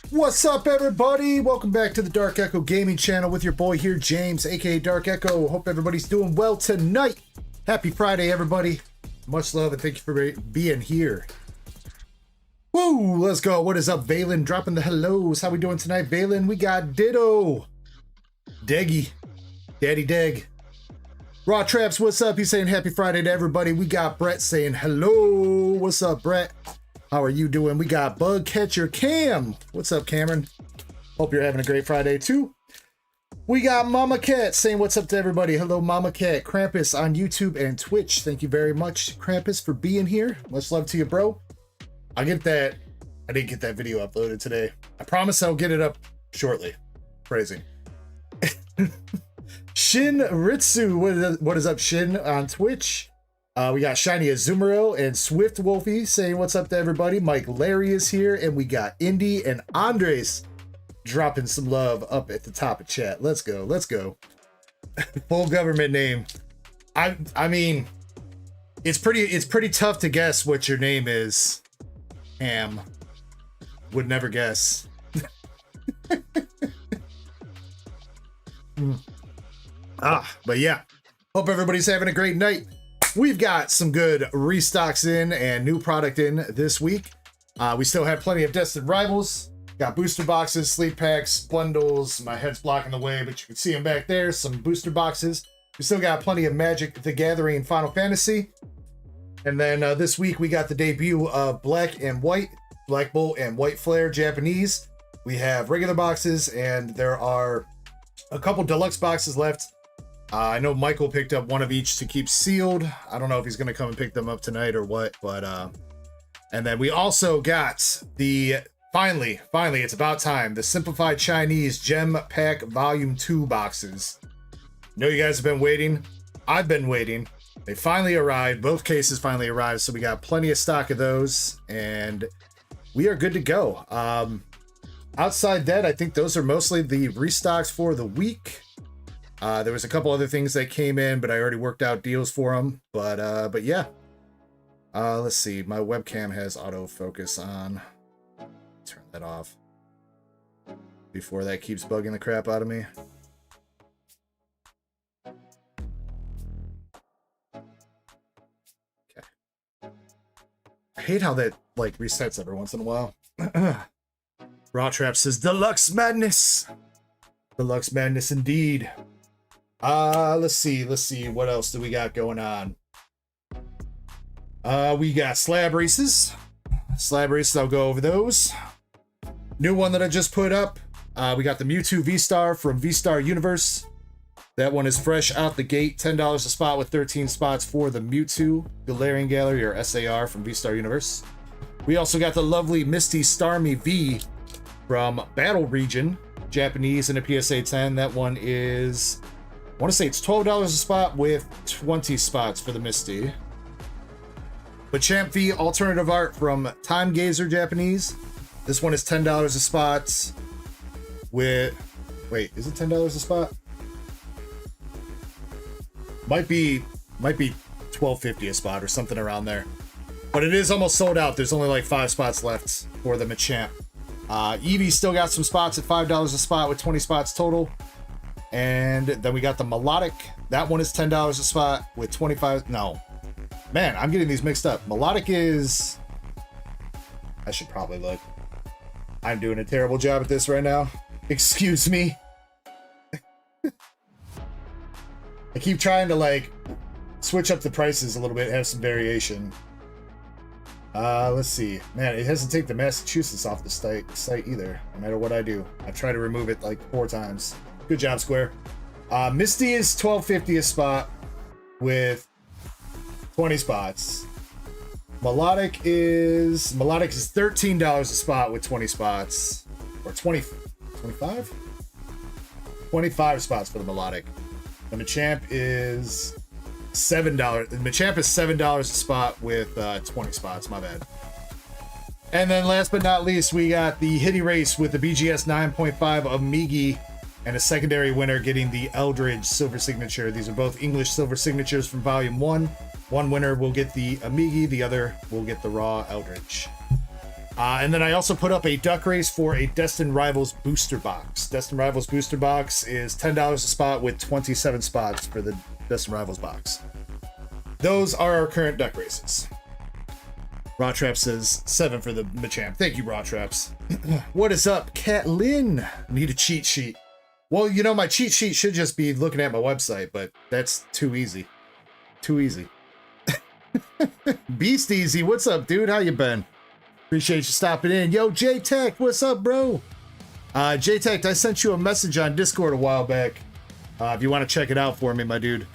What's up, everybody? Welcome back to the Dark Echo Gaming channel with your boy here, James, aka Dark Echo. Hope everybody's doing well tonight. Happy Friday, everybody. Much love and thank you for being here. Woo, let's go. What is up, Valen? Dropping the hellos. How we doing tonight, Valen? We got Ditto, Deggy, Daddy Deg. Raw Traps, what's up? He's saying happy Friday to everybody. We got Brett saying hello. What's up, Brett? How are you doing? We got Bug Catcher Cam. What's up, Cameron? Hope you're having a great Friday too. We got Mama Cat saying what's up to everybody. Hello, Mama Cat. Krampus on YouTube and Twitch. Thank you very much, Krampus, for being here. Much love to you, bro. I'll get that. I didn't get that video uploaded today. I promise I'll get it up shortly. Crazy. Shin Ritsu. What is up, Shin, on Twitch? We got Shiny Azumarill and Swift Wolfie saying what's up to everybody. Mike Larry is here, and we got Indy and Andres dropping some love up at the top of chat. Let's go, let's go. Full government name. I mean, it's pretty tough to guess what your name is. Ham. Would never guess. But yeah. Hope everybody's having a great night. We've got some good restocks in and new product in this week. We still have plenty of Destined Rivals. Got booster boxes, sleep packs, bundles. My head's blocking the way, but you can see them back there. Some booster boxes. We still got plenty of Magic the Gathering Final Fantasy. And then this week we got the debut of Black and White, Black Bolt and White Flare Japanese. We have regular boxes, and there are a couple deluxe boxes left. I know Michael picked up one of each to keep sealed. I don't know if he's going to come and pick them up tonight or what, but and then we also got the finally it's about time, the Simplified Chinese Gem Pack Volume 2 boxes. I know you guys have been waiting. I've been waiting. They finally arrived. Both cases finally arrived, so we got plenty of stock of those, and we are good to go. Outside that, I think those are mostly the restocks for the week. There was a couple other things that came in, but I already worked out deals for them. But yeah. Let's see. My webcam has autofocus on. Turn that off before that keeps bugging the crap out of me. Okay. I hate how that like resets every once in a while. Raw Trap says Deluxe Madness. Deluxe Madness indeed. Let's see. What else do we got going on? We got Slab Races. I'll go over those. New one that I just put up. We got the Mewtwo V-Star from V-Star Universe. That one is fresh out the gate. $10 a spot with 13 spots for the Mewtwo Galarian Gallery, or SAR, from V-Star Universe. We also got the lovely Misty Starmie V from Battle Region, Japanese, and a PSA 10. That one is, I want to say it's $12 a spot with 20 spots for the Misty. But Champ V alternative art from Time Gazer, Japanese. This one is $10 a spot with, wait, is it $10 a spot? Might be $12.50 a spot or something around there. But it is almost sold out. There's only like 5 spots left for the Machamp. Eevee still got some spots at $5 a spot with 20 spots total. And then we got the Melodic. That one is $10 a spot with 25. No, man, I'm getting these mixed up. Melodic is, I should probably look. I'm doing a terrible job at this right now. Excuse me. I keep trying to like switch up the prices a little bit, have some variation. Let's see. Man, it hasn't taken the Massachusetts off the site either, no matter what I do. I try to remove it like 4 times. Good job, Square. Misty is $12.50 a spot with 20 spots. Melodic is $13 a spot with 20 spots. Or 25? 25 spots for the Melodic. The Machamp is $7. The Machamp is $7 a spot with 20 spots. My bad. And then last but not least, we got the Hitty Race with the BGS 9.5 of Migi, and a secondary winner getting the Eldridge Silver Signature. These are both English Silver Signatures from Volume 1. One winner will get the Amigi, the other will get the Raw Eldridge. And then I also put up a duck race for a Destined Rivals booster box. Destined Rivals booster box is $10 a spot with 27 spots for the Destined Rivals box. Those are our current duck races. Raw Trap says 7 for the Machamp. Thank you, Raw Traps. What is up, Catlin? Need a cheat sheet. Well, you know, my cheat sheet should just be looking at my website, but that's too easy. Too easy. Beast Easy, what's up, dude? How you been? Appreciate you stopping in. Yo, J-Tech, what's up, bro? J-Tech, I sent you a message on Discord a while back. If you want to check it out for me, my dude.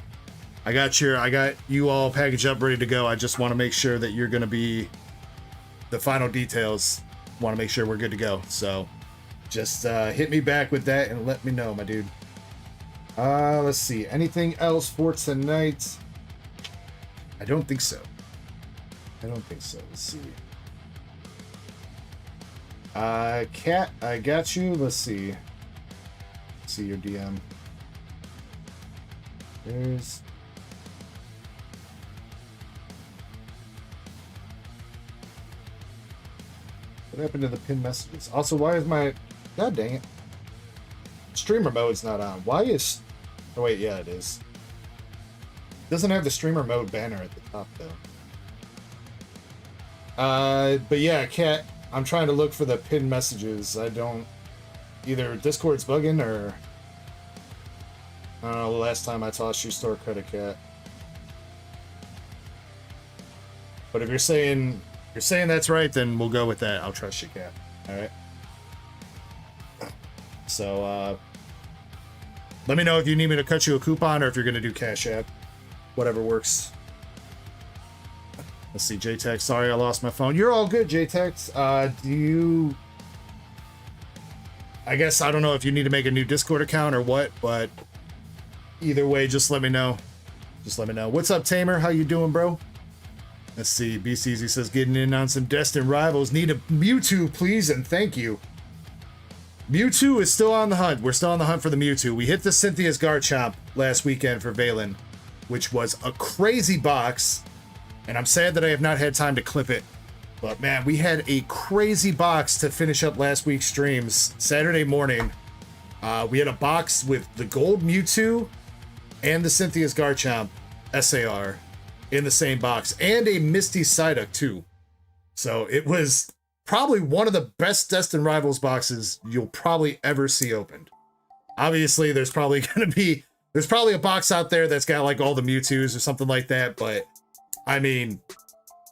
I got you all packaged up, ready to go. I just want to make sure that you're going to be the final details. Want to make sure we're good to go. So just hit me back with that and let me know, my dude. Let's see. Anything else for tonight? I don't think so. Let's see. Cat, I got you. Let's see. See your DM. There's... What happened to the pinned messages? Also, why is my... God dang it. Streamer mode's not on. Why is... Oh, wait, yeah, it is. Doesn't have the streamer mode banner at the top, though. But yeah, Cat... I'm trying to look for the pinned messages. I don't... Either Discord's bugging or... I don't know, the last time I tossed you store credit, Cat. But if you're saying that's right, then we'll go with that. I'll trust you, Cat. Alright? So, let me know if you need me to cut you a coupon or if you're going to do Cash App. Whatever works. Let's see, J-Tex. Sorry, I lost my phone. You're all good, J-Tex. Do you... I guess, I don't know if you need to make a new Discord account or what, but either way, just let me know. Just let me know. What's up, Tamer? How you doing, bro? Let's see. BCZ says, getting in on some Destined Rivals. Need a Mewtwo, please, and thank you. Mewtwo is still on the hunt. We're still on the hunt for the Mewtwo. We hit the Cynthia's Garchomp last weekend for Valen, which was a crazy box. And I'm sad that I have not had time to clip it. But man, we had a crazy box to finish up last week's streams. Saturday morning, we had a box with the gold Mewtwo and the Cynthia's Garchomp SAR in the same box. And a Misty Psyduck too. So it was probably one of the best Destined Rivals boxes you'll probably ever see opened. Obviously, there's probably a box out there that's got like all the Mewtwo's or something like that, but I mean,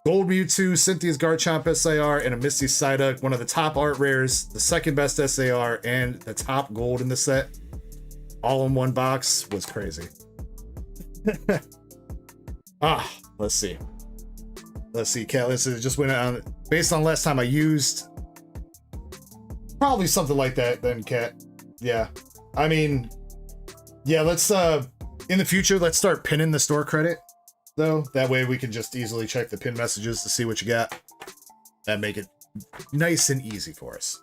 gold Mewtwo, Cynthia's Garchomp SAR, and a Misty Psyduck, one of the top art rares, the second best SAR, and the top gold in the set, all in one box, was crazy. Let's see. Cat, this just went on, based on last time I used, probably something like that then, Cat. Yeah. I mean, yeah, let's, in the future, let's start pinning the store credit. Though that way we can just easily check the pin messages to see what you got. That make it nice and easy for us.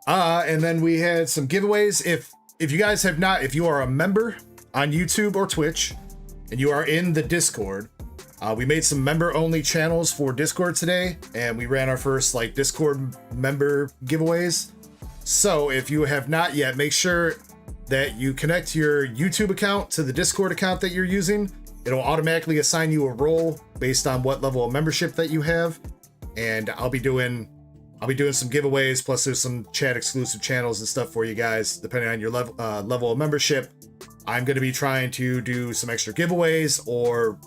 And then we had some giveaways. If you guys have not, if you are a member on YouTube or Twitch and you are in the Discord, we made some member only channels for Discord today, and we ran our first like Discord member giveaways. So if you have not yet, make sure that you connect your YouTube account to the Discord account that you're using. It'll automatically assign you a role based on what level of membership that you have. And I'll be doing some giveaways, plus there's some chat exclusive channels and stuff for you guys, depending on your level of membership. I'm going to be trying to do some extra giveaways or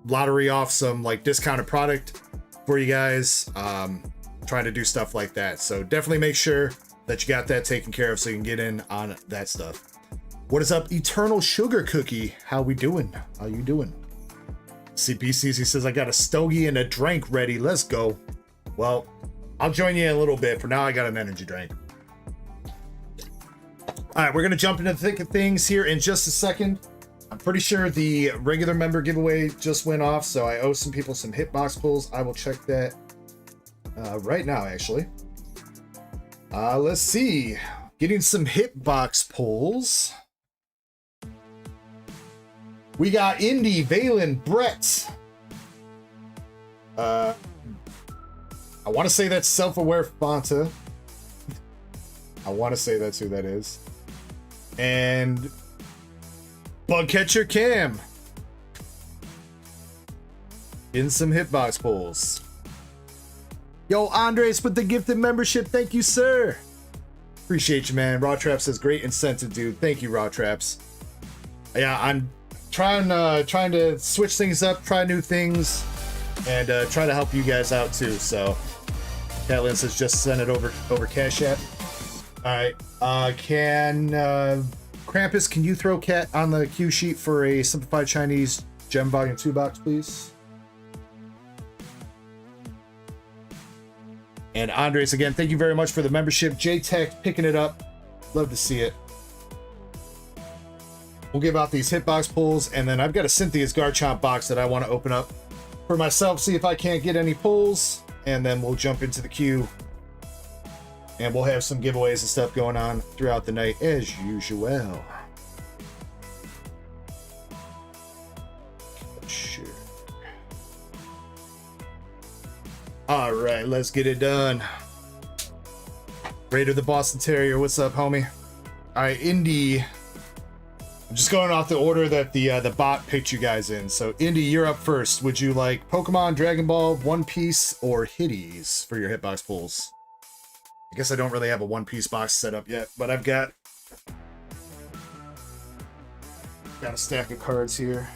lottery off some like discounted product for you guys. Trying to do stuff like that. So definitely make sure that you got that taken care of so you can get in on that stuff. What is up, Eternal Sugar Cookie? How we doing? How you doing? CPCC says, I got a stogie and a drink ready. Let's go. Well, I'll join you in a little bit. For now, I got an energy drink. All right, we're going to jump into the thick of things here in just a second. I'm pretty sure the regular member giveaway just went off, so I owe some people some hitbox pulls. I will check that right now, actually. Let's see. Getting some hitbox pulls. We got Indy, Valen, Brett, I want to say that's self-aware Fanta. I want to say that's who that is. And Bug Catcher Cam. In some hitbox pulls. Yo, Andres with the gifted membership. Thank you, sir. Appreciate you, man. Raw Traps says great incentive, dude. Thank you, Raw Traps. Yeah, I'm trying to switch things up, try new things, and try to help you guys out too. So, Catlin says just send it over Cash App. All right. Krampus, can you throw Cat on the cue sheet for a Simplified Chinese Gem Volume 2 box, please? And Andres, again, thank you very much for the membership. J-Tech picking it up. Love to see it. We'll give out these hitbox pulls, and then I've got a Cynthia's Garchomp box that I want to open up for myself, see if I can't get any pulls, and then we'll jump into the queue. And we'll have some giveaways and stuff going on throughout the night, as usual. Sure. All right, let's get it done. Raider the Boston Terrier, what's up, homie? All right, Indy. I'm just going off the order that the bot picked you guys in. So, Indy, you're up first. Would you like Pokemon, Dragon Ball, One Piece, or Hitties for your hitbox pulls? I guess I don't really have a One Piece box set up yet, but I've got a stack of cards here.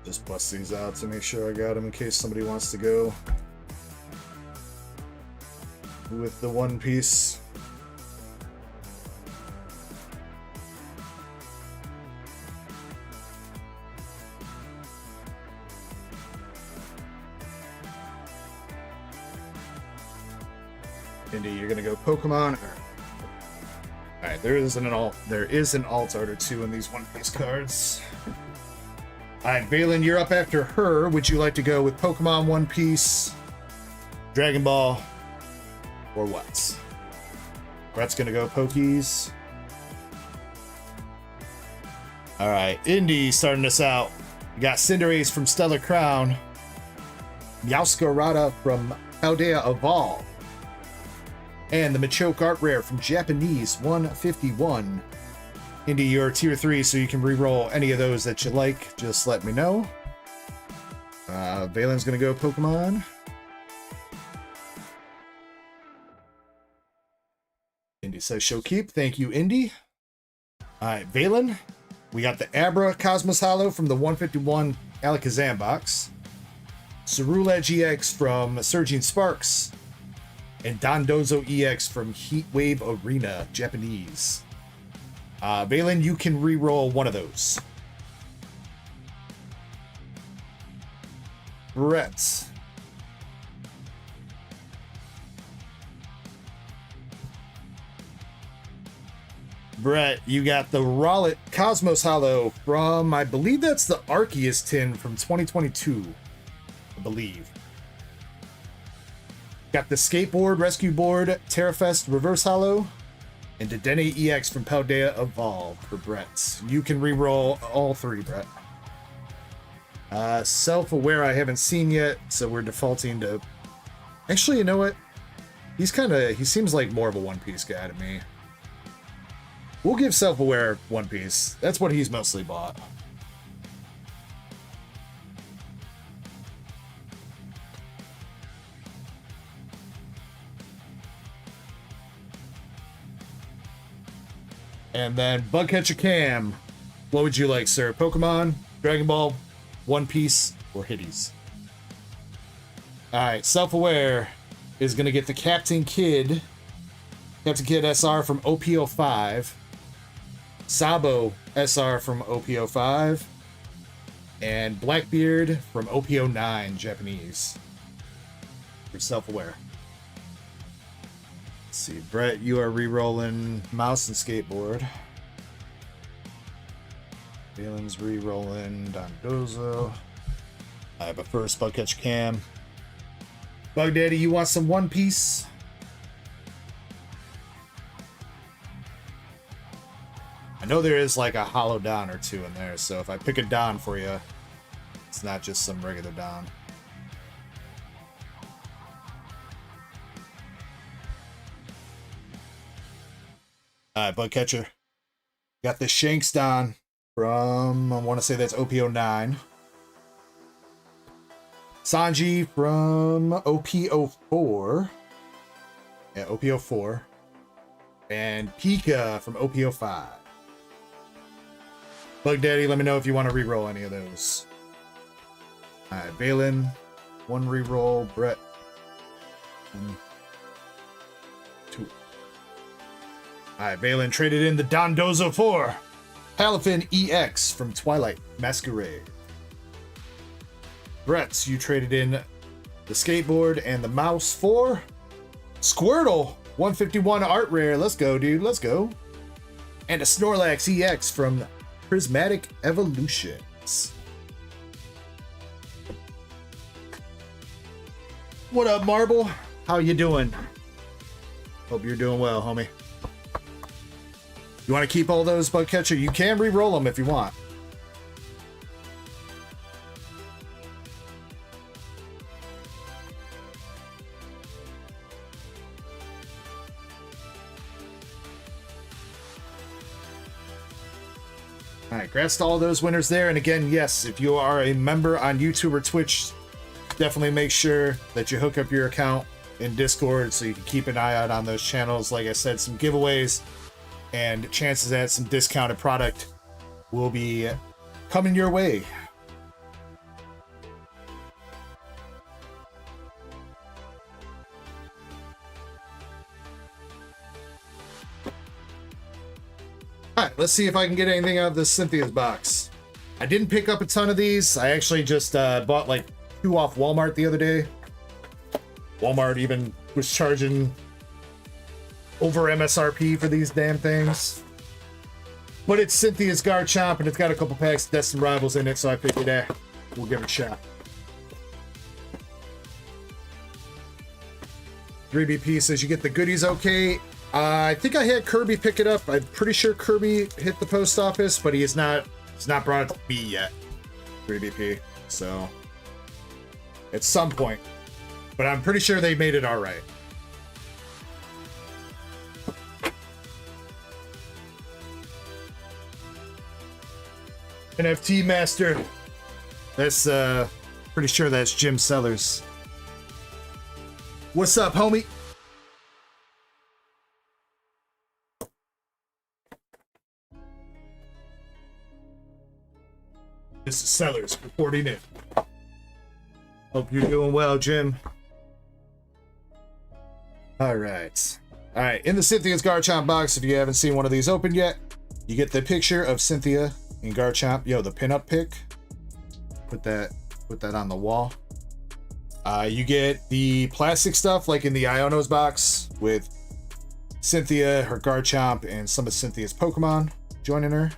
Just bust these out to make sure I got them in case somebody wants to go with the One Piece. Indy, you're gonna go Pokemon. All right, there is an alt art or two in these One Piece cards. All right, Valen, you're up after her. Would you like to go with Pokemon, One Piece, Dragon Ball, or what? Brett's gonna go Pokies. All right, Indy starting us out. We got Cinderace from Stellar Crown, Meowscarada from Paldea Evolve, and the Machoke Art Rare from Japanese 151. Indy, you're tier 3, so you can re-roll any of those that you like. Just let me know. Valen's gonna go Pokemon. Indy says show keep. Thank you, Indy. Alright, Valen. We got the Abra Cosmos Hollow from the 151 Alakazam box. Cerulege EX from Surging Sparks. And Dondozo EX from Heatwave Arena, Japanese. Valen, you can re-roll one of those. Brett. Brett, you got the Rowlet Cosmos Hollow from, I believe that's the Arceus tin from 2022. I believe. Got the Skateboard Rescue Board Terrafest Reverse Hollow. And Dedenne EX from Paldea Evolve for Brett. You can re-roll all three, Brett. Self-Aware I haven't seen yet, so we're defaulting to... Actually, you know what? He seems like more of a One Piece guy to me. We'll give Self-Aware One Piece. That's what he's mostly bought. And then Bugcatcher Cam. What would you like, sir? Pokemon, Dragon Ball, One Piece, or Hitties? Alright, Self-Aware is going to get the Captain Kid SR from OP05. Sabo SR from OP05. And Blackbeard from OP09, Japanese. For Self-Aware. Let's see, Brett, you are re-rolling Mouse and Skateboard. Valen's re-rolling Dondozo. I have a first Bugcatcher Cam. Bug Daddy, you want some One Piece? I know there is like a hollow Don or two in there, so if I pick a Don for you, it's not just some regular Don. Alright, bug catcher. Got the Shanks Don from, I want to say that's OP09. Sanji from OP04. Yeah, OP04. And Pika from OP05. Bug Daddy, let me know if you want to reroll any of those. Alright, Valen, 1 reroll. Brett, 1, 2. Alright, Valen traded in the Dondozo 4. Palafin EX from Twilight Masquerade. Brett, you traded in the skateboard and the mouse for Squirtle, 151 art rare. Let's go, dude. Let's go. And a Snorlax EX from Prismatic Evolutions. What up, Marble? How you doing? Hope you're doing well, homie. You want to keep all those, Bug Catcher? You can re-roll them if you want. All right, congrats to all those winners there. And again, yes, if you are a member on YouTube or Twitch, definitely make sure that you hook up your account in Discord so you can keep an eye out on those channels. Like I said, some giveaways and chances at some discounted product will be coming your way. Alright, let's see if I can get anything out of this Cynthia's box. I didn't pick up a ton of these. I actually just bought like 2 off Walmart the other day. Walmart even was charging over MSRP for these damn things. But it's Cynthia's Garchomp and it's got a couple packs of Destined Rivals in it, so I figured we'll give it a shot. 3BP says you get the goodies okay. I think I had Kirby pick it up. I'm pretty sure Kirby hit the post office, but he's not brought it to me yet. 3BP. So at some point. But I'm pretty sure they made it all right. NFT Master. That's pretty sure that's Jim Sellers. What's up, homie? This is Sellers reporting in. Hope you're doing well, Jim. All right. All right. In the Cynthia's Garchomp box, if you haven't seen one of these open yet, you get the picture of Cynthia in Garchomp. Yo, the pinup pic. Put that on the wall. You get the plastic stuff like in the Iono's box with Cynthia, her Garchomp, and some of Cynthia's Pokemon joining her.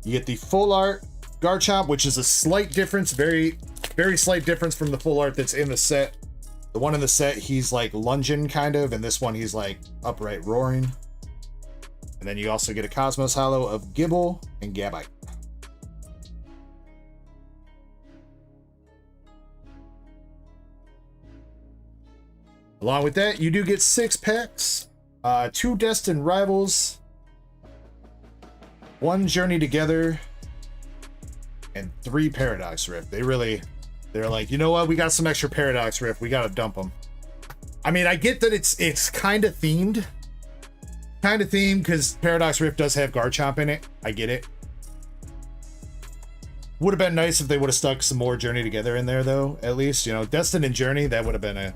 You get the full art Garchomp, which is a slight difference, very, very slight difference from the full art that's in the set. The one in the set, he's like lunging kind of, and this one he's like upright roaring. And then you also get a Cosmos Hollow of Gibble and Gabite. Along with that, you do get 6 packs, 2 Destined Rivals, 1 Journey Together, and 3 Paradox Rift. They're like, you know what? We got some extra Paradox Rift. We got to dump them. I mean, I get that it's kind of themed. Kind of themed because Paradox Rift does have Garchomp in it. I get it. Would have been nice if they would have stuck some more Journey Together in there, though, at least. You know, Destined and Journey, that would have been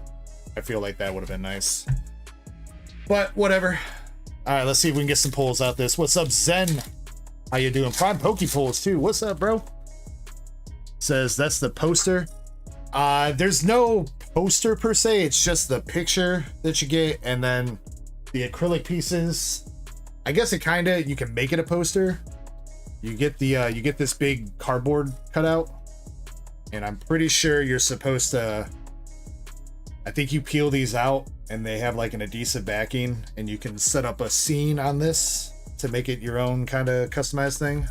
I feel like that would have been nice. But whatever. All right, let's see if we can get some pulls out this. What's up, Zen? How you doing? Prime Poke pulls too. What's up, bro? Says that's the poster. There's no poster per se. It's just the picture that you get, and then the acrylic pieces. I guess you can make it a poster. You get you get this big cardboard cutout, and I'm pretty sure you're supposed to. I think you peel these out and they have like an adhesive backing, and you can set up a scene on this to make it your own kind of customized thing.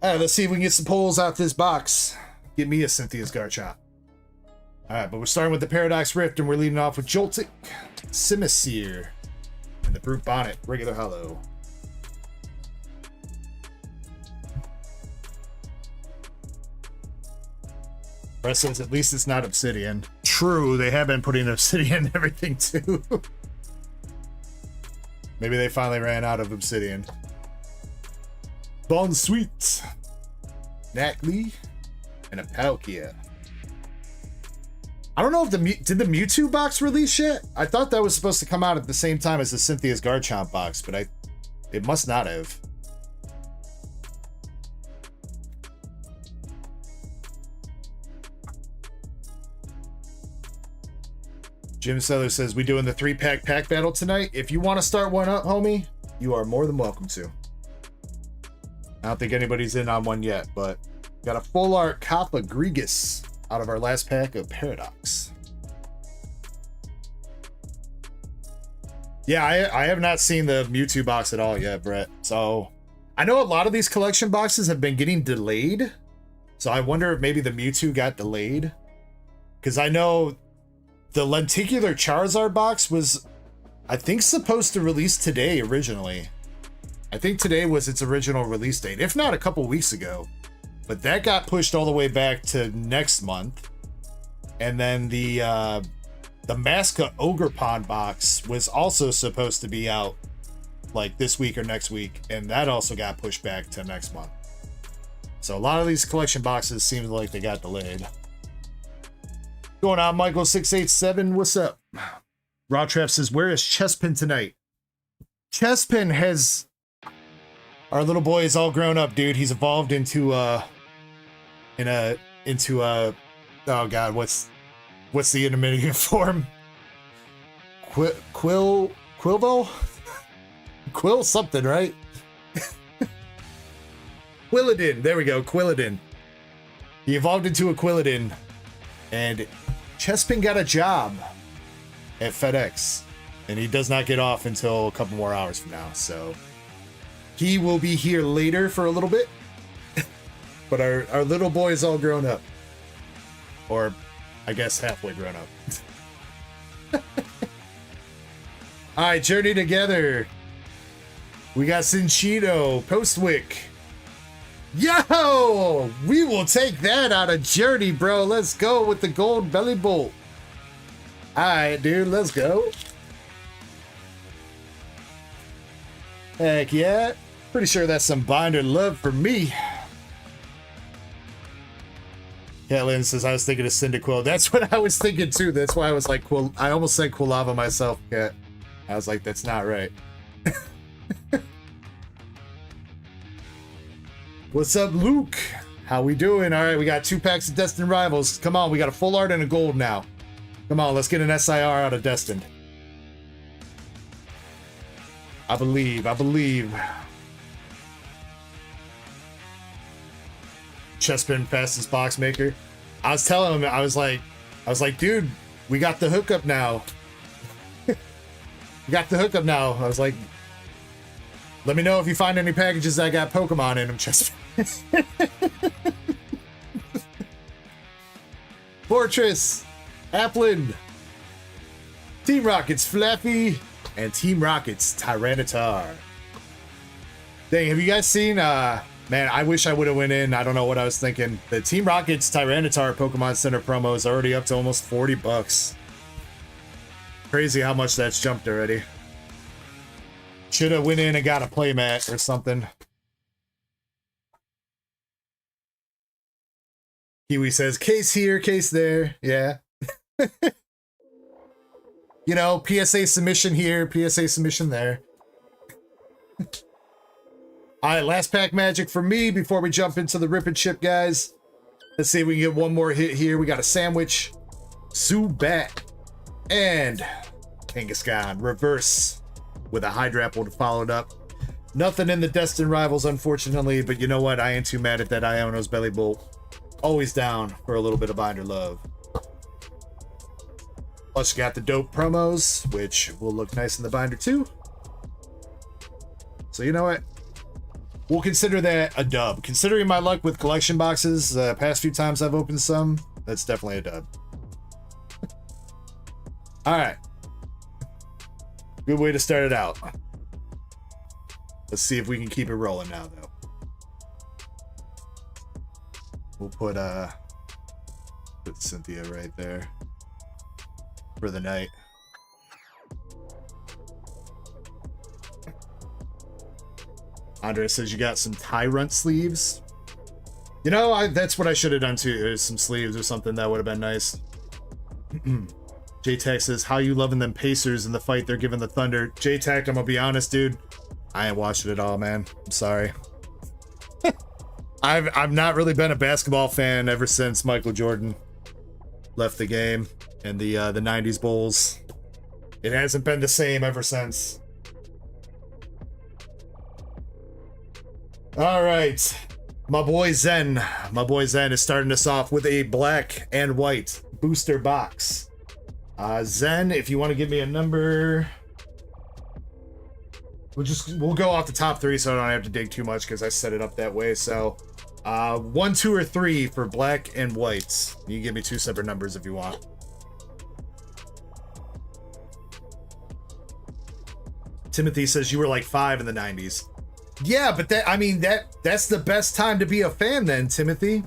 All right, let's see if we can get some pulls out this box. Get me a Cynthia's Garchomp. All right, but we're starting with the Paradox Rift, and we're leading off with Joltik, Simisear, and the Brute Bonnet, regular hollow. Press says at least it's not Obsidian. True, they have been putting Obsidian in everything too. Maybe they finally ran out of Obsidian. Bon Sweet, Nacli, and a Palkia. I don't know if did the Mewtwo box release yet? I thought that was supposed to come out at the same time as the Cynthia's Garchomp box, but it must not have. Jim Seller says, we doing the 3-pack pack battle tonight? If you want to start one up, homie, you are more than welcome to. I don't think anybody's in on one yet, but got a full art Kappa Grigus out of our last pack of Paradox. Yeah, I have not seen the Mewtwo box at all yet, Brett. So I know a lot of these collection boxes have been getting delayed. So I wonder if maybe the Mewtwo got delayed. Because I know the Lenticular Charizard box was, I think, supposed to release today originally. I think today was its original release date, if not a couple weeks ago. But that got pushed all the way back to next month. And then the Masca Ogerpon box was also supposed to be out like this week or next week. And that also got pushed back to next month. So a lot of these collection boxes seem like they got delayed. Going on, Michael687, what's up? Raw Trap says, where is Chespin tonight? Chespin has... Our little boy is all grown up, dude. He's evolved into oh god, what's the intermediate form? Quilvo? Quill something, right? Quilladin, there we go, Quilladin. He evolved into a Quilladin, and Chespin got a job at FedEx, and he does not get off until a couple more hours from now, so he will be here later for a little bit. But our little boy is all grown up. Or, I guess, halfway grown up. Alright, Journey Together. We got Cinchito, Postwick. Yo! We will take that out of Journey, bro. Let's go with the gold belly bolt. Alright, dude, let's go. Heck yeah. Pretty sure that's some binder love for me. Catlin says, I was thinking of Cyndaquil. That's what I was thinking too. That's why I was like, I almost said Quilava myself, Cat. I was like, that's not right. What's up, Luke? How we doing? All right, we got 2 packs of Destined Rivals. Come on, we got a full art and a gold now. Come on, let's get an SIR out of Destined. I believe. Chespin, fastest box maker. I was telling him, I was like, dude, we got the hookup now. We got the hookup now. I was like, let me know if you find any packages that got Pokemon in them, Chespin. Fortress, Applin, Team Rocket's Flappy, and Team Rocket's Tyranitar. Dang, have you guys seen, man, I wish I would have went in. I don't know what I was thinking. The Team Rocket's Tyranitar Pokemon Center promo is already up to almost 40 bucks. Crazy how much that's jumped already. Should have went in and got a playmat or something. Kiwi says, case here, case there. Yeah. You know, PSA submission here, PSA submission there. Alright, last pack magic for me before we jump into the rip and chip, guys. Let's see if we can get one more hit here. We got a sandwich, Zubat, and Kangaskhan reverse with a Hydrapple to follow it up. Nothing in the Destined Rivals, unfortunately, but you know what? I ain't too mad at that Iono's Belly Bolt. Always down for a little bit of binder love. Plus, you got the dope promos, which will look nice in the binder too. So you know what? We'll consider that a dub. Considering my luck with collection boxes, past few times I've opened some, that's definitely a dub. All right. Good way to start it out. Let's see if we can keep it rolling now, though. We'll put Cynthia right there for the night. Andre says you got some Tyrant sleeves. You know, that's what I should have done too. Some sleeves or something that would have been nice. J-Tac says, how you loving them Pacers in the fight they're giving the Thunder? J-Tac, I'm gonna be honest, dude. I ain't watching it all, man. I'm sorry. I've not really been a basketball fan ever since Michael Jordan left the game and the 90s Bulls. It hasn't been the same ever since. All right. My boy Zen is starting us off with a black and white booster box. Zen, if you want to give me a number, we'll go off the top three so I don't have to dig too much because I set it up that way. So 1, 2, or 3 for black and whites. You can give me 2 separate numbers if you want. Timothy says you were like 5 in the 90s. Yeah, but that's the best time to be a fan then, Timothy.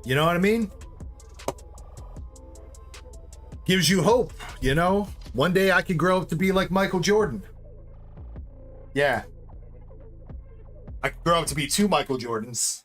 You know what I mean? Gives you hope, you know? One day I could grow up to be like Michael Jordan. Yeah. I could grow up to be 2 Michael Jordans.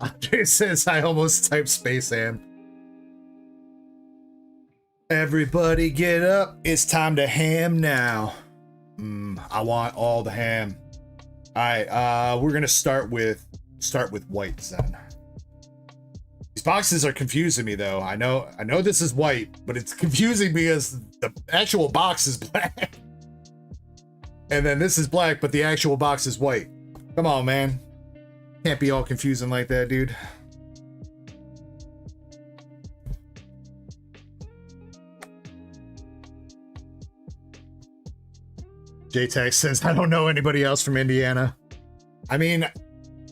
Andre says I almost typed Space Ham. Everybody get up. It's time to ham now. I want all the ham. All right, we're gonna start with white then. These boxes are confusing me though. I know this is white, but it's confusing because the actual box is black. And then this is black, but the actual box is white. Come on, man. Can't be all confusing like that, dude. J-Tac says, I don't know anybody else from Indiana. I mean,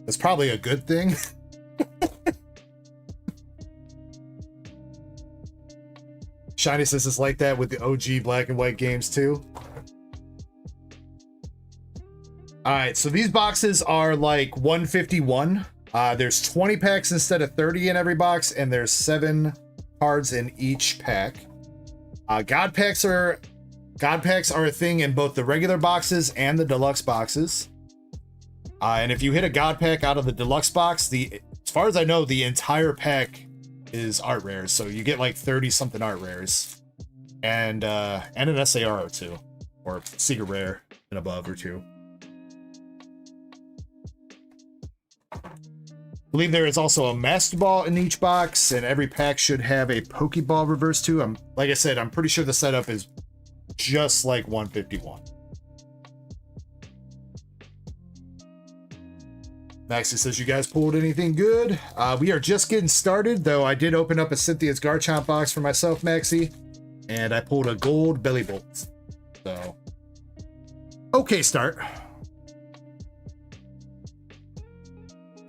that's probably a good thing. Shiny says it's like that with the OG black and white games too. All right, so these boxes are like 151. There's 20 packs instead of 30 in every box, and there's 7 cards in each pack. God packs are a thing in both the regular boxes and the deluxe boxes. And if you hit a God pack out of the deluxe box, as far as I know, the entire pack is art rares. So you get like 30 something art rares, and an SAR or 2, or secret rare and above or 2. I believe there is also a Master Ball in each box, and every pack should have a Pokeball reverse too. Like I said, I'm pretty sure the setup is just like 151. Maxie says, you guys pulled anything good? We are just getting started, though I did open up a Cynthia's Garchomp box for myself, Maxie, and I pulled a gold Belly Bolt. So, okay start.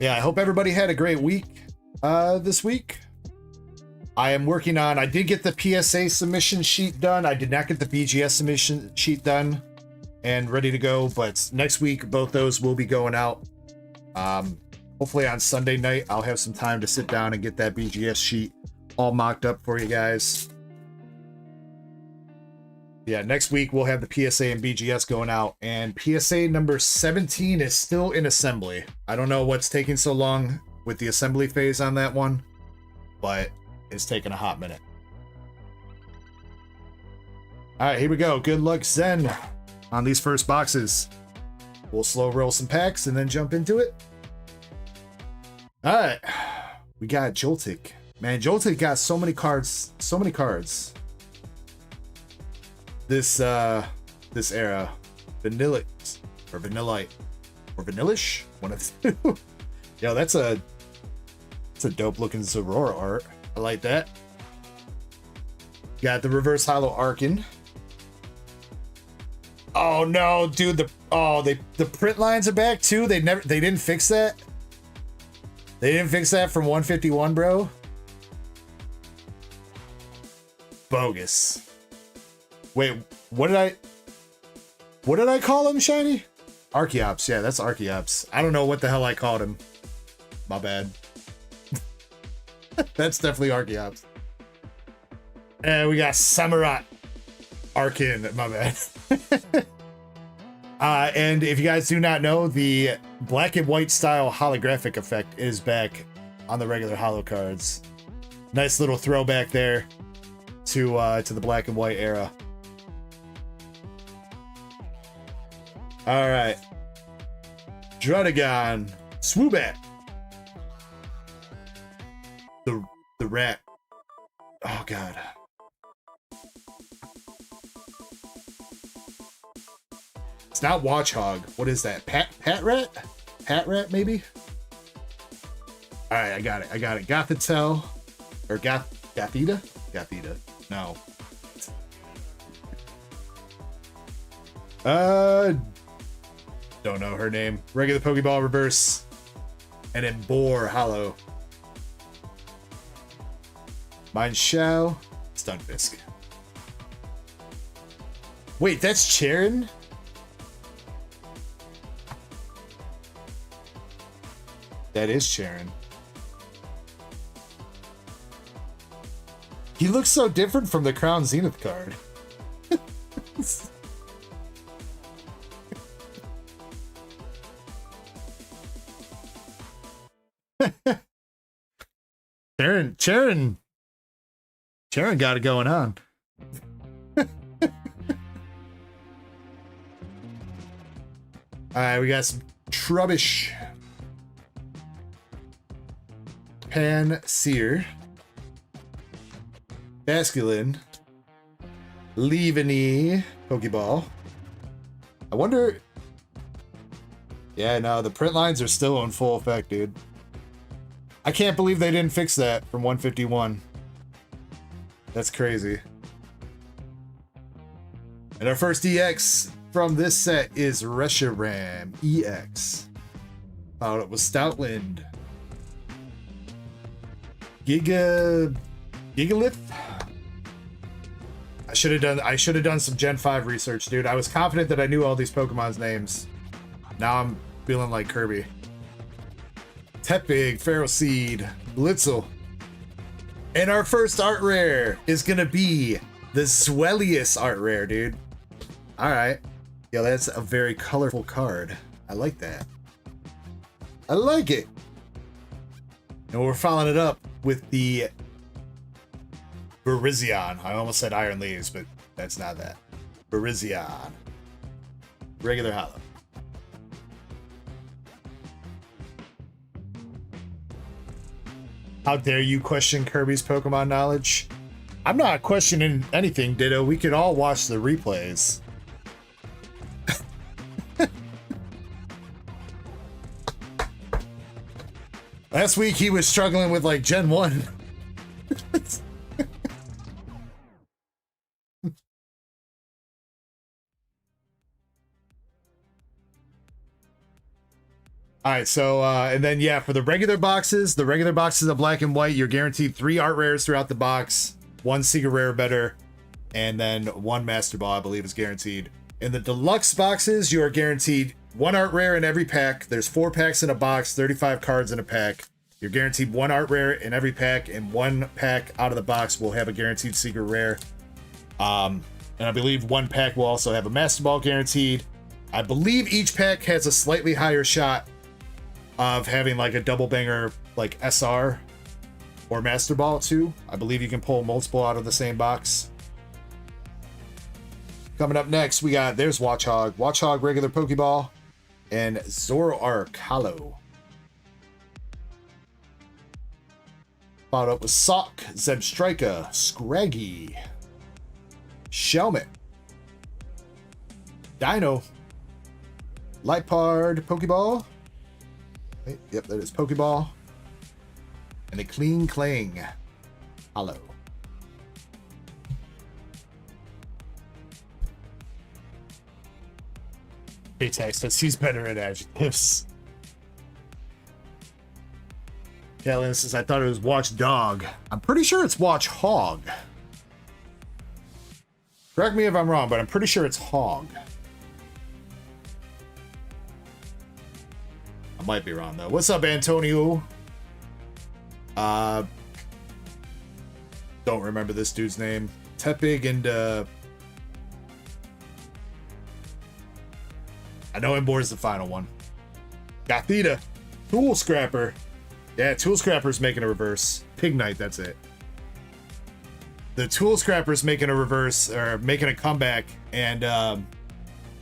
Yeah, I hope everybody had a great week this week. I am working on, I did get the PSA submission sheet done. I did not get the BGS submission sheet done and ready to go, but next week, both those will be going out. Hopefully on Sunday night, I'll have some time to sit down and get that BGS sheet all mocked up for you guys. Yeah, next week we'll have the PSA and BGS going out, and PSA number 17 is still in assembly. I don't know what's taking so long. with the assembly phase on that one, but it's taking a hot minute. All right, here we go. Good luck, Zen, on these first boxes. We'll slow roll some packs and then jump into it. All right, we got Joltik. Man, Joltik got so many cards. So many cards. This era, Vanillite or Vanillite or Vanillish, one of the two. Yo, that's a dope looking Zorora art. I like that. Got the reverse hollow Arkin. Oh no, dude! The print lines are back too. They didn't fix that. They didn't fix that from 151, bro. Bogus. Wait, what did I call him, Shiny? Archeops, yeah, that's Archeops. I don't know what the hell I called him. My bad. That's definitely Archeops. And we got Samurai Arkin, my bad. And if you guys do not know, the black and white style holographic effect is back on the regular holo cards. Nice little throwback there to the black and white era. All right, Drudagon, Swoobat, the rat. Oh god. It's not Watchhog. What is that? Pat rat? Pat rat maybe? All right, I got it. Gothitelle or Gothita? Gothita. No. Don't know her name. Regular Pokeball reverse. And then Boar hollow. Mine Shao. Stunfisk. Wait, that's Charon? That is Charon. He looks so different from the Crown Zenith card. Charon got it going on. Alright, we got some Trubbish. Panseer. Basculin. Leaveney. Pokeball. I wonder... Yeah, no, the print lines are still in full effect, dude. I can't believe they didn't fix that from 151. That's crazy. And our first EX from this set is Reshiram EX. Followed up with Stoutland. Gigalith. I should have done some Gen 5 research, dude. I was confident that I knew all these Pokemon's names. Now I'm feeling like Kirby. Tepig, Ferroseed, Blitzel. And our first art rare is gonna be the Zwellius art rare, dude. Alright. Yo, that's a very colorful card. I like that. I like it. And we're following it up with the Virizion. I almost said Iron Leaves, but that's not that. Virizion. Regular hollow. How dare you question Kirby's Pokemon knowledge? I'm not questioning anything, Ditto. We could all watch the replays. Last week he was struggling with like Gen 1. All right, so and then yeah, for the regular boxes of black and white, you're guaranteed 3 art rares throughout the box, 1 secret rare better, and then 1 master ball, I believe, is guaranteed. In the deluxe boxes, you are guaranteed 1 art rare in every pack. There's 4 packs in a box, 35 cards in a pack. You're guaranteed 1 art rare in every pack, and 1 pack out of the box will have a guaranteed secret rare. And I believe 1 pack will also have a master ball guaranteed. I believe each pack has a slightly higher shot of having like a double banger like SR or Master Ball too. I believe you can pull multiple out of the same box. Coming up next, we got, there's Watchog. Watchog regular Pokeball and Zoroark Hollow. Followed up with Sock, Zebstrika, Scraggy, Shelmet, Dino, Lipard Pokeball. Wait, yep, that is Pokeball. And a Clean Clang Hollow. Hey, text us. He's better at adjectives. Kellen says, I thought it was Watchdog. I'm pretty sure it's Watchhog. Correct me if I'm wrong, but I'm pretty sure it's Hog. I might be wrong, though. What's up, Antonio? Don't remember this dude's name. Tepig and, I know Embor's the final one. Gothita. Tool Scrapper. Yeah, Tool Scrapper's making a reverse. Pig Knight, that's it. The Tool Scrapper's making a reverse, or making a comeback. And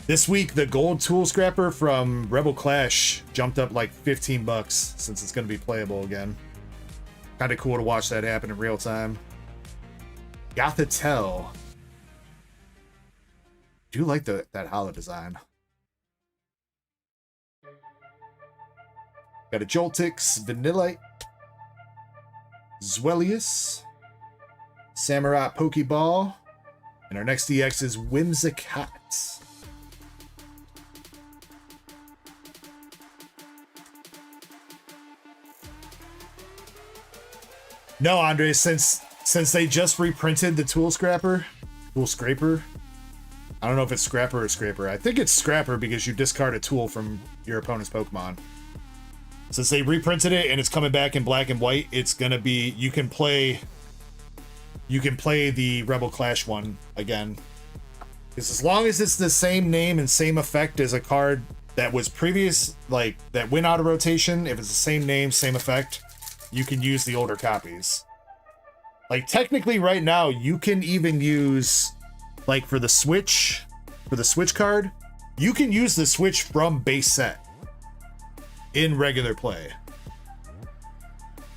this week, the gold Tool Scrapper from Rebel Clash jumped up like 15 bucks since it's going to be playable again. Kind of cool to watch that happen in real time. Gothitelle. Do like that hollow design. Got a Joltix, Vanillite, Zwellius, Samurai Pokeball, and our next EX is Whimsicott. No, Andre, since they just reprinted the Tool Scraper, Tool Scraper. I don't know if it's Scrapper or Scraper. I think it's Scrapper because you discard a tool from your opponent's Pokemon. Since they reprinted it and it's coming back in black and white, it's gonna be, you can play the Rebel Clash one again. Because as long as it's the same name and same effect as a card that was previous, like that went out of rotation, if it's the same name, same effect, you can use the older copies. Like technically right now, you can even use, like for the Switch card, you can use the Switch from base set in regular play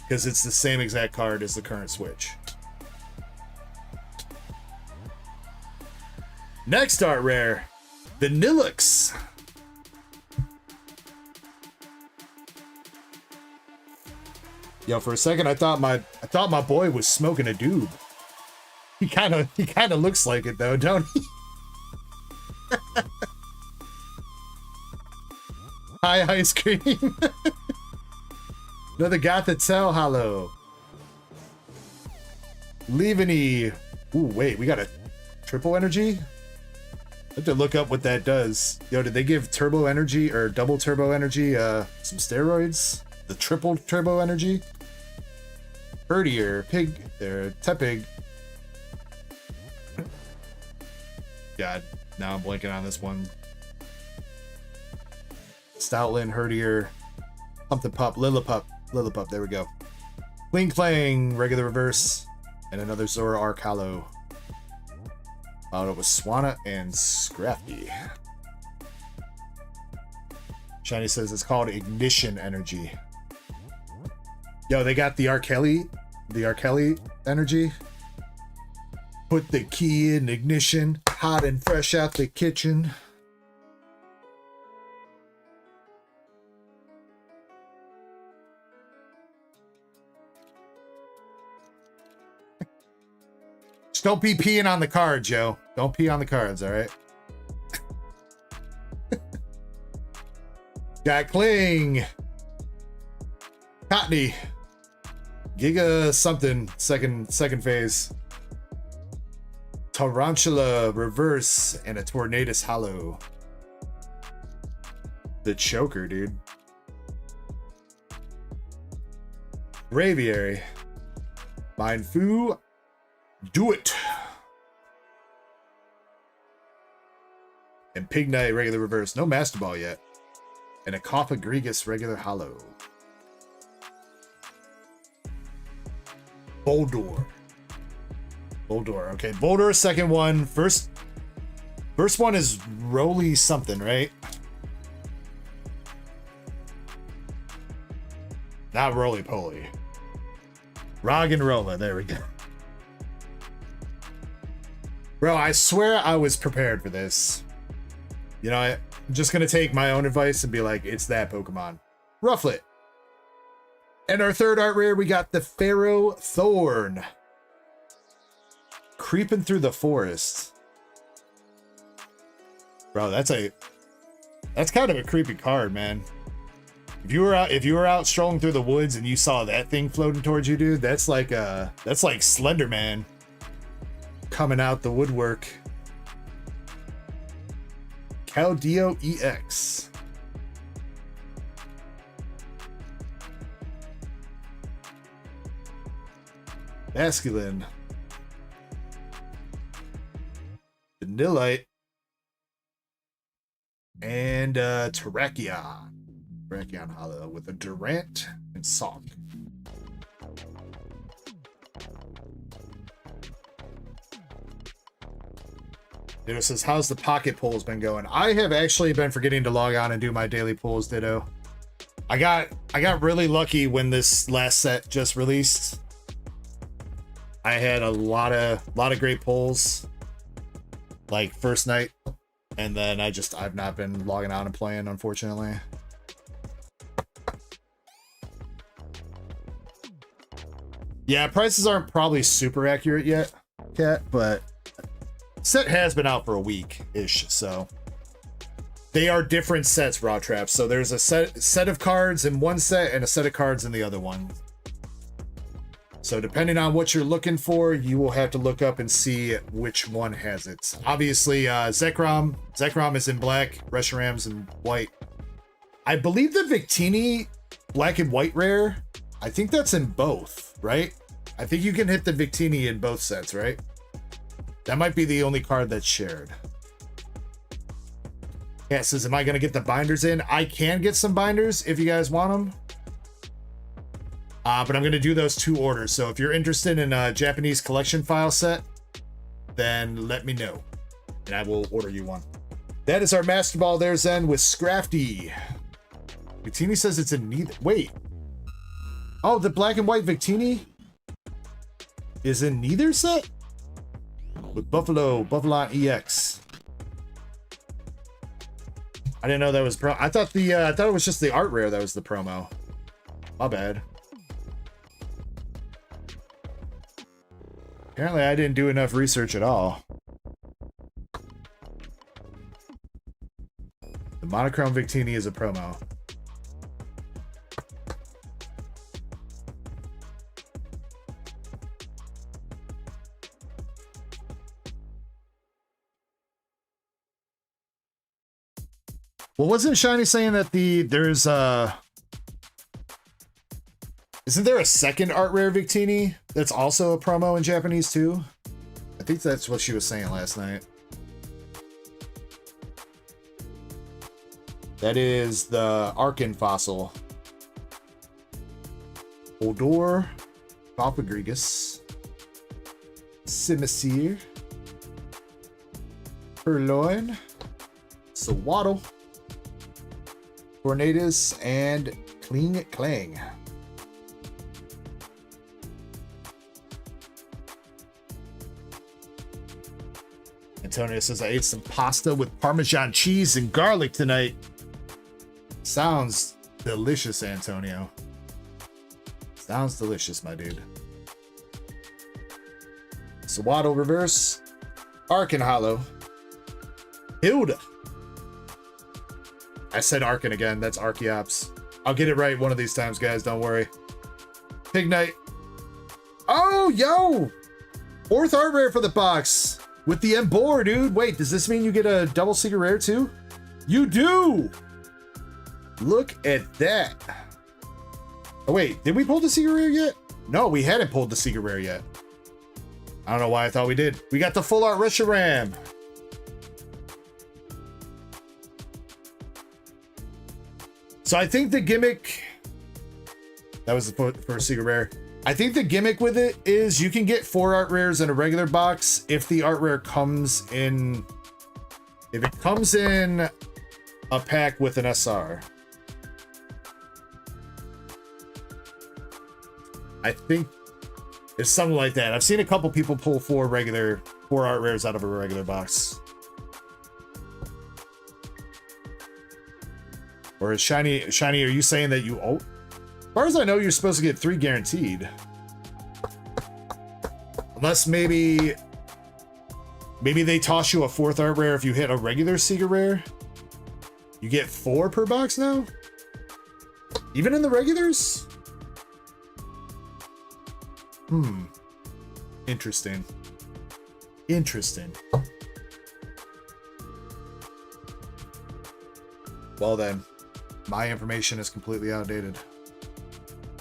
because it's the same exact card as the current Switch. Next art rare, Vanillux. Yo, for a second I thought my boy was smoking a doob. He kind of looks like it though, don't he? Hi, ice cream. Another Gothitelle hollow. Leaveny. Ooh, wait, we got a triple energy? I have to look up what that does. Yo, did they give turbo energy or double turbo energy some steroids? The triple turbo energy? Herdier, Pig, there, Tepig. God, now I'm blanking on this one. Stoutland, Herdier, Something Pup, Lillipup, there we go. Clean Clang, regular reverse, and another Zoroark Hollow. Followed up with Swanna and Scrafty. Shiny says it's called Ignition Energy. Yo, they got the R. Kelly energy. Put the key in ignition, hot and fresh out the kitchen. Just don't be peeing on the cards, Joe. Don't pee on the cards, all right? Got Kling, Cotney, Giga something, second phase. Tarantula reverse and a Tornadus hollow. The choker, dude. Braviary. Mindfu. Do it. And Pig Knight regular reverse. No Master Ball yet. And a Coffagrigus regular hollow. Boldor. Boldor. Okay, Boldor, second one. First one is Roly something, right? Not Roly Poly. Roggenrola. There we go. Bro, I swear I was prepared for this. You know, I'm just going to take my own advice and be like, it's that Pokemon. Rufflet. And our third art rare, we got the Pharaoh Thorn. Creeping through the forest. Bro, that's kind of a creepy card, man. If you were out strolling through the woods and you saw that thing floating towards you, dude, that's like Slender Man coming out the woodwork. Caldeo EX. Basculin. Vanillite. And Terrakion. Terrakion Hollow with a Durant and Sock. Ditto says, how's the pocket pulls been going? I have actually been forgetting to log on and do my daily pulls, Ditto. I got really lucky when this last set just released. I had a lot of great pulls like first night, and then I've not been logging on and playing, unfortunately. Yeah, prices aren't probably super accurate yet, Cat, but set has been out for a week-ish, so they are different sets, Raw Traps. So there's a set of cards in one set and a set of cards in the other one. So depending on what you're looking for, you will have to look up and see which one has it. Obviously, Zekrom. Zekrom is in black, Reshiram's in white. I believe the Victini black and white rare, I think that's in both, right? I think you can hit the Victini in both sets, right? That might be the only card that's shared. Yeah, it says, am I going to get the binders in? I can get some binders if you guys want them. But I'm going to do those two orders. So if you're interested in a Japanese collection file set, then let me know, and I will order you one. That is our Master Ball there, Zen, with Scrafty. Victini says it's in neither. Wait. Oh, the black and white Victini is in neither set? With Buffalo EX. I didn't know that was I thought it was just the art rare that was the promo. My bad. Apparently I didn't do enough research at all. The monochrome Victini is a promo. Well, wasn't Shiny saying that there's isn't there a second art rare Victini that's also a promo in Japanese too? I think that's what she was saying last night. That is the Arkin Fossil. Odor, Balpagrigus, Simisear, Purloin, Sawaddle, Tornadus, and Kling Clang. Antonio says, I ate some pasta with Parmesan cheese and garlic tonight. Sounds delicious, Antonio. Sounds delicious, my dude. Sawaddle reverse. Arkin Hollow. Hilda. I said Arkin again. That's Archeops. I'll get it right one of these times, guys. Don't worry. Pig Knight. Oh, yo! Fourth art rare for the box. With the Embor, dude. Wait, does this mean you get a double secret rare too? You do! Look at that. Oh, wait. Did we pull the secret rare yet? No, we hadn't pulled the secret rare yet. I don't know why I thought we did. We got the full art Reshiram. So I think the gimmick... That was the first secret rare. I think the gimmick with it is you can get 4 art rares in a regular box if the art rare comes in. If it comes in a pack with an SR. I think it's something like that. I've seen a couple people pull 4 art rares out of a regular box. Or is Shiny, are you saying that you... Oh, as far as I know, you're supposed to get 3 guaranteed. Unless maybe they toss you a 4th art rare if you hit a regular Secret Rare. You get 4 per box now? Even in the regulars? Interesting. Interesting. Well then, my information is completely outdated.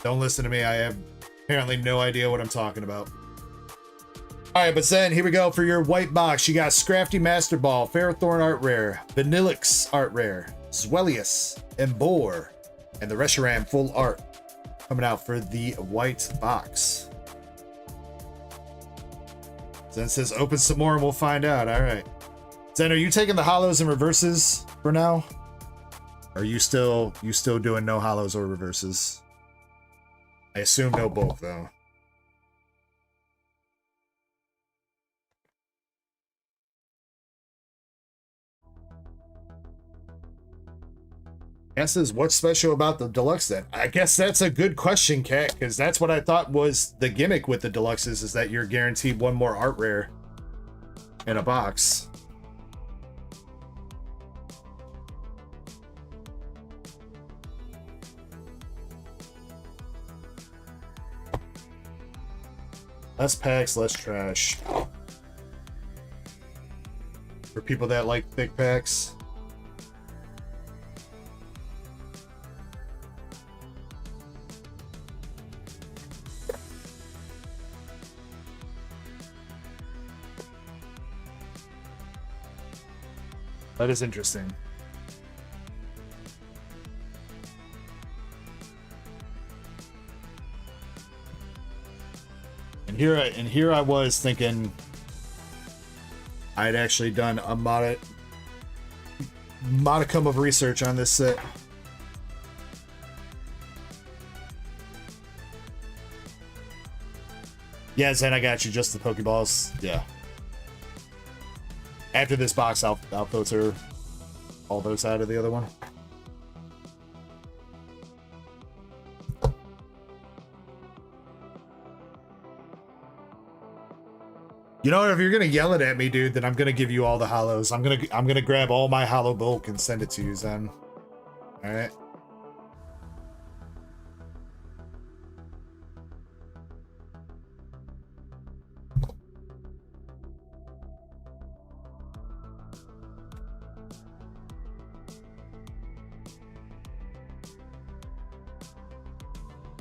Don't listen to me. I have apparently no idea what I'm talking about. All right, but then here we go for your white box. You got Scrafty Master Ball, Ferrothorn Art Rare, Vanillix Art Rare, Zwellius, Embor, and the Reshiram Full Art coming out for the white box. Zen says open some more and we'll find out. All right. Zen, are you taking the hollows and reverses for now? Or are you still doing no hollows or reverses? I assume no bulk though. Guesses what's special about the deluxe then? I guess that's a good question, Kat, because that's what I thought was the gimmick with the deluxes, is that you're guaranteed 1 more art rare in a box. Less packs, less trash. For people that like thick packs. That is interesting. And here I was thinking I'd actually done a modicum of research on this set. Yeah, Zen, I got you. Just the Pokeballs. Yeah. After this box, I'll filter all those out of the other one. You know, if you're gonna yell it at me, dude, then I'm gonna give you all the hollows. I'm gonna grab all my hollow bulk and send it to you, Zen. All right.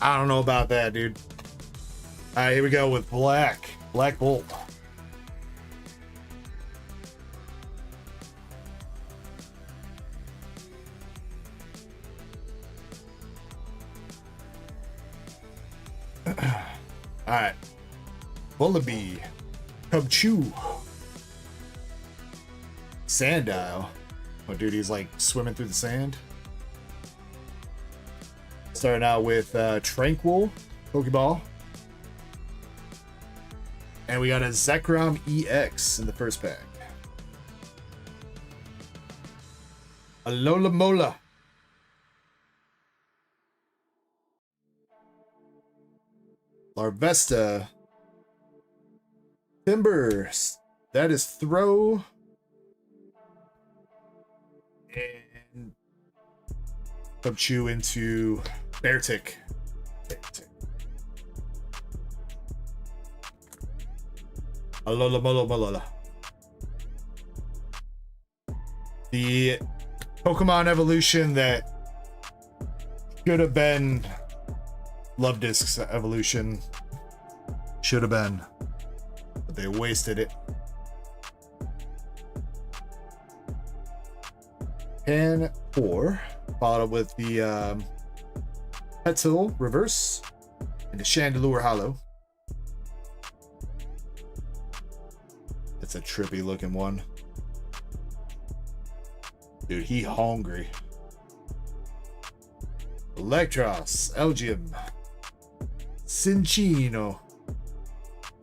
I don't know about that, dude. All right, here we go with Black Bolt. All right, Bullaby, Cubchoo, Sandile. Oh, dude, he's like swimming through the sand. Starting out with Tranquil Pokeball. And we got a Zekrom EX in the first pack. Alola Mola. Larvesta. Timbers. That is Throw. And Cubchoo into Beartic. Alola Molola. The Pokemon evolution that should have been Love Disc's evolution. Should have been. But they wasted it. And 4. Followed up with the Petal Reverse. And the Chandelure Hollow. It's a trippy looking one. Dude, he hungry. Electros, Elgium, Cinchino,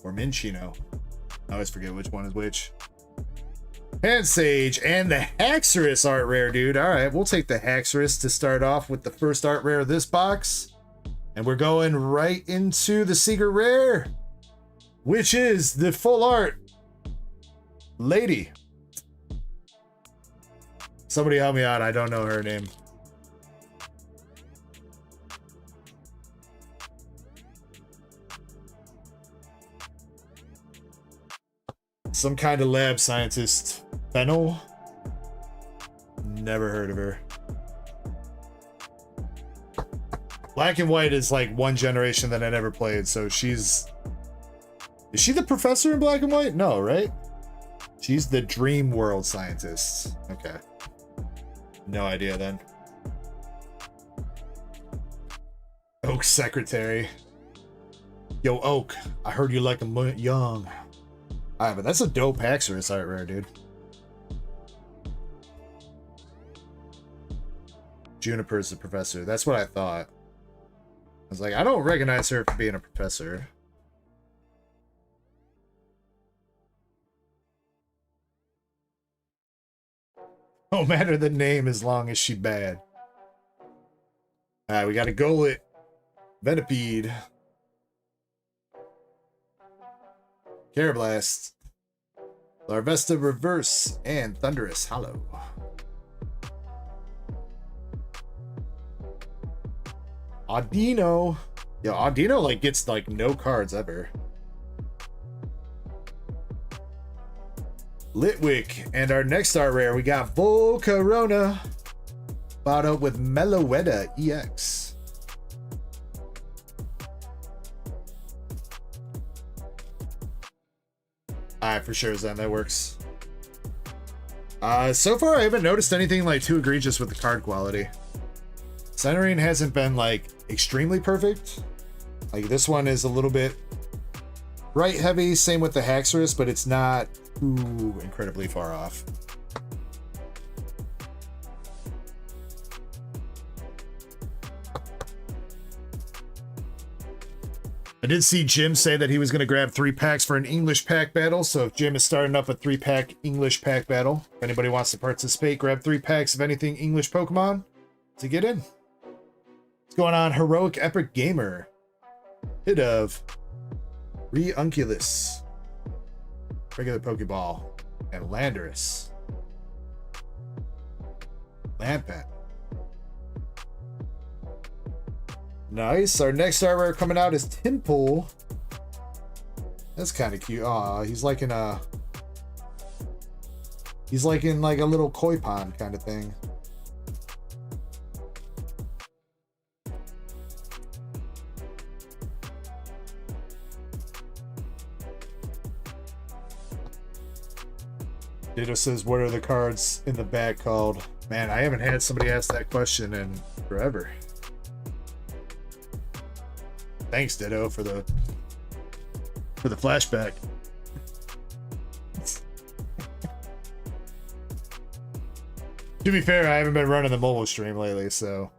or Minchino. I always forget which one is which. Hand Sage and the Haxorus art rare, dude. All right, we'll take the Haxorus to start off with the first art rare of this box. And we're going right into the secret rare, which is the full art lady. Somebody help me out. I don't know her name. Some kind of lab scientist. Fennel? Never heard of her. Black and White is like one generation that I never played, so she's... Is she the professor in Black and White? No, right? She's the Dream World scientist. Okay. No idea then. Oak secretary. Yo, Oak, I heard you like him young. Alright, but that's a dope Haxorus art rare, dude. Juniper's the professor. That's what I thought. I was like, I don't recognize her for being a professor. Don't matter the name as long as she bad. Alright, we got a Golett, Venipede, Carablast, Larvesta Reverse, and Thunderous Hollow. Audino. Yo, Audino like gets like no cards ever. Litwick, and our next art rare, we got Volcarona, bought up with Meloetta EX. Alright, for sure, Zen, that works. So far I haven't noticed anything like too egregious with the card quality. Centering hasn't been like extremely perfect. Like this one is a little bit bright heavy, same with the Haxorus, but it's not too incredibly far off. I did see Jim say that he was going to grab 3 packs for an English pack battle, so if Jim is starting up a 3-pack English pack battle, if anybody wants to participate, grab 3 packs of anything English Pokemon to get in. What's going on, Heroic Epic Gamer? Hit of Reunculus, regular Pokeball, and Landorus. Lampent. Nice. Our next art rare coming out is Timpool. That's kind of cute. Aw, he's like in a... He's like in like a little koi pond kind of thing. Ditto says, what are the cards in the back called? Man, I haven't had somebody ask that question in forever. Thanks, Ditto, for the flashback. To be fair, I haven't been running the mobile stream lately, so.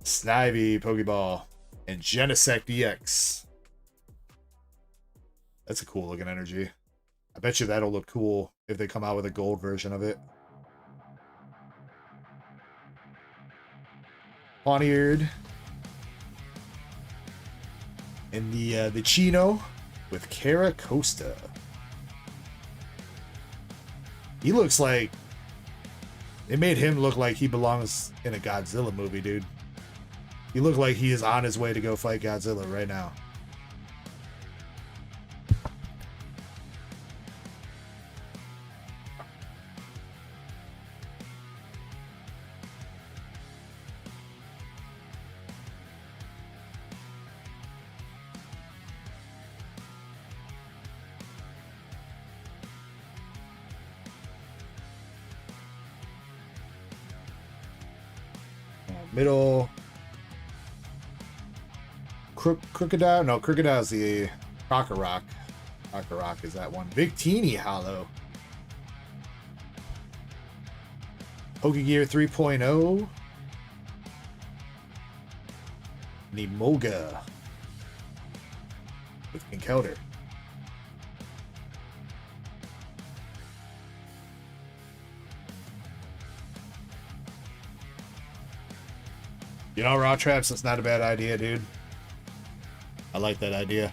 Snivy, Pokeball, and Genesect EX. That's a cool looking energy. I bet you that'll look cool if they come out with a gold version of it. Pawniard. And the Chino with Cara Costa. He looks like... They made him look like he belongs in a Godzilla movie, dude. He looked like he is on his way to go fight Godzilla right now. Middle, Crocodile? No, Crocodile is the Rock. Rock is that one. Victini Hollow. Pokegear 3.0. Nemoga. With Encounter. You know, raw traps, that's not a bad idea, dude. I like that idea.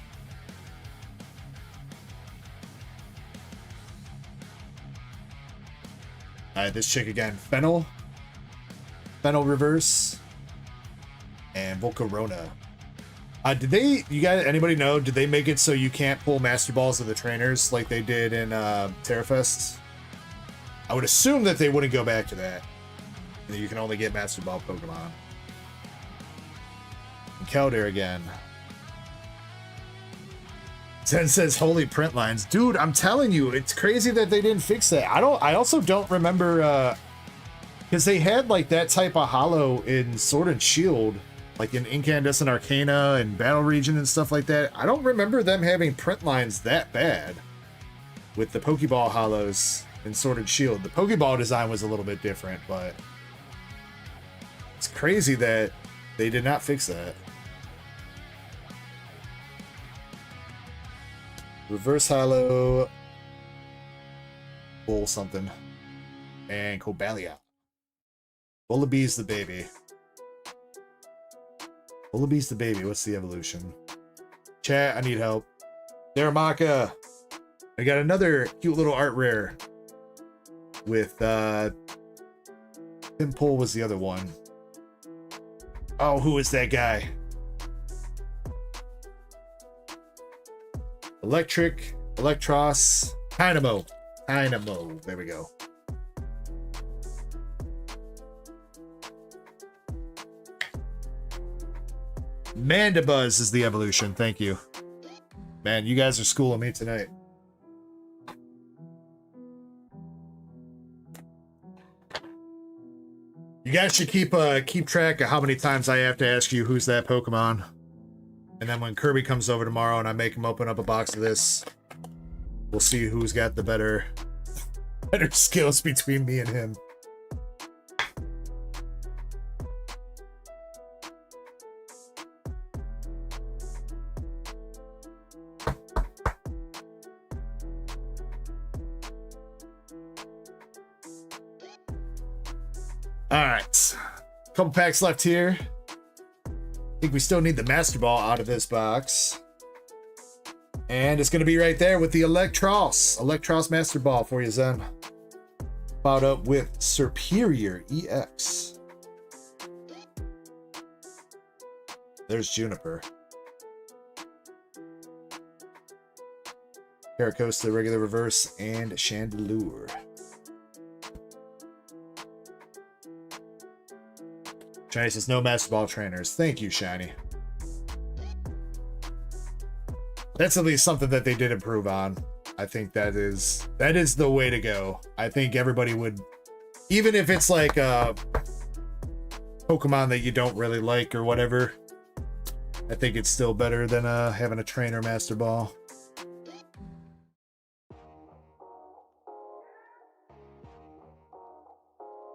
Alright, this chick again. Fennel Reverse. And Volcarona. Did they, you guys, anybody know, did they make it so you can't pull Master Balls of the trainers like they did in Terrafest? I would assume that they wouldn't go back to that. That you can only get Master Ball Pokemon. Keldare again. Zen says holy print lines. Dude, I'm telling you, it's crazy that they didn't fix that. I also don't remember because they had like that type of hollow in Sword and Shield, like in Incandescent Arcana and Battle Region and stuff like that. I don't remember them having print lines that bad with the Pokeball hollows in Sword and Shield. The Pokeball design was a little bit different, but it's crazy that they did not fix that. Reverse Hollow, Bull something, and Cobalia. Bullabee's the baby. Bullabee's the baby. What's the evolution? Chat, I need help. Daramaka. I got another cute little art rare with Pimpole was the other one. Oh, who is that guy? Electros, Dynamo. There we go. Mandibuzz is the evolution. Thank you. Man, you guys are schooling me tonight. You guys should keep track of how many times I have to ask you who's that Pokemon. And then when Kirby comes over tomorrow and I make him open up a box of this, we'll see who's got the better skills between me and him. Alright. Couple packs left here. I think we still need the Master Ball out of this box. And it's going to be right there with the Electros Master Ball for you, Zen. Followed up with Superior EX. There's Juniper. Caracosta, regular reverse, and Chandelure. Shiny says no Master Ball trainers. Thank you, Shiny. That's at least something that they did improve on. I think that is the way to go. I think everybody would, even if it's like a Pokemon that you don't really like or whatever, I think it's still better than having a trainer Master Ball.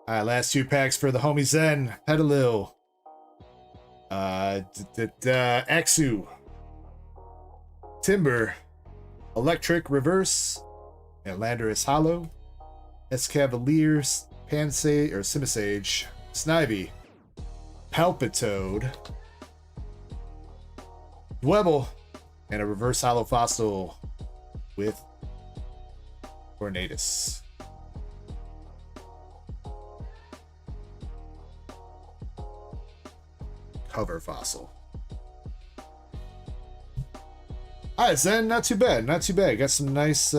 Alright, last two packs for the homie Zen. Petalil. Axu. Timber. Electric Reverse. And Landorus Hollow. Escavalier. Pansage or Simisage. Snivy. Palpitoad. Dwebble. And a Reverse Hollow Fossil with Tornadus. Cover fossil. Alright, Zen, not too bad. Not too bad. Got some nice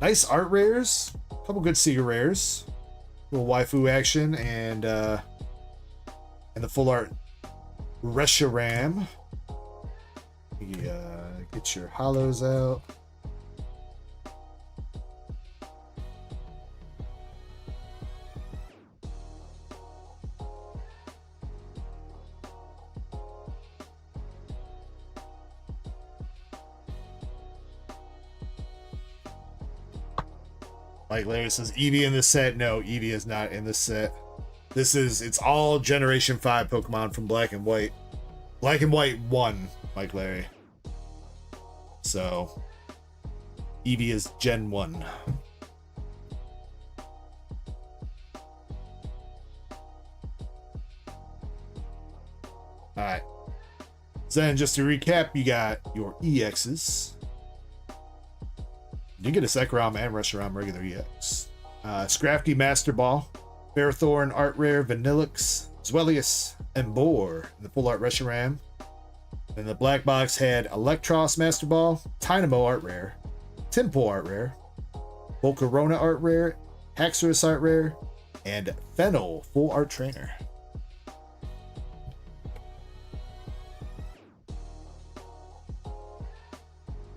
nice art rares. A couple good Seeker rares. Little waifu action and the full art Reshiram. Get your hollows out. Mike Larry says Eevee in this set. No, Eevee is not in this set. It's all Generation 5 Pokemon from Black and White. Black and White 1, Mike Larry. So, Eevee is Gen 1. Alright. So then, just to recap, you got your EXs. You get a Sekrom and Reshiram regular EX. Scrafty Master Ball, Ferrothorn Art Rare, Vanillix, Zwellius, and Boar in the full art Reshiram. Then the black box had Electros Master Ball, Tynamo Art Rare, Timpo Art Rare, Volcarona Art Rare, Haxorus Art Rare, and Fennel Full Art Trainer.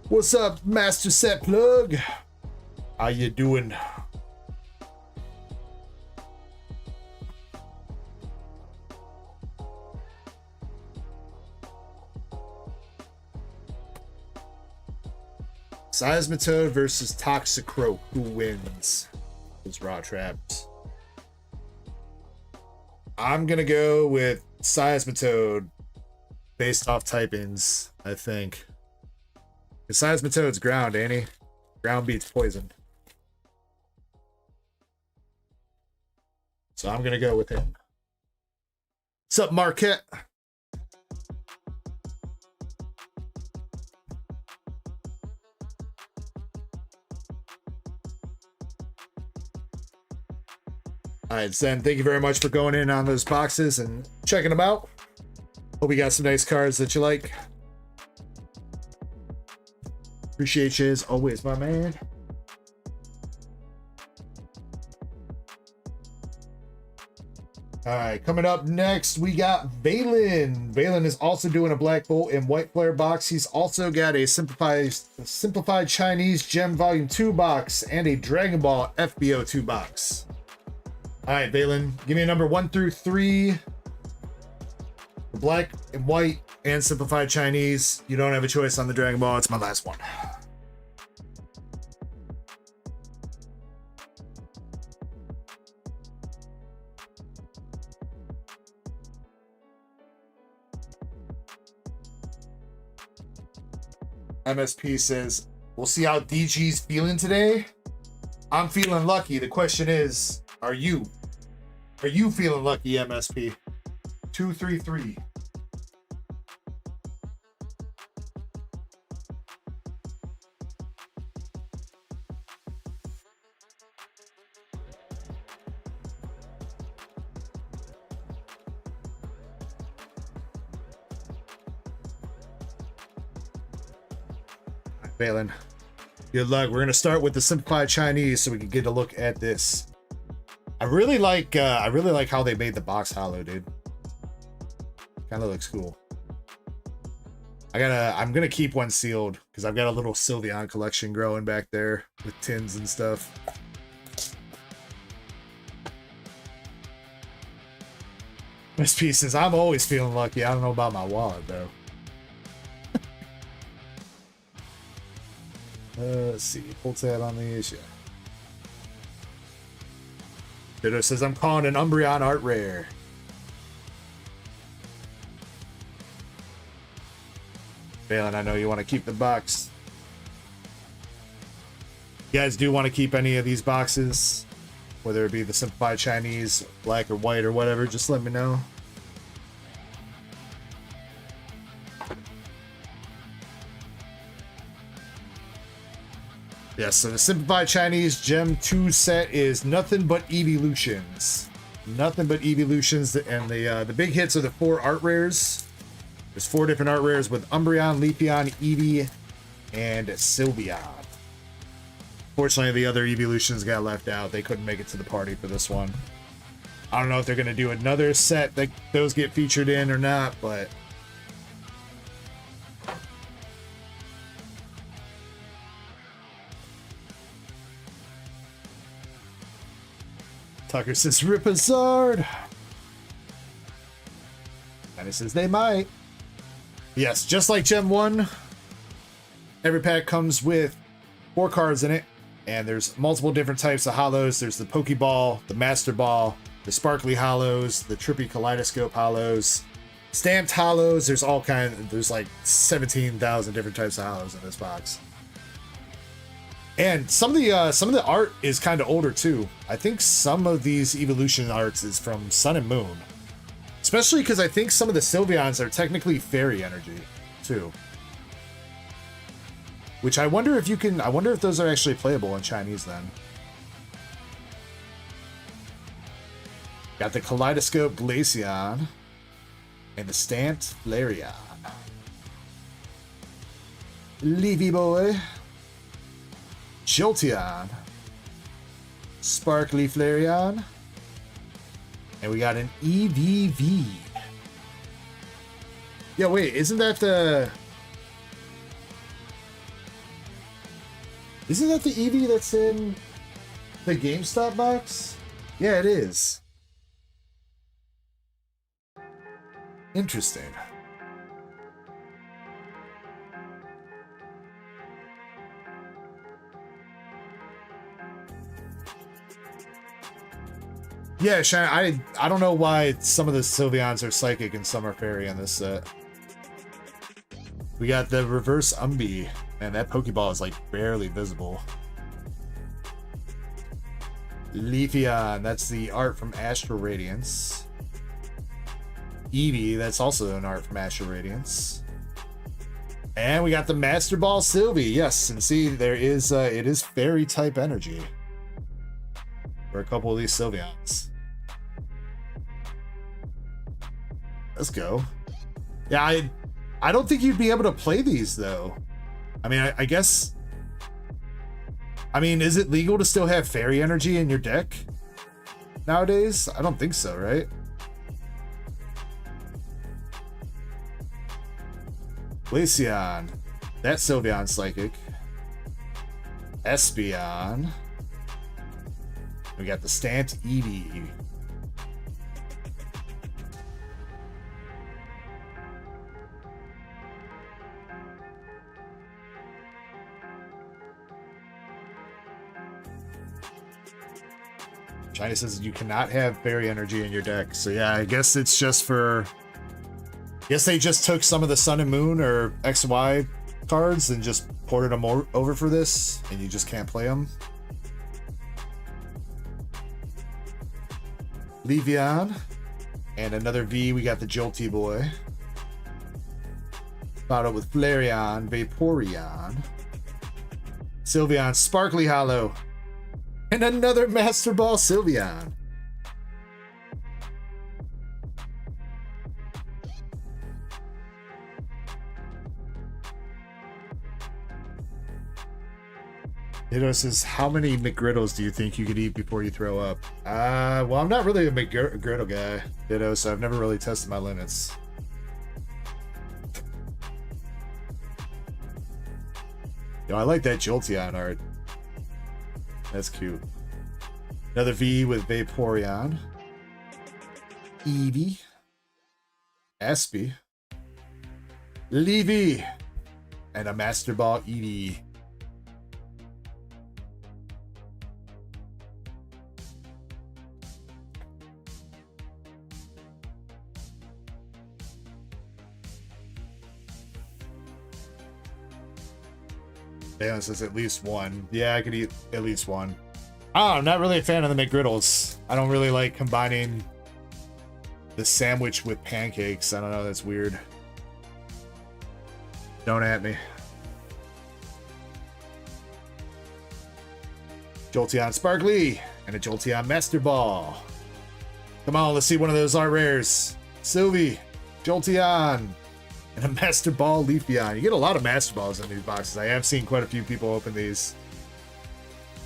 What's up, Master Set Plug? How you doing? Seismitoad versus Toxicroak. Who wins? Those raw traps. I'm gonna go with Seismitoad based off typings, I think. Seismitoad's ground, ain't he? Ground beats poison. So I'm gonna go with him. What's up, Marquette? All right, Zen, thank you very much for going in on those boxes and checking them out. Hope you got some nice cards that you like. Appreciate you as always, my man. All right, coming up next, we got Valen. Valen is also doing a Black Bolt and White Flare box. He's also got a simplified Chinese Gem Volume 2 box and a Dragon Ball FBO 2 box. All right, Valen, give me a number 1 through 3. Black and White and simplified Chinese. You don't have a choice on the Dragon Ball. It's my last one. MSP says, we'll see how DG's feeling today. I'm feeling lucky. The question is, are you? Are you feeling lucky, MSP? 233. Valen, good luck. We're gonna start with the simplified Chinese so we can get a look at this. I really like how they made the box hollow, dude. Kind of looks cool. I'm gonna keep one sealed because I've got a little Sylveon collection growing back there with tins and stuff. Miss P says, I'm always feeling lucky. I don't know about my wallet though. Let's see. Pull tab on these. Yeah. Ditto says, I'm calling an Umbreon Art Rare. Valen, I know you want to keep the box. You guys do want to keep any of these boxes, whether it be the simplified Chinese, black or white or whatever, just let me know. Yes, so the simplified Chinese Gem 2 set is nothing but evolutions. Nothing but evolutions, and the big hits are the 4 art rares. There's 4 different art rares with Umbreon, Leafeon, Eevee, and Sylveon. Fortunately, the other evolutions got left out. They couldn't make it to the party for this one. I don't know if they're going to do another set that those get featured in or not, but... Tucker says, Ripazard. And he says, they might. Yes, just like Gem 1, every pack comes with 4 cards in it. And there's multiple different types of hollows. There's the Pokeball, the Master Ball, the Sparkly Hollows, the Trippy Kaleidoscope Hollows, stamped hollows. There's all there's like 17,000 different types of hollows in this box. And some of the art is kind of older too. I think some of these evolution arts is from Sun and Moon. Especially because I think some of the Sylveons are technically fairy energy too. Which I wonder if those are actually playable in Chinese then. Got the Kaleidoscope Glaceon and the stamped Flareon. Leafy Boy. Jolteon. Sparkly Flareon. And we got an EVV. Yeah, wait, isn't that the EV that's in the GameStop box? Yeah, it is. Interesting. Yeah, Shine, I don't know why some of the Sylveons are psychic and some are fairy in this set. We got the reverse Umbi, and that Pokeball is like barely visible. Leafeon, that's the art from Astral Radiance. Eevee, that's also an art from Astral Radiance. And we got the Master Ball Sylvie, yes, and see there is it is fairy type energy for a couple of these Sylveons. Let's go. Yeah, I don't think you'd be able to play these though. I mean, I guess. I mean, is it legal to still have fairy energy in your deck nowadays? I don't think so, right? Glaceon. That's Sylveon Psychic. Espeon. We got the stamped Eevee. China says you cannot have fairy energy in your deck. So yeah, I guess it's just for... I guess they just took some of the Sun and Moon or XY cards and just ported them over for this, and you just can't play them. Leafeon. And another V, we got the Jolty Boy. Followed up with Flareon, Vaporeon. Sylveon, Sparkly Hollow. And another Master Ball Sylveon. Ditto says, how many McGriddles do you think you could eat before you throw up? Well, I'm not really a McGriddle guy, Ditto, so I've never really tested my limits. Yo, I like that Jolteon art. That's cute. Another V with Vaporeon. Eevee. Espy. Leafy. And a Master Ball Eevee. Yeah, it says at least one. Yeah, I could eat at least one. Oh, I'm not really a fan of the McGriddles. I don't really like combining the sandwich with pancakes. I don't know, that's weird. Don't at me. Jolteon Sparkly and a Jolteon Master Ball. Come on, let's see one of those art rares. Sylvie, Jolteon, and a Master Ball Leafeon. You get a lot of Master Balls in these boxes. I have seen quite a few people open these.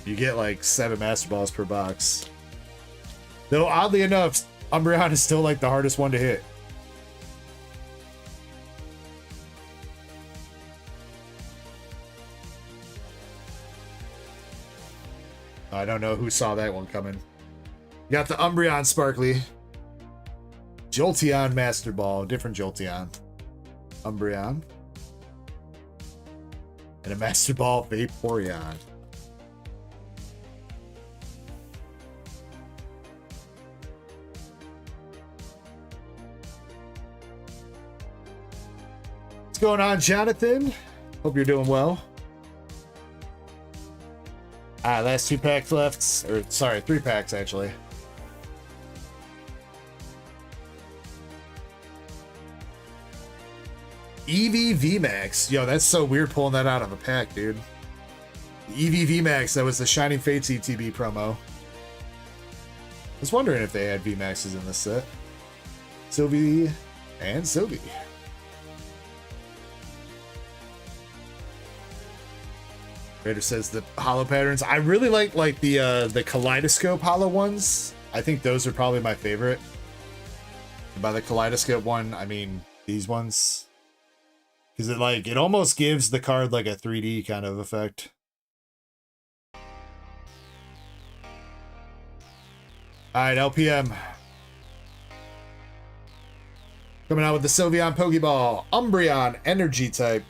You get like 7 Master Balls per box. Though, oddly enough, Umbreon is still like the hardest one to hit. I don't know who saw that one coming. You got the Umbreon Sparkly. Jolteon Master Ball. Different Jolteon. Umbreon. And a Master Ball Vaporeon. going on, Jonathan? Hope you're doing well. Last 2 packs left. Or, sorry, 3 packs, actually. EV VMAX. Yo, that's so weird pulling that out of a pack, dude. EV VMAX, that was the Shining Fates ETB promo. I was wondering if they had VMAXs in this set. Sylvie and Sylvie. Raider says the hollow patterns. I really like the kaleidoscope hollow ones. I think those are probably my favorite. By the kaleidoscope one, I mean these ones. Because it almost gives the card like a 3D kind of effect. Alright, LPM. Coming out with the Sylveon Pokeball. Umbreon Energy type.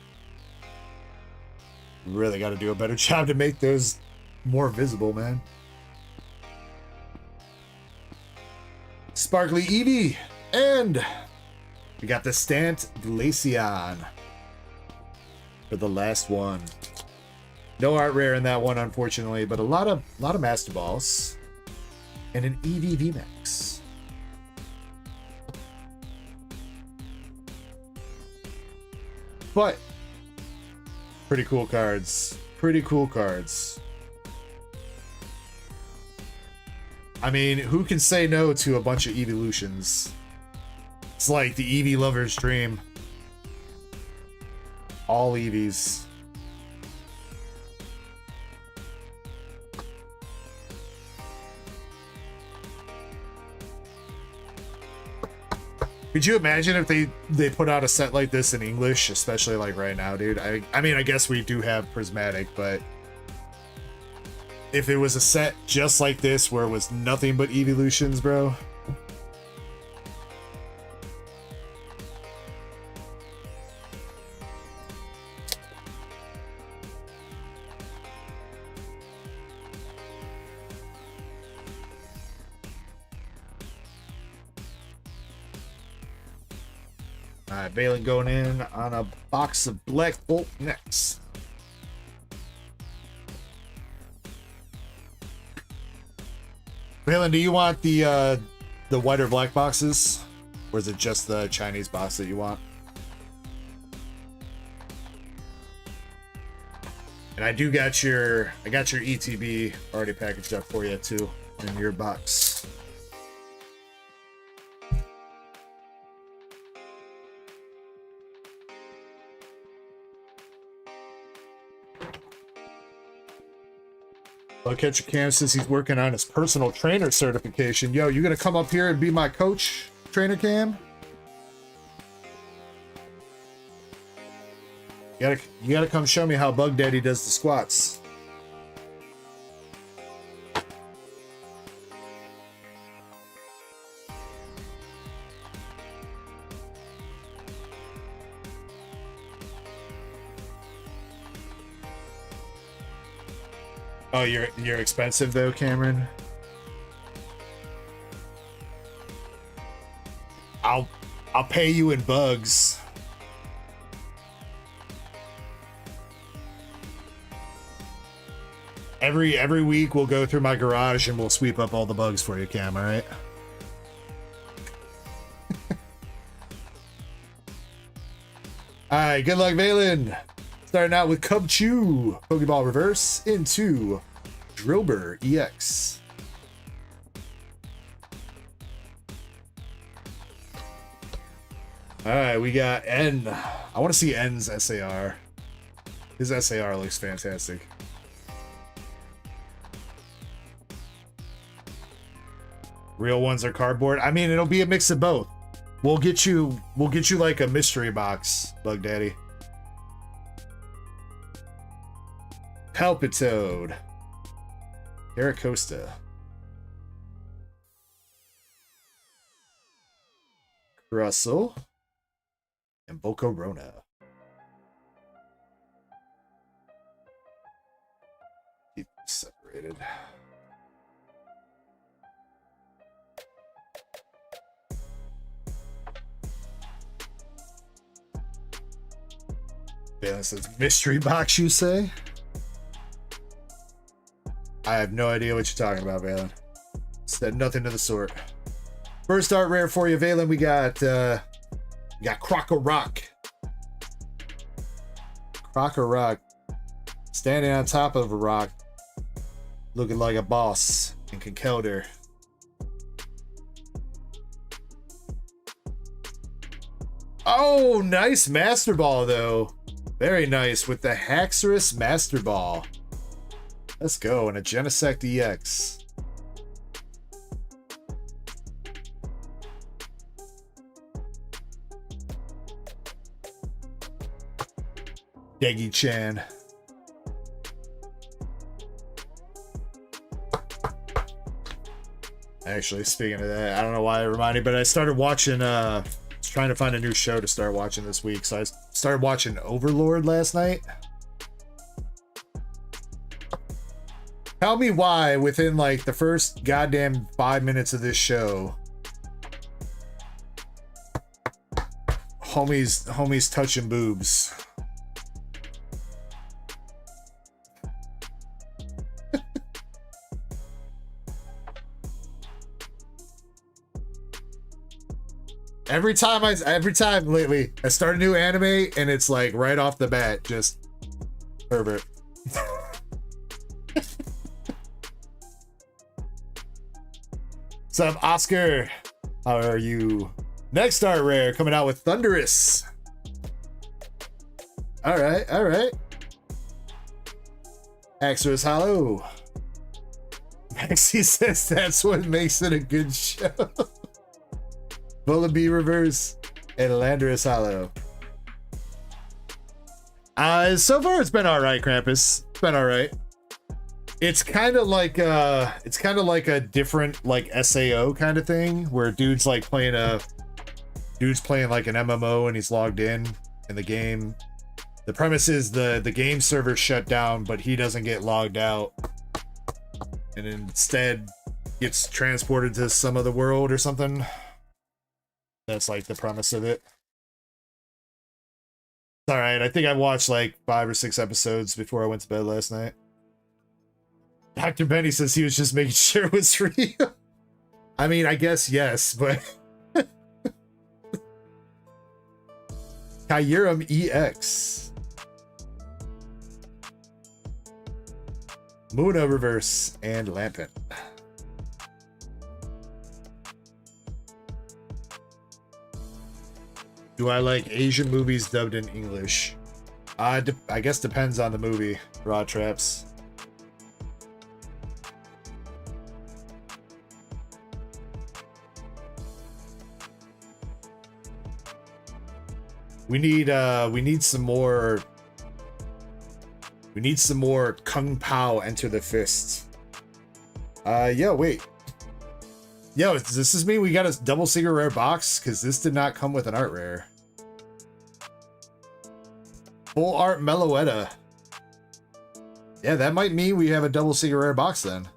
Really got to do a better job to make those more visible, man. Sparkly Eevee. And we got the Stant Glaceon for the last one. No art rare in that one, unfortunately, but a lot of Master Balls. And an EV VMAX. But pretty cool cards. Pretty cool cards. I mean, who can say no to a bunch of evolutions? It's like the Eevee lover's dream. All Eevees. Could you imagine if they put out a set like this in English, especially like right now, dude? I mean, I guess we do have Prismatic, but if it was a set just like this where it was nothing but evolutions, bro. Alright, Valen going in on a box of Black Bolt next. Valen, do you want the white or black boxes? Or is it just the Chinese box that you want? And I got your ETB already packaged up for you too in your box. I'll catch your Cam says he's working on his personal trainer certification. Yo, you gonna come up here and be my coach, Trainer Cam? You gotta come show me how Bug Daddy does the squats. Oh, you're expensive though, Cameron. I'll pay you in bugs. Every week we'll go through my garage and we'll sweep up all the bugs for you, Cam, all right? All right, good luck, Valen. Starting out with Cub Chew, Pokeball Reverse into Drillbur EX. All right, we got N. I want to see N's SAR. His SAR looks fantastic. Real ones are cardboard. I mean, it'll be a mix of both. We'll get you like a mystery box, Bug Daddy. Palpitoad, Caracosta, Russell, and Bocorona. Keep them separated. Balin says, mystery box, you say? I have no idea what you're talking about, Balin. Said nothing of the sort. First art rare for you, Valen. We got Crocker Rock. Crocker Rock. Standing on top of a rock. Looking like a boss in Conkelder. Oh, nice Master Ball, though. Very nice with the Haxorus Master Ball. Let's go. And a Genesect EX. Deggy-chan. Actually, speaking of that, I don't know why it reminded me, but I started watching, trying to find a new show to start watching this week. So I started watching Overlord last night. Tell me why within like the first goddamn 5 minutes of this show, homies touching boobs. Every time lately, I start a new anime and it's like right off the bat, just pervert. What's up, Oscar? How are you? Next art rare coming out with Thunderous. All right. Haxorus Hollow. Maxie says that's what makes it a good show. Bullaby Reverse and Landorus Hollow. So far it's been all right, Krampus. It's been all right. It's kind of like a different like SAO kind of thing where dude's playing like an MMO and he's logged in the game. The premise is the game server shut down, but he doesn't get logged out and instead gets transported to some other world or something. That's like the premise of it. All right, I think I watched like 5 or 6 episodes before I went to bed last night. Dr. Benny says he was just making sure it was real. I mean, I guess yes, but Kyurem EX. Muna Reverse and Lampent. Do I like Asian movies dubbed in English? I guess depends on the movie. Raw Traps. We need some more Kung Pao Enter the Fist. Yeah, wait. Yo, does this mean we got a double secret rare box? Because this did not come with an art rare. Full art Meloetta. Yeah, that might mean we have a double secret rare box then.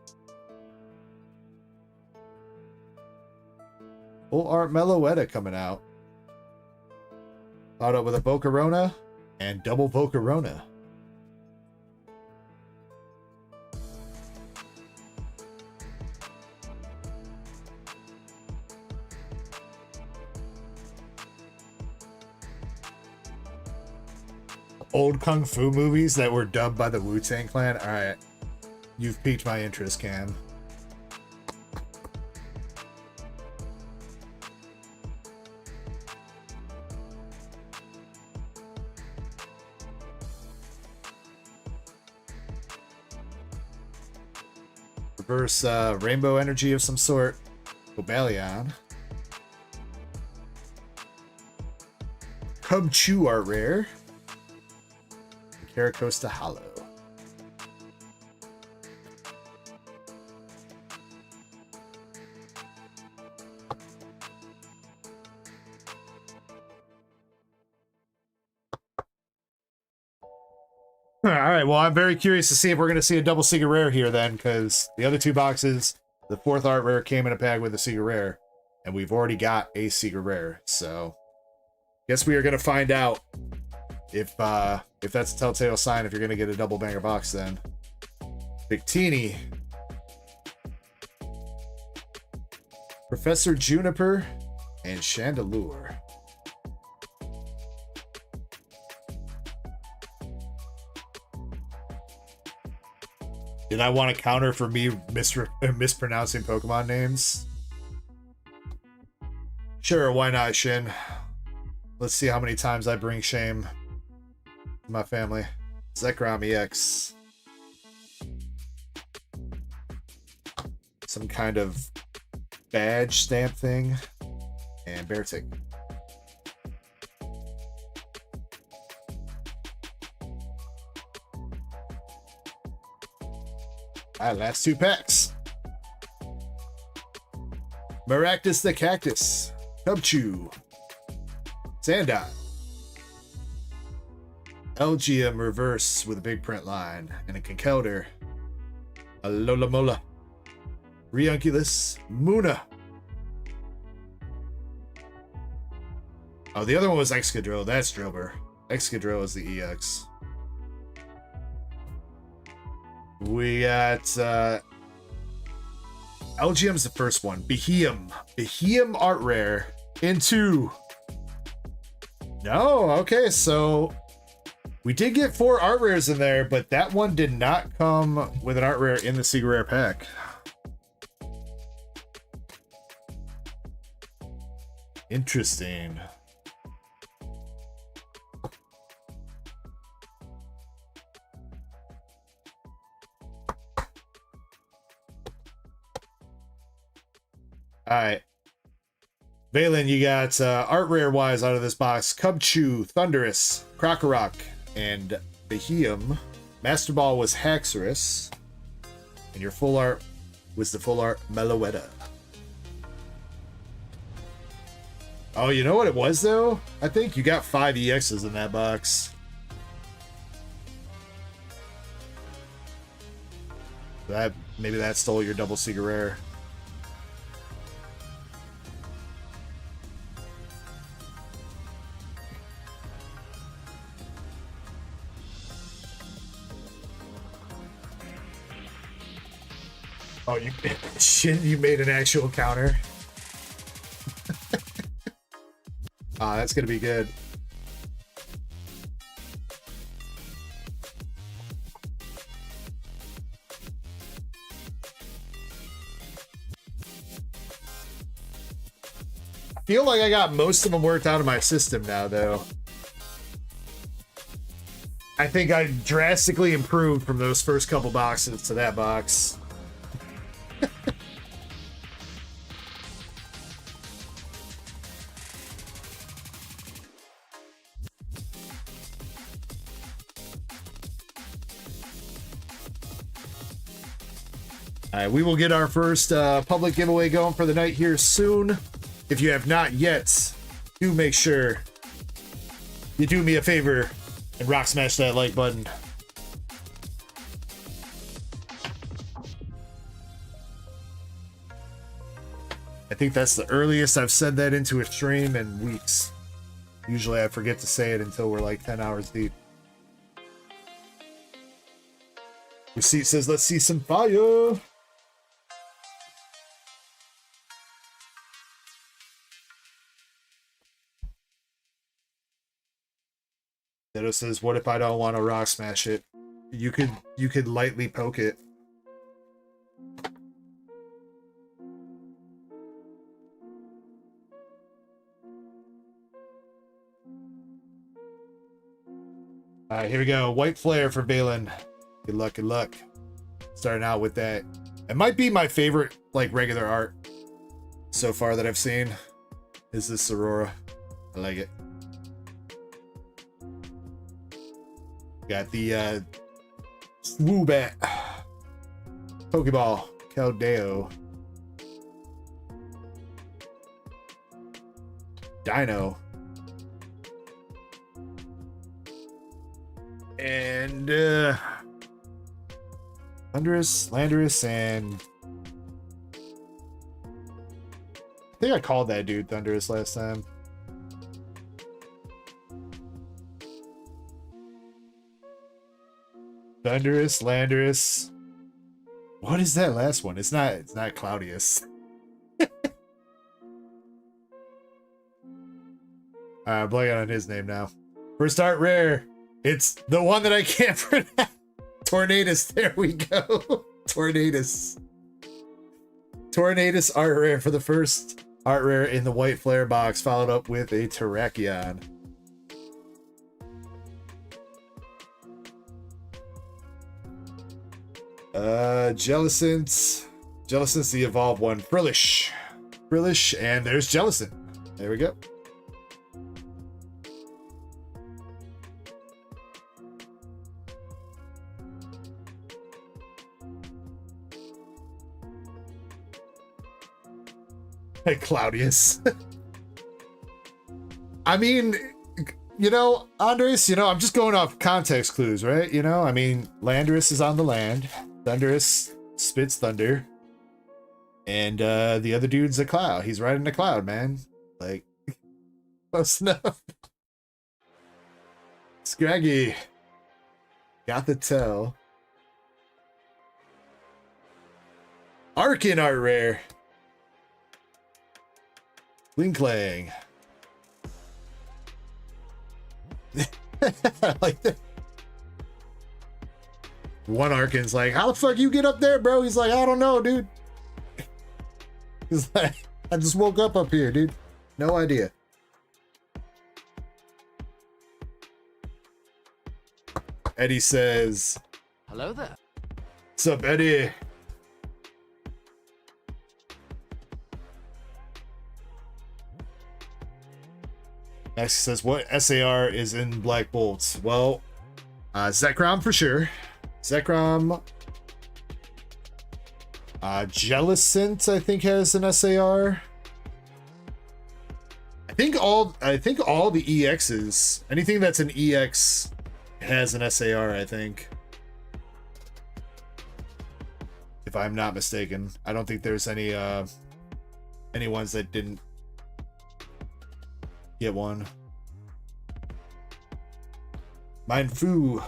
Full art Meloetta coming out. Followed up with a Volcarona and double Volcarona. Old Kung Fu movies that were dubbed by the Wu-Tang Clan. All right. You've piqued my interest, Cam. Reverse rainbow energy of some sort. Obalion. Cub Chew art rare. Caracosta Hollow. All right, well, I'm very curious to see if we're going to see a double secret rare here then, because the other 2 boxes, the 4th art rare came in a pack with a secret rare, and we've already got a secret rare, so guess we are going to find out if that's a telltale sign if you're gonna get a double banger box, then Victini, Professor Juniper, and Chandelure. Did I want to counter for me mispronouncing Pokemon names? Sure, why not, Shin? Let's see how many times I bring shame to my family. Zekrom EX. Some kind of badge stamp thing. And Beartic. Alright, last 2 packs. Maractus the Cactus. Cubchoo. Sandine. Elgium reverse with a big print line. And a Conkeldurr. A Lolamola. Reunculus. Muna. Oh, the other one was Excadrill. That's Drillbur. Excadrill is the EX. We got LGM's the first one. Beheum. Beheum art rare into. No, okay, so we did get 4 art rares in there, but that one did not come with an art rare in the Secret Rare pack. Interesting. All right, Valen, you got art rare wise out of this box: Cubchoo, Thundurus, Krokorok, and Beheum. Master Ball was Haxorus, and your full art was the full art Meloetta. Oh, you know what it was though? I think you got 5 EXs in that box. Maybe that stole your double secret rare. Oh, you made an actual counter. Ah, that's gonna be good. I feel like I got most of them worked out of my system now, though. I think I drastically improved from those first couple boxes to that box. All right, we will get our first public giveaway going for the night here soon. If you have not yet, do make sure you do me a favor and rock smash that like button. I think that's the earliest I've said that into a stream in weeks. Usually I forget to say it until we're like 10 hours deep. Receipt says, let's see some fire. Zeto says, what if I don't want to rock smash it? You could lightly poke it. All right, here we go. White Flare for Valen. Good luck, good luck. Starting out with that. It might be my favorite, like, regular art so far that I've seen. Is this Aurora? I like it. Got the Swoobat, Pokeball, Keldeo, Dino, and Thundurus, Landorus, and I think I called that dude Thundurus last time. Thunderous, Landorus. What is that last one? It's not Claudius. I'm blanking on his name now. First art rare. It's the one that I can't pronounce. Tornadus. There we go. Tornadus. Tornadus art rare for the first art rare in the white flare box, followed up with a Terrakion. Jellicent. Jellicent's the evolved one. Frillish. Frillish, and there's Jellicent. There we go. Hey, Claudius. I mean, you know, Andres, you know, I'm just going off context clues, right? You know, I mean, Landorus is on the land. Thunderous spits thunder. And the other dude's a cloud. He's riding a cloud, man. Like, close enough. Scraggy. Got the tell. Arkin art rare. Linklang. Like that. One Arkin's like, how the fuck you get up there, bro? He's like, I don't know, dude. He's like, I just woke up here, dude. No idea. Eddie says, hello there. What's up, Eddie? Next says, what SAR is in Black Bolts? Well, Zekrom for sure. Zekrom. Jellicent, I think, has an SAR. I think all the EXs, anything that's an EX has an SAR, I think. If I'm not mistaken. I don't think there's any ones that didn't get one. Mindfu.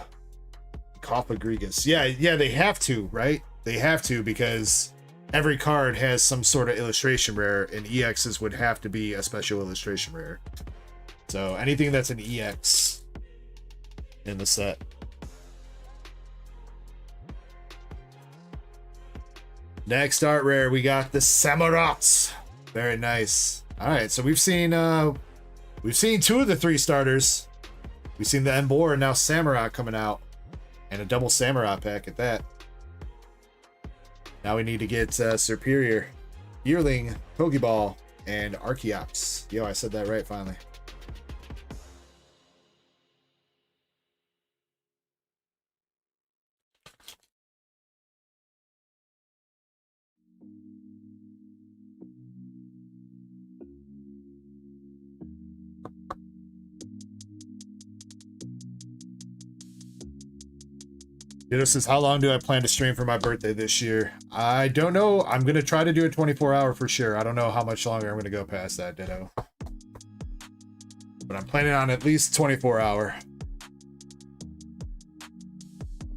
Cophagrigus. Yeah, they have to, right? They have to, because every card has some sort of illustration rare, and EXs would have to be a special illustration rare. So anything that's an EX in the set. Next art rare, we got the Samurats. Very nice. All right, so we've seen two of the three starters. We've seen the Embor and now Samurai coming out, and a double Samurai pack at that. Now we need to get Superior, Yearling, Pokeball, and Archeops. Yo, I said that right finally. This is how long do I plan to stream for my birthday this year? I don't know. I'm going to try to do a 24-hour for sure. I don't know how much longer I'm going to go past that, Ditto. But I'm planning on at least 24-hour.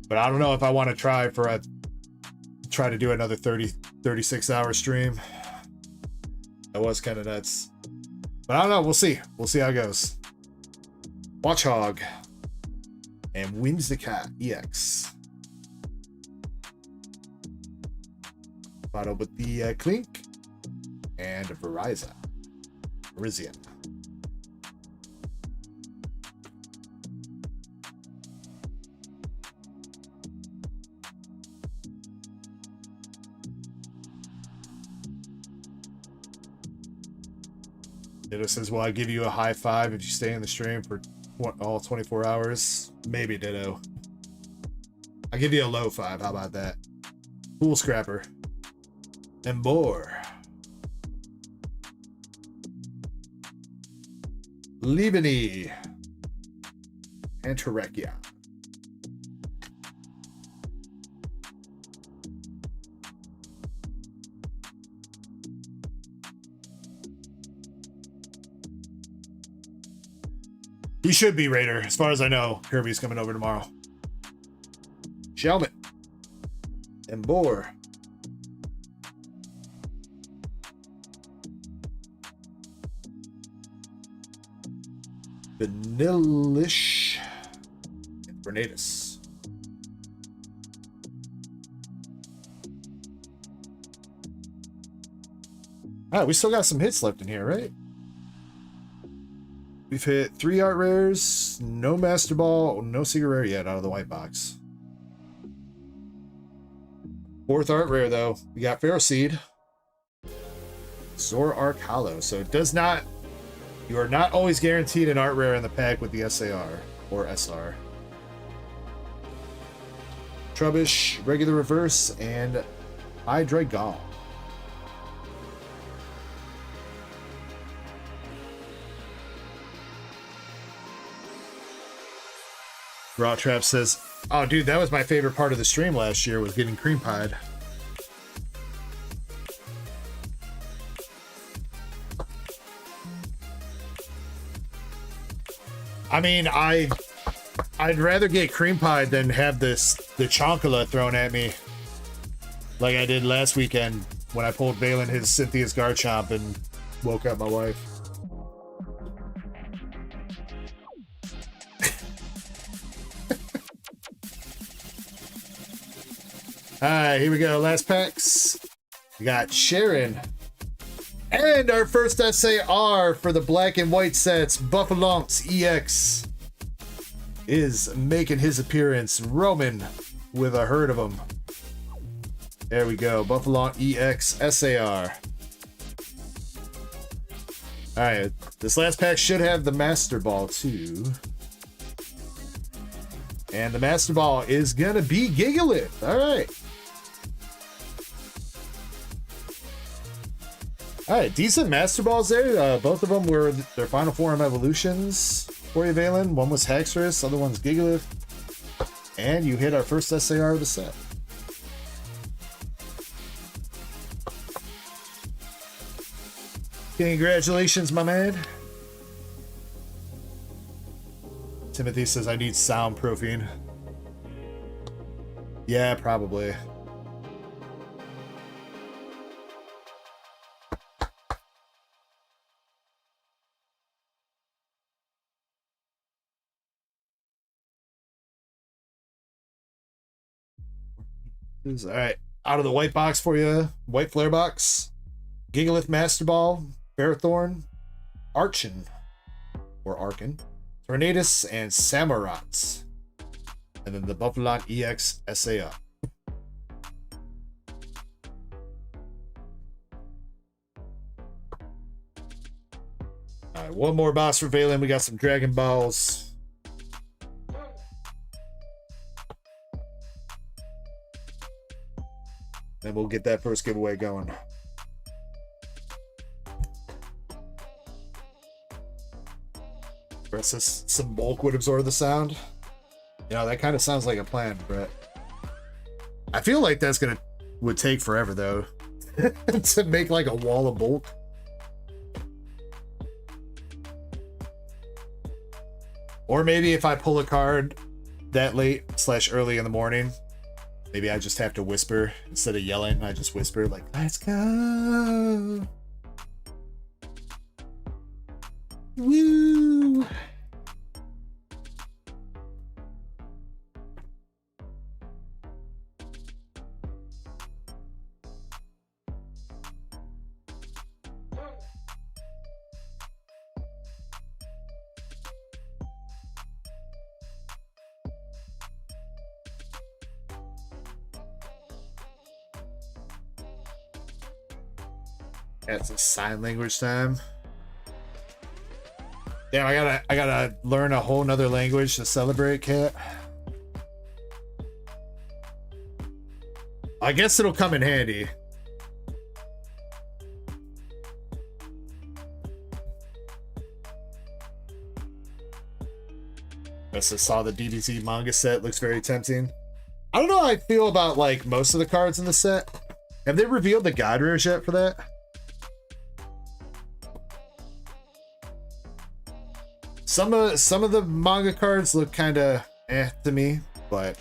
But I don't know if I want to try to do another 36-hour stream. That was kind of nuts. But I don't know. We'll see. We'll see how it goes. Watchhog. And Whimsicott EX. Bottle with the Clink and Verizon. Virizion. Ditto says, well, I give you a high five if you stay in the stream for all 24 hours. Maybe, Ditto. I'll give you a low five. How about that? Pool Scrapper. Embor. Libany. And Terrakion. He should be Raider. As far as I know, Kirby's coming over tomorrow. Shelmet. Embor. Vanillish. And Bernatus. Ah, we still got some hits left in here, right? We've hit 3 art rares, no Master Ball, no Secret Rare yet out of the white box. 4th art rare, though. We got Pharaoh Seed. Zor Arc Hollow. So it does not... You are not always guaranteed an art rare in the pack with the SAR or SR. Trubbish, regular reverse, and Hydreigon. Raw Trap says, oh dude, that was my favorite part of the stream last year, was getting cream pied. I mean, I'd rather get cream pied than have the chonkala thrown at me like I did last weekend when I pulled Valen his Cynthia's Garchomp and woke up my wife. Alright, here we go. Last packs. We got Sharon. And our first SAR for the black and white sets, Buffalonks EX, is making his appearance. Roman with a herd of them. There we go. Buffalonk EX SAR. Alright, this last pack should have the Master Ball too. And the Master Ball is gonna be Gigalith. Alright. Alright, decent Master Balls there. Both of them were their final form evolutions for you, Valen. One was Haxorus, other one's Gigalith. And you hit our first SAR of the set. Congratulations, my man. Timothy says, I need soundproofing. Yeah, probably. All right, out of the white box for you. White flare box. Gigalith Master Ball, Ferrothorn, Archon, or Arkin, Tornadus, and Samurats. And then the Buffalon EX SAR. All right, one more box for Valen. We got some Dragon Balls. Then we'll get that first giveaway going. Perhaps some bulk would absorb the sound. You know, that kind of sounds like a plan, Brett. I feel like that's would take forever though to make like a wall of bulk. Or maybe if I pull a card that late / early in the morning, maybe I just have to whisper instead of yelling. I just whisper like, let's go. Woo. That's a sign language time. Damn, I gotta learn a whole nother language to celebrate, Cat. I guess it'll come in handy. I just saw the DBZ manga set, looks very tempting. I don't know how I feel about like most of the cards in the set. Have they revealed the God Rares yet for that? Some of the manga cards look kind of to me, but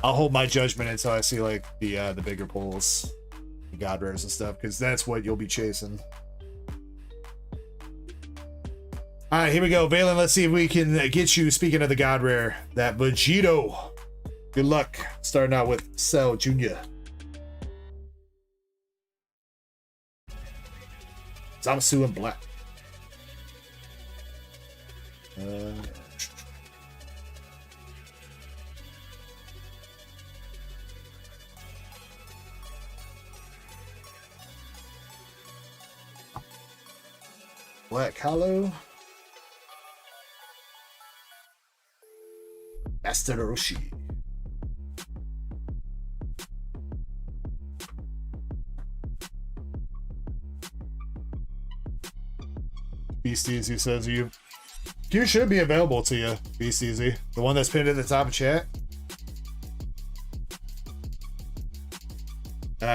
I'll hold my judgment until I see like the bigger pulls, the god rares and stuff, because that's what you'll be chasing. All right, here we go, Valen. Let's see if we can get you. Speaking of the god rare, that Vegito. Good luck. Starting out with Cell Jr. Zamasu in black. Black Hollow. Master Roshi. Beasties, he says you should be available to you, Beasties. The one that's pinned at the top of chat.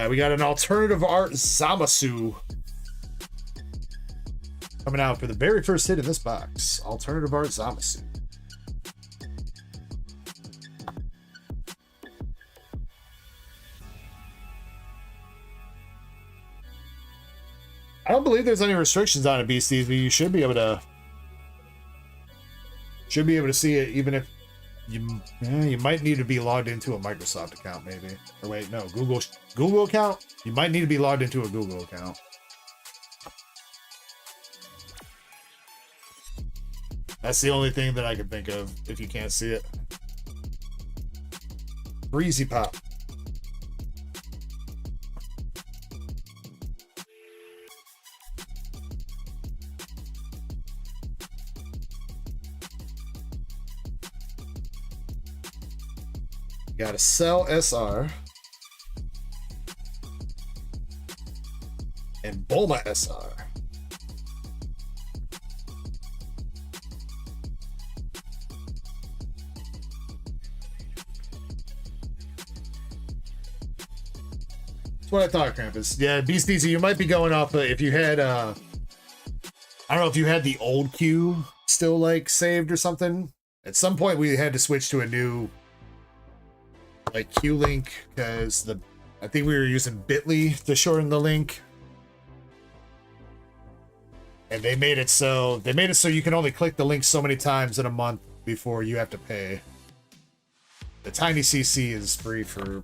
We got an alternative art Zamasu coming out for the very first hit in this box. Alternative art Zamasu. I don't believe there's any restrictions on it, Beasties, but you should be able to see it, even if you might need to be logged into a Microsoft account, maybe. Or wait, no, Google account. You might need to be logged into a Google account. That's the only thing that I can think of if you can't see it. Breezy Pop. Got a Cell SR and Bulma SR. That's what I thought, Krampus. Yeah, Beasties, you might be going off if you had I don't know if you had the old queue still like saved or something. At some point we had to switch to a new like Q link because I think we were using Bitly to shorten the link, and they made it so you can only click the link so many times in a month before you have to pay. The Tiny CC is free forever.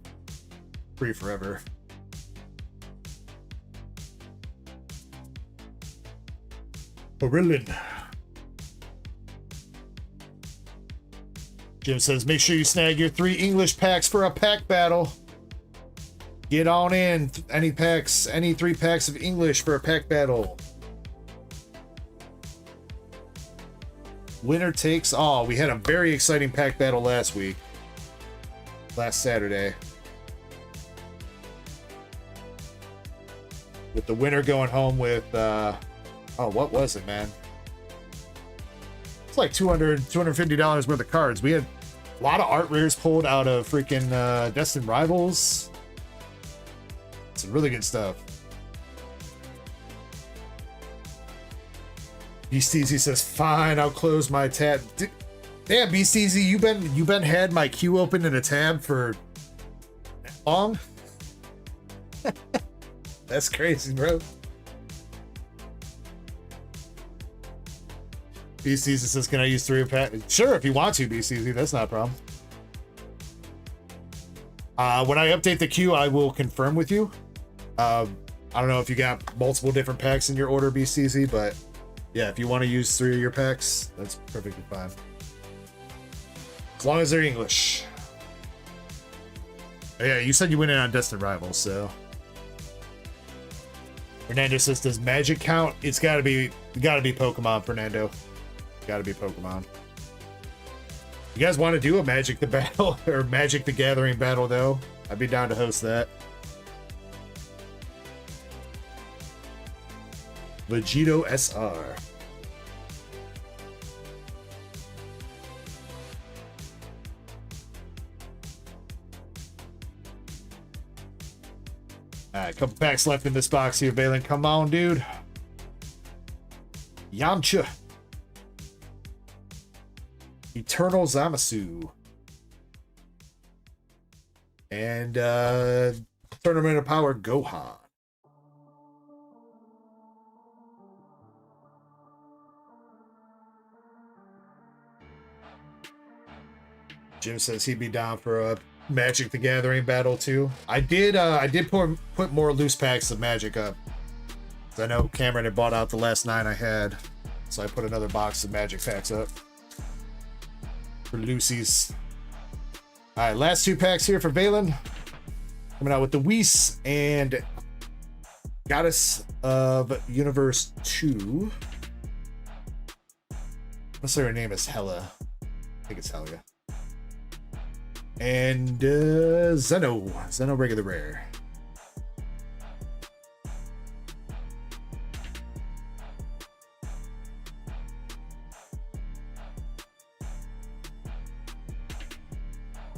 Brilliant. Jim says, make sure you snag your 3 English packs for a pack battle. Get on in. Any 3 packs of English for a pack battle. Winner takes all. We had a very exciting pack battle last Saturday. With the winner going home with, oh, what was it, man? It's like $250 worth of cards. We had a lot of art rares pulled out of freaking Destined Rivals. Some really good stuff. Beasteezy says, fine, I'll close my tab. Damn, Beasteezy, you been had my queue open in a tab for that long? That's crazy, bro. BCZ says, can I use 3 pack? Sure, if you want to, BCZ, that's not a problem. When I update the queue, I will confirm with you. I don't know if you got multiple different packs in your order, BCZ, but yeah, if you want to use 3 of your packs, that's perfectly fine. As long as they're English. Oh, yeah, you said you went in on Destined Rivals, so. Fernando says, does Magic count? It's gotta be Pokemon, Fernando. Gotta be Pokemon. You guys want to do a Magic the Battle or Magic the Gathering battle, though? I'd be down to host that. Vegito SR. Alright, couple packs left in this box here, Valen. Come on, dude. Yamcha. Eternal Zamasu. And Tournament of Power Gohan. Jim says he'd be down for a Magic the Gathering battle too. I did put more loose packs of Magic up. I know Cameron had bought out the last 9 I had, so I put another box of Magic packs up for Lucy's. All right, last 2 packs here for Valen. Coming out with the Whis and Goddess of Universe 2. Let's say her name is Hella. I think it's Hella. And Zeno regular rare.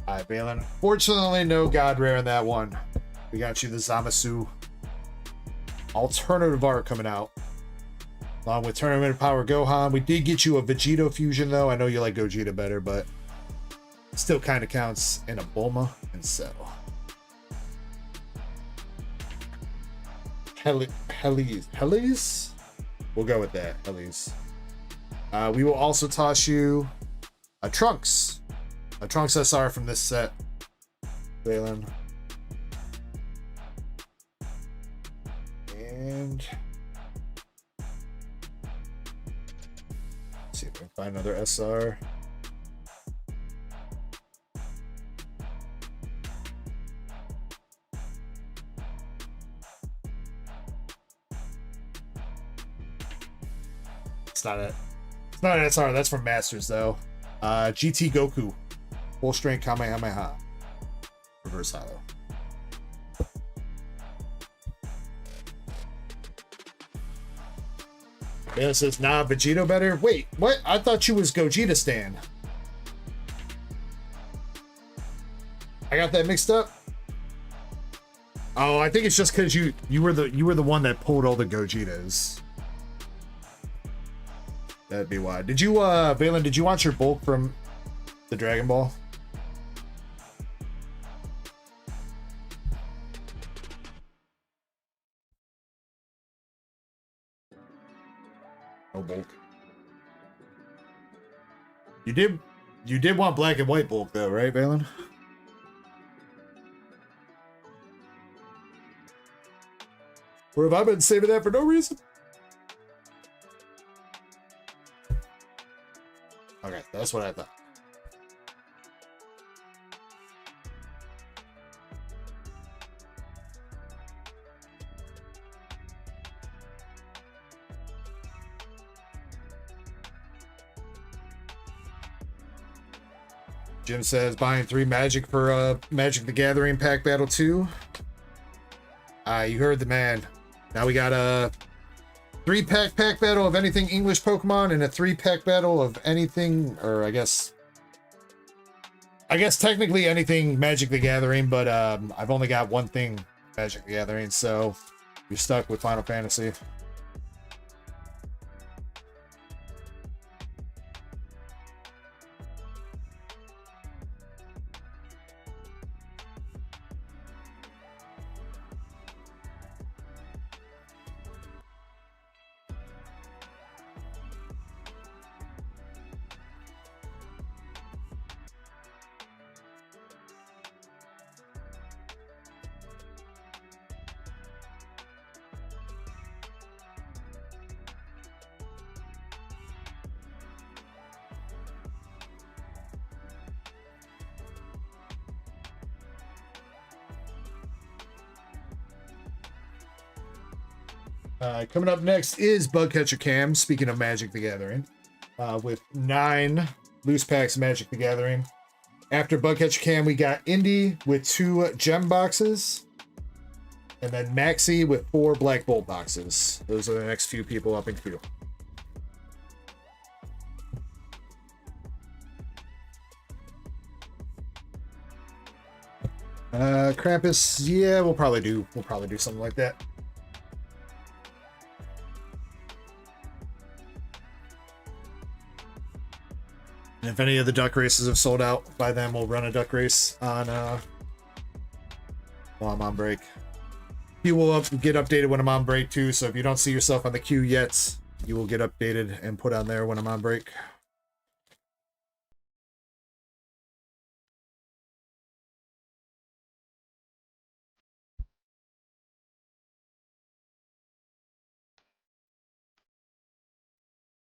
Alright, Valen. Fortunately, no God rare in that one. We got you the Zamasu alternative art coming out. Along with Tournament of Power Gohan. We did get you a Vegito fusion though. I know you like Gogeta better, but still kind of counts in a Bulma and Cell. Helis? We'll go with that. Helis. We will also toss you a Trunks. A Trunks SR from this set. Valen. And let's see if we can find another SR. It's not an SR. That's from Masters though. GT Goku, full strength Kamehameha, reverse hollow. Yeah, says nah, Vegito better. Wait, what? I thought you was Gogeta stan. I got that mixed up. Oh, I think it's just because you were the one that pulled all the Gogetas. That'd be why. Did you, Valen, did you want your bulk from the Dragon Ball? No bulk. You did want black and white bulk though, right, Valen? Or have I been saving that for no reason? Okay, that's what I thought. Jim says buying 3 Magic for Magic the Gathering pack battle 2. You heard the man. Now we got a 3-pack pack battle of anything English Pokemon and a 3-pack battle of anything, or I guess technically anything Magic the Gathering, but I've only got one thing Magic the Gathering, so you're stuck with Final Fantasy. Coming up next is Bugcatcher Cam, speaking of Magic the Gathering, with 9 loose packs of Magic the Gathering. After Bugcatcher Cam, we got Indy with 2 gem boxes, and then Maxi with 4 Black Bolt boxes. Those are the next few people up in queue. Krampus, yeah, we'll probably do something like that. And if any of the duck races have sold out by then, we'll run a duck race on while I'm on break. You will get updated when I'm on break too, so if you don't see yourself on the queue yet, you will get updated and put on there when I'm on break.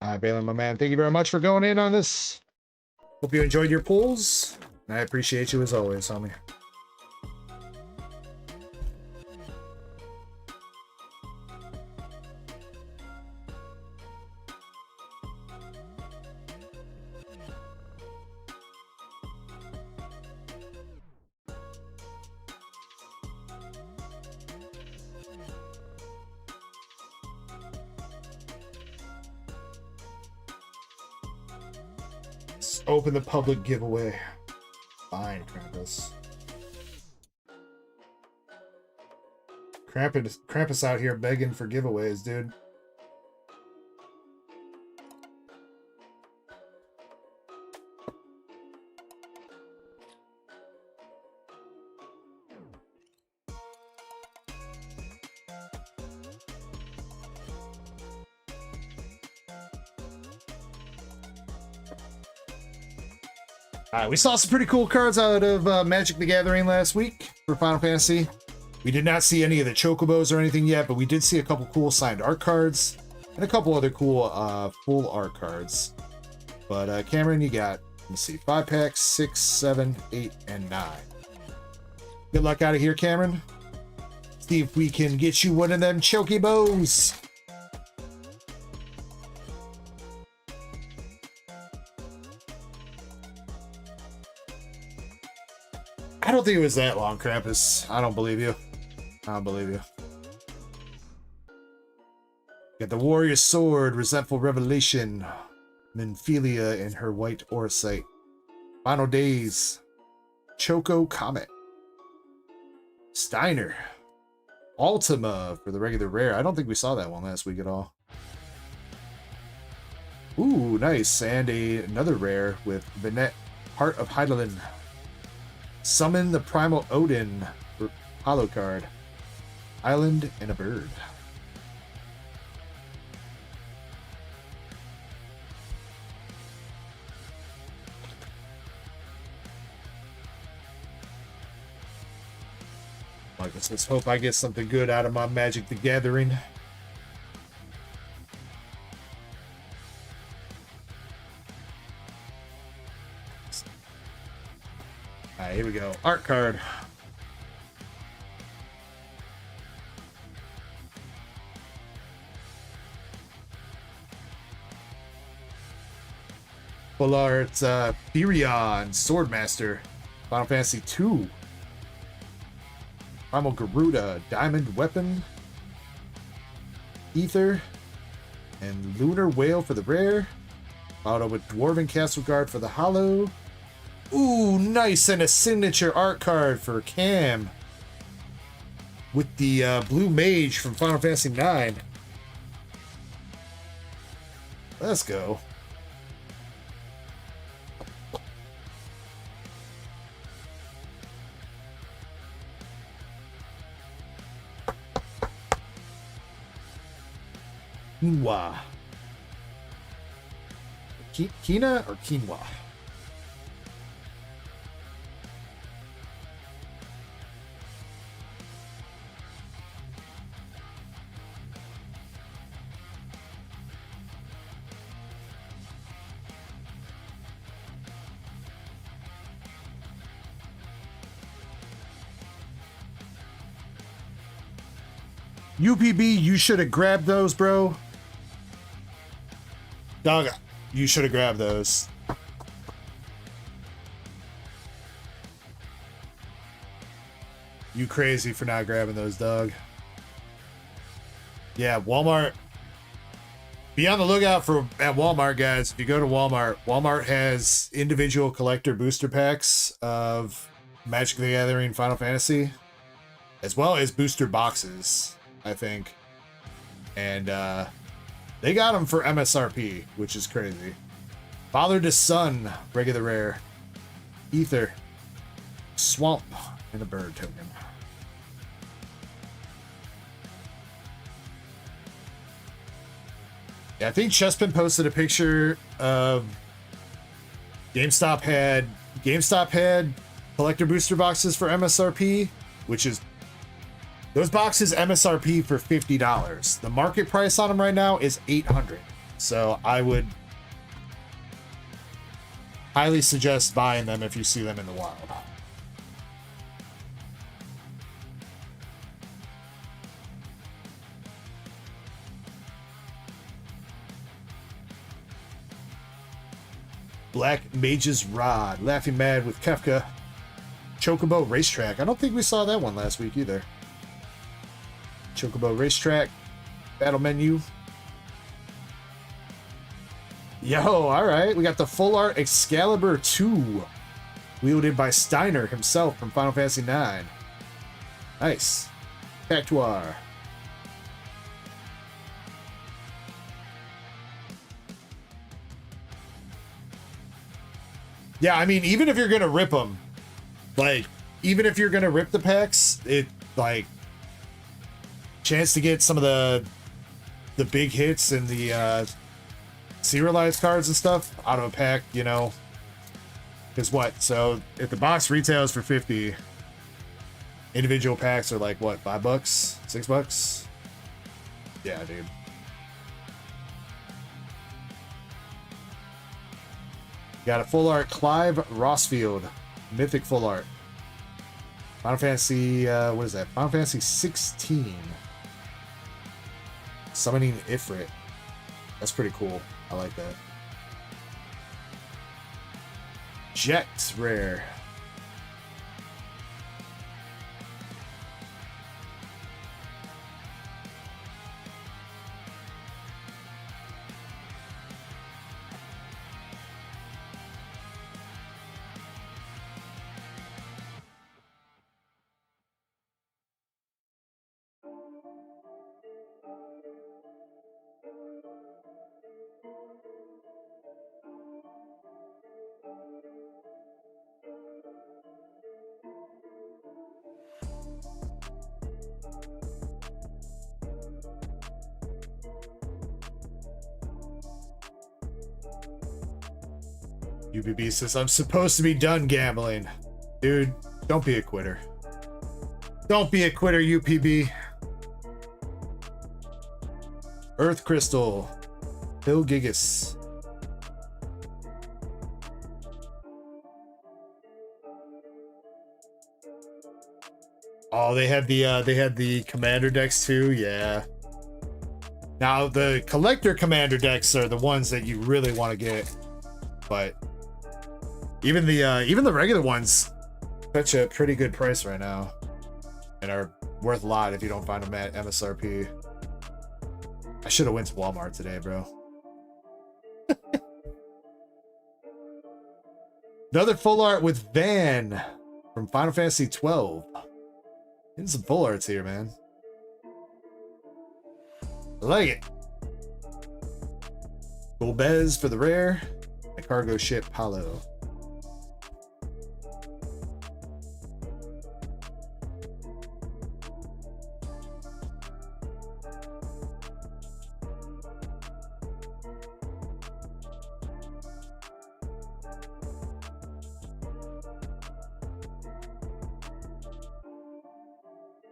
All right, Balin, my man, thank you very much for going in on this. Hope you enjoyed your pulls. I appreciate you as always, homie. Let's open the public giveaway. Fine, Krampus. Krampus out here begging for giveaways, dude. We saw some pretty cool cards out of Magic the Gathering last week for Final Fantasy. We did not see any of the Chocobos or anything yet, but we did see a couple cool signed art cards and a couple other cool full art cards. But Cameron, you got, let me see, 5 packs, 6, 7, 8, and 9. Good luck out of here, Cameron. See if we can get you one of them Chocobos. I don't think it was that long, Krampus. I don't believe you. I don't believe you. Got the Warrior Sword, Resentful Revelation, Minfilia in her white Orsight, Final Days, Choco Comet, Steiner, Ultima for the regular rare. I don't think we saw that one last week at all. Ooh, nice. And another rare with Vinette, Heart of Heidelin. Summon the Primal Odin for Hollow card. Island and a bird. Let's hope I get something good out of my Magic the Gathering. Alright, here we go. Art card. Full art, Firion, Swordmaster, Final Fantasy 2. Primal Garuda, Diamond Weapon, Ether, and Lunar Whale for the rare. Followed with Dwarven Castle Guard for the hollow. Ooh, nice, and a signature art card for Cam with the Blue Mage from Final Fantasy 9. Let's go. Quinoa. Kina or quinoa? UPB, you should have grabbed those, bro. Dog, you should have grabbed those. You crazy for not grabbing those, dog. Yeah, Walmart. Be on the lookout for at Walmart, guys. If you go to Walmart, Walmart has individual collector booster packs of Magic the Gathering Final Fantasy, as well as booster boxes, I think. And they got them for MSRP, which is crazy. Father to Son, regular rare. Ether, Swamp, and a bird token. Yeah, I think Chespin posted a picture of GameStop had collector booster boxes for MSRP, which is those boxes MSRP for $50. The market price on them right now is $800. So I would highly suggest buying them if you see them in the wild. Black Mage's Rod, Laughing Mad with Kefka, Chocobo Racetrack. I don't think we saw that one last week either. Chocobo Racetrack, Battle Menu. Yo, all right. We got the Full Art Excalibur 2, wielded by Steiner himself from Final Fantasy IX. Nice. Pactuar. Yeah, I mean, even if you're gonna rip them, like, even if you're gonna rip the packs, it, like, chance to get some of the big hits and the serialized cards and stuff out of a pack, you know, is what? So if the box retails for 50, individual packs are like what, $5, $6? Yeah, dude. Got a Full Art Clive Rossfield, Mythic Full Art. Final Fantasy, what is that? Final Fantasy 16. Summoning Ifrit. That's pretty cool. I like that. Jet Rare. UBB says, I'm supposed to be done gambling. Dude, don't be a quitter. Don't be a quitter, UPB. Earth Crystal. Bill Gigas. Oh, they had the commander decks too, yeah. Now the collector commander decks are the ones that you really want to get, but even the regular ones fetch a pretty good price right now and are worth a lot if you don't find them at MSRP. I should have went to Walmart today, bro. Another full art with Van from Final Fantasy 12. Getting some full arts here, man. I like it. Golbez for the rare. A cargo ship, Palo.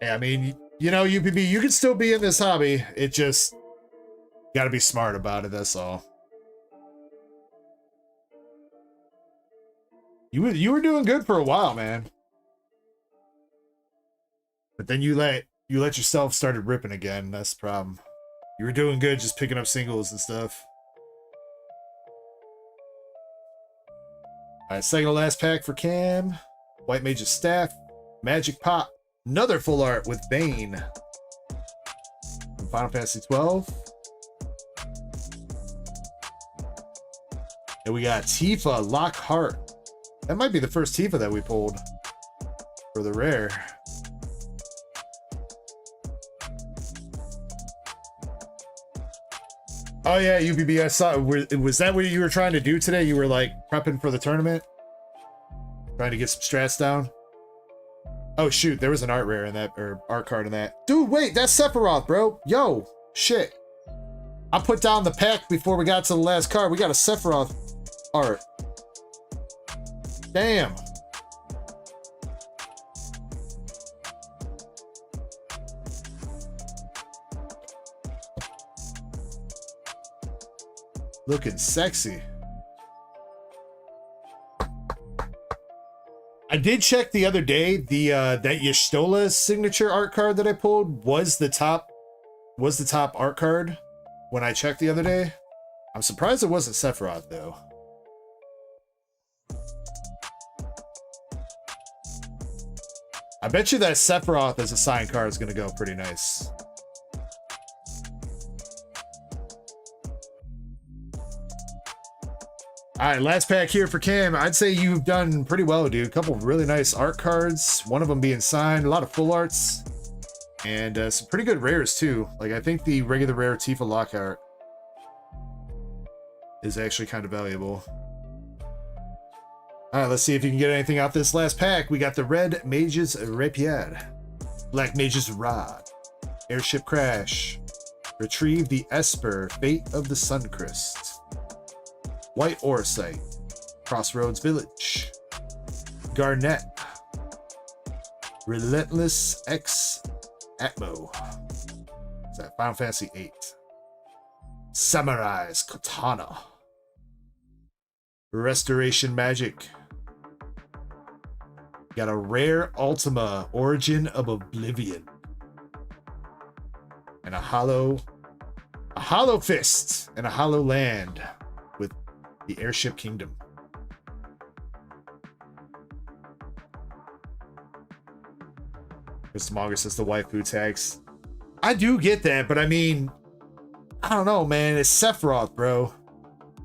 I mean, you know, UPB, you can still be in this hobby. It just got to be smart about it. That's all. You were doing good for a while, man. But then you let yourself started ripping again. That's the problem. You were doing good, just picking up singles and stuff. All right, second to last pack for Cam. White Mage's Staff, Magic Pop. Another full art with Bane from Final Fantasy 12. And we got Tifa Lockhart. That might be the first Tifa that we pulled for the rare. Oh yeah, UBB, I saw. Was that what you were trying to do today? You were like prepping for the tournament? Trying to get some strats down? Oh shoot, there was an art rare in that, or art card in that. Dude, wait, that's Sephiroth, bro. Yo, shit. I put down the pack before we got to the last card. We got a Sephiroth art. Damn. Looking sexy. I did check the other day. The that Y'shtola signature art card that I pulled was the top art card when I checked the other day. I'm surprised it wasn't Sephiroth though. I bet you that Sephiroth as a signed card is gonna go pretty nice. All right, last pack here for Cam. I'd say you've done pretty well, dude. A couple of really nice art cards, one of them being signed, a lot of full arts, and some pretty good rares too. Like I think the regular rare Tifa Lockhart is actually kind of valuable. All right, let's see if you can get anything out this last pack. We got the Red Mage's Rapier, Black Mage's Rod, Airship Crash, Retrieve the Esper, Fate of the Suncrest, White Orsite, Crossroads Village, Garnet, Relentless X Atmo. Is that Final Fantasy VIII? Samurai's Katana, Restoration Magic. Got a rare Ultima, Origin of Oblivion, and a Hollow Fist, and a Hollow Land with the Airship Kingdom. Mr. Monger says the waifu tags. I do get that, but I mean, I don't know, man. It's Sephiroth, bro.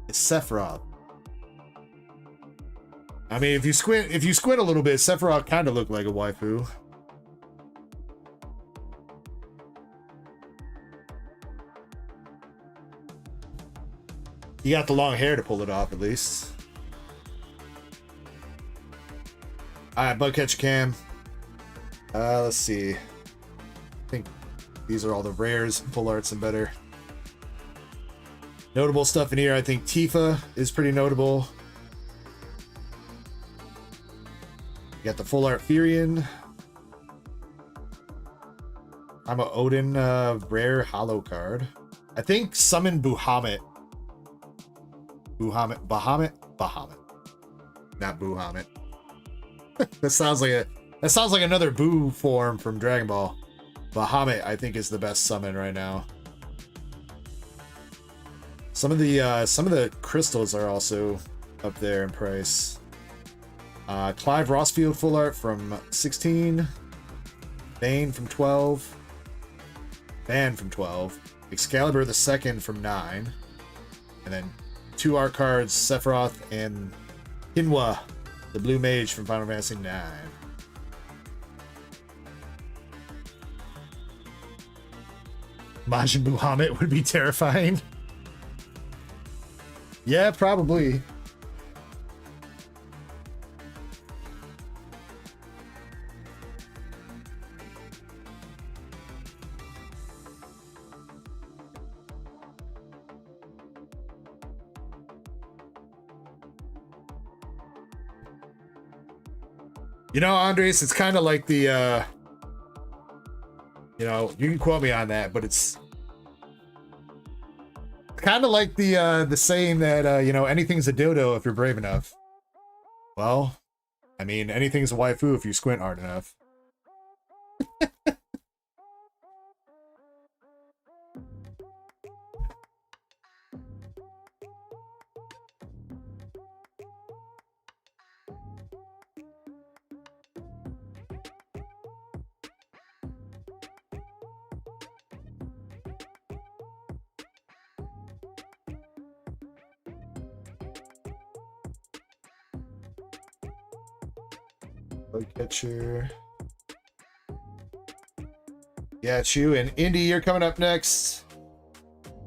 It's Sephiroth. I mean, if you squint a little bit, Sephiroth kind of looked like a waifu. You got the long hair to pull it off, at least. All right, bug catcher Cam. Let's see. I think these are all the rares, full arts, and better. Notable stuff in here. I think Tifa is pretty notable. You got the full art Furion. I'm a Odin rare hollow card. I think summon Bahamut. Bahamut, not Bahamut. that sounds like another Boo form from Dragon Ball. Bahamut, I think, is the best summon right now. Some of the crystals are also up there in price. Clive Rossfield full art from 16, Bane from 12, Ban from 12, Excalibur the Second from 9, and then 2 art cards, Sephiroth and Kinwa, the Blue Mage from Final Fantasy 9. Majin Muhammad would be terrifying. Yeah, probably. You know, Andres, it's kind of like the, you know, you can quote me on that, but it's kind of like the saying that, you know, anything's a dildo if you're brave enough. Well, I mean, anything's a waifu if you squint hard enough. Catcher. Yeah, it's you and Indy. You're coming up next.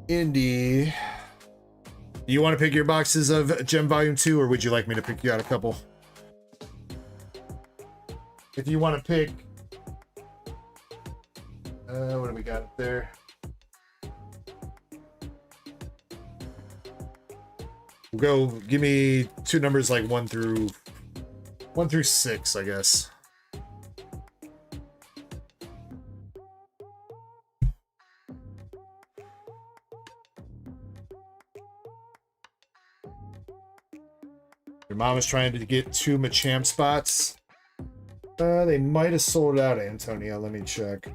Indy, you want to pick your boxes of Gem Volume 2, or would you like me to pick you out a couple? If you want to pick, what do we got up there? We'll go, give me two numbers like 1 through 6, I guess. Your mom is trying to get 2 Machamp spots. They might have sold out, Antonio. Let me check.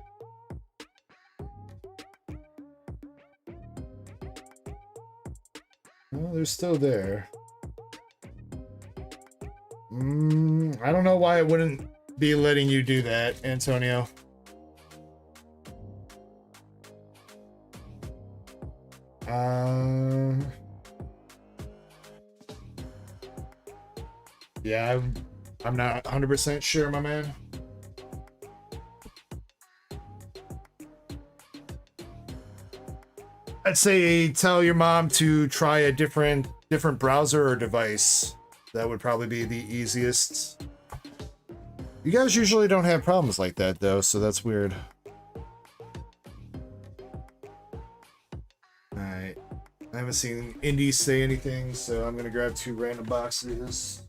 Oh, they're still there. I don't know why it wouldn't be letting you do that, Antonio. Yeah, I'm not 100% sure, my man. I'd say tell your mom to try a different browser or device. That would probably be the easiest. You guys usually don't have problems like that though, so that's weird. Alright. I haven't seen Indy say anything, so I'm gonna grab 2 random boxes.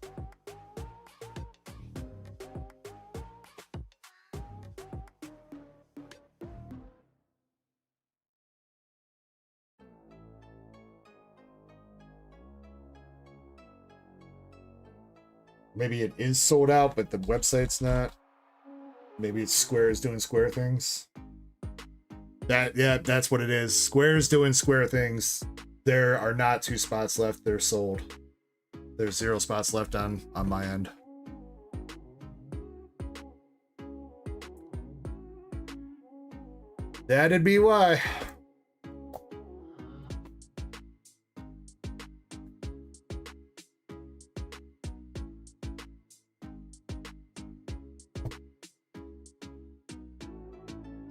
Maybe it is sold out, but the website's not. Maybe it's Square is doing Square things. Yeah, that's what it is. Square is doing Square things. There are not 2 spots left. They're sold. There's 0 spots left on my end. That'd be why.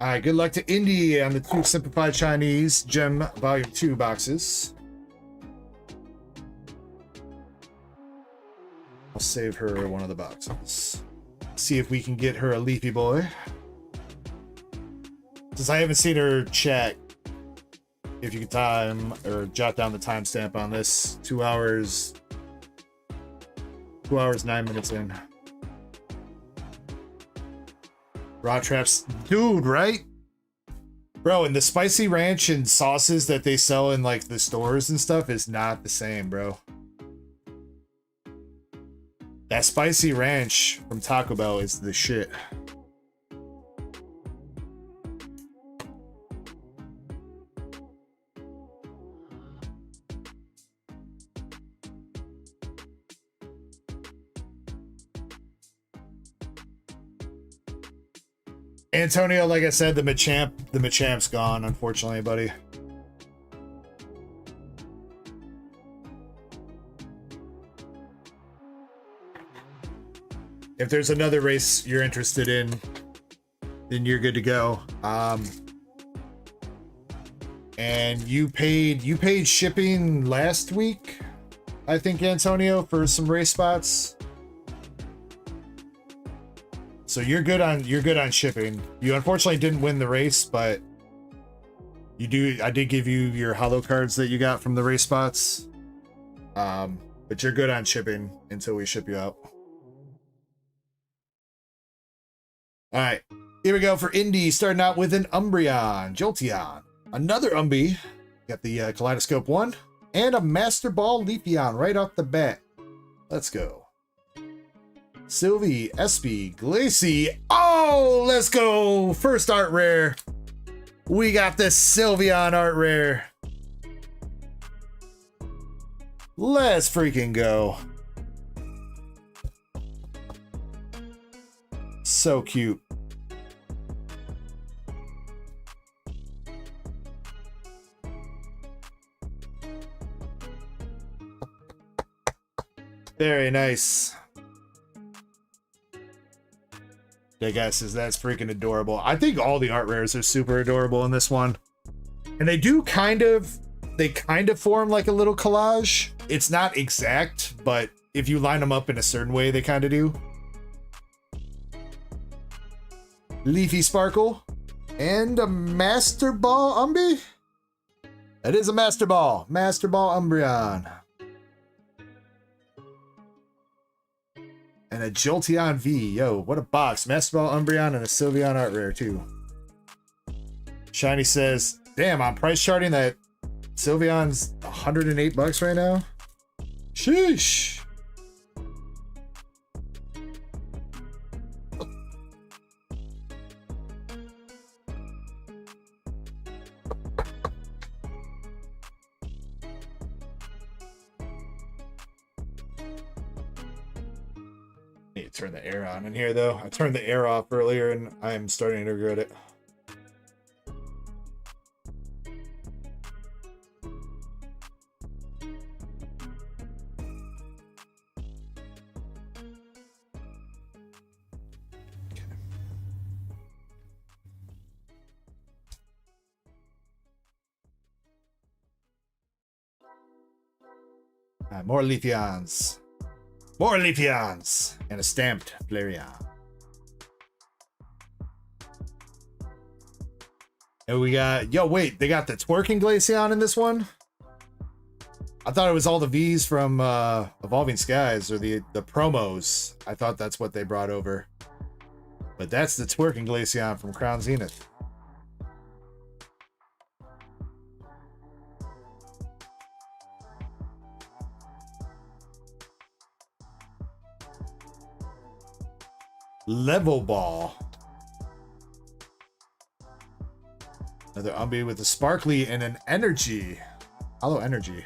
All right, good luck to Indy on the 2 Simplified Chinese Gem Volume 2 boxes. I'll save her one of the boxes. See if we can get her a Leafy Boy. Since I haven't seen her chat, if you could time or jot down the timestamp on this, 2 hours 9 minutes in. Raw traps, dude, right? Bro, and the spicy ranch and sauces that they sell in like the stores and stuff is not the same, bro. That spicy ranch from Taco Bell is the shit. Antonio, like I said, the Machamp's gone, unfortunately, buddy. If there's another race you're interested in, then you're good to go. And you paid shipping last week, I think, Antonio, for some race spots. So you're good on shipping. You unfortunately didn't win the race, but I did give you your holo cards that you got from the race spots. But you're good on shipping until we ship you out. All right, here we go for Indy, starting out with an Umbreon, Jolteon, another Umbi, got the Kaleidoscope 1, and a Master Ball Leafeon right off the bat. Let's go. Sylvie, Espy, Glacy. Oh, let's go. First art rare. We got the Sylveon art rare. Let's freaking go. So cute. Very nice. Yeah, guys, that's freaking adorable. I think all the art rares are super adorable in this one. And they do kind of form like a little collage. It's not exact, but if you line them up in a certain way, they kind of do. Leafy Sparkle and a Master Ball Umbi. That is a Master Ball Umbreon. And a Jolteon V. Yo, what a box. Master Ball, Umbreon, and a Sylveon Art Rare, too. Shiny says, damn, I'm price charting that Sylveon's $108 right now. Sheesh. Need to turn the air on in here, though. I turned the air off earlier, and I'm starting to regret it. More Leafeons. More Leafeons! And a stamped Flareon. And we got... Yo, wait. They got the twerking Glaceon in this one? I thought it was all the Vs from Evolving Skies, or the promos. I thought that's what they brought over. But that's the twerking Glaceon from Crown Zenith. Level Ball. Another Umbi with a Sparkly and an Energy. Hollow Energy.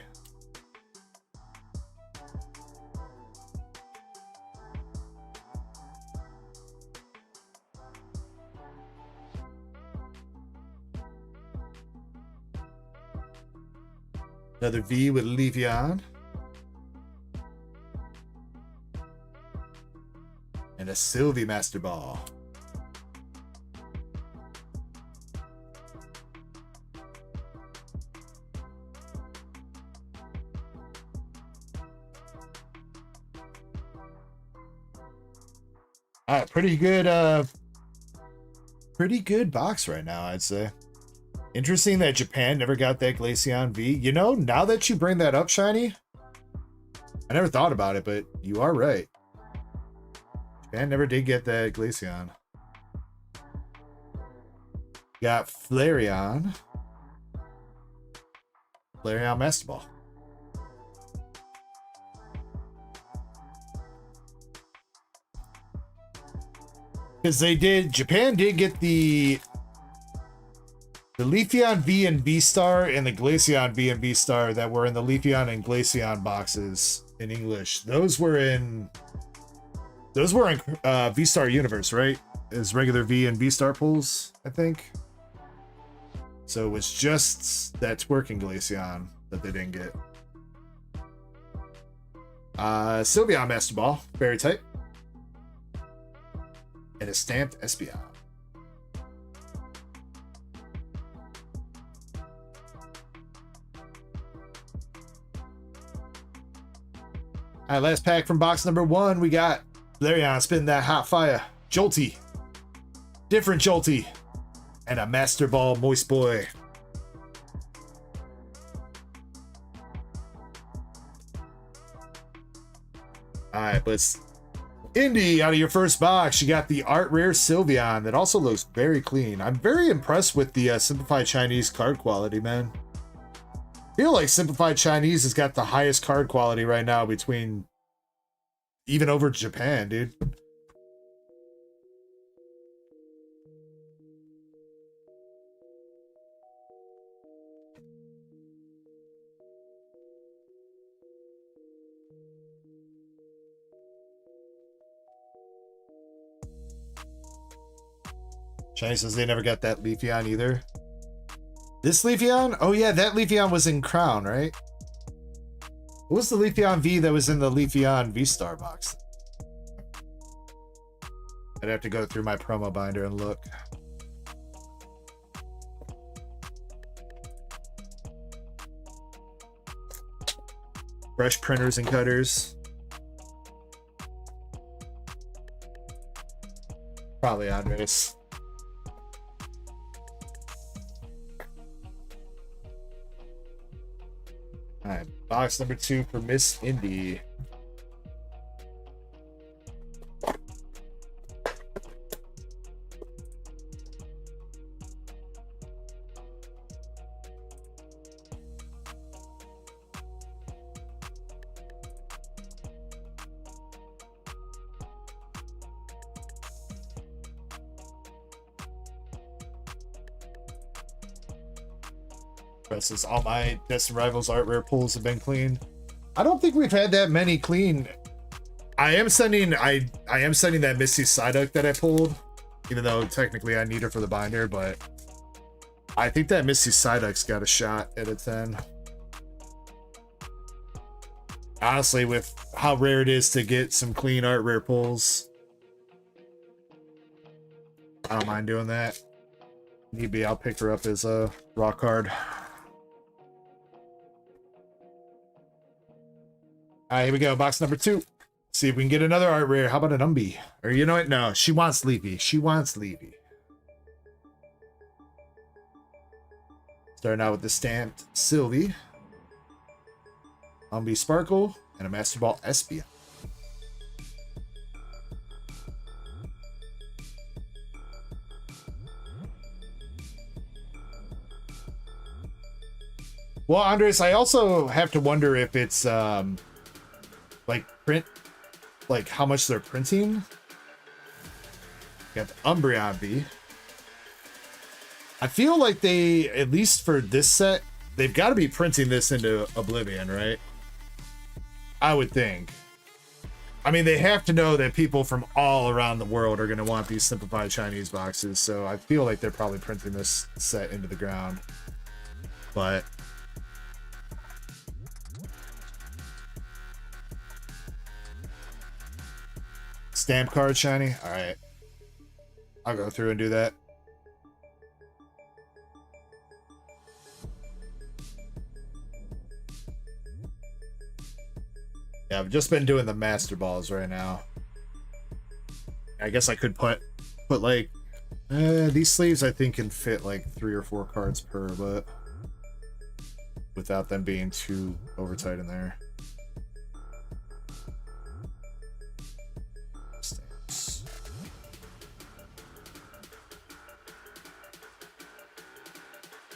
Another V with Leafeon. And a Sylvie Master Ball. All right, pretty good box right now, I'd say. Interesting that Japan never got that Glaceon V. You know, now that you bring that up, Shiny, I never thought about it, but you are right. Japan never did get that Glaceon. Got Flareon. Flareon Master Ball. Because Japan did get the Leafeon V and V-Star and the Glaceon V and V-Star that were in the Leafeon and Glaceon boxes in English. Those were in V-Star Universe, right? As regular V and V-Star pulls, I think. So it was just that twerking Glaceon that they didn't get. Sylveon Master Ball, Fairy type. And a stamped Espeon. All right, last pack from box number 1. We got Flareon spitting that hot fire. Jolty. Different Jolty. And a Master Ball Moist Boy. All right, let's... Indy, out of your first box, you got the Art Rare Sylveon that also looks very clean. I'm very impressed with the Simplified Chinese card quality, man. I feel like Simplified Chinese has got the highest card quality right now between... even over Japan, dude. Chinese says they never got that Leafeon either. This Leafeon? Oh yeah, that Leafeon was in Crown, right? What was the Leafeon V that was in the Leafeon V-Star box? I'd have to go through my promo binder and look. Brush printers and cutters. Probably Andres. All right, box number 2 for Miss Indy. Versus all my Destined Rivals art rare pulls have been clean. I don't think we've had that many clean. I am sending that Misty Psyduck that I pulled, even though technically I need her for the binder, but I think that Misty Psyduck's got a shot at a 10. Honestly, with how rare it is to get some clean art rare pulls, I don't mind doing that. Need be, I'll pick her up as a raw card. Alright, here we go. Box number 2. See if we can get another art rare. How about an Umbi? Or you know what? No, she wants Leafy. She wants Leafy. Starting out with the stamped Sylvie, Umbi Sparkle, and a Master Ball Espia. Well, Andres, I also have to wonder if it's like print, like how much they're printing. Got the Umbreon V. I feel like they, at least for this set, they've got to be printing this into Oblivion, right? I would think. I mean, they have to know that people from all around the world are going to want these simplified Chinese boxes, so I feel like they're probably printing this set into the ground. But stamp card shiny? Alright. I'll go through and do that. Yeah, I've just been doing the Master Balls right now. I guess I could put like these sleeves I think can fit like 3 or 4 cards per, but without them being too over tight in there. Stamps.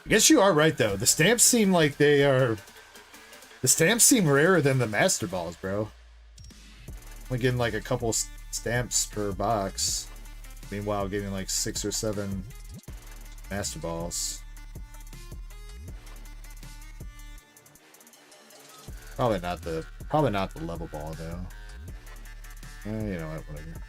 I guess you are right though. The stamps seem like they are. The stamps seem rarer than the Master Balls, bro. I'm getting like a couple stamps per box. Meanwhile, getting like 6 or 7 Master Balls. Probably not the level ball though. You know what? Whatever.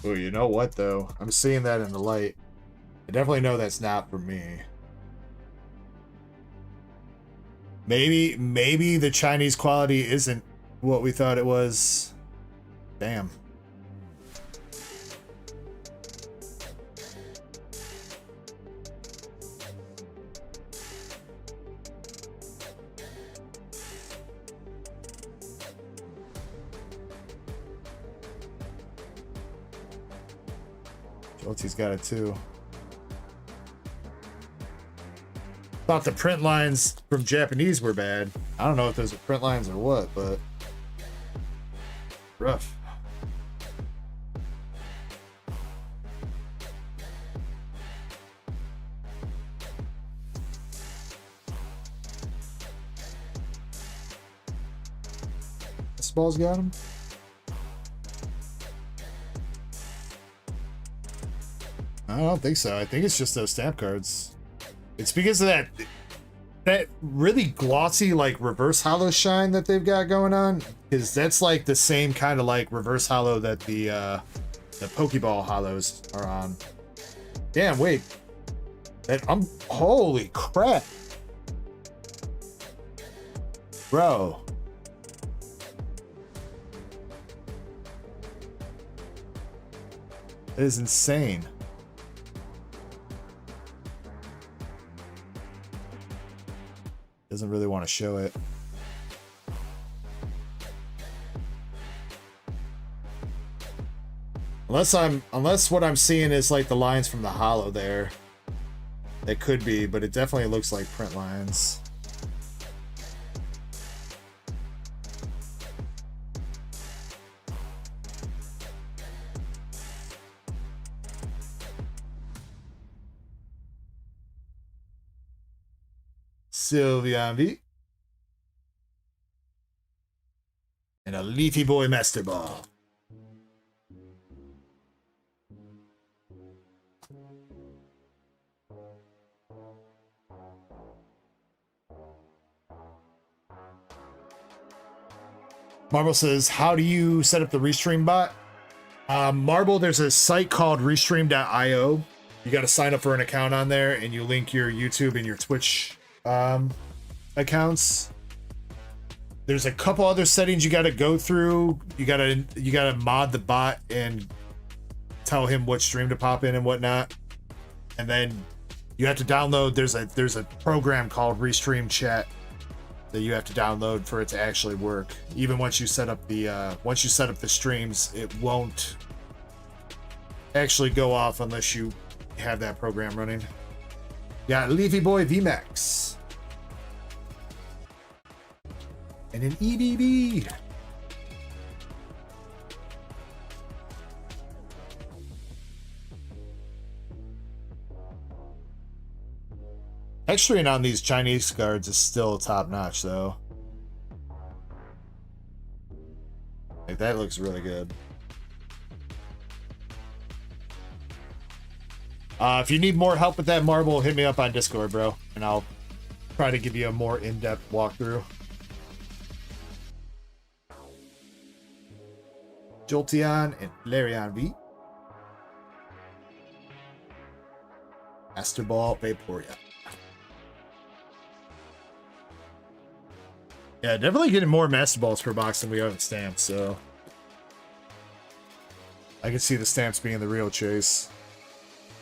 Oh, you know what though? I'm seeing that in the light. I definitely know that's not for me. Maybe the Chinese quality isn't what we thought it was. Damn. Jolte's got it too. Thought the print lines from Japanese were bad. I don't know if those are print lines or what, but rough. This ball's got him. I don't think so. I think it's just those stamp cards. It's because of that really glossy like reverse hollow shine that they've got going on. Because that's like the same kind of like reverse hollow that the Pokeball hollows are on. Damn, wait. Holy crap. Bro. That is insane. Doesn't really want to show it. Unless what I'm seeing is like the lines from the hollow there. It could be, but it definitely looks like print lines. Sylveon V. And a Leafy Boy Master Ball. Marble says, how do you set up the Restream bot? Marble, there's a site called restream.io. You got to sign up for an account on there, and you link your YouTube and your Twitch accounts. There's a couple other settings you got to go through. You gotta mod the bot and tell him what stream to pop in and whatnot. And then you have to download. There's a program called Restream Chat that you have to download for it to actually work. Even once you set up the streams, it won't actually go off unless you have that program running. Yeah, Leafy Boy VMAX. And an EDB. Texturing on these Chinese cards is still top notch though. Like, that looks really good. If you need more help with that Marble, hit me up on Discord, bro, and I'll try to give you a more in-depth walkthrough. Jolteon and Flareon V. Master Ball Vaporeon. Yeah, definitely getting more Master Balls per box than we are in stamps, so I can see the stamps being the real chase.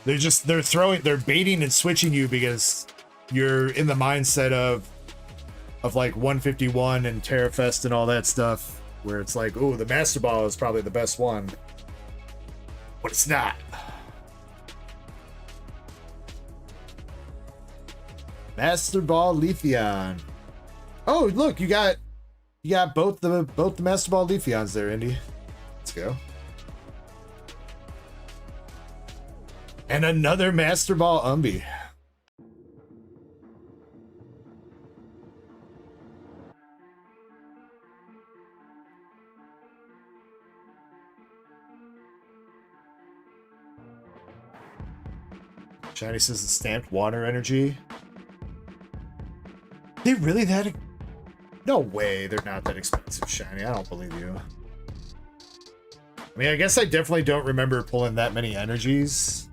They're baiting and switching you because you're in the mindset of like 151 and Terrafest and all that stuff, where it's like, oh, the Master Ball is probably the best one, but it's not. Master Ball Leafeon. Oh, look, you got both the Master Ball Leafeons there, Indy. Let's go. And another Master Ball Umbee. Shiny says the stamped water energy. They really that? No way, they're not that expensive, Shiny. I don't believe you. I mean, I guess I definitely don't remember pulling that many energies,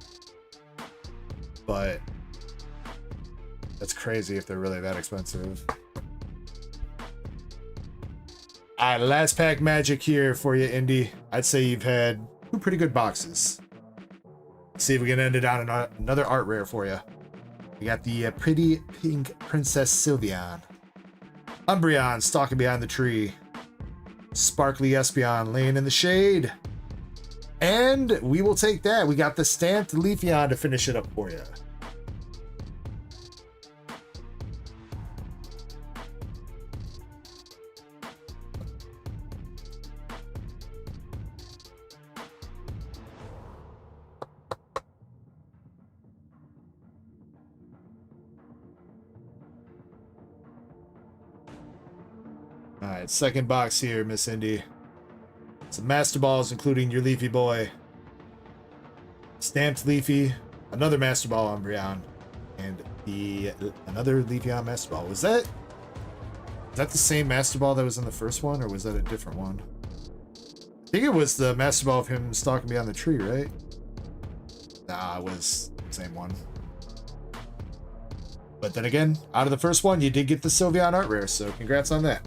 but that's crazy if they're really that expensive. All right, last pack magic here for you, Indy. I'd say you've had two pretty good boxes. Let's see if we can end it on another art rare for you. We got the pretty pink Princess Sylveon. Umbreon stalking behind the tree. Sparkly Espeon laying in the shade. And we will take that. We got the stamped Leafeon to finish it up for you. All right, second box here, Miss Indy. Some Master Balls, including your Leafy Boy. Stamped Leafy, another Master Ball Umbreon, and another Leafeon Master Ball. Is that the same Master Ball that was in the first one, or was that a different one? I think it was the Master Ball of him stalking behind the tree, right? Nah, it was the same one. But then again, out of the first one, you did get the Sylveon art rare, so congrats on that.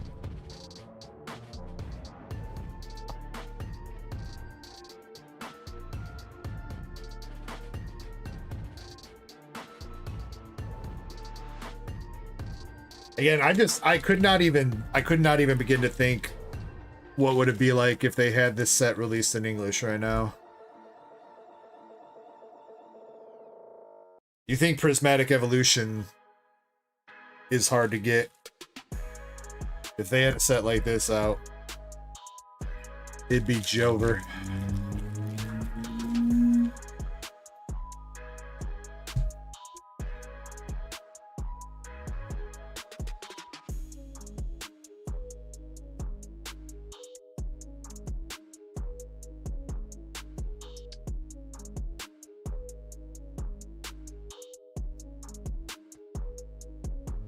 Again, I could not even begin to think what would it be like if they had this set released in English right now. You think Prismatic Evolution is hard to get? If they had a set like this out, it'd be Jover.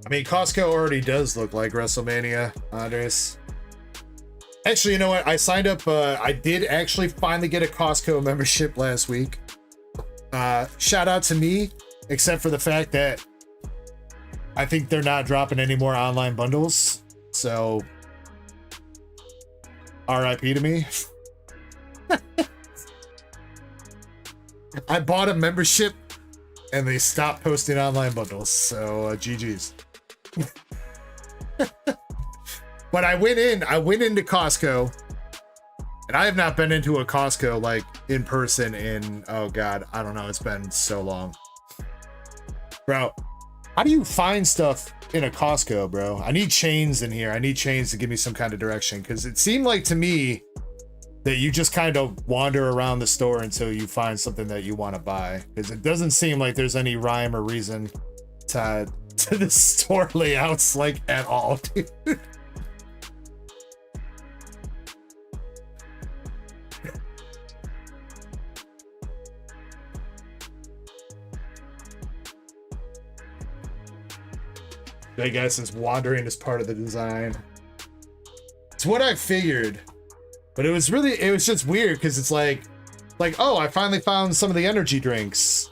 I mean, Costco already does look like WrestleMania, Andres. Actually, you know what? I signed up. I did actually finally get a Costco membership last week. Shout out to me, except for the fact that I think they're not dropping any more online bundles. So, RIP to me. I bought a membership and they stopped posting online bundles. So, GG's. But I went into Costco, and I have not been into a Costco like in person in, oh God, I don't know. It's been so long. Bro, how do you find stuff in a Costco, bro? I need chains in here. I need chains to give me some kind of direction, because it seemed like to me that you just kind of wander around the store until you find something that you want to buy, because it doesn't seem like there's any rhyme or reason to the store layouts like at all, dude. I guess is wandering as part of the design. It's what I figured, but it was just weird, because it's like, oh, I finally found some of the energy drinks,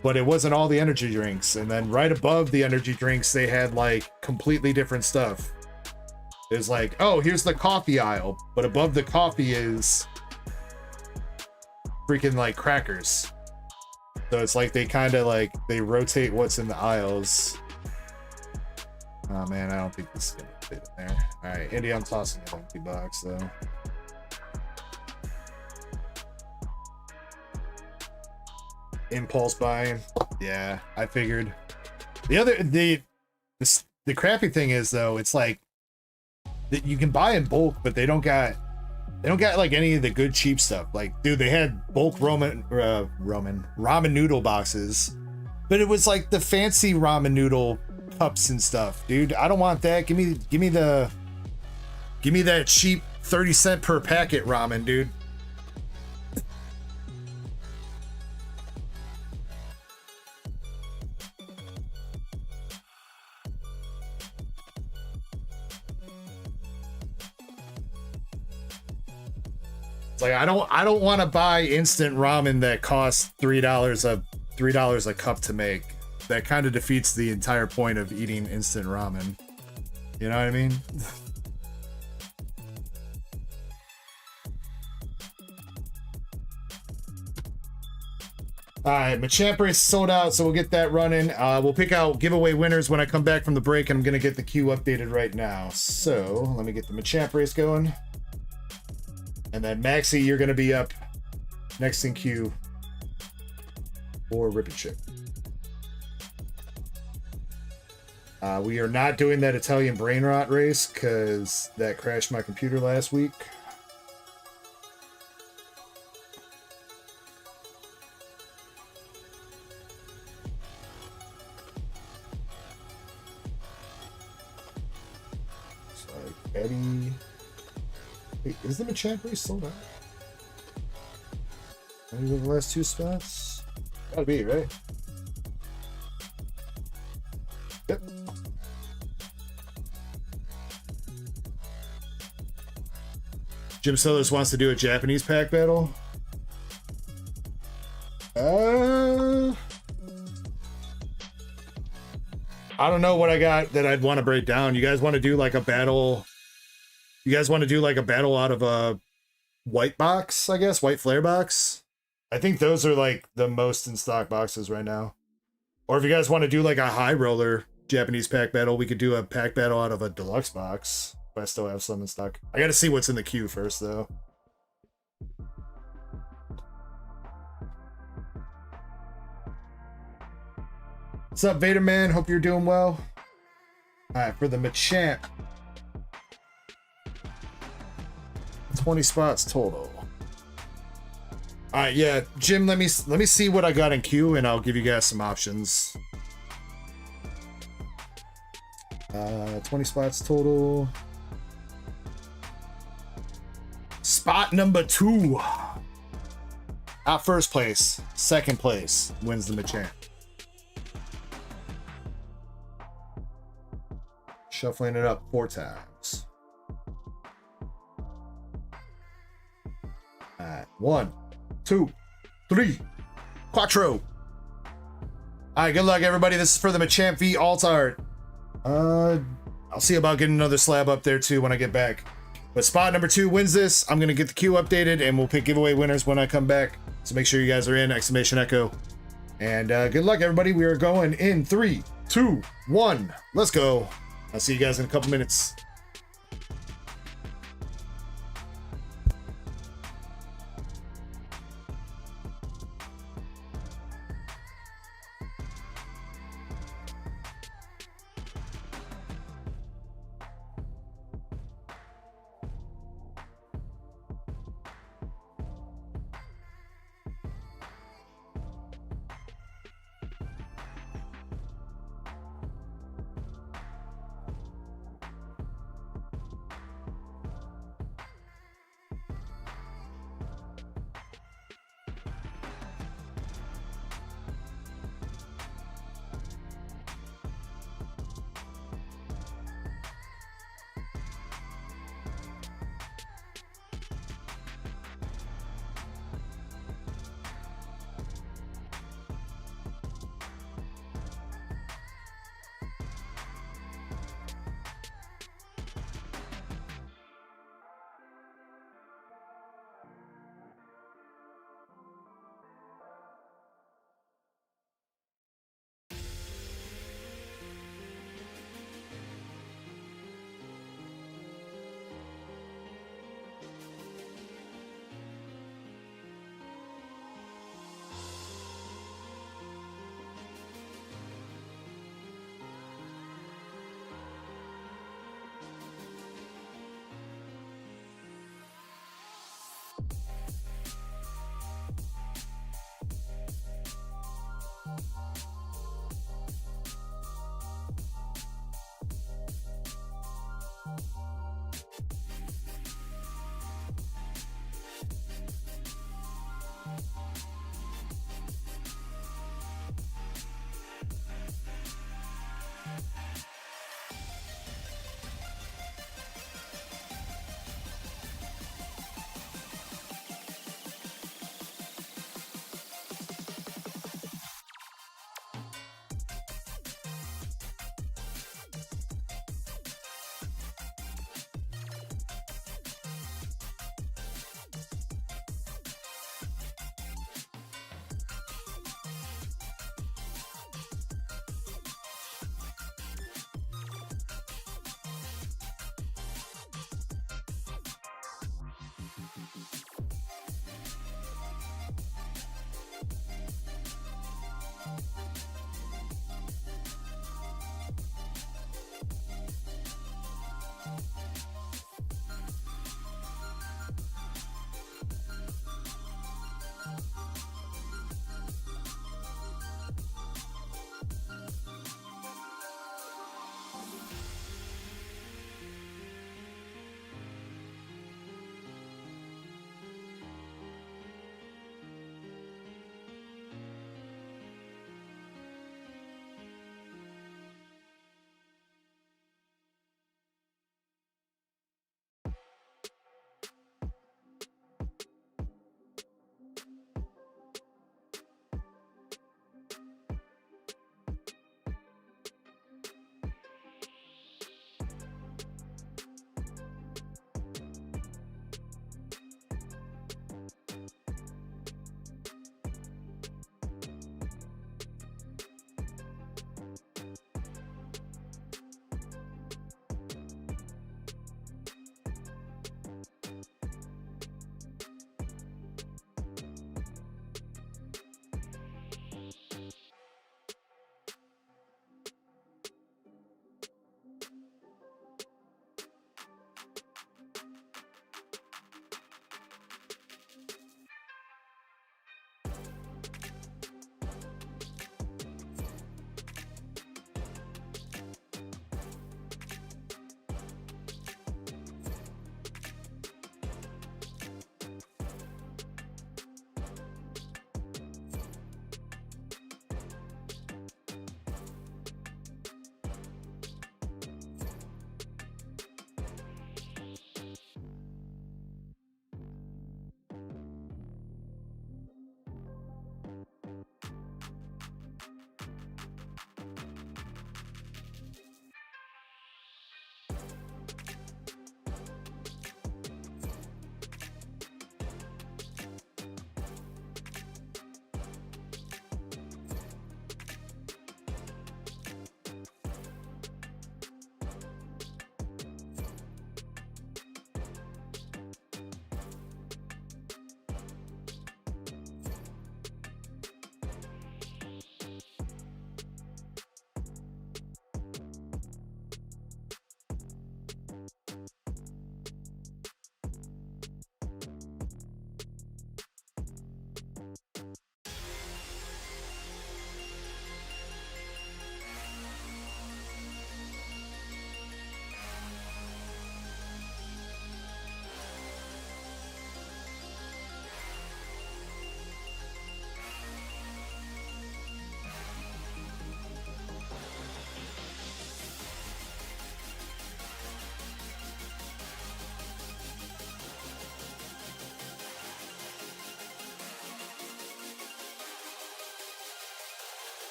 but it wasn't all the energy drinks. And then right above the energy drinks, they had like completely different stuff. It was like, oh, here's the coffee aisle, but above the coffee is freaking like crackers. So it's like they kind of like, they rotate what's in the aisles. Oh man, I don't think this is gonna fit in there. All right, Indy, I'm tossing an empty box though. Impulse buying. Yeah, I figured. The crappy thing is though, it's like that you can buy in bulk, but they don't got like any of the good cheap stuff. Like, dude, they had bulk ramen noodle boxes, but it was like the fancy ramen noodle cups and stuff, dude. I don't want that. Give me that cheap 30-cent per packet ramen, dude. It's like I don't want to buy instant ramen that costs $3 a cup to make. That kind of defeats the entire point of eating instant ramen. You know what I mean? All right, Machamp race sold out, so we'll get that running. We'll pick out giveaway winners when I come back from the break. I'm gonna get the queue updated right now. So let me get the Machamp race going. And then Maxie, you're gonna be up next in queue for Rip and Chip. We are not doing that Italian brain rot race because that crashed my computer last week. It's like Eddie. Wait, is the Machamp race sold out? Any of the last two spots? Gotta be, right? Yep. Jim Sellers wants to do a Japanese pack battle. I don't know what I got that I'd want to break down. You guys want to do like a battle? You guys want to do like a battle out of a white box, I guess? White flare box? I think those are like the most in stock boxes right now. Or if you guys want to do like a high roller Japanese pack battle, we could do a pack battle out of a deluxe box. But I still have some in stock. I gotta see what's in the queue first, though. What's up, Vader Man? Hope you're doing well. All right, for the Machamp, 20 spots total. All right, yeah, Jim. Let me see what I got in queue, and I'll give you guys some options. 20 spots total. Spot number 2. Not first place, second place wins the Machamp. Shuffling it up 4 times. All right, 1, 2, 3, quattro. All right, good luck, everybody. This is for the Machamp V alt art. I'll see about getting another slab up there too when I get back. But spot number 2 wins this. I'm gonna get the queue updated and we'll pick giveaway winners when I come back. So make sure you guys are in, exclamation Ecko. And good luck, everybody. We are going in 3, 2, 1. Let's go. I'll see you guys in a couple minutes.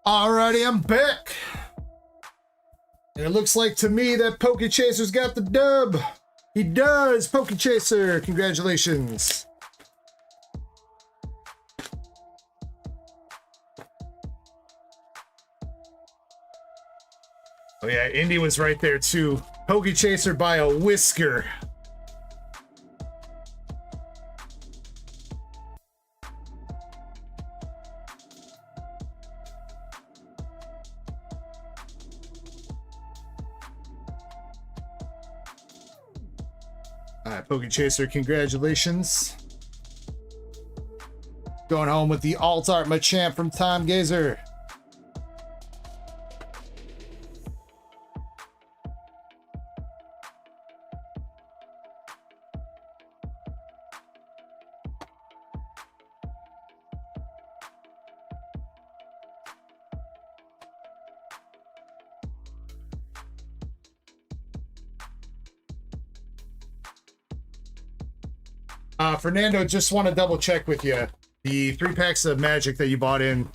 Alrighty, I'm back. And it looks like to me that Poke Chaser's got the dub. He does, Poke Chaser. Congratulations. Oh yeah, Indy was right there too. Poke Chaser by a whisker. All right, Poke Chaser, congratulations. Going home with the Alt Art Machamp from Time Gazer. Fernando, just want to double check with you. The 3 packs of Magic that you bought in,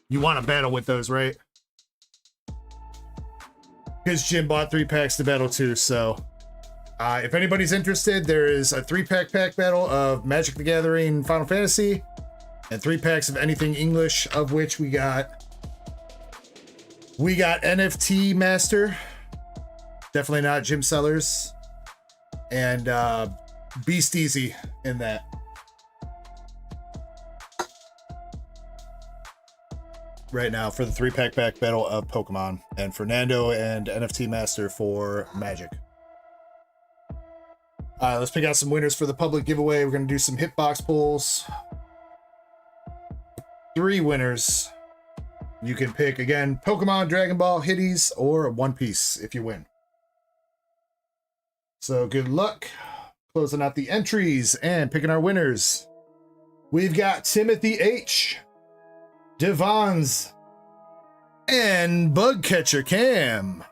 you want to battle with those, right? Because Jim bought 3 packs to battle too, so if anybody's interested, there is a 3-pack pack battle of Magic the Gathering Final Fantasy and 3 packs of anything English, of which we got NFT Master, definitely not Jim Sellers, and Beast Easy in that. Right now for the 3-pack pack battle of Pokemon, and Fernando and NFT Master for Magic. Let's pick out some winners for the public giveaway. We're going to do some hitbox pulls. 3 winners. You can pick, again, Pokemon, Dragon Ball, Hitties, or One Piece if you win. So good luck. Closing out the entries and picking our winners. We've got Timothy H, Devons, and Bugcatcher Cam.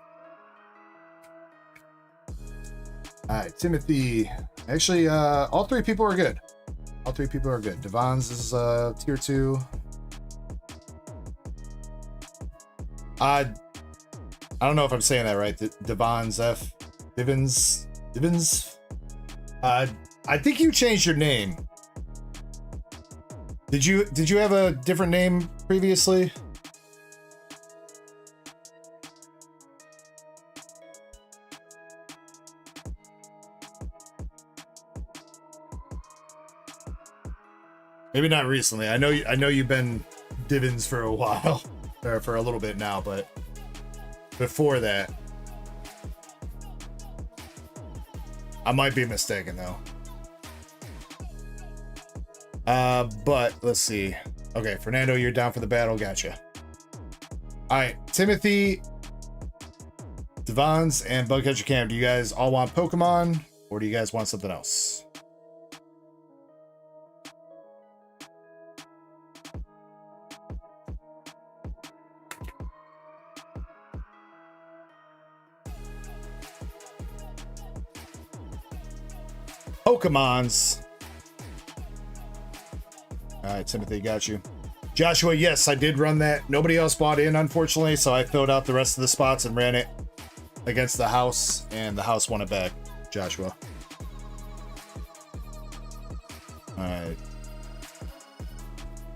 All right, Timothy. Actually, all 3 people are good. All 3 people are good. Devons is tier 2. I don't know if I'm saying that right. Devons F. Divins. I think you changed your name. Did you have a different name previously? Maybe not recently. I know you've been Divins for a while, or for a little bit now, but before that, I might be mistaken though. But let's see. Okay, Fernando, you're down for the battle. Gotcha. All right, Timothy, Devons, and Bugcatcher Cam. Do you guys all want Pokemon, or do you guys want something else? Pokemons. All right, Timothy, got you. Joshua, yes, I did run that. Nobody else bought in, unfortunately, so I filled out the rest of the spots and ran it against the house, and the house won it back. Joshua. All right.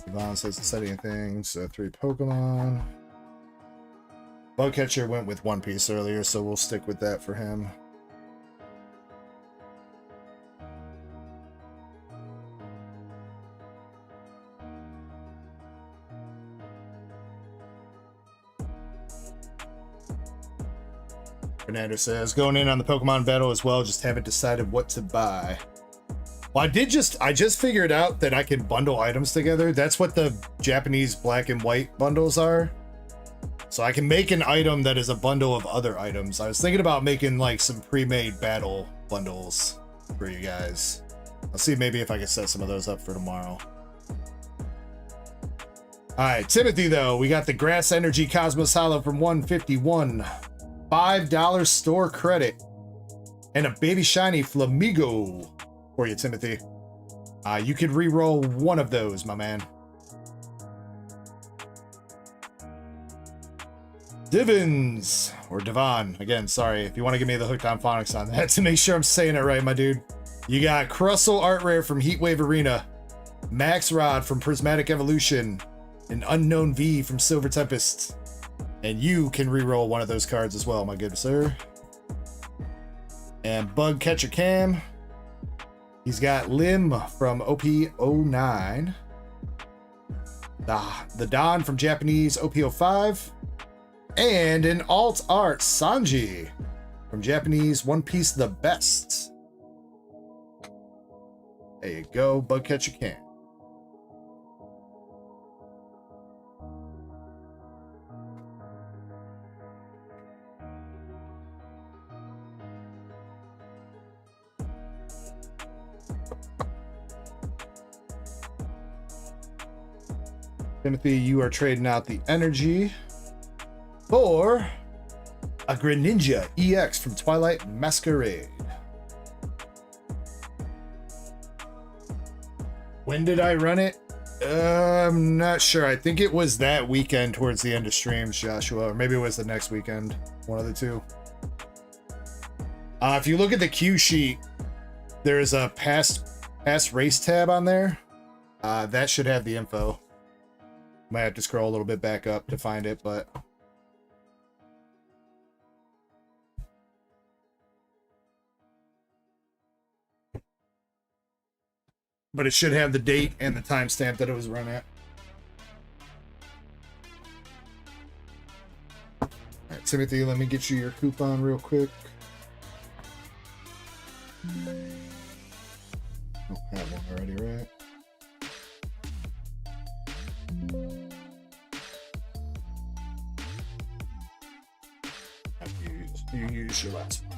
Yvonne hasn't said anything, so 3 Pokemon. Bugcatcher went with One Piece earlier, so we'll stick with that for him. Fernando says, going in on the Pokemon battle as well, just haven't decided what to buy. Well, I just figured out that I can bundle items together. That's what the Japanese black and white bundles are. So I can make an item that is a bundle of other items. I was thinking about making like some pre-made battle bundles for you guys. I'll see maybe if I can set some of those up for tomorrow. All right, Timothy, though, we got the Grass Energy Cosmos Hollow from 151. $5 store credit. And a Baby Shiny Flamigo for you, Timothy. You could re-roll one of those, my man. Divins or Devon. Again, sorry if you want to give me the hooked on phonics on that to make sure I'm saying it right, my dude. You got Crustle Art Rare from Heatwave Arena, Max Rod from Prismatic Evolution, an Unknown V from Silver Tempest, and you can reroll one of those cards as well, my good sir. And Bug Catcher Cam, he's got Lim from OP09, the Don from Japanese OP05, and an Alt Art Sanji from Japanese One Piece The Best. There you go, Bug Catcher Cam. Timothy, you are trading out the energy for a Greninja EX from Twilight Masquerade. When did I run it? I'm not sure. I think it was that weekend towards the end of streams, Joshua, or maybe it was the next weekend. One of the two. If you look at the cue sheet, there's a past race tab on there. That should have the info. Might have to scroll a little bit back up to find it, but it should have the date and the timestamp that it was run at. All right, Timothy, let me get you your coupon real quick. Don't have one already, right? You use your last one.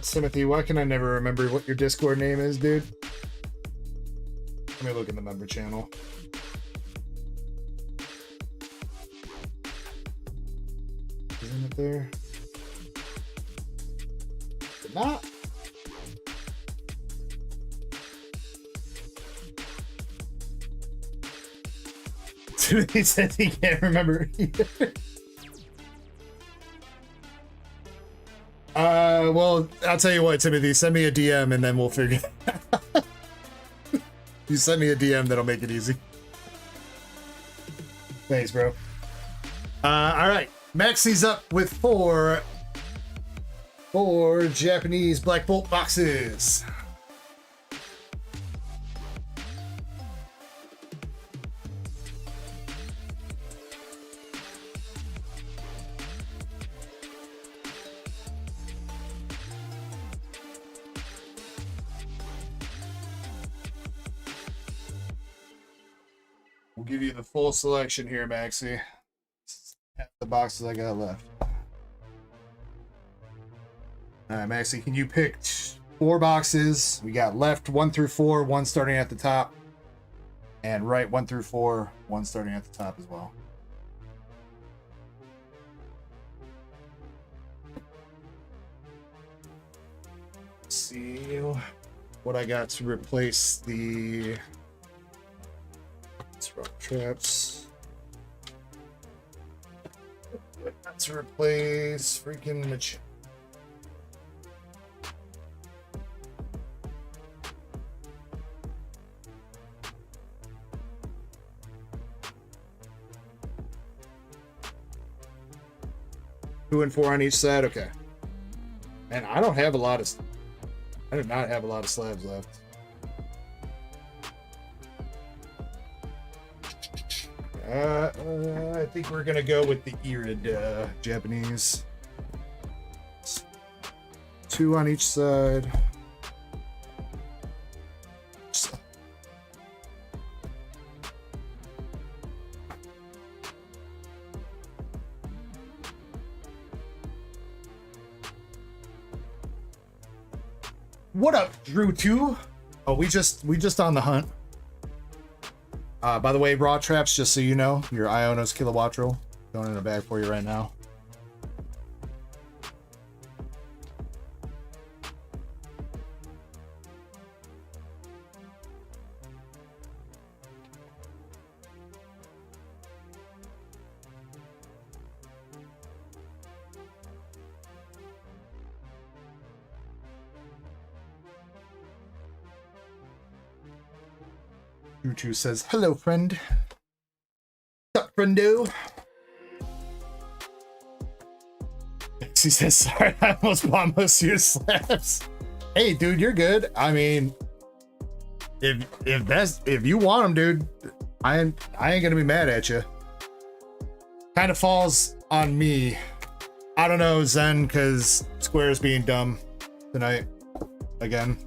Timothy, why can I never remember what your Discord name is, dude? Let me look in the member channel. Isn't it there? Is it not? Timothy says he can't remember either. Well, I'll tell you what, Timothy, send me a DM and then we'll figure it out. You send me a DM, that'll make it easy. Thanks, bro. All right. Maxi's up with four Japanese Black Bolt boxes. We'll give you the full selection here, Maxi. Half the boxes I got left. All right, Maxi, can you pick 4 boxes? We got left 1 through 4, 1 starting at the top, and right 1 through 4, 1 starting at the top as well. Let's see what I got to replace the traps. Got to replace freaking Mitch. Two and 4 on each side. Okay. And I don't have a lot of. I do not have a lot of slabs left. I think we're gonna go with the Irid Japanese. 2 on each side. What up, Drew 2? Oh, we just on the hunt. By the way, raw traps, just so you know, your Ionos Kilowattrel going in a bag for you right now. Drew2 says, hello, friend. What's up, friendo? She says, sorry, I almost bought most of your slabs. Hey, dude, you're good. I mean, if you want them, dude, I ain't gonna be mad at you. Kind of falls on me. I don't know, Zen, because Square's being dumb tonight again.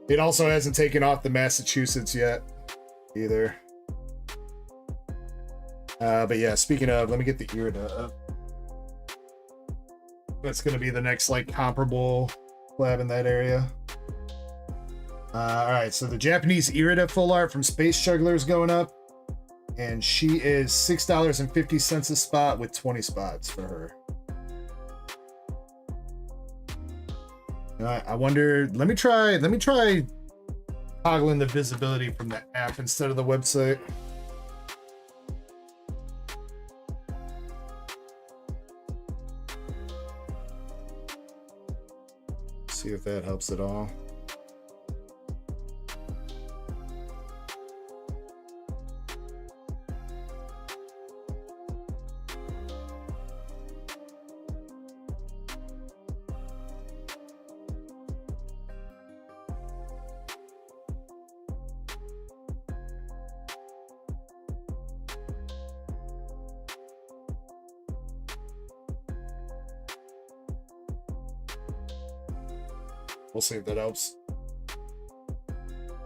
It also hasn't taken off the Massachusetts yet either. But yeah, speaking of, let me get the Irida up. That's going to be the next like comparable lab in that area. All right, so the Japanese Irida full art from Space Juggler is going up. And she is $6.50 a spot with 20 spots for her. I wonder, let me try toggling the visibility from the app instead of the website. See if that helps at all. We'll see if that helps.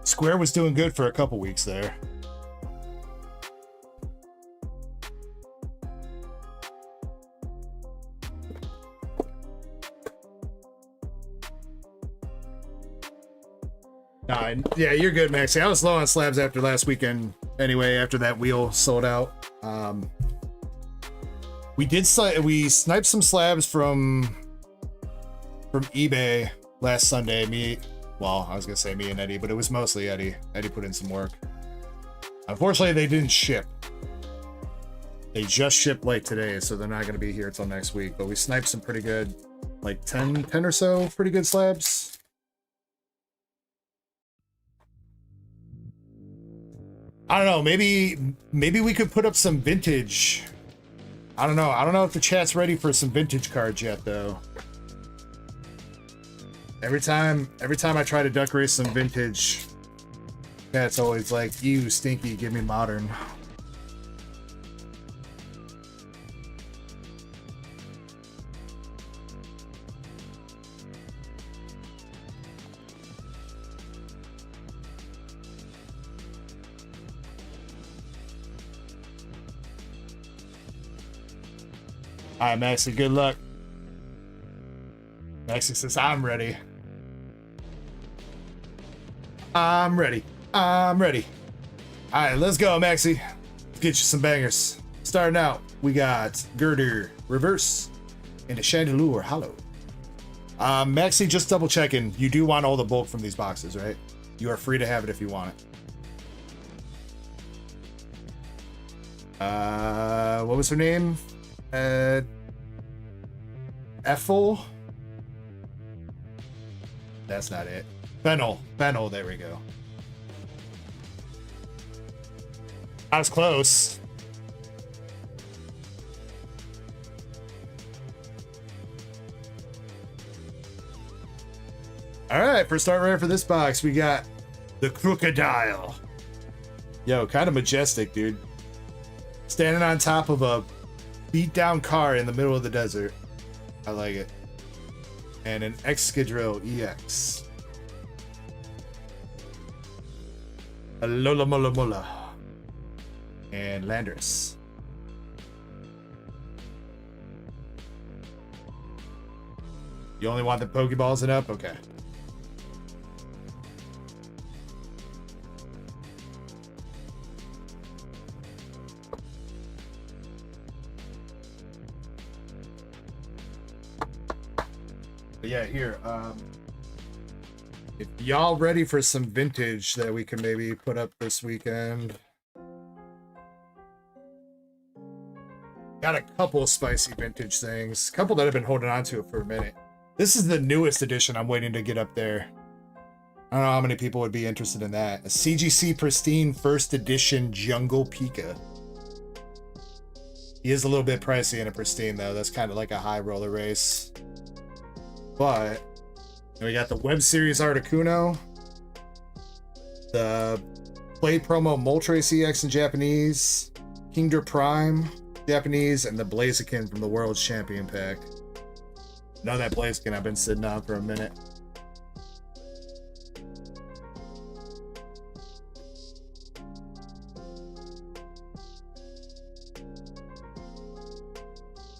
Square was doing good for a couple weeks there. Yeah, you're good, Maxie. I was low on slabs after last weekend anyway, after that wheel sold out. We sniped some slabs from eBay last Sunday. I was gonna say me and Eddie, but it was mostly Eddie. Eddie put in some work. Unfortunately, they didn't ship. They just shipped late today, so they're not gonna be here until next week. But we sniped some pretty good, like 10 or so pretty good slabs. I don't know, maybe we could put up some vintage. I don't know if the chat's ready for some vintage cards yet though. Every time I try to duck race some vintage, chat's always like, you stinky, give me modern. All right, Maxie, good luck. Maxie says, I'm ready. I'm ready. I'm ready. All right, let's go, Maxie. Let's get you some bangers. Starting out, we got Girder Reverse and a Chandelure Hollow. Maxie, just double checking. You do want all the bulk from these boxes, right? You are free to have it if you want it. What was her name? Ethel? That's not it. Fennel, there we go. I was close. All right, for start rare for this box, we got the Crocodile. Yo, kind of majestic, dude. Standing on top of a beat down car in the middle of the desert. I like it. And an Excadrill EX. A Lola Mola Mola. And Landorus. You only want the Pokeballs and up? Okay. But yeah, here. If y'all ready for some vintage that we can maybe put up this weekend. Got a couple of spicy vintage things. A couple that I've been holding on to for a minute. This is the newest edition I'm waiting to get up there. I don't know how many people would be interested in that. A CGC Pristine First Edition Jungle Pika. He is a little bit pricey in a Pristine, though. That's kind of like a high roller race. But we got the Web Series Articuno. The Play Promo Moltres EX in Japanese. Kingdra Prime. Japanese, and the Blaziken from the World's Champion pack. Now that Blaziken I've been sitting on for a minute.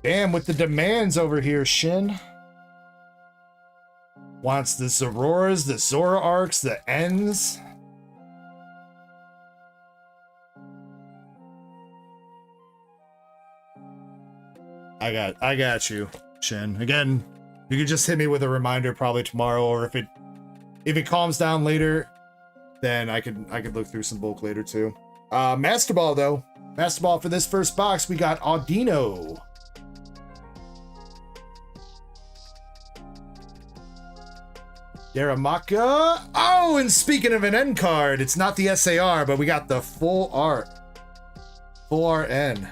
Damn, with the demands over here, Shin. Wants the Zororas, the Zora Arcs, the Ends. I got you, Shin. Again, you could just hit me with a reminder probably tomorrow, or if it calms down later, then I could look through some bulk later too. Master Ball though. Master Ball for this first box, we got Audino. Yaramaka. Oh, and speaking of an N card, it's not the SAR, but we got the full art. Full art N.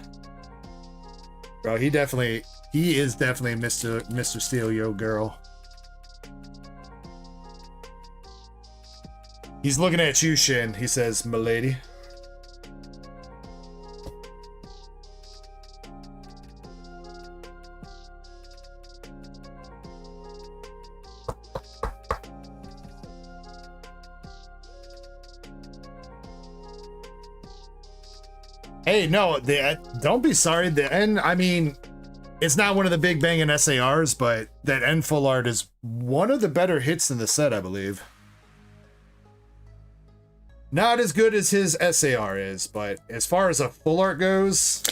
Bro, he is definitely Mr. Steel, yo girl. He's looking at you, Shin. He says, "Milady." Hey, no, don't be sorry. The N, I mean, it's not one of the big banging SARs, but that N full art is one of the better hits in the set, I believe. Not as good as his SAR is, but as far as a full art goes,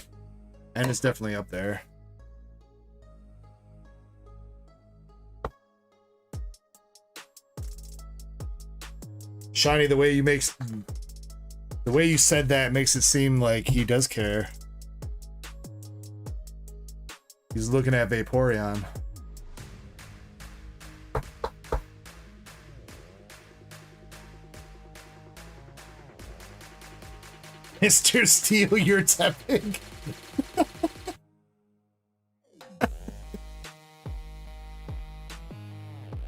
N is definitely up there. Shiny, the way you said that makes it seem like he does care. He's looking at Vaporeon. Mr. Steel, you're tapping.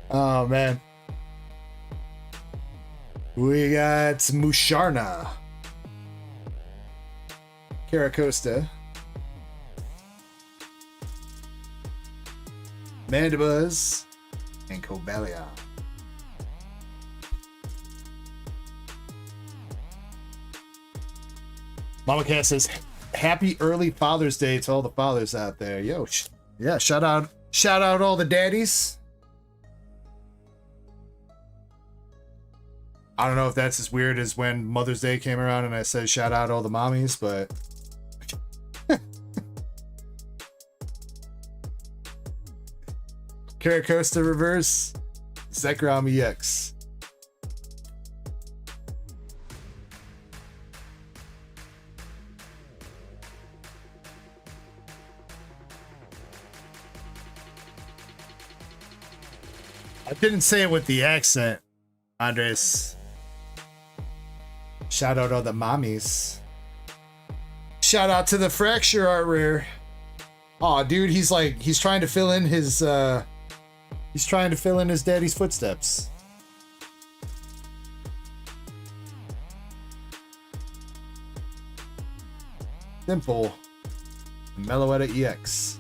Oh, man. We got Musharna. Caracosta. Mandibuzz. And Cobalion. Mama Cat says, happy early Father's Day to all the fathers out there. Yo, yeah, shout out all the daddies. I don't know if that's as weird as when Mother's Day came around and I said shout out all the mommies, but Caracosta reverse, Zekrom EX. I didn't say it with the accent, Andres. Shout out all the mommies. Shout out to the Fracture Art Rare. Aw, dude, he's trying to fill in his daddy's footsteps. Simple. Meloetta EX.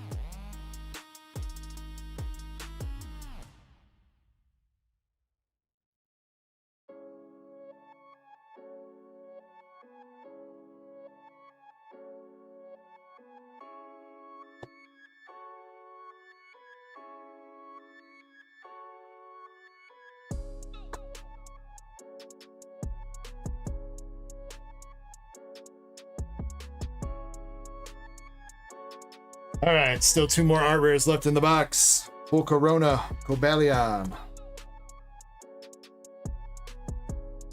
All right, still 2 more art rares left in the box. Full Corona, Cobalion,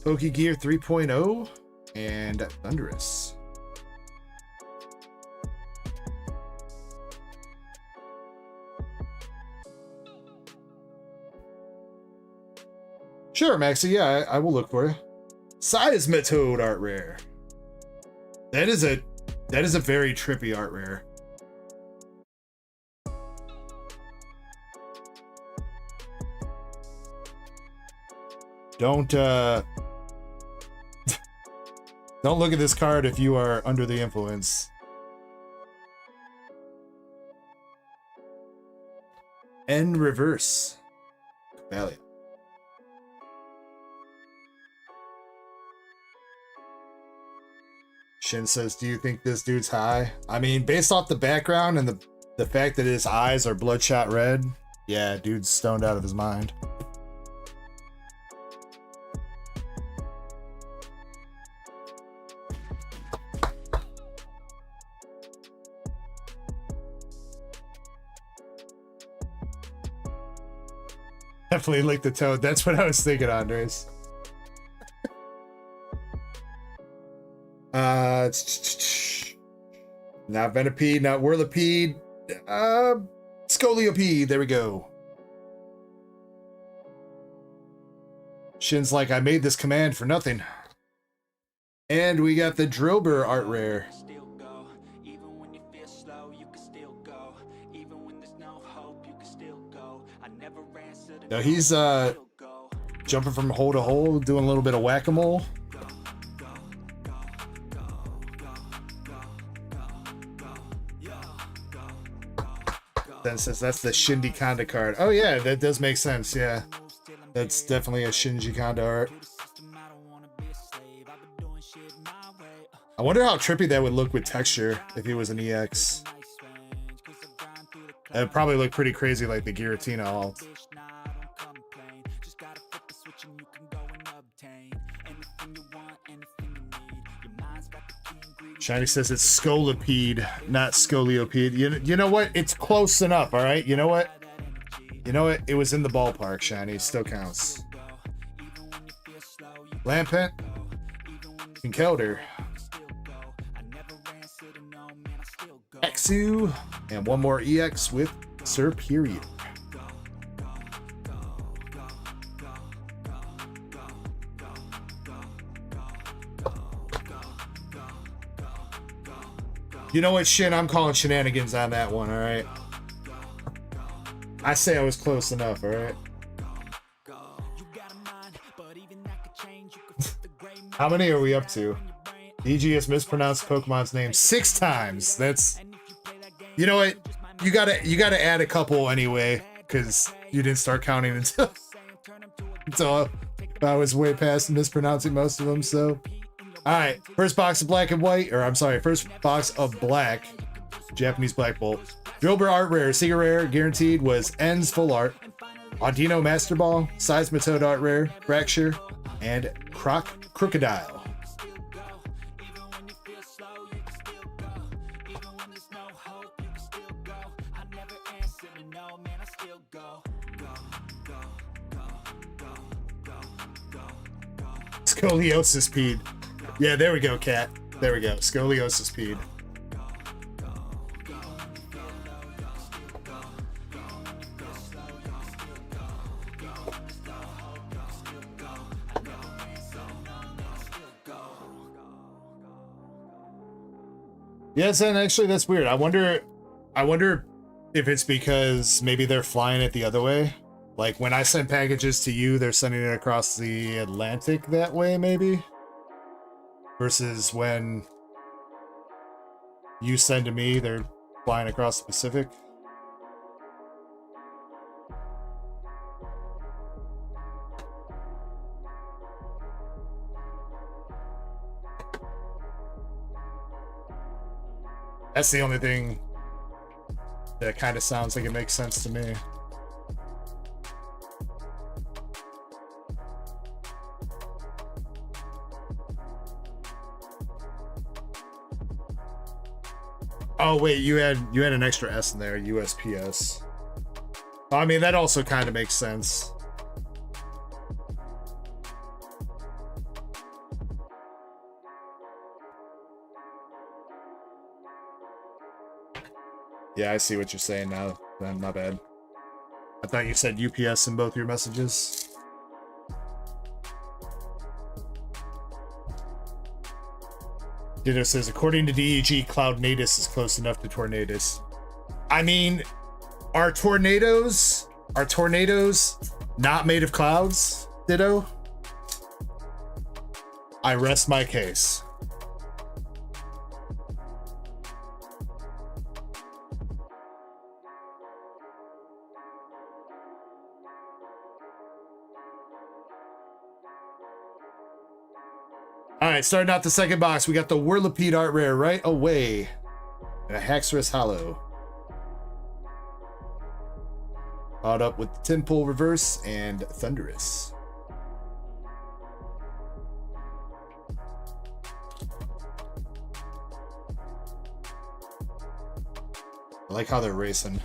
Pokegear 3.0, and Thunderous. Sure, Maxie. Yeah, I will look for you. Seismitoad art rare. That is a very trippy art rare. Don't don't look at this card if you are under the influence. End reverse. Valiant. Shin says, do you think this dude's high? I mean, based off the background and the fact that his eyes are bloodshot red, yeah, dude's stoned out of his mind. Definitely lick the toad. That's what I was thinking, Andres. Not Venipede, not Whirlipede. Scoliopede. There we go. Shin's like, I made this command for nothing. And we got the Drillbur art rare. Now he's jumping from hole to hole, doing a little bit of whack-a-mole. Then says that's the Shinji Kanda card. Oh yeah, that does make sense. Yeah, that's definitely a Shinji Kanda art. I wonder how trippy that would look with texture if he was an EX. That would probably look pretty crazy like the Giratina alt. Shiny says it's Scolipede, not Scoliopede. You know what? It's close enough, all right? You know what? You know what? It was in the ballpark, Shiny. Still counts. Lampent. Kinkelder. Exu. And one more EX with Serperior. You know what, Shin? I'm calling shenanigans on that one, all right? I say I was close enough, all right? How many are we up to? DG has mispronounced Pokemon's name 6 times. That's... You know what? You gotta add a couple anyway, because you didn't start counting until I was way past mispronouncing most of them, so... Alright, first box of black and white, or I'm sorry, first box of black, Japanese Black Bolt. Drillbur art rare, Secret rare, guaranteed, was Ends full art. Audino Master Ball, Seismitoad art rare, Fracture, and Crocodile. Scoliosis Pede. Yeah, there we go, Cat. There we go. Scoliosis Pede. Yes, and actually that's weird. I wonder if it's because maybe they're flying it the other way. Like when I send packages to you, they're sending it across the Atlantic that way, maybe? Versus when you send to me, they're flying across the Pacific. That's the only thing that kind of sounds like it makes sense to me. Oh wait, you had an extra S in there, USPS. I mean, that also kind of makes sense. Yeah, I see what you're saying now. Not bad. I thought you said UPS in both your messages. Ditto says, according to DEG, Cloudnatus is close enough to Tornadus. I mean, are tornadoes not made of clouds, Ditto? I rest my case. All right, starting out the second box, we got the Whirlipede art rare right away. And a Haxorus Hollow. Followed up with the Tinpole Reverse and Thunderous. I like how they're racing.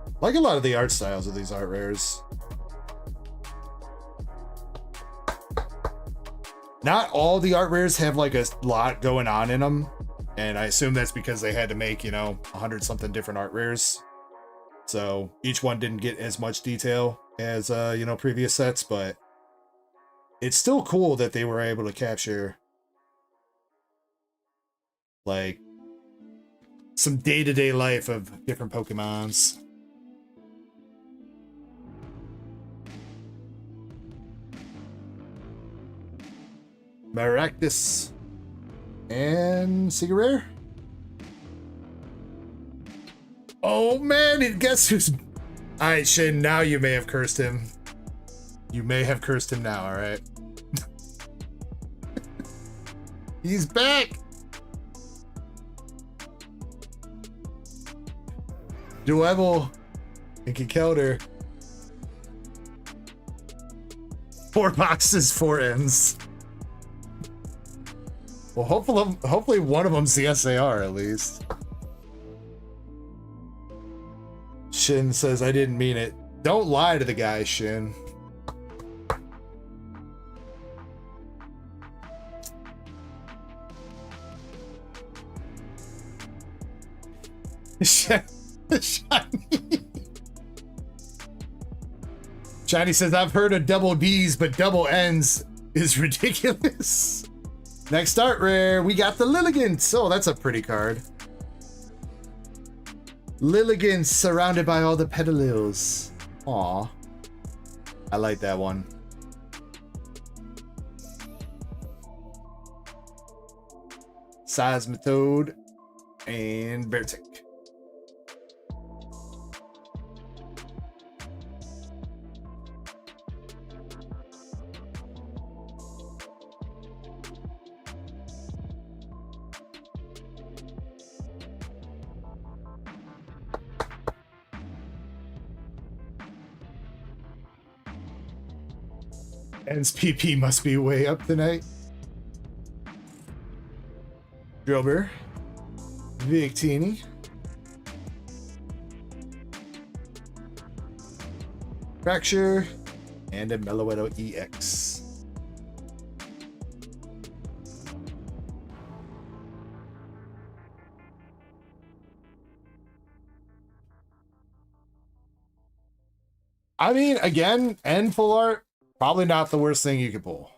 I like a lot of the art styles of these art rares. Not all the art rares have like a lot going on in them, and I assume that's because they had to make, you know, 100 something different art rares, so each one didn't get as much detail as you know, previous sets, but it's still cool that they were able to capture like some day-to-day life of different Pokemons. Maractus and Cigarrare. Oh man, guess who's... Alright, Shin, now you may have cursed him. You may have cursed him now, alright? He's back! Dueble and Kikelder. 4 boxes, 4 ends. Well, hopefully one of them's the SAR at least. Shin says, I didn't mean it. Don't lie to the guy, Shin. Shiny says, I've heard of double D's, but double N's is ridiculous. Next art rare, we got the Lilligant. Oh, that's a pretty card. Lilligant surrounded by all the pedalils. Aw. I like that one. Seismitoad and Beartic. N's PP must be way up tonight. Drillbur, Victini, Fracture, and a Meloetto EX. I mean, again, N full art. Probably not the worst thing you could pull.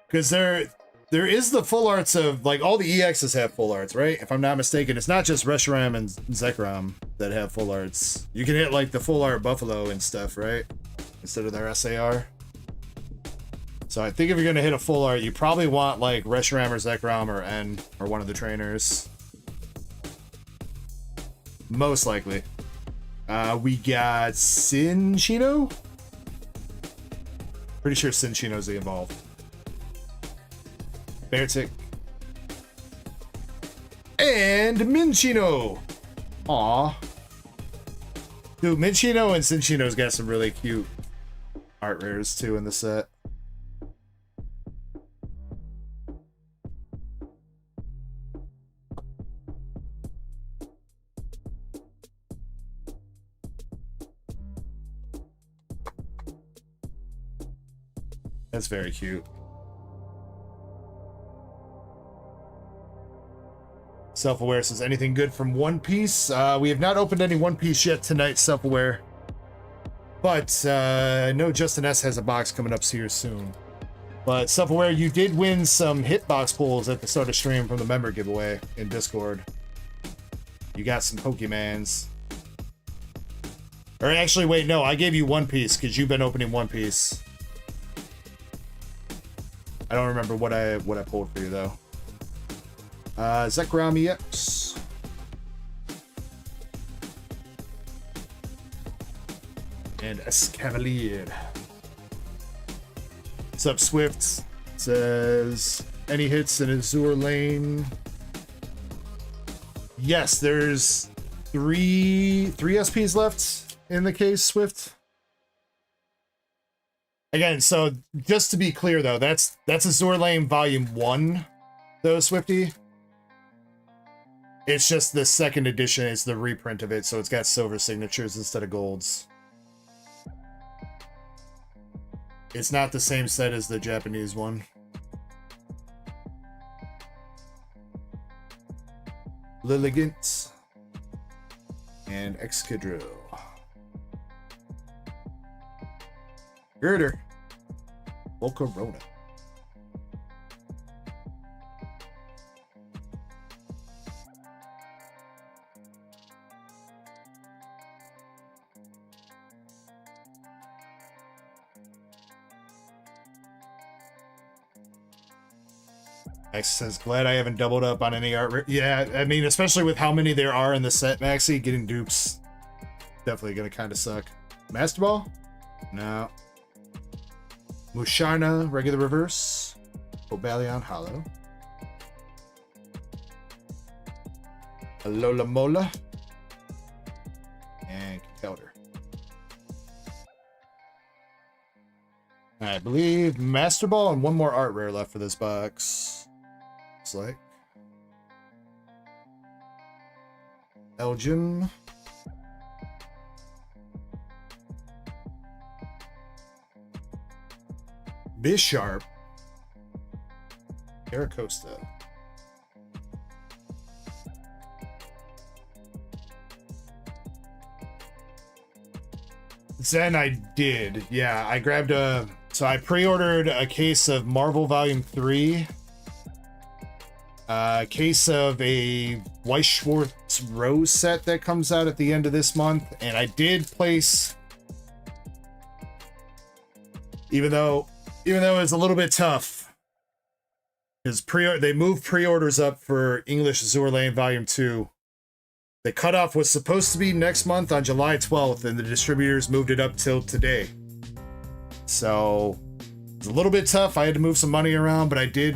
Because there is the full arts of, like, all the EXs have full arts, right? If I'm not mistaken, it's not just Reshiram and Zekrom that have full arts. You can hit, like, the full art Buffalo and stuff, right? Instead of their SAR. So I think if you're going to hit a full art, you probably want, like, Reshiram or Zekrom or N or one of the trainers. Most likely. We got Cinchino. Pretty sure Cinchino's the evolved. Beartic. And Minchino. Aw. Dude, Minchino and Cinchino's got some really cute art rares too in the set. That's very cute. Self-aware says, anything good from One Piece? We have not opened any One Piece yet tonight, self-aware. But I know Justin S has a box coming up here soon. But self-aware, you did win some hitbox pulls at the start of stream from the member giveaway in Discord. You got some Pokemans. Or actually, wait, no, I gave you One Piece because you've been opening One Piece. I don't remember what I pulled for you though. Zekrami X. And Escavalier. What's up, Swift? Says, any hits in Azure Lane? Yes, there's three SPs left in the case, Swift. Again, so just to be clear though, that's Azure Lane Volume 1, though, Swifty. It's just the second edition, it's the reprint of it, so it's got silver signatures instead of golds. It's not the same set as the Japanese one. Lilligant and Excadrill. Girder. Volcarona. Max says, glad I haven't doubled up on any art. Yeah, I mean, especially with how many there are in the set, Maxi, getting dupes definitely gonna kind of suck. Master Ball? No. Musharna, regular reverse. Obalion, hollow. Alola Mola. And Kelder. I believe Master Ball and one more art rare left for this box. Looks like. Elgin. Bisharp. Caracosta. Zen, I did. Yeah, I grabbed a... So I pre-ordered a case of Marvel Volume 3. A case of a Weiss Schwartz Rose set that comes out at the end of this month. And I did place... Even though it's a little bit tough. Because they moved pre-orders up for English Azure Lane Volume 2. The cutoff was supposed to be next month on July 12th, and the distributors moved it up till today. So, it's a little bit tough. I had to move some money around, but I did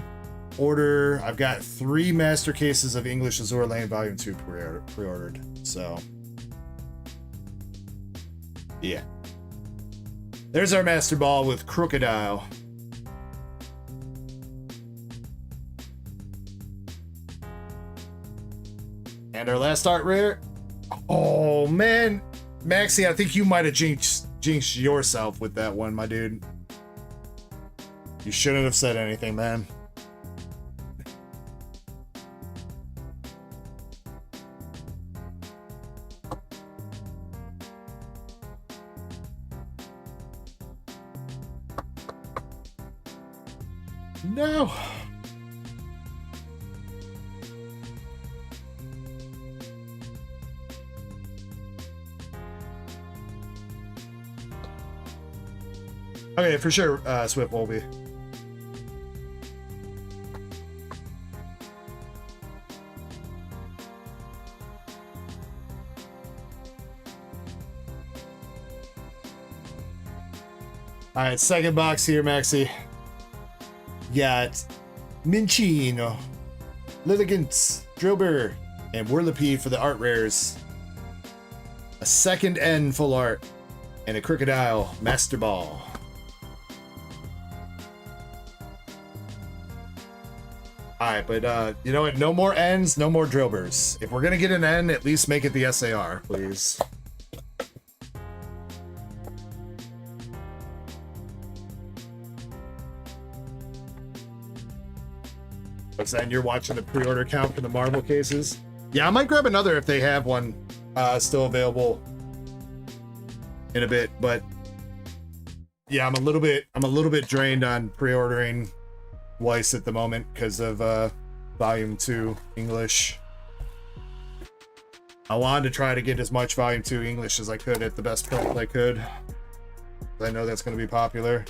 order... I've got 3 master cases of English Azure Lane Volume 2 pre-ordered. So, yeah. There's our Master Ball with Crocodile. And our last art rare. Oh, man. Maxi, I think you might have jinxed yourself with that one, my dude. You shouldn't have said anything, man. No. Okay, for sure, Swift will be. Alright, second box here, Maxi. Got Minchino, Lilligant, Drillbur, and Whirlipede for the art rares. A second N full art, and a Crocodile Master Ball. Alright, but you know what? No more N's, no more Drillburs. If we're gonna get an N, at least make it the SAR, please. Zen, you're watching the pre-order count for the Marvel cases. Yeah, I might grab another if they have one still available in a bit, but yeah, I'm a little bit drained on pre-ordering Weiss at the moment because of volume 2 English. I wanted to try to get as much volume 2 English as I could at the best price I could. I know that's going to be popular.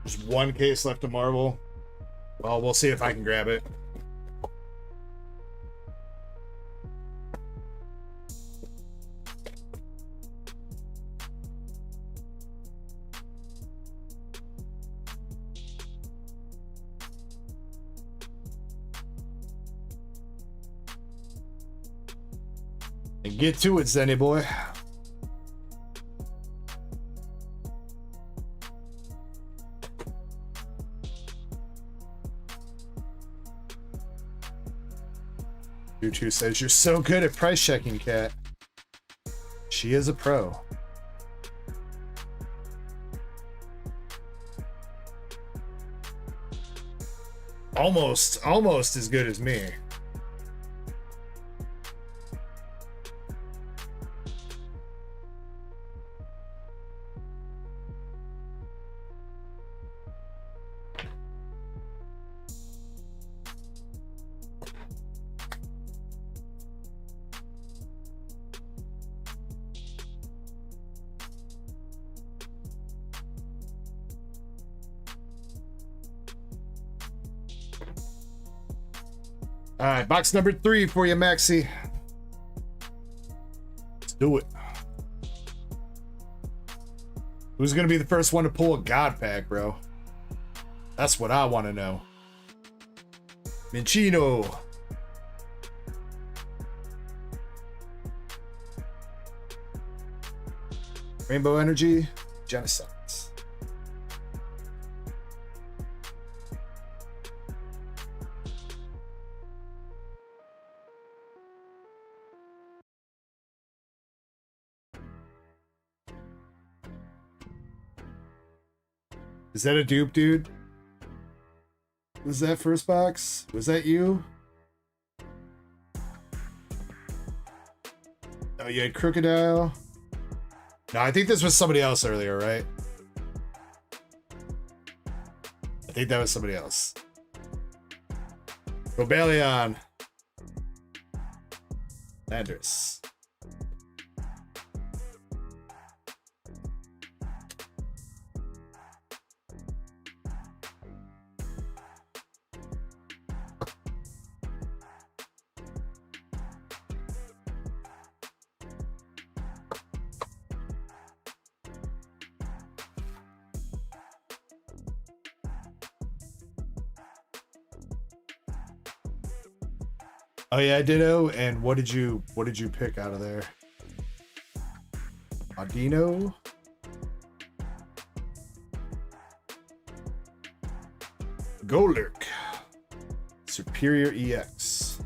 There's one case left of Marvel. Well, we'll see if I can grab it. And get to it, Zenny boy. Yutu says, you're so good at price checking, Cat. She is a pro. Almost as good as me. All right, box number 3 for you, Maxi. Let's do it. Who's gonna be the first one to pull a God pack, bro? That's what I want to know. Minchino. Rainbow Energy, Genocide. Is that a dupe, dude? Was that first box? Was that you? Oh, you had Crocodile. No, I think this was somebody else earlier, right? I think that was somebody else. Rebellion. Landers. Oh yeah, Ditto. And what did you pick out of there? Audino. Golurk. Superior EX.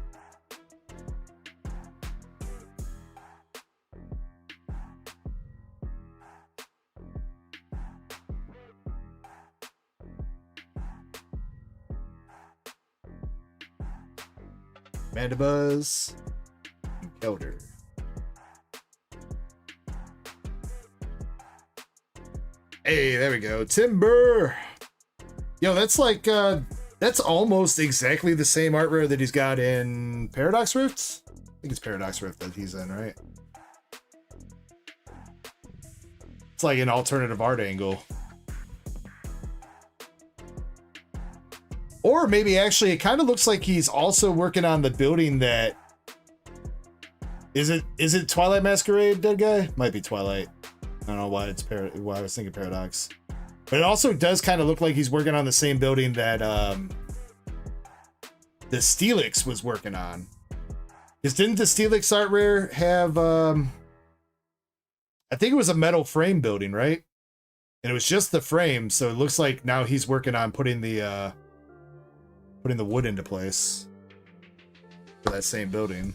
Mandibuzz, and Kelder. Hey, there we go. Timber. Yo, that's like that's almost exactly the same art rare that he's got in Paradox Rift. I think it's Paradox Rift that he's in, right? It's like an alternative art angle. Or maybe actually it kind of looks like he's also working on the building that is it Twilight Masquerade, dead guy? Might be Twilight. I don't know why why I was thinking Paradox. But it also does kind of look like he's working on the same building that the Steelix was working on. Because didn't the Steelix art rare have I think it was a metal frame building, right? And it was just the frame, so it looks like now he's working on putting the wood into place for that same building.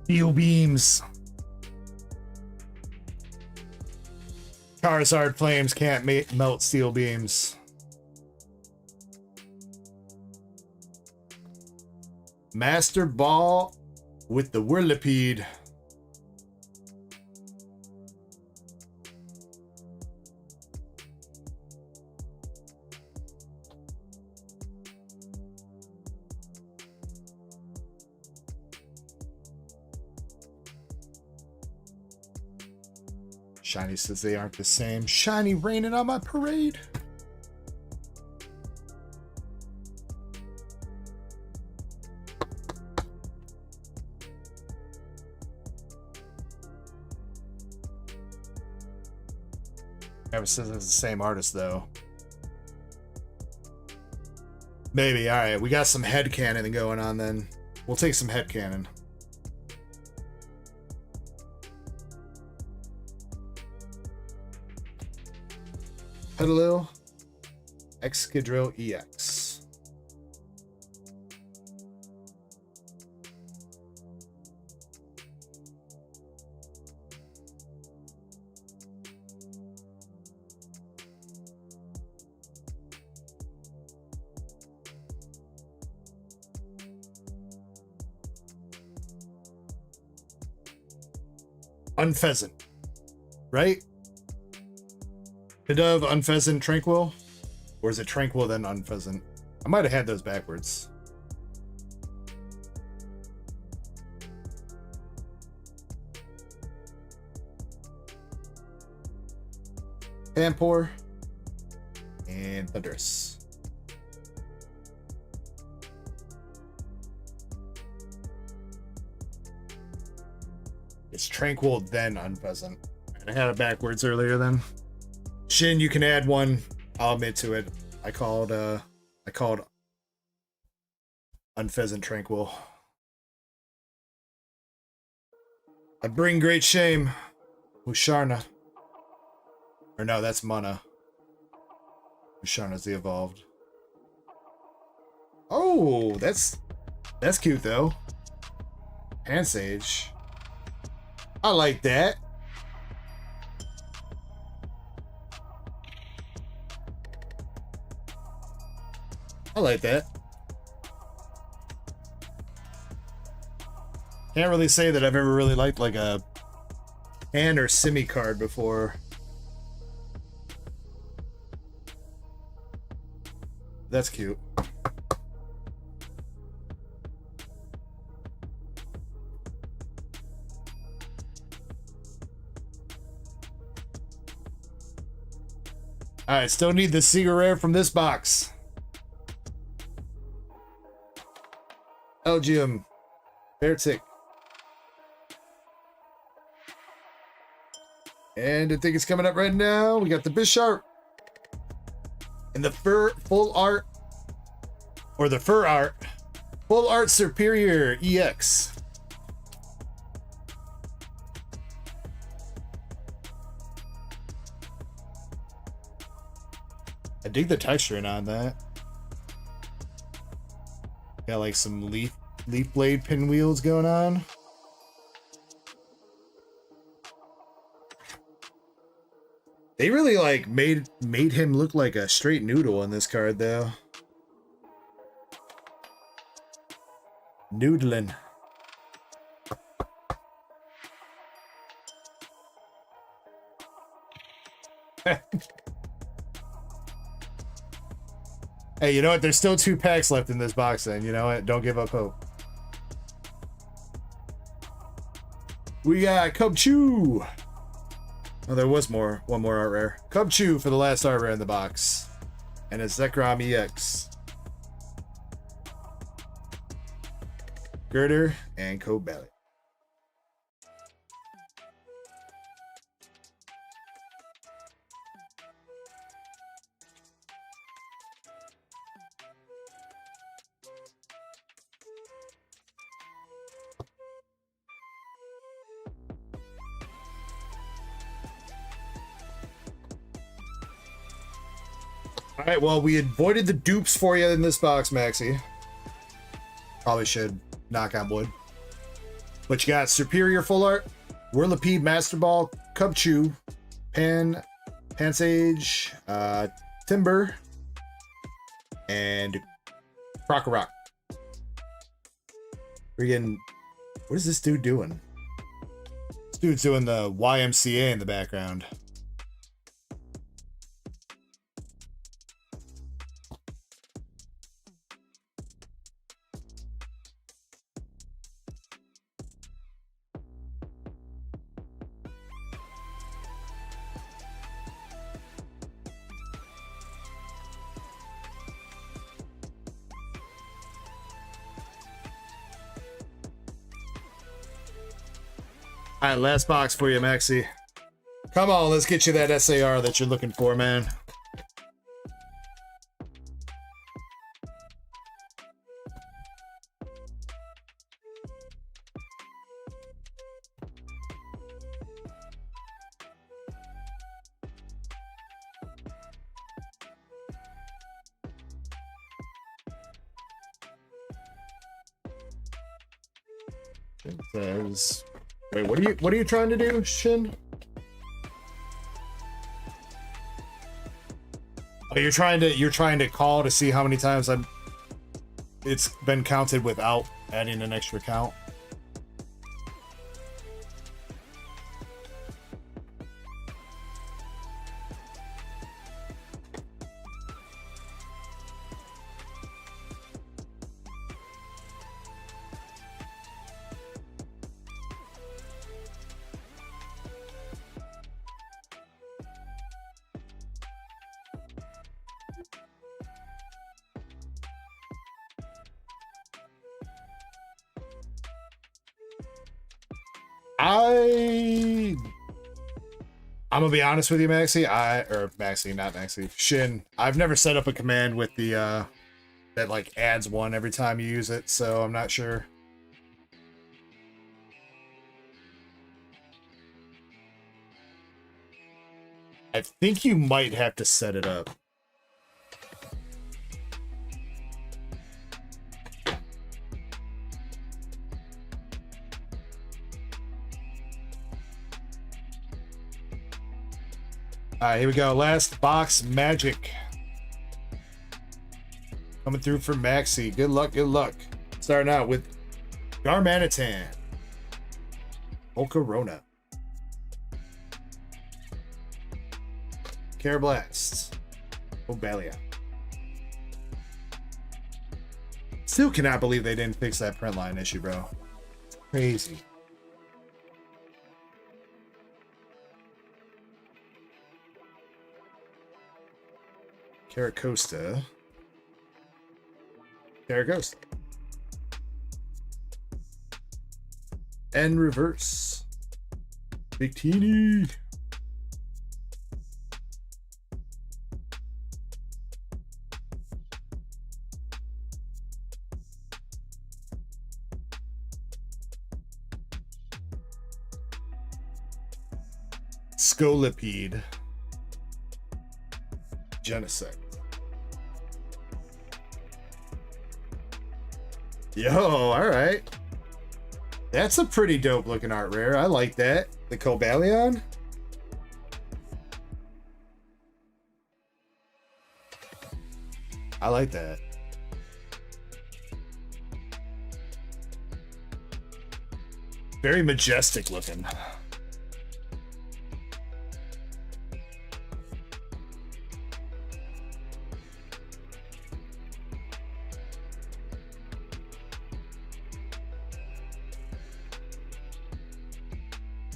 Steel beams. Charizard flames can't melt steel beams. Master Ball with the Whirlipede. Shiny says they aren't the same. Shiny raining on my parade. Never says it's the same artist though. Maybe. All right, we got some headcanon going on then. We'll take some headcanon. Petalil, Excadrill EX. Unpheasant, right? Pidove, Unpheasant, Tranquil? Or is it Tranquil then Unpheasant? I might have had those backwards. Pampor and Thunderous. It's Tranquil then Unpheasant. I had it backwards earlier then. Shin, you can add one. I'll admit to it. I called Unpheasant Tranquil. I bring great shame. Musharna. Or no, that's Mana. Musharna's the evolved. Oh, that's cute though. Pansage. I like that. I like that. Can't really say that I've ever really liked like a hand or simi card before. That's cute. Alright, still need the Secret Rare from this box. Elgium, Beartic. And I think it's coming up right now. We got the Bisharp. And the full art. Or the fur art. Full art Superior EX. I dig the texturing on that. Got like some leaf blade pinwheels going on. They really like made him look like a straight noodle in this card though. Noodling. Hey, you know what? There's still 2 packs left in this box then. You know what? Don't give up hope. We got Cubchoo. Oh, there was one more art rare. Cubchoo for the last art rare in the box. And it's Zekrom EX. Girder and Cobelly. All right, well, we avoided the dupes for you in this box, Maxie. Probably should knock on wood. But you got Superior Full Art, Whirlipede, Master Ball, Cubchoo, Pansage, Timber, and Crocorock. Freaking, what is this dude doing? This dude's doing the YMCA in the background. All right, last box for you, Maxie. Come on, let's get you that SAR that you're looking for, man. It says, wait, what are you trying to do, Shin? Oh, you're trying to call to see how many times it's been counted without adding an extra count. I'm gonna be honest with you, Maxie. Not Maxie. Shin. I've never set up a command with the that like adds one every time you use it, so I'm not sure. I think you might have to set it up. All right, here we go. Last box magic. Coming through for Maxie. Good luck, good luck. Starting out with Garmanitan. Volcarona. Carablast. Obalia. Still cannot believe they didn't fix that print line issue, bro. Crazy. Caracosta. Caracosta. And reverse. Victini. Scolipede. Genesect. Yo, alright. That's a pretty dope looking art rare. I like that. The Cobalion. I like that. Very majestic looking.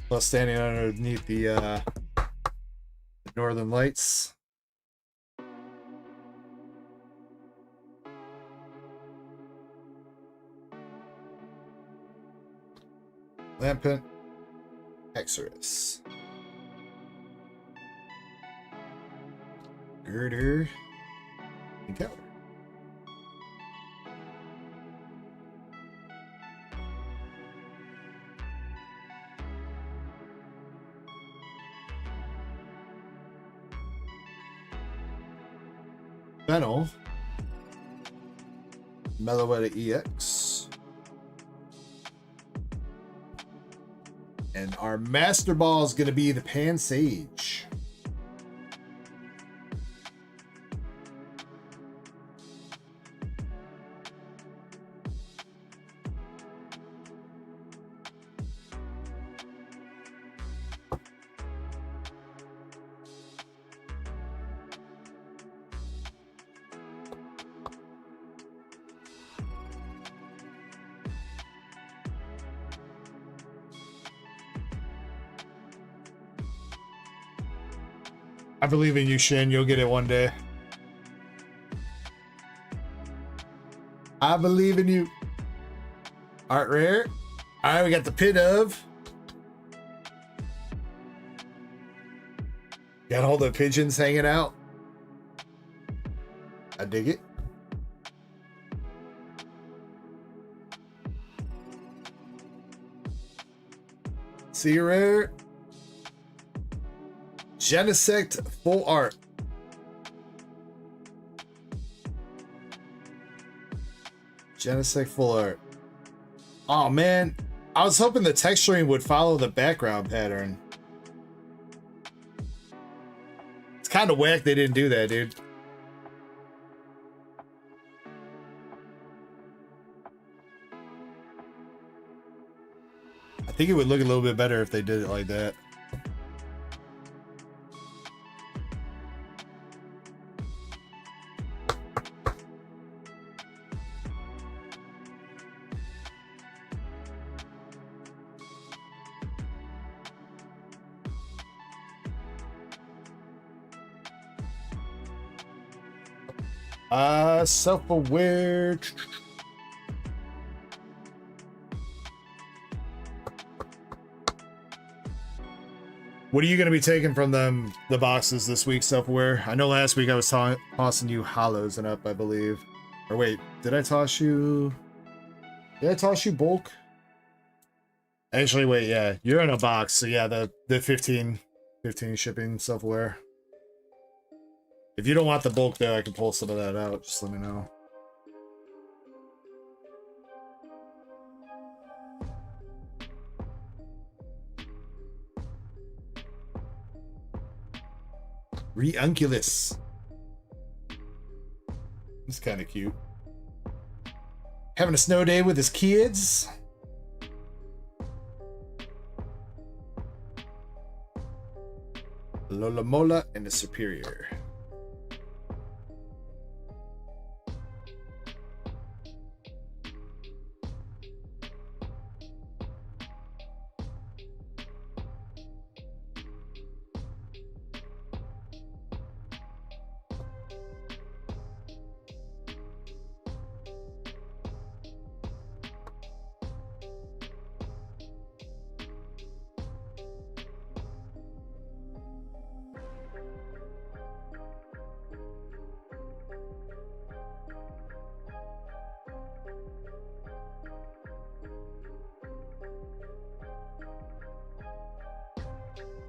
Plus standing underneath the northern lights. Lampent, Exorus, Girder, Encounter. Fennel, Meloetta EX, And our master ball is going to be the Pan Sage. I believe in you, Shin. You'll get it one day. I believe in you. Art rare. All right, we got the pit of. Got all the pigeons hanging out. I dig it. See rare. Genesect full art. Genesect full art. Oh man, I was hoping the texturing would follow the background pattern. It's kind of whack they didn't do that, dude. I think it would look a little bit better if they did it like that. Self-aware. What are you going to be taking from the boxes this week, Self-aware? I know last week I was tossing you hollows and up, I believe. Or wait, did I toss you? Did I toss you bulk? Actually, wait, yeah, you're in a box, so yeah, the 15 shipping, Self-aware. If you don't want the bulk there, I can pull some of that out. Just let me know. Reunculus. It's kind of cute. Having a snow day with his kids. Lola Mola and the Superior.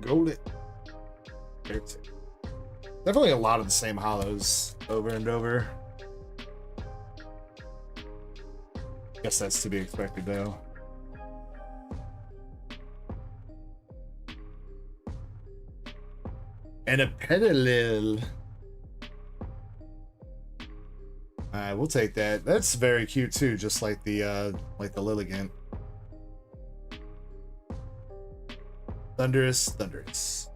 Gold it. Definitely a lot of the same hollows over and over. Guess that's to be expected though. And a pedalil. Alright, we'll take that. That's very cute too, just like the Lilligant. Thunderous, thunderous.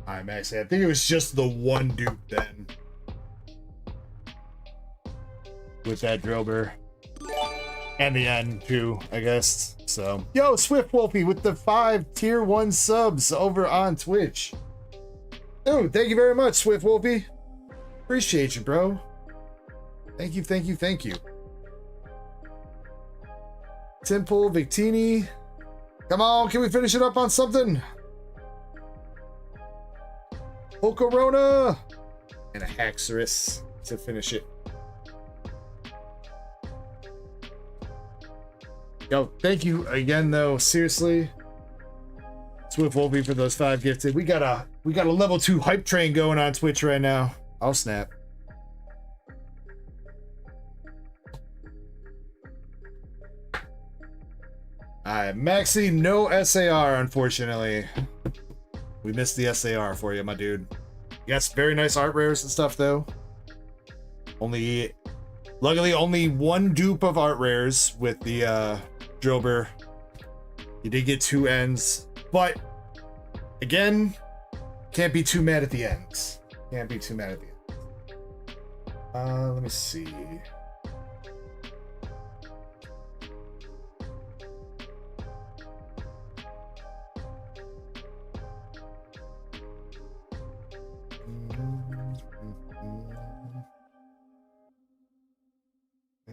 Alright, Max, I think it was just the one dupe then. With that Drober. And the end too, I guess. So, yo, Swift Wolfie with the 5 tier 1 subs over on Twitch. Dude, thank you very much, Swift Wolfie. Appreciate you, bro. Thank you, thank you, thank you. Temple Victini. Come on, can we finish it up on something? Ocarona. And a Haxorus to finish it. Yo, thank you again, though. Seriously. Swift Wolfie for those 5 gifted. We got a level 2 hype train going on Twitch right now. I'll snap. Alright, Maxi, no SAR, unfortunately. We missed the SAR for you, my dude. Yes, very nice art rares and stuff, though. Luckily, only 1 dupe of art rares with the Drober. You did get 2 ends, but again, can't be too mad at the ends. Can't be too mad at the ends. Let me see.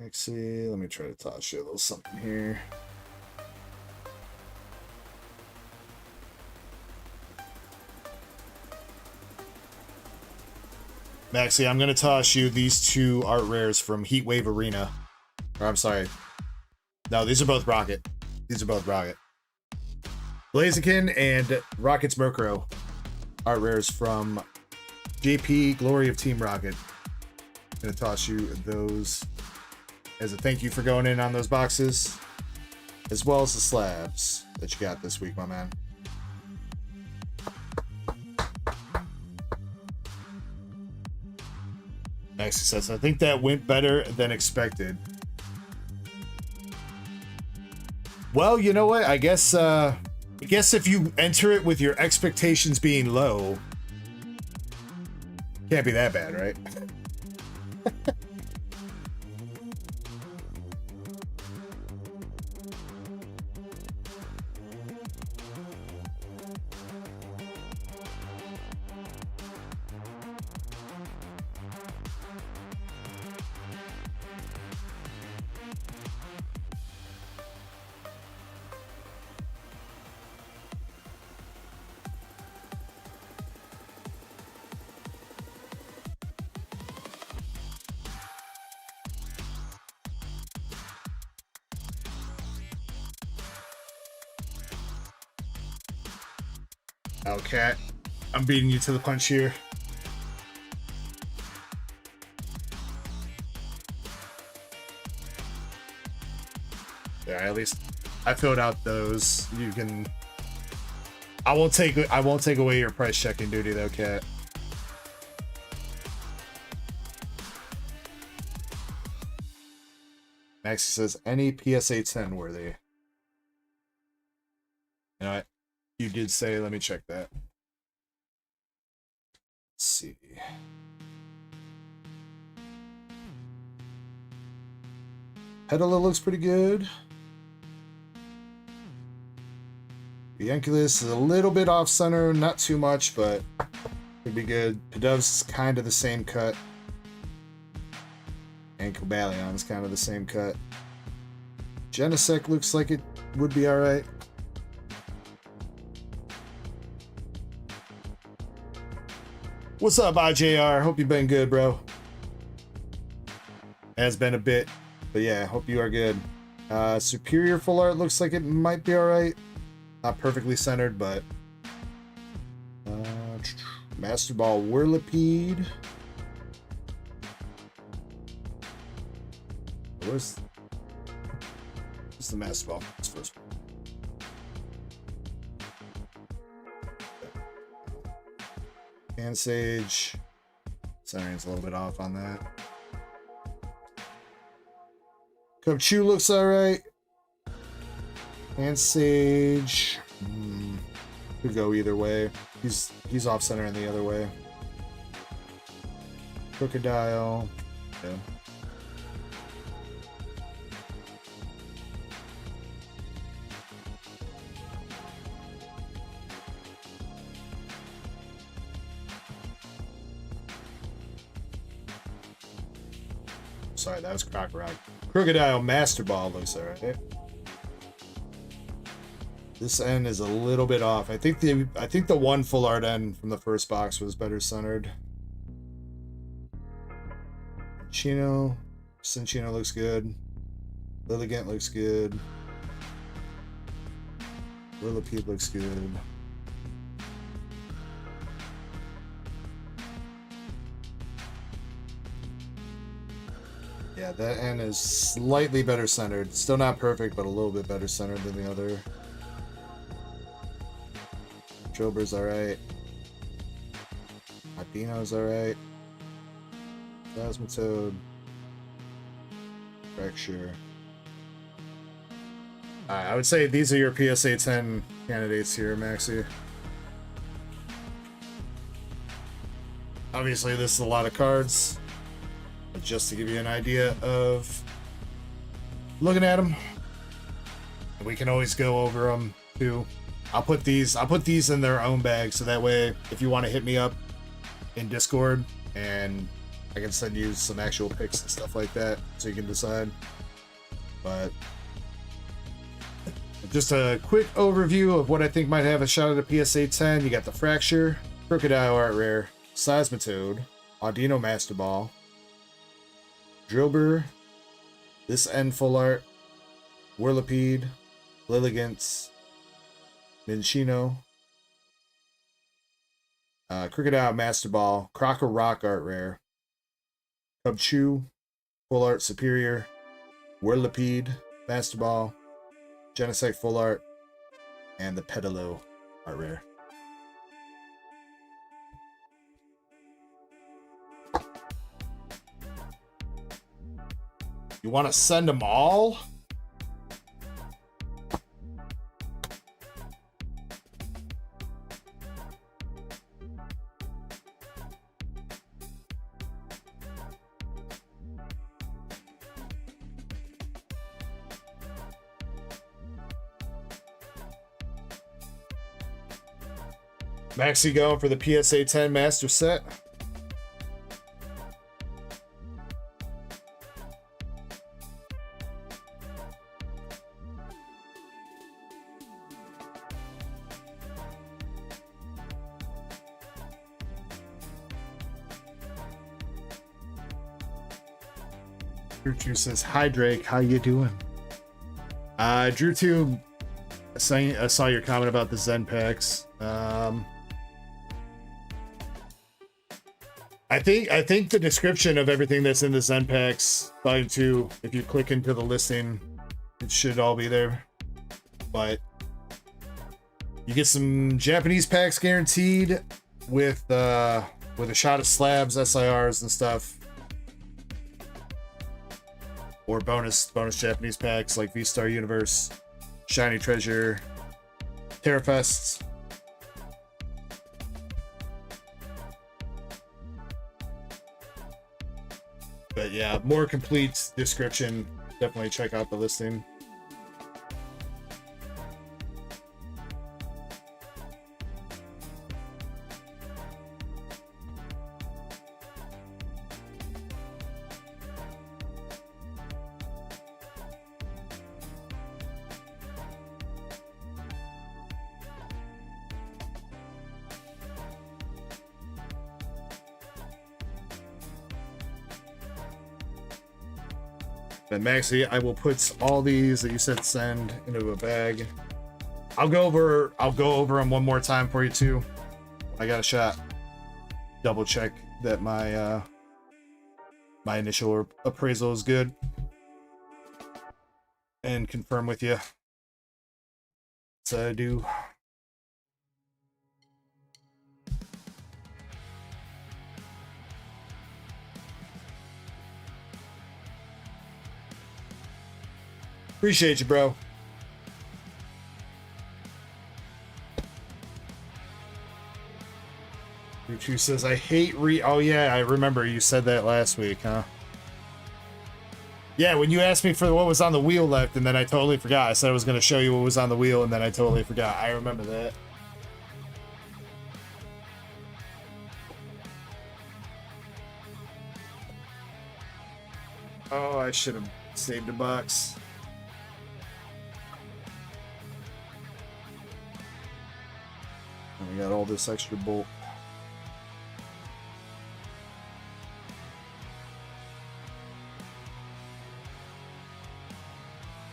Actually, let me try to toss you a little something here. Maxie, I'm going to toss you these 2 art rares from Heatwave Arena. Or, I'm sorry. No, these are both Rocket. These are both Rocket. Blaziken and Rocket's Murkrow. Art rares from JP Glory of Team Rocket. I'm going to toss you those as a thank you for going in on those boxes, as well as the slabs that you got this week, my man. Maxie says, I think that went better than expected. Well, you know what? I guess if you enter it with your expectations being low, can't be that bad, right? Okay, I'm beating you to the punch here. Yeah, at least I filled out those. You can. I won't take away your price checking duty though, Cat. Maxie says any PSA 10 worthy. You know what? You did say, let me check that. Let's see. Petalil looks pretty good. Bianculus is a little bit off center, not too much, but could be good. Pidov's kind of the same cut. And Cobalion is kind of the same cut. Genesect looks like it would be alright. What's up, IJR? Hope you've been good, bro. Has been a bit, but yeah, hope you are good. Superior Full Art looks like it might be alright. Not perfectly centered, but Master Ball Whirlipede. Where's the Master Ball? It's first. And Sage. Centering's a little bit off on that. Cubchoo looks alright. And Sage. Could go either way. He's off center in the other way. Crocodile. Yeah. Sorry, that was Crocodile. Crocodile Master Ball looks alright. This end is a little bit off. I think the one full art end from the first box was better centered. Cinchino looks good. Lilligant looks good. Lillipede looks good. Yeah, that end is slightly better centered. Still not perfect, but a little bit better centered than the other. Jober's alright. Latino's alright. Plasmatode. Fracture. Alright, I would say these are your PSA 10 candidates here, Maxi. Obviously, this is a lot of cards. But just to give you an idea of looking at them, we can always go over them too. I'll put these in their own bag, so that way if you want to hit me up in Discord and I can send you some actual picks and stuff like that so you can decide. But just a quick overview of what I think might have a shot at a PSA 10. You got the Fracture, Crocodile Art Rare, Seismitoad, Audino Master Ball, Drillbur, this end full art, Whirlipede, Lilligant's, Minchino, Crocodile Master Ball, Crocker Rock Art Rare, Cubchoo, Full Art Superior, Whirlipede, Master Ball, Genesect Full Art, and the Pedalo Art Rare. You want to send them all? Maxi going for the PSA 10 Master Set. Drew says, "Hi Drake, how you doing?" Drew 2, I saw your comment about the Zen packs. I think the description of everything that's in the Zen packs, volume 2, if you click into the listing, it should all be there. But you get some Japanese packs guaranteed with a shot of slabs, SIRs, and stuff. Or bonus Japanese packs like V-Star Universe, Shiny Treasure, Terrafest. But yeah, more complete description. Definitely check out the listing. But Maxi, I will put all these that you said send into a bag. I'll go over them one more time for you too. I got a shot. Double check that my my initial appraisal is good, and confirm with you. So I do. Appreciate you, bro. Ruchu says, I hate oh yeah, I remember you said that last week, huh? Yeah, when you asked me for what was on the wheel left, and then I totally forgot. I said I was going to show you what was on the wheel, and then I totally forgot. I remember that. Oh, I should have saved a box. And we got all this extra bulk.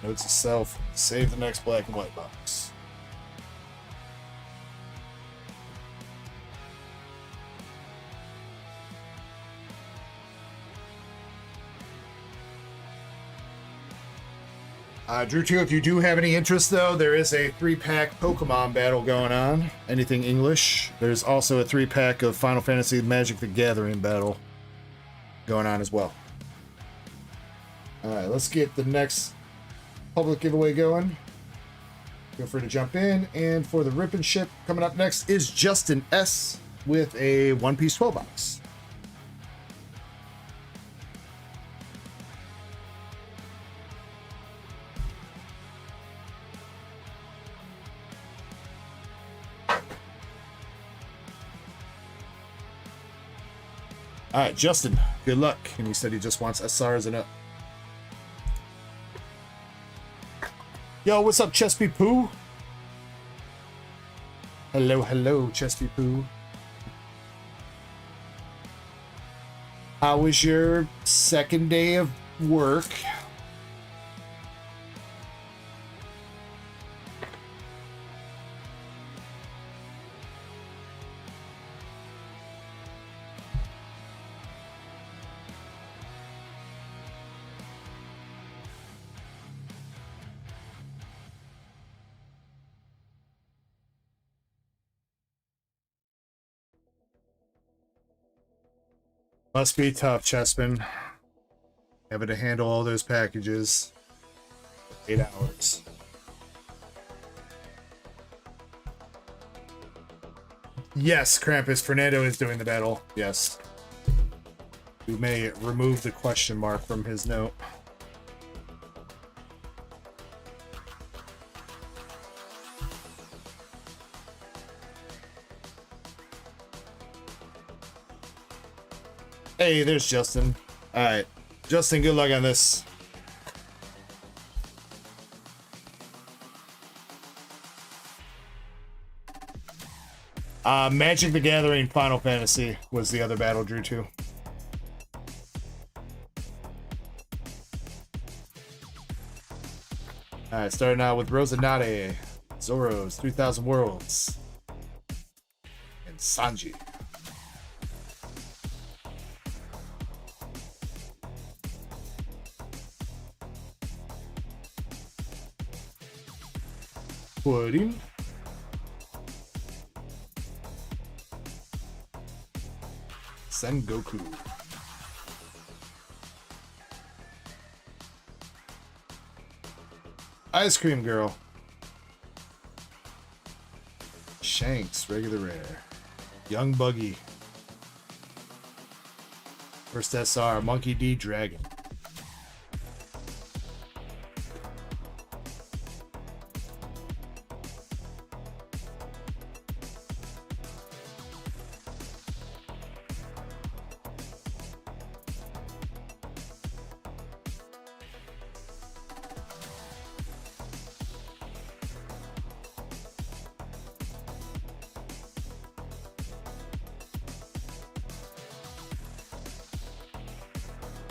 Notes to self, save the next black and white box. Drew 2, if you do have any interest, though, there is a 3-pack Pokemon battle going on. Anything English. There's also a 3-pack of Final Fantasy Magic the Gathering battle going on as well. All right, let's get the next public giveaway going. Feel free to jump in. And for the Rip and Ship, coming up next is Justin S. with a One Piece 12 box. All right, Justin, good luck. And he said he just wants SRs and up. Yo, what's up, Chespy Poo? Hello, hello, Chespy Poo. How was your second day of work? Must be tough, Chespin. Having to handle all those packages. 8 hours. Yes, Krampus. Fernando is doing the battle. Yes. We may remove the question mark from his note. Hey, there's Justin. Alright. Justin, good luck on this. Magic the Gathering Final Fantasy was the other battle, Drew 2. Alright, starting out with Rosanade, Zoro's 3000 Worlds, and Sanji. Pudding. Sengoku. Ice Cream Girl. Shanks, regular rare. Young Buggy. First SR, Monkey D Dragon.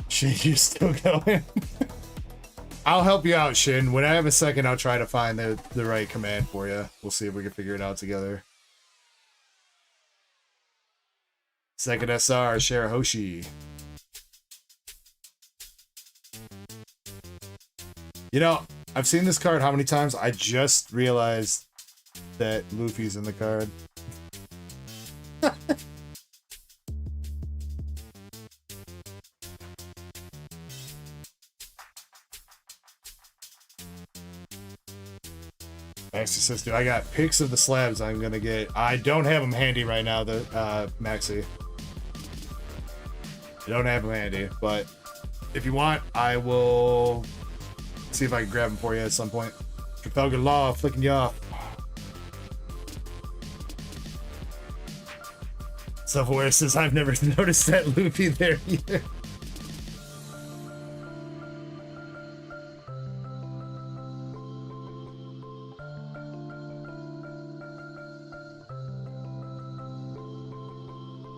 Shin, you still going? I'll help you out, Shin. When I have a second, I'll try to find the right command for you. We'll see if we can figure it out together. Second SR, Shirahoshi. You know, I've seen this card how many times? I just realized that Luffy's in the card. Maxi says, dude, I got pics of the slabs I'm gonna get. I don't have them handy right now, the Maxi. I don't have them handy, but if you want, I will see if I can grab them for you at some point. Trafalgar Law, flicking you off. Self-aware says, I've never noticed that Luffy there either.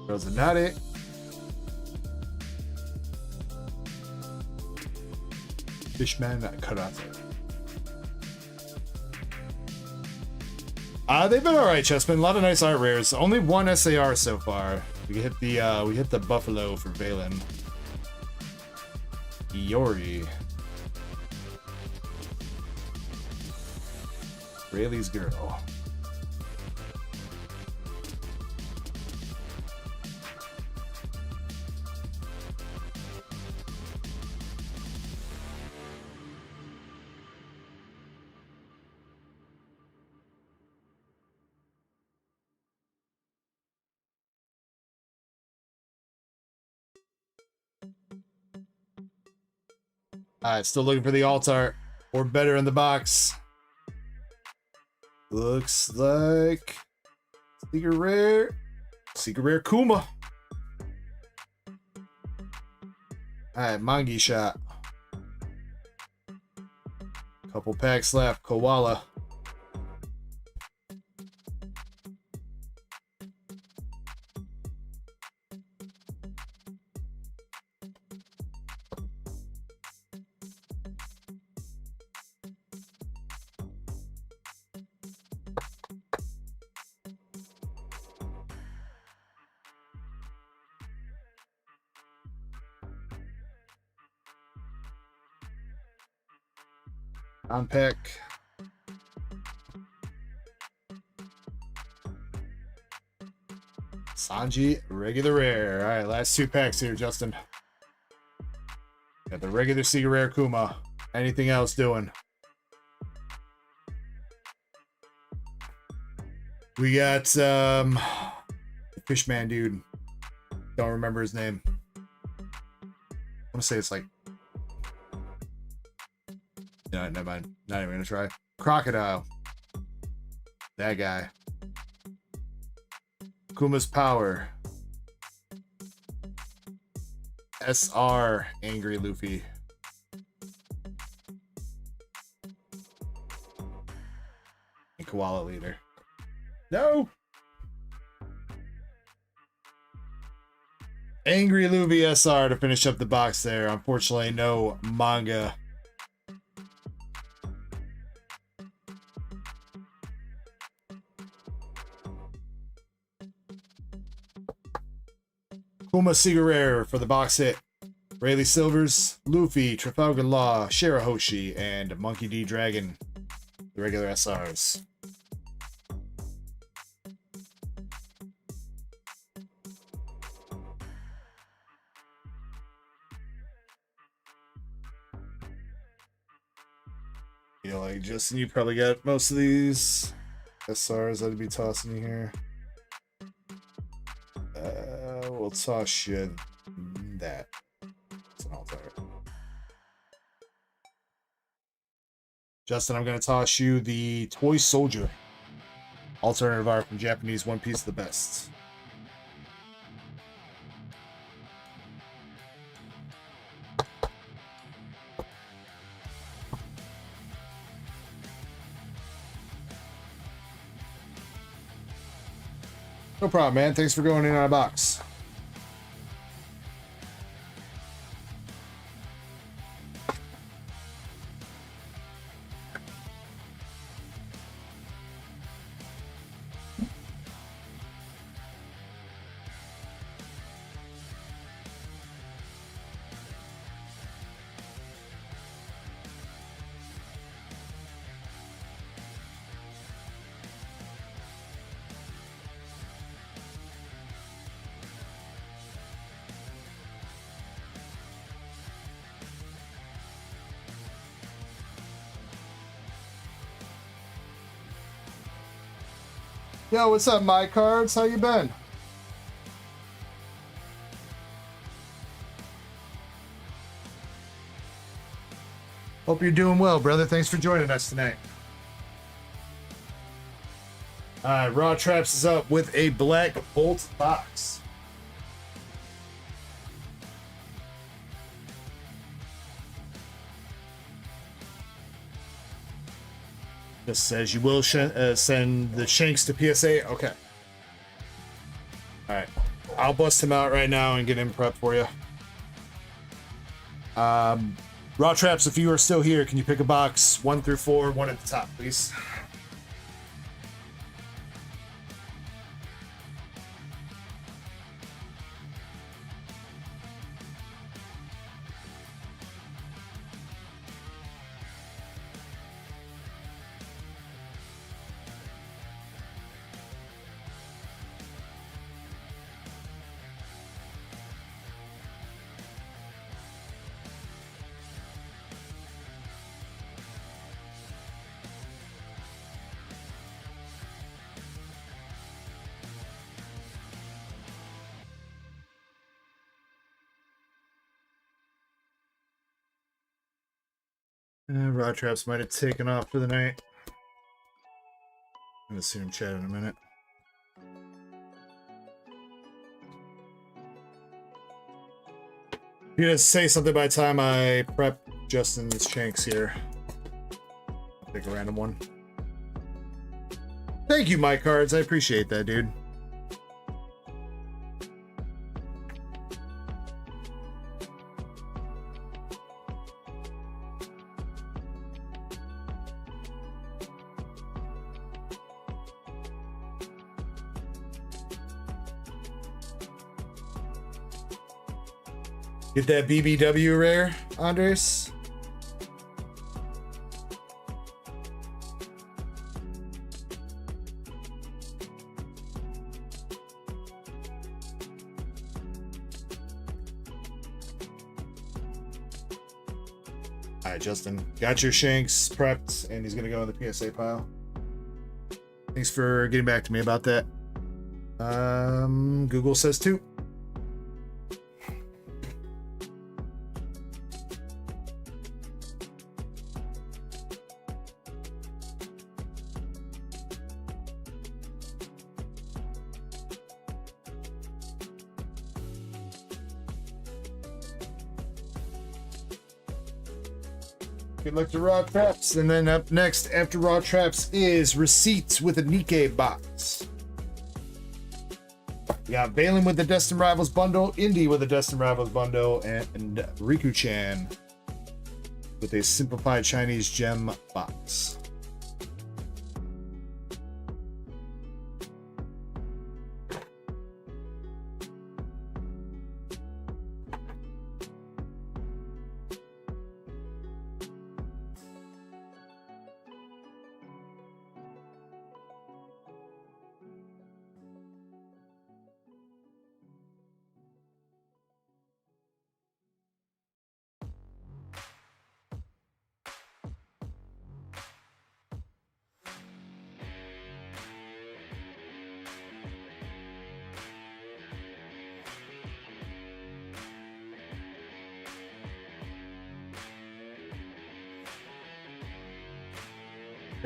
Rosanade. Fishman Karate. They've been alright, Chessman. A lot of nice art rares. Only one SAR so far. We hit the Buffalo for Valen. Iori. Rayleigh's girl. Alright, still looking for the alt art or better in the box. Looks like secret rare Kuma. Alright, Mangi shot. Couple packs left. Koala. Unpack. Sanji, regular rare. All right, last 2 packs here, Justin. Got the regular secret rare Kuma. Anything else doing? We got Fishman dude. Don't remember his name. I want to say it's like. No, never mind. Not even gonna try. Crocodile. That guy. Kuma's power. SR Angry Luffy. And Koala Leader. No! Angry Luffy SR to finish up the box there. Unfortunately, no manga. Kuma Secret Rare for the box hit. Rayleigh Silvers, Luffy, Trafalgar Law, Shirahoshi, and Monkey D. Dragon. The regular SRs. Feel like Justin, you probably got most of these SRs I'd be tossing you here. We'll toss you that. It's an altar. Justin, I'm going to toss you the Toy Soldier. Alternative art from Japanese One Piece, the best. No problem, man. Thanks for going in on a box. Yo, what's up, my cards? How you been? Hope you're doing well, brother. Thanks for joining us tonight. All right, Raw Traps is up with a Black Bolt box. Just says you will send the Shanks to PSA. Okay. All right. I'll bust him out right now and get him prepped for you. Raw Traps, if you are still here, can you pick a box 1 through 4, 1 at the top, please? Rod Traps might have taken off for the night. I'm gonna see him chat in a minute. You're gonna say something by the time I prep Justin's shanks here. I'll pick a random one. Thank you, my cards. I appreciate that, dude. Get that BBW rare, Andres. All right, Justin, got your shanks prepped, and he's gonna go in the PSA pile. Thanks for getting back to me about that. Google says 2. Good luck to Raw Traps. And then up next after Raw Traps is Receipts with a Nikkei box. We got Valen with the Destined Rivals bundle, Indy with the Destined Rivals bundle, and Riku-chan with a simplified Chinese gem box.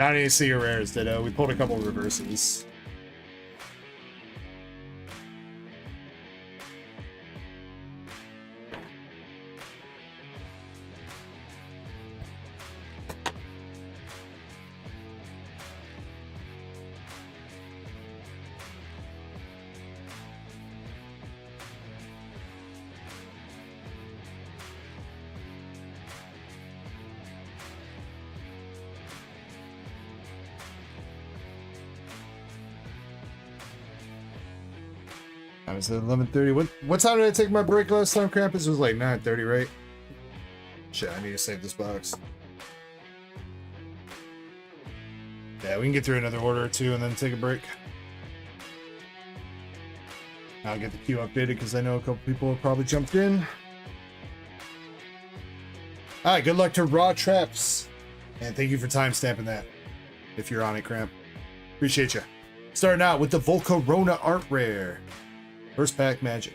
I didn't see your rares, Ditto. We pulled a couple of reverses. I was at 11:30. What time did I take my break last time, Krampus? It was like 9:30, right? Shit, I need to save this box. Yeah, we can get through another order or two and then take a break. I'll get the queue updated because I know a couple people have probably jumped in. Alright, good luck to Raw Traps. And thank you for timestamping that. If you're on it, Cramp. Appreciate you. Starting out with the Volcarona Art Rare. First pack magic.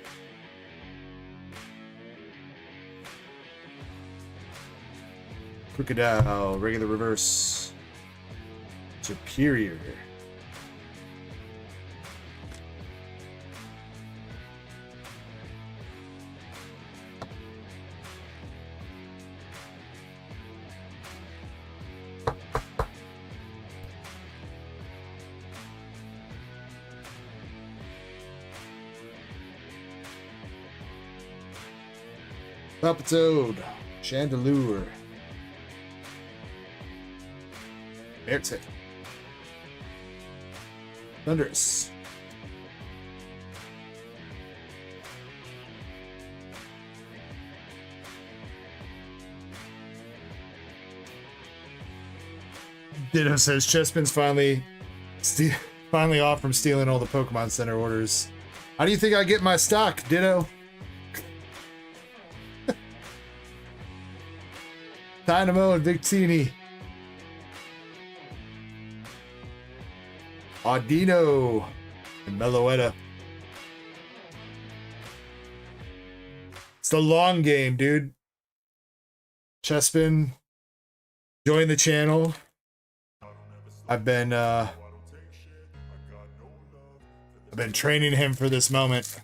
Crocodile, regular reverse. Superior. Palpitoad, Chandelure, Airtech, Thunderous, Ditto says Chespin's finally off from stealing all the Pokemon Center orders. How do you think I get my stock, Ditto? Dynamo and Victini. Audino and Meloetta. It's the long game, dude. Chespin Join the channel. I've been training him for this moment.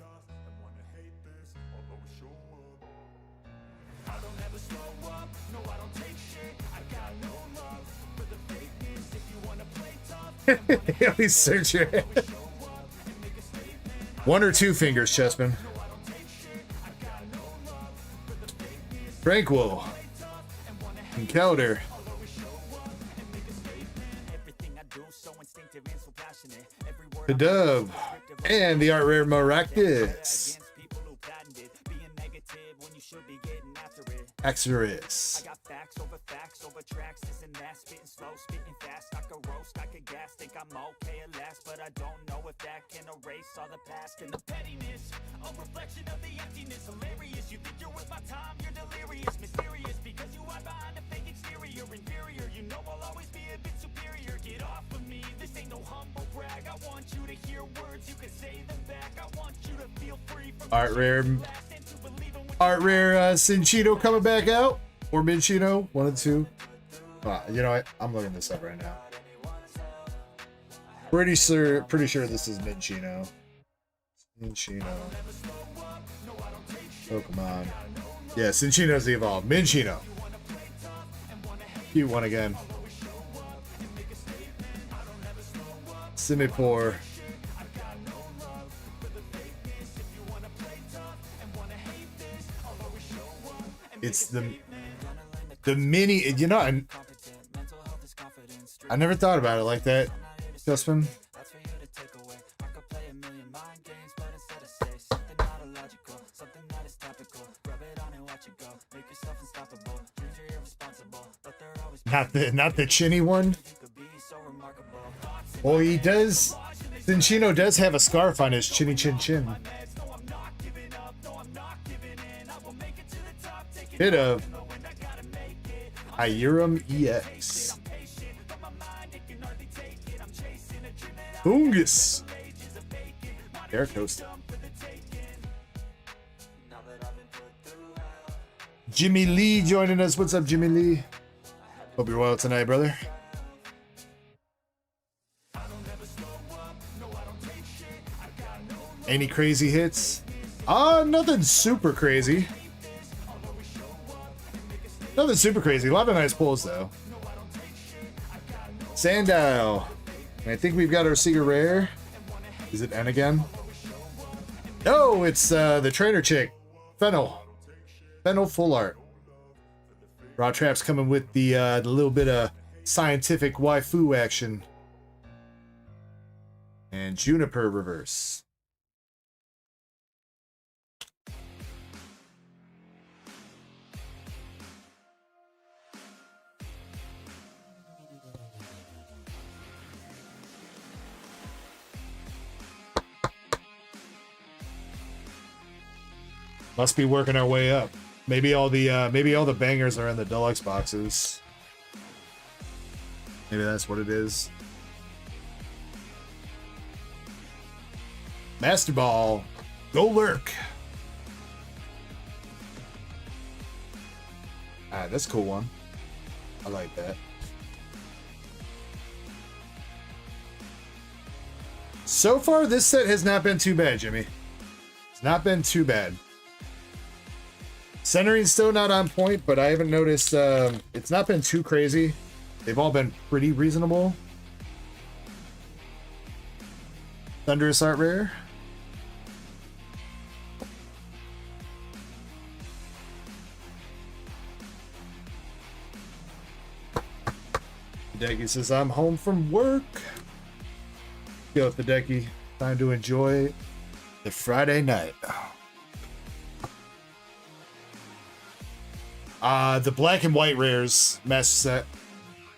He's searching. One or two fingers, Chessman. Tranquil. Encounter. The dove. And the art rare Maractus. Axorus. But I don't know if that can erase all the past and the pettiness. A reflection of the emptiness. Hilarious. You think you're with my time, you're delirious. Mysterious because you are behind a fake exterior. Inferior, you know I'll always be a bit superior. Get off of me, this ain't no humble brag. I want you to hear words, you can say them back. I want you to feel free from art rare Cinchino coming back out, or Minchino, one of the two. You know what? I'm looking this up right now. Pretty sure this is Minchino. Minchino. Pokemon. Yeah, Cinchino's the evolved. Minchino. Cute one again. Simipour. It's the mini, you know, I never thought about it like that, Justin. Not the chinny one. Well, he does. Cinchino does have a scarf on his chinny chin chin. Bit of Hyrum EX. Fungus. Air Coaster. Jimmy Lee joining us. What's up, Jimmy Lee? Hope you're well tonight, brother. Any crazy hits? Nothing super crazy. Nothing super crazy. A lot of nice pulls, though. Sandile. And I think we've got our Seeger Rare. Is it N again? No, it's the trainer chick. Fennel. Fennel Full Art. Raw Trap's coming with the little bit of scientific waifu action. And Juniper Reverse. Must be working our way up. Maybe all the bangers are in the deluxe boxes. Maybe that's what it is. Master Ball, go lurk. Ah, that's a cool one. I like that. So far, this set has not been too bad, Jimmy. It's not been too bad. Centering's still not on point, but I haven't noticed, it's not been too crazy. They've all been pretty reasonable. Thunderous Art Rare. Decky says, I'm home from work. Go with the Decky. Time to enjoy the Friday night. The black and white rares master set.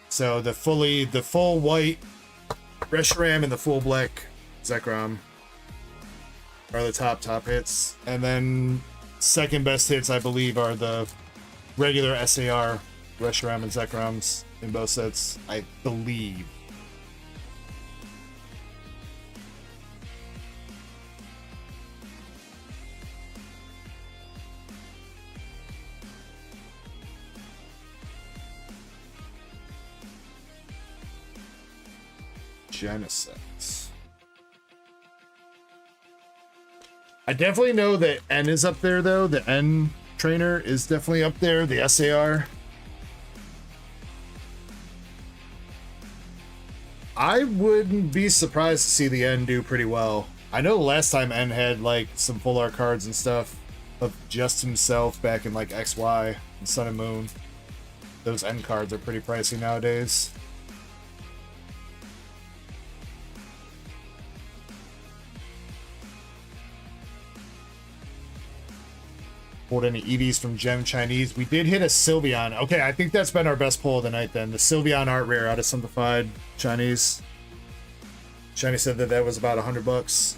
So the full white Reshiram and the full black Zekrom are the top hits. And then second best hits, I believe, are the regular SAR Reshiram and Zekroms in both sets, I believe. Genesis. I definitely know that N is up there, though. The N trainer is definitely up there. The SAR. I wouldn't be surprised to see the N do pretty well. I know last time N had like some full art cards and stuff of just himself back in like XY and Sun and Moon. Those N cards are pretty pricey nowadays. Pulled any EVs from Gem Chinese. We did hit a Sylveon. Okay, I think that's been our best pull of the night then. The Sylveon art rare out of Simplified Chinese. Shiny said that that was about $100.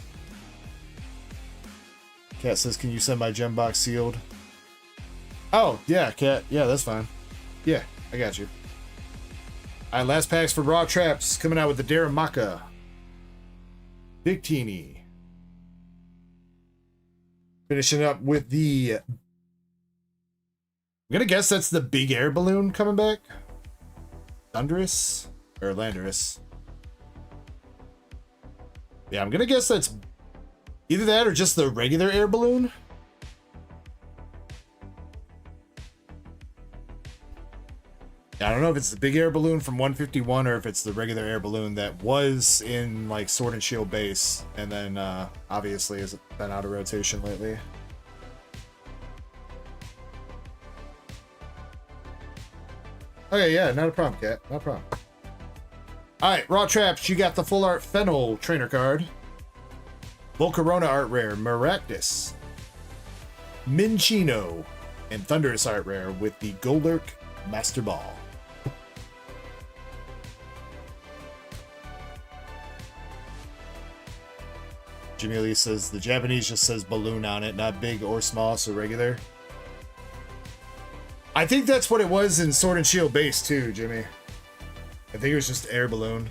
Cat says, can you send my gem box sealed? Oh, yeah, Cat. Yeah, that's fine. Yeah, I got you. All right, last packs for Raw Traps. Coming out with the Daramaka. Big Teeny. Finishing up with the... I'm gonna guess that's the big air balloon coming back. Thunderous? Or Landorus. Yeah, I'm gonna guess that's either that or just the regular air balloon. I don't know if it's the big air balloon from 151 or if it's the regular air balloon that was in like Sword and Shield base and then obviously has been out of rotation lately. Okay, yeah, not a problem, Cat. Not a problem. Alright, Raw Traps, you got the full art Fennel trainer card. Volcarona art rare, Maractus. Minchino. And Thunderous art rare with the Golurk Master Ball. Jimmy Lee says the Japanese just says balloon on it, not big or small, so regular. I think that's what it was in Sword and Shield base too, Jimmy. I think it was just air balloon.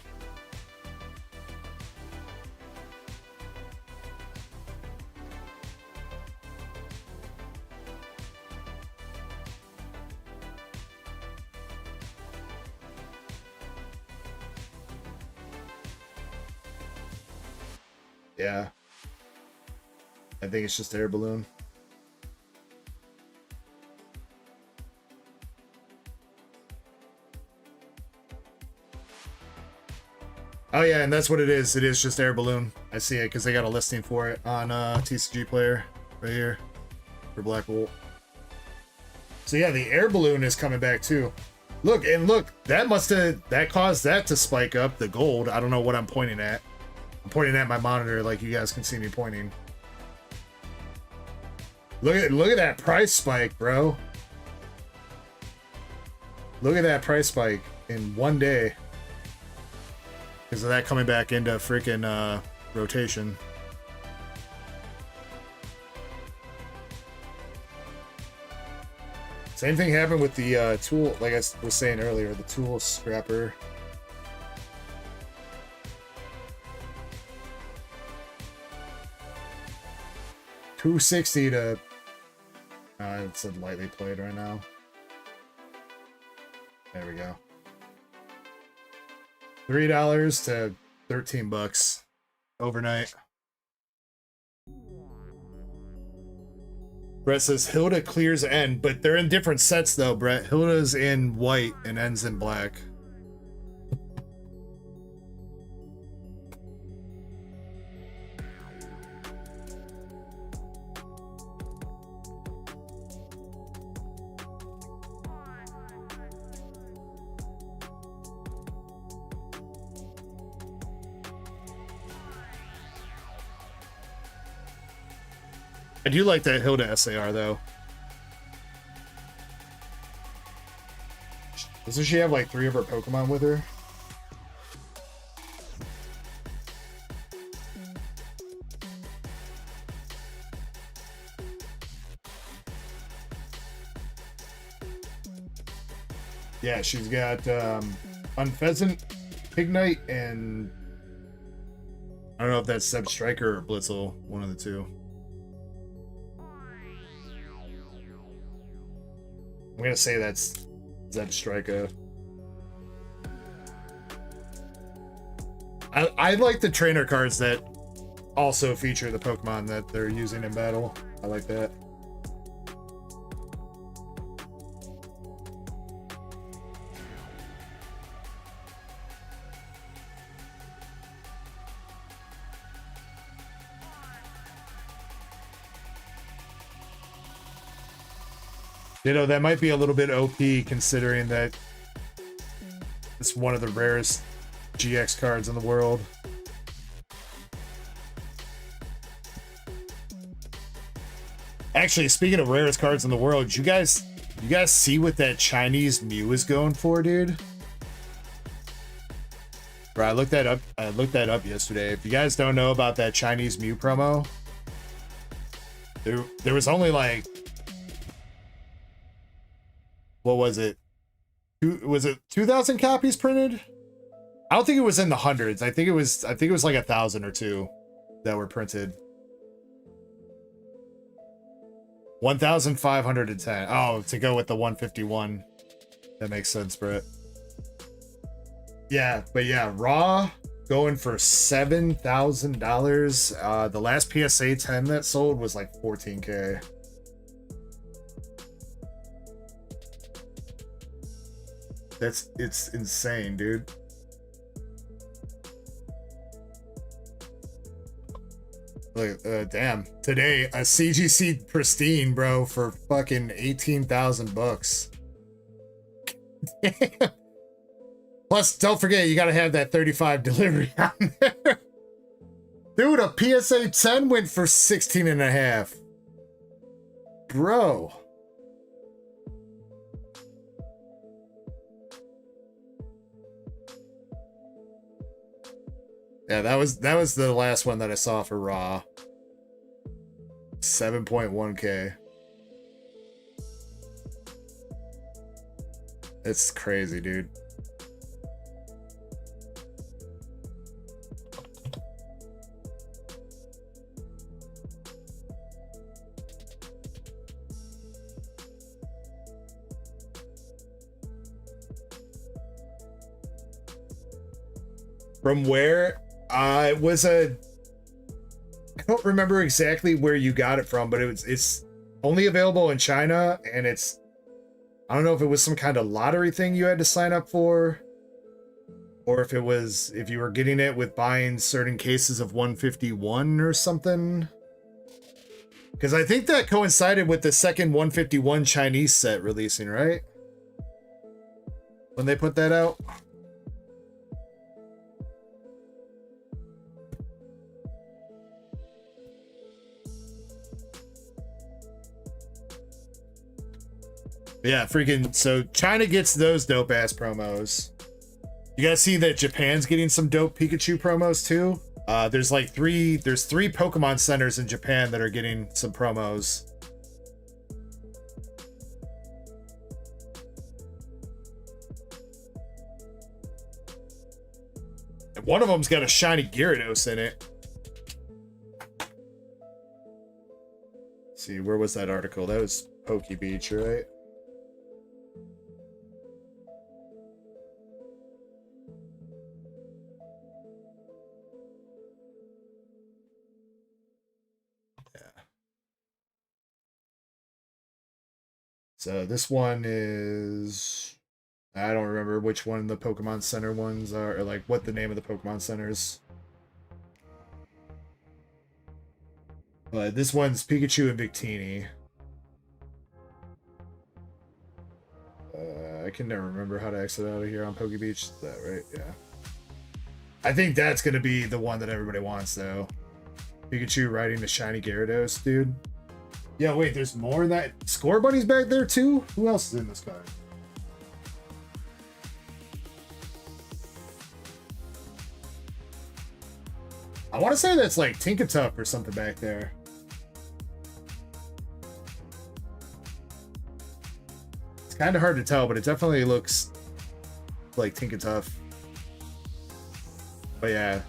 Yeah. I think it's just air balloon. Oh yeah, and that's what it is. It is just air balloon. I see it because they got a listing for it on TCG Player right here for Black Bolt. So yeah, the air balloon is coming back too. Look, and look, that caused that to spike up the gold. I don't know what I'm pointing at. I'm pointing at my monitor like you guys can see me pointing. Look at that price spike, bro. Look at that price spike in one day. Because of that coming back into freaking rotation. Same thing happened with the tool, like I was saying earlier, the tool scrapper. $260 to it's lightly played right now. There we go. $3 to $13 overnight. Brett says Hilda clears N, but they're in different sets though, Brett. Hilda's in white and N's in black. I do like that Hilda SAR though. Doesn't she have like 3 of her Pokemon with her? Yeah, she's got Unpheasant, Pignite, and I don't know if that's Zeb Striker or Blitzel, one of the two. I'm gonna say that's Zeb Striker. I like the trainer cards that also feature the Pokemon that they're using in battle. I like that. You know, that might be a little bit OP considering that it's one of the rarest GX cards in the world. Actually, speaking of rarest cards in the world, you guys see what that Chinese Mew is going for, dude? Bro, I looked that up yesterday. If you guys don't know about that Chinese Mew promo, there was only like, what was it? Was it 2,000 copies printed? I don't think it was in the hundreds. I think it was like 1,000 or 2 that were printed. 1,510. Oh, to go with the 151. That makes sense, Brett. Yeah, but yeah, raw going for $7,000. The last PSA 10 that sold was like 14K. It's insane, dude. Look, damn. Today, a CGC Pristine, bro, for fucking 18,000 bucks. Plus, don't forget, you gotta have that 35 delivery on there. Dude, a PSA 10 went for 16 and a half. Bro. Yeah, that was the last one that I saw for raw. 7.1K. It's crazy, dude. From where? I don't remember exactly where you got it from, but it's only available in China, and I don't know if it was some kind of lottery thing you had to sign up for, or if you were getting it with buying certain cases of 151 or something. Because I think that coincided with the second 151 Chinese set releasing, right? When they put that out. Yeah, freaking, so China gets those dope ass promos. You guys see that Japan's getting some dope Pikachu promos too? There's three Pokemon centers in Japan that are getting some promos. And one of them's got a shiny Gyarados in it. Let's see, where was that article? That was Poke Beach, right? So this one is, I don't remember which one the Pokemon Center ones are, or like what the name of the Pokemon Centers. But this one's Pikachu and Victini. I can never remember how to exit out of here on Poke Beach. Is that right? Yeah. I think that's going to be the one that everybody wants, though. Pikachu riding the shiny Gyarados, dude. Yeah, wait, there's more in that. Score Bunny's back there, too? Who else is in this card? I want to say that's like Tinkatuff or something back there. It's kind of hard to tell, but it definitely looks like Tinkatuff. But yeah.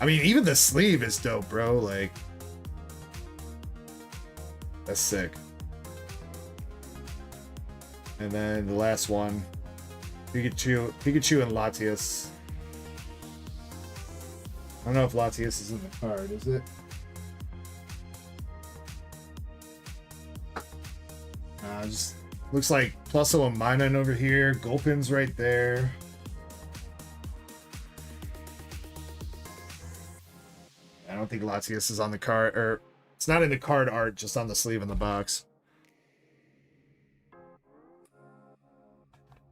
I mean, even the sleeve is dope, bro. Like, that's sick. And then the last one, Pikachu and Latias. I don't know if Latias is in the card, is it? Just looks like Plusso and Minun over here. Gulpin's right there. I don't think Latias is on the card, or it's not in the card art, just on the sleeve in the box.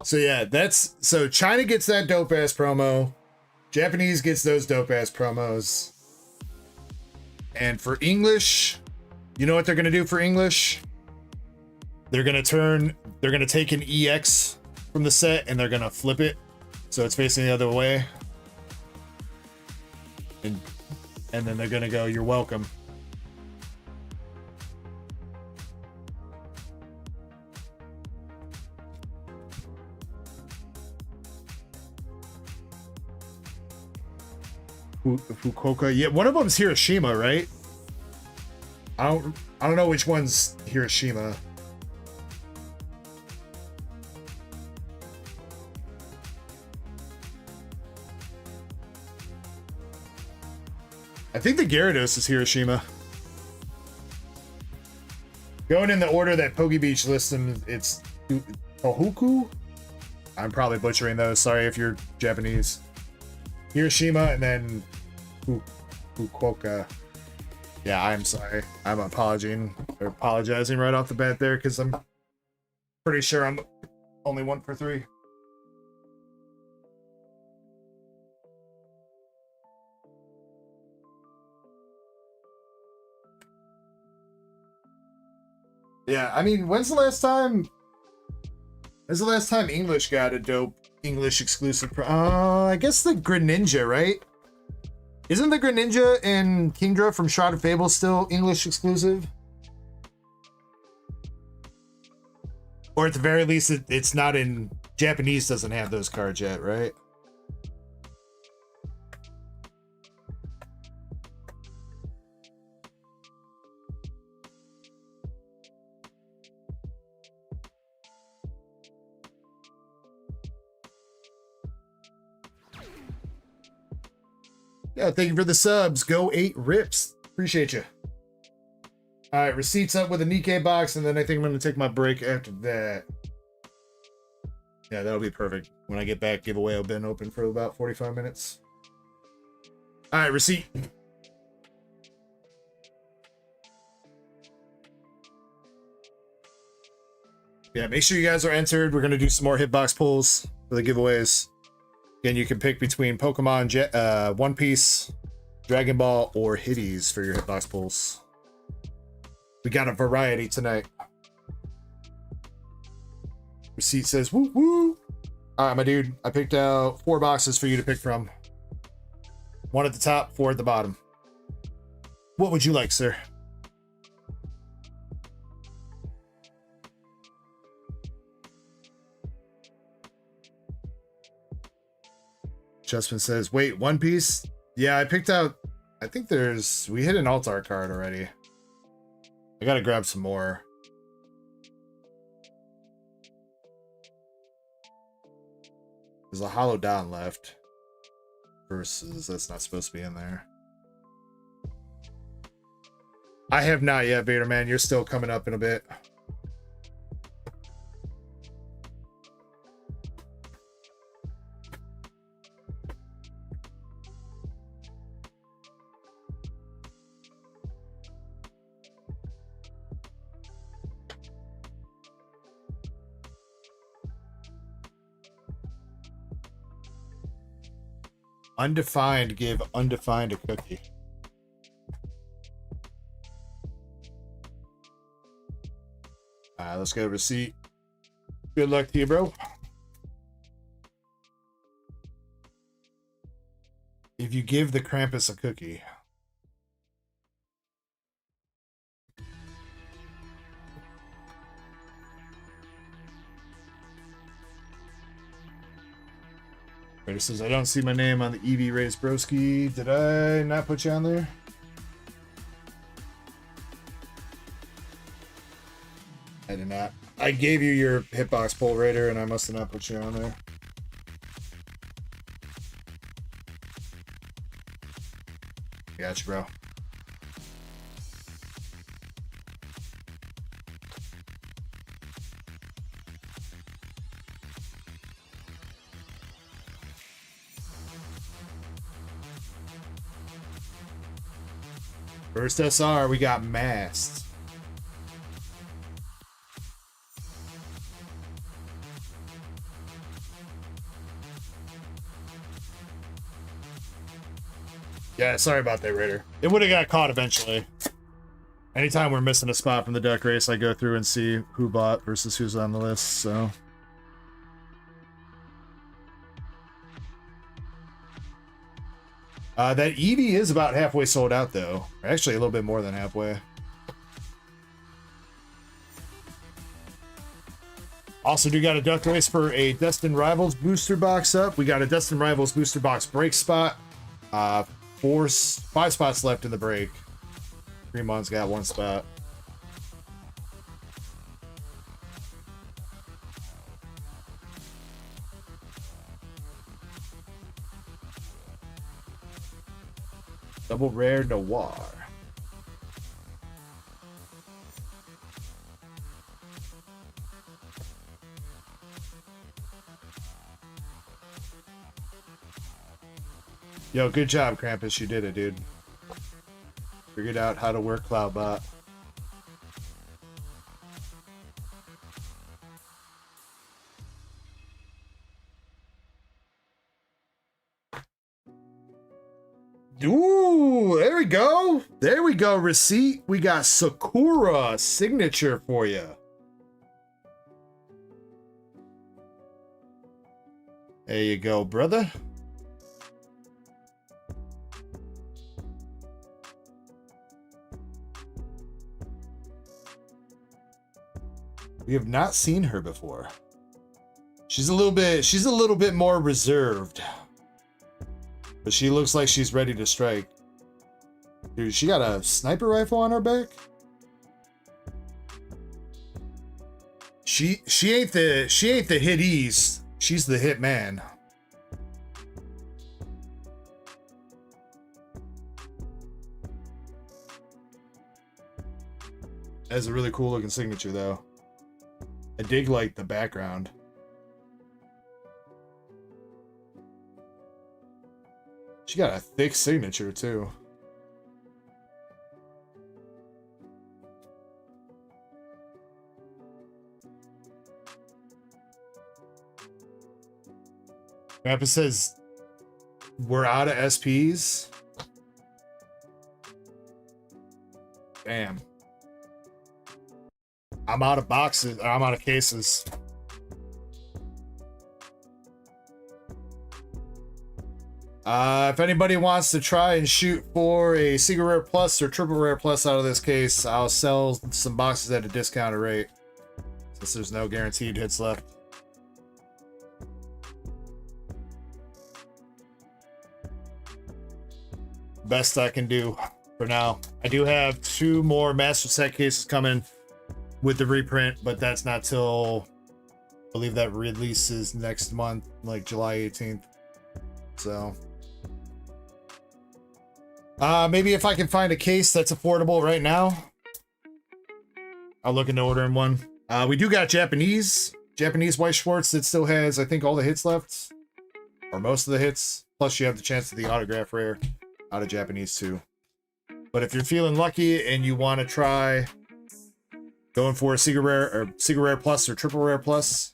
So yeah, so China gets that dope ass promo. Japanese gets those dope ass promos. And for English, you know what they're gonna do for English? They're gonna take an EX from the set and they're gonna flip it so it's facing the other way. And then they're gonna go, "You're welcome." Fukuoka, yeah, one of them's Hiroshima, right? I don't know which one's Hiroshima. I think the Gyarados is Hiroshima. Going in the order that Poke Beach lists them, it's Tohoku. I'm probably butchering those. Sorry if you're Japanese. Hiroshima and then Fukuoka. Yeah, I'm sorry. I'm apologizing right off the bat there because I'm pretty sure I'm only 1 for 3. Yeah, I mean, when's the last time English got a dope English exclusive I guess the Greninja, right? Isn't the Greninja and Kingdra from Shroud of Fable still English exclusive? Or at the very least, it's not in Japanese, doesn't have those cards yet, right? Yeah, thank you for the subs. Go 8 rips. Appreciate you. All right, receipts up with a Nikkei box, and then I think I'm going to take my break after that. Yeah, that'll be perfect. When I get back, giveaway will been open for about 45 minutes. All right, receipt. Yeah, make sure you guys are entered. We're going to do some more hitbox pulls for the giveaways. Again, you can pick between Pokemon, One Piece, Dragon Ball, or Hitties for your hitbox pulls. We got a variety tonight. Receipt says, woo woo. All right, my dude, I picked out 4 boxes for you to pick from. 1 at the top, 4 at the bottom. What would you like, sir? Justman says, wait, One Piece? Yeah, I picked out, I think we hit an Altar card already. I gotta grab some more. There's a Hollow Don left. Versus, that's not supposed to be in there. I have not yet, Vader Man. You're still coming up in a bit. Undefined, give undefined a cookie. Let's get a receipt. Good luck to you, bro. If you give the Krampus a cookie. Raider says, I don't see my name on the EV Race Broski. Did I not put you on there? I did not. I gave you your hitbox pull, Raider, and I must have not put you on there. Got you, bro. First SR, we got Mast. Yeah, sorry about that, Raider. It would have got caught eventually. Anytime we're missing a spot from the duck race, I go through and see who bought versus who's on the list, so. That Eevee is about halfway sold out, though. Actually, a little bit more than halfway. Also, do got a duck race for a Destined Rivals booster box up. We got a Destined Rivals booster box break spot. 5 spots left in the break. 3 months got 1 spot. Double rare Noir. Yo, good job, Krampus. You did it, dude. Figured out how to work Cloudbot. Ooh, there we go. There we go. Receipt. We got Sakura signature for you. There you go, brother. We have not seen her before. She's a little bit more reserved. But she looks like she's ready to strike. Dude, she got a sniper rifle on her back? She ain't the hit ease. She's the hit man. That's a really cool looking signature though. I dig like the background. She got a thick signature too. Grandpa says we're out of SPs. Damn. I'm out of boxes. I'm out of cases. If anybody wants to try and shoot for a Secret Rare Plus or Triple Rare Plus out of this case, I'll sell some boxes at a discounted rate since there's no guaranteed hits left. Best I can do for now. I do have 2 more Master Set cases coming with the reprint, but that's not till I believe that releases next month, like July 18th. So maybe if I can find a case that's affordable right now, I'll look into ordering one. We do got Japanese White Schwartz that still has, I think, all the hits left, or most of the hits. Plus, you have the chance of the autograph rare out of Japanese too. But if you're feeling lucky and you want to try going for a Secret Rare Plus or Triple Rare Plus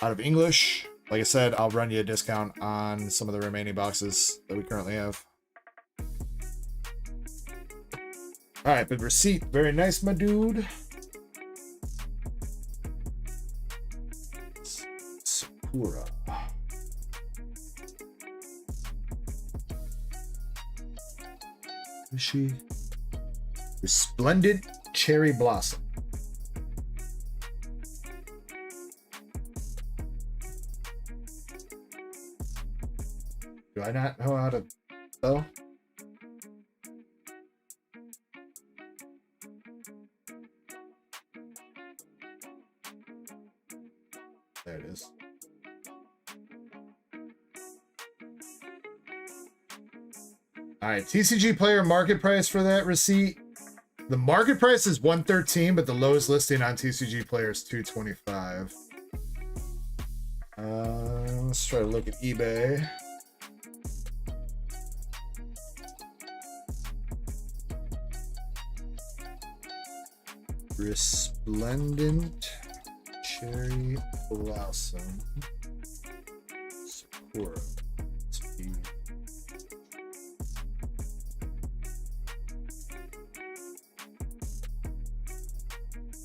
out of English, like I said, I'll run you a discount on some of the remaining boxes that we currently have. All right, but receipt, very nice, my dude. Sakura. Is she? Resplendent Cherry Blossom. Do I not know how to spell? There it is. All right, TCG player market price for that receipt. The market price is 113, but the lowest listing on TCG player is 225. Let's try to look at eBay. Resplendent Cherry Blossom Sakura.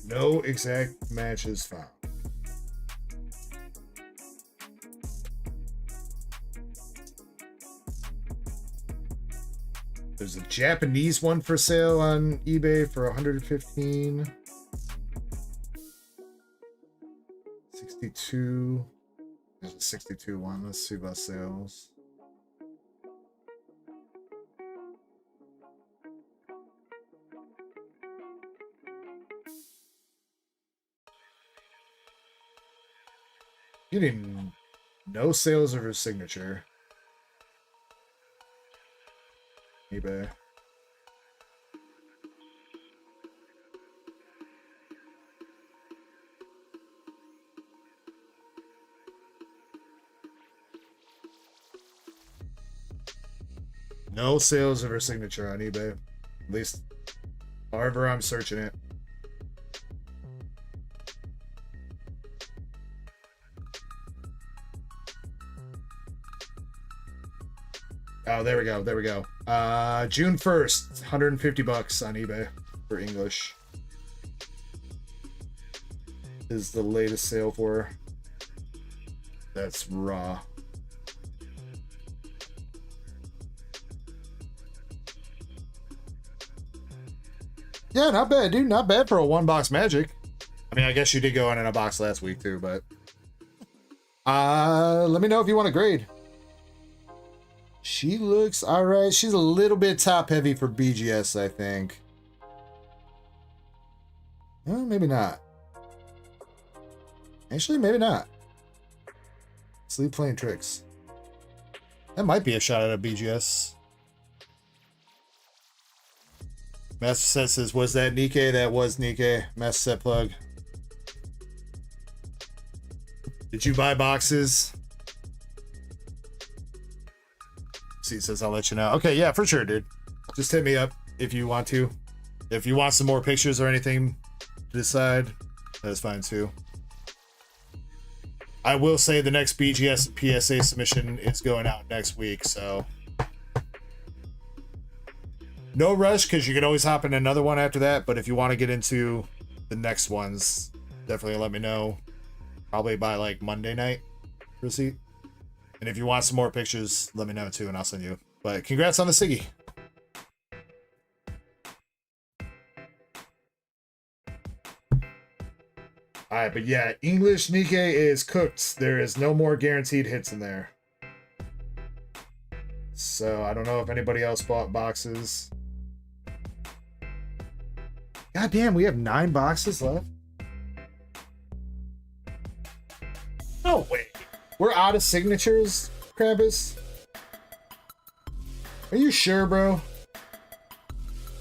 No exact matches found. There's a Japanese one for sale on eBay for 115. 62. There's a 62 one. Let's see about sales. Getting no sales of her signature. eBay. No sales of her signature on eBay. At least, however I'm searching it. Oh, there we go. There we go. June 1st, 150 bucks on eBay for English. Is the latest sale for her. That's raw. Yeah, not bad, dude. Not bad for a one box Magic. I mean, I guess you did go in a box last week too, but let me know if you want to grade. She looks all right. She's a little bit top heavy for BGS, I think. Well, maybe not. Actually, maybe not. Sleep playing tricks. That might be a shot at a BGS. Master Set says, was that Nikkei? That was Nikkei. Master Set plug. Did you buy boxes? See, says I'll let you know. Okay, yeah, for sure, dude. Just hit me up if you want to. If you want some more pictures or anything to decide, that's fine too. I will say the next BGS PSA submission is going out next week, so no rush, because you can always hop in another one after that. But if you want to get into the next ones, definitely let me know. Probably by like Monday night receipt. And if you want some more pictures, let me know too, and I'll send you. But congrats on the Siggy. All right, but yeah, English Nikkei is cooked. There is no more guaranteed hits in there. So I don't know if anybody else bought boxes. God damn, we have 9 boxes left. No way. We're out of signatures, Krabbis? Are you sure, bro?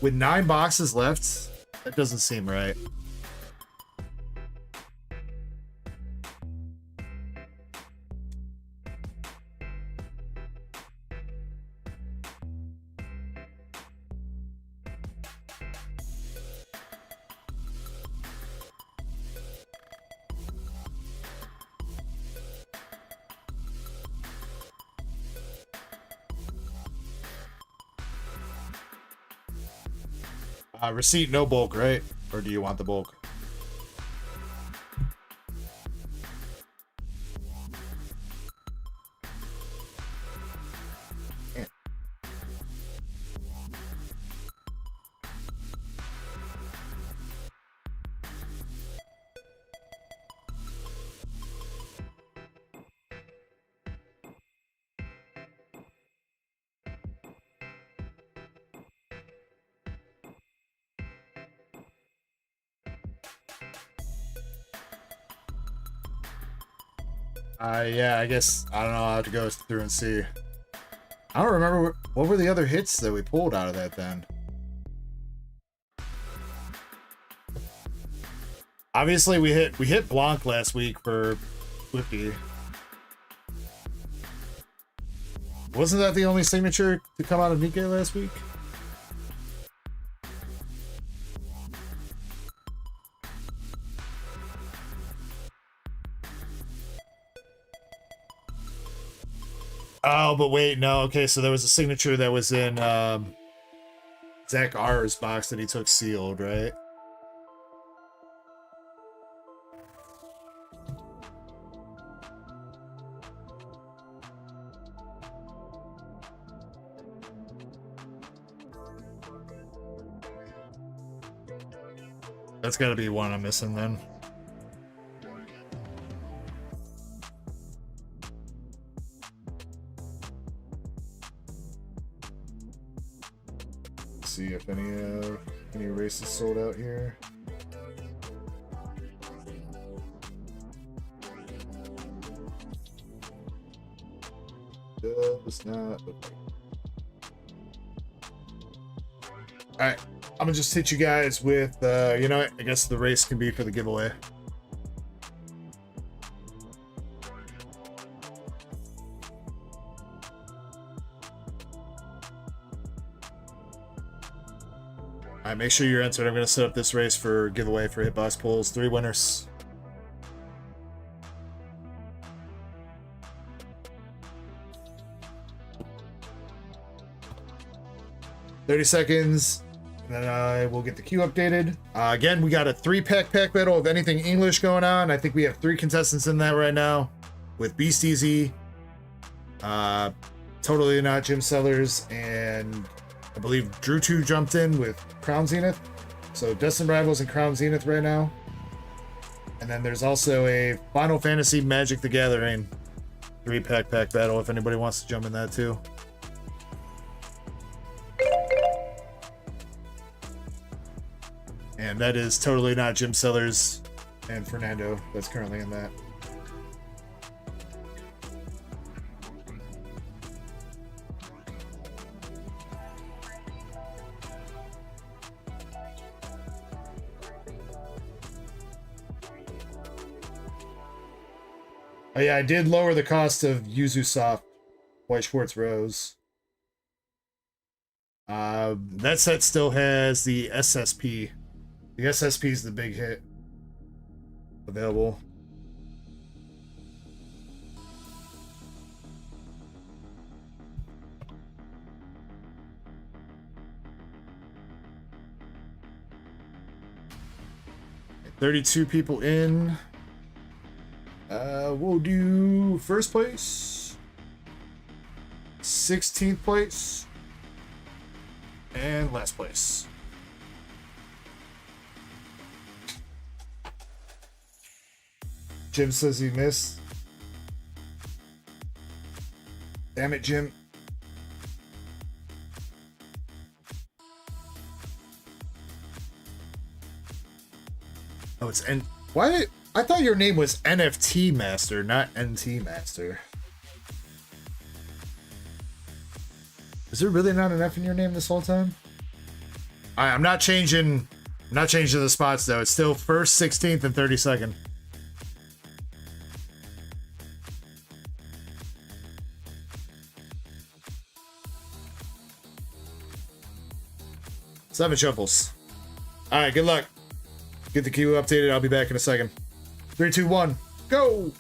With 9 boxes left? That doesn't seem right. Receipt, no bulk, right? Or do you want the bulk? Yeah, I guess, I don't know, I'll have to go through and see. I don't remember what were the other hits that we pulled out of that then. Obviously, we hit Blanc last week for Whippy. Wasn't that the only signature to come out of Nikkei last week? Oh, but wait, no. Okay, so there was a signature that was in Zach R's box that he took sealed, right? That's got to be one I'm missing then. See if any races sold out here. Does not. Okay. All right, I'm gonna just hit you guys with you know what? I guess the race can be for the giveaway. Alright, make sure you're entered. I'm going to set up this race for giveaway for hitbox pulls. 3 winners. $30 seconds, and then I will get the queue updated. Again, we got a 3-pack pack battle of anything English going on. I think we have 3 contestants in that right now, with Beast Easy, Totally Not Jim Sellers, and I believe Drew 2 jumped in with Crown Zenith. So Destined Rivals and Crown Zenith right now. And then there's also a Final Fantasy Magic the Gathering 3-pack pack battle if anybody wants to jump in that too. And that is Totally Not Jim Sellers and Fernando that's currently in that. Oh yeah, I did lower the cost of Yuzu Soft White Schwartz Rose. That set still has the SSP. The SSP is the big hit available. Okay, 32 people in. We'll do first place, 16th place, and last place. Jim says he missed. Damn it, Jim. Oh, it's N. Why? I thought your name was NFT Master, not NT Master. Is there really not an F in your name this whole time? Alright, I'm not changing the spots though. It's still 1st, 16th, and 32nd. Seven shuffles. Alright, good luck. Get the queue updated. I'll be back in a second. 3, 2, 1, go!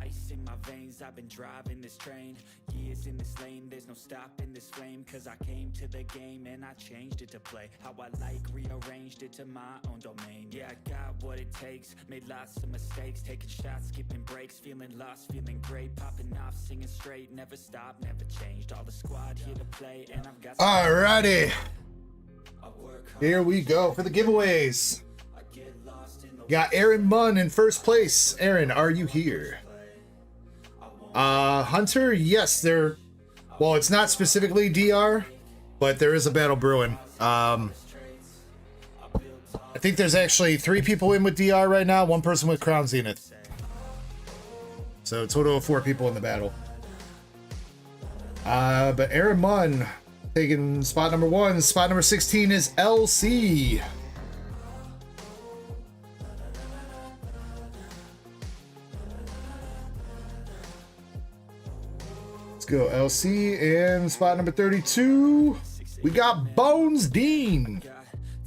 ice in my veins, I've been driving this train. Years in this lane, there's no stopping this flame. Cause I came to the game and I changed it to play how I like, rearranged it to my own domain. Yeah, I got what it takes, made lots of mistakes, taking shots, skipping breaks, feeling lost, feeling great, popping off, singing straight, never stopped, never changed. All the squad here to play, and I've got Alrighty, here we go for the giveaways. Got Aaron Munn in first place. Aaron, are you here? Hunter, yes, well, it's not specifically DR, but there is a battle brewing. I think there's actually 3 people in with DR right now, 1 person with Crown Zenith. So a total of 4 people in the battle. But Aaron Munn taking spot number 1. Spot number 16 is LC. Go LC, and spot number 32 we got Bones Dean.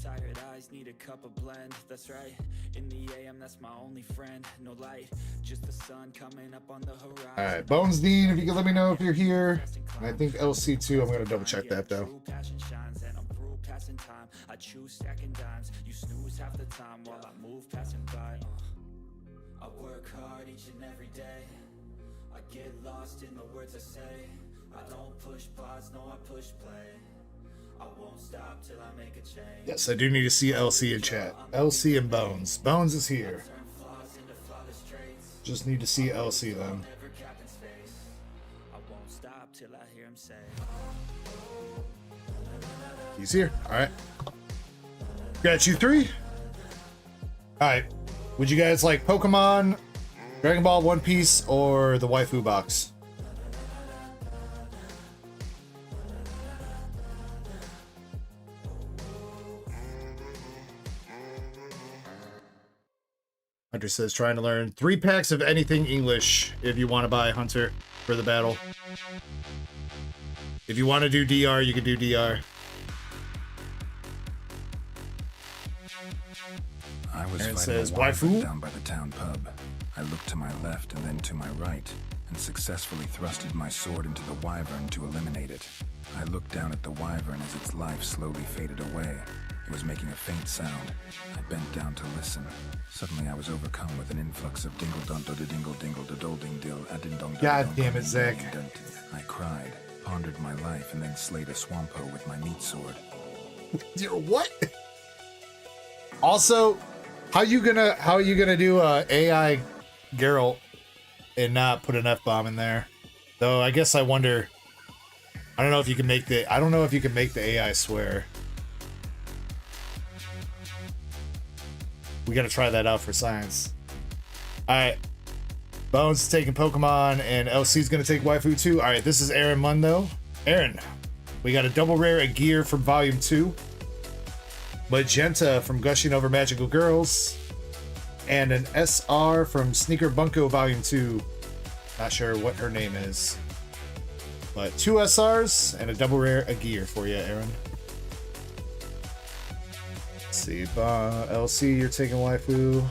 Tired eyes need a cup of blend, that's right. In the AM, that's my only friend. No light, just the sun coming up on the horizon. All right, Bones Dean, if you can let me know if you're here. I think LC too. I'm gonna double check that though. I choose stacking dimes. You snooze half the time while I move passing by. I work hard each and every day. I get lost in the words I say. I don't push pause, no, I push play. I won't stop till I make a change. Yes, I do need to see LC in chat. LC and Bones. Bones is here. Just need to see LC then. I won't stop till I hear him say. He's here. Alright. Got you 3. Alright. Would you guys like Pokemon, Dragon Ball, One Piece, or the waifu box? Hunter says trying to learn 3 packs of anything English if you want to buy Hunter for the battle. If you want to do DR, you can do DR. I was Aaron fighting says, a wyvern waifu? down by the town pub. I looked to my left and then to my right, and successfully thrusted my sword into the wyvern to eliminate it. I looked down at the wyvern as its life slowly faded away. It was making a faint sound. I bent down to listen. Suddenly I was overcome with an influx of dingle dun da dingle dingle da dol ding dill a din dong. God damn it, Zach. I cried, pondered my life, and then slayed a swampo with my meat sword. What? Also, how you gonna do AI Geralt and not put an F-bomb in there? Though I guess I wonder. I don't know if you can make the AI swear. We gotta try that out for science. Alright. Bones is taking Pokemon and LC's gonna take waifu too. Alright, this is Aaron Munn though. Aaron, we got a double rare, a gear from volume 2. Magenta from Gushing Over Magical Girls, and an SR from Sneaker Bunko Volume 2. Not sure what her name is, but 2 SRs and a double rare, a gear for you, Aaron. Let's see, LC, you're taking waifu.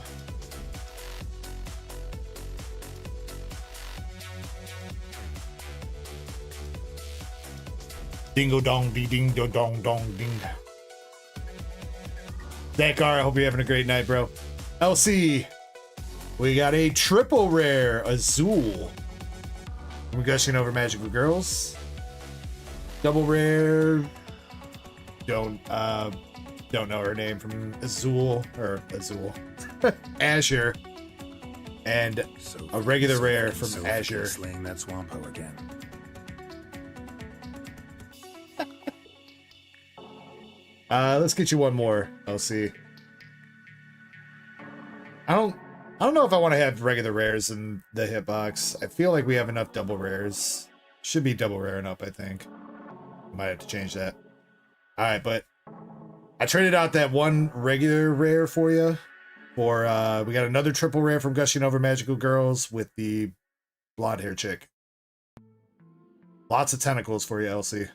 Dingo dong ding ding do dong dong ding. Dakar, I hope you're having a great night, bro. LC, we got a triple rare Azul. We're gushing over Magical Girls. Double rare. Don't know her name from Azul or Azul. Azure. And a regular rare from Azure. Slaying that swampo again. Let's get you one more, LC. I don't know if I want to have regular rares in the hitbox. I feel like we have enough double rares. Should be double rare up, I think. Might have to change that. Alright, but I traded out that one regular rare for you. For we got another triple rare from Gushing Over Magical Girls with the blonde hair chick. Lots of tentacles for you, LC.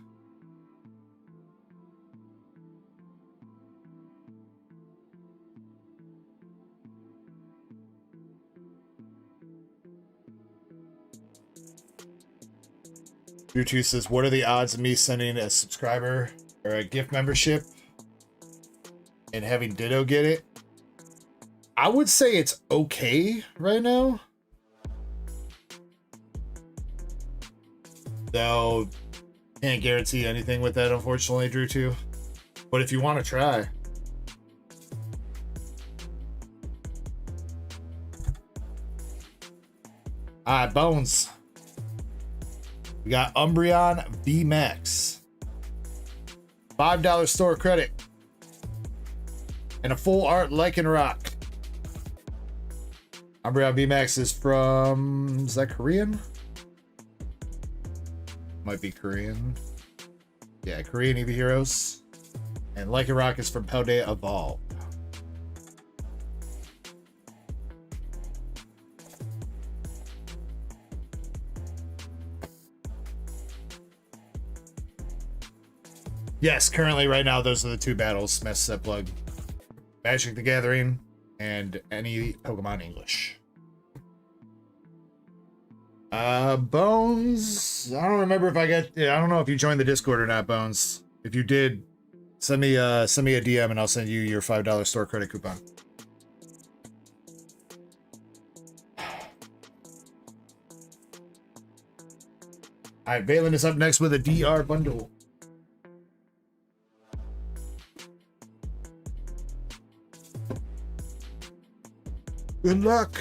Drew2 says, what are the odds of me sending a subscriber or a gift membership and having Ditto get it? I would say it's okay right now. Though, can't guarantee anything with that, unfortunately, Drew2. But if you want to try. All right, Bones. We got Umbreon VMAX. $5 store credit. And a full art Lycanroc. Umbreon VMAX is from... Is that Korean? Might be Korean. Yeah, Korean EV Heroes. And Lycanroc is from Paldea Evolve. Yes, currently right now those are the two battles. Smash Set Plug. Magic the Gathering and any Pokemon English. Bones, I don't remember if I got, I don't know if you joined the Discord or not, Bones. If you did, send me a DM and I'll send you your $5 store credit coupon. All right, Valen is up next with a DR bundle. Good luck.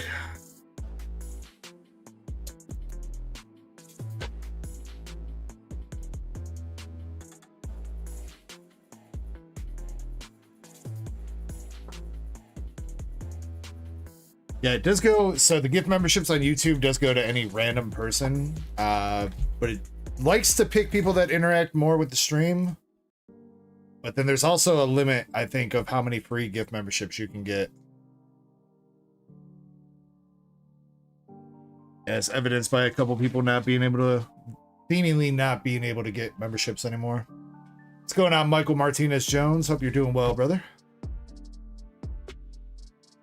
Yeah, it does go, so the gift memberships on YouTube does go to any random person, but it likes to pick people that interact more with the stream. But then there's also a limit, I think, of how many free gift memberships you can get. As evidenced by a couple people not being able to, seemingly not being able to get memberships anymore. What's going on, Michael Martinez Jones? Hope you're doing well, brother.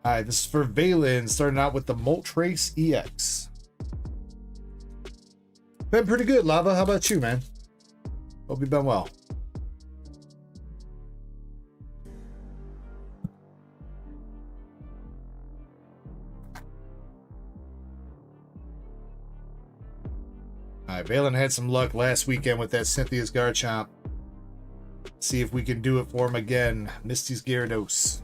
All right, this is for Valen, starting out with the Moltres EX. Been pretty good, Lava. How about you, man? Hope you've been well. All right, Valen had some luck last weekend with that Cynthia's Garchomp. See if we can do it for him again. Misty's Gyarados.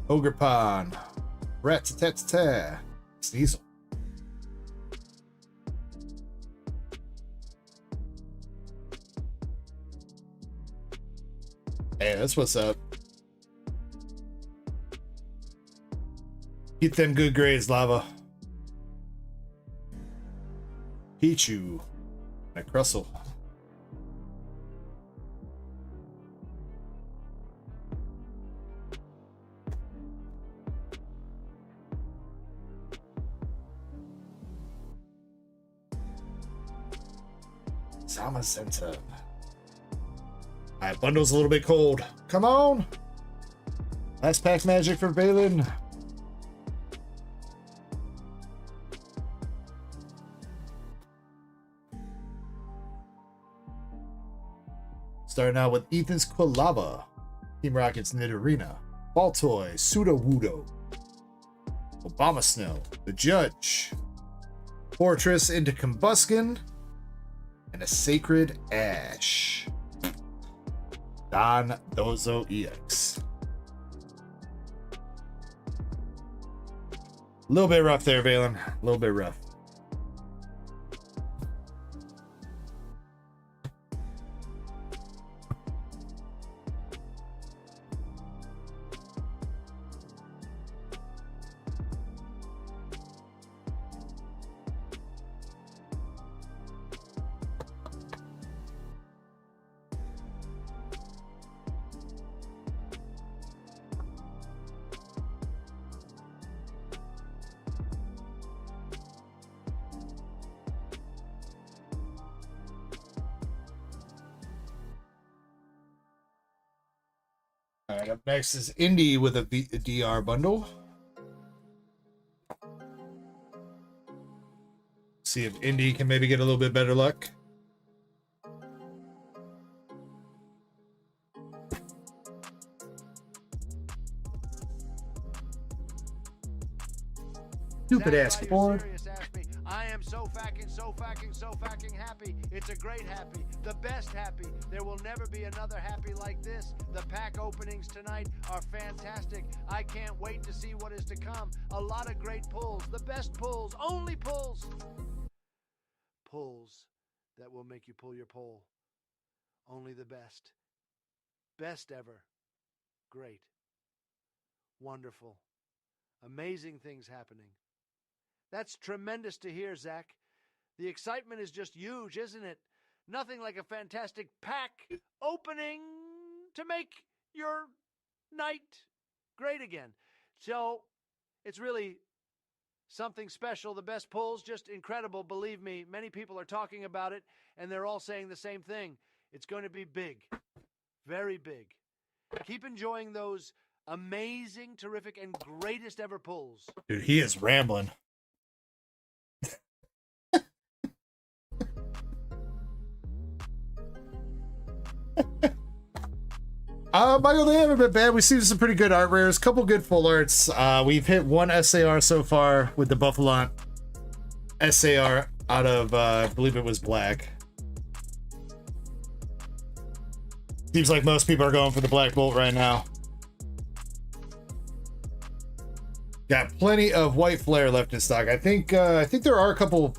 Ogerpon. Rat-ta-ta-ta-ta. Sneasel. Hey, that's what's up. Get them good grades, Lava. Pichu. And a Crustle. Zamazenta. Alright, bundle's a little bit cold. Come on! Last pack magic for Valen. Starting out with Ethan's Quilava, Team Rocket's Nidorina, Baltoy, Sudowoodo, Obama Snow, The Judge, Fortress into Combuskin, and a Sacred Ash. Don Dozo EX. A little bit rough there, Valen. A little bit rough. All right, up next is Indy with a DR bundle. See if Indy can maybe get a little bit better luck. Stupid ass board. I am so fucking happy. It's a great happy, the best happy. There will never be another happy like this. The pack openings tonight are fantastic. I can't wait to see what is to come. A lot of great pulls, the best pulls, only pulls. Pulls that will make you pull your poll. Only the best. Best ever. Great. Wonderful. Amazing things happening. That's tremendous to hear, Zach. The excitement is just huge, isn't it? Nothing like a fantastic pack opening to make your night great again. So it's really something special. The best pulls, just incredible. Believe me, many people are talking about it, and they're all saying the same thing. It's going to be big. Very big. Keep enjoying those amazing, terrific, and greatest ever pulls. Dude, he is rambling. Michael, they haven't been bad. We've seen some pretty good art rares, couple good full arts. We've hit one SAR so far with the Buffalo SAR out of, I believe it was black. Seems like most people are going for the Black Bolt right now. Got plenty of white flare left in stock. I think there are a couple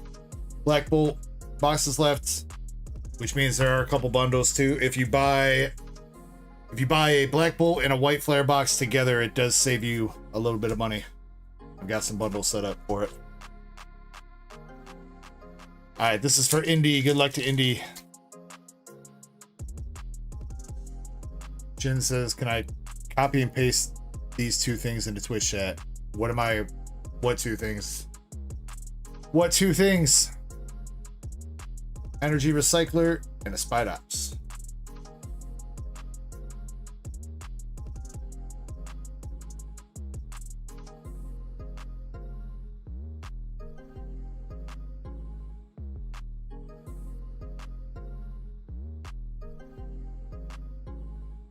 Black Bolt boxes left, which means there are a couple bundles too. If you buy a Black Bolt and a white flare box together, it does save you a little bit of money. I've got some bundles set up for it. All right, this is for Indy. Good luck to Indy. Jen says, can I copy and paste these two things into Twitch chat? What two things? What two things? Energy recycler and a Spide Ops.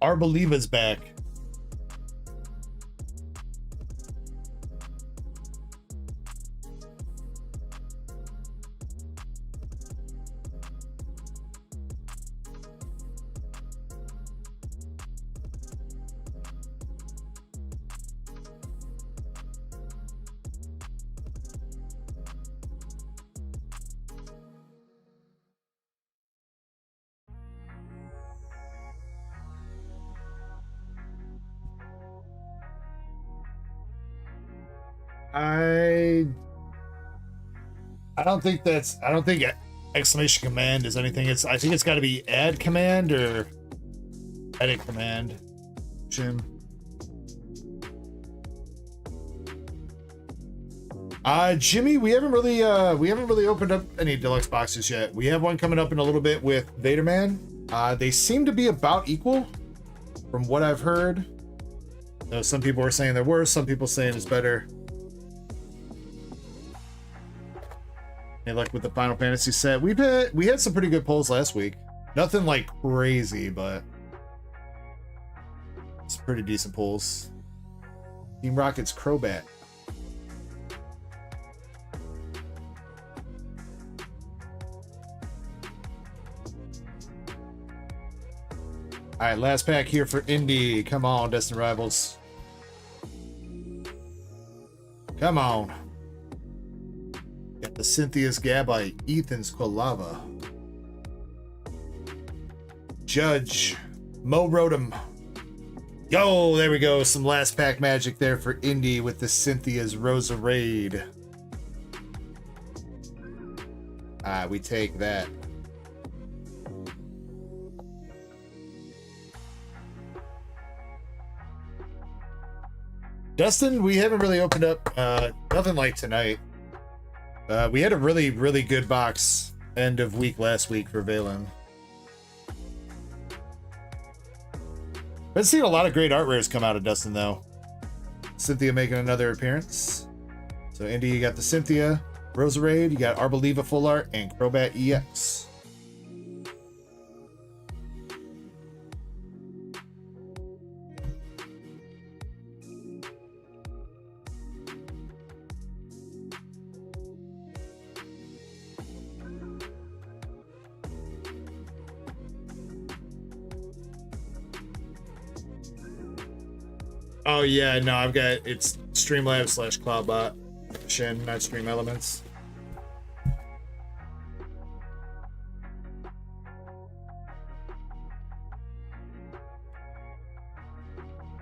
Arboliva's back. I don't think exclamation command is anything. I think it's got to be add command or edit command. Jim. Jimmy, we haven't really opened up any deluxe boxes yet. We have one coming up in a little bit with Vader Man. They seem to be about equal from what I've heard. Some people are saying they're worse, some people saying it's better. Hey, luck with the Final Fantasy set. We had some pretty good pulls last week. Nothing like crazy, but it's pretty decent pulls. Team Rocket's Crobat. All right, last pack here for Indy. Come on, Destined Rivals. Come on. Got the Cynthia's Gabite, Ethan's Quilava, Judge, Mo Rotom. Yo, there we go. Some last pack magic there for Indy with the Cynthia's Roserade. We take that. Dustin, we haven't really opened up nothing like tonight. We had a really, really good box end of week last week for Valen. Been seeing a lot of great art rares come out of Dustin though. Cynthia making another appearance. So Indy, you got the Cynthia, Roserade, you got Arboliva Full Art, and Crobat EX. Oh yeah, no, I've got it's Streamlabs / Cloudbot. Shen, not Stream Elements.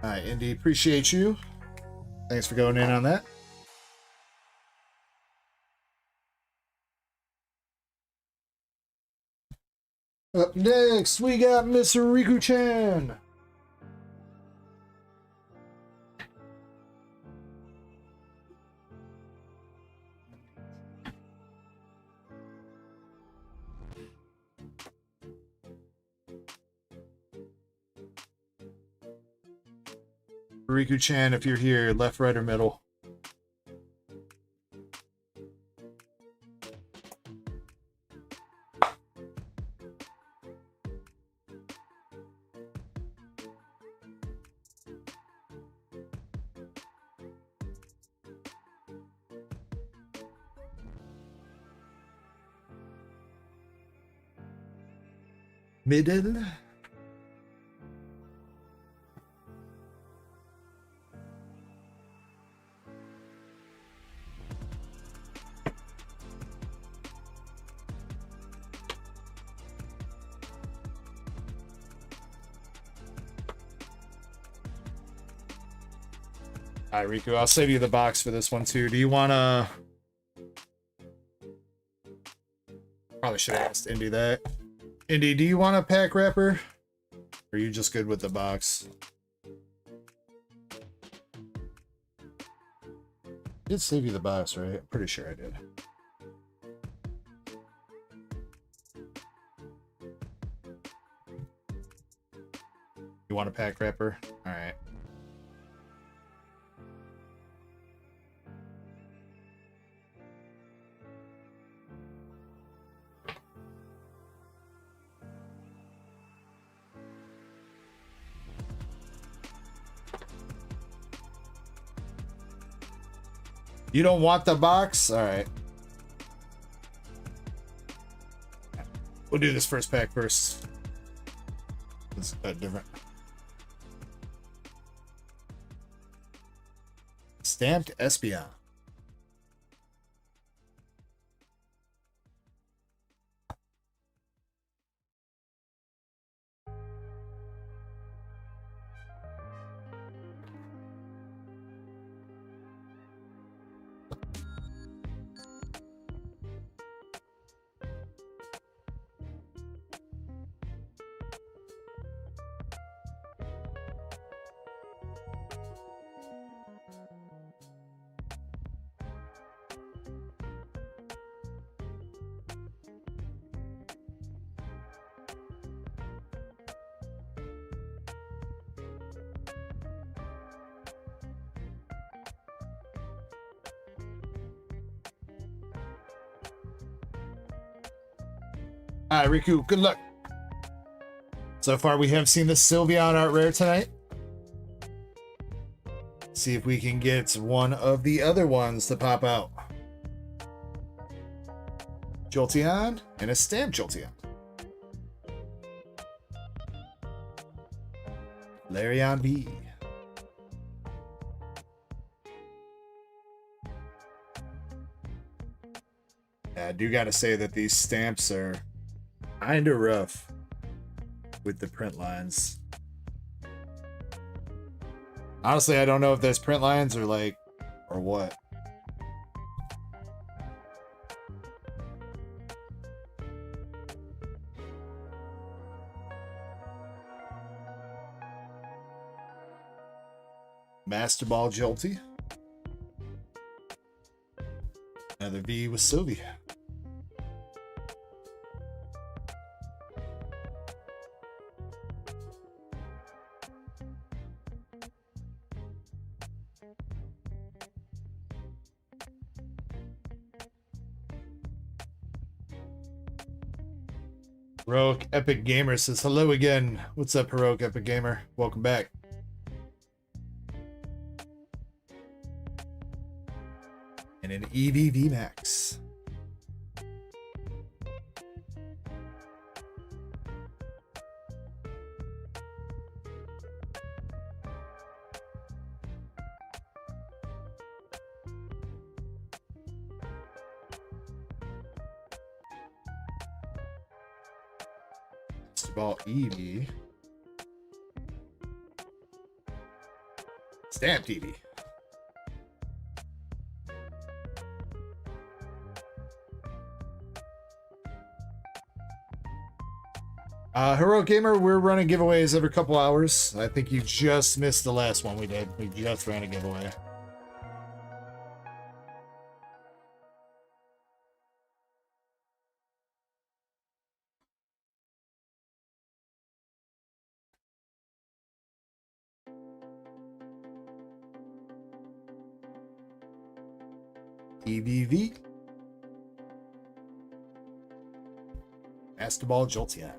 Alright, Indy, appreciate you. Thanks for going in on that. Up next, we got Mr. Riku-chan. Riku-chan, if you're here, left, right, or middle. Middle. Alright, Riku, I'll save you the box for this one too. Do you wanna... Probably should have asked Indy that. Indy, do you want a pack wrapper? Or are you just good with the box? I did save you the box, right? I'm pretty sure I did. You want a pack wrapper? Alright. You don't want the box? Alright. We'll do this first pack first. It's different. Stamped Espeon. Alright, Riku, good luck. So far, we have seen the Sylveon art rare tonight. See if we can get one of the other ones to pop out. Jolteon and a stamped Jolteon. Larion V. I do gotta say that these stamps are kinda rough with the print lines. Honestly, I don't know if there's print lines or like, or what. Master Ball Jolty. Another V with Sylvie. Heroic Epic Gamer says hello again. What's up, Heroic Epic Gamer? Welcome back. And an EVV Max. Ball Eevee. Stamped Eevee. Heroic Gamer, we're running giveaways every couple hours. I think you just missed the last one we did. We just ran a giveaway. EVV. Master Ball Jolteon.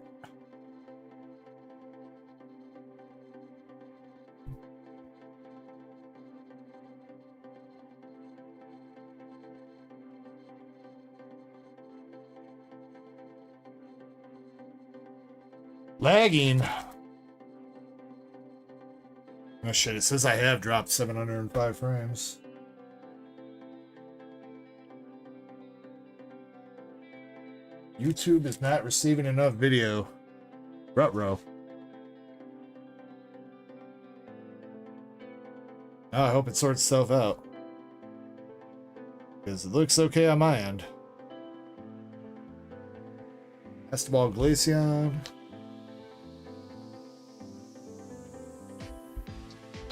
Lagging. Oh shit, it says I have dropped 705 frames. YouTube is not receiving enough video. Ruh-roh. Oh, I hope it sorts itself out. Because it looks okay on my end. Master Ball Glaceon.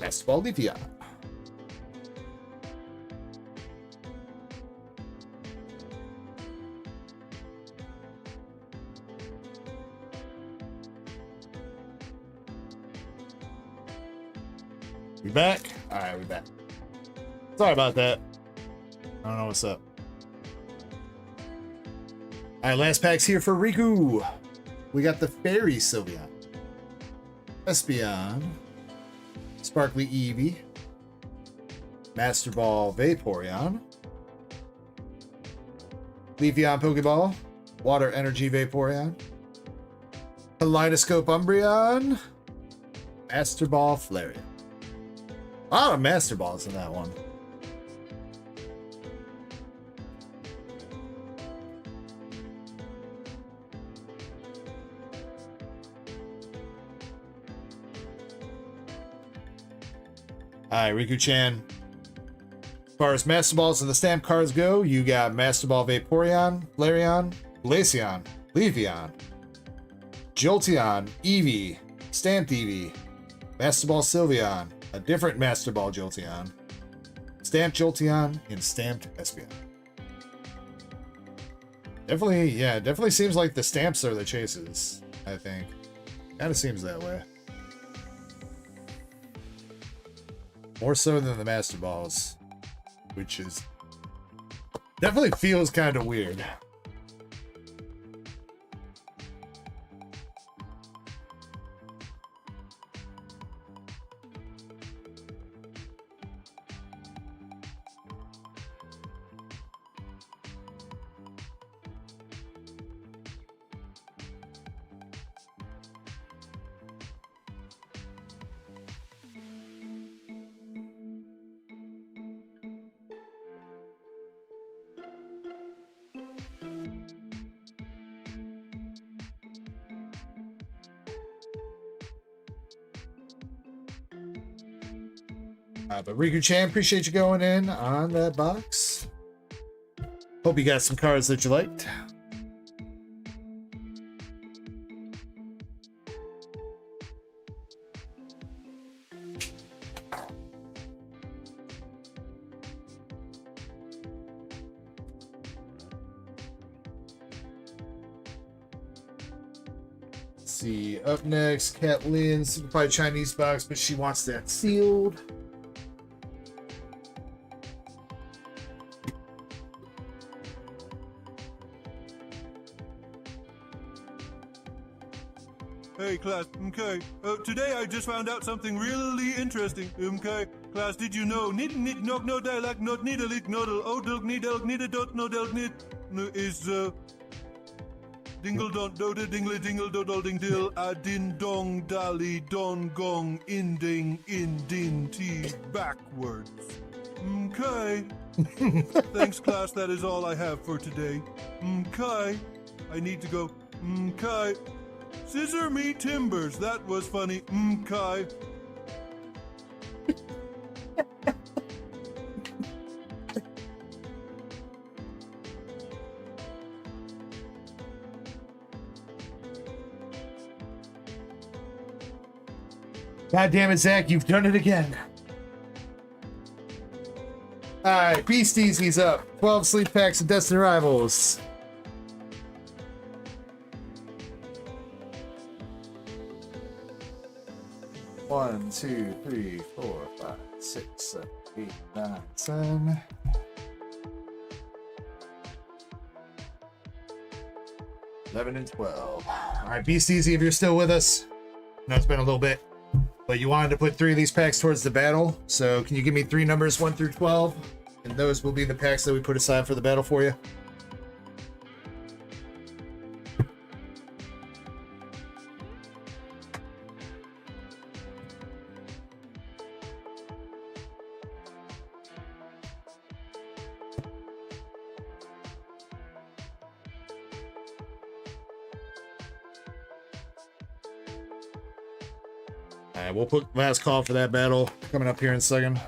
Master Ball Leafeon. We back? Alright, we back. Sorry about that. I don't know what's up. Alright, last pack's here for Riku. We got the Fairy Sylveon. Espeon. Sparkly Eevee. Master Ball Vaporeon. Leafeon Pokeball. Water Energy Vaporeon. Kaleidoscope Umbreon. Master Ball Flareon. A lot of Master Balls in that one. Alright, Riku-chan. As far as Master Balls and the stamp cards go, you got Master Ball Vaporeon, Flareon, Glaceon, Leafeon, Jolteon, Eevee, Stamped Eevee, Master Ball Sylveon, a different Master Ball Jolteon, Stamped Jolteon, and Stamped Espeon. Definitely, yeah, definitely seems like the stamps are the chases, I think. Kind of seems that way. More so than the Master Balls, which is definitely feels kind of weird. But Riku-chan, appreciate you going in on that box. Hope you got some cards that you liked. Let's see, up next, Kat Lynn, Simplified Chinese box, but she wants that sealed. Okay, class. Okay. Today I just found out something really interesting. Okay, class. Did you know? Nid nok no dialect not nidalik nodal odel nidel nidadot nodel nid is dingle don't doda dingle dingle dodol ding dill a din dong dali don gong inding indin t backwards. Okay. Thanks, class. That is all I have for today. Okay. I need to go. Okay. Scissor me timbers. That was funny. Okay. God damn it, Zach, you've done it again. All right, Beasties, he's up. 12 sleep packs of Destined Rivals. One, 2, 3, 4, 5, 6, 7, 8, 9, 10. $11 and $12. All right, Beasties, if you're still with us, I know it's been a little bit, but you wanted to put 3 of these packs towards the battle. So can you give me 3 numbers, 1 through 12? And those will be the packs that we put aside for the battle for you. All right, we'll put last call for that battle coming up here in a second.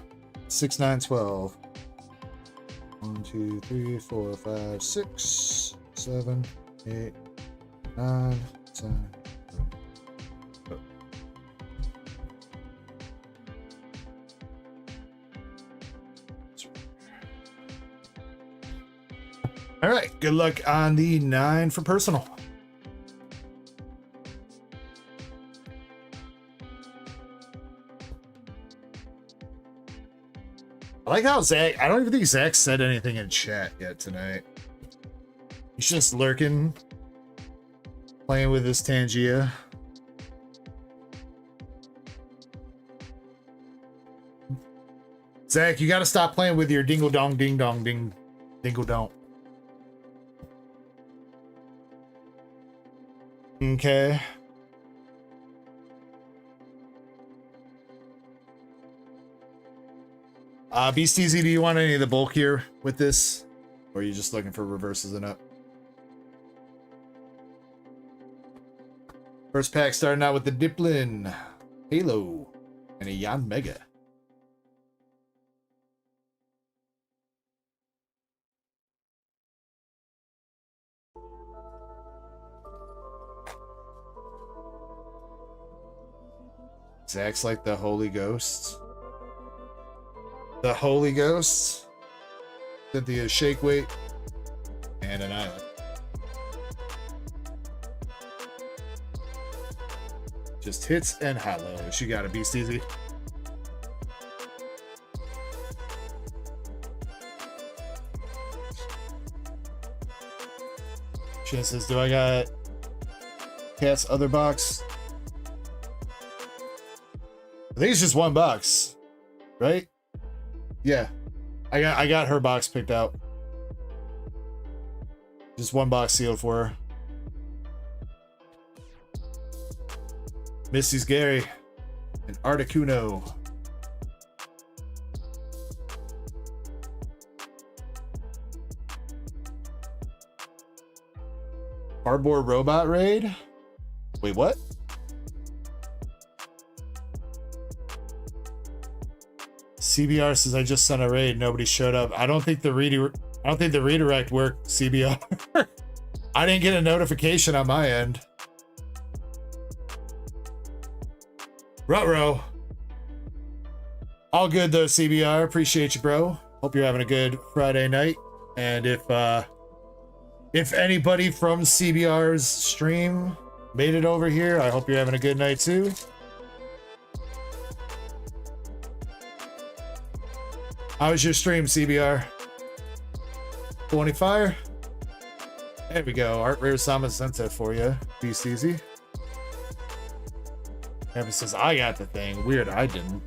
6, 9, 12. 1, 2, 3, 4, 5, 6, 7, 8, 9, 10. Oh. All right, good luck on the 9 for personal. I like how Zach, I don't even think Zach said anything in chat yet tonight. He's just lurking, playing with his Tangia. Zach, you gotta stop playing with your dingle dong ding dong ding dingle dong. Okay. Beast Easy, do you want any of the bulk here with this? Or are you just looking for reverses and up? First pack starting out with the Diplin, Halo, and a Yan Mega. Zach's like the Holy Ghost. The Holy Ghost, Cynthia Shake Weight, and an Island. Just hits and hollows. You got a Beast Easy. She says, do I got Cat's other box? I think it's just 1 box, right? Yeah, I got her box picked out. Just 1 box sealed for her. Misty's Gary and Articuno. Cardboard Robot Raid? Wait, what? CBR says I just sent a raid. Nobody showed up. I don't think the redirect worked. CBR. I didn't get a notification on my end. Ruh-roh. All good though, CBR. Appreciate you, bro. Hope you're having a good Friday night. And if anybody from CBR's stream made it over here, I hope you're having a good night too. How was your stream, CBR? 20 fire? There we go. Art Rare Sama sent that for you. Beast Easy. Evan says, I got the thing. Weird, I didn't.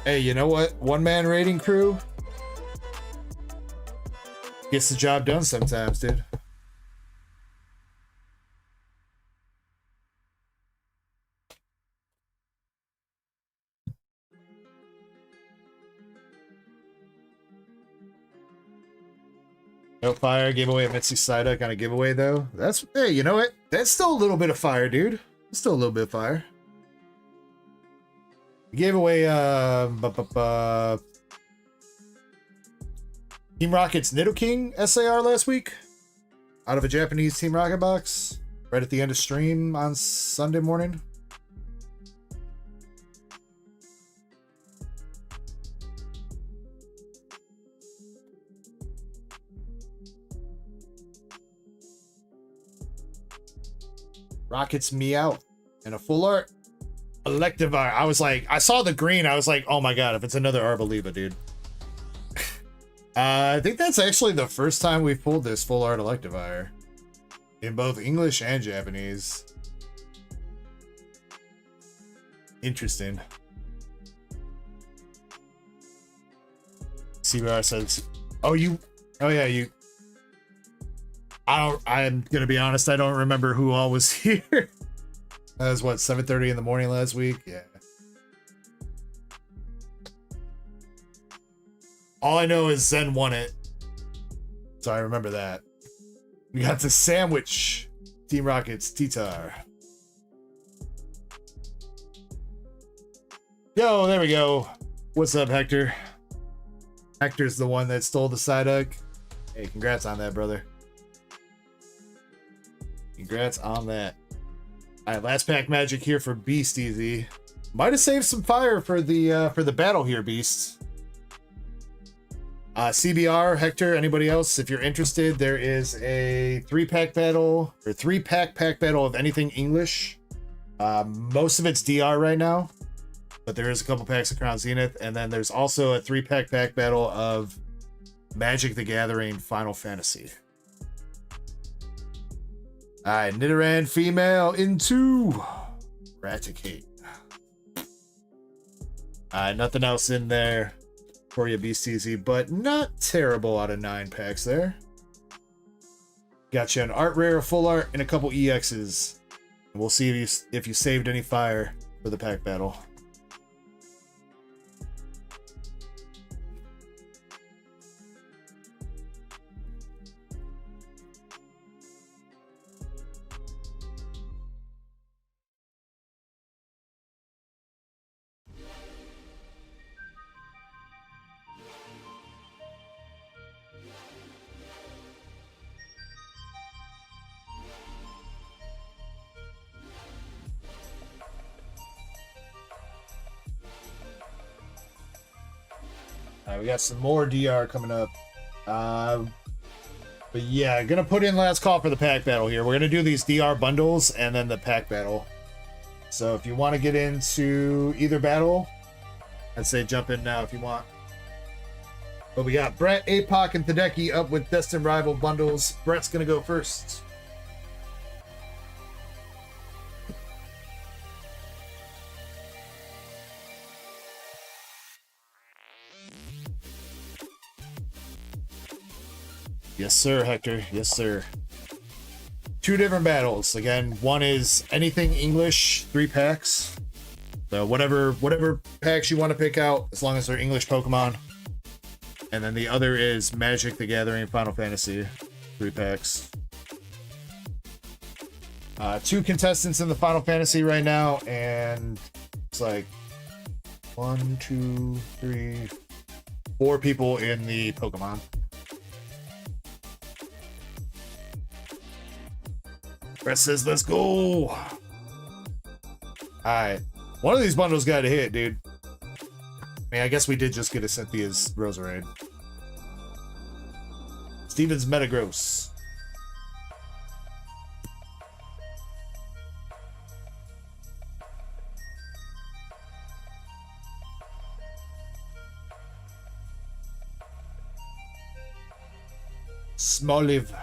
Hey, you know what? One-man raiding crew gets the job done sometimes, dude. No fire, gave away a Mitzi Psyduck on a giveaway, though. That's, hey, you know what? That's still a little bit of fire, dude. It's still a little bit of fire. We gave away, Team Rocket's Nidoking SAR last week. Out of a Japanese Team Rocket box. Right at the end of stream on Sunday morning. Rockets me out and a full art Electivire. I was like, I saw the green. I was like, oh my god, if it's another Arboliva, dude. I think that's actually the first time we've pulled this full art Electivire in both English and Japanese. Interesting. CBR says, oh yeah, you. I'm gonna be honest, I don't remember who all was here. That was what, 7:30 in the morning last week? Yeah. All I know is Zen won it. So I remember that. We got the sandwich. Team Rocket's Titar. Yo, there we go. What's up, Hector? Hector's the one that stole the Psyduck. Hey, congrats on that, brother. Congrats on that. Alright, last pack magic here for Beast Easy. Might have saved some fire for the battle here, Beasts. CBR, Hector, anybody else, if you're interested, there is a 3-pack battle, or 3-pack pack battle of anything English. Most of it's DR right now, but there is a couple packs of Crown Zenith, and then there's also a 3-pack pack battle of Magic the Gathering Final Fantasy. Alright, Nidoran female into Raticate. Nothing else in there for you, BCZ, but not terrible out of 9 packs there. Got you an art rare, a full art, and a couple EXs. And we'll see if you saved any fire for the pack battle. We got some more DR coming up. But yeah, gonna put in last call for the pack battle here. We're gonna do these DR bundles and then the pack battle. So if you want to get into either battle, I'd say jump in now if you want. But we got Brett, Apoc, and Tadeki up with Destined Rival bundles. Brett's gonna go first. Yes, sir, Hector. Yes, sir. 2 different battles. Again, one is anything English, 3 packs. So whatever packs you want to pick out, as long as they're English Pokemon. And then the other is Magic the Gathering Final Fantasy, 3 packs. 2 contestants in the Final Fantasy right now, and it's like 1, 2, 3, 4 people in the Pokemon. Brett says, let's go. Alright. One of these bundles got to hit, dude. I mean, I guess we did just get a Cynthia's Roserade. Steven's Metagross. Smoliv.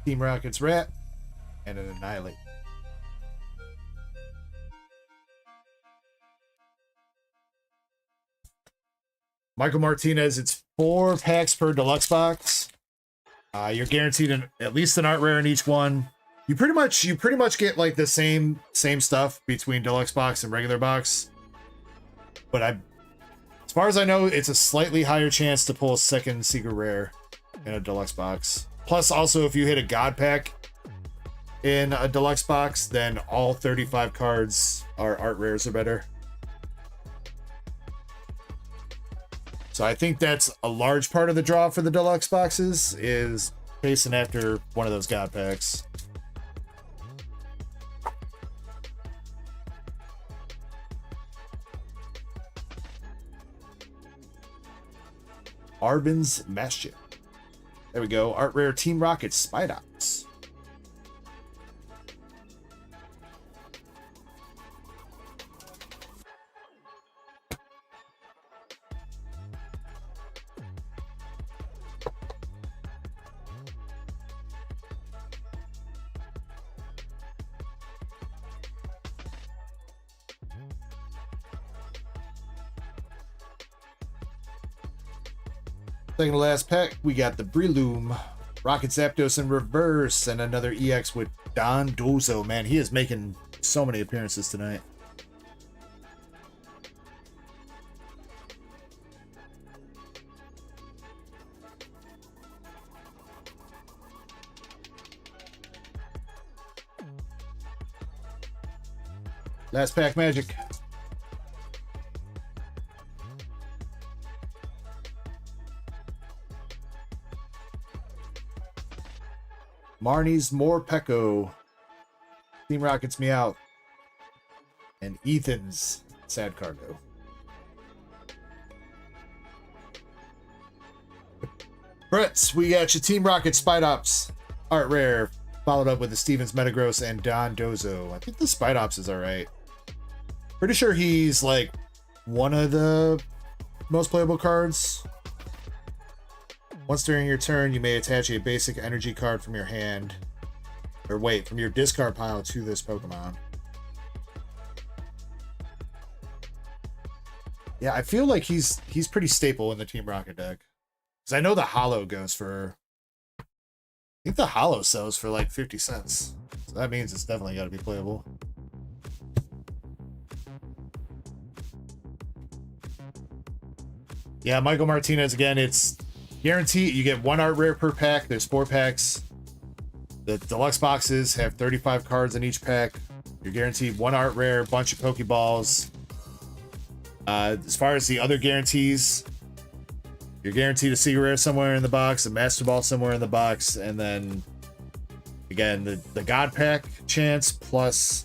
Team Rocket's Rat. And an Annihilate. Michael Martinez, it's 4 packs per deluxe box. You're guaranteed at least an art rare in each one. You pretty much get like the same stuff between deluxe box and regular box. But as far as I know, it's a slightly higher chance to pull a second secret rare in a deluxe box. Plus, also, if you hit a god pack in a deluxe box, then all 35 cards are art rares or better. So I think that's a large part of the draw for the deluxe boxes, is chasing after one of those god packs. Arbin's Masjid. There we go. Art rare Team Rocket Spidops. Second to last pack, we got the Breloom, Rocket Zapdos in reverse, and another EX with Don Dozo. Man, he is making so many appearances tonight. Last pack magic. Marnie's Morpeko, Team Rocket's Meow, and Ethan's Sad Cargo. Brett, we got your Team Rocket Spidops art rare, followed up with the Stevens Metagross and Don Dozo. I think the Spidops is alright. Pretty sure he's like one of the most playable cards. Once during your turn, you may attach a basic energy card from your hand, or wait, from your discard pile to this Pokemon. Yeah, I feel like he's pretty staple in the Team Rocket deck. Because I know the Holo goes for... I think the Holo sells for like 50 cents. So that means it's definitely got to be playable. Yeah, Michael Martinez again, it's... guaranteed you get 1 art rare per pack. There's 4 packs. The deluxe boxes have 35 cards in each pack. You're guaranteed 1 art rare, bunch of Pokeballs. As far as the other guarantees, you're guaranteed a secret rare somewhere in the box, a Master Ball somewhere in the box, and then again the God Pack chance plus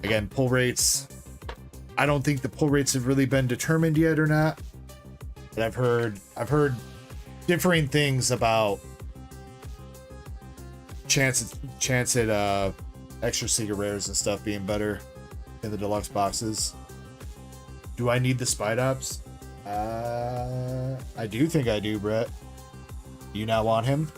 again pull rates. I don't think the pull rates have really been determined yet or not. But I've heard differing things about chance at extra secret rares and stuff being better in the deluxe boxes. Do I need the Spidops? I do think I do, Brett. Do you not want him?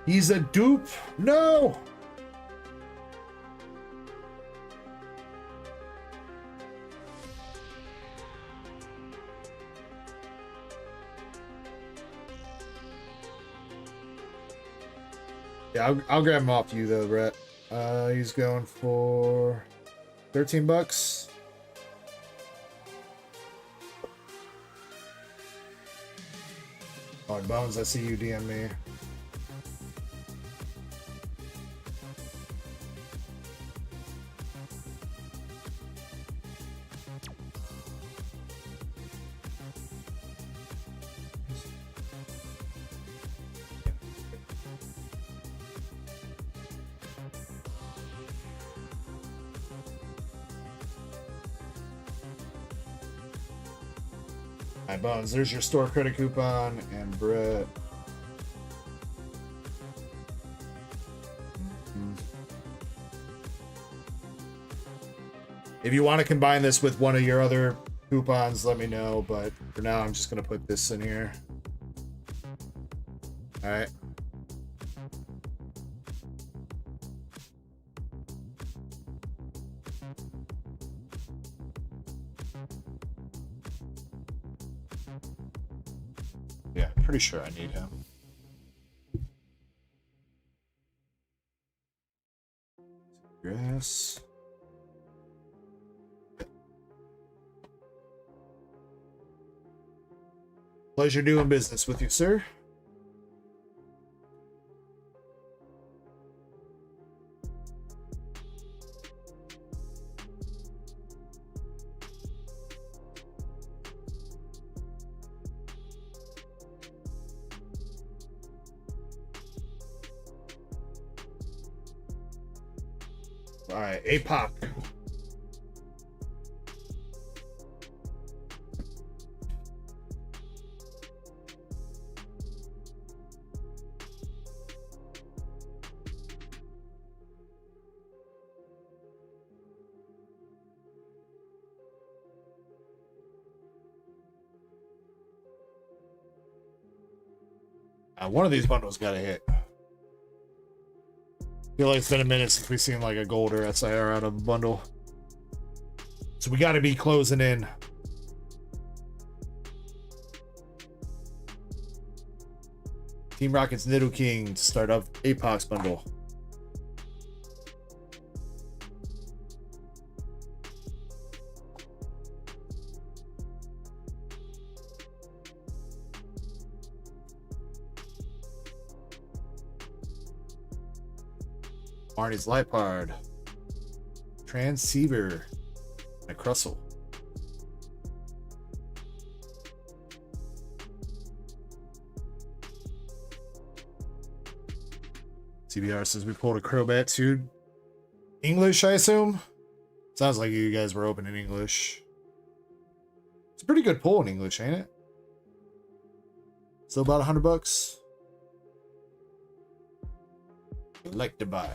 He's a dupe? No! Yeah, I'll grab him off you though, Brett. He's going for 13 bucks. Oh, Bones, I see you DM me. Alright, Bones, there's your store credit coupon, and Brett. If you want to combine this with one of your other coupons, let me know. But for now, I'm just going to put this in here. All right. Yeah, pretty sure I need him. Yes. Pleasure doing business with you, sir. All right, APOC. One of these bundles got to hit. Feel like it's been a minute since we've seen like a gold or SIR out of a bundle. So we got to be closing in. Team Rocket's Nido King to start up APOC's bundle. Marnie's Lipard, Transceiver, and a Crustle. TBR says we pulled a Crobat too. English, I assume? Sounds like you guys were open in English. It's a pretty good pull in English, ain't it? Still about $100. Like to buy.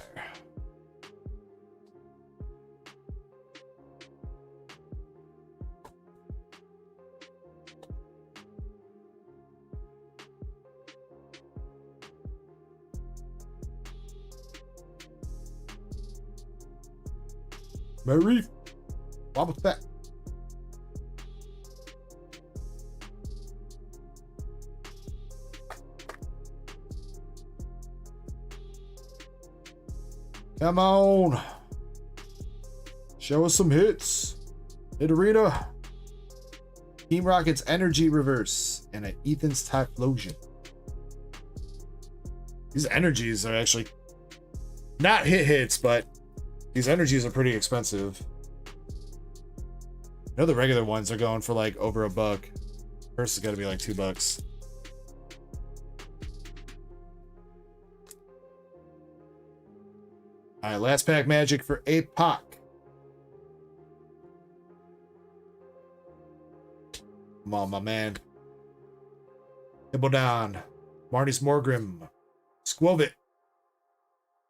Mary, what was that? Come on. Show us some hits. Hit Arena. Team Rocket's Energy Reverse and an Ethan's Typhlosion. These energies are actually not hits, but these energies are pretty expensive. I know the regular ones are going for like over $1. First is gotta be like $2. All right, last pack magic for APOC. Come on, my man. Nibble down. Marnie's Morgrim. Squovit.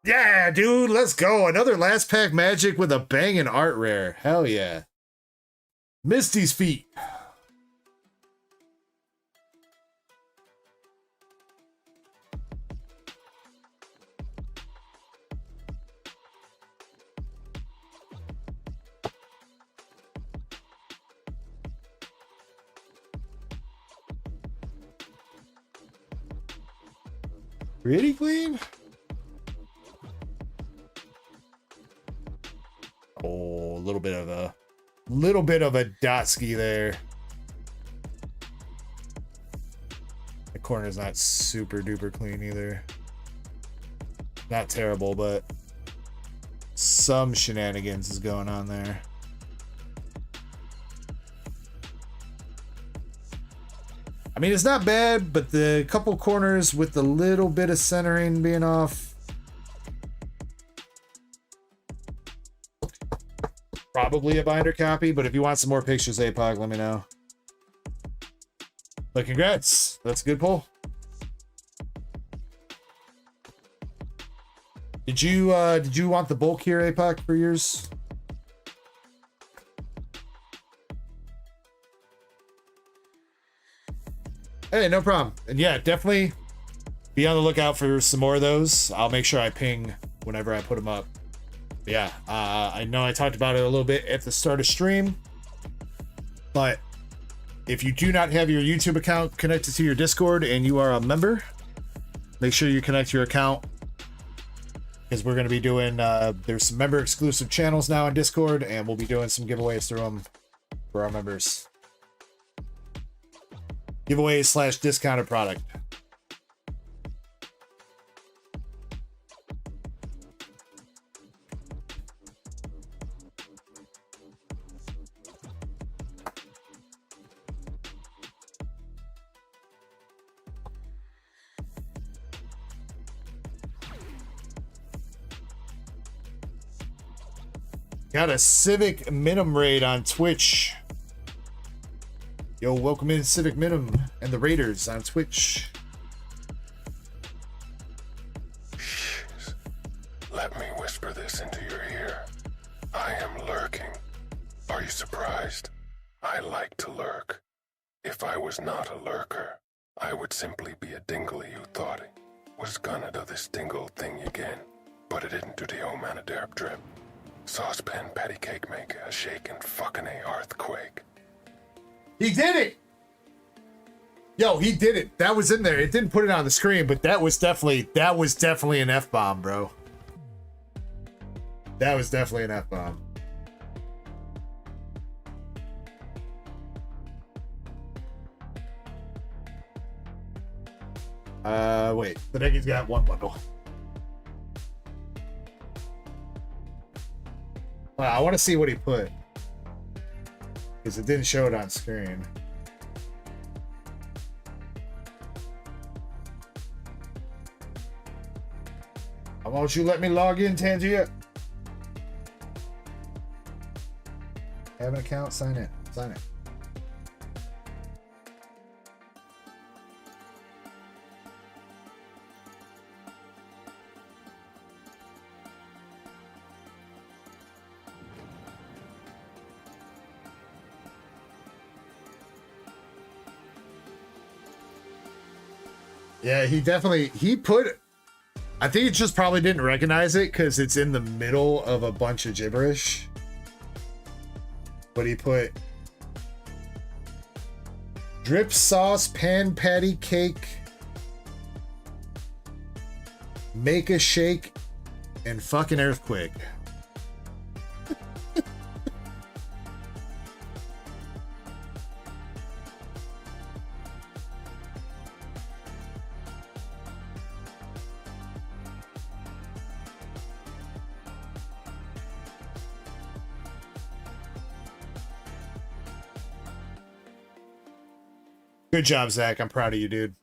Yeah, dude, let's go. Another last pack magic with a banging art rare. Hell yeah. Misty's Feet. Pretty clean. Oh, a little bit of a Dotsky there. The corner's not super duper clean either. Not terrible, but some shenanigans is going on there. I mean, it's not bad, but the couple corners with the little bit of centering being off. Probably a binder copy, but if you want some more pictures, APOC, let me know. But congrats. That's a good pull. Did you want the bulk here, APOC, for yours? Hey, no problem. And yeah, definitely be on the lookout for some more of those. I'll make sure I ping whenever I put them up. But yeah, I know I talked about it a little bit at the start of stream, but if you do not have your YouTube account connected to your Discord and you are a member, make sure you connect your account, because we're going to be doing, there's some member exclusive channels now on Discord, and we'll be doing some giveaways through them for our members. Giveaways / discounted product. Got a Civic Minim raid on Twitch. Yo, welcome in Civic Minim and the Raiders on Twitch. Shh. Let me whisper this into your ear. I am lurking. Are you surprised? I like to lurk. If I was not a lurker, I would simply be a dingle you thought it was gonna do this dingle thing again. But it didn't do the old man a derp drip. Saucepan patty cake make a shaking fucking a earthquake. He did it! Yo, he did it. That was in there. It didn't put it on the screen, but that was definitely an F-bomb, bro. That was definitely an F-bomb. Wait. The Duckies got one bundle. I want to see what he put, because it didn't show it on screen. How about you let me log in, Tangia? Have an account, sign in. Sign in. Yeah, he put, I think it just probably didn't recognize it because it's in the middle of a bunch of gibberish. But he put drip sauce, pan patty cake, make a shake, and fucking earthquake. Good job, Zach. I'm proud of you, dude.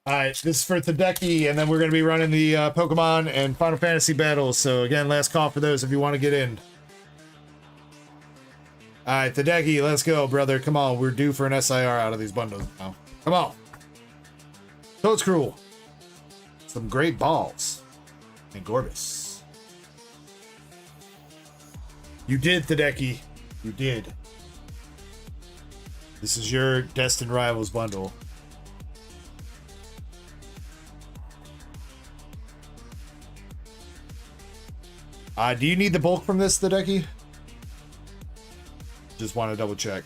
All right, this is for Tadeki, and then we're going to be running the Pokemon and Final Fantasy battles. So, again, last call for those if you want to get in. All right, Tadeki, let's go, brother. Come on, we're due for an SIR out of these bundles now. Come on. Toad's Cruel. Some great balls. And Gorbis. You did, Tadeki. You did. This is your Destined Rivals bundle. Do you need the bulk from this, Tadeki? Just want to double check.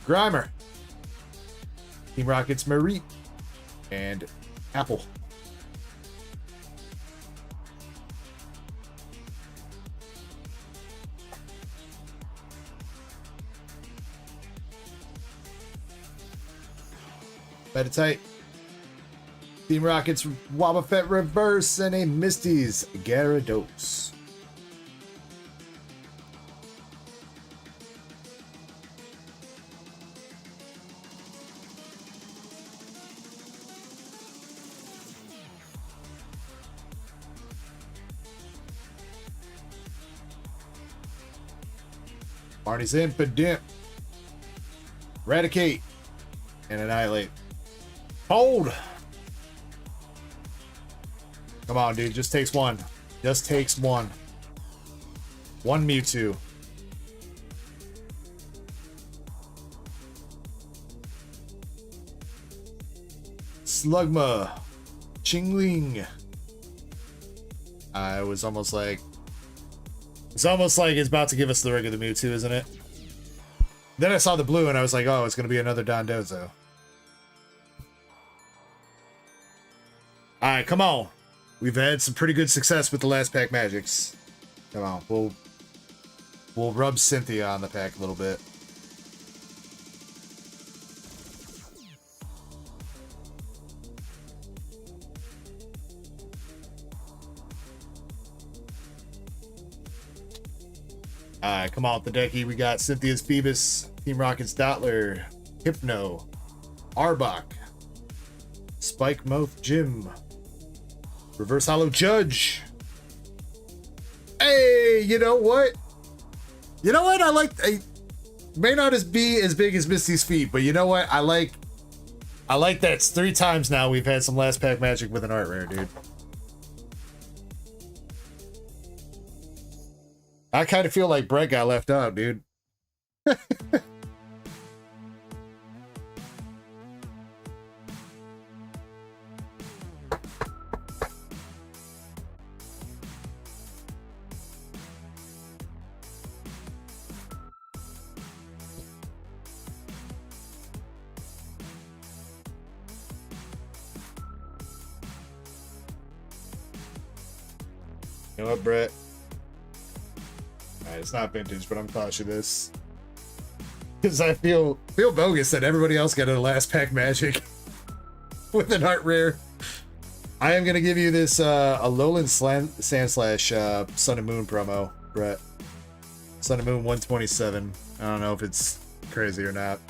Grimer. Team Rockets, Marie. And Apple. Meditite. Team Rockets, Wobbuffet Reverse, and a Misty's Gyarados. Barney's Impidimp. Eradicate. And Annihilate. Hold! Come on, dude. Just takes one. Just takes one. One Mewtwo. Slugma. Chingling. I was almost like... It's almost like it's about to give us the regular Mewtwo, isn't it? Then I saw the blue and I was like, oh, it's going to be another Dondozo. Alright, come on. We've had some pretty good success with the last pack magics. Come on, we'll rub Cynthia on the pack a little bit. Alright, come on with the decky. We got Cynthia's Phoebus, Team Rocket's Dottler, Hypno, Arbok, Spike Mouth Jim, Reverse Hollow Judge. Hey, you know what? You know what? I may not be as big as Misty's feet, but you know what? I like that it's 3 times now we've had some last pack magic with an art rare, dude. I kind of feel like Brett got left out, dude. You know what, Brett? Alright, it's not vintage, but I'm cautious of this. Because I feel bogus that everybody else got a last pack magic with an art rare. I am going to give you this Alolan Sandslash Sun and Moon promo, Brett. Sun and Moon 127. I don't know if it's crazy or not.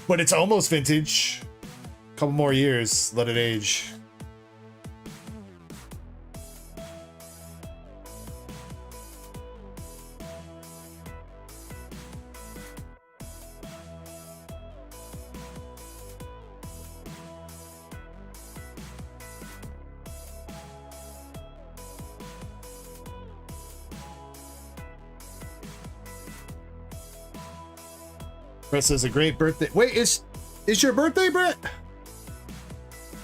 But it's almost vintage. Couple more years, let it age. Brett says a great birthday. Wait, is your birthday, Brett?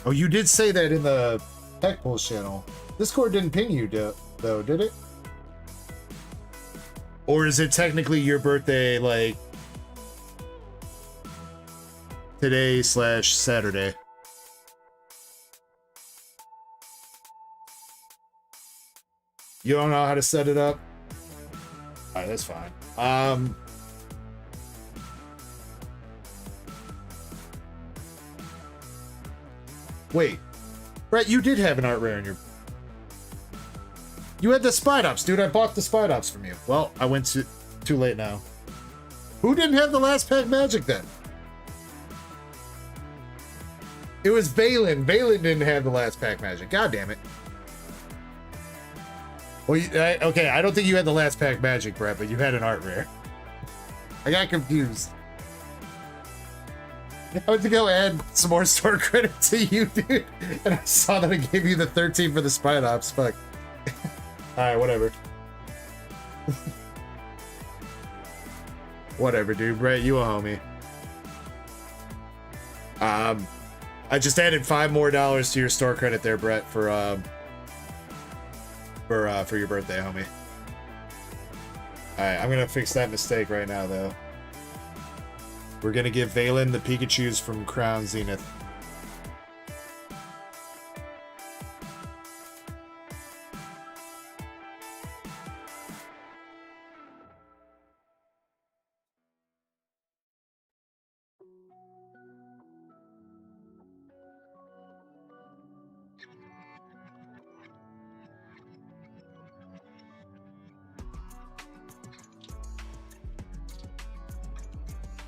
Oh, you did say that in the Tech Pulse channel. Discord didn't ping you, though, did it? Or is it technically your birthday, like, today/Saturday? You don't know how to set it up? Alright, that's fine. Wait, Brett, you did have an art rare in your... You had the Spidops, dude. I bought the Spidops from you. Well, I went too late now. Who didn't have the last pack magic then? It was Balin. Balin didn't have the last pack magic. God damn it. Well, okay, I don't think you had the last pack magic, Brett, but you had an art rare. I got confused. I went to go add some more store credit to you, dude, and I saw that it gave you the 13 for the Spidops. Fuck. Alright, whatever. Whatever, dude. Brett, you a homie. I just added $5 more to your store credit there, Brett, for your birthday, homie. Alright, I'm gonna fix that mistake right now, though. We're gonna give Valen the Pikachus from Crown Zenith.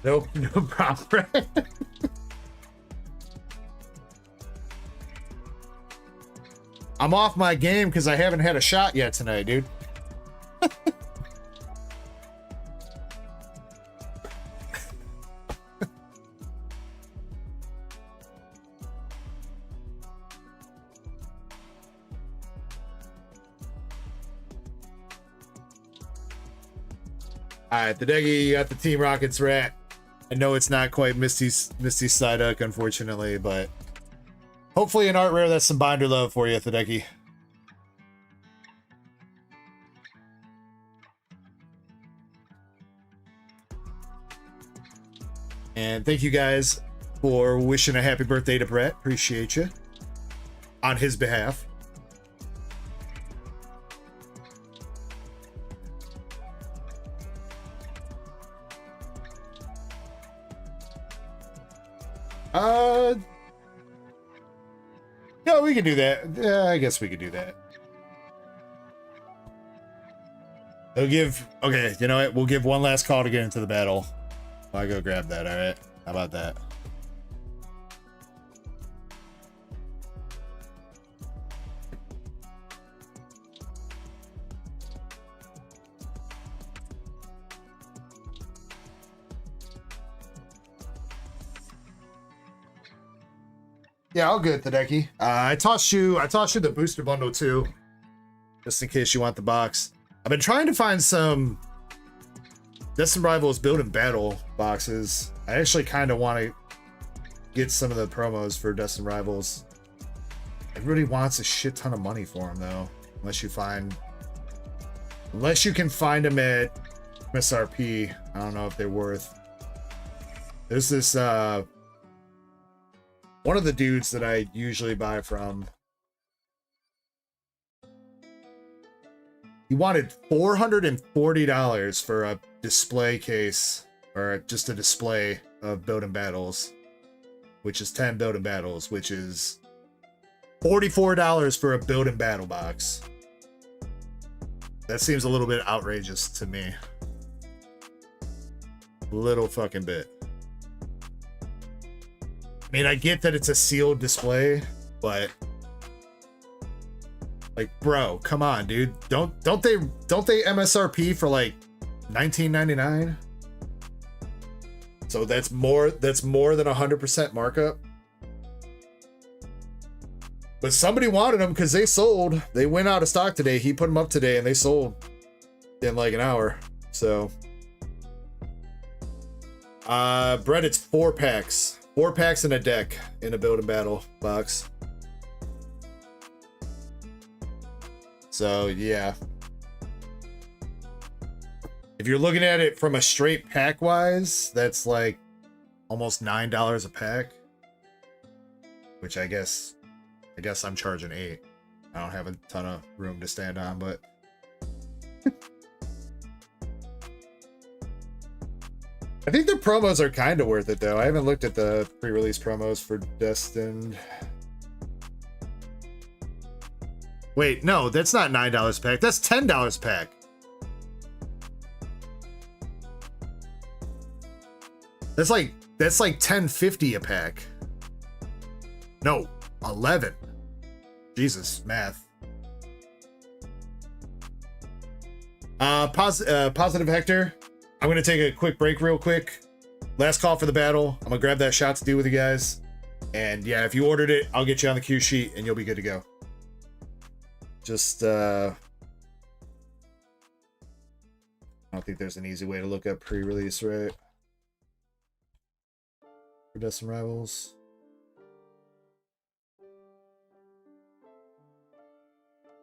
Nope, no problem. I'm off my game because I haven't had a shot yet tonight, dude. Alright, the Deggy, you got the Team Rockets rat. I know it's not quite Misty's Psyduck, unfortunately, but hopefully in art rare that's some binder love for you, Hideki. And thank you guys for wishing a happy birthday to Brett. Appreciate you on his behalf. Yeah, we can do that. Yeah, I guess we could do that. We'll give, okay, you know what? We'll give one last call to get into the battle. I'll go grab that, all right? How about that? Yeah, I'll get the Hideki. I tossed you the booster bundle too, just in case you want the box. I've been trying to find some Destined Rivals Build and Battle boxes. I actually kind of want to get some of the promos for Destined Rivals. Everybody wants a shit ton of money for them though, unless you can find them at MSRP. I don't know if they're worth. There's this one of the dudes that I usually buy from. He wanted $440 for a display case, or just a display of Build and Battles, which is 10 Build and Battles, which is $44 for a Build and Battle box. That seems a little bit outrageous to me. Little fucking bit. I mean, I get that it's a sealed display, but like, bro, come on, dude. Don't they MSRP for like $19.99? So that's more than 100% markup. But somebody wanted them because they sold. They went out of stock today. He put them up today and they sold in like an hour. So Brett, it's 4 packs. 4 packs in a deck in a Build and Battle box. So yeah, if you're looking at it from a straight pack wise, that's like almost $9 a pack, which I guess I'm charging $8. I don't have a ton of room to stand on, but I think the promos are kind of worth it though. I haven't looked at the pre-release promos for Destined. Wait, no, that's not $9 a pack. That's $10 a pack. That's like $10.50 a pack. No, 11. Jesus, math. Positive Hector. I'm gonna take a quick break real quick. Last call for the battle. I'm gonna grab that shot to do with you guys. And yeah, if you ordered it, I'll get you on the queue sheet and you'll be good to go. Just I don't think there's an easy way to look up pre-release, right? For Destined Rivals.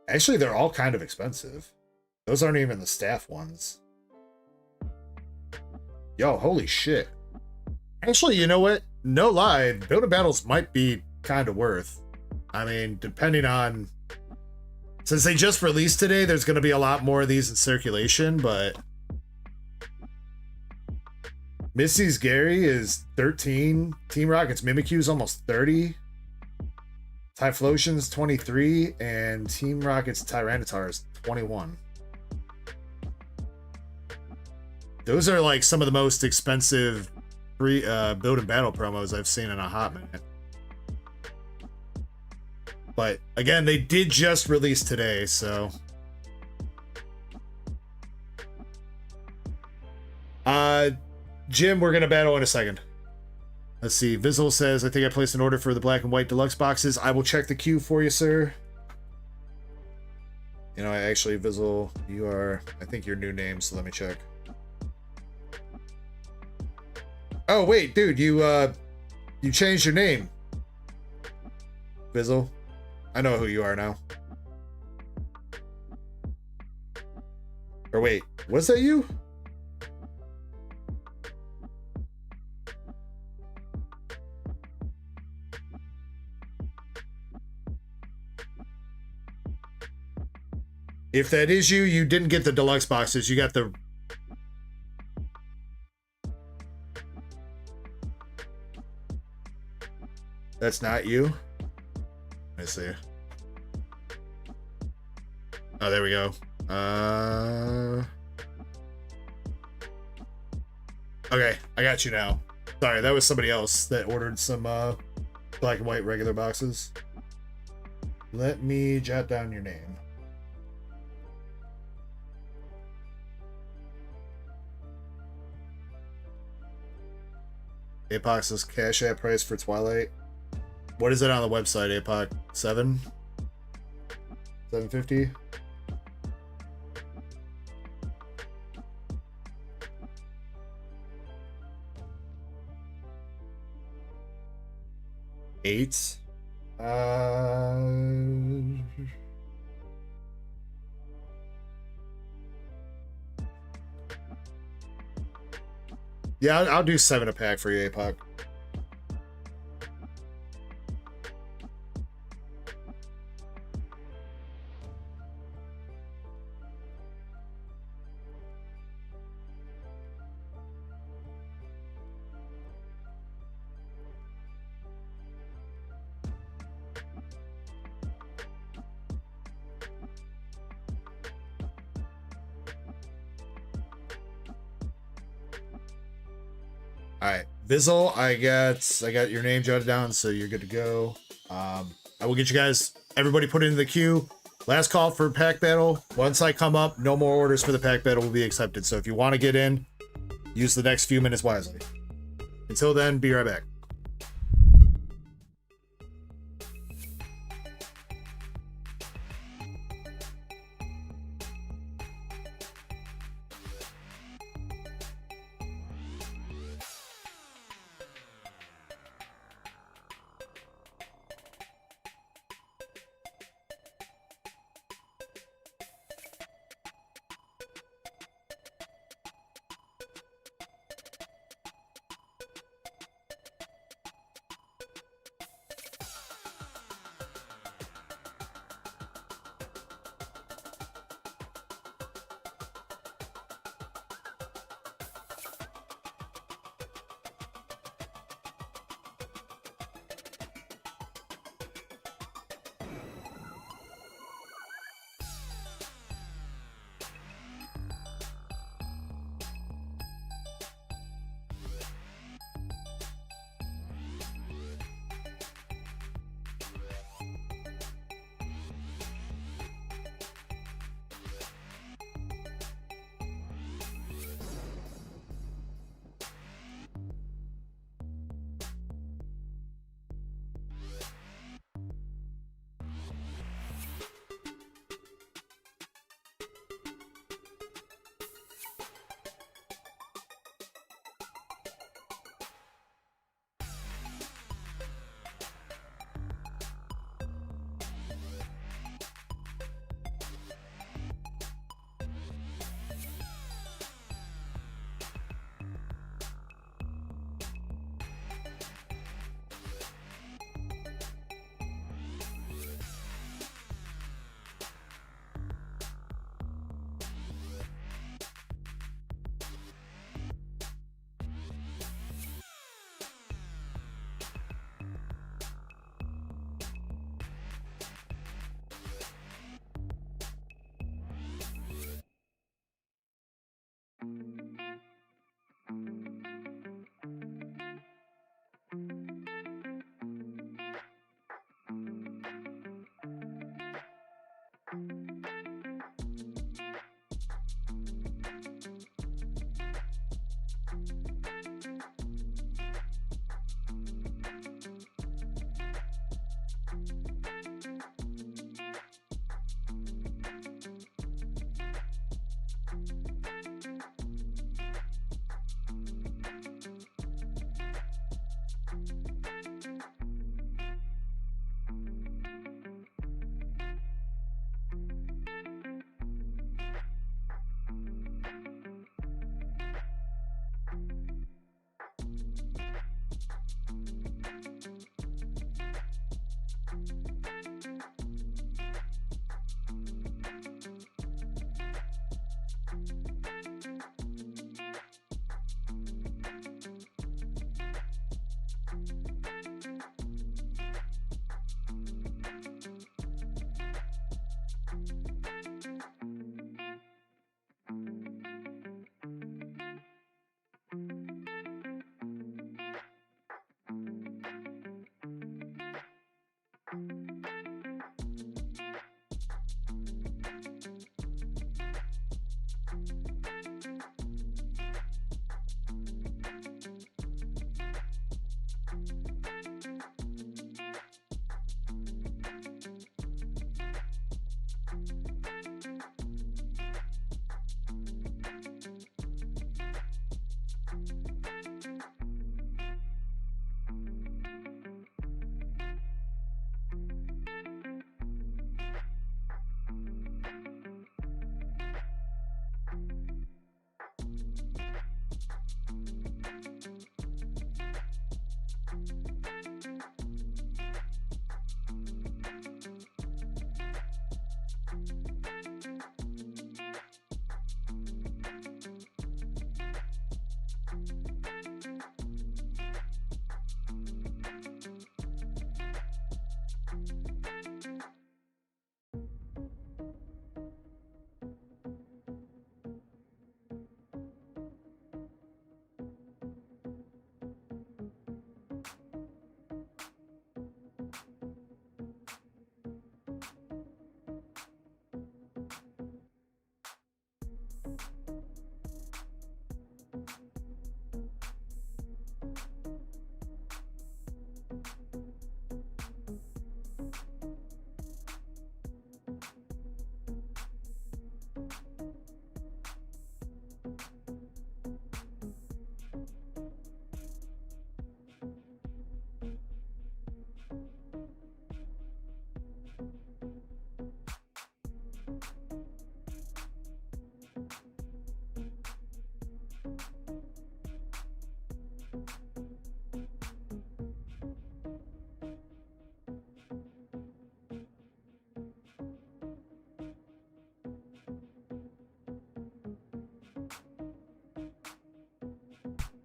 Actually, they're all kind of expensive. Those aren't even the staff ones. Yo, holy shit. Actually, you know what? No lie, Build and Battles might be kind of worth. I mean, depending on... Since they just released today, there's going to be a lot more of these in circulation, but... Misty's Gary is 13. Team Rocket's Mimikyu's almost 30. Typhlosion's 23. And Team Rocket's Tyranitar is 21. Those are like some of the most expensive free Build and Battle promos I've seen in a hot minute. But again, they did just release today, so. Jim, we're gonna battle in a second. Let's see. Vizzle says, I think I placed an order for the black and white deluxe boxes. I will check the queue for you, sir. You know, actually, Vizzle, you are, I think your new name, so let me check. Oh wait, dude, you changed your name. Bizzle. I know who you are now. Or wait, was that you? If that is you, you didn't get the deluxe boxes. You got the... That's not you? Let me see. Oh, there we go. Okay, I got you now. Sorry, that was somebody else that ordered some black and white regular boxes. Let me jot down your name. Apox's Cash App price for Twilight. What is it on the website, Apoc? 7? 750? Eight. Yeah, I'll do 7 a pack for you, Apoc. Alright, Vizzle, I got your name jotted down, so you're good to go. I will get you guys, everybody put into the queue. Last call for pack battle. Once I come up, no more orders for the pack battle will be accepted. So if you want to get in, use the next few minutes wisely. Until then, be right back.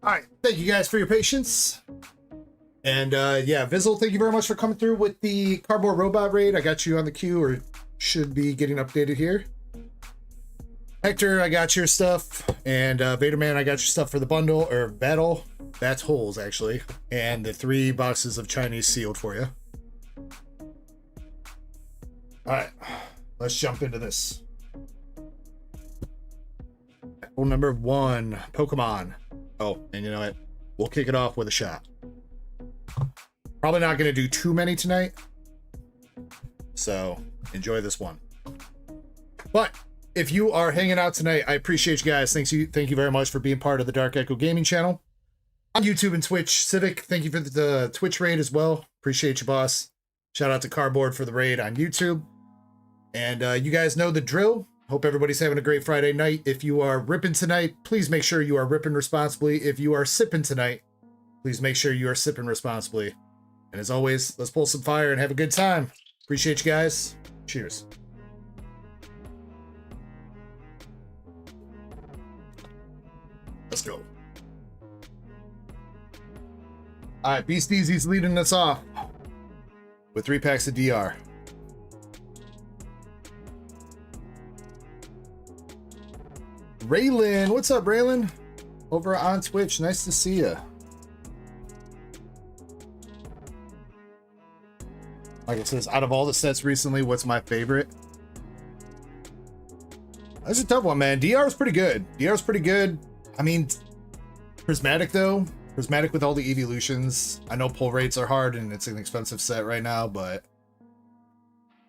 All right, thank you guys for your patience. And yeah, Vizzle, thank you very much for coming through with the cardboard robot raid. I got you on the queue, or should be getting updated here. Hector, I got your stuff, and Vaderman, I got your stuff for the bundle or battle. That's holes actually, and the 3 boxes of Chinese sealed for you. All right, let's jump into this. Rule number 1, Pokemon. Oh, and you know what? We'll kick it off with a shot. Probably not going to do too many tonight, so enjoy this one. But if you are hanging out tonight, I appreciate you guys. Thank you very much for being part of the Dark Echo Gaming channel on YouTube and Twitch. Civic, thank you for the Twitch raid as well. Appreciate you, boss. Shout out to Cardboard for the raid on YouTube. And you guys know the drill. Hope everybody's having a great Friday night. If you are ripping tonight, please make sure you are ripping responsibly. If you are sipping tonight, please make sure you are sipping responsibly. And as always, let's pull some fire and have a good time. Appreciate you guys. Cheers. Let's go. All right, Beast Easy's leading us off with 3 packs of DR. Raylan, what's up, Raylan? Over on Twitch, nice to see you. Like it says, out of all the sets recently, what's my favorite? That's a tough one, man. DR is pretty good. DR is pretty good. I mean, Prismatic though. Prismatic with all the evolutions. I know pull rates are hard and it's an expensive set right now, but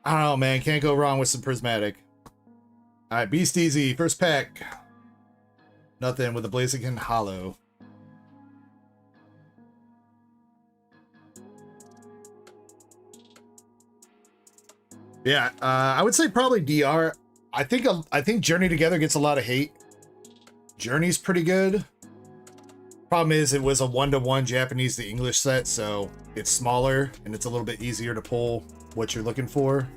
I don't know, man. Can't go wrong with some Prismatic. All right, Beast Easy, first pack. Nothing with a Blaziken Hollow. Yeah, I would say probably DR. I think Journey Together gets a lot of hate. Journey's pretty good. Problem is, it was a 1-to-1 Japanese to English set, so it's smaller and it's a little bit easier to pull what you're looking for.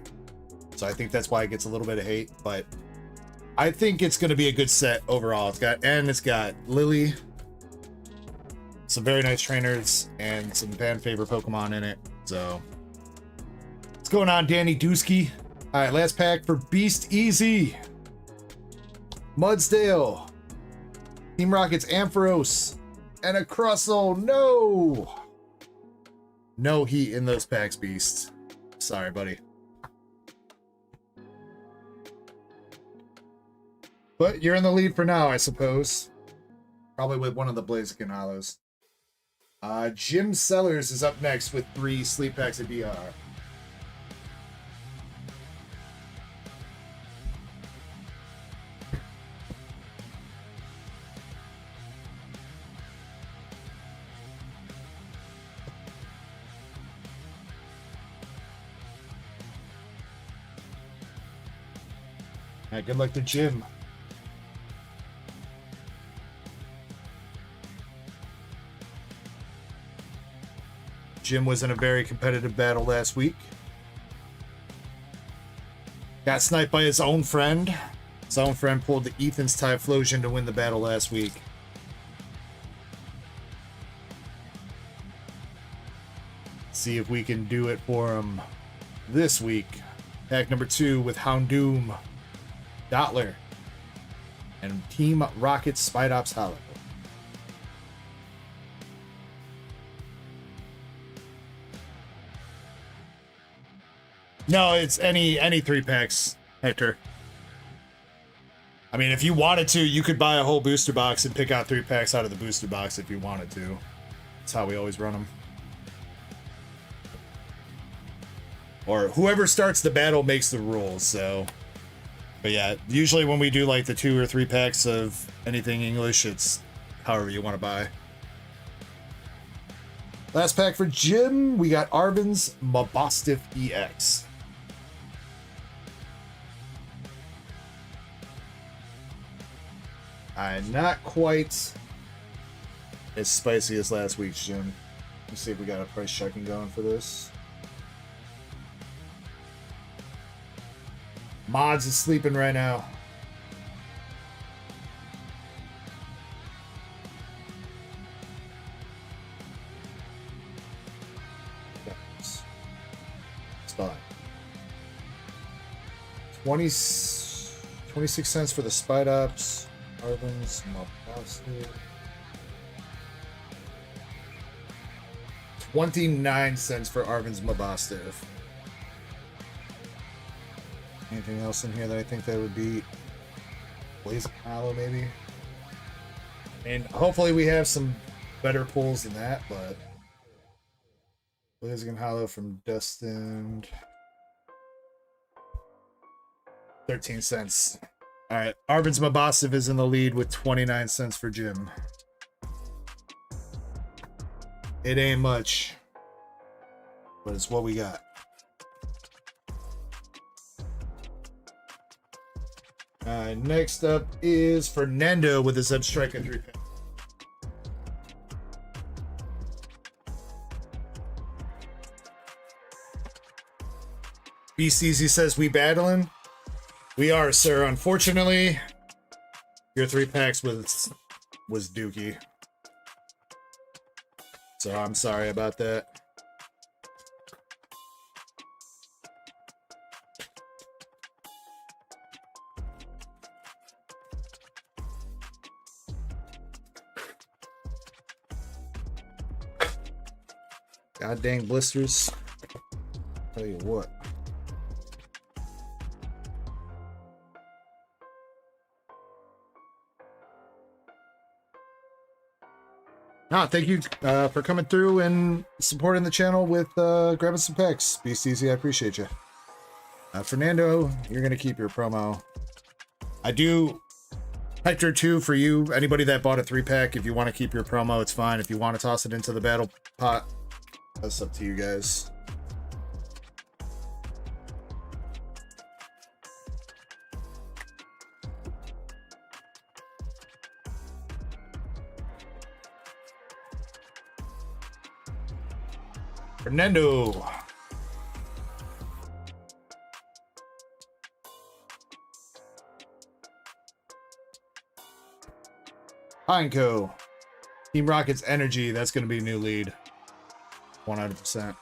So I think that's why it gets a little bit of hate, but I think it's going to be a good set overall. It's got Lily, some very nice trainers, and some fan favorite Pokemon in it. So what's going on, Danny Dusky? All right, last pack for Beast Easy. Mudsdale, Team Rocket's Ampharos, and a Crustle. No heat in those packs, Beast. Sorry, buddy. But you're in the lead for now, I suppose. Probably with one of the Blaziken Hollows. Jim Sellers is up next with 3 sleep packs of DR. All right, good luck to Jim. Jim was in a very competitive battle last week. Got sniped by his own friend. His own friend pulled the Ethan's Typhlosion to win the battle last week. See if we can do it for him this week. Pack number 2 with Houndoom, Dottler, and Team Rocket Spidops Hollow. No, it's any 3 packs, Hector. I mean, if you wanted to, you could buy a whole booster box and pick out 3 packs out of the booster box if you wanted to. That's how we always run them. Or whoever starts the battle makes the rules, so. But yeah, usually when we do like the 2 or 3 packs of anything English, it's however you want to buy. Last pack for Jim, we got Arvin's Mabostiff EX. Not quite as spicy as last week's, Jim. Let's see if we got a price checking going for this. Mods is sleeping right now. spot. 26 cents for the Spite Ops. Arvin's Mobostic. 29 cents for Arvin's Mobostic. Anything else in here that I think that would be Blazing Hollow, maybe? And hopefully we have some better pulls than that, but Blazing Hollow from Destined. 13 cents. All right, Arvin's Mabasiv is in the lead with 29 cents for Jim. It ain't much, but it's what we got. Next up is Fernando with his Striker 3-pack. BCZ says, we battling? We are, sir. Unfortunately, your 3-packs was dookie. So I'm sorry about that. God dang blisters. Tell you what. Thank you for coming through and supporting the channel with grabbing some packs. BCZ, I appreciate you. Fernando, you're going to keep your promo. I do Hector 2 for you. Anybody that bought a 3-pack, if you want to keep your promo, it's fine. If you want to toss it into the battle pot, that's up to you guys. Fernando. Pineco. Team Rocket's Energy. That's going to be a new lead. 100%.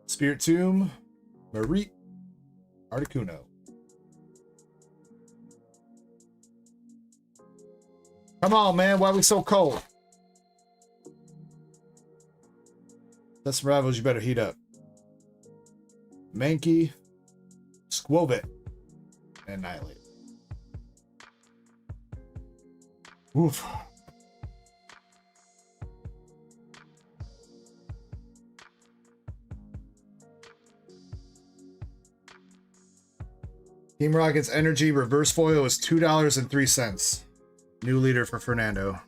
Spirit Tomb, Marie Articuno. Come on, man. Why are we so cold? That's some rivals you better heat up. Mankey, Squovit, and Annihilate. Oof. Team Rocket's Energy reverse foil is $2.03. New leader for Fernando.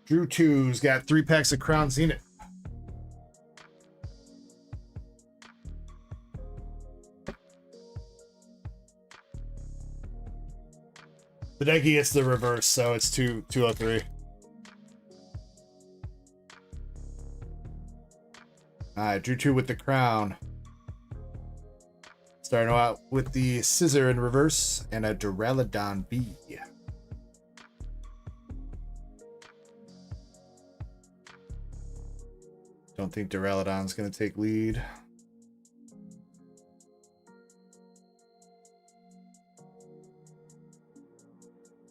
Drew 2's got 3 packs of Crown Zenith. The decky gets the reverse, so it's 203. Alright, Drew 2 with the Crown. Starting out with the Scissor in reverse and a Duraludon B. Don't think Duraludon's going to take lead.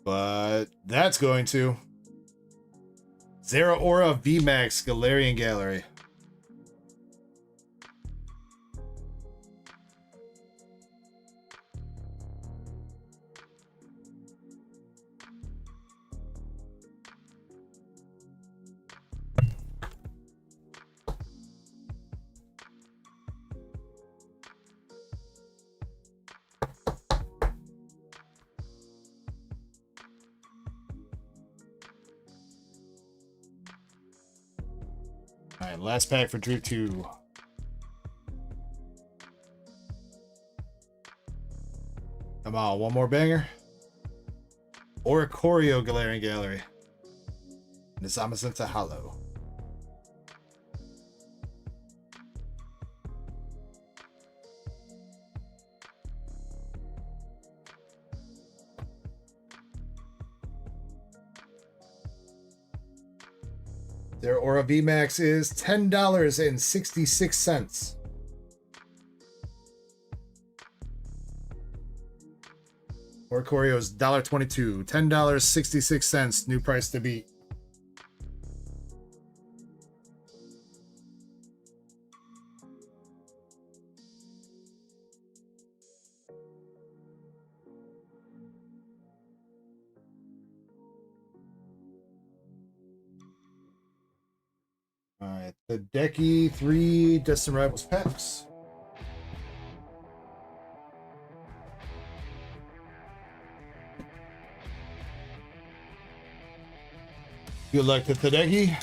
But that's going to. Zeraora VMAX Galarian Gallery. Alright, last pack for Drew 2. Come on, one more banger. Oricorio Galarian Gallery. and it's Amazenta Hollow. Their Aura VMAX is $10.66. Or Corio's $1.22, $10.66, new price to beat. All right, the Decky 3 Destined Rivals packs. Good luck to Tadeki.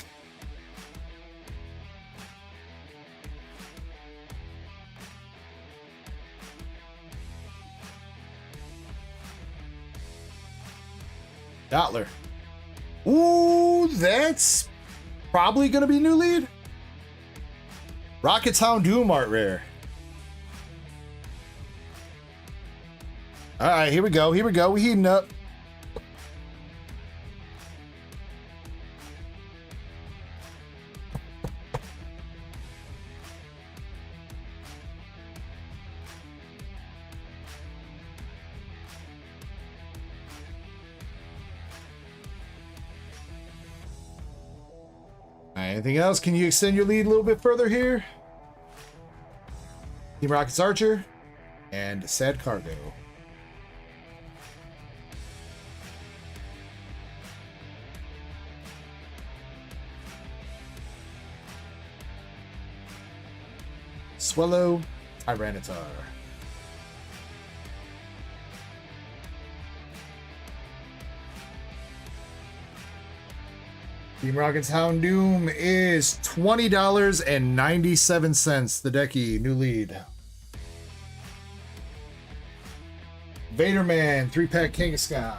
Dottler. Ooh, that's probably going to be new lead. Rocket Town Doom art rare. All right, here we go. Here we go. We heating up. Anything else? Can you extend your lead a little bit further here? Team Rocket's Archer and Sad Cargo. Swallow Tyranitar. Team Rocket's Houndoom is $20.97. The Decky, new lead. Vaderman, 3-pack Kangaskhan.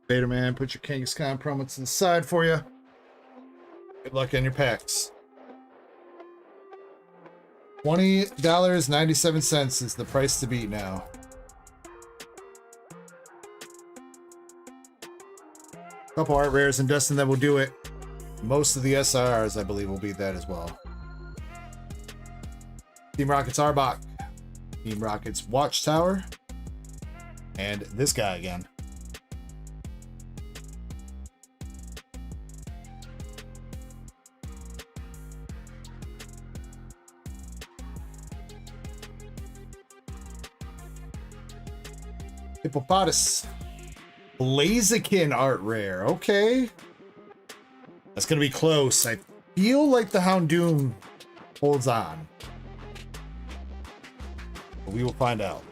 Vaderman, put your Kangaskhan promo to the side for you. Good luck on your packs. $20.97 is the price to beat now. Couple art rares and Destin that will do it. Most of the SRs, I believe, will be that as well. Team Rocket's Arbok. Team Rocket's Watchtower. And this guy again. Hippopotamus. Blaziken art rare. Okay. That's going to be close. I feel like the Houndoom holds on. But we will find out.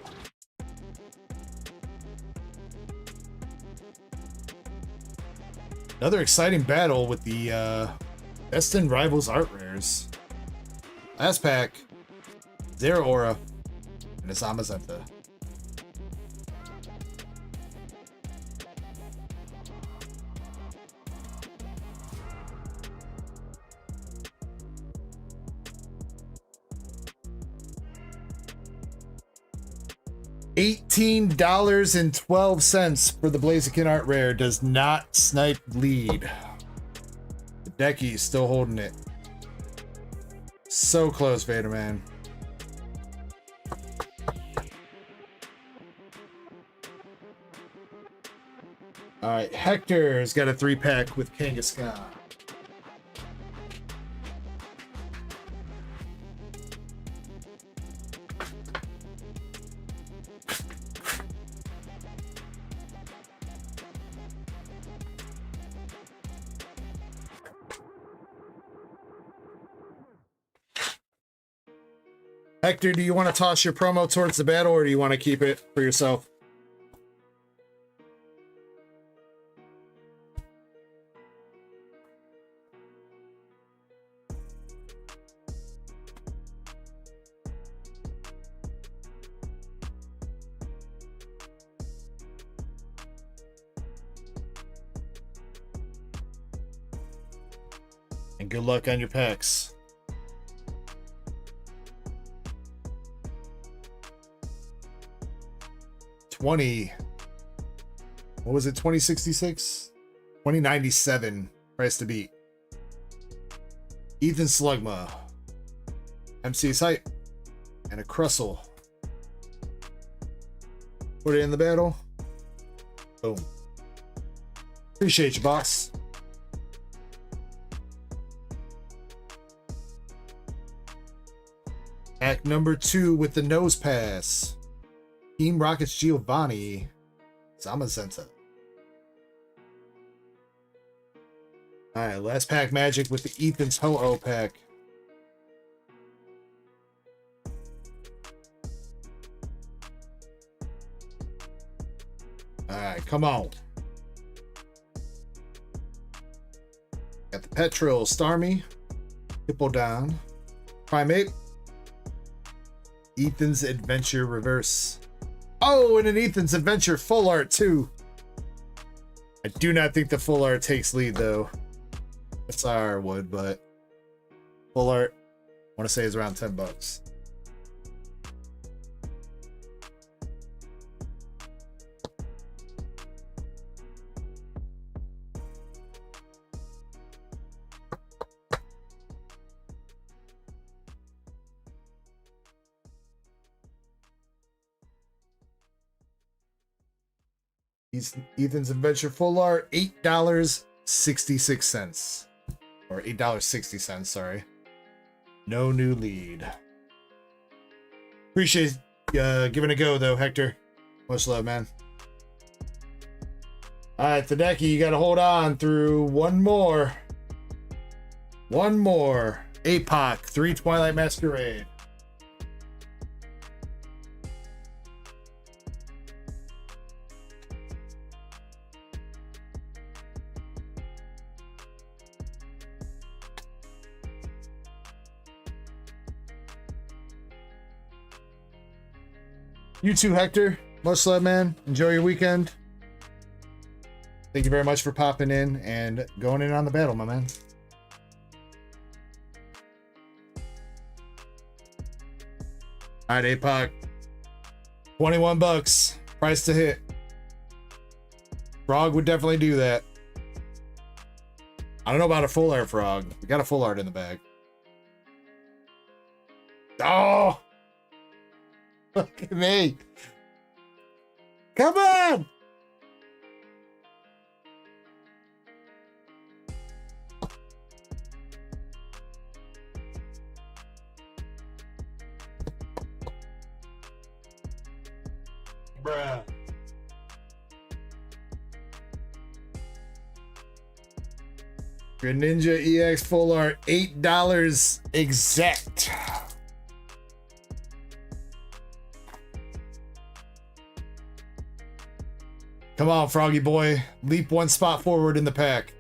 Another exciting battle with the Destined Rivals art rares. Last pack. Zero Aura. And it's Amazenta. $18.12 for the Blaziken art rare. Does not snipe lead. The Decky is still holding it. So close, Vaderman. All right, Hector's got a 3-pack with Kangaskhan. Hector, do you want to toss your promo towards the battle, or do you want to keep it for yourself? And good luck on your packs. What was it? 2066? 2097 price to beat. Ethan Slugma, MC Sight, and a Crustle. Put it in the battle. Boom. Appreciate you, boss. Pack number 2 with the nose pass. Team Rockets Giovanni Zamazenta. Alright, last pack magic with the Ethan's Ho-Oh pack. Alright, come on. Got the Petrol, Starmie, Hippodon, Primate, Ethan's Adventure Reverse. Oh, and an Ethan's Adventure full art too. I do not think the full art takes lead though. SR would, but full art, I want to say is around $10. Ethan's Adventure full art, $8.66. Or $8.60, sorry. No new lead. Appreciate giving it a go though, Hector. Much love, man. Alright, Tadeki, you gotta hold on through one more. One more. APOC, 3 Twilight Masquerade. You too, Hector. Much love, man. Enjoy your weekend. Thank you very much for popping in and going in on the battle, my man. All right, APOC. $21. Price to hit. Frog would definitely do that. I don't know about a full art Frog. We got a full art in the bag. Oh! Look at me. Come on! Bruh. Greninja EX full art, $8 exact. Come on, Froggy boy. Leap one spot forward in the pack.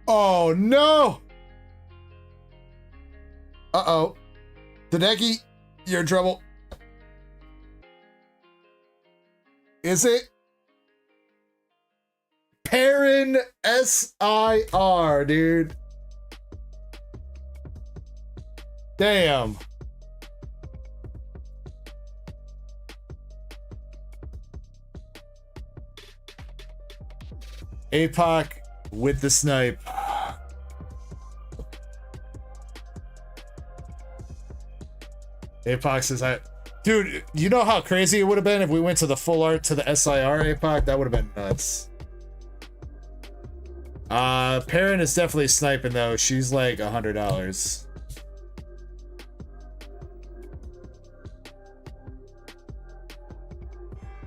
Oh, no! Uh-oh. Tadeki, you're in trouble. Is it? Perrin SIR, dude. Damn. APOC with the snipe. APOC says, Dude, you know how crazy it would have been if we went to the full art to the SIR APOC? That would have been nuts. Perrin is definitely sniping though. She's like $100.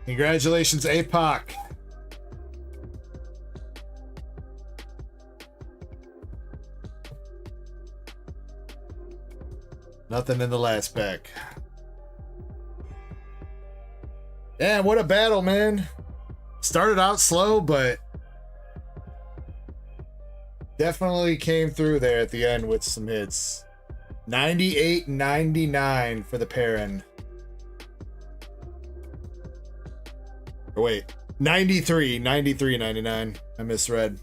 Congratulations, APOC. Nothing in the last pack. Damn, what a battle, man. Started out slow, but definitely came through there at the end with some hits. 98.99 for the Perrin. Or wait, 93.99. I misread.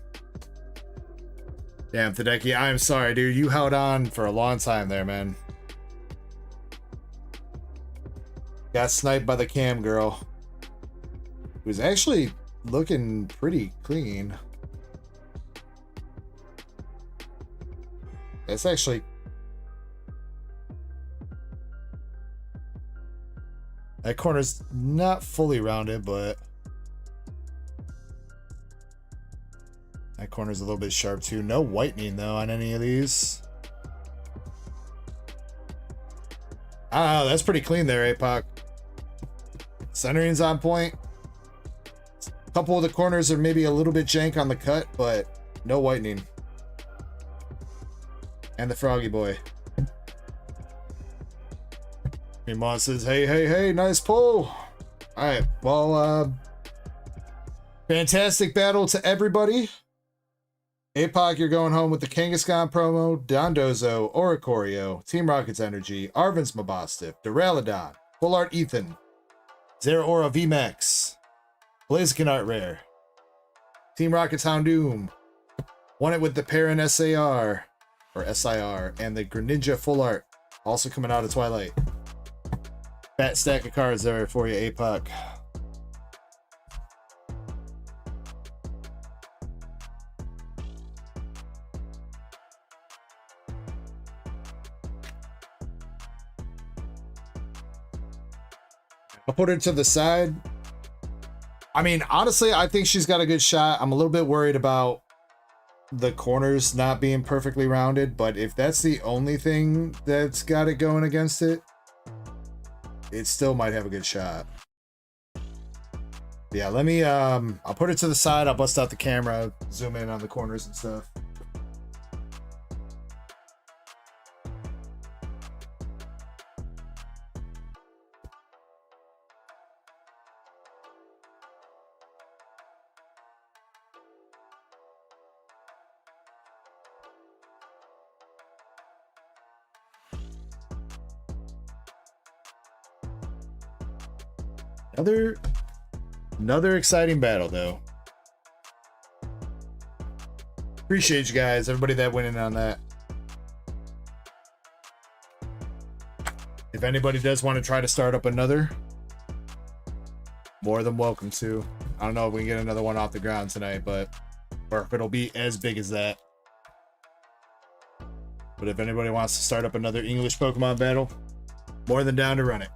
Damn, Tadeki, I'm sorry, dude. You held on for a long time there, man. Got sniped by the cam girl. Who's actually looking pretty clean. That's actually... That corner's not fully rounded, but... That corner's a little bit sharp too. No whitening though on any of these. Ah, that's pretty clean there, APOC. Centering's on point. A couple of the corners are maybe a little bit jank on the cut, but no whitening. And the Froggy Boy. Mon says, hey, nice pull. Alright, well, fantastic battle to everybody. APOC, you're going home with the Kangaskhan promo, Dondozo, Oricorio, Team Rocket's Energy, Arvin's Mabostif, Duraludon, Full Art Ethan, Zeraora VMAX, Blaziken Art Rare, Team Rocket's Houndoom, won it with the Perrin SAR, or SIR, and the Greninja Full Art, also coming out of Twilight. Fat stack of cards there for you, APOC. I'll put her to the side. I mean, honestly, I think she's got a good shot. I'm a little bit worried about the corners not being perfectly rounded, but if that's the only thing that's got it going against it, it still might have a good shot. Yeah, let me, I'll put it to the side. I'll bust out the camera, zoom in on the corners and stuff. Another exciting battle though. Appreciate you guys, everybody that went in on that. If anybody does want to try to start up another, more than welcome to. I don't know if we can get another one off the ground tonight, but or if it'll be as big as that. But if anybody wants to start up another English Pokemon battle, more than down to run it.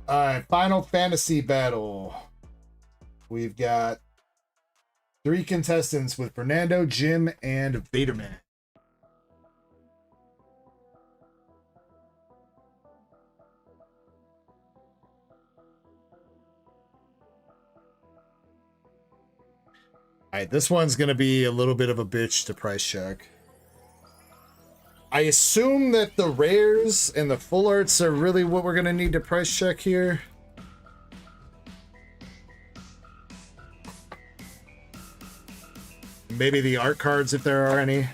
All right, Final Fantasy battle. We've got 3 contestants with Fernando, Jim, and Vaderman. All right, this one's going to be a little bit of a bitch to price check. I assume that the rares and the full arts are really what we're going to need to price check here. Maybe the art cards if there are any.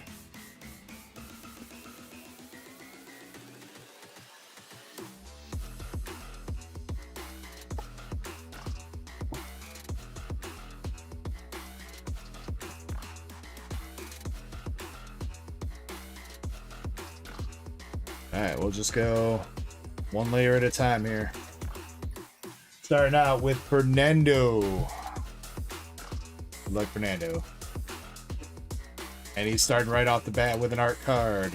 Alright, we'll just go one layer at a time here. Starting out with Fernando. Good luck, Fernando. And he's starting right off the bat with an art card.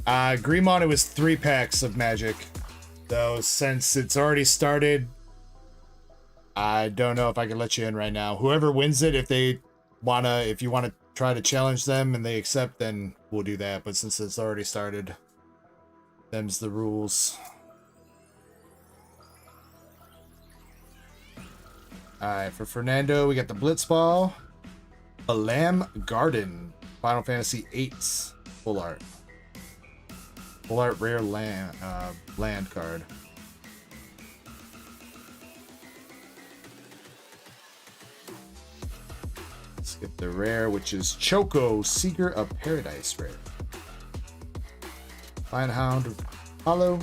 Greymon, it was 3 packs of Magic. So since it's already started, I don't know if I can let you in right now. Whoever wins it, if you wanna try to challenge them and they accept, then we'll do that. But since it's already started, them's the rules. Alright, for Fernando, we got the Blitzball, a Lamb Garden, Final Fantasy VIII full art. Full art rare land card. Skip the rare, which is Choco, Seeker of Paradise rare. Fine Hound Hollow.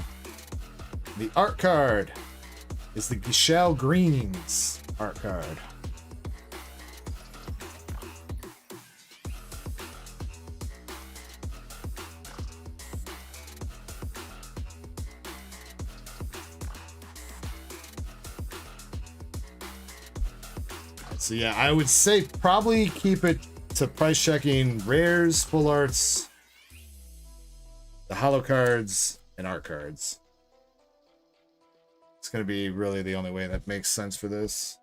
The art card is the Gishelle Greens art card. So yeah, I would say probably keep it to price checking rares, full arts, the holo cards, and art cards. It's going to be really the only way that makes sense for this.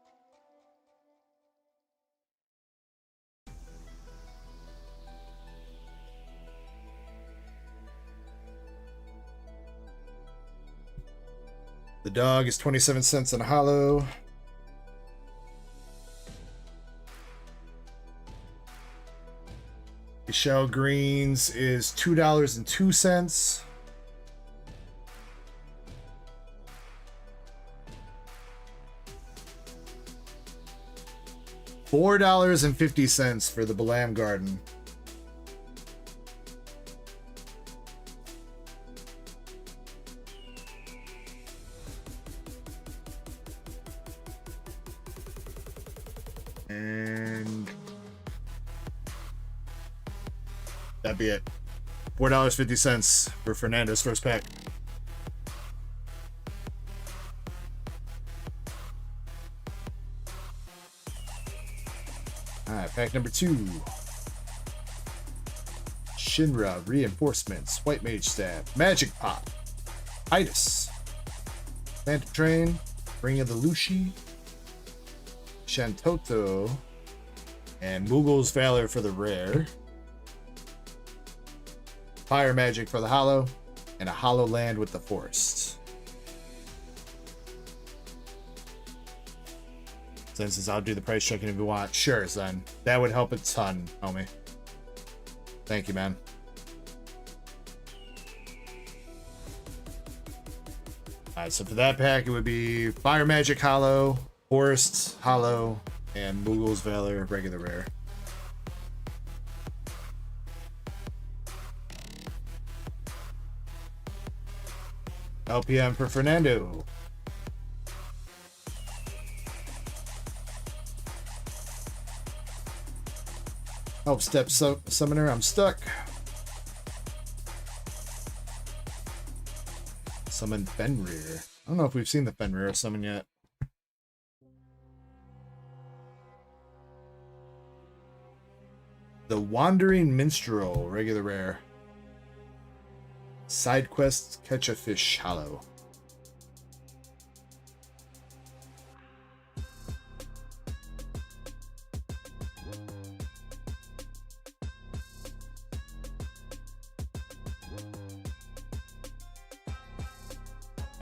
The dog is 27 cents on a holo. Shell Greens is $2.02. $4.50 for the Balam Garden. And that'd be it. $4.50 for Fernando's first pack. Alright, pack number 2. Shinra Reinforcements, White Mage Staff, Magic Pop, Titus, Phantom Train, Ring of the Lushi, Shantoto, and Moogle's Valor for the rare. Fire Magic for the holo, and a holo land with the Forest. Since I'll do the price checking if you want. Sure, son. That would help a ton, homie. Thank you, man. Alright, so for that pack, it would be Fire Magic holo, Forest holo, and Moogle's Valor regular rare. LPM for Fernando. Help Step Summoner, I'm stuck. Summon Fenrir. I don't know if we've seen the Fenrir summon yet. The Wandering Minstrel, regular rare. Side quests, catch a fish, hollow.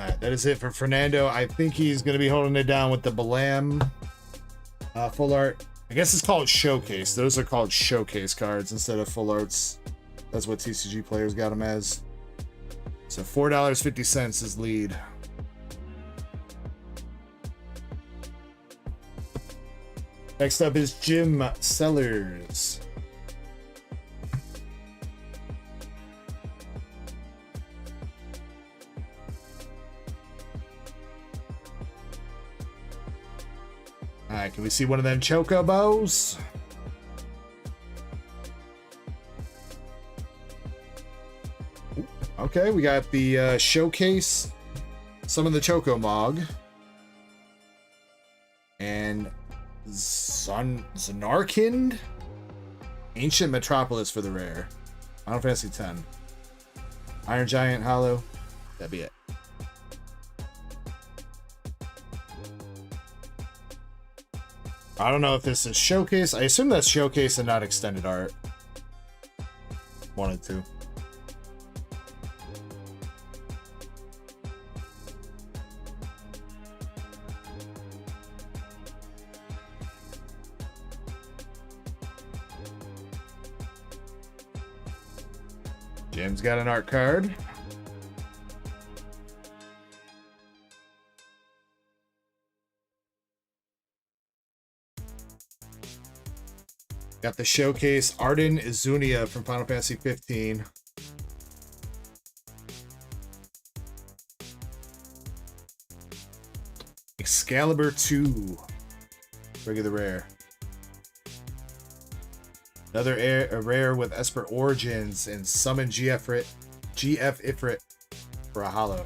Alright, that is it for Fernando. I think he's going to be holding it down with the Balam full art. I guess it's called Showcase. Those are called Showcase cards instead of full arts. That's what TCG players got them as. So $4.50 is lead. Next up is Jim Sellers. Alright, can we see one of them chocobos? Okay, we got the Showcase, some of the Choco Mog, and Zanarkand? Ancient Metropolis for the rare. Final Fantasy 10. Iron Giant Hollow. That'd be it. I don't know if this is showcase. I assume that's showcase and not extended art. Wanted to. Jim's got an art card. Got the showcase Arden Izunia from Final Fantasy 15. Excalibur 2. Regular rare. Another a rare with Esper Origins and Summon GF Ifrit for a hollow.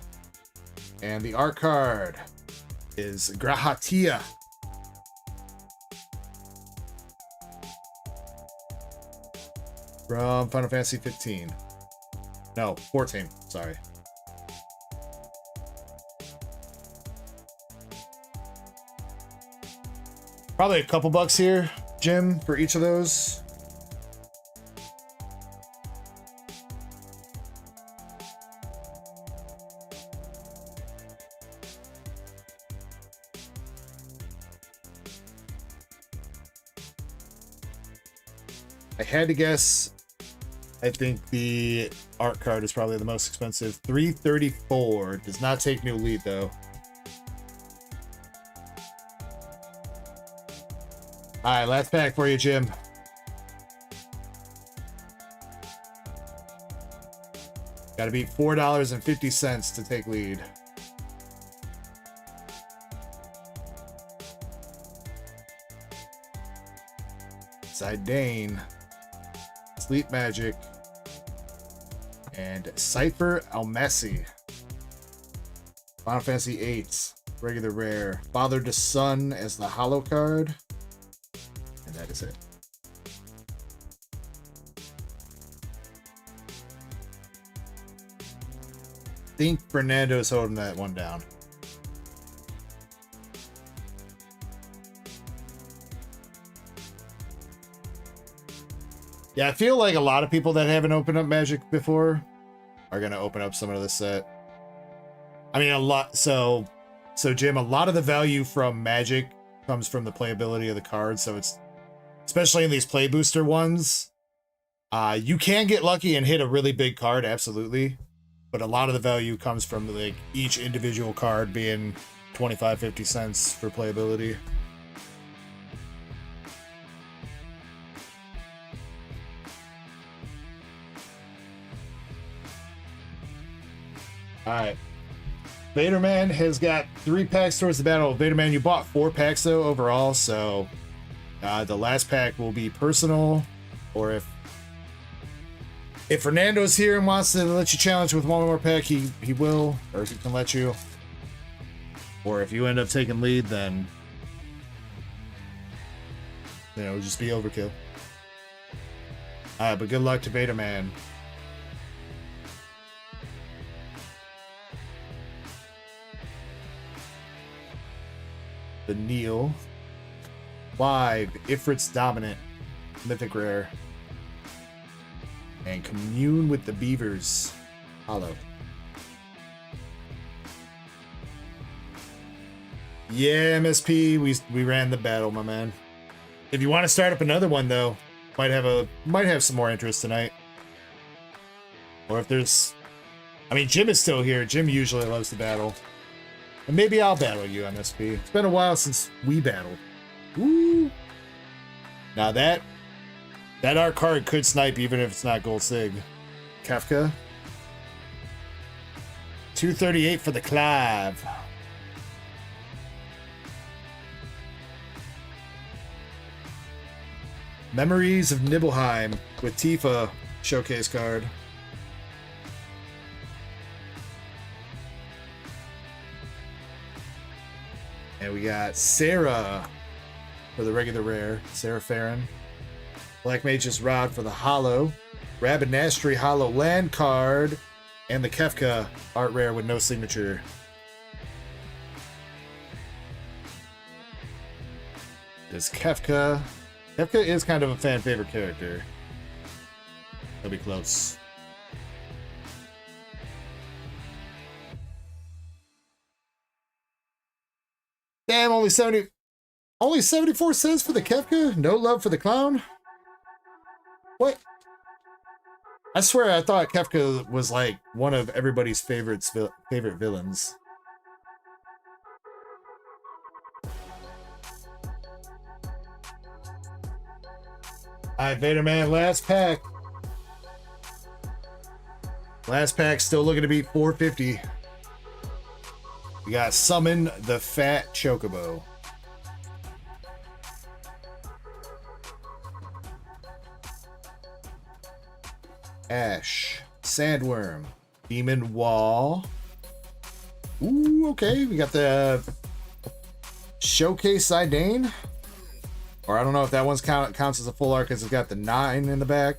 And the art card is Grahatia. From Final Fantasy 15. No, 14. Sorry. Probably a couple bucks here, Jim, for each of those. I had to guess. I think the art card is probably the most expensive. $334. Does not take new lead though. Alright, last pack for you, Jim. Gotta beat $4.50 to take lead. Zidane. Sleep Magic. And Cypher Almasi. Final Fantasy 8. Regular rare. Father to Son as the hollow card. And that is it. I think Fernando's holding that one down. Yeah, I feel like a lot of people that haven't opened up Magic before are going to open up some of this set. I mean, a lot. So Jim, a lot of the value from Magic comes from the playability of the cards. So it's, especially in these play booster ones, you can get lucky and hit a really big card. Absolutely. But a lot of the value comes from like each individual card being 25-50 cents for playability. Alright. Vaderman has got 3 packs towards the battle. Vaderman, you bought 4 packs though overall, so the last pack will be personal, or if Fernando's here and wants to let you challenge with one more pack, he will, or he can let you. Or if you end up taking lead, then you know, it'll just be overkill. Alright, but good luck to Vaderman. The Neil. 5. Ifrit's Dominant. Mythic Rare. And Commune with the Beavers. Hollow. Yeah, MSP, we ran the battle, my man. If you want to start up another one though, might have some more interest tonight. Or if there's, I mean, Jim is still here. Jim usually loves to battle. And maybe I'll battle you, MSP. It's been a while since we battled. Woo! Now that art card could snipe even if it's not Gold Sig. Kefka. 238 for the Clive. Memories of Nibelheim with Tifa showcase card. And we got Sarah for the regular rare, Sarah Farron. Black Mage's Rod for the hollow. Rabinastri hollow land card. And the Kefka art rare with no signature. Does Kefka is kind of a fan favorite character. He'll be close. Damn, only 74 cents for the Kefka? No love for the clown? What? I swear I thought Kefka was like one of everybody's favorite villains. Alright, Vader Man, last pack. Last pack still looking to beat 450. We got Summon the Fat Chocobo. Ash, Sandworm, Demon Wall. Ooh, okay. We got the Showcase Zidane. Or I don't know if that one's counts as a full art because it's got the 9 in the back.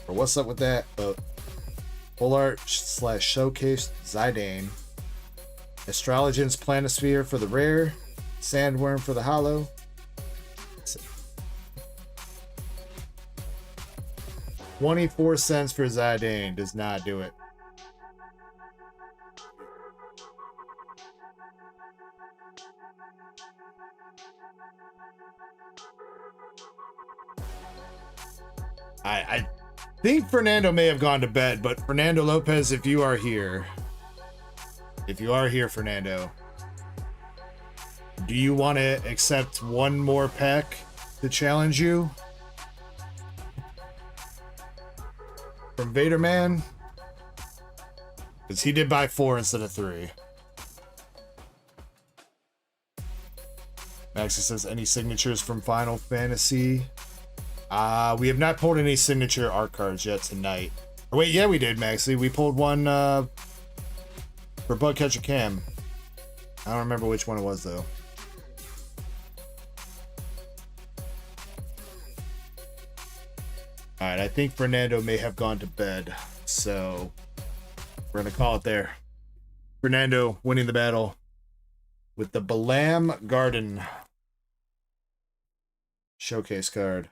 Or what's up with that? But full art / Showcase Zidane. Astrologian's Planisphere for the rare. Sandworm for the hollow. 24 cents for Zidane does not do it. I think Fernando may have gone to bed, but Fernando Lopez, if you are here, Fernando, do you want to accept one more pack to challenge you from Vader Man? Because he did buy 4 instead of 3. Maxie says, any signatures from Final Fantasy? We have not pulled any signature art cards yet tonight. Oh, wait, yeah, we did, Maxie. We pulled one for Bugcatcher Cam. I don't remember which one it was, though. Alright, I think Fernando may have gone to bed, so we're going to call it there. Fernando winning the battle with the Balam Garden showcase card.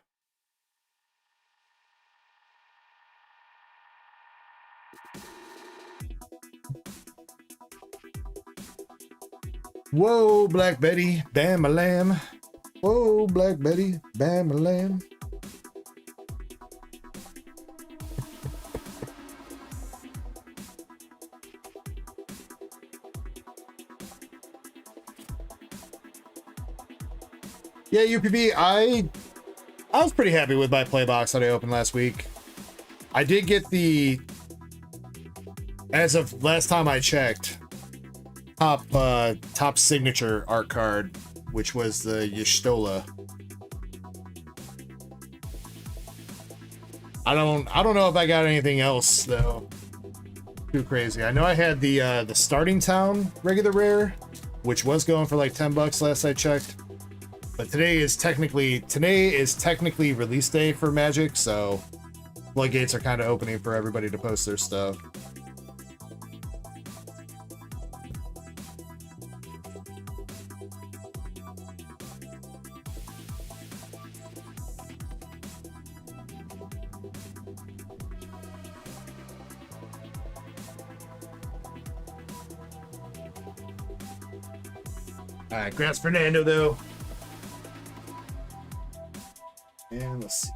Whoa, Black Betty, bam a lamb. Whoa, Black Betty, bam a lamb. Yeah, UPB, I was pretty happy with my play box that I opened last week. I did get the, as of last time I checked, top signature art card, which was the Y'shtola. I don't know if I got anything else though. Too crazy. I know I had the Starting Town regular rare, which was going for like $10 last I checked. But today is technically release day for Magic, so floodgates are kind of opening for everybody to post their stuff. All right, congrats Fernando though. And let's see.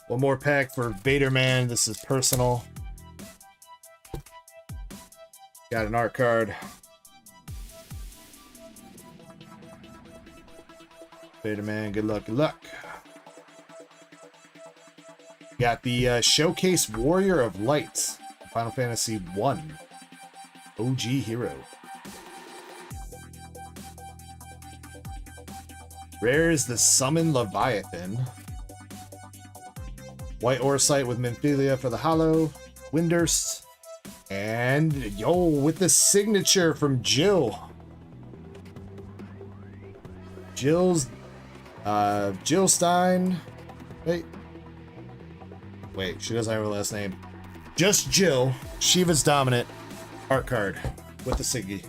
One more pack for Vader Man. This is personal. Got an art card. Vader Man, good luck, good luck. Got the Showcase Warrior of Light. Final Fantasy 1. OG hero. Rare is the Summon Leviathan. White Orsite with Minfilia for the hollow. Windurst. And yo, with the signature from Jill. Jill Stein. Wait, she doesn't have her last name. Just Jill. Shiva's Dominant. Art card with the Siggy.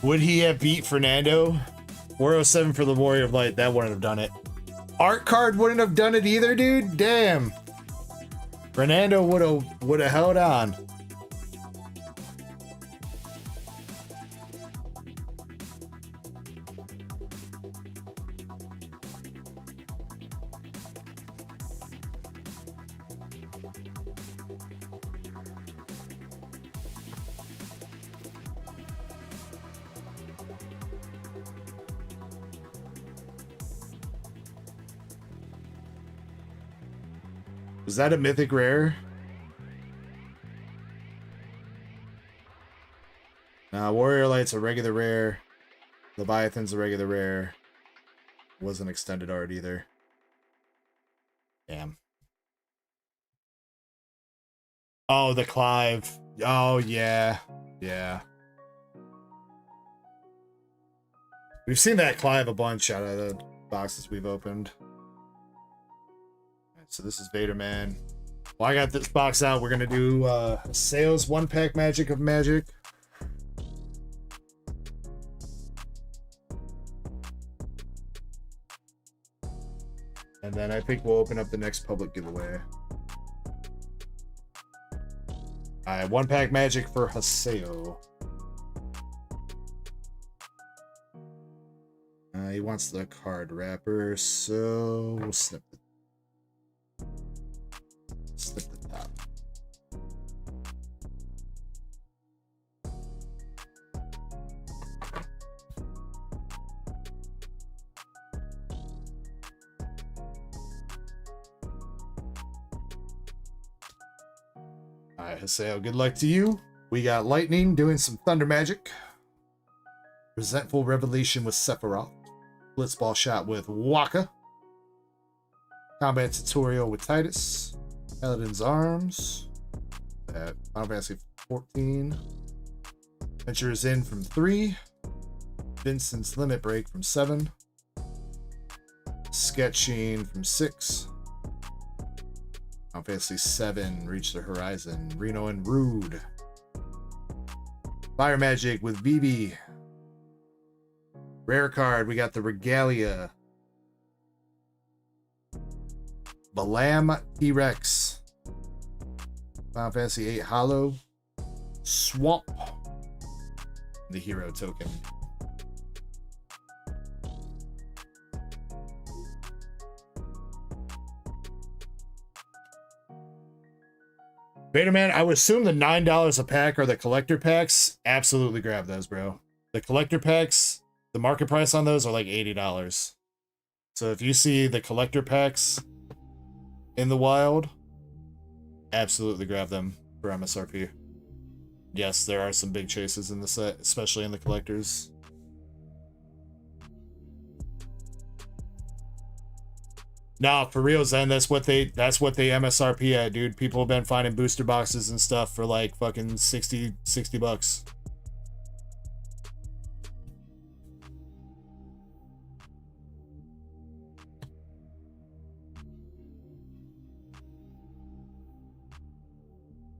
Would he have beat Fernando? 407 for the Warrior of Light. That wouldn't have done it. Art card wouldn't have done it either, dude. Damn. Fernando would have held on. Was that a mythic rare? Nah, Warrior Light's a regular rare. Leviathan's a regular rare. Wasn't extended art either. Damn. Oh, the Clive. Oh, yeah. Yeah. We've seen that Clive a bunch out of the boxes we've opened. So this is Vader Man. Well, I got this box out. We're gonna do sales 1-pack magic of magic. And then I think we'll open up the next public giveaway. Alright, 1-pack magic for Haseo. He wants the card wrapper, so we'll snip the top. Alright, Haseo, good luck to you. We got Lightning doing some thunder magic. Resentful Revelation with Sephiroth. Blitzball Shot with Waka. Combat Tutorial with Titus. Paladin's Arms at Final Fantasy 14. Adventures In from 3. Vincent's Limit Break from 7. Sketching from 6. Final Fantasy 7, Reach the Horizon. Reno and Rude. Fire Magic with Vivi. Rare card, we got the Regalia. Balam T-Rex. Final Fantasy 8 Hollow. Swamp. The hero token. Vader Man, I would assume the $9 a pack are the collector packs. Absolutely grab those, bro. The collector packs, the market price on those are like $80. So if you see the collector packs in the wild, absolutely grab them for MSRP. Yes, there are some big chases in the set, especially in the collectors. No, for real, Zen, that's what they MSRP at, dude. People have been finding booster boxes and stuff for like fucking 60 bucks.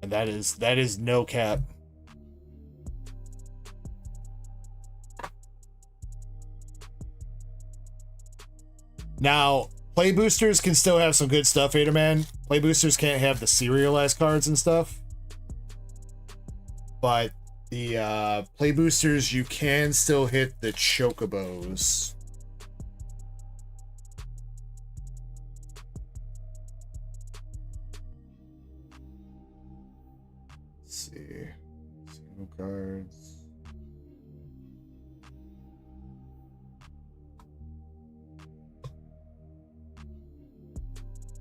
And that is no cap. Now, play boosters can still have some good stuff, Vaderman. Play boosters can't have the serialized cards and stuff. But the play boosters, you can still hit the chocobos. Cards.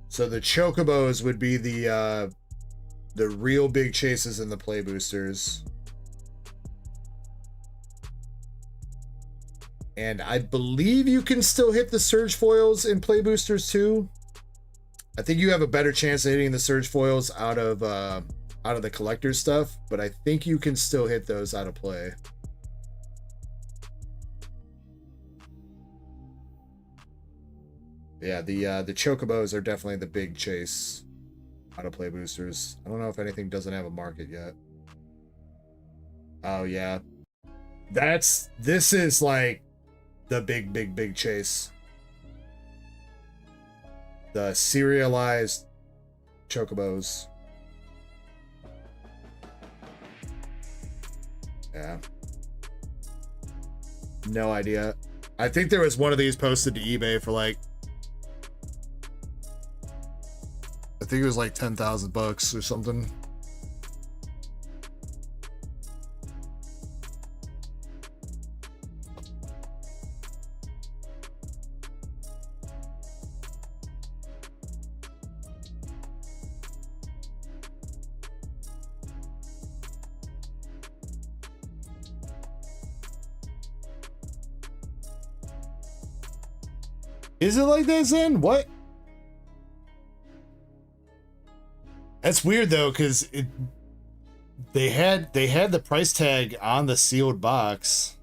So the chocobos would be the real big chases in the play boosters. And I believe you can still hit the surge foils in play boosters too. I think you have a better chance of hitting the surge foils out of the collector stuff, but I think you can still hit those out of play. Yeah, the chocobos are definitely the big chase out of play boosters. I don't know if anything doesn't have a market yet. Oh yeah. This is like the big chase. The serialized chocobos. Yeah. No idea. I think there was one of these posted to eBay for like, I think it was like 10,000 bucks or something. Is it like that, Zen? What? That's weird though, because they had the price tag on the sealed box.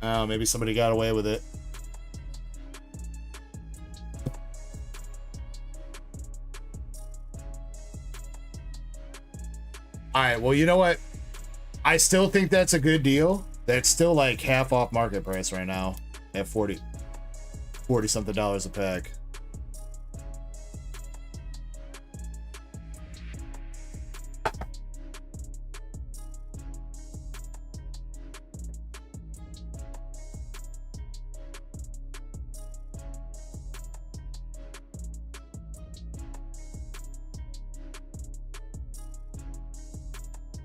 Oh, maybe somebody got away with it. All right, well, you know what? I still think that's a good deal. That's still like half off market price right now at 40 something dollars a pack.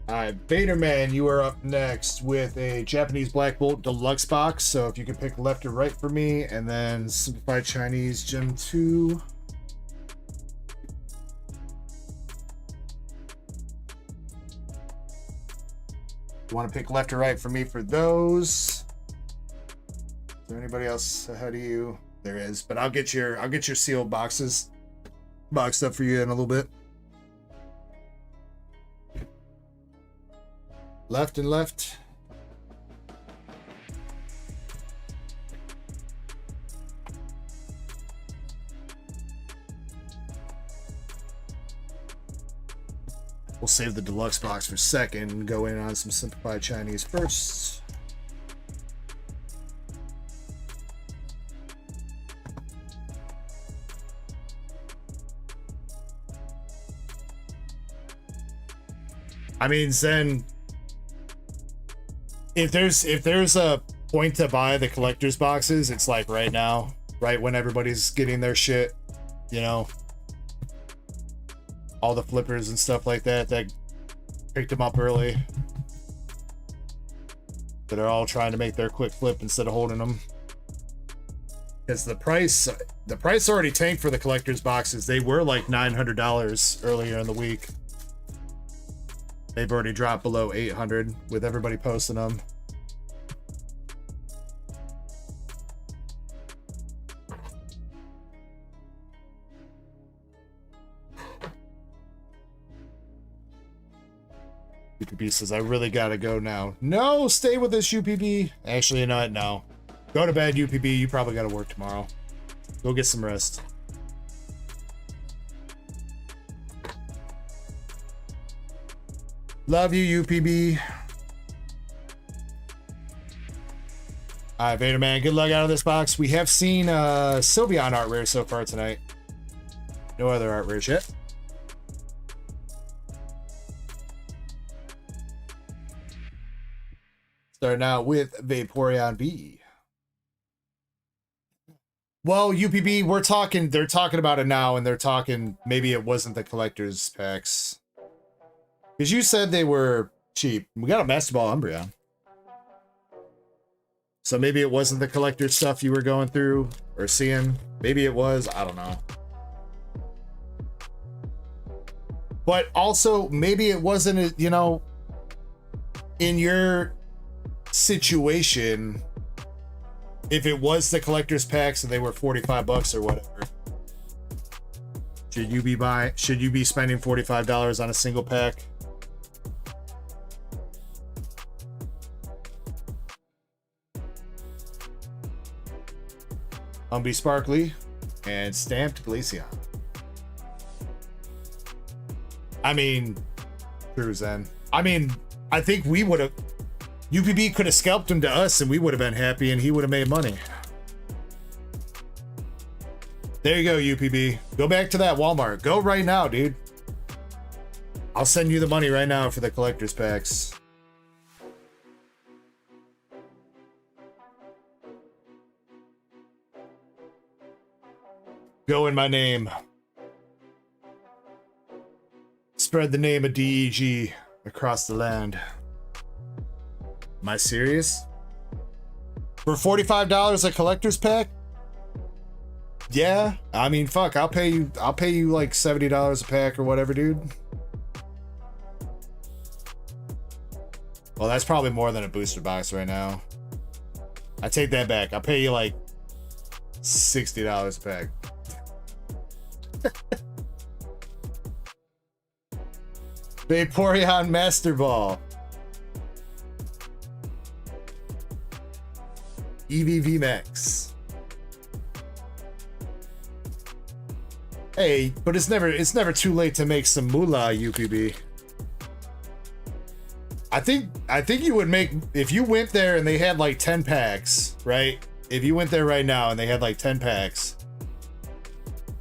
Alright, Baderman, you are up next with a Japanese Black Bolt Deluxe box. So if you can pick left or right for me, and then Simplified Chinese Gem 2. You want to pick left or right for me for those? Is there anybody else ahead of you? There is, but I'll get your sealed boxes boxed up for you in a little bit. Left and left. We'll save the deluxe box for second and go in on some Simplified Chinese first. I mean, Zen, if there's a point to buy the collector's boxes, it's like right now, right when everybody's getting their shit, you know, all the flippers and stuff like that picked them up early, that are all trying to make their quick flip instead of holding them, because the price already tanked for the collector's boxes. They were like $900 earlier in the week. They've already dropped below 800 with everybody posting them. UPB says, I really gotta go now. No, stay with us, UPB. Actually, you know what? No. Go to bed, UPB. You probably gotta work tomorrow. Go get some rest. Love you, UPB. All right, Vader Man, good luck out of this box. We have seen Sylveon art rare so far tonight. No other art rares yet. Starting out with Vaporeon B. Well, UPB, they're talking about it now, and they're talking maybe it wasn't the collector's packs. Because you said they were cheap. We got a Master Ball Umbreon. So maybe it wasn't the collector stuff you were going through or seeing. Maybe it was. I don't know. But also, maybe it wasn't, you know, in your situation, if it was the collector's packs and they were $45 or whatever, should you be spending $45 on a single pack? Humby Sparkly and Stamped Glaceon. I mean, true Zen. I mean, I think we would have, UPB could have scalped him to us and we would have been happy and he would have made money. There you go, UPB. Go back to that Walmart. Go right now, dude. I'll send you the money right now for the collector's packs. Go in my name. Spread the name of DEG across the land. Am I serious? For $45 a collector's pack? Yeah, I mean, fuck, I'll pay you like $70 a pack or whatever, dude. Well, that's probably more than a booster box right now. I take that back. I'll pay you like $60 a pack. Vaporeon Master Ball. EVV Max. Hey, but it's never too late to make some moolah, UPB. I think you would make, if you went there and they had like 10 packs, right? If you went there right now and they had like 10 packs,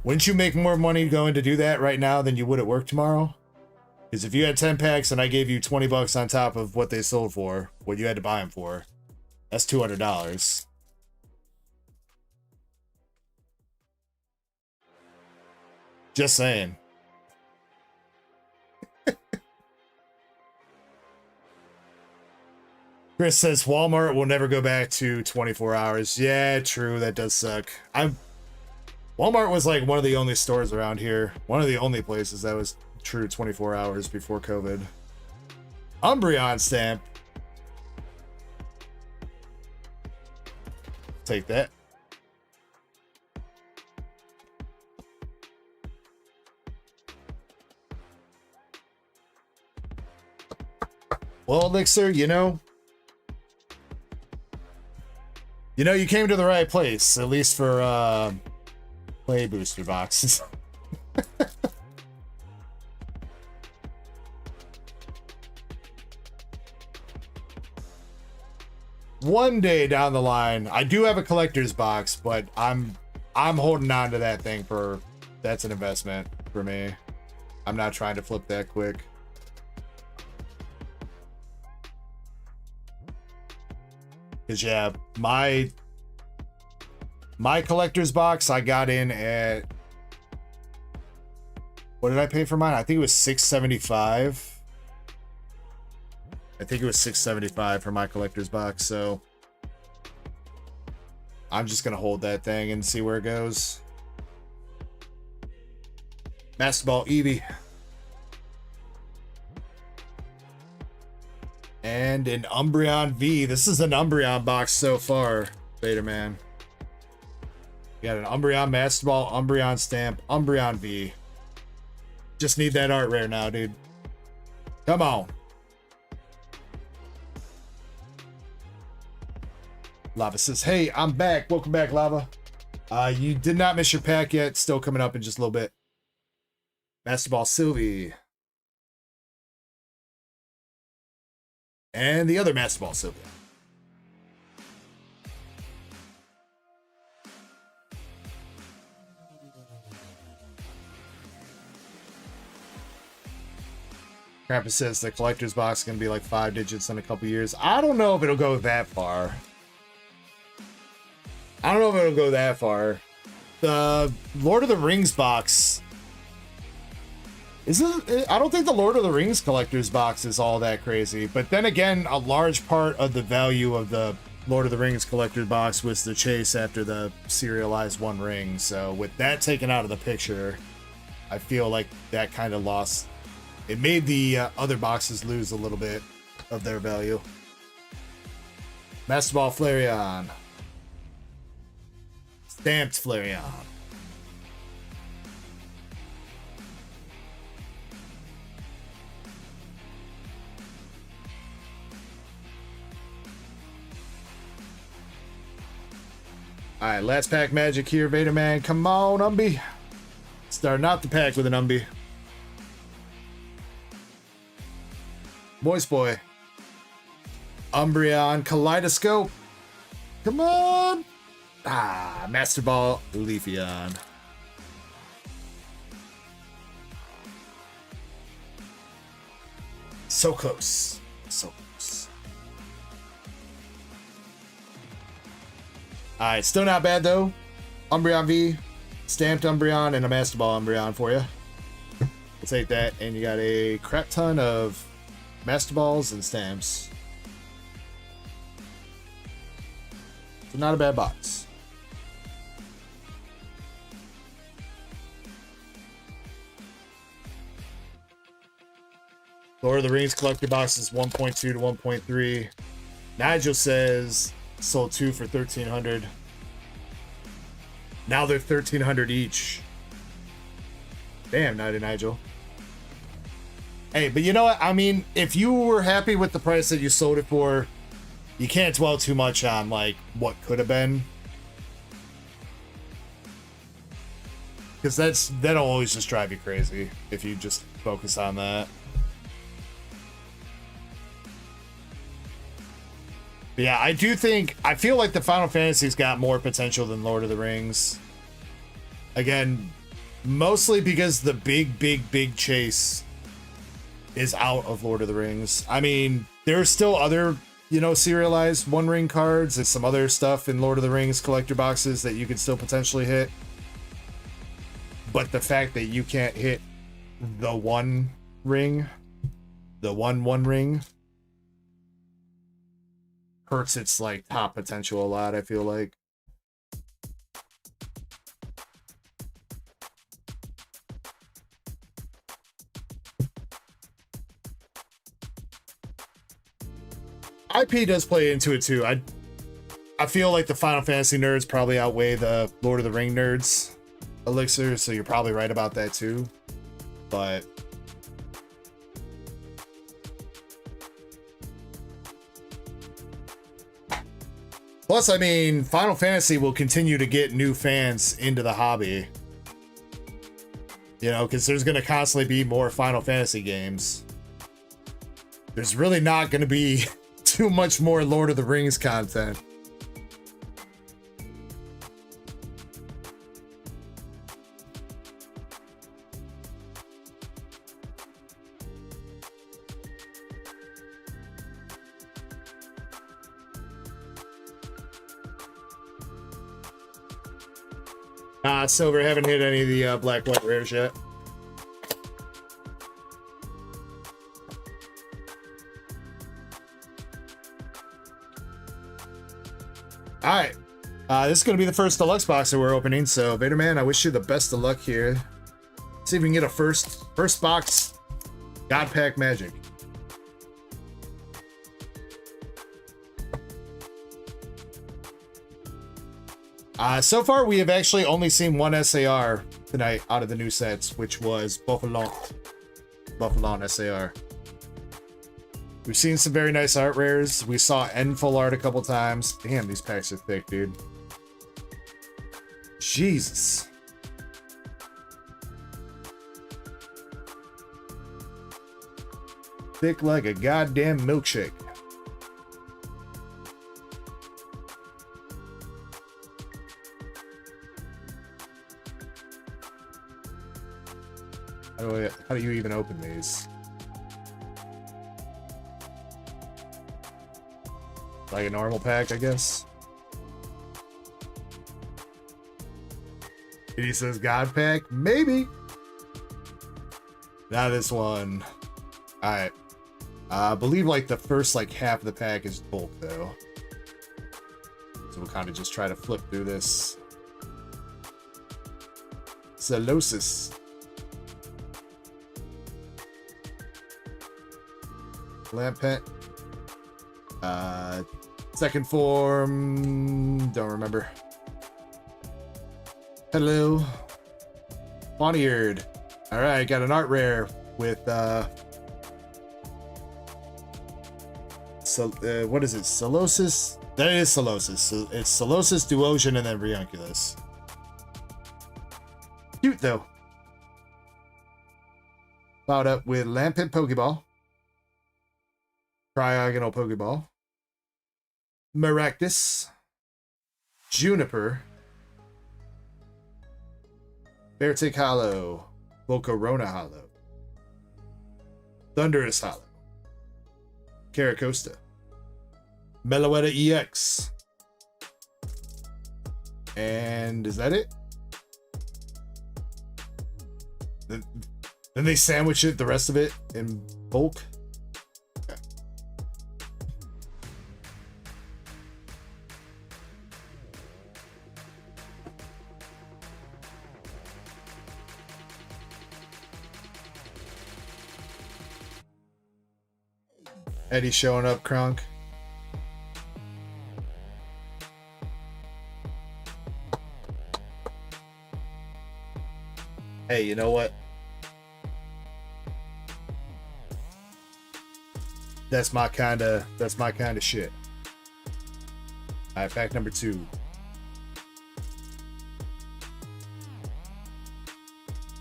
wouldn't you make more money going to do that right now than you would at work tomorrow? Because if you had 10 packs and I gave you $20 on top of what they sold for, what you had to buy them for, that's $200. Just saying. Chris says Walmart will never go back to 24 hours. Yeah, true. That does suck. Walmart was like one of the only stores around here. One of the only places that was true 24 hours before COVID. Umbreon stamp. Take that. Well, Elixir, you came to the right place, at least for play booster boxes. One day down the line, I do have a collector's box, but I'm holding on to that thing for, that's an investment for me. I'm not trying to flip that quick. Cause yeah, my collector's box I got in at, what did I pay for mine? I think it was $675. I think it was $675 for my collector's box, so I'm just gonna hold that thing and see where it goes. Master Ball Eevee. And an Umbreon V. This is an Umbreon box so far, Beta Man. You got an Umbreon Master Ball, Umbreon Stamp, Umbreon V. Just need that art rare now, dude. Come on. Lava says, hey, I'm back. Welcome back, Lava. You did not miss your pack yet. Still coming up in just a little bit. Master Ball Sylvie. And the other Master Ball Sylvie. Krampus says the collector's box is going to be like 5 digits in a couple years. I don't know if it'll go that far. I don't know if it'll go that far. The Lord of the Rings box isn't. I don't think the Lord of the Rings collector's box is all that crazy. But then again, a large part of the value of the Lord of the Rings collector's box was the chase after the serialized One Ring. So with that taken out of the picture, I feel like that kind of lost. It made the other boxes lose a little bit of their value. Master Ball Flareon. Stamped Flareon. All right, last pack magic here, Vader Man. Come on, Umby. Starting out the pack with an Umby. Voice Boy. Umbreon Kaleidoscope. Come on. Ah, Master Ball Leafeon. So close. So close. Alright, still not bad though. Umbreon V, stamped Umbreon, and a Master Ball Umbreon for you. We'll take that, and you got a crap ton of Master Balls and stamps. So not a bad box. Lord of the Rings collector boxes 1.2 to 1.3. Nigel says sold 2 for 1,300. Now they're 1,300 each. Damn, Nighty Nigel. Hey, but you know what? I mean, if you were happy with the price that you sold it for, you can't dwell too much on like what could have been. Because that'll always just drive you crazy if you just focus on that. But yeah, I feel like the Final Fantasy's got more potential than Lord of the Rings. Again, mostly because the big chase is out of Lord of the Rings. I mean, there's still other, you know, serialized One Ring cards and some other stuff in Lord of the Rings collector boxes that you could still potentially hit. But the fact that you can't hit the One Ring, the one ring, hurts its like top potential a lot, I feel like. IP does play into it too. I feel like the Final Fantasy nerds probably outweigh the Lord of the Ring nerds elixir, so you're probably right about that too. But plus, I mean, Final Fantasy will continue to get new fans into the hobby. You know, because there's going to constantly be more Final Fantasy games. There's really not going to be too much more Lord of the Rings content. Silver, haven't hit any of the black white rares yet. Alright. This is going to be the first deluxe box that we're opening, so Vader Man, I wish you the best of luck here. See if we can get a first box God Pack Magic. So far, we have actually only seen one SAR tonight out of the new sets, which was Buffalon SAR. We've seen some very nice art rares. We saw N full art a couple times. Damn, these packs are thick, dude. Jesus. Thick like a goddamn milkshake. How do you even open these? Like a normal pack, I guess. He says God Pack? Maybe. Now this one. Alright. I believe like the first like half of the pack is bulk though. So we'll kind of just try to flip through this. Celosis. Lampet. Second form, don't remember. Hello. Bonnieard. All right, got an art rare with so what is it? Solosis? That is Solosis. So it's Solosis, Duocean, and then Reunculus. Cute though. Followed up with Lampent Pokeball. Triagonal Pokeball. Maractus. Juniper. Beartic Hollow. Volcarona Hollow. Thunderous Hollow. Caracosta. Meloetta EX. And is that it? Then they sandwich it, the rest of it, in bulk. Okay. Eddie showing up, Kronk. Hey, you know what? That's my kind of shit. All right, pack number 2.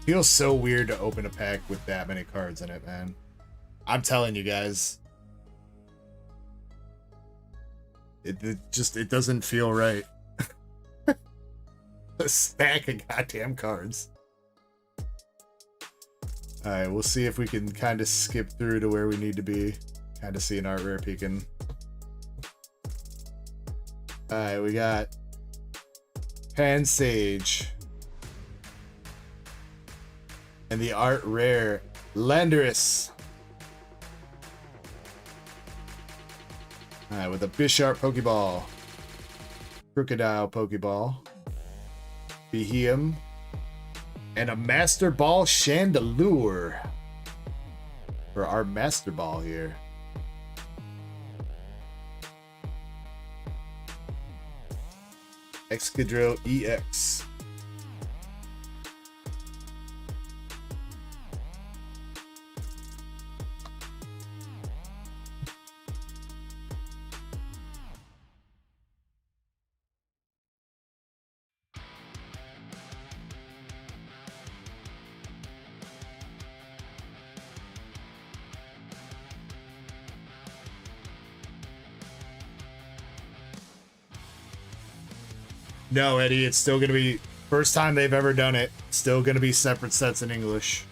Feels so weird to open a pack with that many cards in it, man. I'm telling you guys. It doesn't feel right. A stack of goddamn cards. Alright, we'll see if we can kind of skip through to where we need to be. Kind of see an art rare peeking. Alright, we got Pansage. And the art rare, Landorus. Alright, with a Bisharp Pokeball. Crocodile Pokeball. Behemoth. And a Master Ball Chandelure. For our Master Ball here. Excadrill EX. No, Eddie, it's still going to be first time they've ever done it. Still going to be separate sets in English.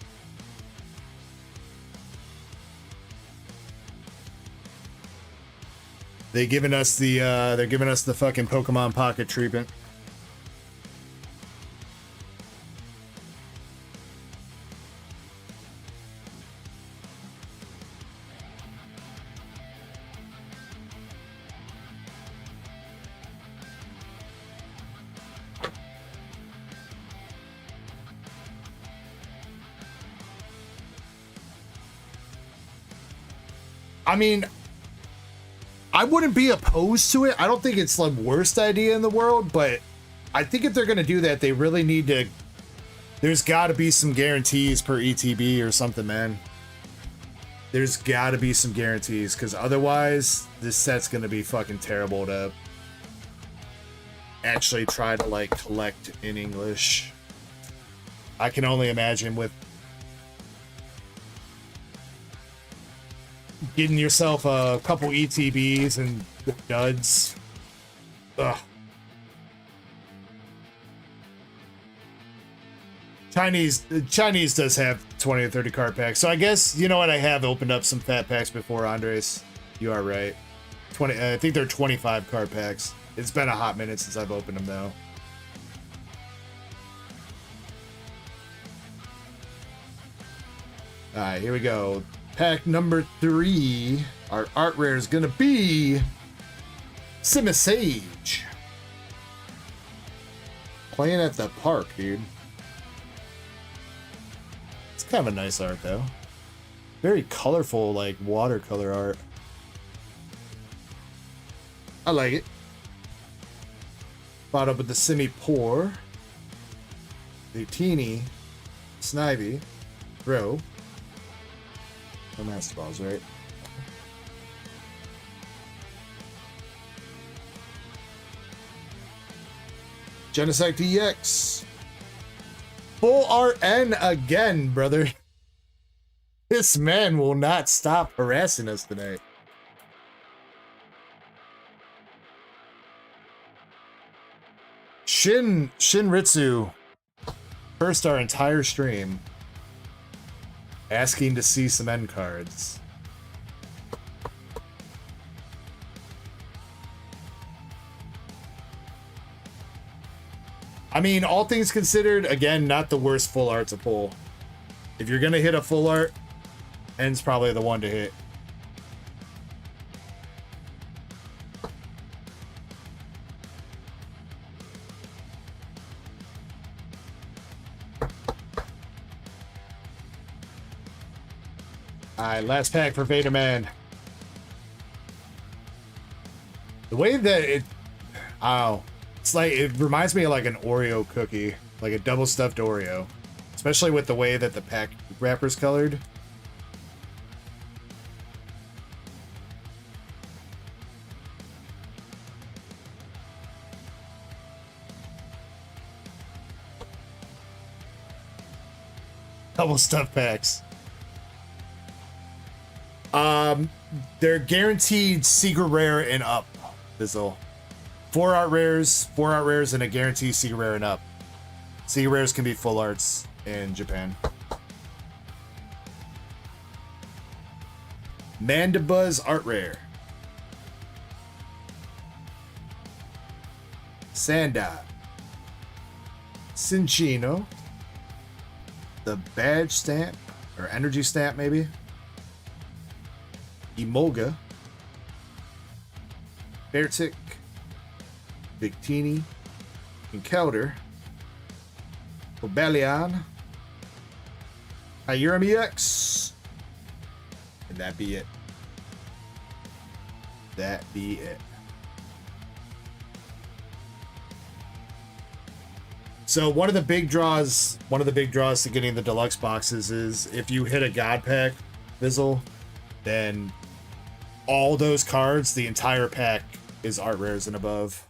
They're giving us the fucking Pokemon Pocket treatment. I mean, I wouldn't be opposed to it. I don't think it's the worst idea in the world, but I think if they're going to do that, they really need to... There's got to be some guarantees per ETB or something, man. There's got to be some guarantees, because otherwise, this set's going to be fucking terrible to actually try to, like, collect in English. I can only imagine with getting yourself a couple ETBs and duds. Ugh. Chinese does have 20 or 30 card packs. So I guess, you know what, I have opened up some fat packs before, Andres. You are right. 20. I think they're 25 card packs. It's been a hot minute since I've opened them, though. All right, here we go. Pack number 3. Our art rare is gonna be Simisage. Playing at the park, dude. It's kind of a nice art, though. Very colorful, like watercolor art. I like it. Followed up with the Simipour. the teeny, Snivy, Throw. No Master Balls, right? Genocide DX. Full RN again, brother. This man will not stop harassing us tonight. Shinritsu. First our entire stream. Asking to see some end cards. I mean, all things considered, again, not the worst full art to pull. If you're gonna hit a full art, End's probably the one to hit. Alright, last pack for Vader Man. The way that it... Oh. It's like, it reminds me of like an Oreo cookie. Like a double stuffed Oreo. Especially with the way that the pack wrapper's colored. Double stuffed packs. They're guaranteed secret rare and up. Bizzle. 4 art rares, and a guaranteed secret rare and up. Secret rares can be full arts in Japan. Mandibuzz art rare. Sanda. Cinchino. The badge stamp, or energy stamp maybe. Emolga, Beartick, Victini, Encounter, Obelion, Hyrum EX, and that be it. That be it. So one of the big draws to getting the deluxe boxes is if you hit a God Pack, Vizzle, then all those cards, the entire pack is art rares and above.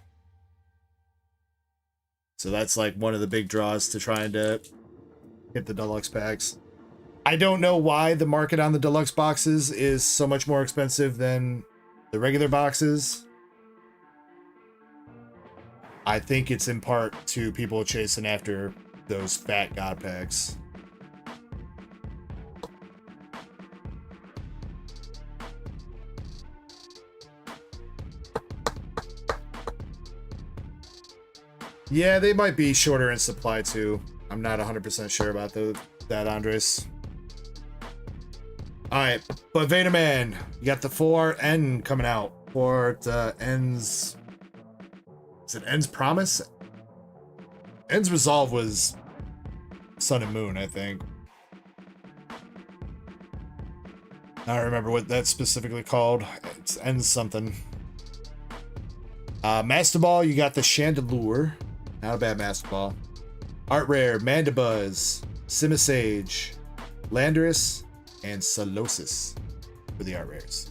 So that's like one of the big draws to trying to hit the deluxe packs. I don't know why the market on the deluxe boxes is so much more expensive than the regular boxes. I think it's in part to people chasing after those fat God packs. Yeah, they might be shorter in supply too. I'm not 100% sure about that, Andres. Alright, but Vader Man, you got the 4N coming out. For N's... Is it N's Promise? N's Resolve was Sun and Moon, I think. I don't remember what that's specifically called. It's N's something. Master Ball, you got the Chandelure. Not a bad Master Ball. Art Rare, Mandibuzz, Simisage, Landorus, and Solosis for the art rares.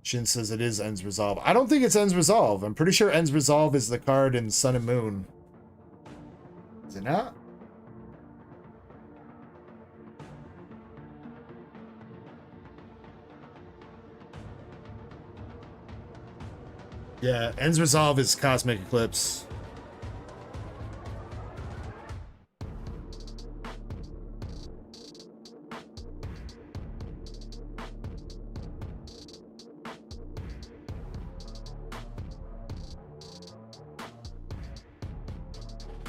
Shin says it is Ends Resolve. I don't think it's Ends Resolve. I'm pretty sure Ends Resolve is the card in Sun and Moon. Is it not? Yeah, Ends Resolve is Cosmic Eclipse.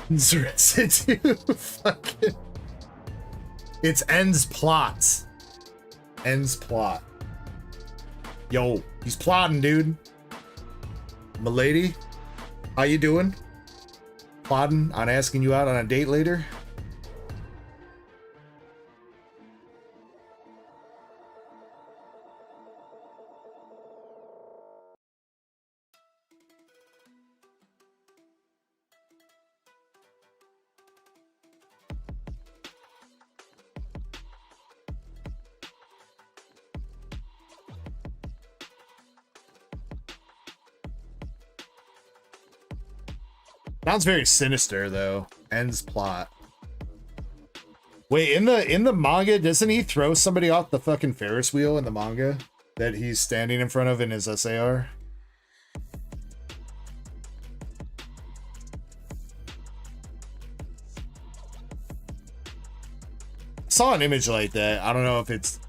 Residue. Fucking. It's Ends Plot. Ends Plot. Yo, he's plotting, dude. Milady, how you doing? Plotting on asking you out on a date later? Sounds very sinister though. Ends plot. Wait, in the manga, doesn't he throw somebody off the fucking Ferris wheel in the manga that he's standing in front of in his SAR? I saw an image like that. I don't know if it's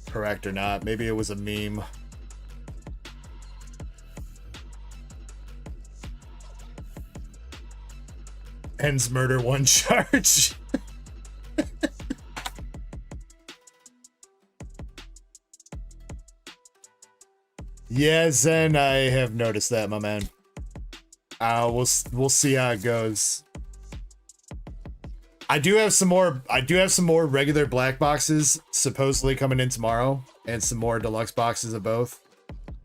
correct or not. Maybe it was a meme. Ends murder one charge. Yeah, Zen, I have noticed that, my man. We'll see how it goes. I do have some more regular black boxes supposedly coming in tomorrow, and some more deluxe boxes of both.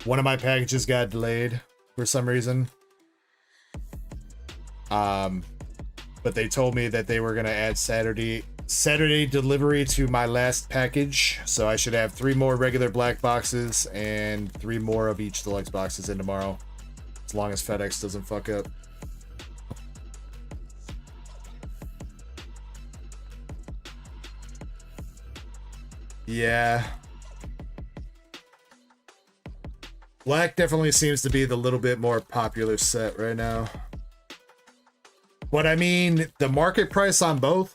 One of my packages got delayed for some reason. But they told me that they were gonna add Saturday delivery to my last package, so I should have 3 more regular black boxes and 3 more of each deluxe boxes in tomorrow, as long as FedEx doesn't fuck up. Yeah, black definitely seems to be the little bit more popular set right now. But I mean, the market price on both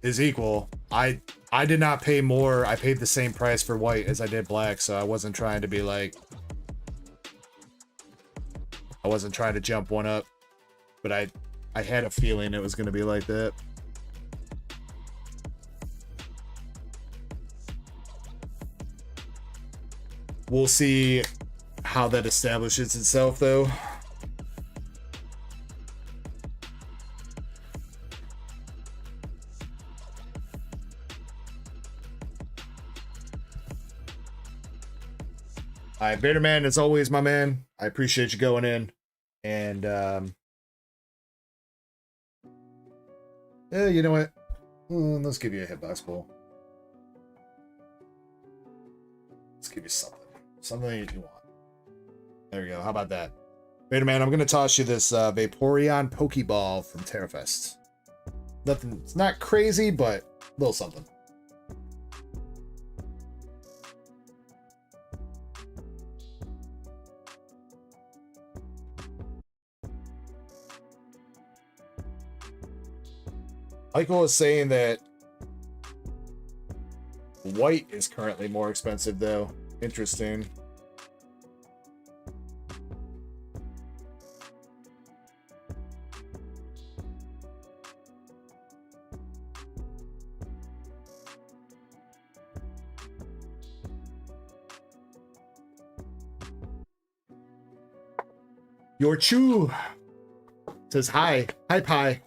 is equal. I did not pay more. I paid the same price for white as I did black, so I wasn't trying to be like, I wasn't trying to jump one up, but I had a feeling it was going to be like that. We'll see how that establishes itself though. All right, Bitterman, as always, my man. I appreciate you going in. And, yeah, you know what? Let's give you a hitbox pull. Let's give you something. Something that you want. There we go. How about that? Bitterman, I'm going to toss you this Vaporeon Pokeball from Terrafest. Nothing, it's not crazy, but a little something. Michael is saying that white is currently more expensive, though. Interesting. Your Chew says hi. Hi, Pie.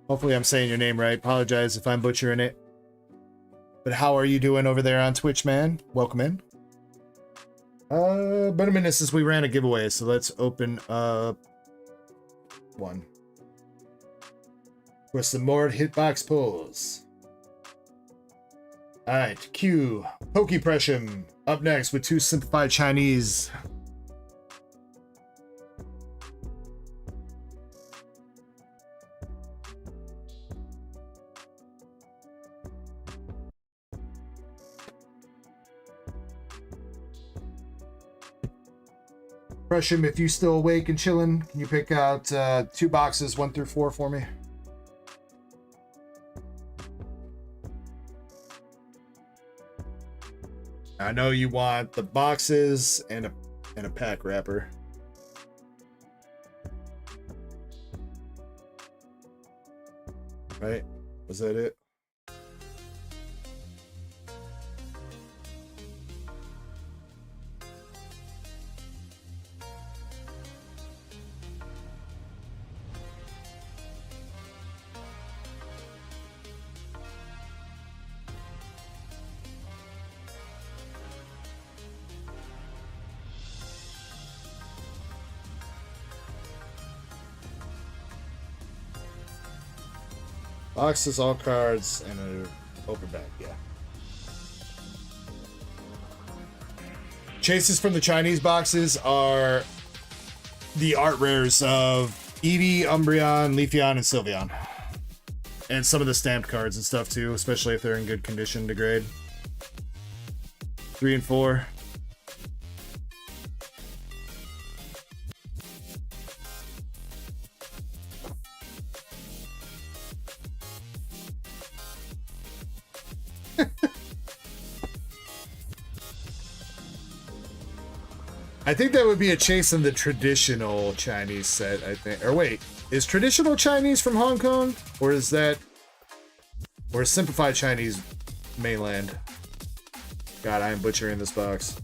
Hopefully I'm saying your name right. Apologize if I'm butchering it. But how are you doing over there on Twitch, man? Welcome in. But a minute since we ran a giveaway, so let's open up one. For some more hitbox pulls. Alright, Q. Pokepressure. Up next with 2 simplified Chinese. Pressure, if you still awake and chilling, can you pick out 2 boxes 1 through 4 for me? I know you want the boxes and a pack wrapper. Right? Was that it? Boxes, all cards, and an open bag, yeah. Chases from the Chinese boxes are the art rares of Eevee, Umbreon, Leafeon, and Sylveon. And some of the stamped cards and stuff too, especially if they're in good condition to grade. 3 and 4. I think that would be a chase in the traditional Chinese set, I think. Or wait, is traditional Chinese from Hong Kong? Or is that... Or is simplified Chinese mainland? God, I am butchering this box.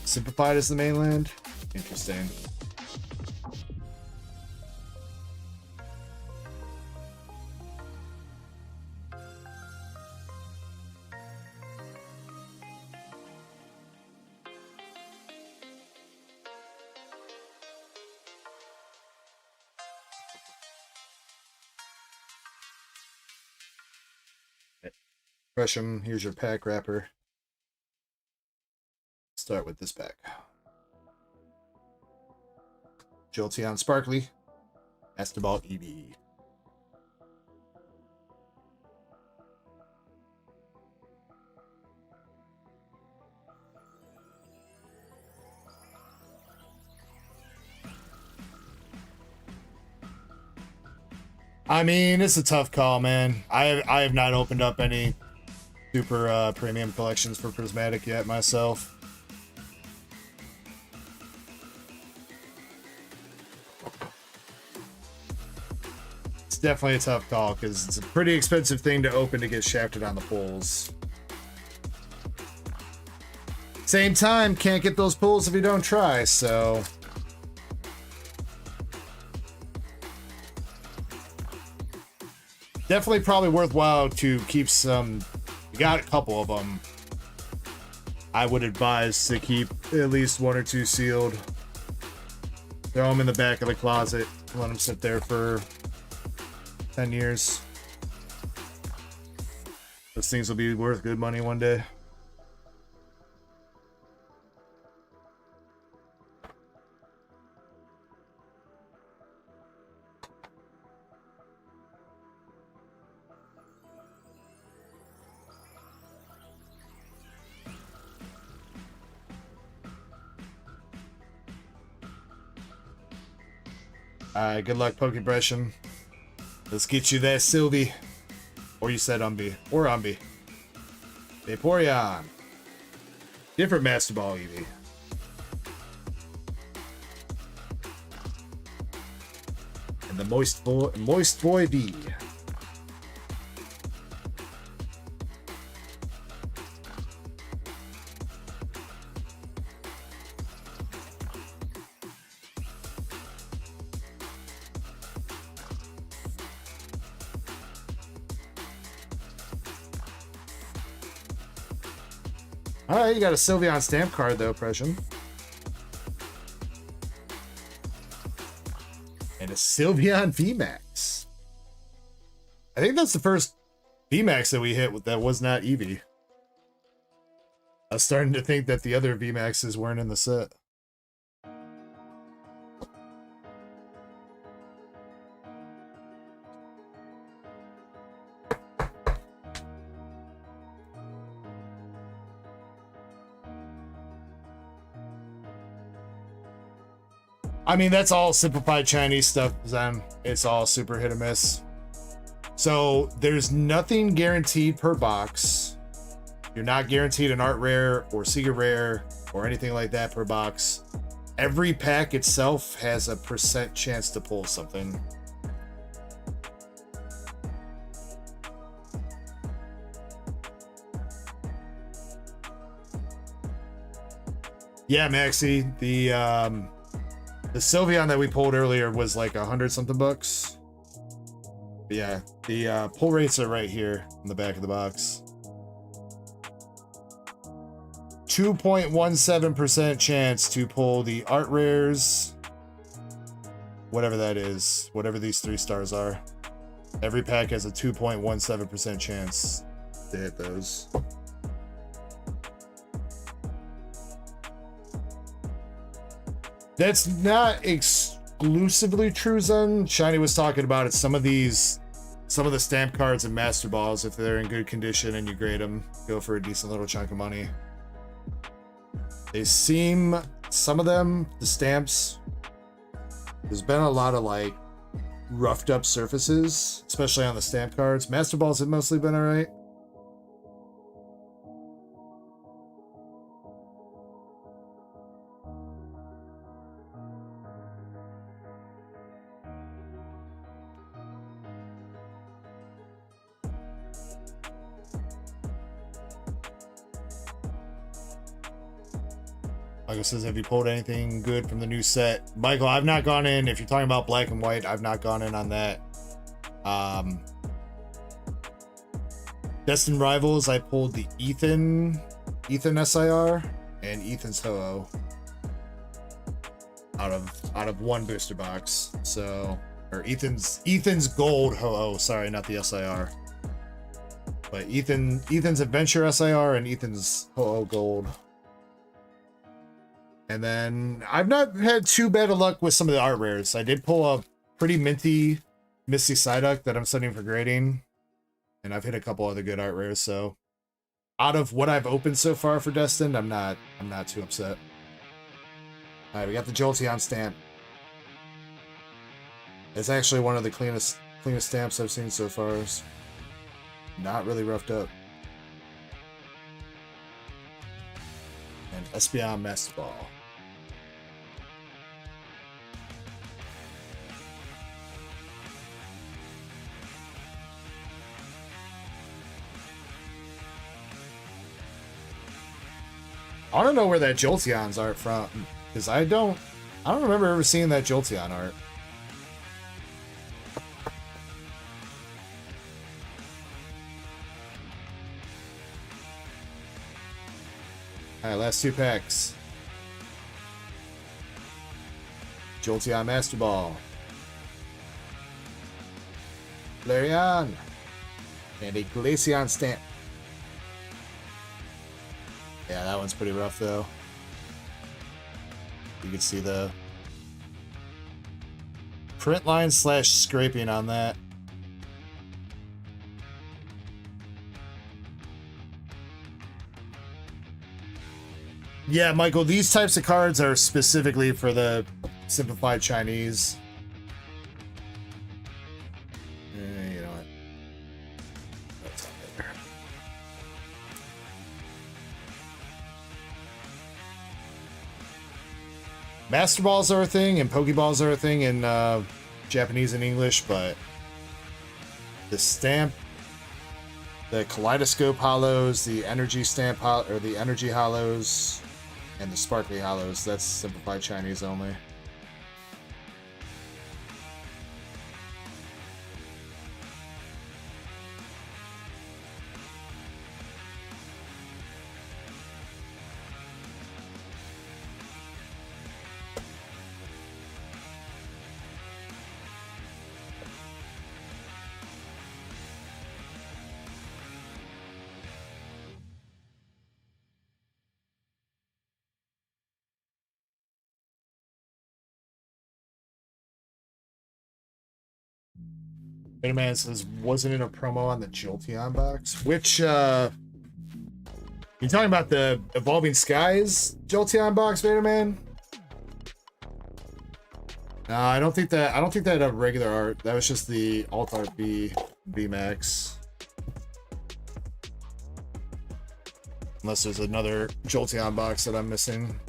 Simplified is the mainland? Interesting. Gresham, here's your pack wrapper. Start with this pack. Jolteon Sparkly. Asteball Eevee. I mean, it's a tough call, man. I have not opened up any super premium collections for Prismatic yet myself. It's definitely a tough call because it's a pretty expensive thing to open to get shafted on the pulls. Same time, can't get those pulls if you don't try, so... Definitely probably worthwhile to keep some... You got a couple of them. I would advise to keep at least 1 or 2 sealed. Throw them in the back of the closet. Let them sit there for 10 years. Those things will be worth good money one day. Alright, good luck, Pokebrushing. Let's get you that Sylvie. Or you said Umbi. Or Umbi. Vaporeon. Different Master Ball Eevee. And the Moist Boy B. Alright, you got a Sylveon stamp card though, Pression. And a Sylveon VMAX. I think that's the first VMAX that we hit that was not Eevee. I was starting to think that the other VMAXs weren't in the set. I mean, that's all simplified Chinese stuff, Zen. It's all super hit or miss. So there's nothing guaranteed per box. You're not guaranteed an art rare or secret rare or anything like that per box. Every pack itself has a % chance to pull something. Yeah, Maxie, the Sylveon that we pulled earlier was like 100 something bucks. But yeah, the pull rates are right here in the back of the box. 2.17% chance to pull the art rares whatever that is, whatever these 3 stars are. Every pack has a 2.17% chance to hit those. That's not exclusively true, Zen. Shiny was talking about it. Some of the stamp cards and Master Balls, if they're in good condition and you grade them, go for a decent little chunk of money. They seem, some of them, the stamps, there's been a lot of like roughed up surfaces, especially on the stamp cards. Master Balls have mostly been alright. Michael says, have you pulled anything good from the new set? Michael, I've not gone in. If you're talking about black and white, I've not gone in on that. Destined Rivals, I pulled the Ethan SIR and Ethan's Ho-Oh out of one booster box. So, or Ethan's Gold Ho-Oh, sorry, not the SIR. But Ethan's Adventure SIR and Ethan's Ho-Oh Gold. And then I've not had too bad of luck with some of the art rares. I did pull a pretty minty Misty Psyduck that I'm studying for grading. And I've hit a couple other good art rares, so out of what I've opened so far for Destined, I'm not too upset. Alright, we got the Jolteon stamp. It's actually one of the cleanest stamps I've seen so far. It's not really roughed up. And Espeon Master Ball. I don't know where that Jolteon's art from, because I don't remember ever seeing that Jolteon art. Alright, last 2 packs. Jolteon Master Ball. Flareon. And a Glaceon stamp. Yeah, that one's pretty rough, though. You can see the print line / scraping on that. Yeah, Michael, these types of cards are specifically for the simplified Chinese. You know what? That's not there. Master Balls are a thing, and Pokeballs are a thing in Japanese and English, but the stamp, the Kaleidoscope Hollows, the Energy Stamp or the Energy Hollows, and the Sparkly Hollows, that's simplified Chinese only. Man says, wasn't it a promo on the Jolteon box? Which, you talking about the Evolving Skies Jolteon box, Vader Man? No, I don't think that had regular art. That was just the alt art B Max. Unless there's another Jolteon box that I'm missing.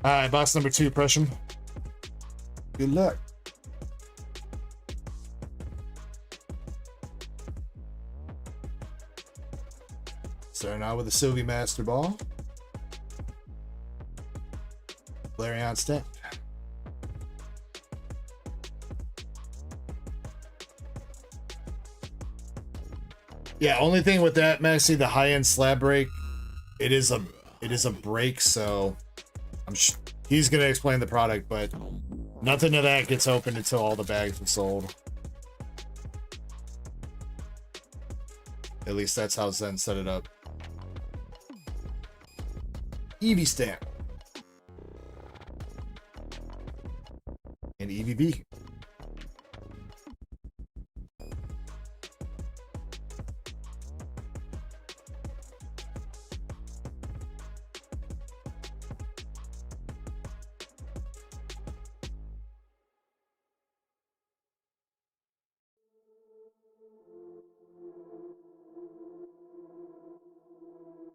All right, box number 2, Pressure. Good luck. Starting out with the Sylvie Master Ball. Flareon Stamp. Yeah, only thing with that, Maxie, the high-end slab break, it is a break, so he's gonna explain the product, but nothing of that gets opened until all the bags are sold. At least that's how Zen set it up. Eevee Stamp. And EVB.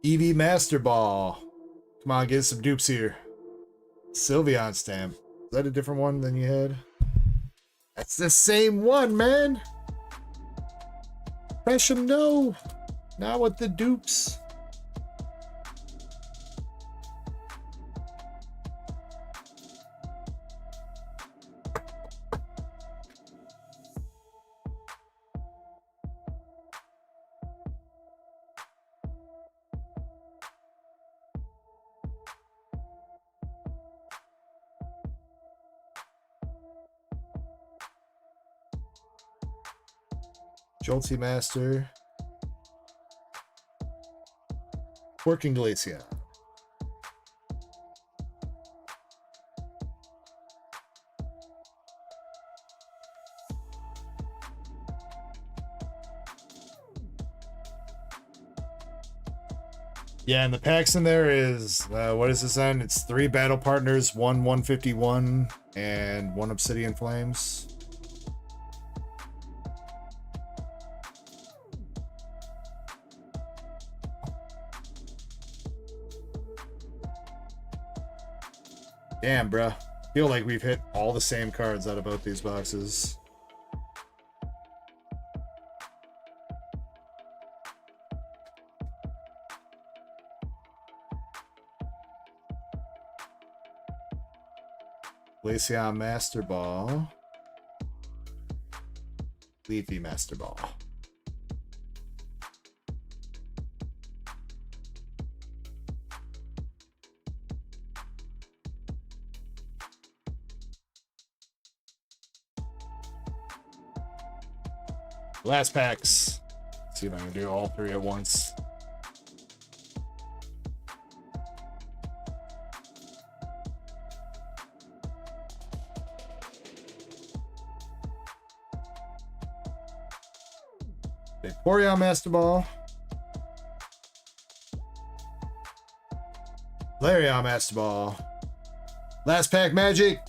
Eevee Master Ball. Come on, get some dupes here. Sylveon Stamp. Is that a different one than you had? That's the same one, man. Press him, no. Not with the dupes. Jolty Master. Working Glacia. Yeah, and the packs in there is, what is this on? It's 3 battle partners, 1 151, and 1 Obsidian Flames. Damn, bruh. I feel like we've hit all the same cards out of both these boxes. Glaceon Master Ball. Leafy Master Ball. Last packs. Let's see if I can do all 3 at once. Vaporeon Master Ball. Larion Master Ball. Last pack Magic.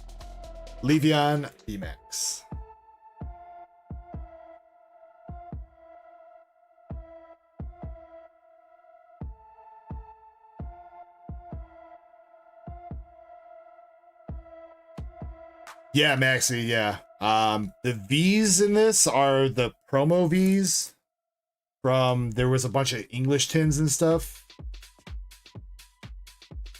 Leafeon VMAX. Yeah, Maxie, yeah. The V's in this are the promo V's from, there was a bunch of English tins and stuff.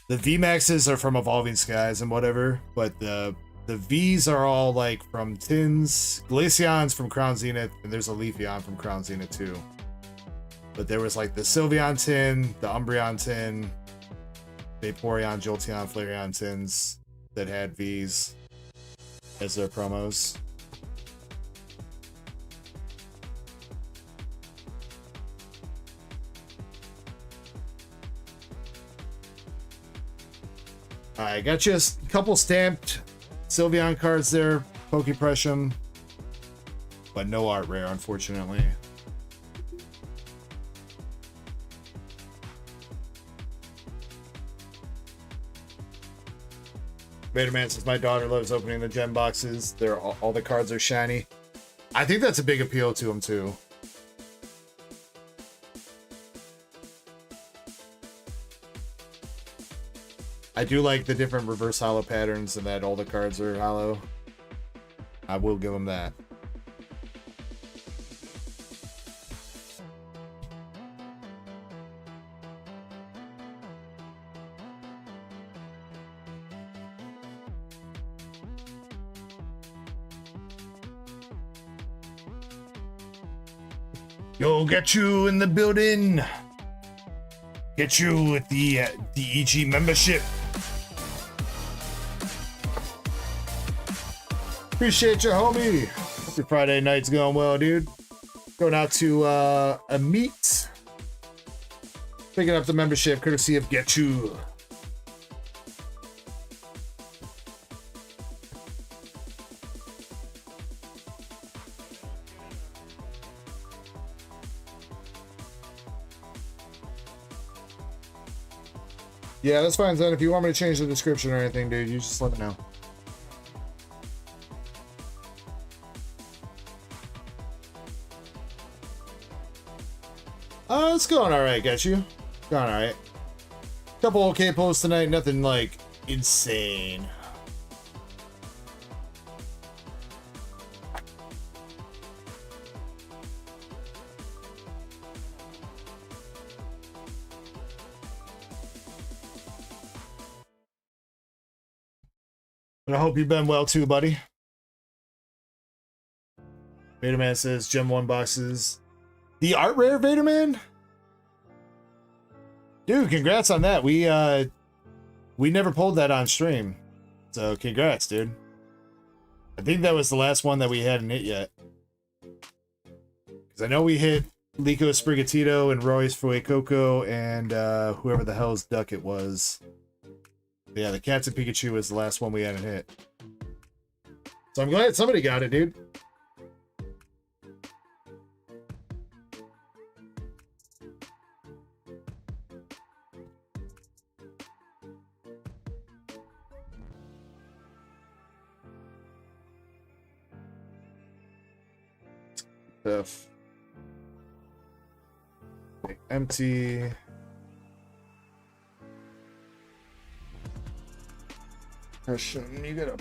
The VMAXs are from Evolving Skies and whatever, but the V's are all like from tins. Glaceon's from Crown Zenith, and there's a Leafeon from Crown Zenith too. But there was like the Sylveon tin, the Umbreon tin, Vaporeon, Jolteon, Flareon tins that had V's as their promos. I got you a couple stamped Sylveon cards there, Pokepressure, but no art rare, unfortunately. Vaderman says, my daughter loves opening the gem boxes. They're all the cards are shiny. I think that's a big appeal to him too. I do like the different reverse hollow patterns and that all the cards are hollow. I will give them that. Yo, get you in the building. Get you with the DEG membership. Appreciate you, homie. Hope your Friday night's going well, dude. Going out to a meet. Picking up the membership courtesy of Get You. Yeah, that's fine, Zen. If you want me to change the description or anything, dude, you just let me know. It's going alright, Get You. Going alright. Couple okay posts tonight, nothing like insane. And I hope you've been well too, buddy. Vaderman says Gem 1 boxes. The art rare Vaderman? Dude, congrats on that. We never pulled that on stream. So congrats, dude. I think that was the last one that we hadn't hit yet. Because I know we hit Lico Sprigatito and Royce Fuecoco and whoever the hell's duck it was. But yeah, the Cats and Pikachu was the last one we hadn't hit. So I'm glad somebody got it, dude. Stuff. Empty. Question, you gotta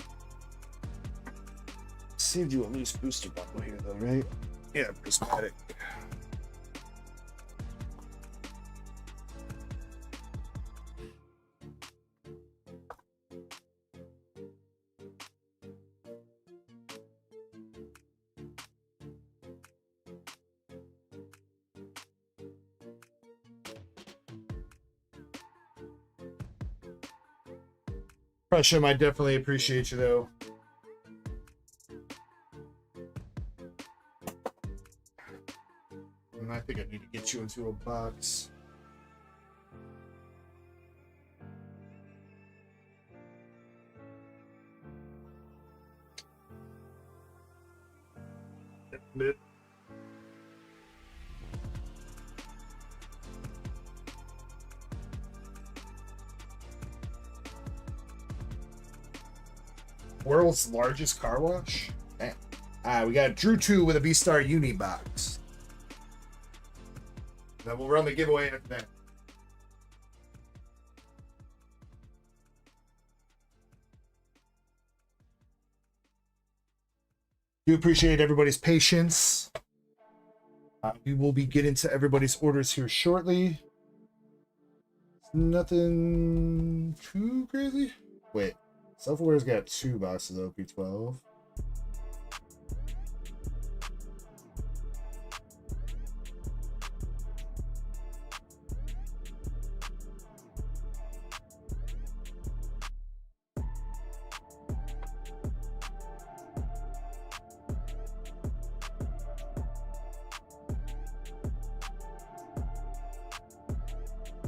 saved you a loose booster bubble here though, right? Yeah, prismatic. Pressure, I definitely appreciate you though. And I think I need to get you into a box. Bit. World's largest car wash? Man. We got Drew 2 with a B-Star Uni box. Then we'll run the giveaway after that. Do appreciate everybody's patience. We will be getting to everybody's orders here shortly. Nothing too crazy. Wait. Self-aware's got 2 boxes of OP12.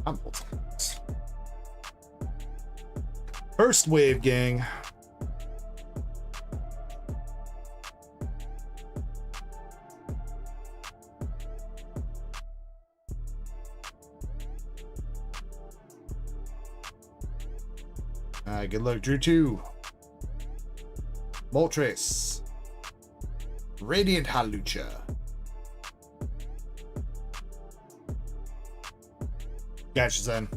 I'm First wave, gang. Good luck, Drew 2. Moltres. Radiant Halucha. Gotcha, Zen.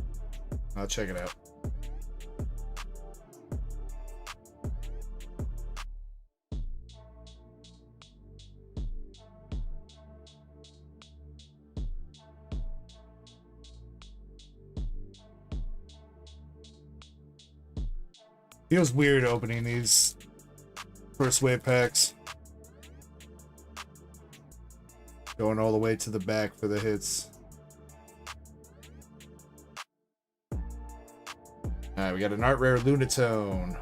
I'll check it out. Feels weird opening these first wave packs. Going all the way to the back for the hits. Alright, we got an art rare Lunatone.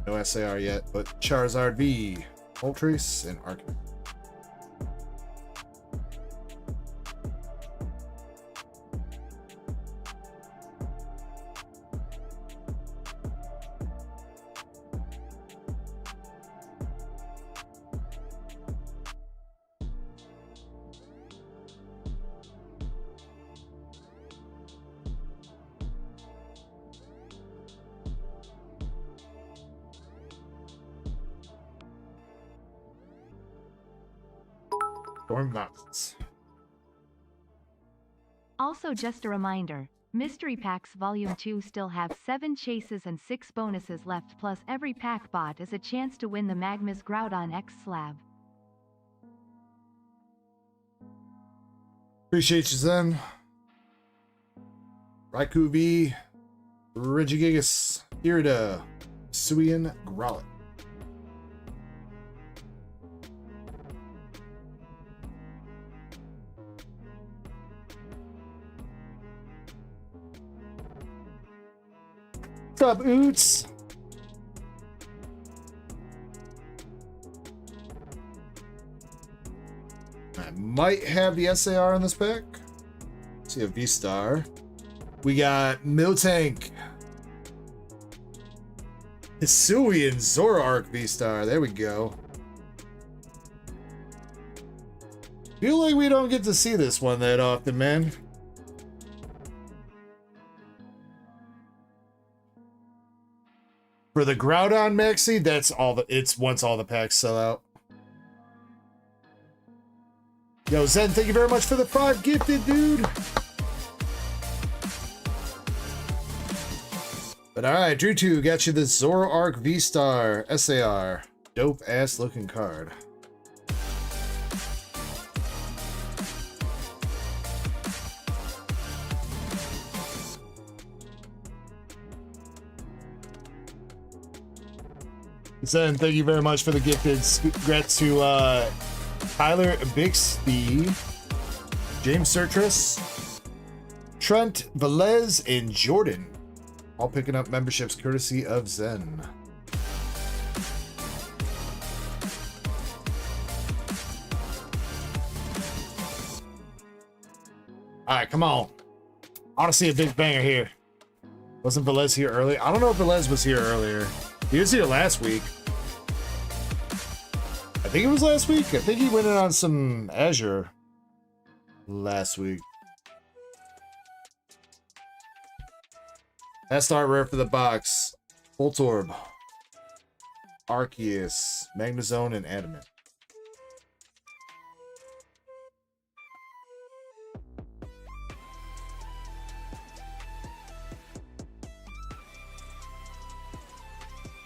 No SAR yet, but Charizard V, Moltres, and Arcanine. Mountains. Also, just a reminder, Mystery Packs Volume 2 still have 7 chases and 6 bonuses left, plus every pack bought is a chance to win the Magma's Groudon X slab. Appreciate you, Zen. Raikou V, Regigigas, Irida, Suian, Growlithe. What's up, Oots? I might have the SAR in this pack. See a V-Star. We got Miltank. Hisuian Zoroark V-Star. There we go. Feel like we don't get to see this one that often, man. For the Groudon Maxi, that's all it's once all the packs sell out. Yo, Zen, thank you very much for the 5 gifted, dude. But alright, Drew 2 got you the Zoroark V-Star SAR. Dope ass looking card. Zen, thank you very much for the gifted. Congrats to Tyler Bixby, James Sertris, Trent Velez, and Jordan. All picking up memberships courtesy of Zen. Alright, come on. I want to see a big banger here. Wasn't Velez here early? I don't know if Velez was here earlier. He was here last week. I think it was last week. I think he went in on some Azure last week. Last art rare for the box. Voltorb, Arceus, Magnezone, and Adamant.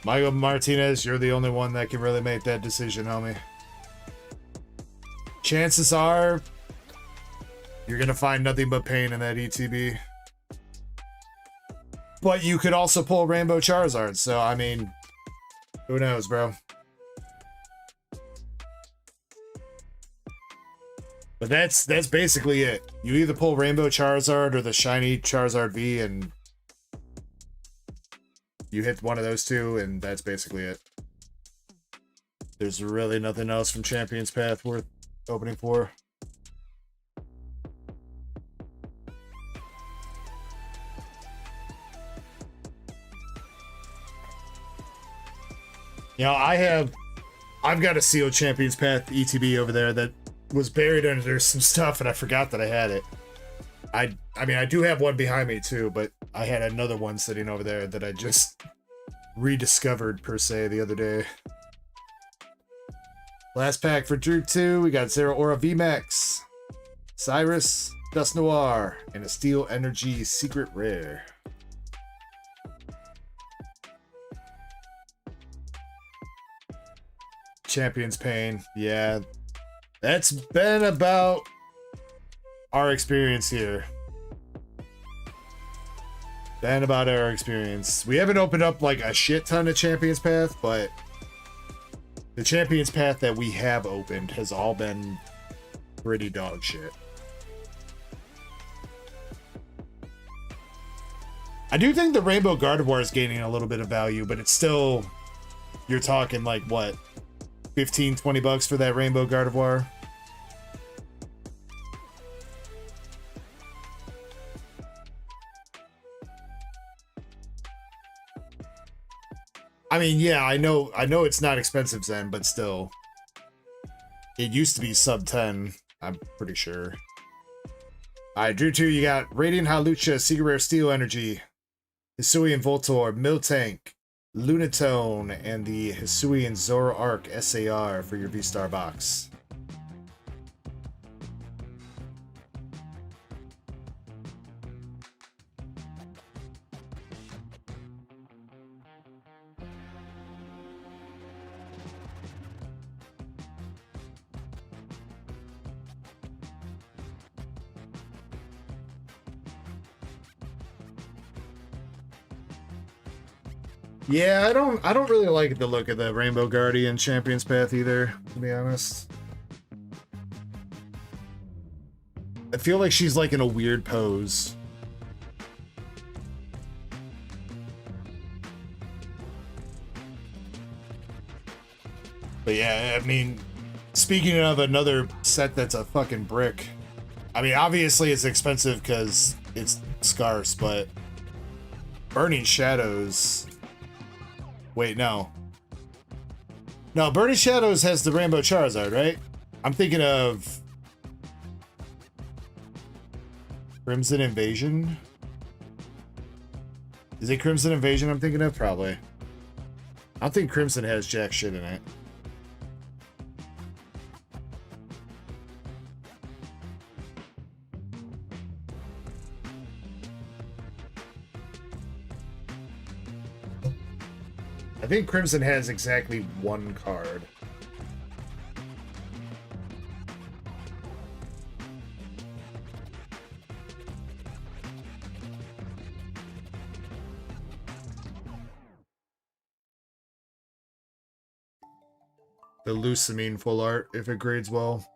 Michael Martinez, you're the only one that can really make that decision, homie. Chances are you're going to find nothing but pain in that ETB. But you could also pull Rainbow Charizard, so I mean, who knows, bro? But that's basically it. You either pull Rainbow Charizard or the shiny Charizard V, and you hit one of those two, and that's basically it. There's really nothing else from Champion's Path worth opening for. You know, I've got a sealed Champion's Path ETB over there that was buried under some stuff, and I forgot that I had it. I mean, I do have one behind me too, but I had another one sitting over there that I just rediscovered, per se, the other day. Last pack for Drew 2, we got Zero Aura VMAX, Cyrus, Dust Noir, and a Steel Energy Secret Rare. Champion's Pain, yeah. That's been about our experience here. Been about our experience. We haven't opened up like a shit ton of Champions Path, but the Champions Path that we have opened has all been pretty dog shit. I do think the Rainbow Gardevoir is gaining a little bit of value, but it's still, you're talking like what, 15, 20 bucks for that Rainbow Gardevoir? I mean, yeah, I know it's not expensive, Zen, but still. It used to be sub 10, I'm pretty sure. Alright, Drew 2, you got Radiant Hawlucha, Secret Rare Steel Energy, Hisuian Voltorb, Miltank, Lunatone, and the Hisuian Zoroark SAR for your V-Star box. Yeah, I don't really like the look of the Rainbow Guardian Champions Path either, to be honest. I feel like she's like in a weird pose. But yeah, I mean, speaking of another set that's a fucking brick, I mean, obviously it's expensive because it's scarce, but Burning Shadows... Wait, no. No, Burning Shadows has the Rainbow Charizard, right? I'm thinking of Crimson Invasion. Is it Crimson Invasion I'm thinking of? Probably. I don't think Crimson has jack shit in it. I think Crimson has exactly one card. The Lusamine full art, if it grades well.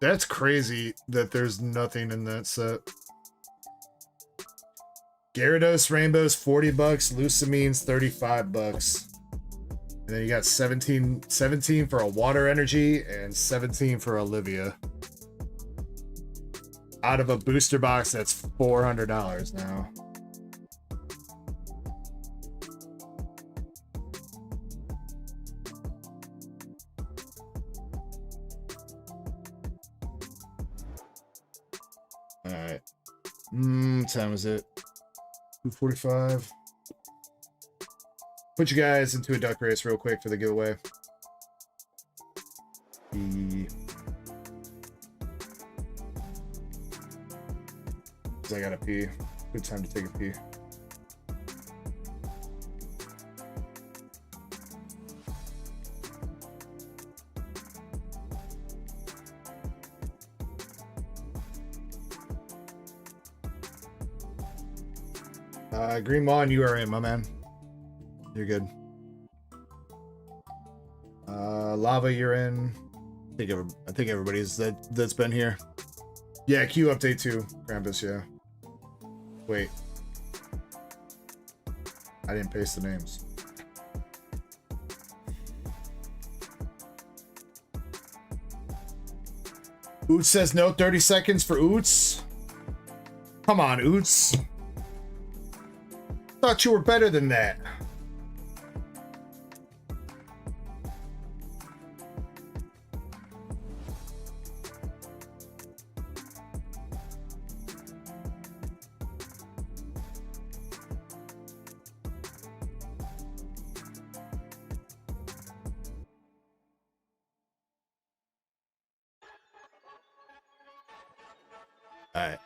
That's crazy that there's nothing in that set. Gyarados Rainbow's 40 bucks, Lusamine's 35 bucks. And then you got 17 for a Water Energy and 17 for Olivia. Out of a booster box that's $400 now. All right. What time is it? 2:45. Put you guys into a duck race real quick for the giveaway. Cause I gotta pee. Good time to take a pee. Green Mon, you are in, my man. You're good. Lava, you're in. I think everybody's that's been here. Yeah, Q update too. Krampus, yeah. Wait. I didn't paste the names. Oots says no 30 seconds for Oots. Come on, Oots. Thought you were better than that. All right.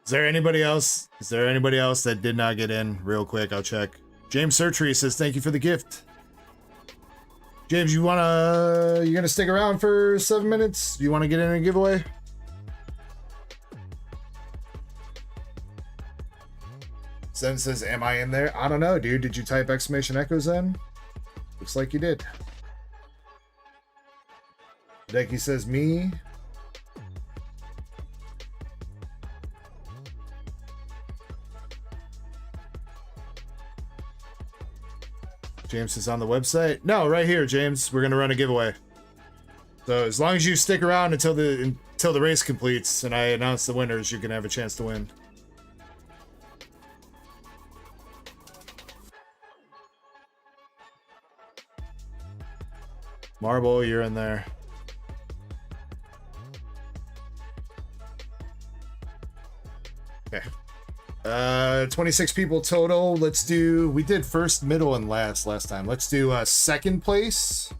Is there anybody else? Is there anybody else that did not get in? Real quick, I'll check. James Surtree says thank you for the gift. James, you gonna stick around for 7 minutes? You wanna get in a giveaway? Zen says, am I in there? I don't know, dude. Did you type exclamation echo Zen? Looks like you did. Decky says, me. James is on the website. No, right here, James. We're gonna run a giveaway. So as long as you stick around until the race completes and I announce the winners, you can have a chance to win. Marble, you're in there. Okay. 26 people total. Let's do, we did first, middle, and last time. Let's do second place,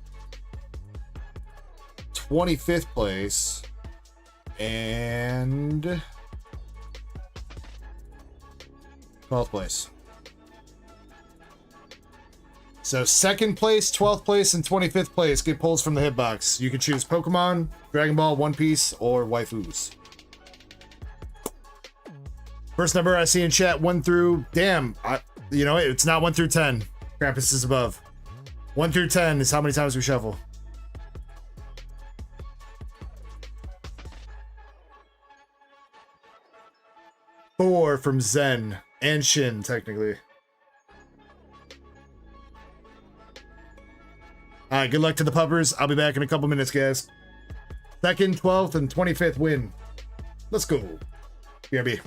25th place, and 12th place. So second place, 12th place, and 25th place get pulls from the hitbox. You can choose Pokemon, Dragon Ball, One Piece, or waifus. First number I see in chat, 1 through, damn, you know, it's not 1 through 10. Krampus is above. 1 through 10 is how many times we shuffle. Four from Zen and Shin, technically. All right, good luck to the puppers. I'll be back in a couple minutes, guys. Second, 12th, and 25th win. Let's go. BRB.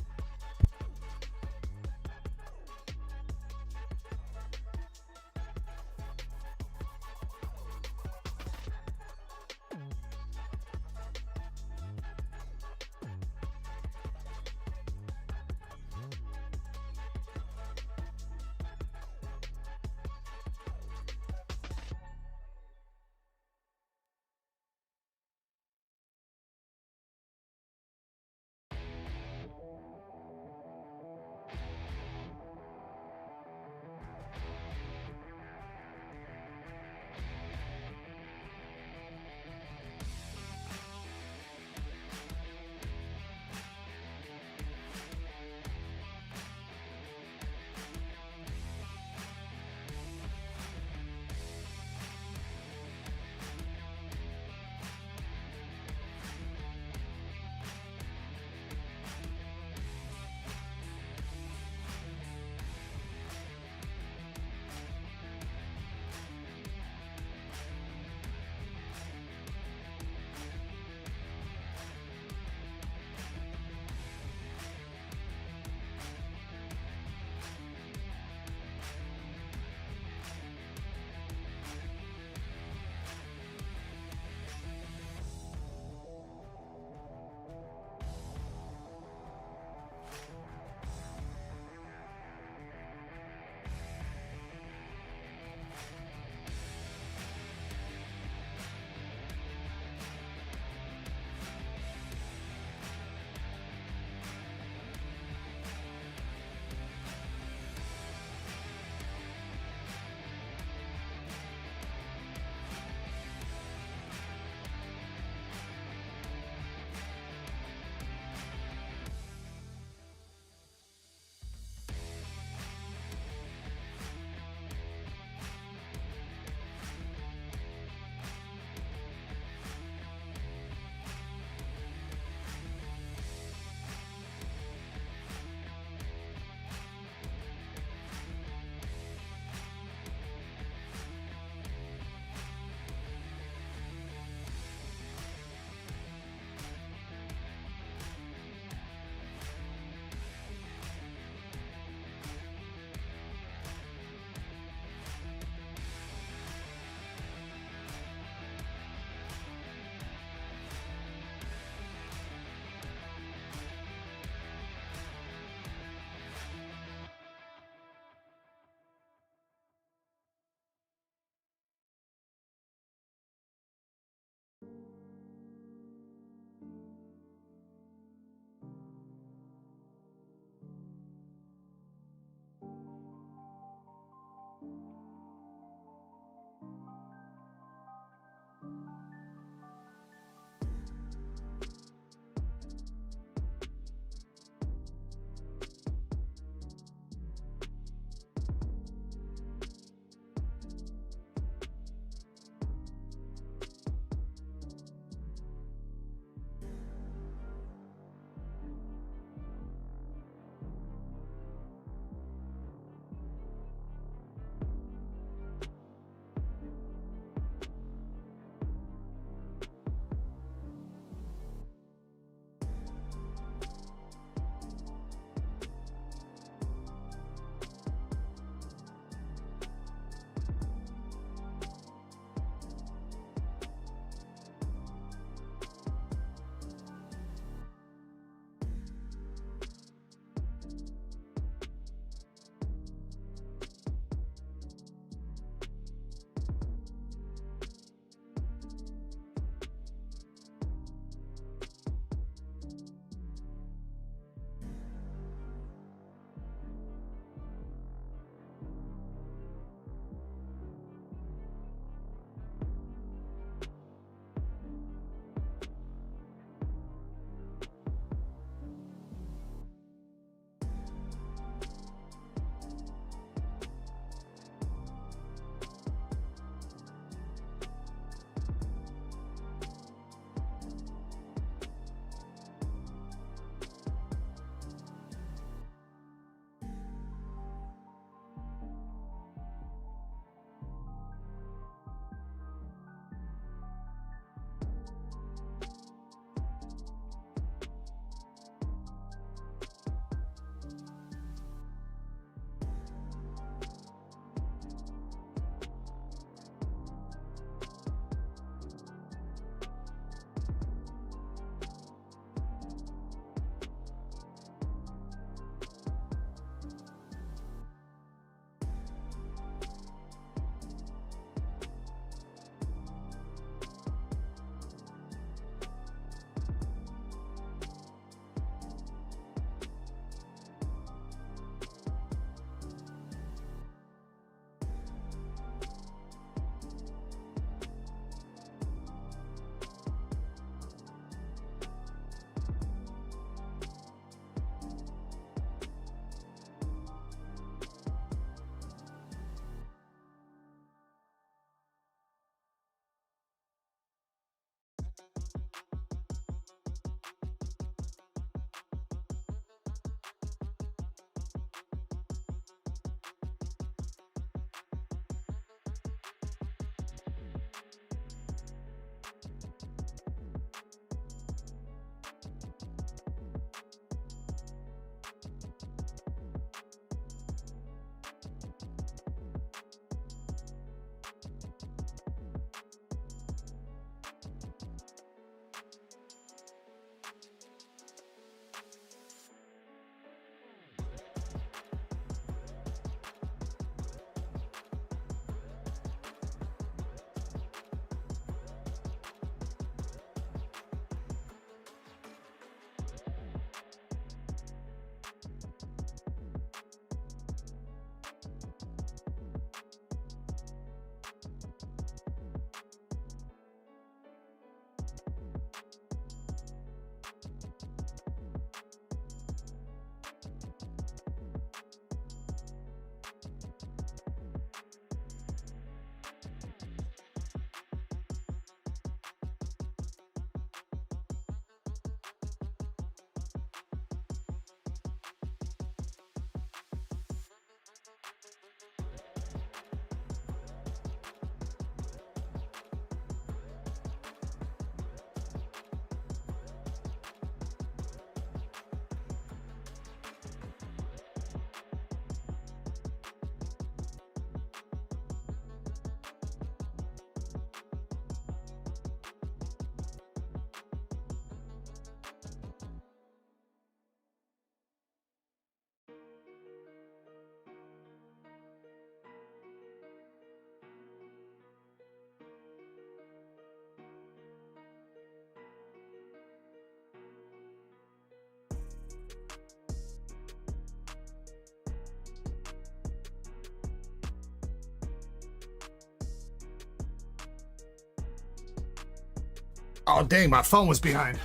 Oh, dang, my phone was behind.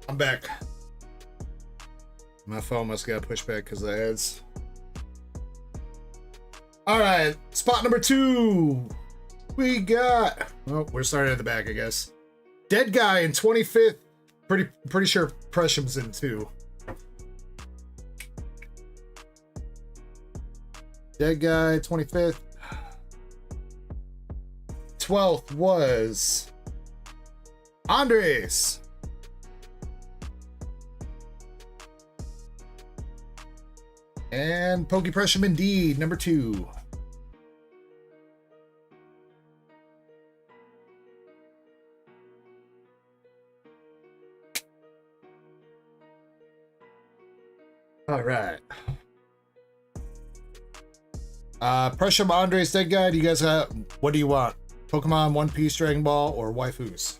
I'm back. My phone must got pushed back because of the ads. All right, spot number 2. We got... Oh, we're starting at the back, I guess. Dead Guy in 25th. Pretty sure Presham's in 2. Dead Guy, 25th. 12th was Andres. And Pokey Pressure indeed, number 2. All right. Pressure Andres, Dead Guy. Do you guys have, what do you want? Pokemon, One Piece, Dragon Ball, or waifus?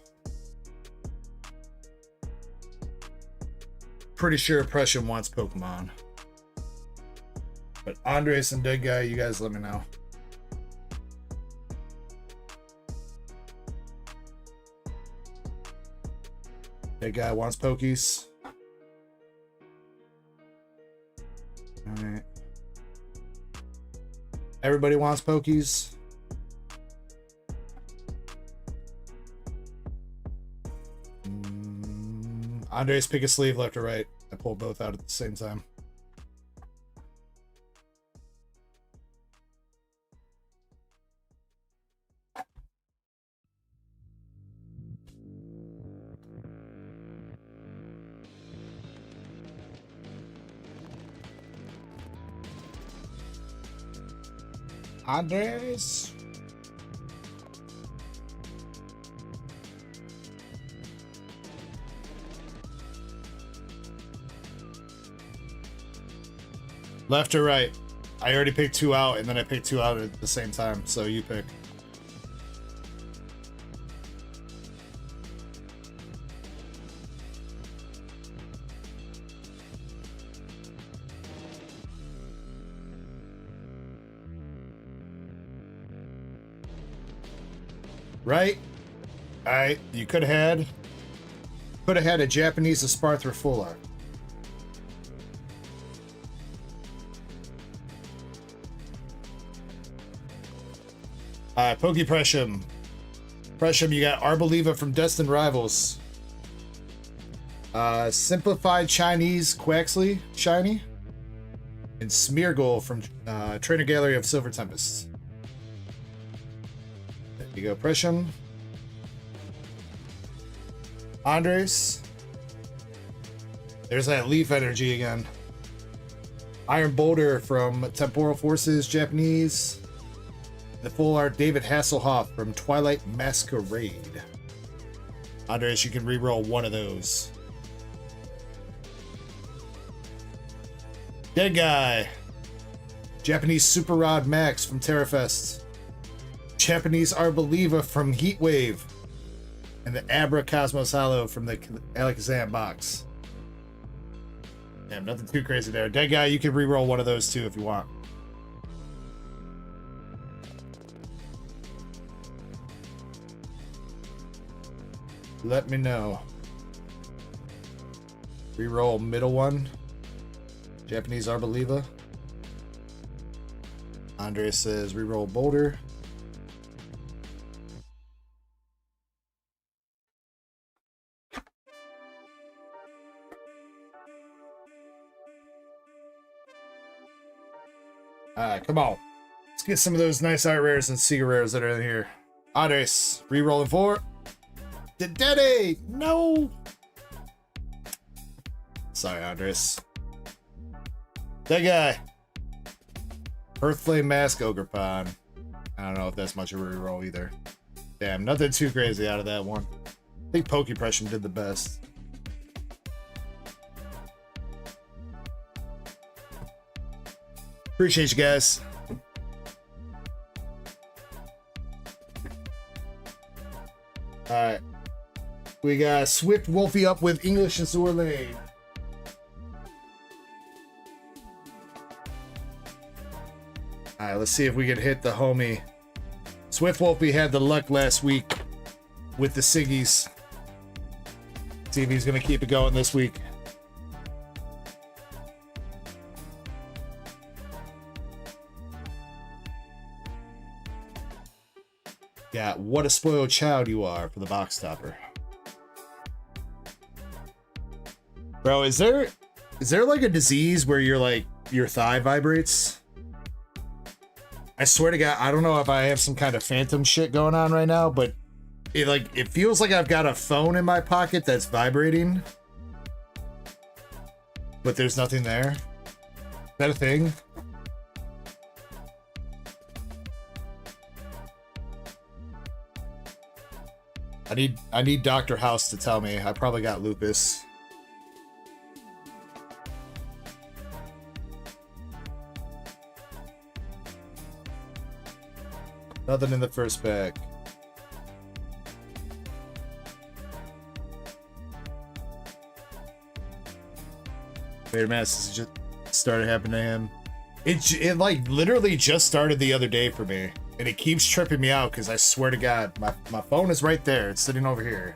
Pretty sure Pressure wants Pokemon. But Andres and Dead Guy, you guys let me know. Dead Guy wants Pokies. Alright. Everybody wants Pokies. Andres, pick a sleeve, left or right. I pulled both out at the same time. Andres. Left or right? I already picked 2 out, and then I picked 2 out at the same time, so you pick. Right? Alright, you could have had a Japanese Esparthra full art. Pokey Pressure. Pressure, you got Arboliva from Destined Rivals. Simplified Chinese Quaxley Shiny. And Smeargle from Trainer Gallery of Silver Tempests. There you go, Pressure. Andres. There's that leaf energy again. Iron Boulder from Temporal Forces Japanese. The full art David Hasselhoff from Twilight Masquerade. Andres, you can reroll one of those. Dead Guy. Japanese Super Rod Max from Terrafest. Japanese Arboliva from Heatwave. And the Abra Cosmos Hollow from the Alakazam box. Damn, nothing too crazy there. Dead Guy, you can reroll one of those too if you want. Let me know. Reroll middle one. Japanese Arboliva. Andres says reroll Boulder. Alright, come on. Let's get some of those nice art rares and secret rares that are in here. Andres, rerolling 4. Daddy! No! Sorry, Andres. That guy. Earthflame Mask Ogerpon. I don't know if that's much of a reroll either. Damn, nothing too crazy out of that one. I think Pokey Pressure did the best. Appreciate you guys. Alright. We got Swift Wolfie up with English and Azure Lane. Alright, let's see if we can hit the homie. Swift Wolfie had the luck last week with the Siggies. See if he's gonna keep it going this week. Yeah, what a spoiled child you are for the box topper. Bro, is there like a disease where you're like your thigh vibrates? I swear to God, I don't know if I have some kind of phantom shit going on right now, but it feels like I've got a phone in my pocket that's vibrating, but there's nothing there. Is that a thing? I need Dr. House to tell me. I probably got lupus. Nothing in the first bag. Vader Mass just started happening to him. It like literally just started the other day for me, and it keeps tripping me out because I swear to God, my phone is right there. It's sitting over here.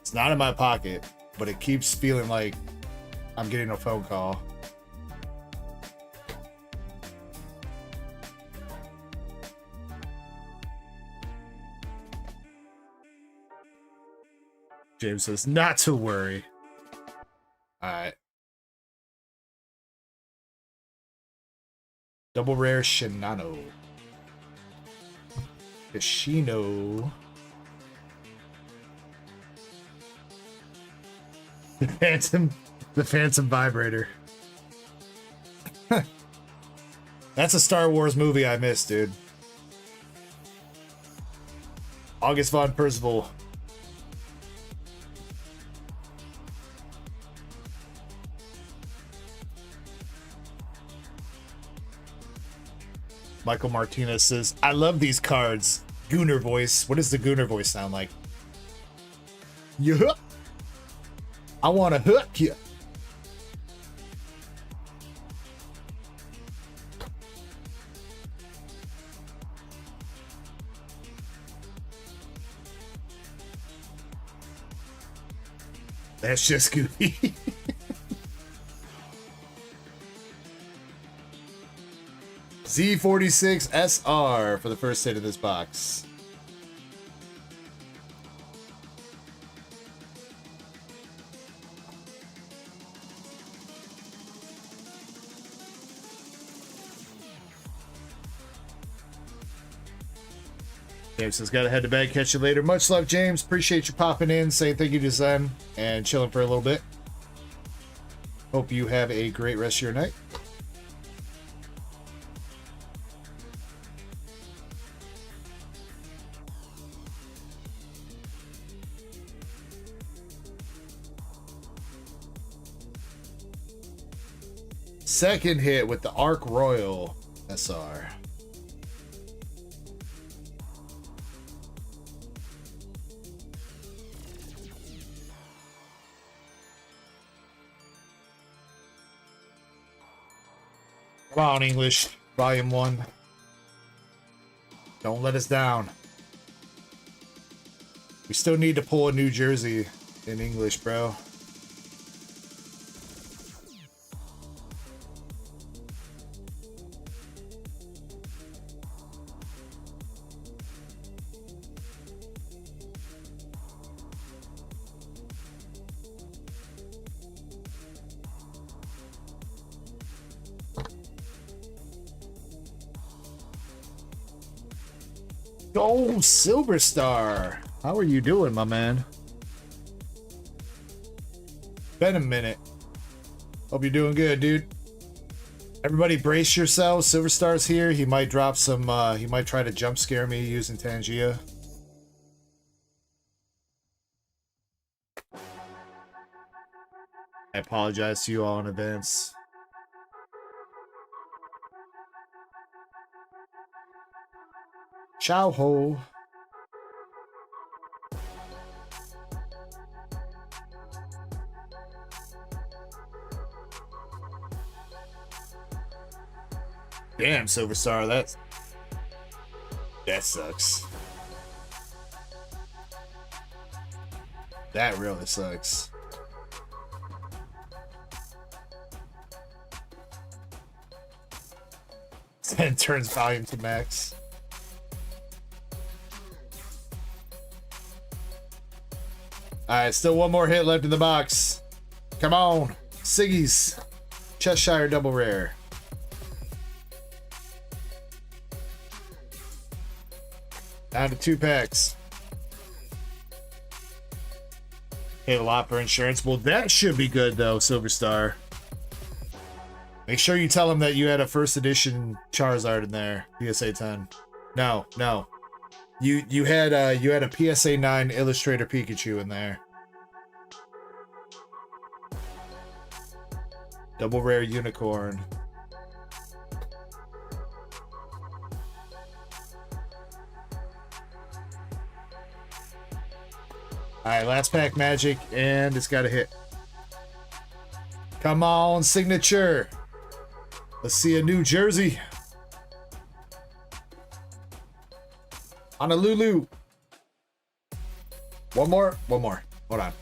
It's not in my pocket, but it keeps feeling like I'm getting a phone call. James says, not to worry. Alright. Double rare Shinano. Kashino. The Phantom Vibrator. That's a Star Wars movie I missed, dude. August Von Percival. Michael Martinez says, I love these cards. Gooner voice. What does the Gooner voice sound like? Yeah. I want to hook you. That's just goofy. Z46 SR for the first hit of this box. James says, gotta head to bed. Catch you later. Much love, James. Appreciate you popping in, saying thank you to Zen, and chilling for a little bit. Hope you have a great rest of your night. Second hit with the Arc Royal SR. Come on, English. Volume 1. Don't let us down. We still need to pull a New Jersey in English, bro. Oh, Silver Star. How are you doing, my man? Been a minute. Hope you're doing good, dude. Everybody brace yourselves. Silver Star's here. He might drop some, he might try to jump scare me using Tangia. I apologize to you all in advance. Ciao ho. Damn, Silver Star, that sucks. That really sucks. and turns volume to max. Alright, still one more hit left in the box. Come on. Siggy's Cheshire double rare. Down to 2 packs. Paid a lot for insurance. Well, that should be good though, Silver Star. Make sure you tell him that you had a first edition Charizard in there. PSA 10. No. You had a PSA 9 Illustrator Pikachu in there. Double rare unicorn. Alright, last pack magic, and it's got a hit. Come on, signature. Let's see a New Jersey. Honolulu. One more. Hold on.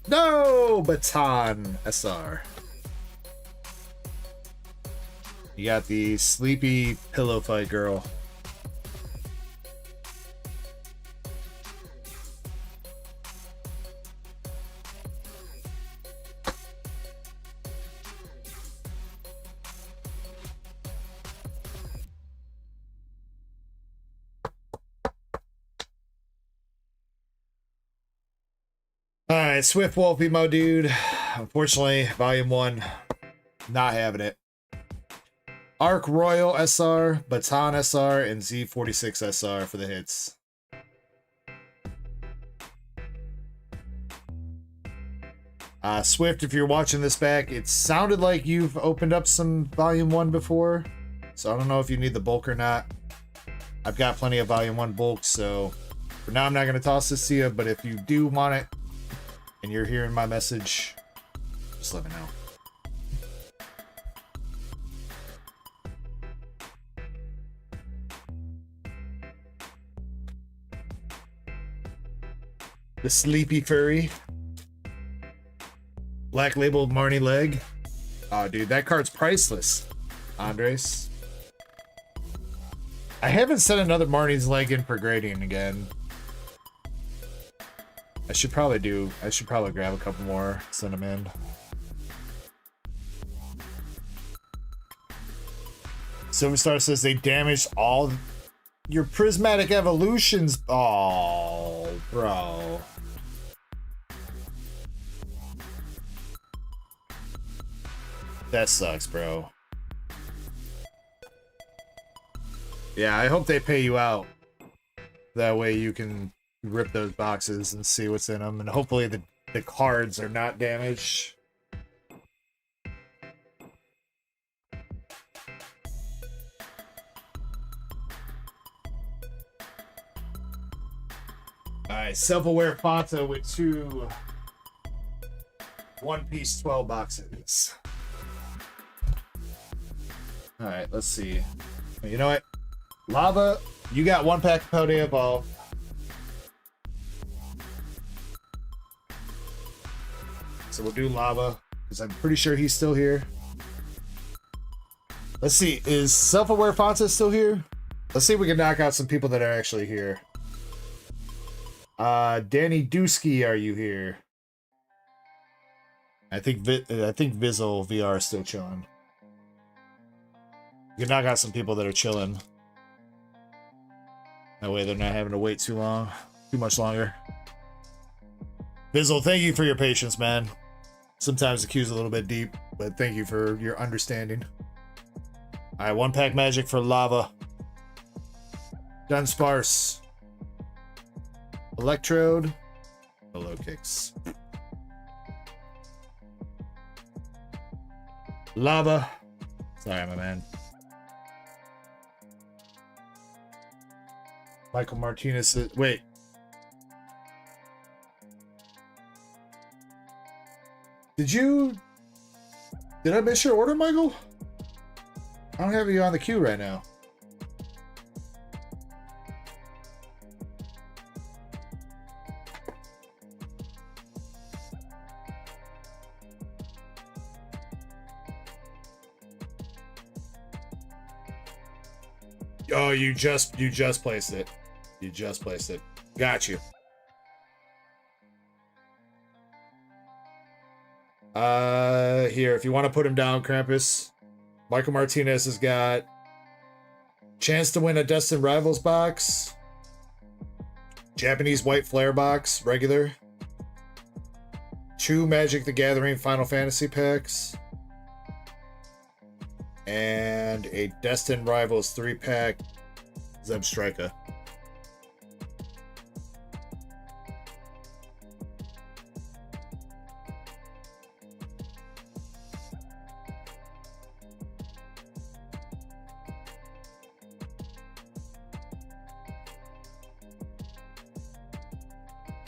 No! Baton SR. You got the sleepy pillow fight girl. Alright, Swift Wolf emo dude. Unfortunately, volume 1, not having it. Arc Royal SR, Baton SR, and Z46 SR for the hits. Swift, if you're watching this back, it sounded like you've opened up some volume 1 before, so I don't know if you need the bulk or not. I've got plenty of volume 1 bulk, so for now I'm not going to toss this to you, but if you do want it, and you're hearing my message, just let me know. The Sleepy Furry. Black Label Marnie Leg. Oh, dude, that card's priceless, Andres. I haven't sent another Marnie's Leg in for grading again. I should probably grab a couple more, send them in. Silver Star says they damaged all your prismatic evolutions. Oh, bro. That sucks, bro. Yeah, I hope they pay you out. That way you can rip those boxes and see what's in them, and hopefully the cards are not damaged. Alright, self-aware Fanta with 2 one-piece 12 boxes. Alright, let's see. You know what? Lava, you got 1 pack of Paldea Evolve. So we'll do Lava, because I'm pretty sure he's still here. Let's see, is Self-Aware Fonta still here? Let's see if we can knock out some people that are actually here. Danny Dusky, are you here? I think Vizzle VR is still chilling. You can knock out some people that are chilling. That way they're not having to wait too much longer. Vizzle, thank you for your patience, man. Sometimes the queue's a little bit deep, but thank you for your understanding. Alright, 1 pack magic for Lava. Dunsparce. Electrode. Hello kicks. Lava. Sorry, my man. Michael Martinez says, wait. Did I miss your order, Michael? I don't have you on the queue right now. Oh, you just placed it. You just placed it. Got you. Here, if you want to put him down, Krampus. Michael Martinez has got chance to win a Destined Rivals box. Japanese White Flare box, regular. 2 Magic the Gathering Final Fantasy packs. And a Destined Rivals 3-pack Zeb Striker.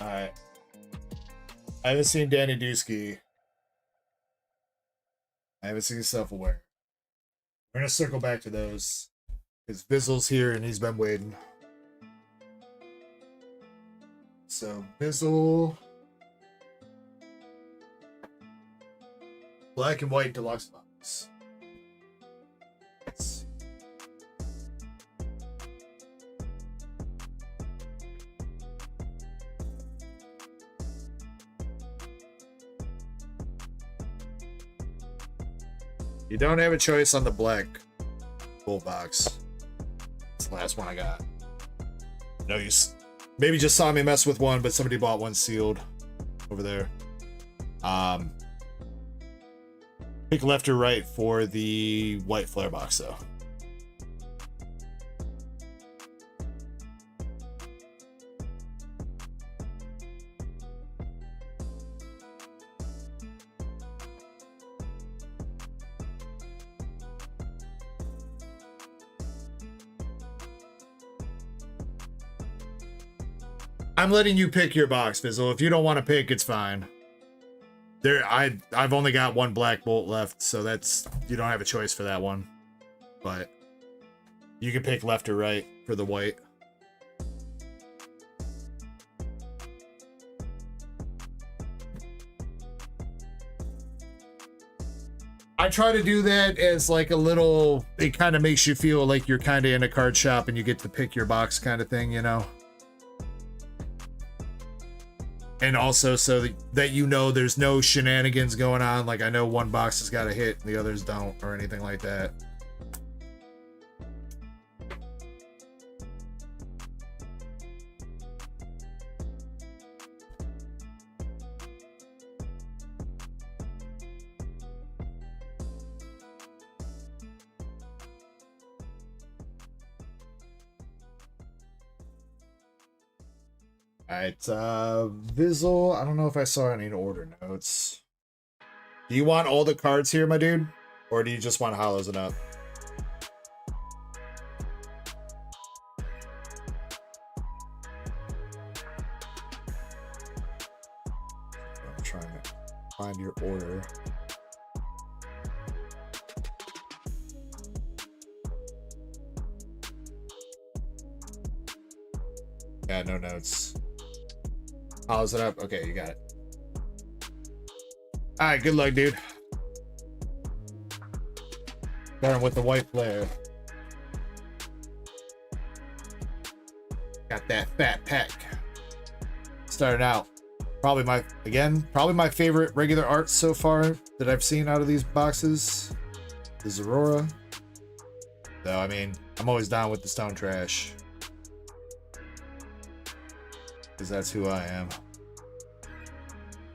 Alright. I haven't seen Danny Dusky. I haven't seen Self-Aware. We're gonna circle back to those. Because Vizzle's here and he's been waiting. So, Vizzle. Black and white deluxe box. Let's see. You don't have a choice on the black full box. It's the last one I got. No, you maybe just saw me mess with one, but somebody bought one sealed over there. Pick left or right for the white flare box, though. I'm letting you pick your box, Fizzle. If you don't want to pick, it's fine. I've only got one black bolt left, so that's, you don't have a choice for that one. But you can pick left or right for the white. I try to do that as like a little, it kind of makes you feel like you're kind of in a card shop and you get to pick your box kind of thing, you know? And also so that you know there's no shenanigans going on. Like I know one box has got a hit and the others don't or anything like that. Alright, Vizzle, I don't know if I saw any order notes. Do you want all the cards here, my dude? Or do you just want hollows it up? I'm trying to find your order. Yeah, no notes. Hollows it up. Okay, you got it. All right, good luck, dude. Starting with the white flare. Got that fat pack. Starting out. Probably my favorite regular art so far that I've seen out of these boxes is Aurora. So, I mean, I'm always down with the stone trash. Because that's who I am.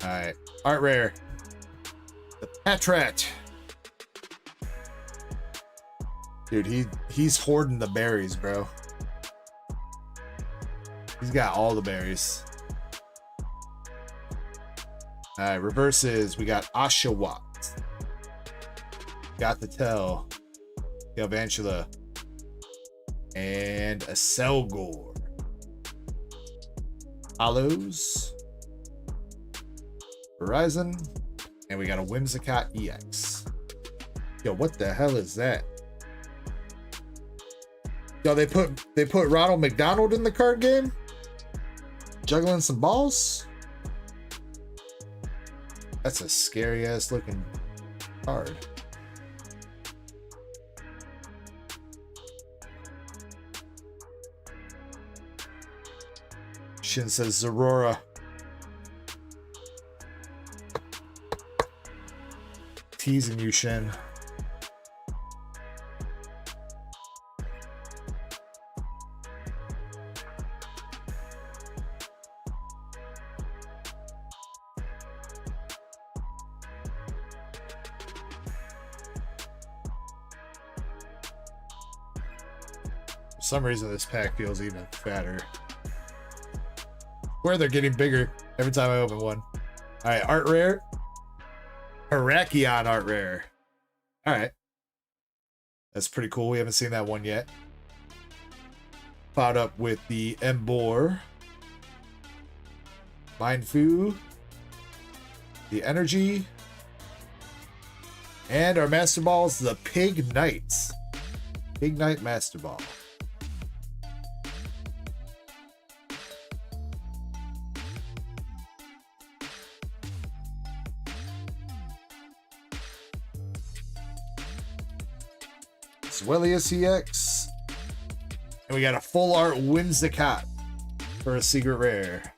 Alright. Art rare. The Patrat. Dude, he's hoarding the berries, bro. He's got all the berries. Alright, reverses. We got Oshawott. Got the Tell. Galvantula. And a Selgor. Hollows, Horizon, and we got a Whimsicott EX. Yo, what the hell is that? Yo, they put Ronald McDonald in the card game? Juggling some balls? That's a scary ass looking card. Shin says Zorora. Teasing you, Shin. For some reason, this pack feels even fatter. Where they're getting bigger every time I open one. All right, art rare. Harakion art rare. All right. That's pretty cool. We haven't seen that one yet. Followed up with the Embor. Mindfu. The Energy. And our Master Balls, the Pig Knights. Pig Knight Master Ball. Swellius EX. And we got a full art Whimsicott for a secret rare.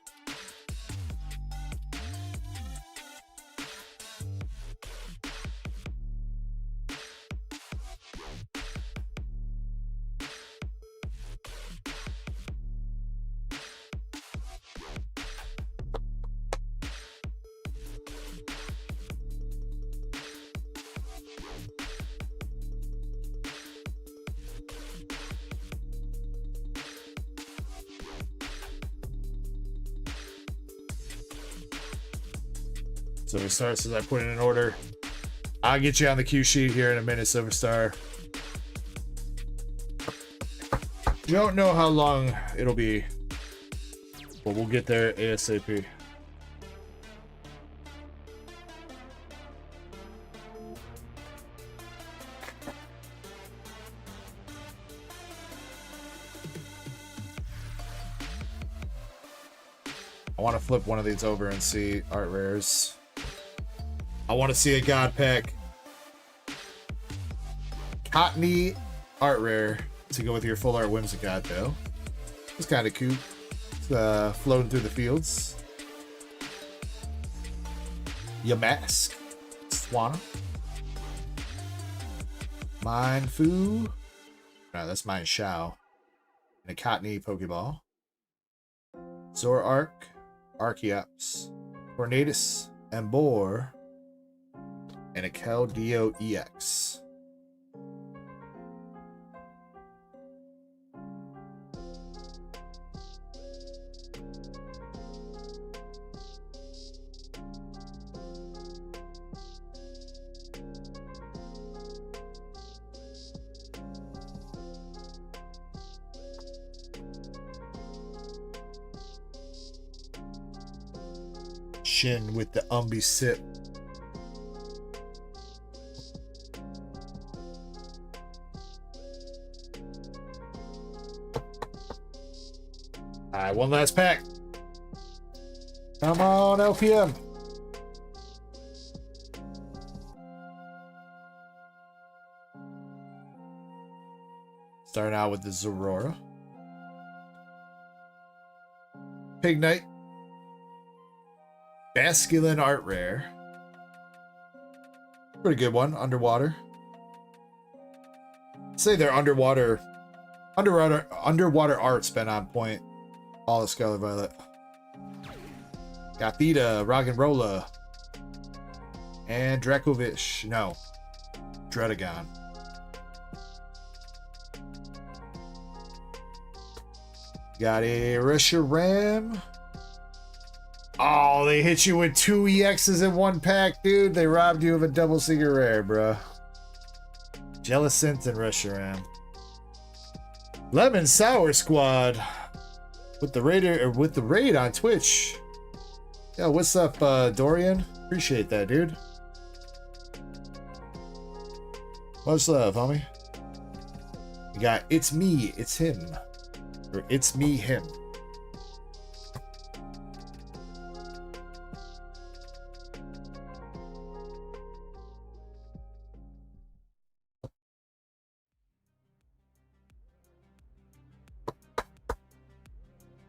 So we start as I put it in order. I'll get you on the cue sheet here in a minute, Silverstar. Don't know how long it'll be, but we'll get there ASAP. I want to flip one of these over and see art rares. I want to see a God Pack. Cottony art rare to go with your full art Whimsicott, though. It's kind of cute. It's floating through the fields. Yamask. Swanna. Mindfu. No, that's Mind Shao. And a Cottony Pokeball. Zoroark. Archeops. Tornadus. Embor. And a Keldeo EX. Shin with the Umbi Sip. Alright, one last pack. Come on, LPM. Starting out with the Zorora. Pig Knight. Basculin art rare. Pretty good one. Underwater. Say their underwater art's been on point. All the Scarlet Violet. Gothita, Roggenrola. And Dracovish. No. Dredagon. Got a Reshiram. Oh, they hit you with 2 EXs in one pack, dude. They robbed you of a double secret rare, bro. Jellicent and Reshiram. Lemon Sour Squad. With the raid on Twitch. Yeah, what's up, Dorian? Appreciate that, dude. Much love, homie. We got It's Me, It's Him. Or It's Me, Him.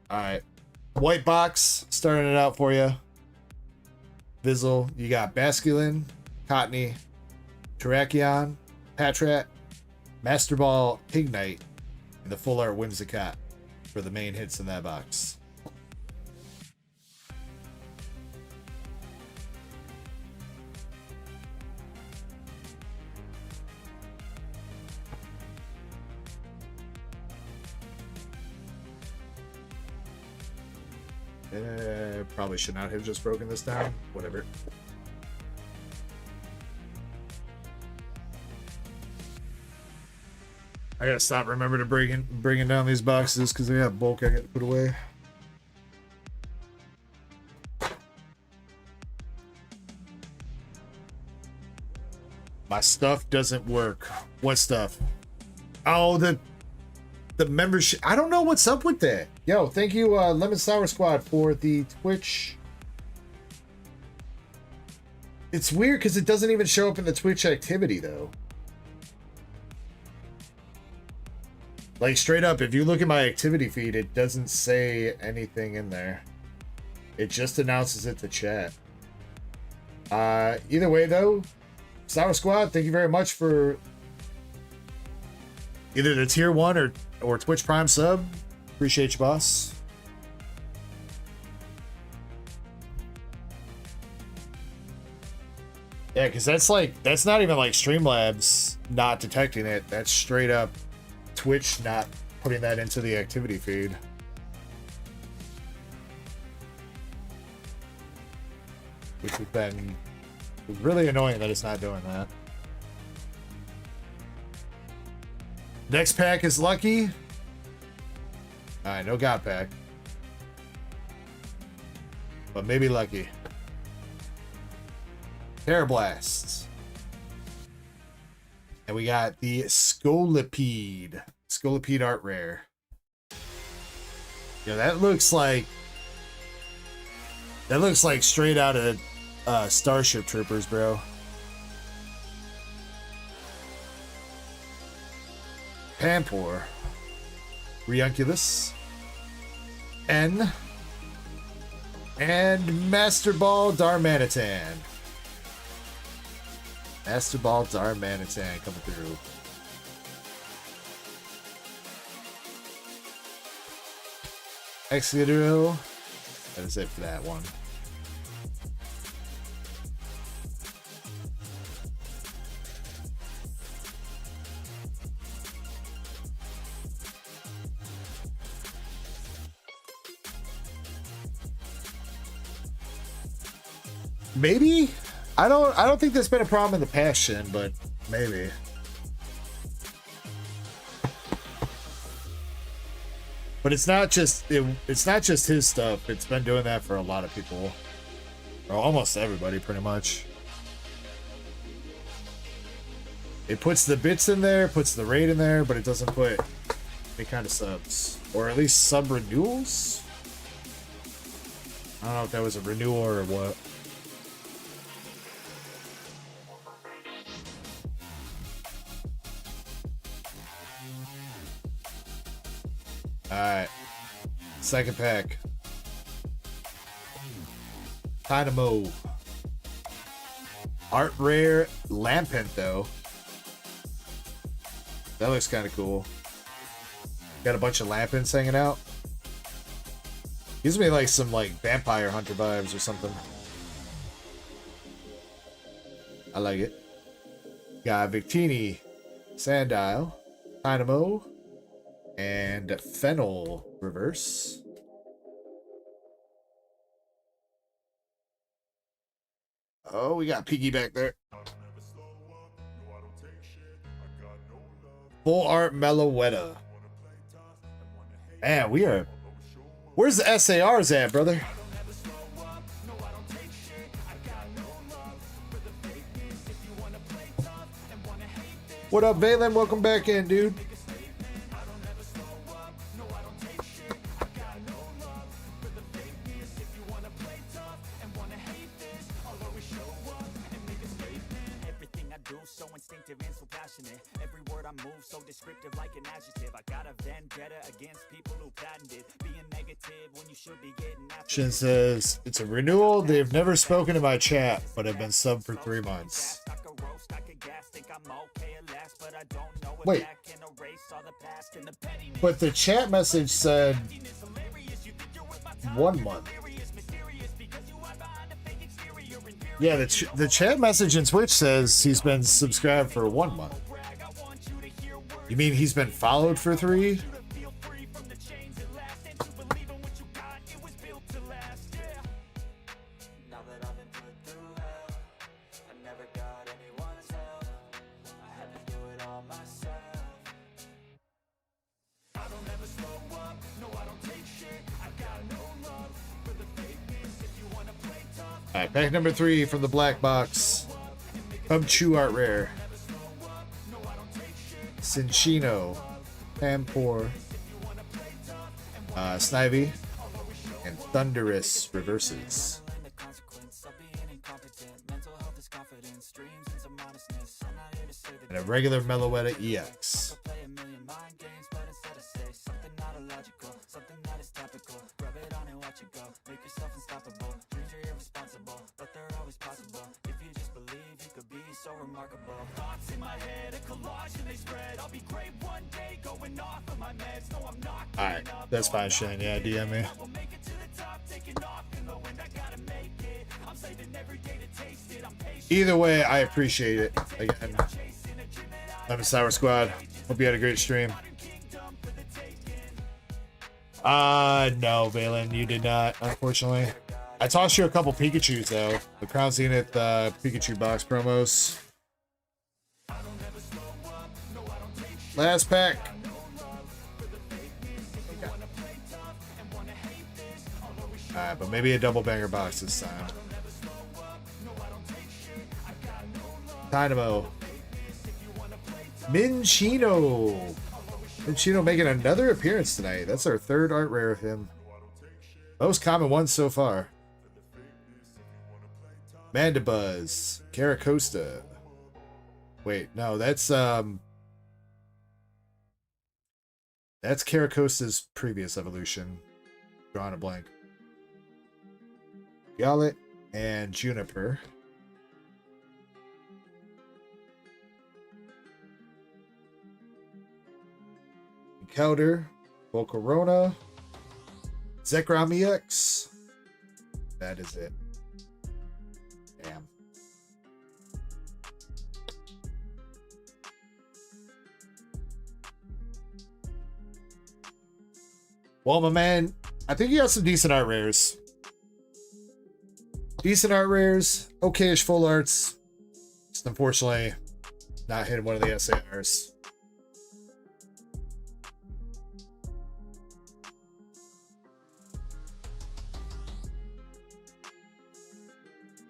Alright. White box, starting it out for you. Vizzle, you got Basculin, Cottony, Terrakion, Patrat, Master Ball, Pignite, and the full art Whimsicott for the main hits in that box. Probably should not have just broken this down. Whatever. I gotta stop. Remember to bringing down these boxes because they have bulk I got to put away. My stuff doesn't work. What stuff? Oh, the membership. I don't know what's up with that. Yo, thank you, Lemon Sour Squad, for the Twitch. It's weird because it doesn't even show up in the Twitch activity, though. Like, straight up, if you look at my activity feed, it doesn't say anything in there. It just announces it to chat. Either way, though, Sour Squad, thank you very much for either the tier 1 or Twitch Prime sub. Appreciate you, boss. Yeah, because that's not even like Streamlabs not detecting it. That's straight up Twitch not putting that into the activity feed. Which has been really annoying that it's not doing that. Next pack is lucky. Alright, no God pack. But maybe lucky. Terrablast. And we got the Scolipede. Scolipede art rare. Yeah, that looks like straight out of Starship Troopers, bro. Pampor, Riunculus, N, and Master Ball Darmanitan. Master Ball Darmanitan coming through. Excadrill. That is it for that one. Maybe? I don't think there's been a problem in the past, Shin, but maybe. But it's not just his stuff. It's been doing that for a lot of people. Or almost everybody, pretty much. It puts the bits in there, puts the rate in there, but it doesn't put any kind of subs. Or at least sub renewals? I don't know if that was a renewal or what. Alright. Second pack. Dynamo. Art rare Lampent, though. That looks kind of cool. Got a bunch of Lampents hanging out. Gives me like some like Vampire Hunter vibes or something. I like it. Got Victini, Sandile, Dynamo, and Fennel reverse. Oh, we got Piggy back there. Full art Meloetta. Man, we are. Where's the SARs at, brother? What up, Valen? Welcome back in, dude. so instinctive and so passionate. Every word I move so descriptive like an adjective. I got a vendetta against people who patented being negative when you should be getting after. Shin says, it's a renewal. They've never spoken in my chat, but have been subbed for 3 months. Wait. But the chat message said 1 month. Yeah, the chat message in Twitch says he's been subscribed for 1 month. You mean he's been followed for 3? Alright, pack number 3 from the black box. Chew Art Rare. Cinchino. Pampor. Snivy. And Thunderous Reverses. And a regular Meloetta EX. Alright, that's fine, Shane. Yeah, DM me. Either way, I appreciate it. Again, Lemon Sour Squad. Hope you had a great stream. No, Valen, you did not, unfortunately. I tossed you a couple Pikachus, though. The Crown Zenith Pikachu box promos. Last pack. Alright, but maybe a double banger box this time. Dynamo. Minchino. Minchino making another appearance tonight. That's our 3rd art rare of him. Most common one so far. Mandibuzz. Caracosta. Wait, no, that's Caracosta's previous evolution. Drawing a blank. Gallet and Juniper. Encounter. Volcarona. Zekrom EX. That is it. Damn. Well, my man, I think you got some decent art rares. Decent art rares, okayish full arts. Just unfortunately, not hitting one of the SARs.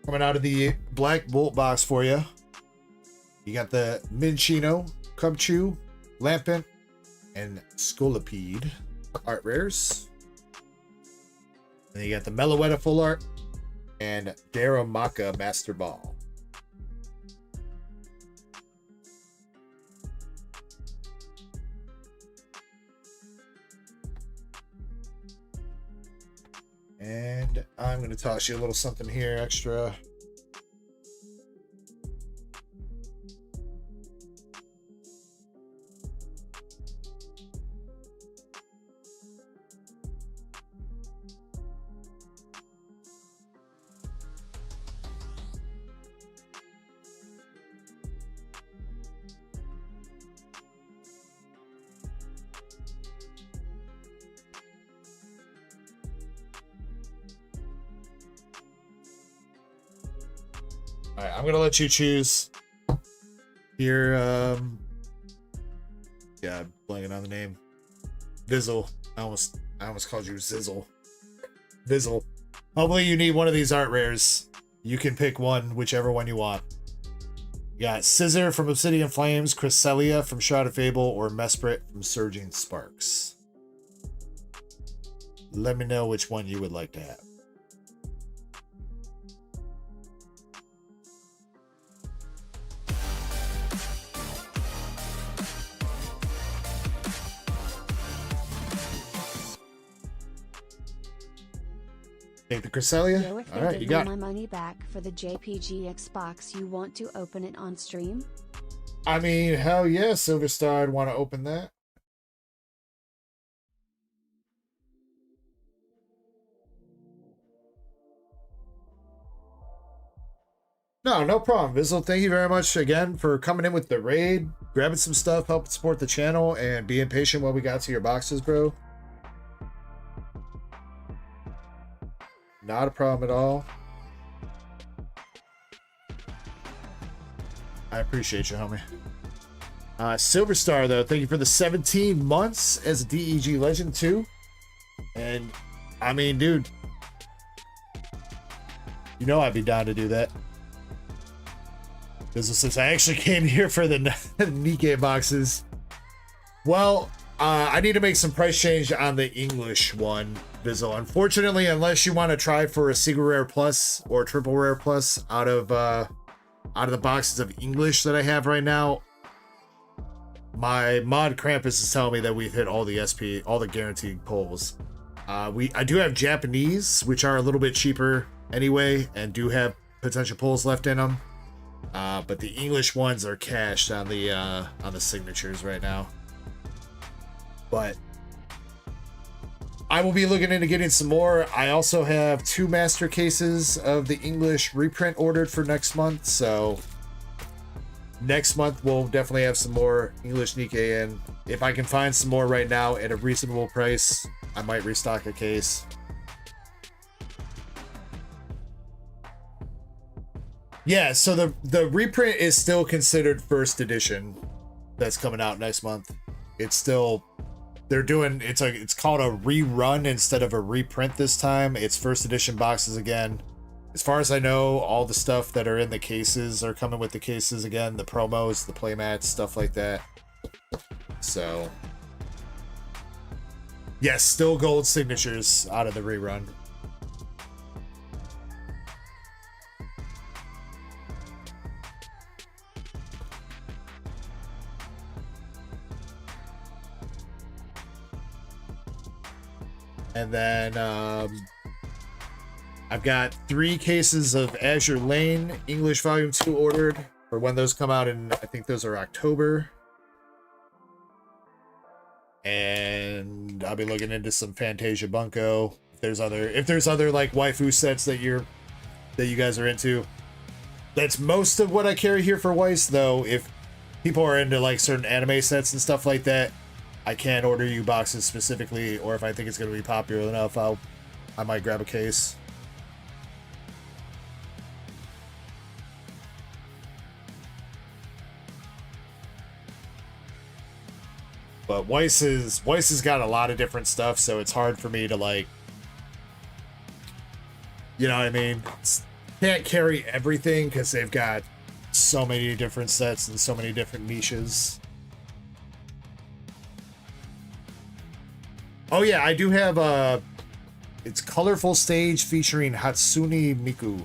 Coming out of the Black Bolt box for you. You got the Minchino, Cubchoo, Lampent, and Scolipede art rares. And you got the Meloetta full art and Darumaka Master Ball. And I'm going to toss you a little something here extra. All right, I'm gonna let you choose here. Yeah, blanking on the name. Vizzle. I almost called you Zizzle. Vizzle. Hopefully you need one of these art rares. You can pick one, whichever one you want. You got Scissor from Obsidian Flames, Cresselia from Shroud of Fable, or Mesprit from Surging Sparks. Let me know which one you would like to have. Take the Cresselia. Yo, if All they right, give you me got my it. money back for the JPG Xbox, you want to open it on stream? I mean, hell yeah, Silver Star, I'd want to open that. No, no problem. Vizzle, thank you very much again for coming in with the raid, grabbing some stuff, helping support the channel, and being patient while we got to your boxes, bro. Not a problem at all. I appreciate you, homie. Silver Star, though, thank you for the 17 months as a DEG Legend, too. And, I mean, dude, you know I'd be down to do that. Since I actually came here for the Nikkei boxes. Well, I need to make some price change on the English one, Bizzle. Unfortunately, unless you want to try for a single rare plus or triple rare plus out of the boxes of English that I have right now, my mod Krampus is telling me that we've hit all the SP, all the guaranteed pulls. I do have Japanese, which are a little bit cheaper anyway, and do have potential pulls left in them. But the English ones are cashed on the signatures right now. But I will be looking into getting some more. I also have 2 master cases of the English reprint ordered for next month, so next month we'll definitely have some more English Nikkei in. If I can find some more right now at a reasonable price, I might restock a case. Yeah, so the reprint is still considered first edition. That's coming out next month. It's still, they're doing, it's called a rerun instead of a reprint this time. It's first edition boxes again. As far as I know, all the stuff that are in the cases are coming with the cases again, the promos, the playmats, stuff like that. So yes, still gold signatures out of the rerun. And then I've got 3 cases of Azure Lane English Volume 2 ordered for when those come out in, I think those are October. And I'll be looking into some Fantasia Bunko. If there's other like waifu sets that you guys are into. That's most of what I carry here for Weiss, though. If people are into like certain anime sets and stuff like that, I can't order you boxes specifically, or if I think it's going to be popular enough, I might grab a case. But Weiss has got a lot of different stuff, so it's hard for me to, like, you know what I mean? Can't carry everything because they've got so many different sets and so many different niches. Oh yeah, I do have it's Colorful Stage featuring Hatsune Miku.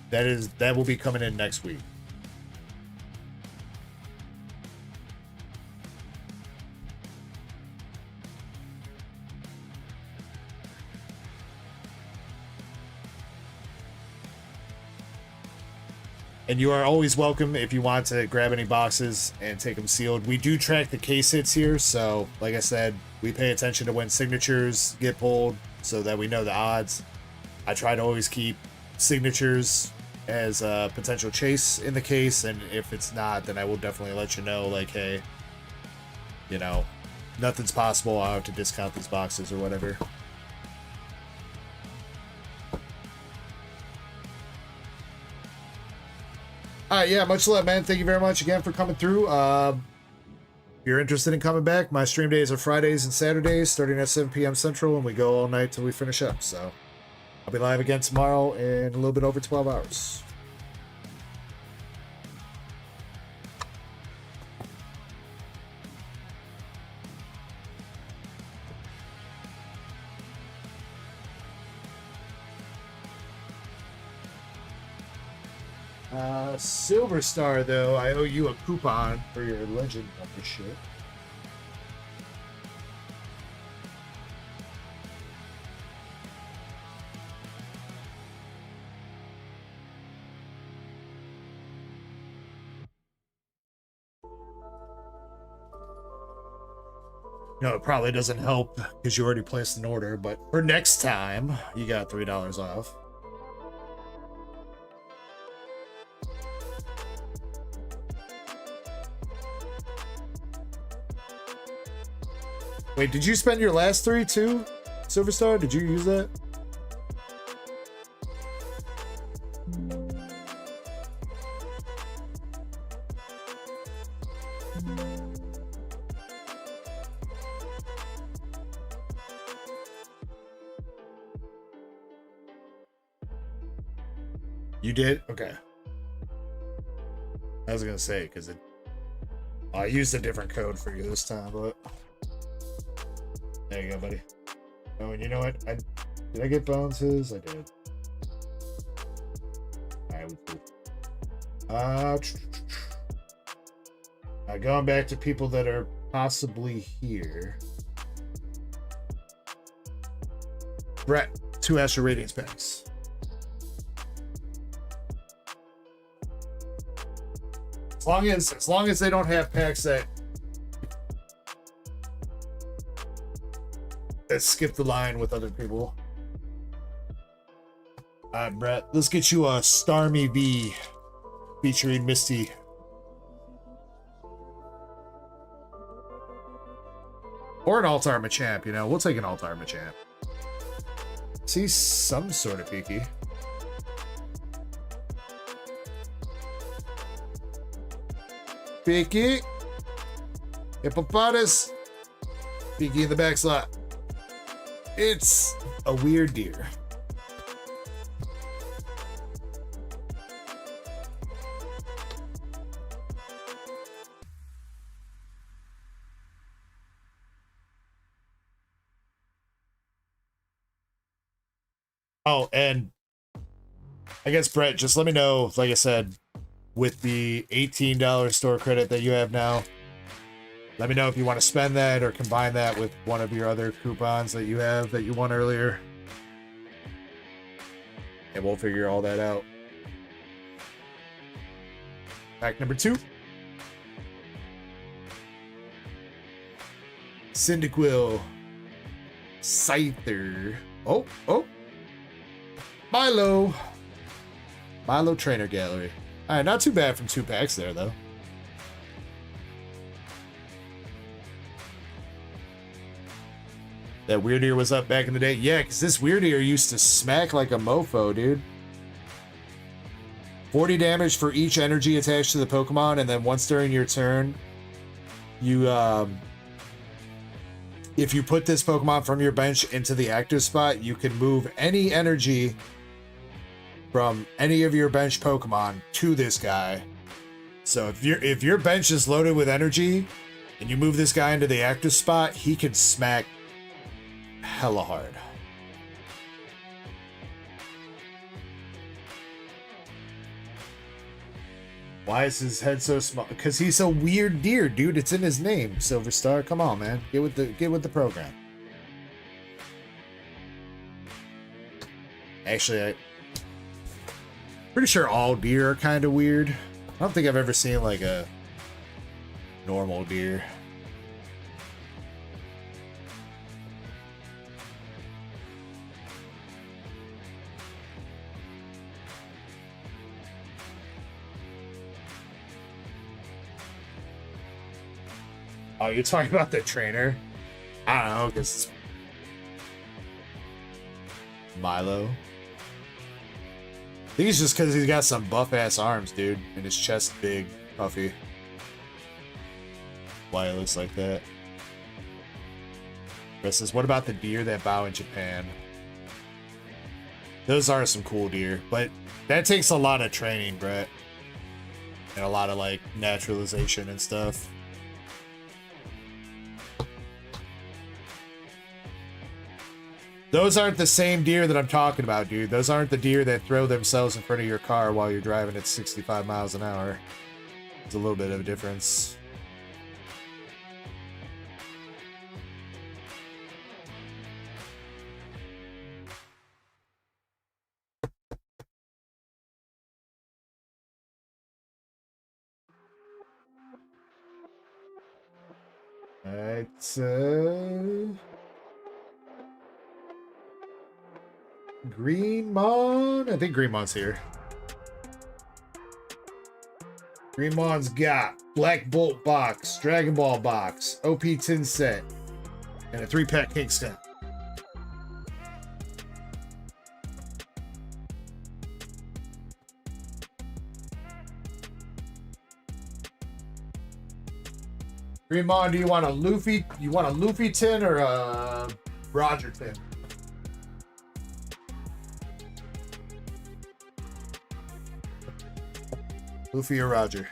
That will be coming in next week. And you are always welcome if you want to grab any boxes and take them sealed. We do track the case hits here, so like I said, we pay attention to when signatures get pulled so that we know the odds. I try to always keep signatures as a potential chase in the case, and if it's not, then I will definitely let you know, like, hey, you know, nothing's possible, I'll have to discount these boxes or whatever. Alright, yeah, much love, man. Thank you very much again for coming through. If you're interested in coming back, my stream days are Fridays and Saturdays, starting at 7 p.m. Central, and we go all night till we finish up. So I'll be live again tomorrow in a little bit over 12 hours. Silver Star, though, I owe you a coupon for your Legend membership. No, it probably doesn't help because you already placed an order, but for next time, you got $3 off. Wait, did you spend your last 3 too, Silverstar? Did you use that? You did? Okay. I was gonna say, because I used a different code for you this time, but there you go, buddy. Oh, and you know what? Did I get bonuses? I did. Alright, cool. Going back to people that are possibly here. Brett, 2 Astro Radiance packs. As long as they don't have packs that skip the line with other people. Alright, Brett, let's get you a Starmie V featuring Misty. Or an Alt-Art Machamp, you know. We'll take an Alt-Art Machamp. See some sort of peaky. Peaky. Hippopotamus. Peaky in the back slot. It's a weird deer. Oh, and I guess, Brett, just let me know, like I said, with the $18 store credit that you have now, let me know if you want to spend that or combine that with one of your other coupons that you have that you won earlier. And we'll figure all that out. Pack number 2. Cyndaquil. Scyther. Oh. Milo Trainer Gallery. Alright, not too bad from 2 packs there, though. That Weird Ear was up back in the day. Yeah, because this Weird Ear used to smack like a mofo, dude. 40 damage for each energy attached to the Pokemon, and then once during your turn, you, if you put this Pokemon from your bench into the active spot, you can move any energy from any of your bench Pokemon to this guy. So if your bench is loaded with energy and you move this guy into the active spot, he can smack hella hard. Why is his head so small? Because he's a weird deer, dude. It's in his name, Silverstar. Come on, man. Get with the program. Actually, pretty sure all deer are kind of weird. I don't think I've ever seen like a normal deer. Oh, you're talking about the trainer? I don't know, because Milo. I think it's just because he's got some buff-ass arms, dude, and his chest big, puffy. Why it looks like that. Chris says, what about the deer that bow in Japan? Those are some cool deer, but that takes a lot of training, Brett. And a lot of, like, naturalization and stuff. Those aren't the same deer that I'm talking about, dude. Those aren't the deer that throw themselves in front of your car while you're driving at 65 miles an hour. There's a little bit of a difference. Alright. Greenmon? I think Greenmon's here. Greenmon's got Black Bolt box, Dragon Ball box, OP 10 set, and a 3-pack Kingston. Greenmon, do you want a Luffy? You want a Luffy 10 or a Roger 10? Luffy or Roger?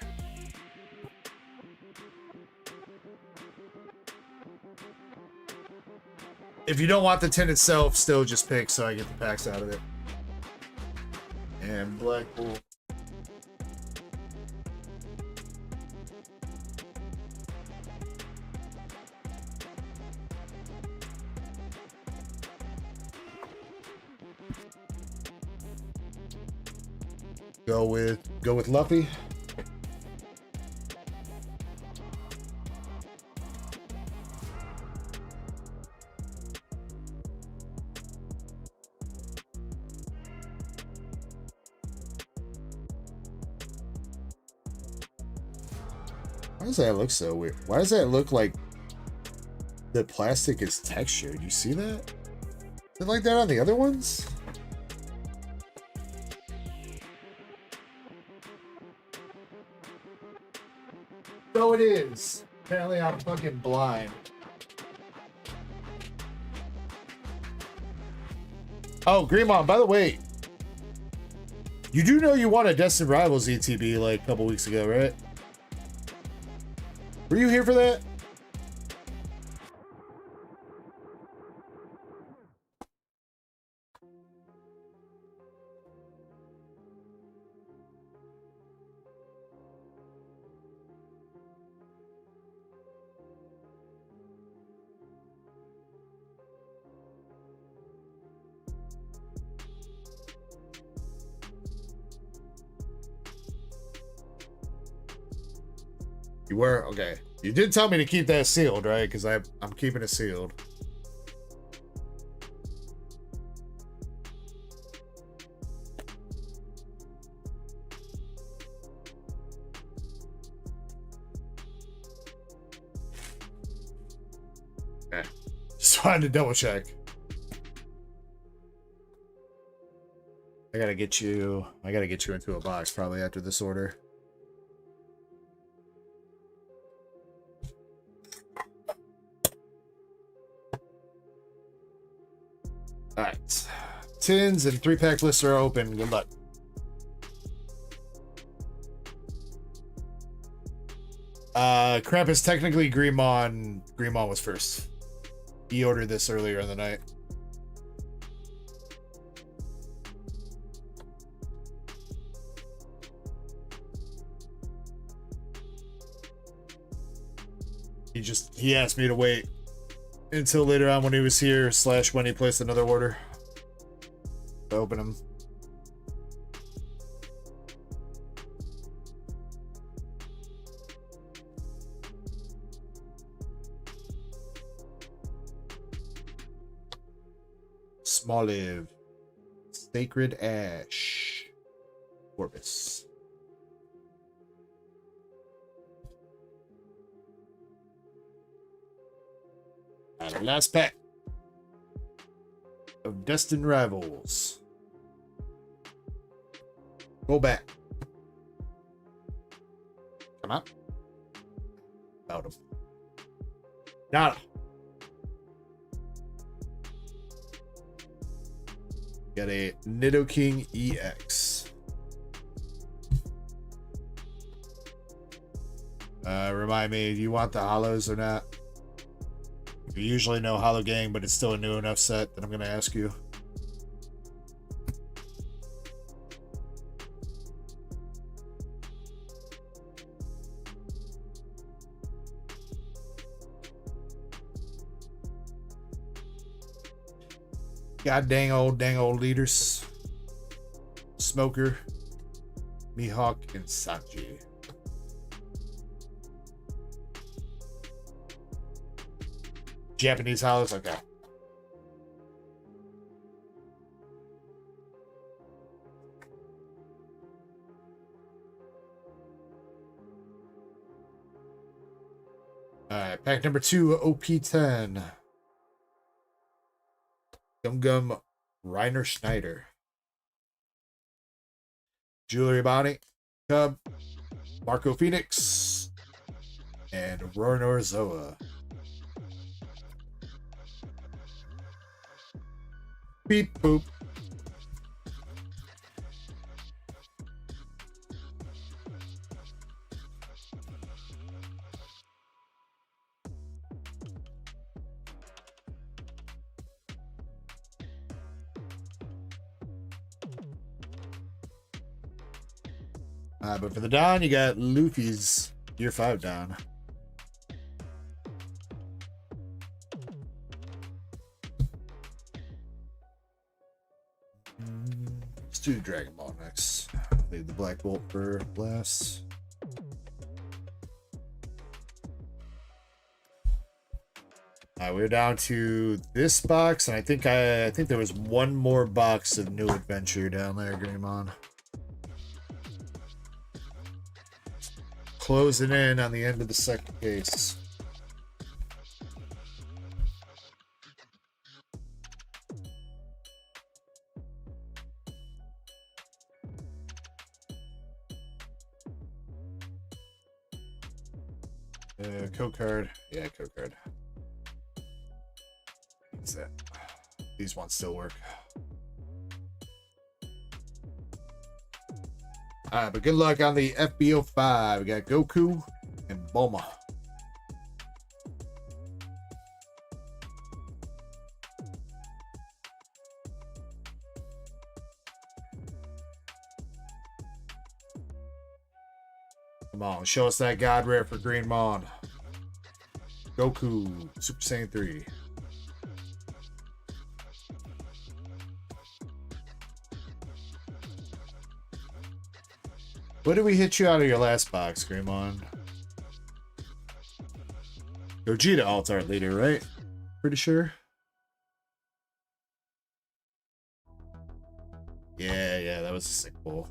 If you don't want the 10 itself, still just pick so I get the packs out of it. And Black Bull. Go with Luffy. Why does that look so weird? Why does that look like the plastic is textured? You see that? Is it like that on the other ones? So it is. Apparently I'm fucking blind. Oh, Greenmon, by the way, you do know you won a Destined Rivals ETB like a couple weeks ago, right? Were you here for that? You were? Okay. You did tell me to keep that sealed, right? Because I'm keeping it sealed. Okay. Just wanted to double check. I gotta get you into a box probably after this order. Alright. 10s and 3-pack lists are open. Good luck. Krampus, technically Greenmon was first. He ordered this earlier in the night. He asked me to wait until later on when he was here / when he placed another order to open them. Smoliv, Sacred Ash, Orbis. And last pack of Destined Rivals. Go back. Come on. About him. Nada. Got a Nidoking EX. Remind me, do you want the hollows or not? You usually know Hollow Gang, but it's still a new enough set that I'm going to ask you. God dang old leaders. Smoker, Mihawk, and Sanji. Japanese house. Okay. All right, pack number 2, OP10. Gum Reiner Schneider. Jewelry Bonnie, Cub, Marco Phoenix, and Roynor Zoa. Beep boop. But for the Don, you got Luffy's Year 5 Don. Let's do Dragon Ball next. Leave the Black Bolt for last. We're down to this box, and I think there was one more box of New Adventure down there, Greymon. Closing in on the end of the second case. Code card. Yeah, code card. What's that? These ones still work. Alright, but good luck on the FBO5. We got Goku and Bulma. Come on, show us that God Rare for Green Mon. Goku, Super Saiyan 3. What did we hit you out of your last box, Greymon? Gogeta alt art leader, right? Pretty sure. Yeah, that was a sick pull.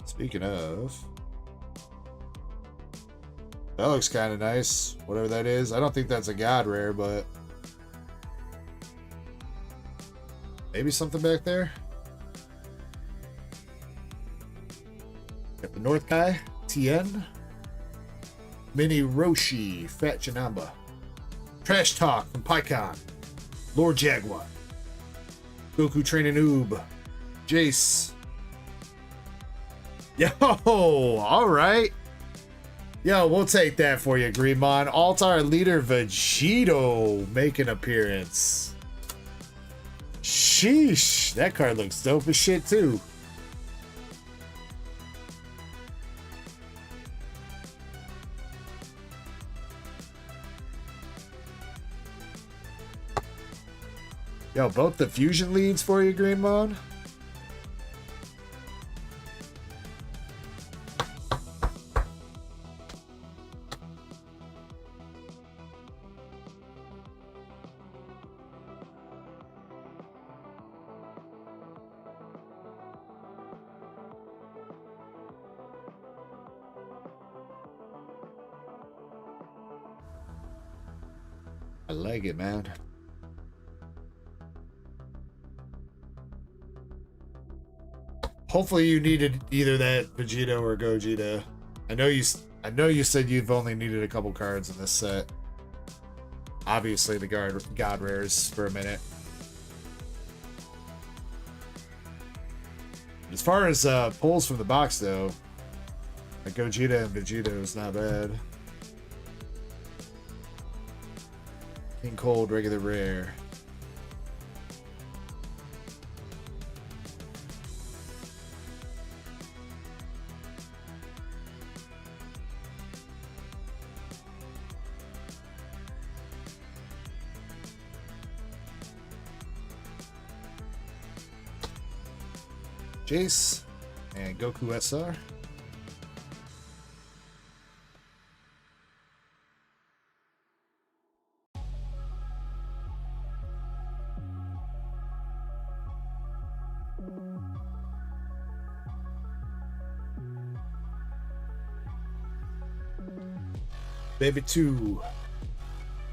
Speaking of, that looks kind of nice, whatever that is. I don't think that's a God Rare, but maybe something back there. Got the North guy, Tien, Mini Roshi, Fat Janamba, Trash Talk from Pycon, Lord Jaguar, Goku Training Noob, Jace. Yo, all right. Yo, we'll take that for you, Greenmon. Altar leader Vegito make an appearance. Sheesh, that card looks dope as shit too. Yo, both the fusion leads for you, Greenmon. I like it, man. Hopefully you needed either that Vegeta or Gogeta. I know you said you've only needed a couple cards in this set. Obviously the God Rares for a minute. As far as pulls from the box though, like Gogeta and Vegeta is not bad. King Cold, regular rare. Jace, and Goku SR. Baby 2,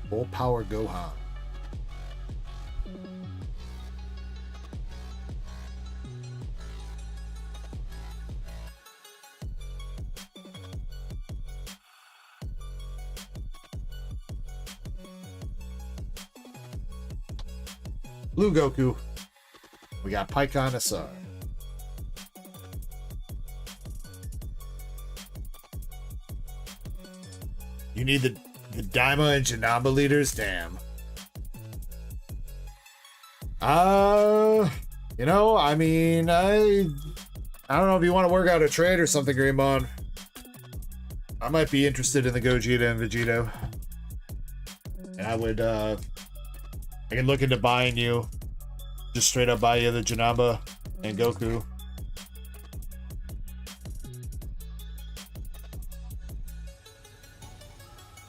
full power Gohan. Blue Goku. We got Pycon SR. You need the Daima and Janamba leaders? Damn. You know, I mean, I don't know if you want to work out a trade or something, Greymon. I might be interested in the Gogeta and Vegito. And I would, I can look into buying you. Just straight up buy you the Janamba and Goku.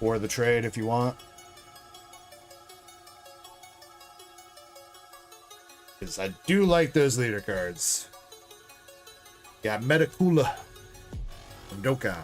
Or the trade if you want. Because I do like those leader cards. Got Metacoola from Dokkan.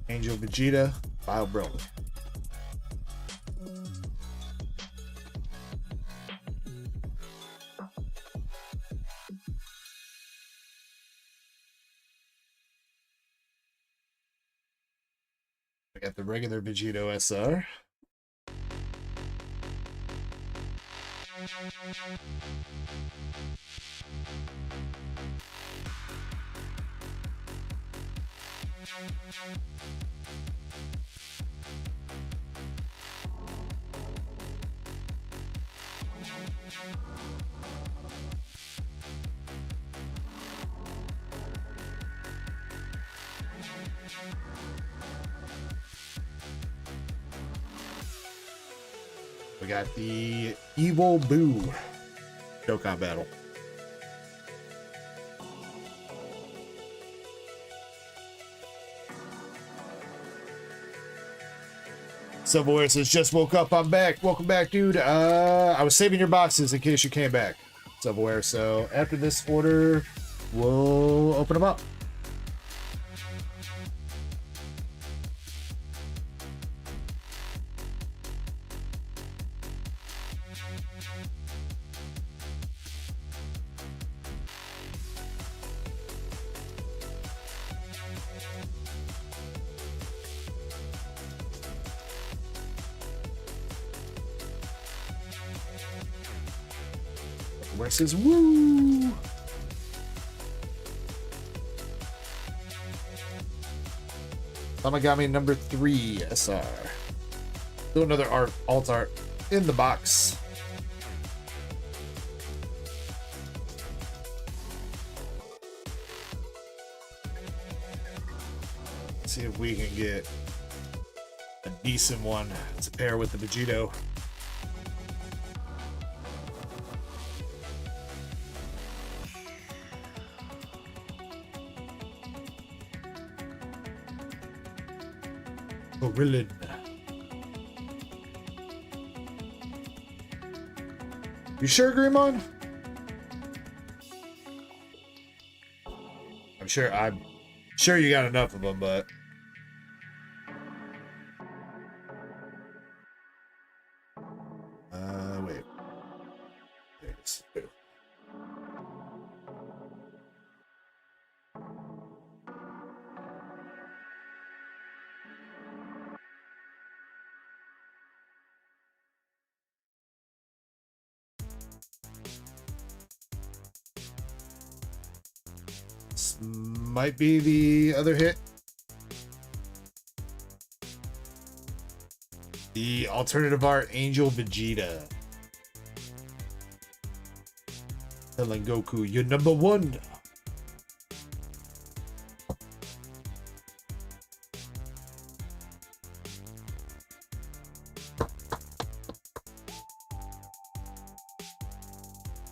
Angel Vegeta, Bio Broly. I got the regular Vegito SR. We got the Evil Boo Dokkan battle. Silverware says, just woke up, I'm back. Welcome back, dude. I was saving your boxes in case you came back, Silverware. So after this order, we'll open them up. Where it says woo. Tamagami number 3 SR. Still another alt art in the box. Let's see if we can get a decent one to pair with the Vegito. Krillin. You sure, Greymon? I'm sure you got enough of them, but wait. There's two. Might be the other hit. The alternative art Angel Vegeta. Telling Goku, you're number one.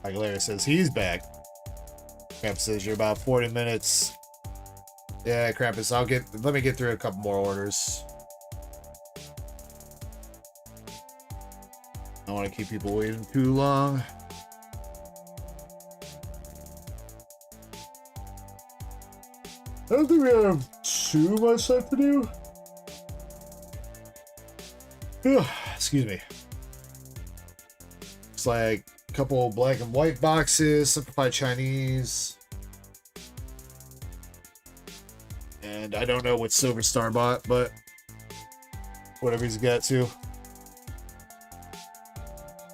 Aguilera says he's back. Krampus says you're about 40 minutes. Yeah, Krampus, let me get through a couple more orders. I don't want to keep people waiting too long. I don't think we have too much stuff to do. Excuse me. It's like a couple black and white boxes, simplified Chinese. And I don't know what Silver Star bought, but whatever he's got to.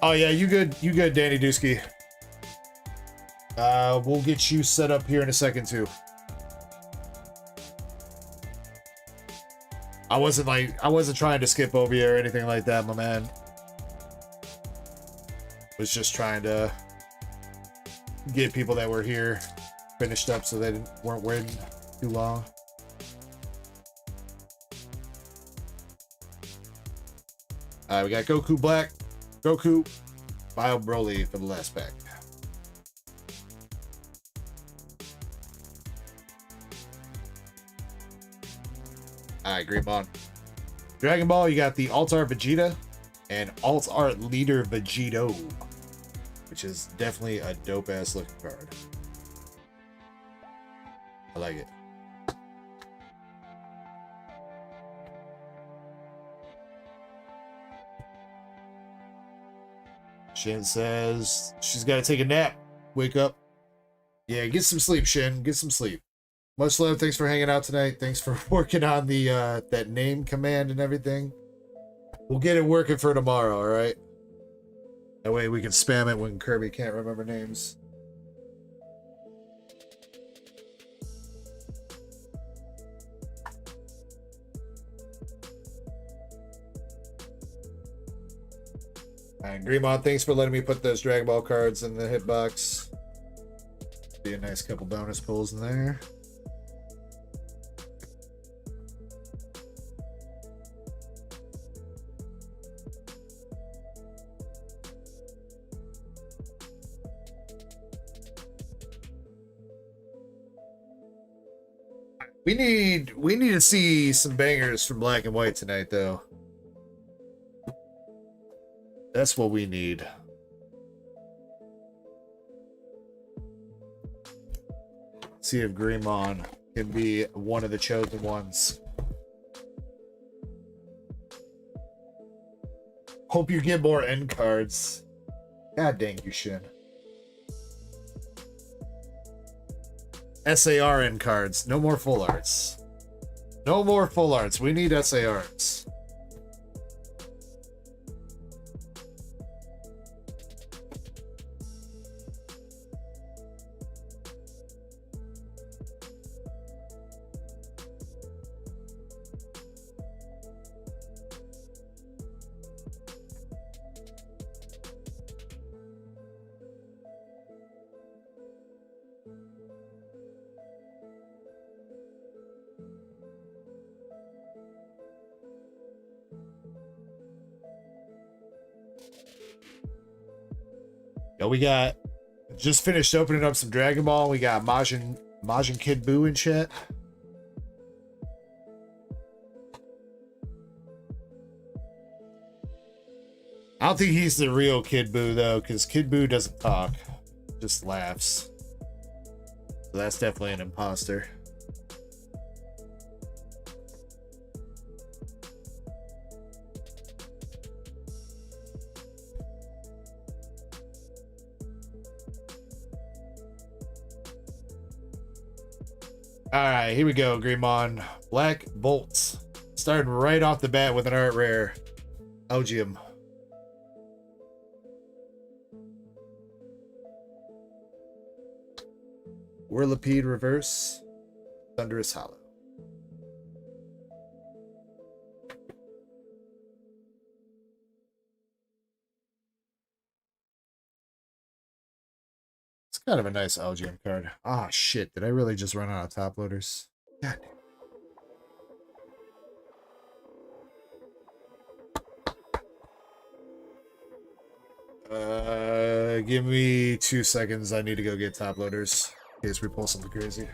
Oh yeah, you good, Danny Dusky. We'll get you set up here in a second too. I wasn't trying to skip over you or anything like that, my man. Was just trying to get people that were here finished up so they weren't waiting too long. Alright, we got Goku Black, Goku, Bio Broly for the last pack. Alright, Green Bond. Dragon Ball, you got the Alt Art Vegeta and Alt Art Leader Vegito, which is definitely a dope ass looking card. I like it. Shin says she's got to take a nap. Wake up. Yeah, get some sleep, Shin. Get some sleep. Much love. Thanks for hanging out tonight. Thanks for working on the that name command and everything. We'll get it working for tomorrow, all right? That way we can spam it when Kirby can't remember names. And Greenmont, thanks for letting me put those Dragon Ball cards in the hitbox. Be a nice couple bonus pulls in there. We need to see some bangers from Black and White tonight, though. That's what we need. See if Greymon can be one of the chosen ones. Hope you get more end cards. God dang you, Shin. SAR end cards. No more full arts. No more full arts. We need SARs. We got just finished opening up some Dragon Ball. We got Majin Kid Buu in chat. I don't think he's the real Kid Buu though, because Kid Buu doesn't talk, just laughs. So that's definitely an imposter. All right, here we go, Greymon. Black Bolts. Starting right off the bat with an art rare. Ogium. Whirlipede Reverse. Thunderous Hollow. It's kind of a nice LGM card. Ah, shit. Did I really just run out of top loaders? God damn. Give me 2 seconds. I need to go get top loaders in case we pull something crazy.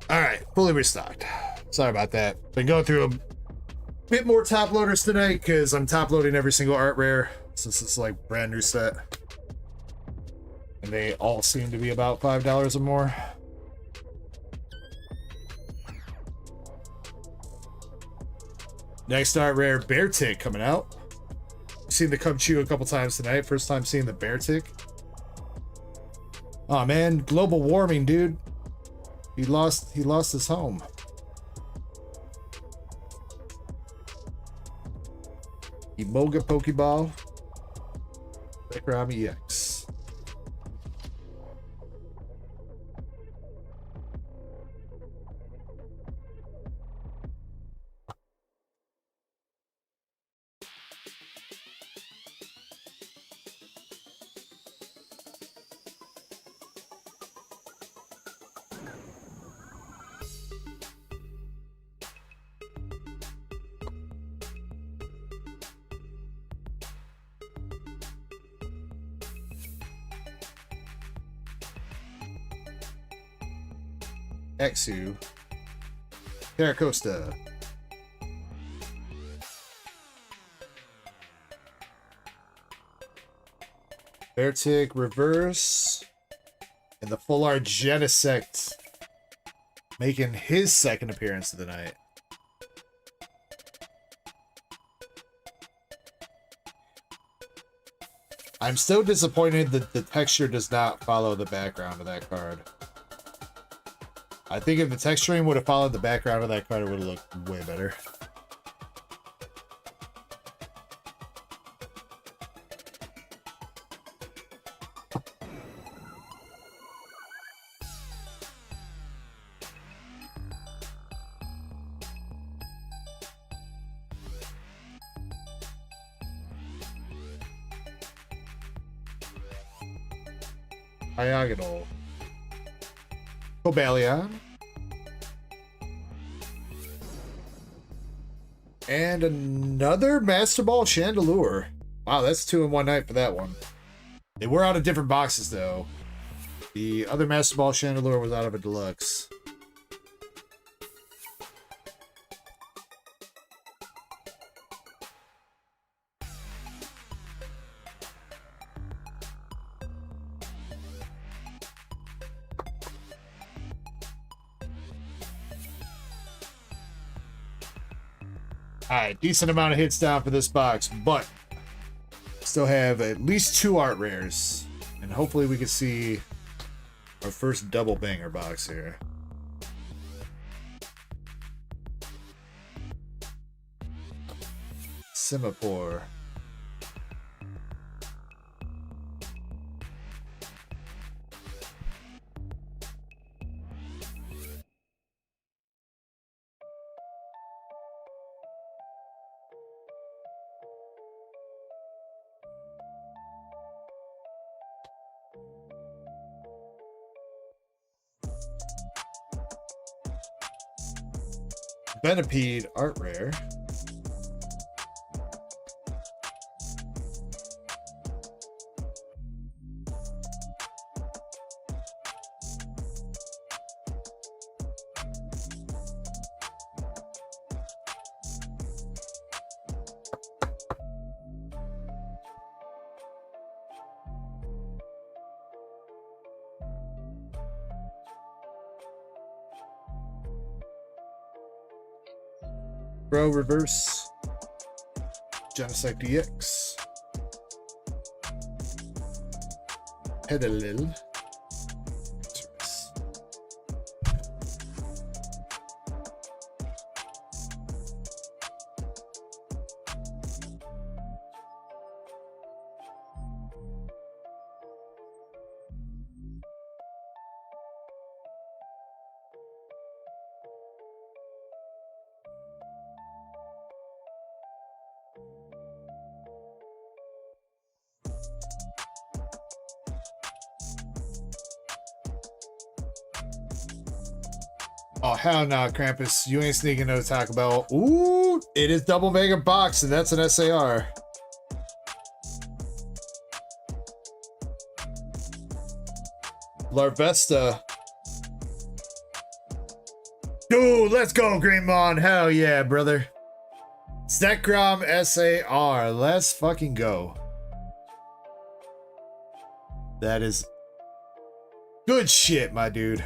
All right, fully restocked. Sorry about that. Been going through a bit more top loaders tonight because I'm top loading every single art rare since it's like brand new set. And they all seem to be about $5 or more. Next art rare, Bear Tick coming out. Seen the Come Chew a couple times tonight. First time seeing the Bear Tick. Oh man, global warming, dude. He lost his home. Emoga Pokeball. Background EX. Exu, Terracosta, Beartic Reverse, and the Full Art Genesect making his second appearance of the night. I'm still disappointed that the texture does not follow the background of that card. I think if the texturing would have followed the background of that card, it would have looked way better. Diagonal. Cobalion. And another Master Ball Chandelure. Wow, that's 2 in one night for that one. They were out of different boxes, though. The other Master Ball Chandelure was out of a deluxe. Alright, decent amount of hits down for this box, but still have at least 2 art rares. And hopefully we can see our first double banger box here. Semaphore. Benepede art rare. Bro reverse. Genocide DX. Pedalil. Oh, hell no, Krampus. You ain't sneaking no Taco Bell. Ooh, it is double mega box, and that's an SAR. Larvesta. Dude, let's go, Greenmon. Hell yeah, brother. Zekrom SAR. Let's fucking go. That is good shit, my dude.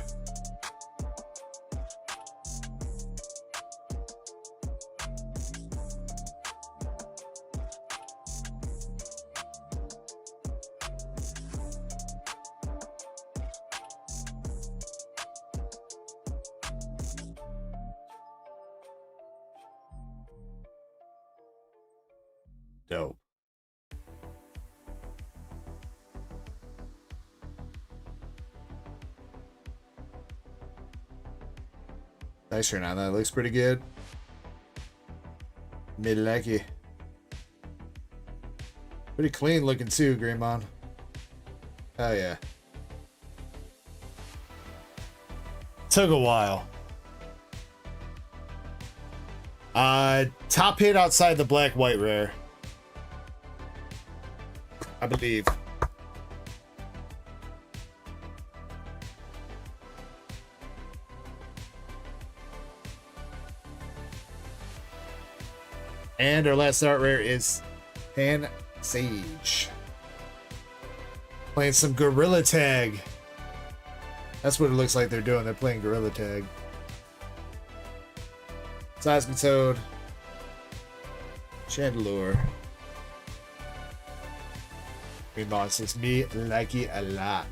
Dope. Nice shirt on that. Looks pretty good. Mid lucky. Pretty clean looking too, Greymon. Oh yeah. Took a while. Top hit outside the black white rare, I believe. And our last art rare is Pan Sage. Playing some Gorilla Tag. That's what it looks like they're doing. They're playing Gorilla Tag. Seismitoad. Chandelure. Green Boss says, me like it a lot.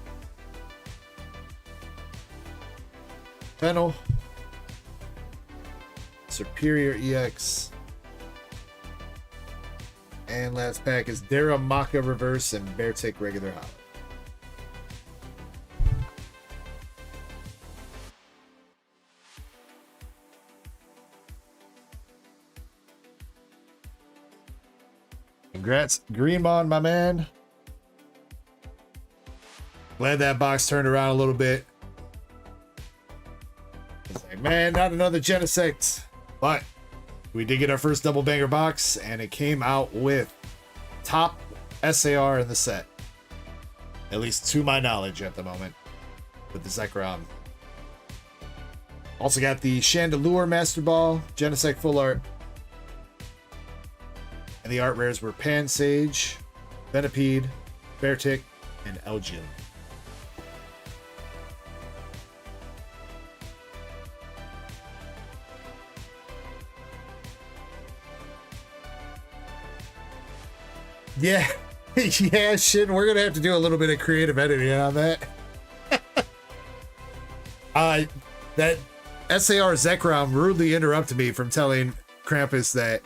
Fennel. Superior EX. And last pack is Daramaka Reverse and Beartick Regular Hollow. Congrats, Greenmon, my man. Glad that box turned around a little bit. It's like, man, not another Genesect. But we did get our first double banger box, and it came out with top SAR in the set. At least to my knowledge at the moment, with the Zekrom. Also got the Chandelure Master Ball, Genesect Full Art. And the art rares were Pan Sage, Venipede, Beartick, and Elgin. Yeah, yeah, shit. We're gonna have to do a little bit of creative editing on that. That SAR Zekrom rudely interrupted me from telling Krampus that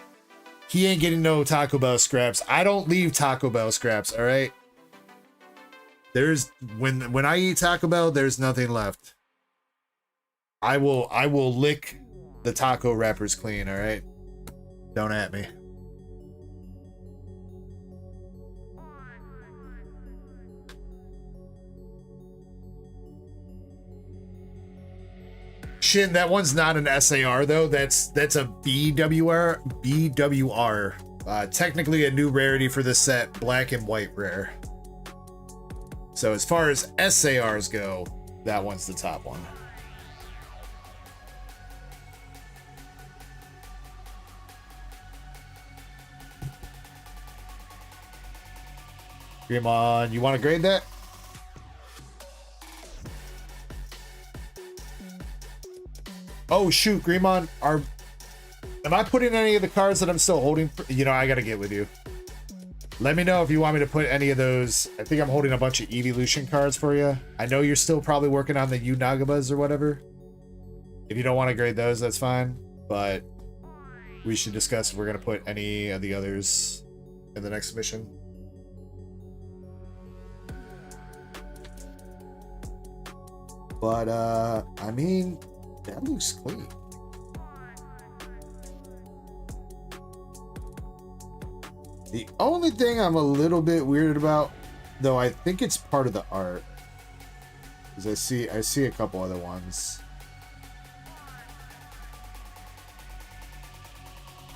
he ain't getting no Taco Bell scraps. I don't leave Taco Bell scraps, all right? There's when I eat Taco Bell, there's nothing left. I will lick the taco wrappers clean, all right? Don't at me. Shin, that one's not an SAR though. That's a BWR. Technically a new rarity for this set, black and white rare. So as far as SARs go, that one's the top one. Come on, you want to grade that? Oh shoot, Greemon, am I putting any of the cards that I'm still holding? You know, I gotta get with you. Let me know if you want me to put any of those. I think I'm holding a bunch of evolution cards for you. I know you're still probably working on the Unagabas or whatever. If you don't want to grade those, that's fine. But we should discuss if we're gonna put any of the others in the next mission. But I mean, that looks clean. The only thing I'm a little bit weirded about, though, I think it's part of the art, is I see a couple other ones.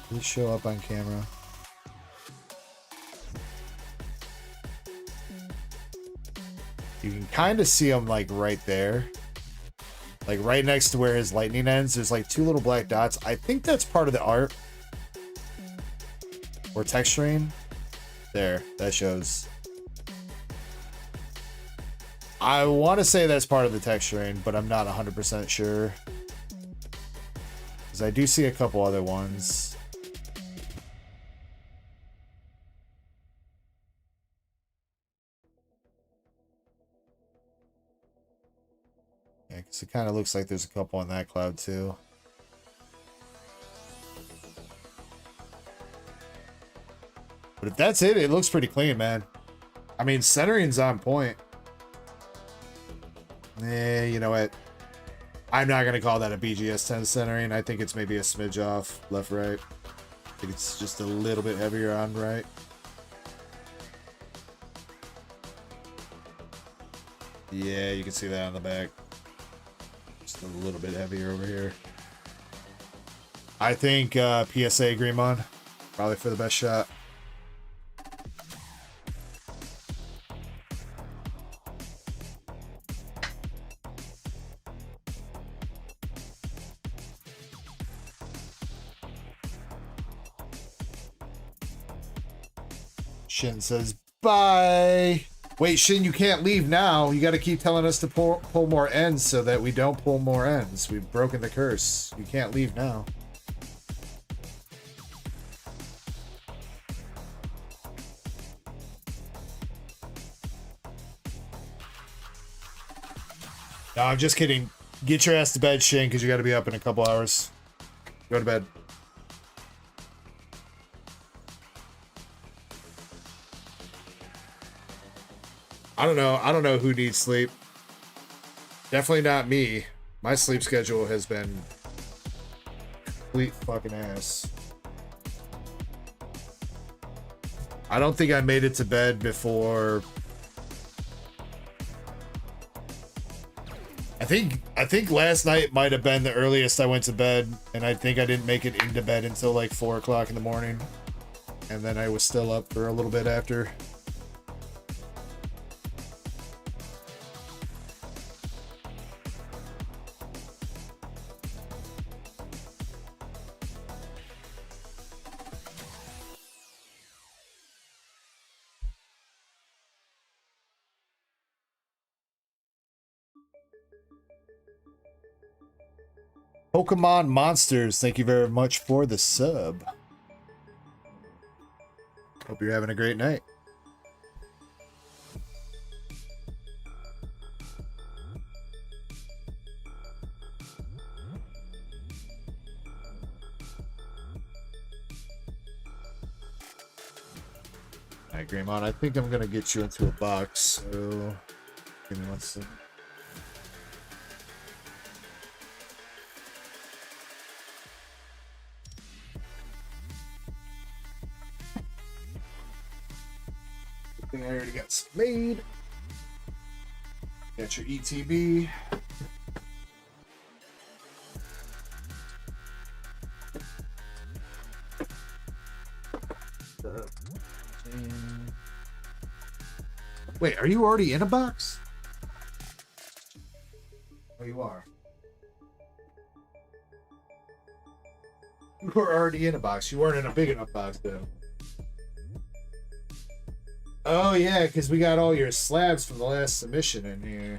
Did it show up on camera? You can kind of see them like right there. Like right next to where his lightning ends, there's like two little black dots. I think that's part of the art. Or texturing. There, that shows. I want to say that's part of the texturing, but I'm not 100% sure. Because I do see a couple other ones. Yeah, because it kind of looks like there's a couple on that cloud too. But if that's it, it looks pretty clean, man. I mean, centering's on point. You know what? I'm not going to call that a BGS 10 centering. I think it's maybe a smidge off left, right. I think it's just a little bit heavier on right. Yeah, you can see that on the back. Just a little bit heavier over here. I think PSA Greemon, probably for the best shot. Shin says, bye. Wait, Shin, you can't leave now. You got to keep telling us to pull more ends so that we don't pull more ends. We've broken the curse. You can't leave now. No, I'm just kidding. Get your ass to bed, Shin, because you got to be up in a couple hours. Go to bed. I don't know who needs sleep. Definitely not me. My sleep schedule has been complete fucking ass. I don't think I made it to bed before. I think last night might have been the earliest I went to bed, and I think I didn't make it into bed until like 4 o'clock in the morning. And then I was still up for a little bit after. Pokemon Monsters, thank you very much for the sub. Hope you're having a great night. Alright, Greymon, I think I'm gonna get you into a box, so give me one second. I already got some made. Got your ETB. Wait, are you already in a box? Oh, you are. You were already in a box. You weren't in a big enough box, though. Oh, yeah, because we got all your slabs from the last submission in here.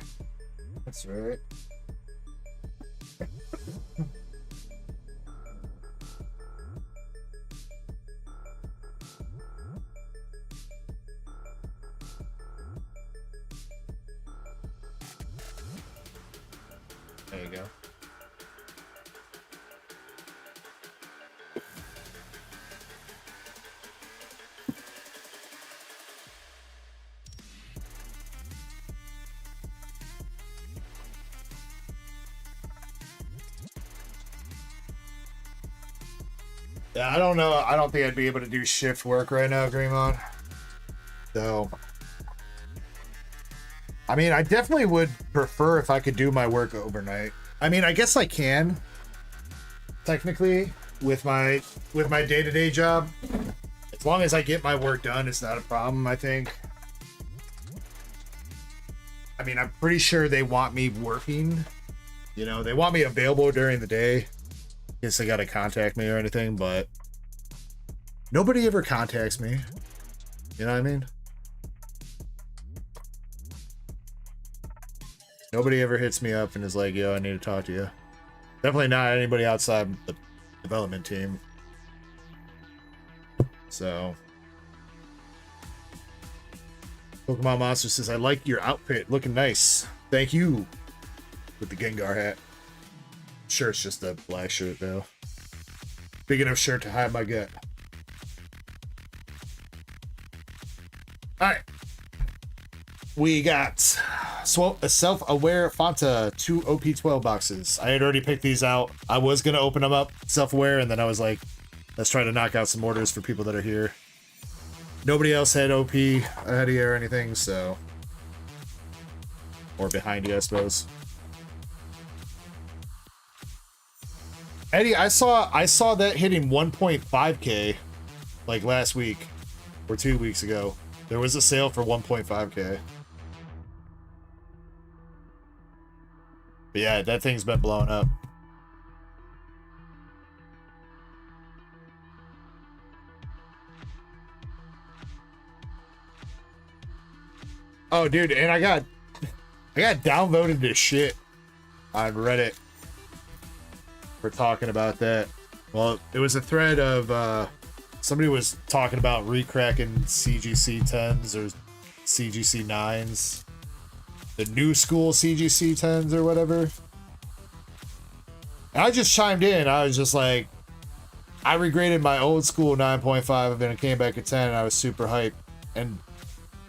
That's right. There you go. Yeah, I don't know. I don't think I'd be able to do shift work right now, Greymon. So, I mean, I definitely would prefer if I could do my work overnight. I mean, I guess I can, technically, with my day-to-day job. As long as I get my work done, it's not a problem, I think. I mean, I'm pretty sure they want me working. You know, they want me available during the day. Guess they gotta contact me or anything, but nobody ever contacts me. You know what I mean? Nobody ever hits me up and is like, yo, I need to talk to you. Definitely not anybody outside the development team. So Pokemon Monster says, I like your outfit, looking nice. Thank you. With the Gengar hat. Shirt's just a black shirt though. Big enough shirt to hide my gut. Alright. We got Self-Aware Fanta 2 OP12 boxes. I had already picked these out. I was going to open them up, Self-Aware, and then I was like, let's try to knock out some orders for people that are here. Nobody else had OP ahead of you or anything, so... Or behind you, I suppose. Eddie, I saw that hitting 1.5k like last week or 2 weeks ago. There was a sale for 1.5k. But yeah, that thing's been blowing up. Oh, dude, and I got downvoted to shit on Reddit for talking about that. Well, it was a thread of somebody was talking about recracking CGC 10s or CGC 9s, the new school CGC 10s or whatever. And I just chimed in. I was just like, I regraded my old school 9.5 and then it came back at 10 and I was super hyped. And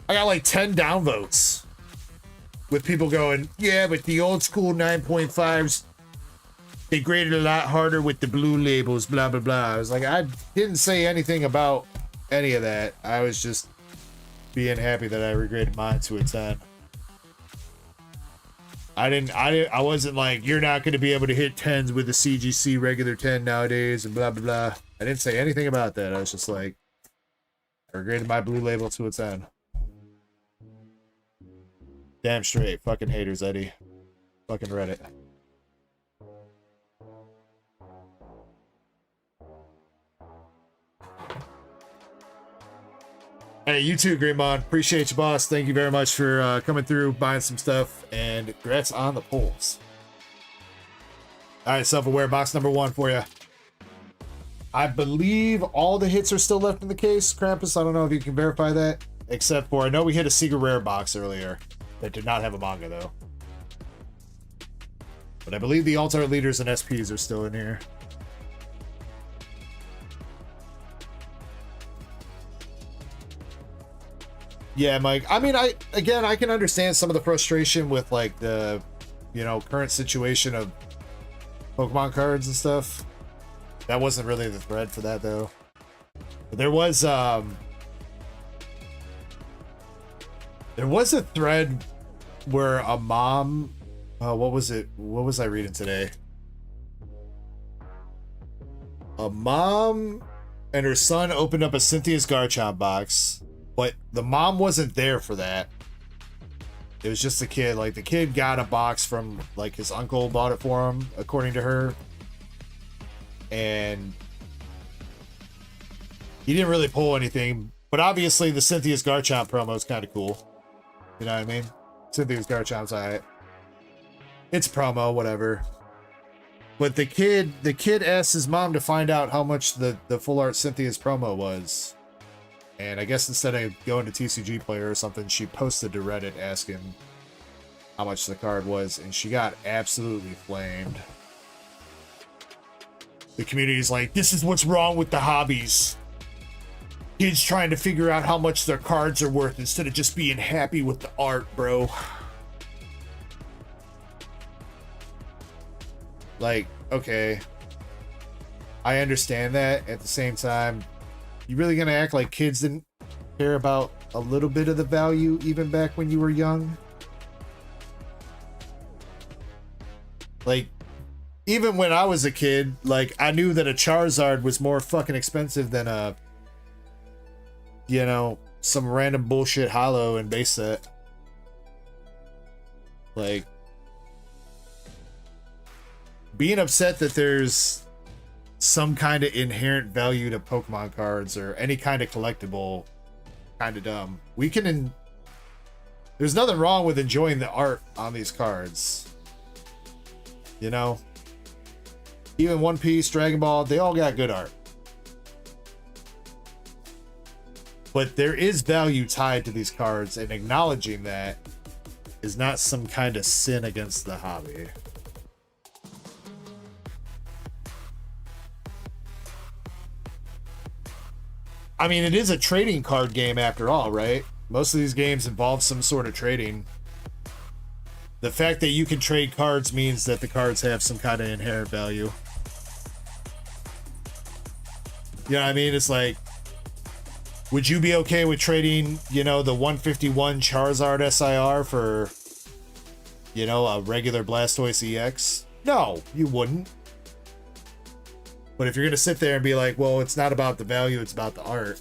I got like 10 downvotes with people going, yeah, but the old school 9.5s, they graded a lot harder with the blue labels, blah, blah, blah. I was like, I didn't say anything about any of that. I was just being happy that I regraded mine to a 10. I wasn't like, you're not going to be able to hit 10s with a CGC regular 10 nowadays and blah, blah, blah. I didn't say anything about that. I was just like, I regraded my blue label to a 10. Damn straight. Fucking haters, Eddie. Fucking Reddit. Hey, you too, Greenmon. Appreciate you, boss. Thank you very much for coming through, buying some stuff, and congrats on the polls. All right, Self-Aware box number 1 for you. I believe all the hits are still left in the case, Krampus. I don't know if you can verify that, except for I know we hit a Secret Rare box earlier that did not have a manga, though. But I believe the Alt-Art Leaders and SPs are still in here. Yeah, Mike. I mean, I can understand some of the frustration with like the, you know, current situation of Pokemon cards and stuff. That wasn't really the thread for that though. But there was a thread where a mom, what was it? What was I reading today? A mom and her son opened up a Cynthia's Garchomp box, but the mom wasn't there for that. It was just the kid. Like, the kid got a box from, like, his uncle bought it for him, according to her. And he didn't really pull anything. But obviously, the Cynthia's Garchomp promo is kind of cool. You know what I mean? Cynthia's Garchomp's alright. It's promo, whatever. But the kid asked his mom to find out how much the full art Cynthia's promo was. And I guess instead of going to TCG Player or something, she posted to Reddit asking how much the card was, and she got absolutely flamed. The community's like, this is what's wrong with the hobbies. Kids trying to figure out how much their cards are worth instead of just being happy with the art, bro. Like, okay. I understand that. At the same time, you really gonna act like kids didn't care about a little bit of the value even back when you were young? Like, even when I was a kid, like, I knew that a Charizard was more fucking expensive than a, you know, some random bullshit holo and base set. Like, being upset that there's some kind of inherent value to Pokemon cards or any kind of collectible, kind of dumb. There's nothing wrong with enjoying the art on these cards. You know? Even One Piece, Dragon Ball, they all got good art. But there is value tied to these cards, and acknowledging that is not some kind of sin against the hobby. I mean, it is a trading card game after all, right? Most of these games involve some sort of trading. The fact that you can trade cards means that the cards have some kind of inherent value. You know what I mean? It's like, would you be okay with trading, you know, the 151 Charizard SIR for, you know, a regular Blastoise EX? No, you wouldn't. But if you're going to sit there and be like, well, it's not about the value, it's about the art,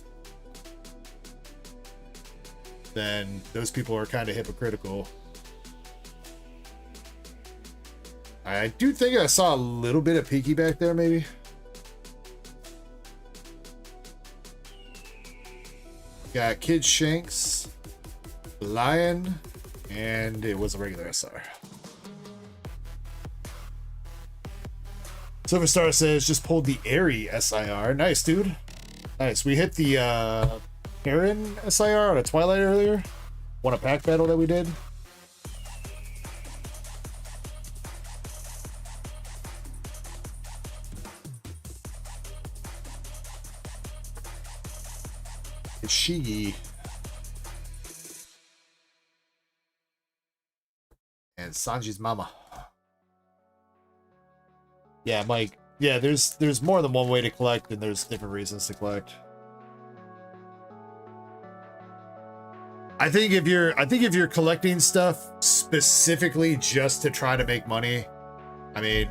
then those people are kind of hypocritical. I do think I saw a little bit of Peaky back there, maybe. Got Kid Shanks, Lion, and it was a regular SR. Silverstar says, just pulled the Airy SIR. Nice, dude. Nice. We hit the Heron SIR on a Twilight earlier. Won a pack battle that we did. It's Shigi. And Sanji's mama. Yeah, Mike. Yeah, there's more than one way to collect, and there's different reasons to collect. I think if you're collecting stuff specifically just to try to make money, I mean,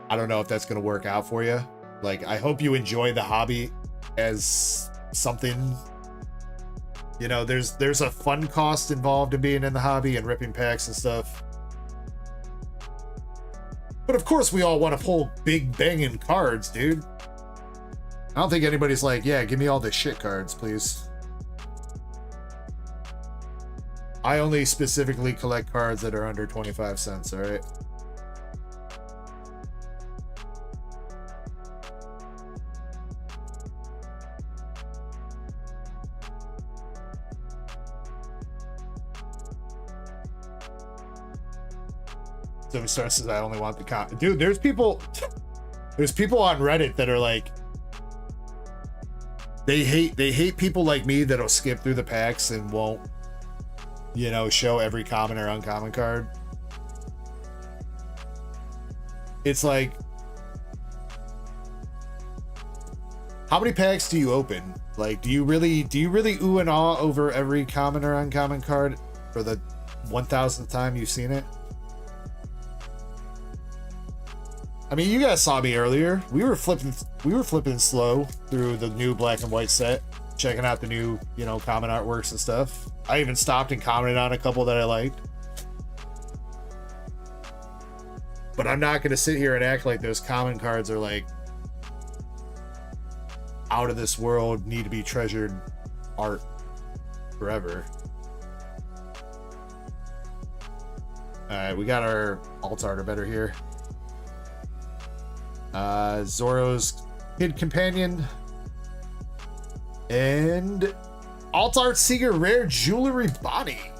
I don't know if that's gonna work out for you. Like, I hope you enjoy the hobby as something. You know, there's a fun cost involved in being in the hobby and ripping packs and stuff. But of course we all want to pull big banging cards, dude. I don't think anybody's like, yeah, give me all the shit cards, please. I only specifically collect cards that are under 25 cents, all right? So he starts says, I only want the copy. Dude, there's people on Reddit that are like, they hate people like me that'll skip through the packs and won't, you know, show every common or uncommon card. It's like, how many packs do you open? Like, do you really ooh and ah over every common or uncommon card for the 1000th time you've seen it? I mean, you guys saw me earlier. We were flipping slow through the new black and white set, checking out the new, you know, common artworks and stuff. I even stopped and commented on a couple that I liked. But I'm not going to sit here and act like those common cards are like out of this world, need to be treasured art forever. Alright, we got our alt art better here. Zoro's Kid Companion. And alt art Seeger Rare Jewelry Bonnie.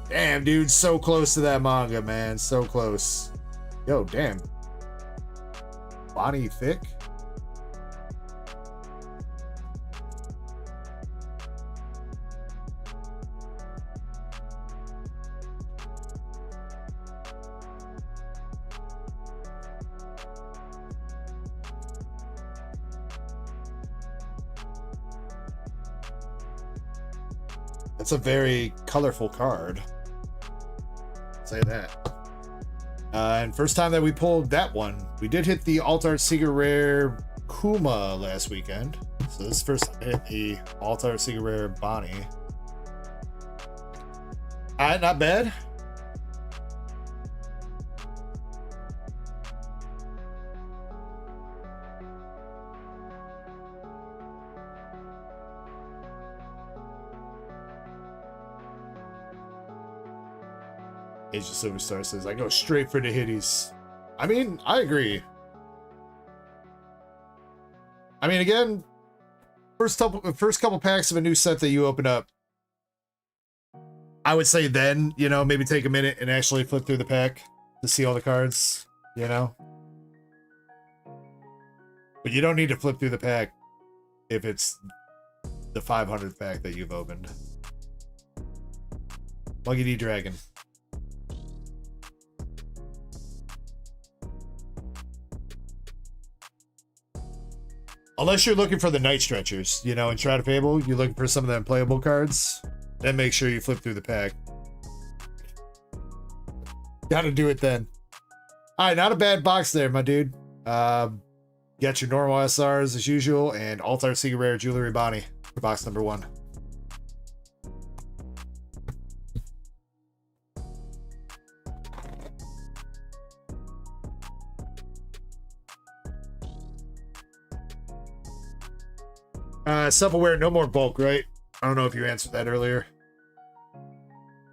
Damn, dude, so close to that manga, man. So close. Yo, damn. Bonnie thick. That's a very colorful card. Say that. And first time that we pulled that one, we did hit the Alt Art Seeker Rare Kuma last weekend. So this is first time I hit the Alt Art Seeker Rare Bonnie. Alright, not bad. Age of Silver Star says, I go straight for the hitties. I mean, I agree. I mean, again, first couple packs of a new set that you open up, I would say then, you know, maybe take a minute and actually flip through the pack to see all the cards, you know? But you don't need to flip through the pack if it's the 500th pack that you've opened. Muggy D Dragon. Unless you're looking for the night stretchers, you know, in Shroud of Fable, you're looking for some of the unplayable cards, then make sure you flip through the pack. Gotta do it then. Alright, not a bad box there, my dude. Got your normal SRs as usual, and Alt Art Seeker Rare Jewelry Bonnie for box number 1. Self-aware, no more bulk, right? I don't know if you answered that earlier.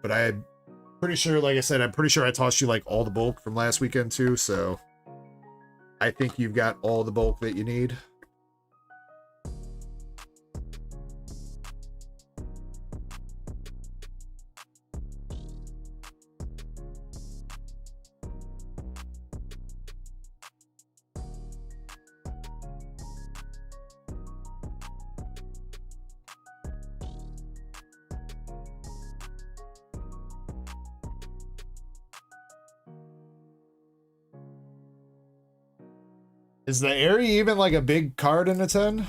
But I'm pretty sure, like I said, I'm pretty sure I tossed you like all the bulk from last weekend too, so I think you've got all the bulk that you need. Is the Airy even like a big card in a 10?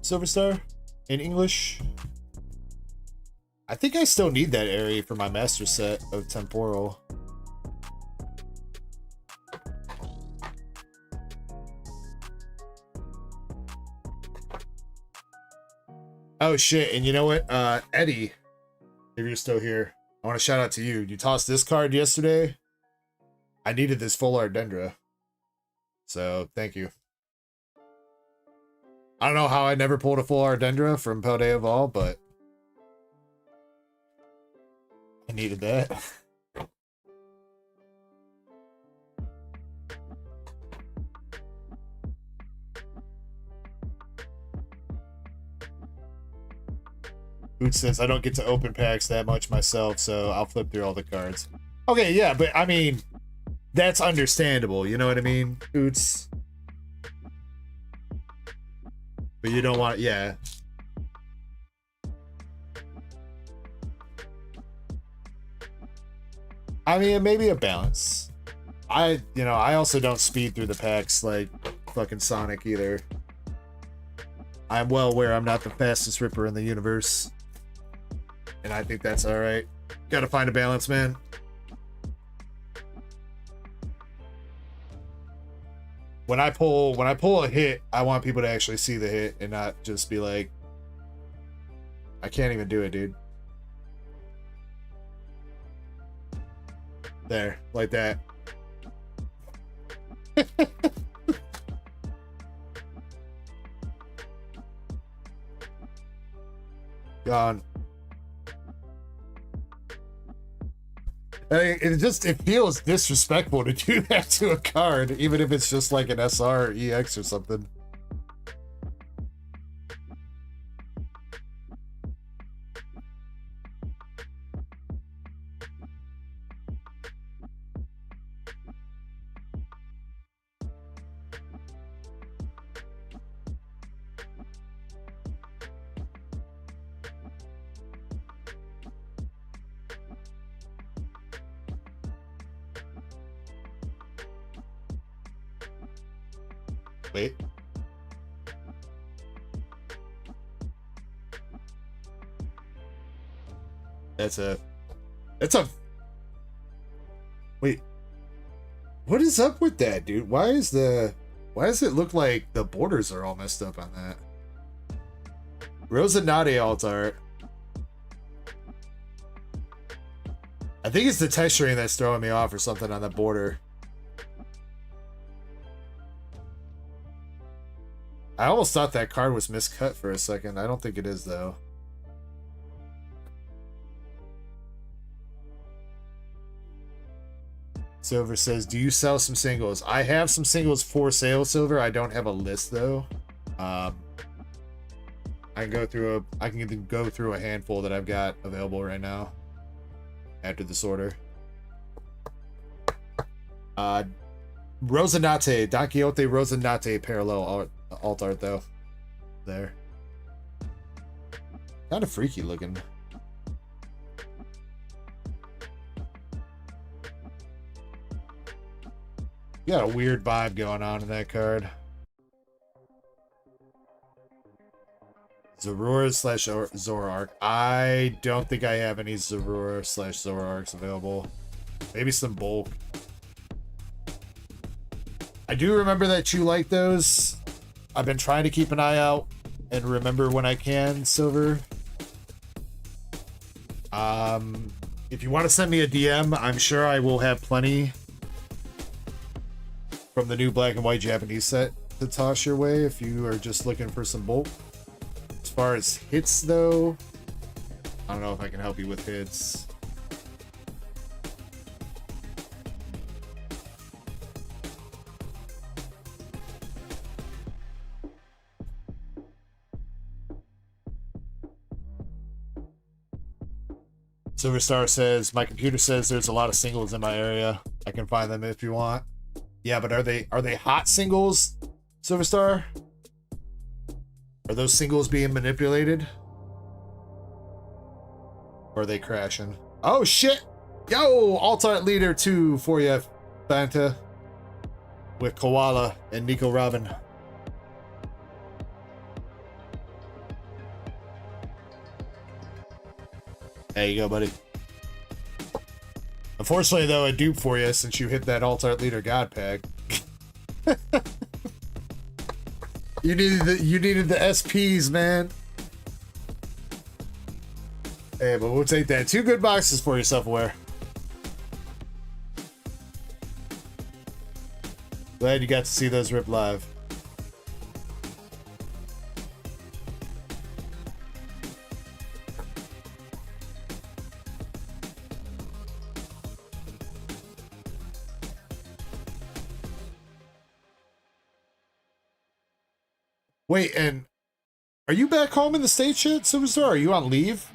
Silver Star? In English? I think I still need that Airy for my master set of Temporal. Oh shit, and you know what? Eddie, if you're still here, I want to shout out to you. You tossed this card yesterday. I needed this full art Dendra. So, thank you. I don't know how I never pulled a full Ardendra from Paldea Vol, but I needed that. Boot says, I don't get to open packs that much myself, so I'll flip through all the cards. Okay, yeah, but I mean, that's understandable, you know what I mean? Oots. But you don't want, yeah. I mean, maybe a balance. I also don't speed through the packs like fucking Sonic either. I'm well aware I'm not the fastest ripper in the universe. And I think that's alright. Gotta find a balance, man. when I pull a hit, I want people to actually see the hit and not just be like, I can't even do it, dude. There, like that. Gone. It feels disrespectful to do that to a card, even if it's just like an SR or EX or something. Wait. That's a wait. What is up with that, dude? Why does it look like the borders are all messed up on that? Rosanati alt art. I think it's the texturing that's throwing me off or something on the border. I almost thought that card was miscut for a second. I don't think it is, though. Silver says, do you sell some singles? I have some singles for sale, Silver. I don't have a list, though. I can go through a handful that I've got available right now after this order. Rosanate, Don Quixote Rosanate parallel alt art though. There. Kind of freaky looking. You got a weird vibe going on in that card. Zorora slash Zoroark. I don't think I have any Zorora slash Zoroarks available. Maybe some bulk. I do remember that you like those. I've been trying to keep an eye out and remember when I can, Silver. If you want to send me a DM, I'm sure I will have plenty from the new black and white Japanese set to toss your way if you are just looking for some bulk. As far as hits, though, I don't know if I can help you with hits. Silverstar says, my computer says there's a lot of singles in my area. I can find them if you want. Yeah, but are they hot singles, Silverstar? Are those singles being manipulated? Or are they crashing? Oh shit! Yo, alt-art leader 2 for you, Fanta. With Koala and Nico Robin. There you go, buddy. Unfortunately, though, a dupe for you since you hit that alt-art leader god pack. You needed the SPs, man. Hey, but we'll take that. 2 good boxes for you, self-aware. Glad you got to see those rip live. Wait, and are you back home in the States yet, Superstar? Are you on leave?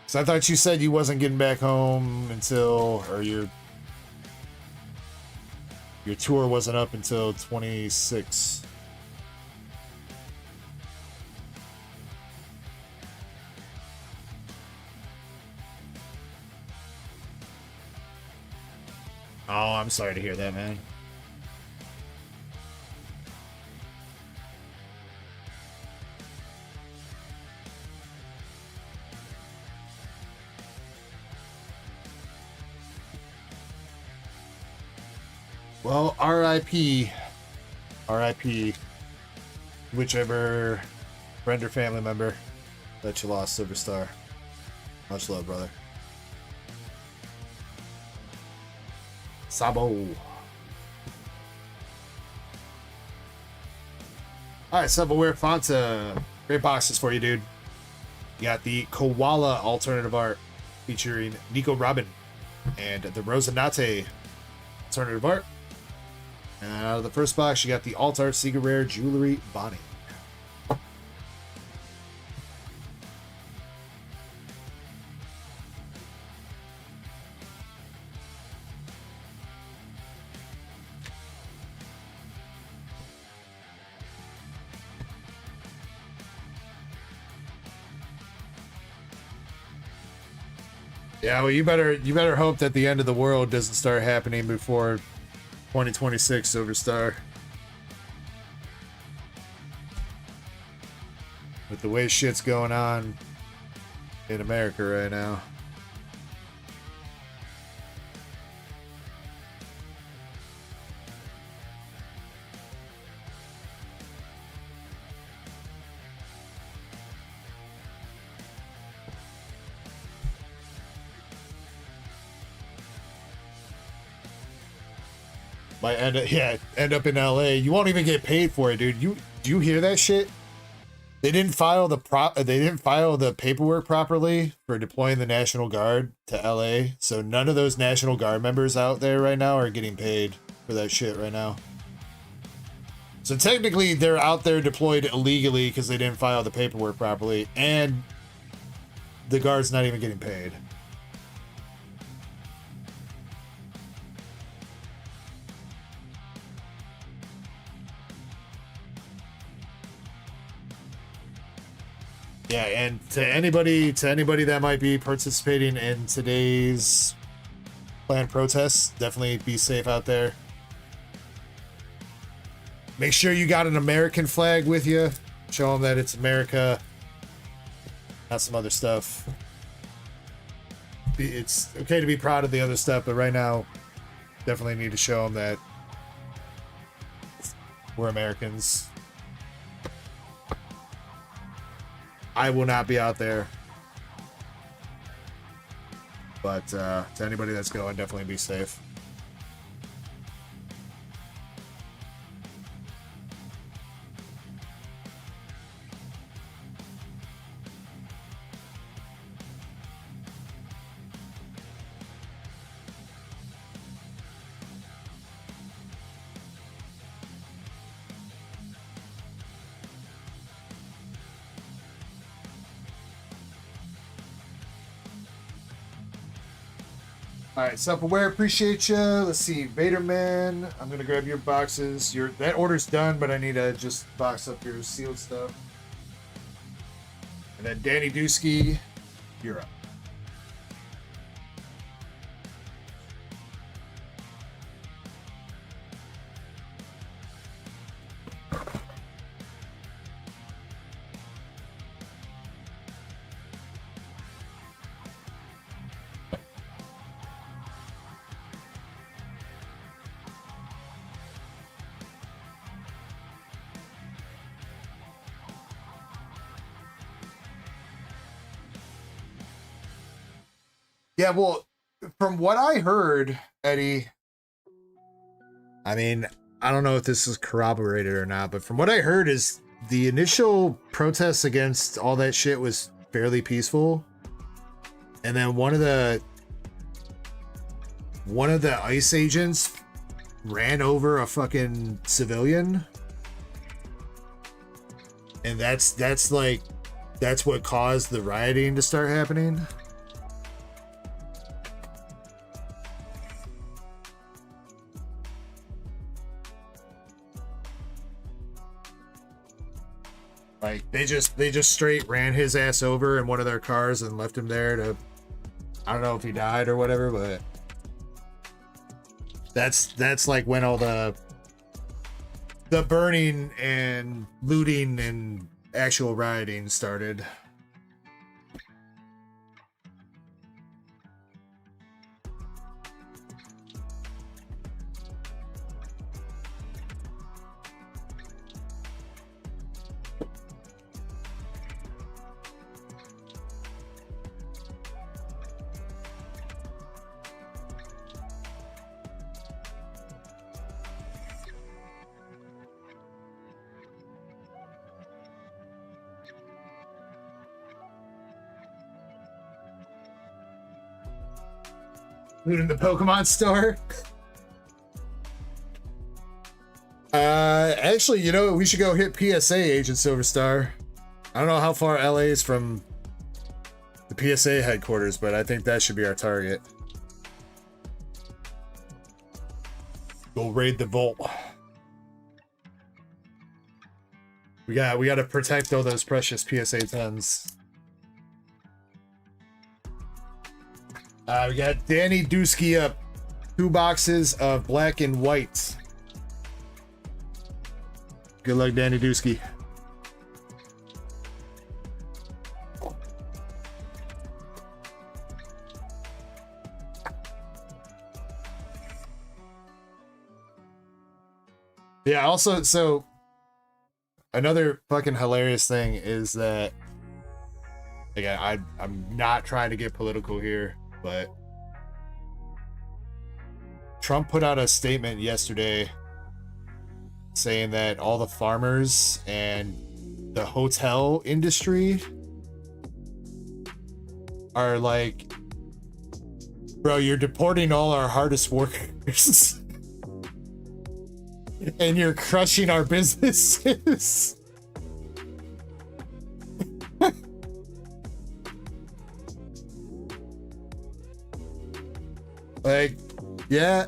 So I thought you said you wasn't getting back home until, or your tour wasn't up until 26. Oh, I'm sorry to hear that, man. Well, RIP. RIP. Whichever friend or family member that you lost, Silver Star. Much love, brother. Sabo. Alright, Self-Aware Fanta. Great boxes for you, dude. You got the Koala alternative art featuring Nico Robin and the Rosanate alternative art. And out of the first box, you got the Alt Art Secret Rare Jewelry Bonnie. Yeah, well, you better hope that the end of the world doesn't start happening before 2026, Silver Star. With the way shit's going on in America right now. Might end up in LA. You won't even get paid for it, dude. Do you hear that shit? They didn't file the paperwork properly for deploying the National Guard to LA. So none of those National Guard members out there right now are getting paid for that shit right now. So technically they're out there deployed illegally because they didn't file the paperwork properly, and the Guard's not even getting paid. Yeah, and to anybody that might be participating in today's planned protests, definitely be safe out there. Make sure you got an American flag with you. Show them that it's America, not some other stuff. It's okay to be proud of the other stuff, but right now, definitely need to show them that we're Americans. I will not be out there. But to anybody that's going, definitely be safe. Alright, Self-Aware, appreciate you. Let's see, Vaderman. I'm gonna grab your boxes. That order's done, but I need to just box up your sealed stuff. And then Danny Dusky, you're up. Yeah, well, from what I heard, Eddie, I mean, I don't know if this is corroborated or not, but from what I heard is the initial protests against all that shit was fairly peaceful. And then one of the ICE agents ran over a fucking civilian. And that's what caused the rioting to start happening. Like they just straight ran his ass over in one of their cars and left him there to, I don't know if he died or whatever, but that's like when all the burning and looting and actual rioting started. Loot in the Pokemon store. Actually, you know, we should go hit PSA, Agent Silverstar. I don't know how far LA is from the PSA headquarters, but I think that should be our target. Go raid the vault. We got to protect all those precious PSA 10s. We got Danny Dusky up. 2 boxes of black and white. Good luck, Danny Dusky. Yeah, also, so another fucking hilarious thing is that, again, I'm not trying to get political here, but Trump put out a statement yesterday saying that all the farmers and the hotel industry are like, bro, you're deporting all our hardest workers. And you're crushing our businesses. Like, yeah,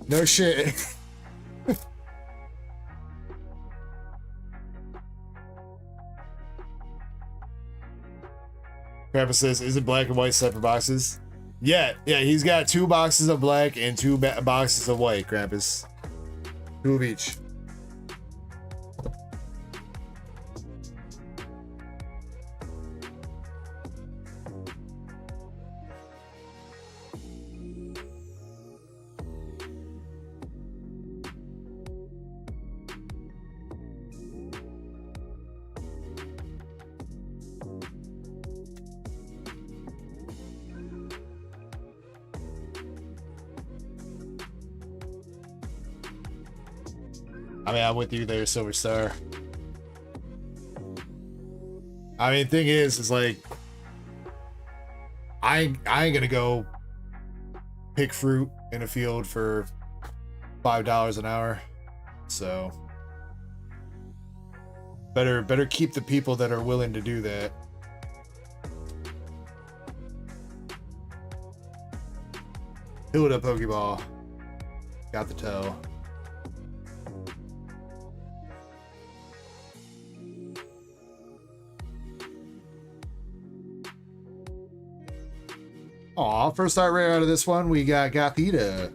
no shit. Grandpa says, is it black and white separate boxes? Yeah, he's got 2 boxes of black and 2 boxes of white, Krampus. 2 of each. I mean, I'm with you there, Silver Star. I mean, thing is like, I ain't gonna go pick fruit in a field for $5 an hour. So better keep the people that are willing to do that. Fill it up, Pokeball. Got the toe. Aw, first art rare out of this one, we got Gothita.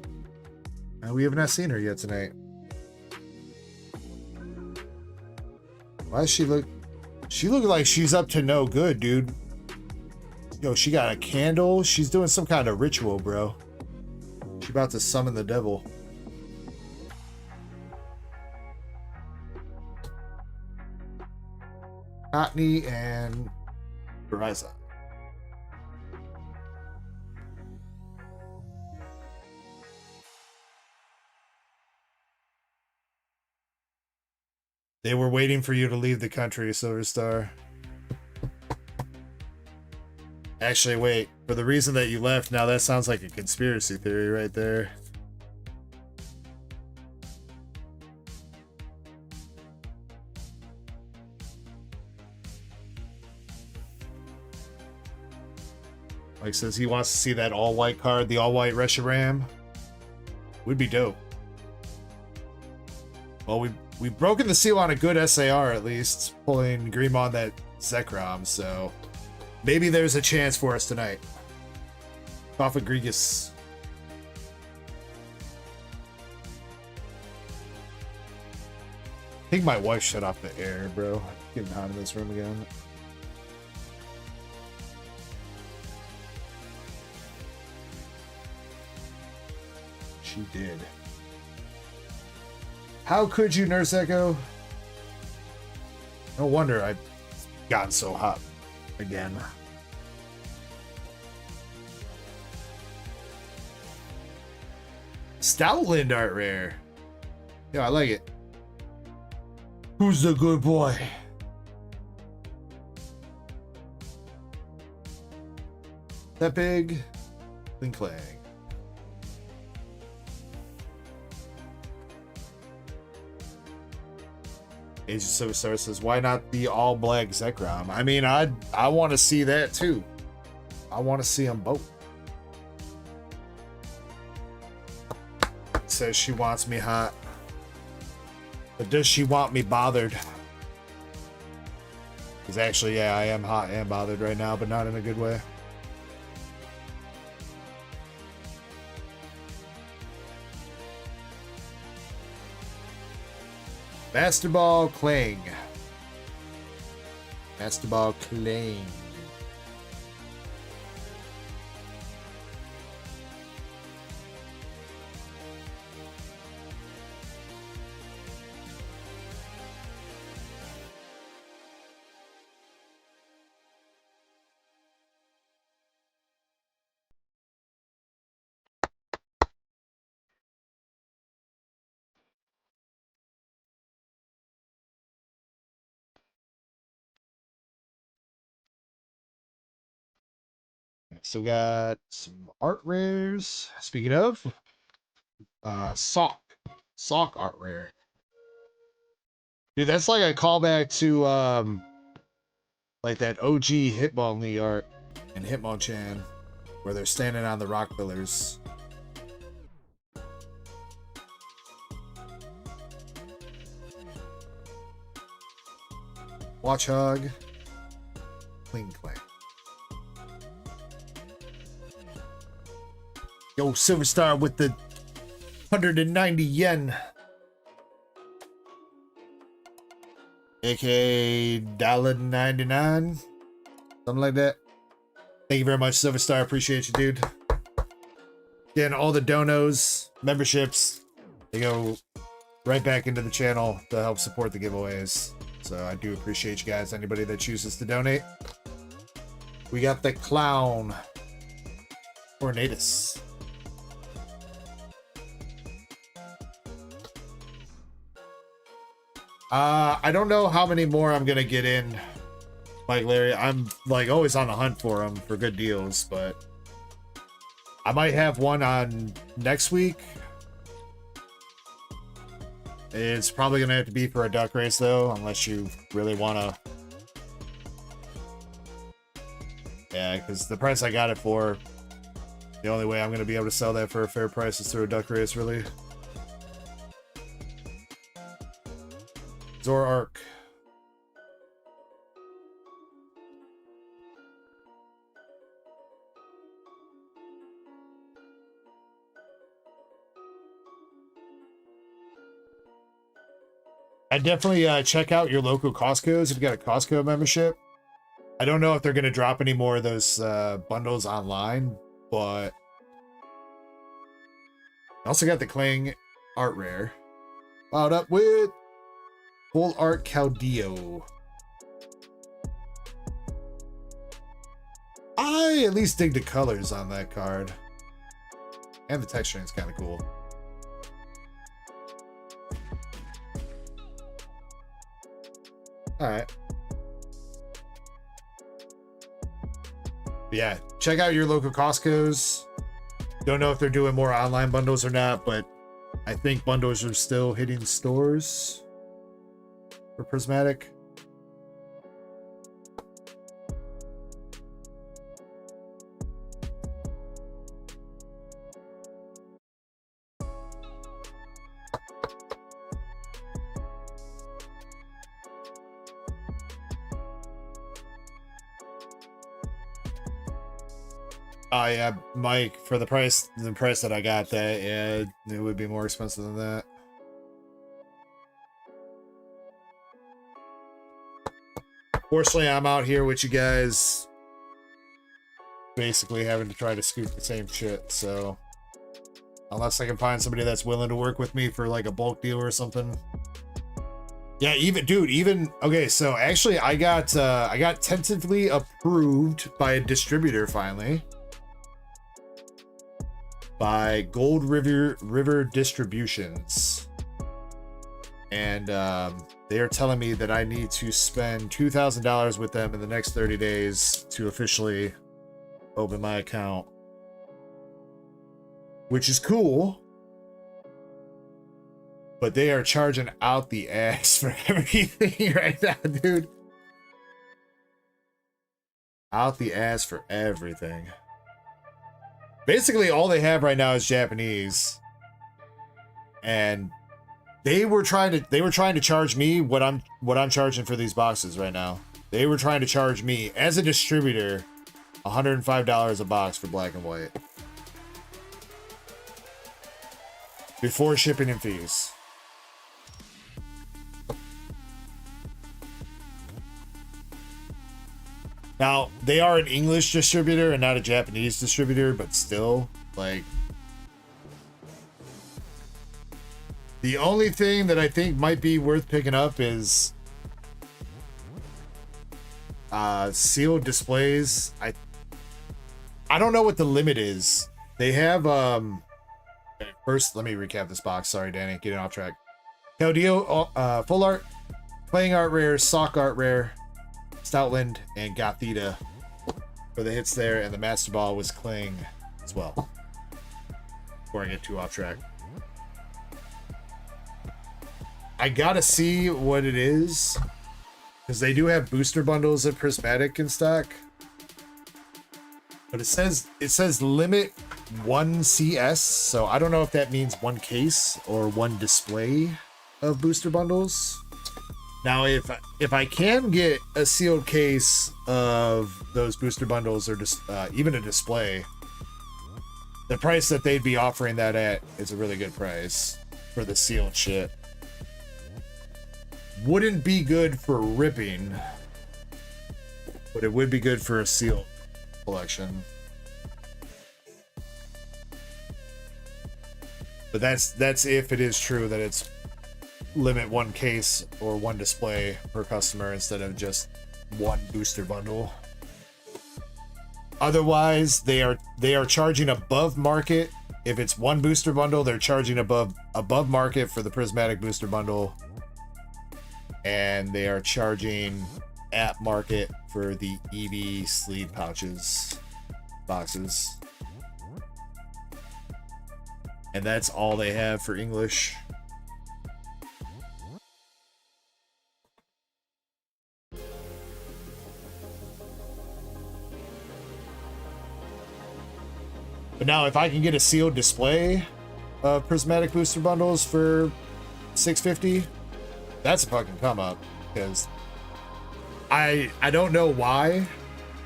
We have not seen her yet tonight. Why does she look... She look like she's up to no good, dude. Yo, she got a candle. She's doing some kind of ritual, bro. She about to summon the devil. Cottony and Verizon. They were waiting for you to leave the country, Silver Star. Actually, wait. For the reason that you left, now that sounds like a conspiracy theory right there. Mike says he wants to see that all-white card, the all-white Reshiram. Would be dope. Well, we've broken the seal on a good SAR, at least, pulling Greymon that Zekrom, so maybe there's a chance for us tonight. Off of Grigus. I think my wife shut off the air, bro. It's getting hot in this room again. She did. How could you, Nurse Echo? No wonder I've gotten so hot again. Stoutland art rare. Yeah, I like it. Who's the good boy? That big. Cling clang. Agent Silver Star says, why not the all black Zekrom? I mean, I want to see that too. I want to see them both. Says she wants me hot. But does she want me bothered? Because actually, yeah, I am hot and bothered right now, but not in a good way. Masterball Clang. Masterball Clang. So we got some art rares. Speaking of, Sock art rare. Dude, that's like a callback to like that OG Hitmonlee art in Hitmonchan, where they're standing on the rock pillars. Watchhog, Cling Clang. Yo, Silver Star with the 190 yen. AKA $1.99. Something like that. Thank you very much, Silver Star. Appreciate you, dude. Again, all the donos, memberships, they go right back into the channel to help support the giveaways. So I do appreciate you guys, anybody that chooses to donate. We got the Clown. Tornadus. I don't know how many more I'm gonna get in, Mike Larry. I'm like always on the hunt for them for good deals, but I might have one on next week. It's probably gonna have to be for a duck race though, unless you really wanna. Yeah, because the price I got it for, the only way I'm gonna be able to sell that for a fair price is through a duck race, really. Zor Arc. I definitely check out your local Costco's if you got a Costco membership. I don't know if they're going to drop any more of those bundles online, but I also got the Clang art rare. Followed up with Full Art Caudillo. I at least dig the colors on that card. And the texturing is kind of cool. Alright. Yeah, check out your local Costco's. Don't know if they're doing more online bundles or not, but I think bundles are still hitting stores for Prismatic. Oh yeah, Mike, for the price that I got that, yeah, it would be more expensive than that. Fortunately, I'm out here with you guys basically having to try to scoop the same shit, so unless I can find somebody that's willing to work with me for like a bulk deal or something. Yeah, even okay, so actually I got tentatively approved by a distributor finally. By Gold River Distributions. And they are telling me that I need to spend $2,000 with them in the next 30 days to officially open my account. which is cool. But they are charging out the ass for everything right now, dude. Out the ass for everything. Basically, all they have right now is Japanese. And they were trying to charge me what I'm charging for these boxes right now. They were trying to charge me as a distributor $105 a box for black and white. Before shipping and fees. Now, they are an English distributor and not a Japanese distributor, but still, like... The only thing that I think might be worth picking up is... sealed displays. I don't know what the limit is. They have, First, let me recap this box. Sorry, Danny, getting off track. Keldeo, full art, playing art rare, sock art rare, Stoutland, and Gothita for the hits there, and the Master Ball was Kling as well. Before I get too off track. I gotta see what it is, because they do have booster bundles of Prismatic in stock. But it says limit 1 CS, so I don't know if that means 1 case or 1 display of booster bundles. Now, if I can get a sealed case of those booster bundles or just even a display, the price that they'd be offering that at is a really good price for the sealed shit. Wouldn't be good for ripping, but it would be good for a sealed collection. But that's if it is true that it's limit 1 case or 1 display per customer instead of just 1 booster bundle. Otherwise, they are charging above market. If it's 1 booster bundle, they're charging above market for the Prismatic booster bundle, and they are charging at market for the EV sleeve boxes. And that's all they have for English. But now, if I can get a sealed display of Prismatic booster bundles for $650, that's a fucking come up. Because I don't know why,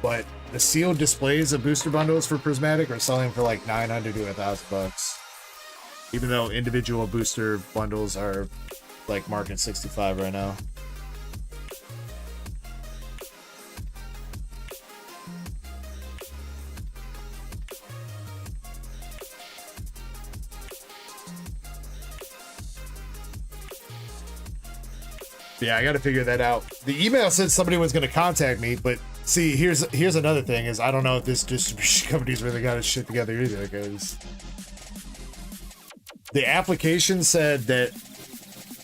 but the sealed displays of booster bundles for Prismatic are selling for like $900 to $1,000, even though individual booster bundles are like market 65 right now. Yeah, I got to figure that out. The email said somebody was going to contact me, but see, here's another thing is I don't know if this distribution company's really got its shit together either, because the application said that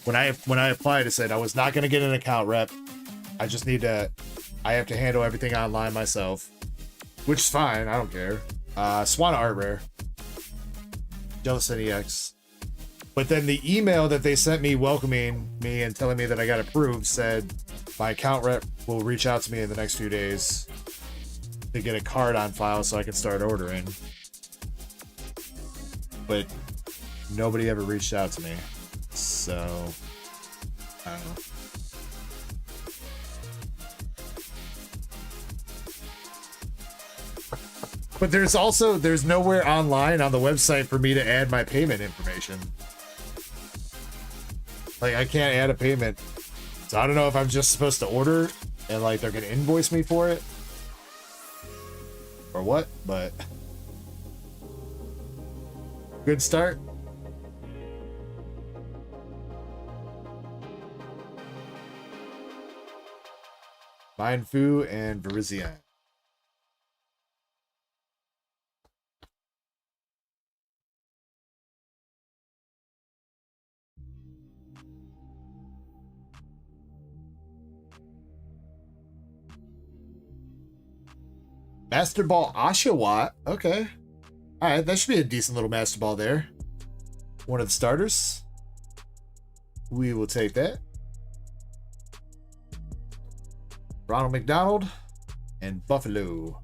when I applied, it said I was not going to get an account rep. I have to handle everything online myself, which is fine. I don't care. Swana Art Rare, Jellicent EX. But then the email that they sent me welcoming me and telling me that I got approved said my account rep will reach out to me in the next few days to get a card on file so I can start ordering. But nobody ever reached out to me. So, I don't know. But there's nowhere online on the website for me to add my payment information. Like, I can't add a payment. So I don't know if I'm just supposed to order and like they're gonna invoice me for it or what, but good start. Mindfu and Verizian. Master Ball Oshawott. Okay. All right, that should be a decent little Master Ball there. One of the starters. We will take that. Ronald McDonald and Buffalo.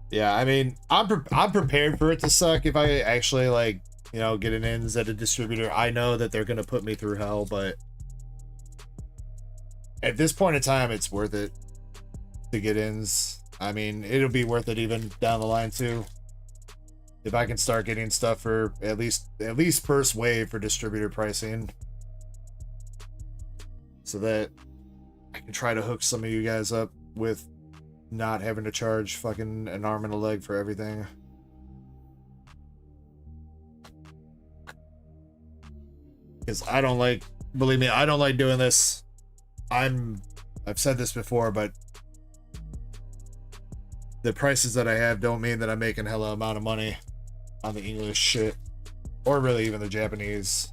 Yeah, I mean, I'm prepared for it to suck if I actually, like, you know, get an ins at a distributor. I know that they're going to put me through hell, but at this point in time, it's worth it to get ins. I mean, it'll be worth it even down the line too. If I can start getting stuff for at least first wave for distributor pricing, so that I can try to hook some of you guys up with not having to charge fucking an arm and a leg for everything. Because I don't like, believe me, I don't like doing this. I've said this before, but the prices that I have don't mean that I'm making hella amount of money on the English shit, or really even the Japanese.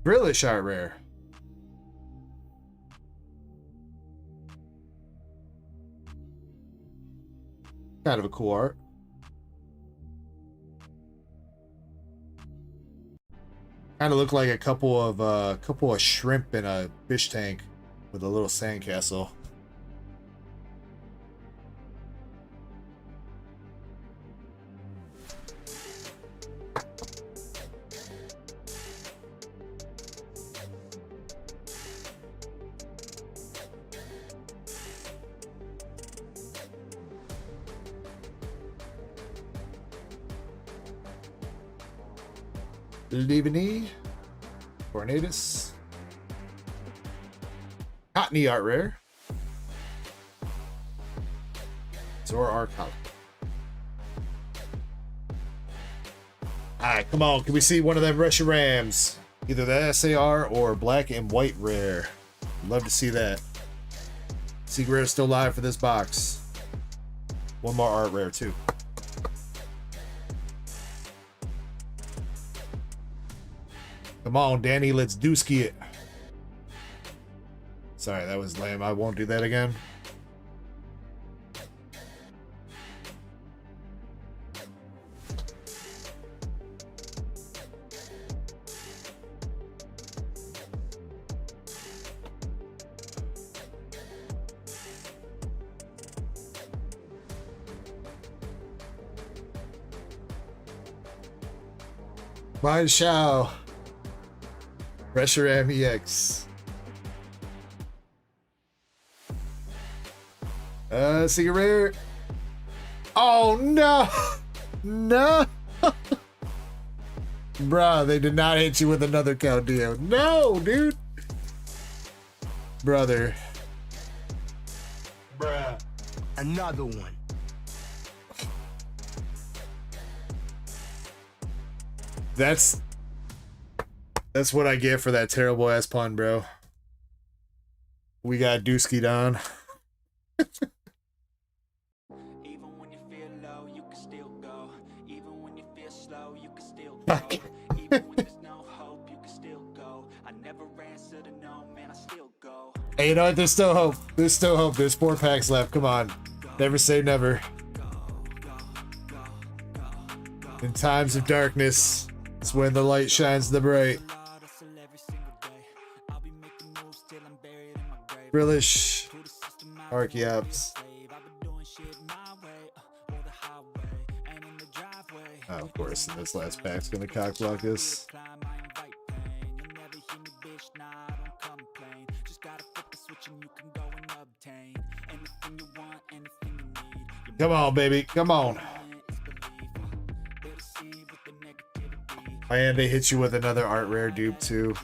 Really art rare. Kind of a cool art. Kind of look like a couple of shrimp in a fish tank with a little sandcastle. Leaveny, Tornadus, Cottony art rare, Zora Arcana. Alright, come on, can we see one of them Russia Rams? Either the SAR or black and white rare. Love to see that. Secret Rare is still live for this box. One more art rare too. Come on, Danny, let's dooski it. Sorry, that was lame. I won't do that again. Bye, Shao. Pressure MEX. Secret Rare. Oh no! No! Bruh, they did not hit you with another Caldeo. No, dude! Brother. Bruh. Another one. That's what I get for that terrible ass pun, bro. We got Dooskied on. Even when you feel low, you can still go. Even when you feel slow, you can still go. Even when there's no hope, you can still go. I never answer to no, man, I still go. Hey, you know what? There's still hope. There's still hope. There's 4 packs left. Come on. Never say never. In times of darkness, it's when the light shines the bright. Brillish, Archeops. Oh, of course, and this last pack's gonna cockblock this. Come on, baby, come on. And they hit you with another art rare dupe too.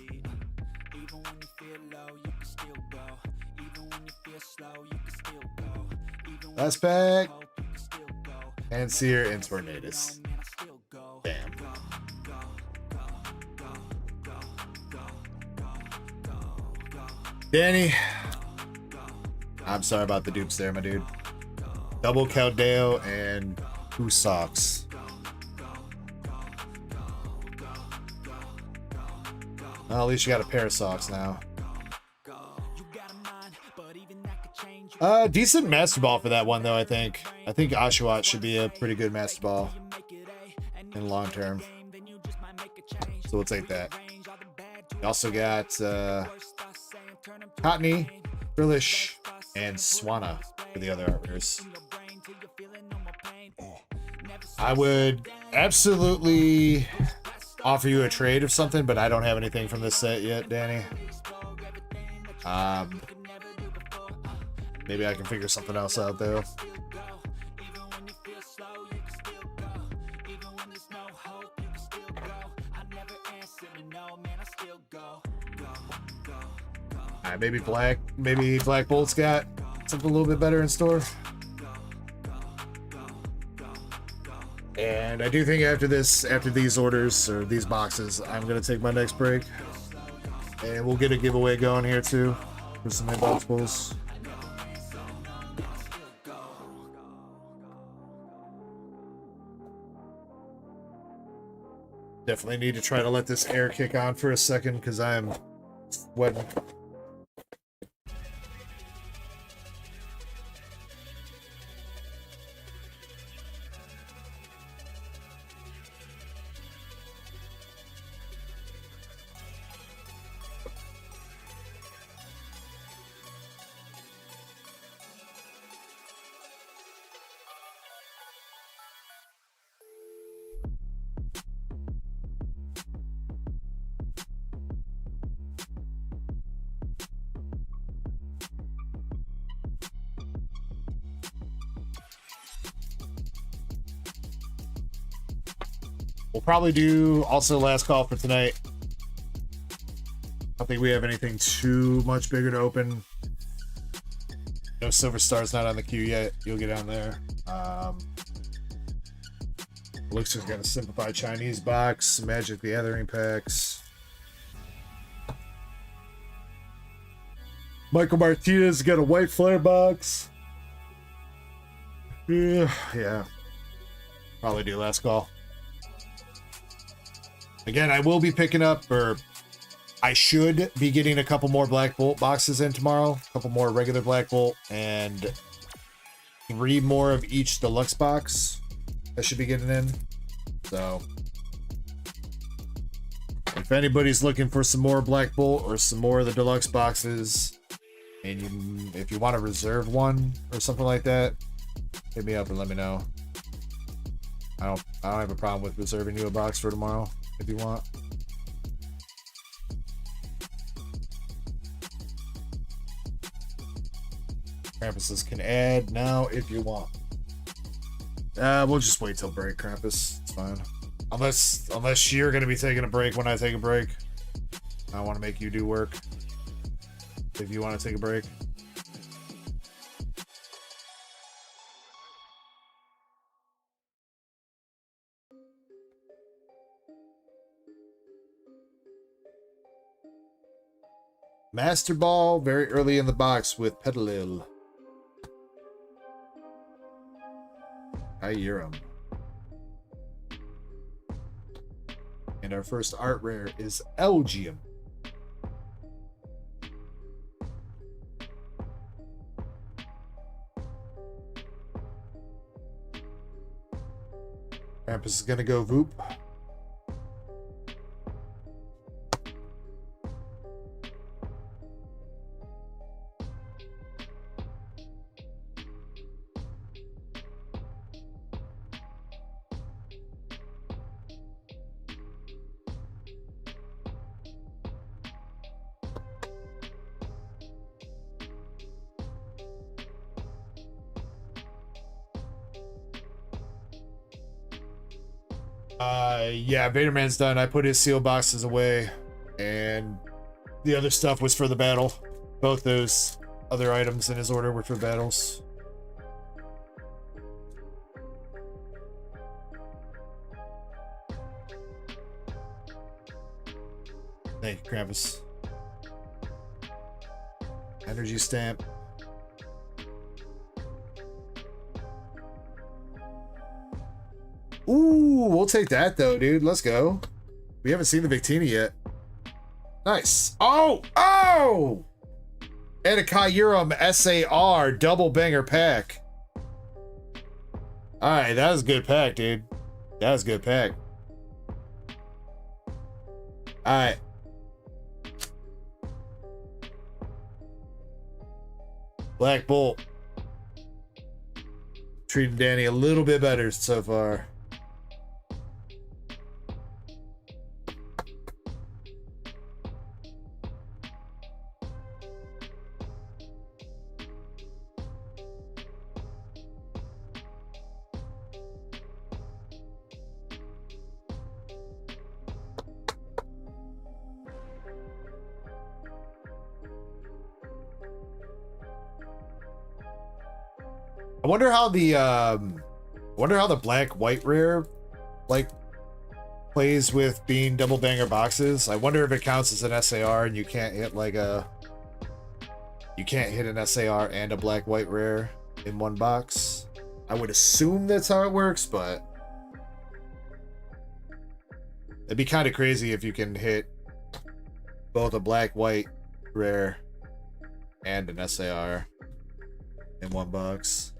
Last pack. And Seer and Tornadus. Damn. Danny, I'm sorry about the dupes there, my dude. Double Caldeo and 2 socks. Well, at least you got a pair of socks now. Decent master ball for that one, though, I think. I think Oshawott should be a pretty good master ball in long term. So we'll take that. We also got Cottony, Frillish, and Swanna for the other arters. I would absolutely offer you a trade of something, but I don't have anything from this set yet, Danny. Maybe I can figure something else out, though. Alright, maybe Black Bolt's got something a little bit better in store. And I do think after these orders or these boxes, I'm gonna take my next break, and we'll get a giveaway going here too for some inbox pulls. Definitely need to try to let this air kick on for a second because I'm sweating. We'll probably do also last call for tonight. I don't think we have anything too much bigger to open. No Silver Star's not on the queue yet. You'll get on there. Looks like got a simplified Chinese box, Magic the Gathering packs. Michael Martinez got a white flare box. Yeah. Probably do last call. Again, I will be picking up, or I should be getting a couple more Black Bolt boxes in tomorrow. A couple more regular Black Bolt and 3 more of each deluxe box I should be getting in. So if anybody's looking for some more Black Bolt or some more of the deluxe boxes, and if you want to reserve one or something like that, hit me up and let me know. I don't have a problem with reserving you a box for tomorrow if you want. Krampuses can add now if you want. We'll just wait till break, Krampus. It's fine. Unless you're gonna be taking a break when I take a break. I want to make you do work. If you want to take a break. Master Ball very early in the box with Petalil. Kyurem. And our first art rare is Elgium. Krampus is gonna go Voop. Yeah, Vaderman's done. I put his seal boxes away, and the other stuff was for the battle. Both those other items in his order were for battles. Thank you, Krampus. Energy stamp. Ooh, we'll take that though, dude. Let's go. We haven't seen the Victini yet. Nice. Oh! Oh! And a Kyurem SAR double banger pack. Alright, that was a good pack, dude. That was a good pack. Alright. Black Bolt. Treating Danny a little bit better so far. I wonder how the black white rare like plays with being double banger boxes. I wonder if it counts as an SAR and you can't hit like an SAR and a black white rare in one box. I would assume that's how it works, but it'd be kind of crazy if you can hit both a black white rare and an SAR in one box.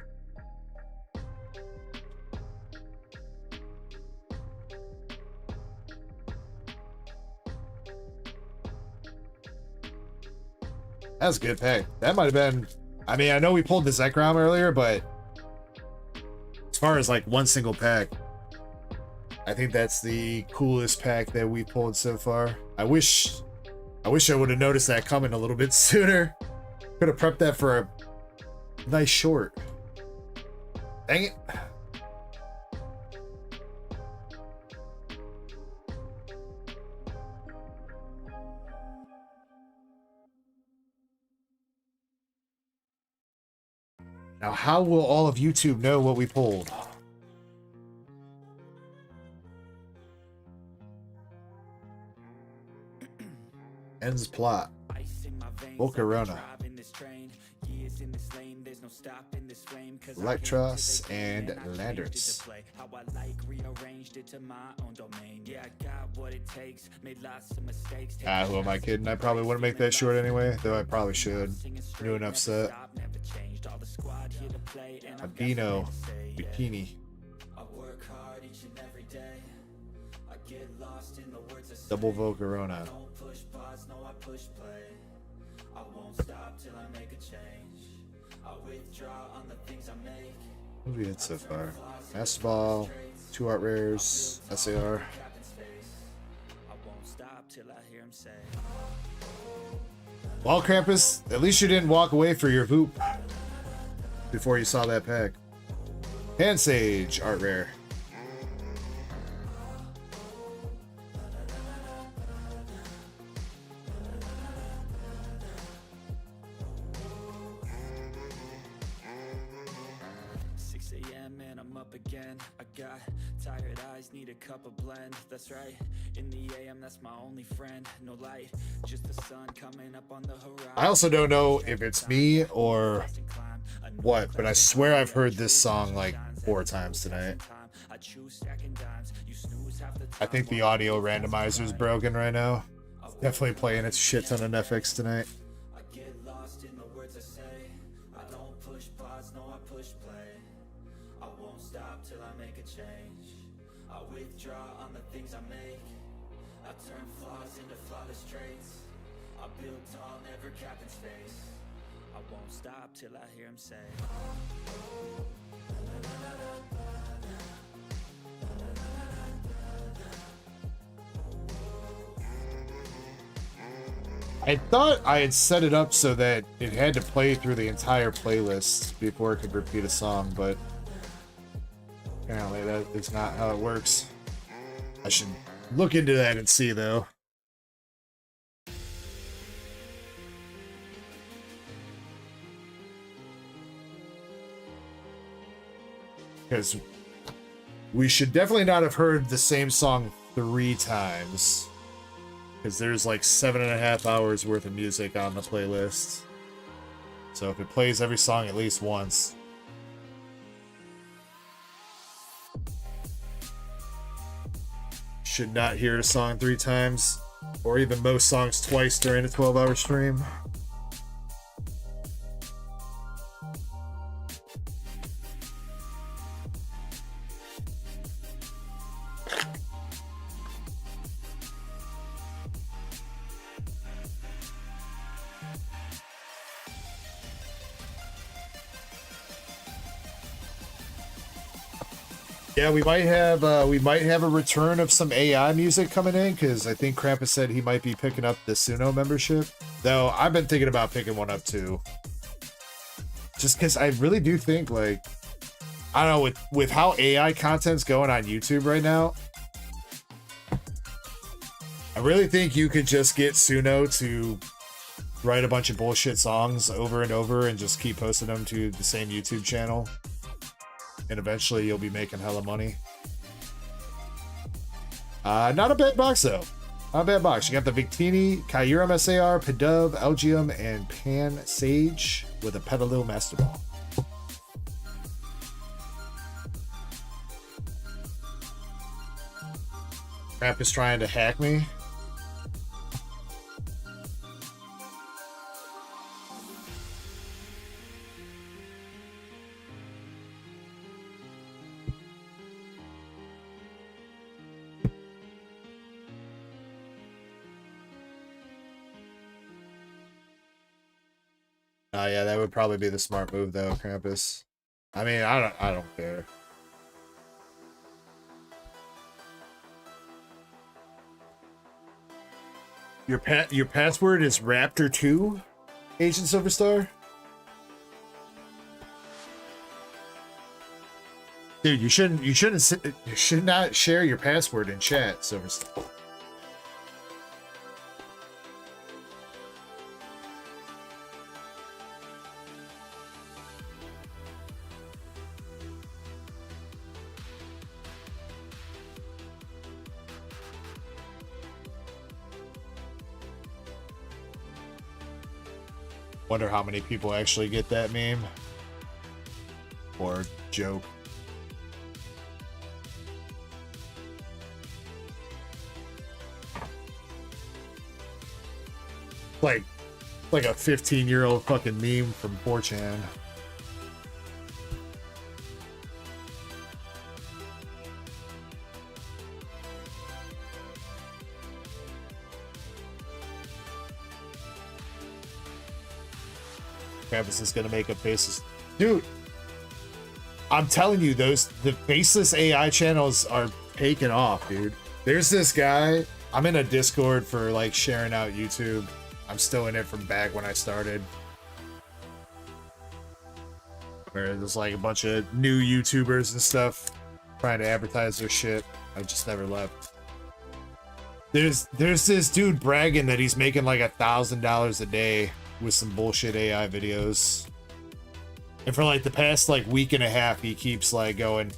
That's a good pick. That might have been... I mean, I know we pulled the Zekrom earlier, but as far as like one single pack, I think that's the coolest pack that we pulled so far. I wish I would have noticed that coming a little bit sooner. Could have prepped that for a nice short. Dang it. Now, how will all of YouTube know what we pulled? Ends plot. Volcarona. Electros and Landers. Who am I kidding? I probably wouldn't make that short anyway, though I probably should. New enough set. Albino Bikini. Double Volcarona. What have we hit so far? Master Ball, 2 art rares, SAR. Well, Krampus, at least you didn't walk away for your Voop before you saw that pack. Hand Sage, art rare. Need a cup of blend, that's right. In the AM, that's my only friend. No light, just the sun coming up on the horizon. I also don't know if it's me or what, but I swear I've heard this song like 4 times tonight. I think the audio randomizer is broken right now. Definitely playing its shit ton of FX tonight. Till I hear him say I thought I had set it up so that it had to play through the entire playlist before it could repeat a song, but apparently that is not how it works. I should look into that and see, though. Because we should definitely not have heard the same song 3 times. Because there's like 7.5 hours worth of music on the playlist. So if it plays every song at least once. Should not hear a song 3 times, or even most songs twice during a 12-hour stream. Yeah, we might have a return of some AI music coming in, because I think Krampus said he might be picking up the Suno membership. Though I've been thinking about picking one up too. Just because I really do think, like, I don't know, with how AI content's going on YouTube right now, I really think you could just get Suno to write a bunch of bullshit songs over and over and just keep posting them to the same YouTube channel. And eventually you'll be making hella money. Not a bad box though. Not a bad box. You got the Victini, Kyurem SAR, Pidove, Elgium, and Pan Sage with a Petalil Master Ball. Crap is trying to hack me. Yeah, that would probably be the smart move though, Krampus. I mean, I don't care. Your password is Raptor2, Agent Silverstar? Dude, you should not share your password in chat, Silverstar. Wonder how many people actually get that meme or joke. Like a 15-year-old fucking meme from 4chan. Travis is gonna make a faceless. Dude, I'm telling you, the faceless AI channels are taking off, dude. There's this guy. I'm in a Discord for like sharing out YouTube. I'm still in it from back when I started, where there's like a bunch of new YouTubers and stuff trying to advertise their shit. I just never left. There's this dude bragging that he's making like $1,000 a day with some bullshit AI videos. And for like the past like week and a half, he keeps like going,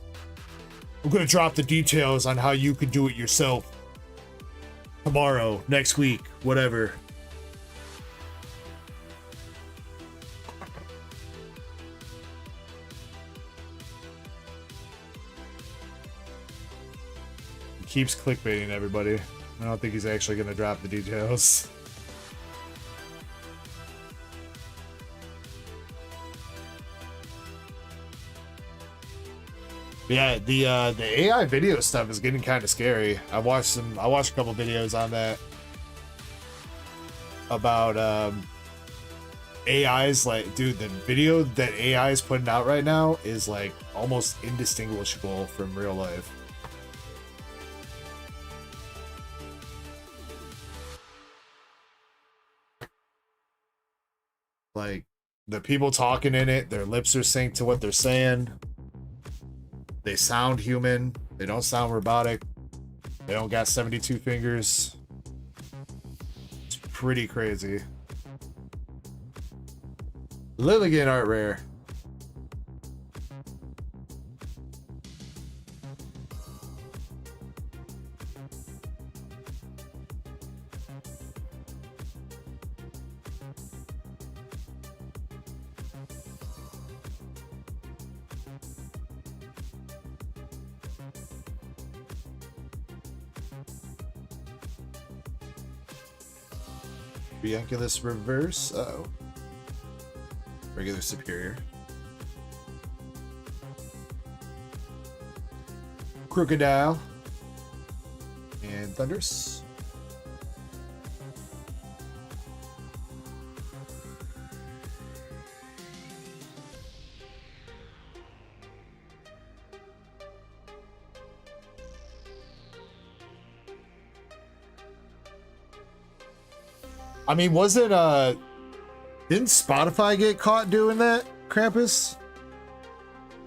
I'm gonna drop the details on how you could do it yourself tomorrow, next week, whatever. He keeps clickbaiting everybody. I don't think he's actually gonna drop the details. Yeah, the AI video stuff is getting kind of scary. I watched a couple videos on that about AI's, like, dude, the video that AI is putting out right now is like almost indistinguishable from real life. Like, the people talking in it, their lips are synced to what they're saying. They sound human. They don't sound robotic. They don't got 72 fingers. It's pretty crazy. Lilligan art rare. Ridiculous reverse. Uh-oh. Regular superior. Crocodile. And Thunderous. I mean, wasn't didn't Spotify get caught doing that, Krampus?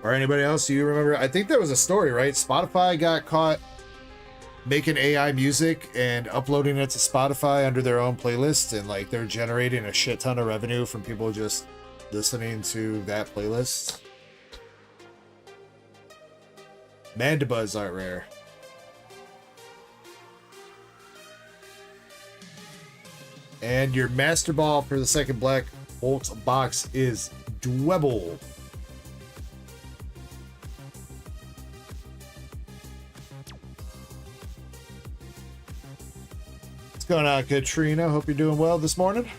Or anybody else? Do you remember? I think there was a story, right? Spotify got caught making AI music and uploading it to Spotify under their own playlist, and like they're generating a shit ton of revenue from people just listening to that playlist. Mandibuzz art rare. And your Master Ball for the second Black Bolt box is Dwebble. What's going on, Katrina? Hope you're doing well this morning.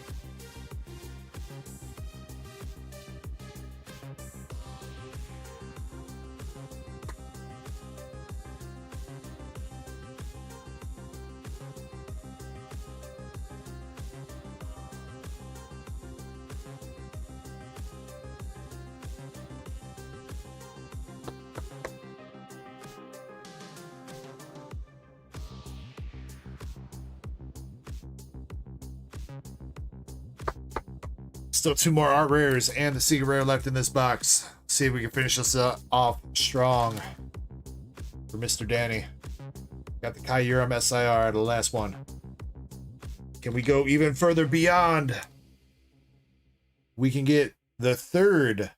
Still 2 more art rares and the secret rare left in this box. See if we can finish this off strong for Mr. Danny. Got the Kyurem SIR out of the last one. Can we go even further beyond? We can get the third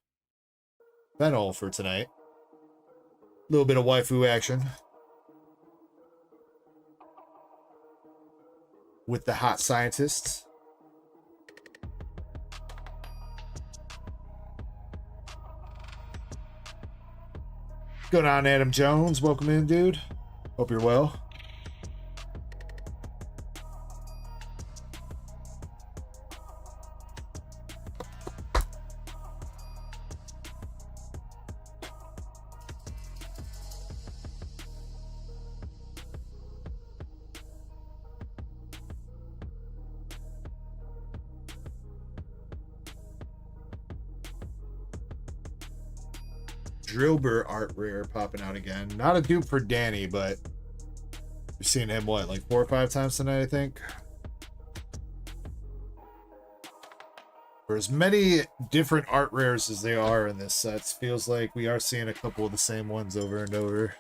Fennel for tonight. A little bit of waifu action with the hot scientists. What's going on, Adam Jones? Welcome in, dude. Hope you're well. Drillbur art rare popping out again. Not a dupe for Danny, but we've seen him, what, like 4 or 5 times tonight, I think? For as many different art rares as they are in this set, feels like we are seeing a couple of the same ones over and over.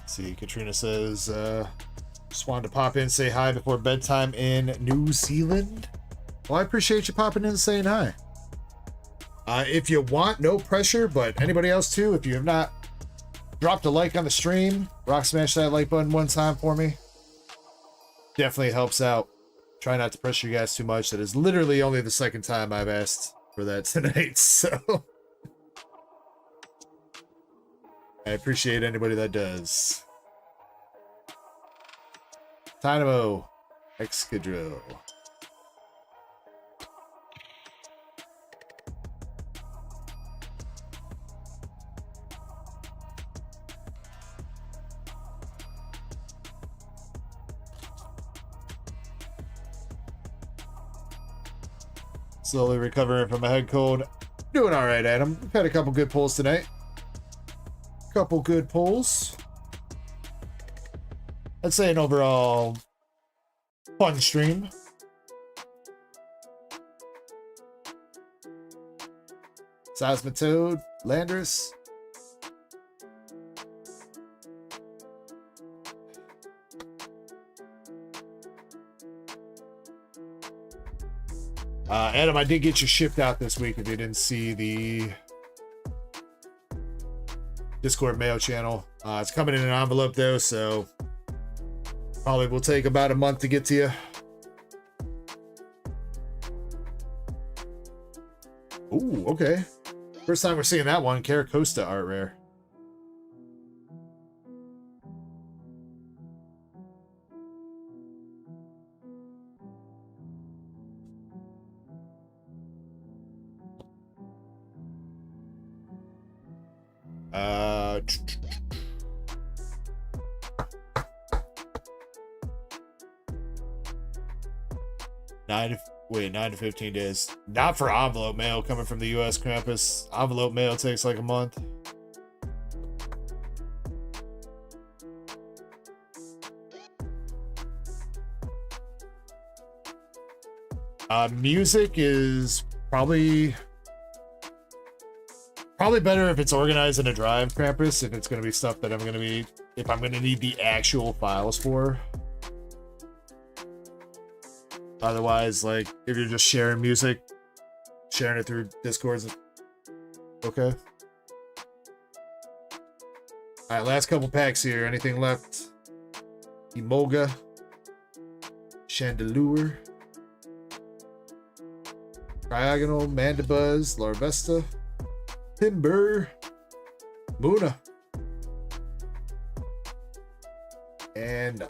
Let's see, Katrina says, just wanted to pop in, say hi before bedtime in New Zealand. Well, I appreciate you popping in and saying hi. If you want, no pressure, but anybody else too, if you have not dropped a like on the stream, rock smash that like button one time for me. Definitely helps out. Try not to pressure you guys too much. That is literally only the second time I've asked for that tonight, so I appreciate anybody that does. Dynamo Excadrill. Slowly recovering from a head cold. Doing all right, Adam. We've had a couple good pulls tonight. Couple good pulls. I'd say an overall fun stream. Seismitoad, Landorus. Adam, I did get you shipped out this week if you didn't see the Discord mail channel. It's coming in an envelope though, so probably will take about a month to get to you. Ooh, okay. First time we're seeing that one. Caracosta art rare. Uh, 9 to 15 days. Not for envelope mail coming from the U.S. Krampus. Envelope mail takes like a month. Music is probably better if it's organized in a drive, Krampus, if it's going to be stuff that I'm going to need the actual files for. Otherwise, like, if you're just sharing music, sharing it through Discord, okay. All right, last couple packs here. Anything left? Emolga, Chandelure, Triagonal, Mandibuzz, Larvesta, Timber, Muna, and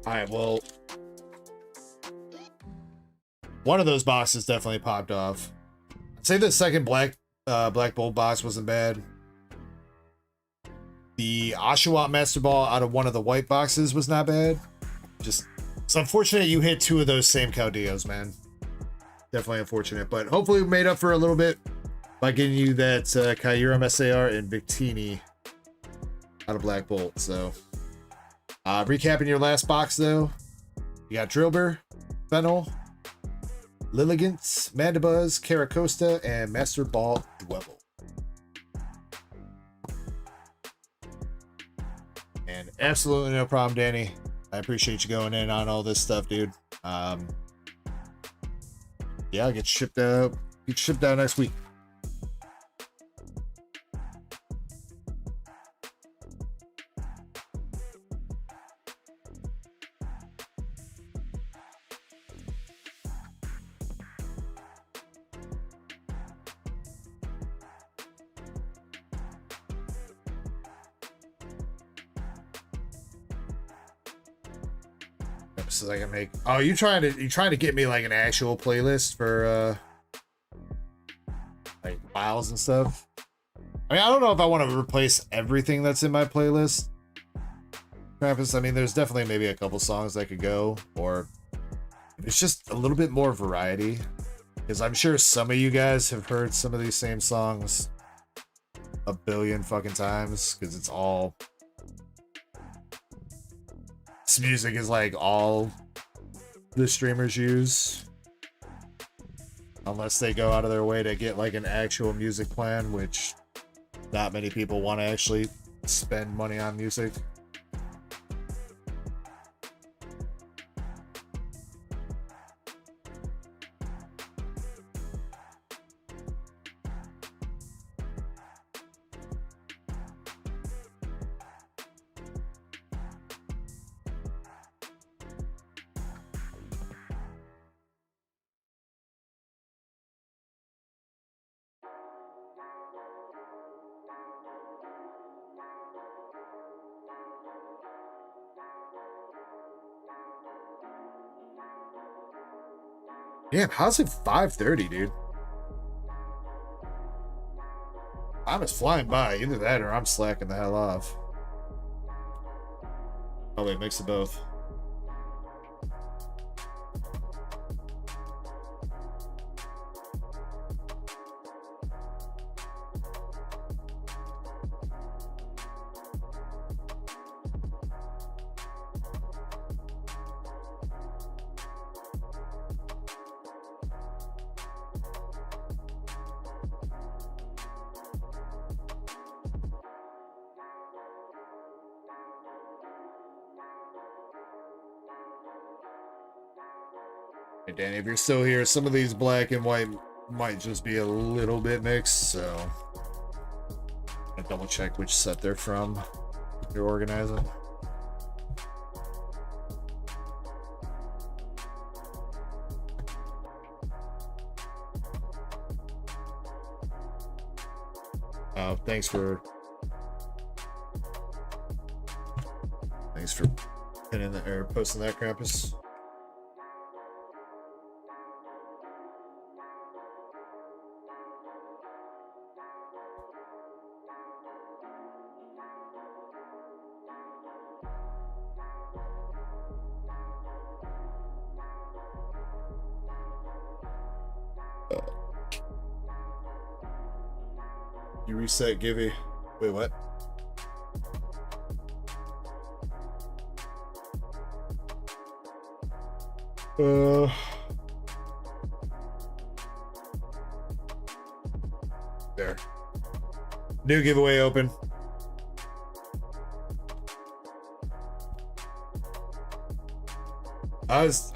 all right, well, one of those boxes definitely popped off. I'd say the second Black Bolt box wasn't bad. The Oshawott Master Ball out of one of the white boxes was not bad. Just, it's unfortunate you hit two of those same Caudeos, man. Definitely unfortunate, but hopefully we made up for a little bit by getting you that Kyurem SAR and Victini out of Black Bolt. So, recapping your last box though, you got Drillbur, Fennel, Lilligant, Mandibuzz, Caracosta, and Master Ball Dwebble. And absolutely no problem, Danny. I appreciate you going in on all this stuff, dude. Yeah, I'll get shipped out. Get shipped out next week. So I can make. Oh, you trying to get me like an actual playlist for like files and stuff? I mean, I don't know if I want to replace everything that's in my playlist, Krampus. I mean, there's definitely maybe a couple songs that could go, or it's just a little bit more variety, because I'm sure some of you guys have heard some of these same songs a billion fucking times, because it's all. This music is like all the streamers use, unless they go out of their way to get like an actual music plan, which not many people want to actually spend money on music. Damn, how's it 5:30, dude? I'm just flying by. Either that or I'm slacking the hell off. Oh wait, mix of both. Hey Danny, if you're still here, some of these black and white might just be a little bit mixed, so I double check which set they're from. You're organizing. Thanks for pinning that or posting that, Krampus. You reset Givey. Wait, what? There. New giveaway open.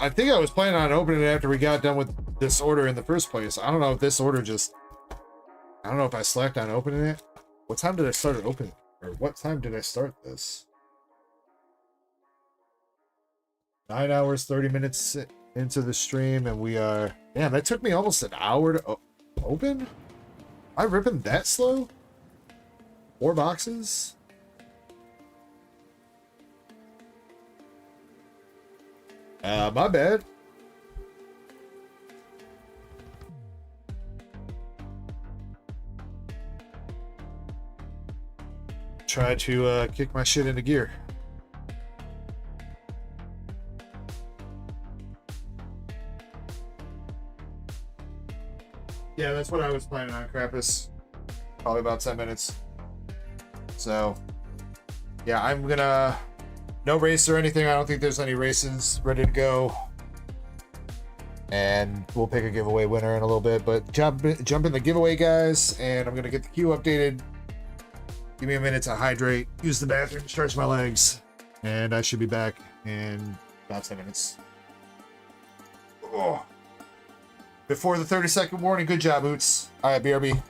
I think I was planning on opening it after we got done with this order in the first place. I don't know if this order just, I don't know if I slacked on opening it. What time did I start it opening? Or what time did I start this? 9 hours, 30 minutes into the stream, and we are... Damn, that took me almost an hour to open? Am I ripping that slow? 4 boxes? My bad. Try to kick my shit into gear. Yeah, that's what I was planning on, Krampus. Probably about 10 minutes. So, yeah, I'm gonna... No race or anything. I don't think there's any races ready to go. And we'll pick a giveaway winner in a little bit. But jump in the giveaway, guys. And I'm going to get the queue updated. Give me a minute to hydrate. Use the bathroom, stretch my legs. And I should be back in about 10 minutes. Oh. Before the 30-second warning. Good job, Boots. All right, BRB.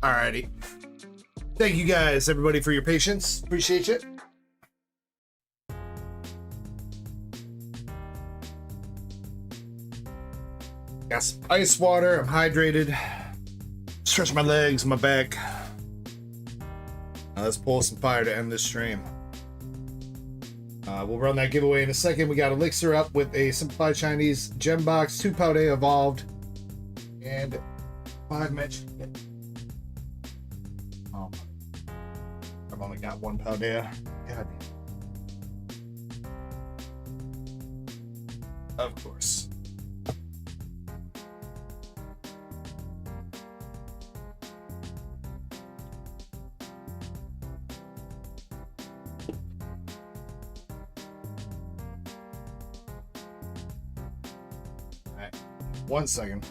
Alrighty. Thank you guys, everybody, for your patience. Appreciate you. Got some ice water. I'm hydrated. Stretch my legs, my back. Now let's pull some fire to end this stream. We'll run that giveaway in a second. We got Elixir up with a Simplified Chinese Gem Box, 2 Paldea Evolved, and 5 match. Oh, I've only got 1 Paldea. God. Of course. All right, 1 second.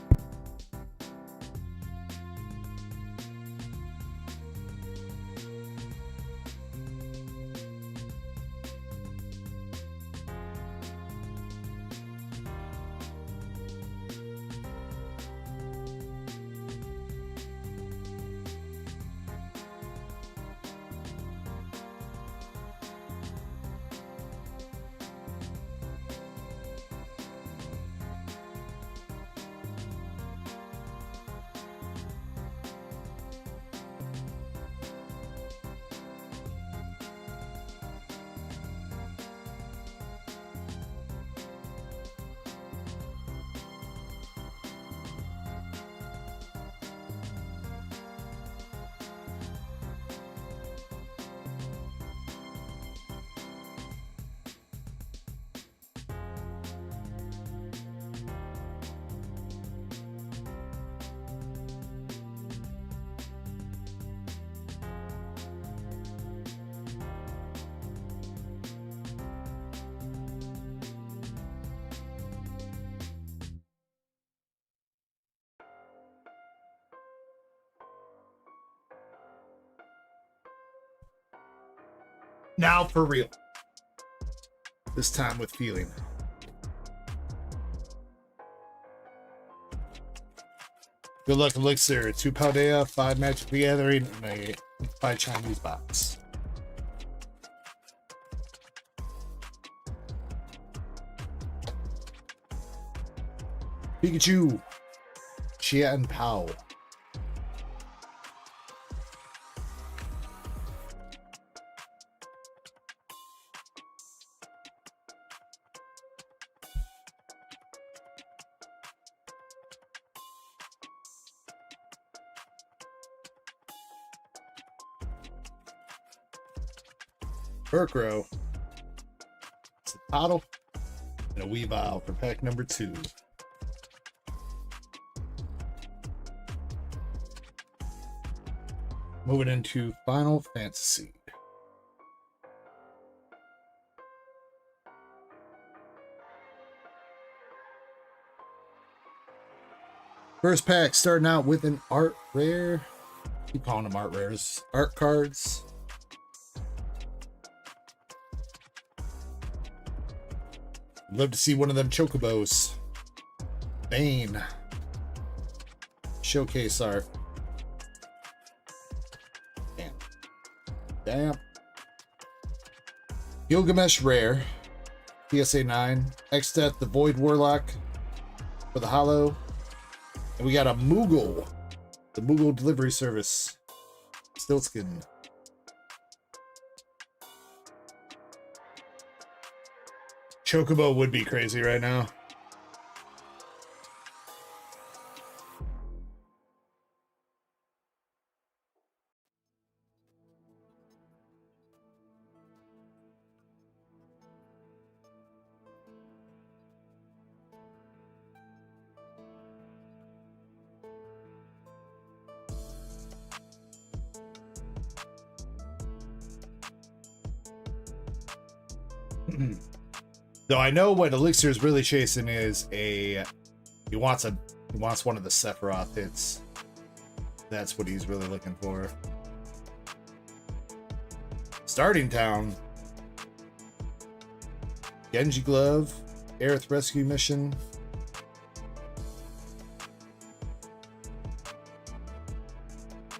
Now for real. This time with feeling. Good luck, Elixir. 2 Paldea, 5 Magic the Gathering, and a 5 Chinese box. Pikachu, Chia and Pao. Burkrow, Bottle, and a Weavile for pack number 2. Moving into Final Fantasy. First pack starting out with an art rare. Keep calling them art rares. Art cards. Love to see one of them chocobos. Bane. Showcase art. Damn. Damn. Gilgamesh Rare. PSA 9. X-Death, the Void Warlock for the Hollow. And we got a Moogle. The Moogle Delivery Service. Stiltskin. Chocobo would be crazy right now. Though I know what Elixir is really chasing is he wants one of the Sephiroth hits. That's what he's really looking for. Starting Town. Genji Glove. Aerith Rescue Mission.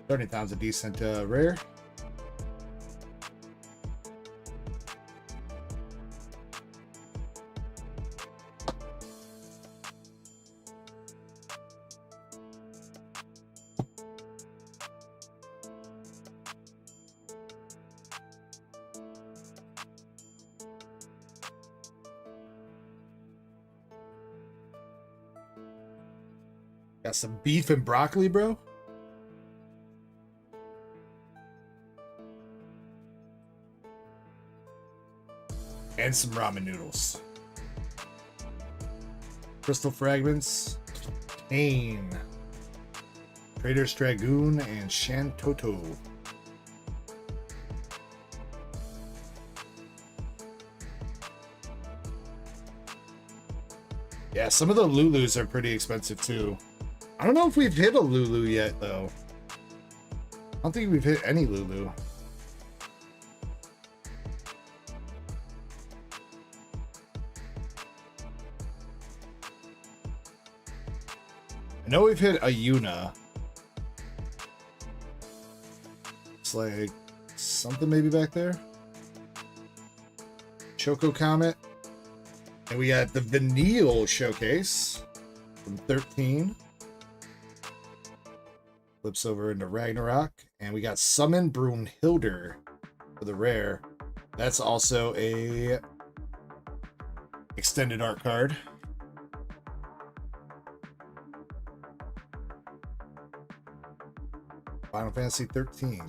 30,000's a decent rare. Got some beef and broccoli, bro. And some ramen noodles. Crystal fragments. Pain. Trader's Dragoon and Shantoto. Yeah, some of the Lulus are pretty expensive too. I don't know if we've hit a Lulu yet, though. I don't think we've hit any Lulu. I know we've hit a Yuna. It's like something maybe back there. Choco Comet. And we got the Vanille Showcase from 13. Flips over into Ragnarok. And we got Summon Brunhilder for the rare. That's also a extended art card. Final Fantasy 13.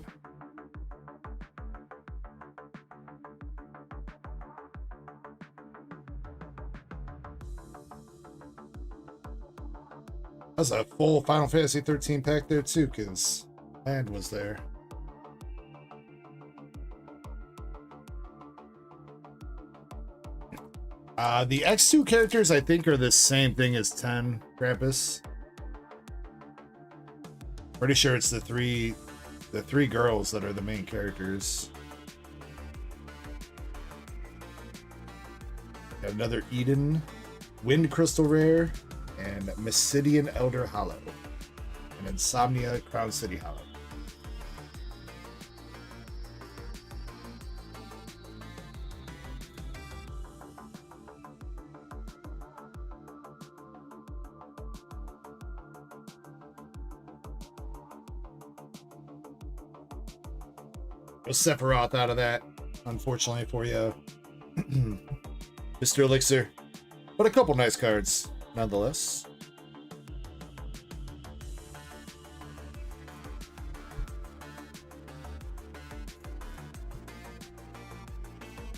That's a full Final Fantasy 13 pack there too, because Land was there. The X2 characters I think are the same thing as 10 Krampus. Pretty sure it's the three girls that are the main characters. Got another Eden, Wind Crystal Rare, and Mysidian Elder Hollow, and Insomnia Crown City Hollow. No Sephiroth out of that, unfortunately for you, Mr. Elixir. But a couple nice cards, nonetheless.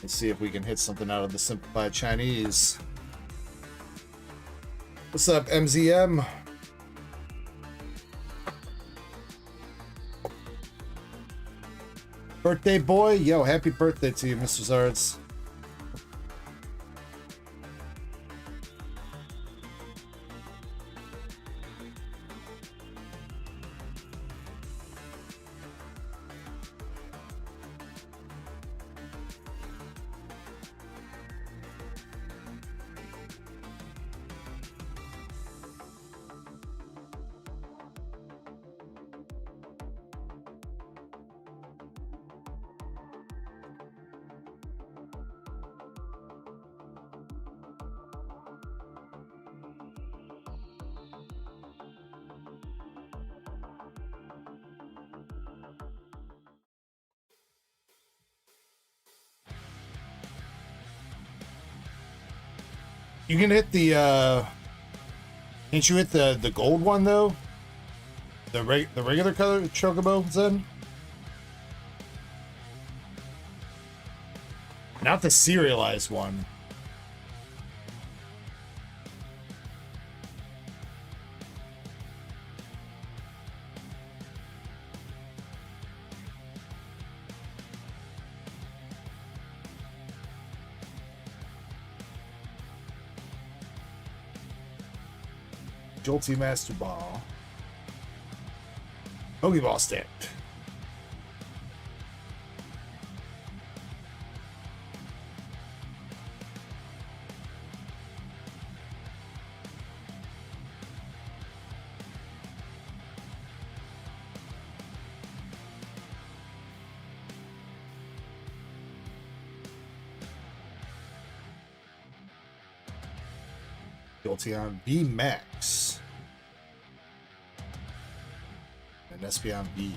Let's see if we can hit something out of the Simplified Chinese. What's up, MZM? Birthday boy? Yo, happy birthday to you, Mr. Zards. You can hit the can't you hit the gold one though? The regular color chocobo, Zen? Not the serialized one. Jolty Master Ball. Pokeball stamped. Jolteon B Max. And Espeon B.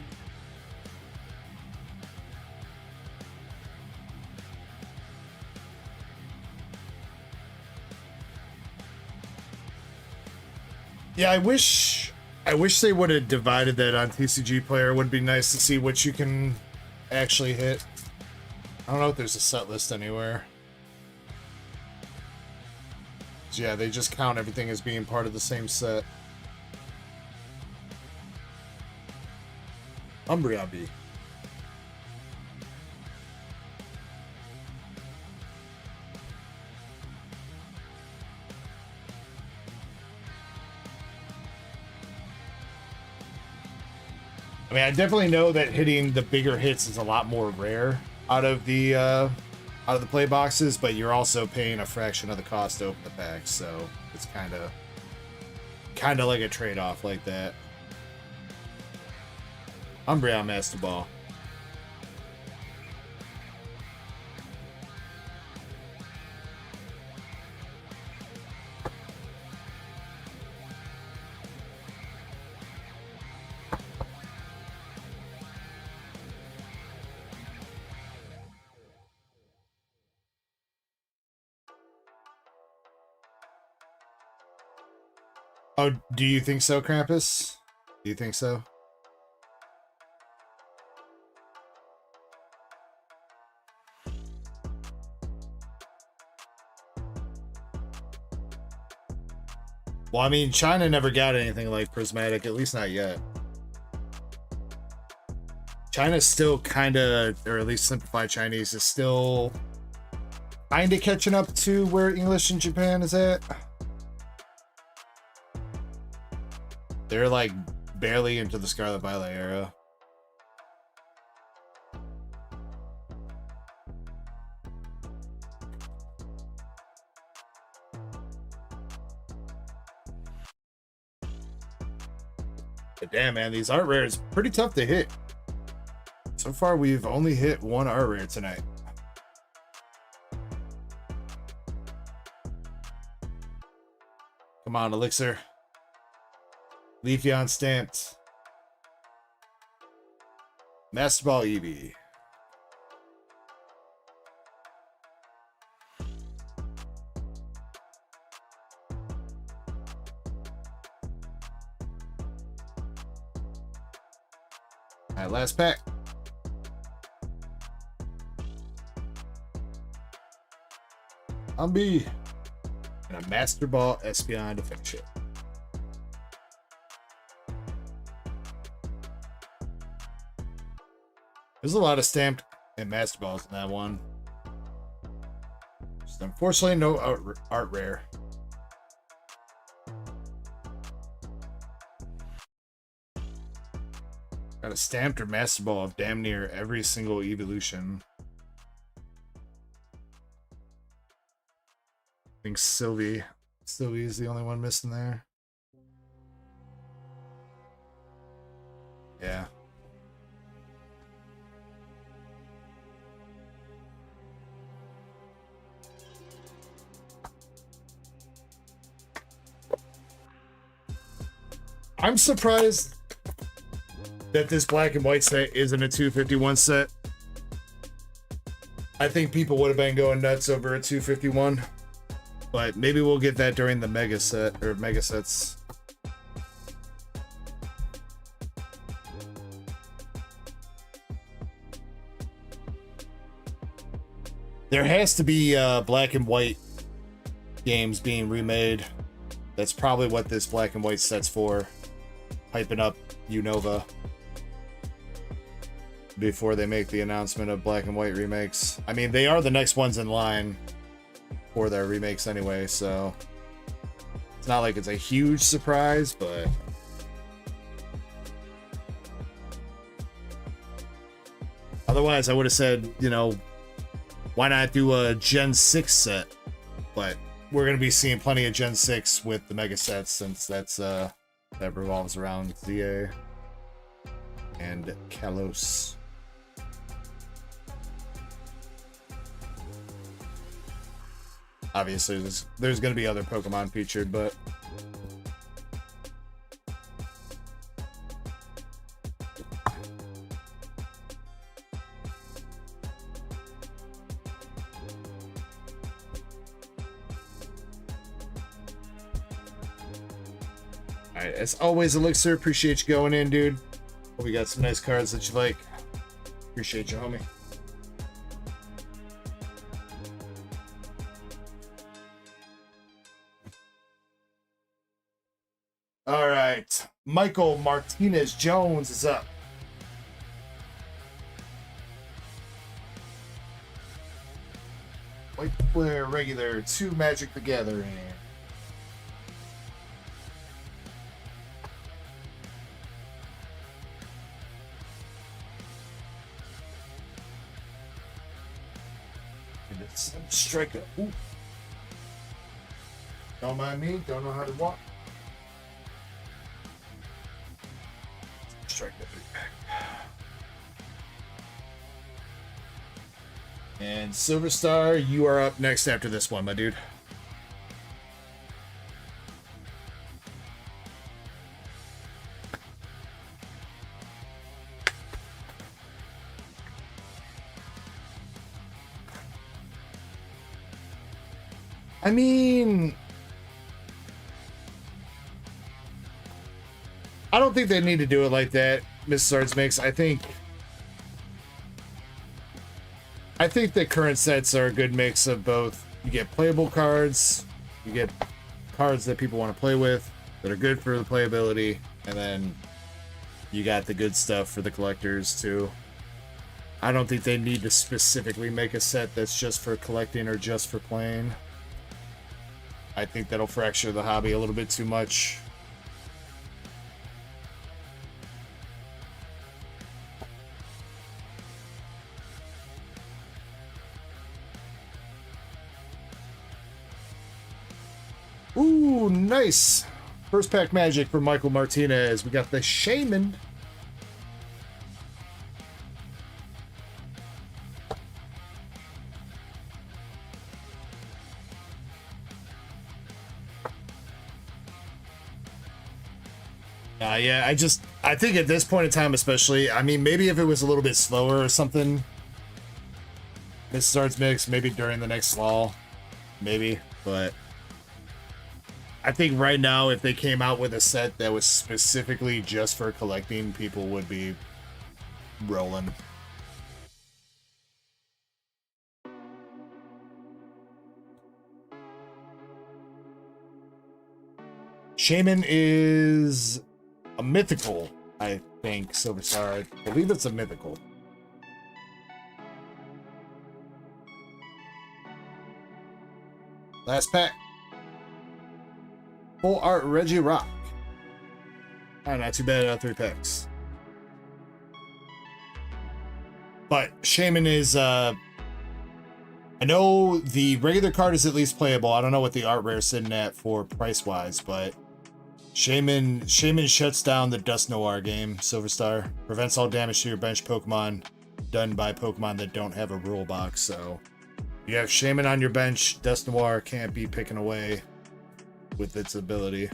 Yeah, I wish they would have divided that on TCG Player. It would be nice to see what you can actually hit. I don't know if there's a set list anywhere. So yeah, they just count everything as being part of the same set. Umbreon B. I mean, I definitely know that hitting the bigger hits is a lot more rare out of the play boxes, but you're also paying a fraction of the cost to open the pack, so it's kind of like a trade-off like that. Umbreon Master Ball. Oh, do you think so, Krampus? Do you think so? Well, I mean, China never got anything like Prismatic, at least not yet. China's still kind of, or at least Simplified Chinese, is still kind of catching up to where English in Japan is at. They're like barely into the Scarlet Violet era. But damn, man, these art rares pretty tough to hit. So far, we've only hit one art rare tonight. Come on, Elixir. Leafeon stamped. Master Ball Eevee. Alright, last pack. Umbi. And a Master Ball Espeon to finish it. There's a lot of stamped and Master Balls in that one. Just unfortunately, no art rare. Got a stamped or Master Ball of damn near every single evolution. I think Sylvie is the only one missing there. Yeah. I'm surprised that this black and white set isn't a 251 set. I think people would have been going nuts over a 251, but maybe we'll get that during the mega set or mega sets. There has to be black and white games being remade. That's probably what this black and white set's for. Hyping up Unova before they make the announcement of black and white remakes. I mean, they are the next ones in line for their remakes anyway, so it's not like it's a huge surprise, but otherwise I would have said, you know, why not do a Gen 6 set? But we're going to be seeing plenty of Gen 6 with the mega sets, since that's that revolves around ZA and Kalos. Obviously, there's going to be other Pokemon featured, but all right, as always, Elixir, appreciate you going in, dude. Hope we got some nice cards that you like. Appreciate you, homie. All right, Michael Martinez Jones is up. White player, regular, 2 Magic the Gathering. Striker. Ooh. Don't mind me. Don't know how to walk. Strike that big pack. And Silver Star, you are up next after this one, my dude. I mean, I don't think they need to do it like that, Mrs. Arts Mix. I think the current sets are a good mix of both. You get playable cards, you get cards that people want to play with that are good for the playability, and then you got the good stuff for the collectors too. I don't think they need to specifically make a set that's just for collecting or just for playing. I think that'll fracture the hobby a little bit too much. Ooh, nice. First pack magic for Michael Martinez. We got the Shaman. Yeah, I think at this point in time, especially, I mean, maybe if it was a little bit slower or something, this starts mix, maybe during the next lull, maybe, but I think right now, if they came out with a set that was specifically just for collecting, people would be rolling. Shaman is a mythical, I think, Silver Star. I believe it's a mythical. Last pack. Full art Reggie Rock. Oh, not too bad out of 3 packs. But Shaman is, I know the regular card is at least playable. I don't know what the art rare is sitting at for price-wise, but Shaman shuts down the Dust Noir game, Silver Star. Prevents all damage to your bench Pokemon done by Pokemon that don't have a rule box. So you have Shaman on your bench, Dust Noir can't be picking away with its ability.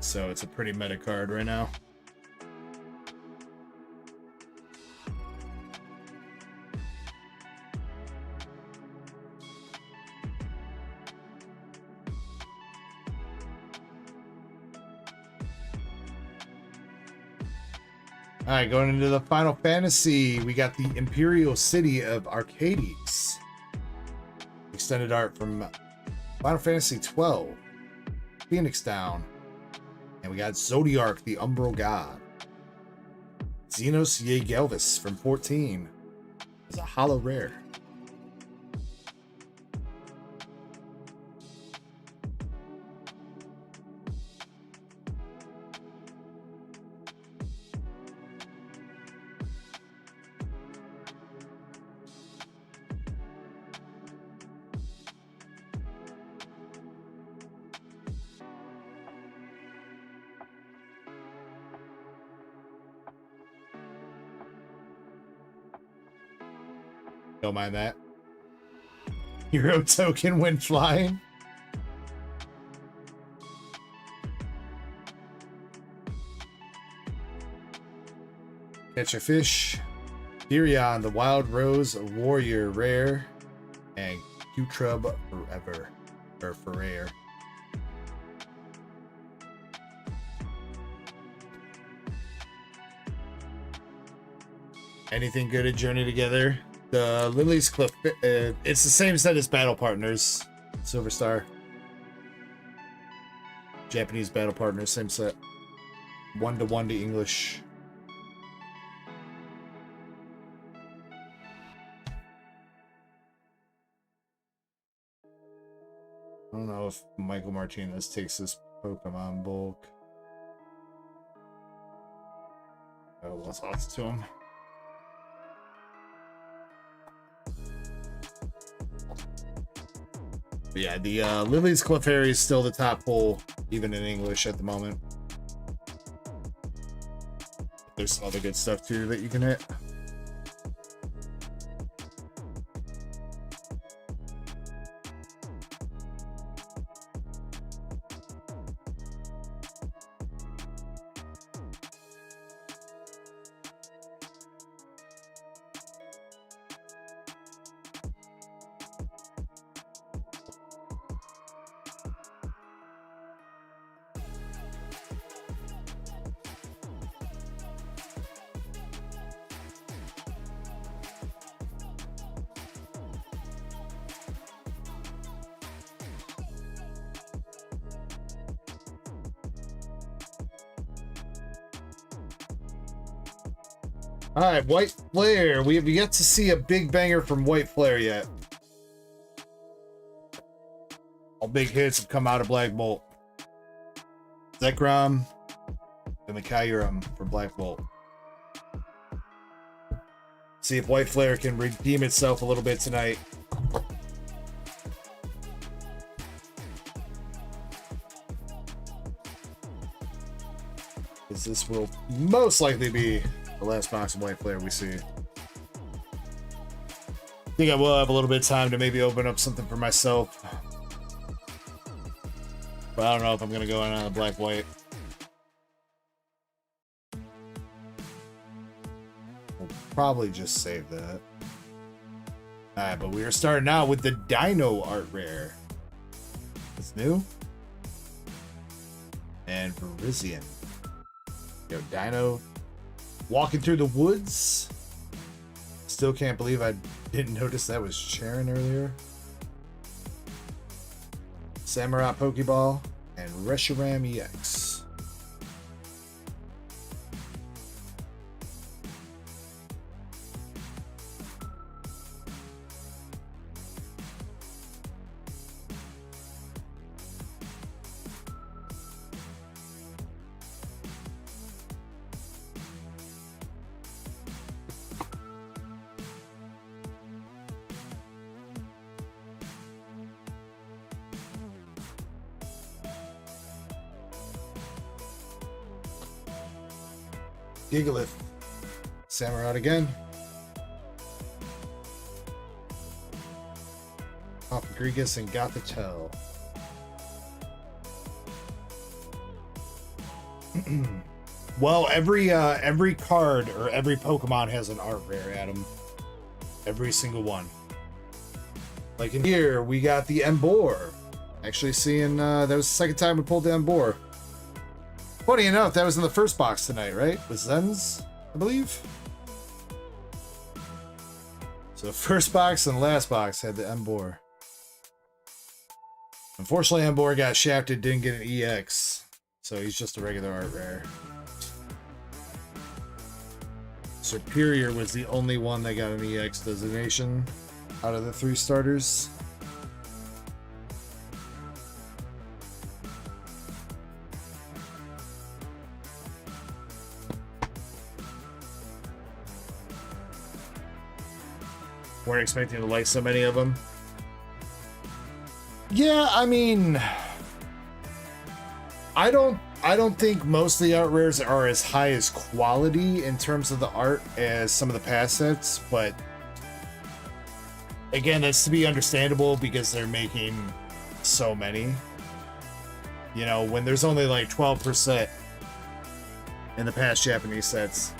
So it's a pretty meta card right now. All right, going into the Final Fantasy, we got the Imperial City of Arcades. Extended art from Final Fantasy 12. Phoenix Down. And we got Zodiark, the Umbral God. Xenos Yeagelvis from 14. It's a holo rare. Don't mind that. Hero token when flying. Catch a fish. Therion, the Wild Rose Warrior rare. And Q-Trub forever. Or for rare. Anything good at Journey Together? The Lily's Cliff, it's the same set as Battle Partners. Silver Star. Japanese Battle Partners, same set. 1-to-1 to English. I don't know if Michael Martinez takes this Pokemon bulk. Oh, let's toss it to him. But yeah, the Lily's Clefairy is still the top pull, even in English at the moment. There's some other good stuff too that you can hit. All right, White Flare. We have yet to see a big banger from White Flare yet. All big hits have come out of Black Bolt. Zekrom and the Kyurem for Black Bolt. See if White Flare can redeem itself a little bit tonight. Because this will most likely be the last box of White Flare we see. I think I will have a little bit of time to maybe open up something for myself. But I don't know if I'm going to go in on a black-white. We'll probably just save that. Alright, but we are starting out with the Dino Art Rare. It's new. And Verizian. Yo, Dino walking through the woods. Still can't believe I didn't notice that was Sharon earlier. Samurai Pokeball and Reshiram EX. Gigalith. Samurott again. Papagrigus and Gothitelle. Well, every card or every Pokemon has an art rare, Adam. Every single one. Like in here, we got the Emboar. Actually seeing, that was the second time we pulled the Emboar. Funny enough, that was in the first box tonight, right? With Zen's, I believe. So the first box and last box had the Emboar. Unfortunately, Emboar got shafted, didn't get an EX. So he's just a regular art rare. Superior was the only one that got an EX designation out of the 3 starters. Weren't expecting to like so many of them. Yeah, I mean, I don't think most of the art rares are as high as quality in terms of the art as some of the past sets, but Again, that's to be understandable because they're making so many. You know, when there's only like 12% in the past Japanese sets,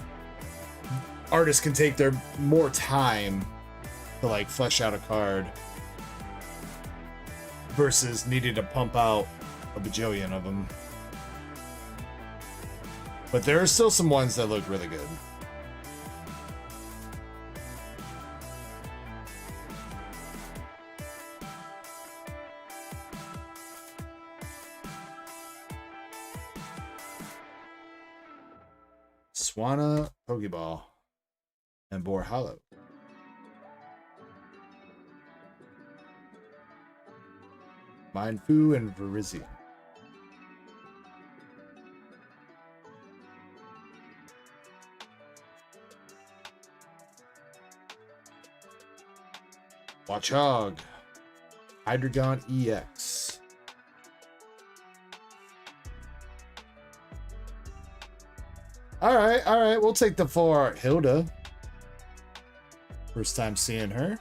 artists can take their more time to like flesh out a card versus needing to pump out a bajillion of them. But there are still some ones that look really good. Swana, Pokeball, and Boar Hollow. Mindfu and Virizion. Watchog, Hydreigon EX. All right, we'll take the full art Hilda. First time seeing her.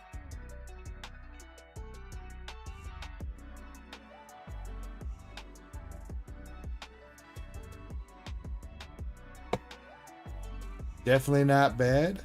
Definitely not bad.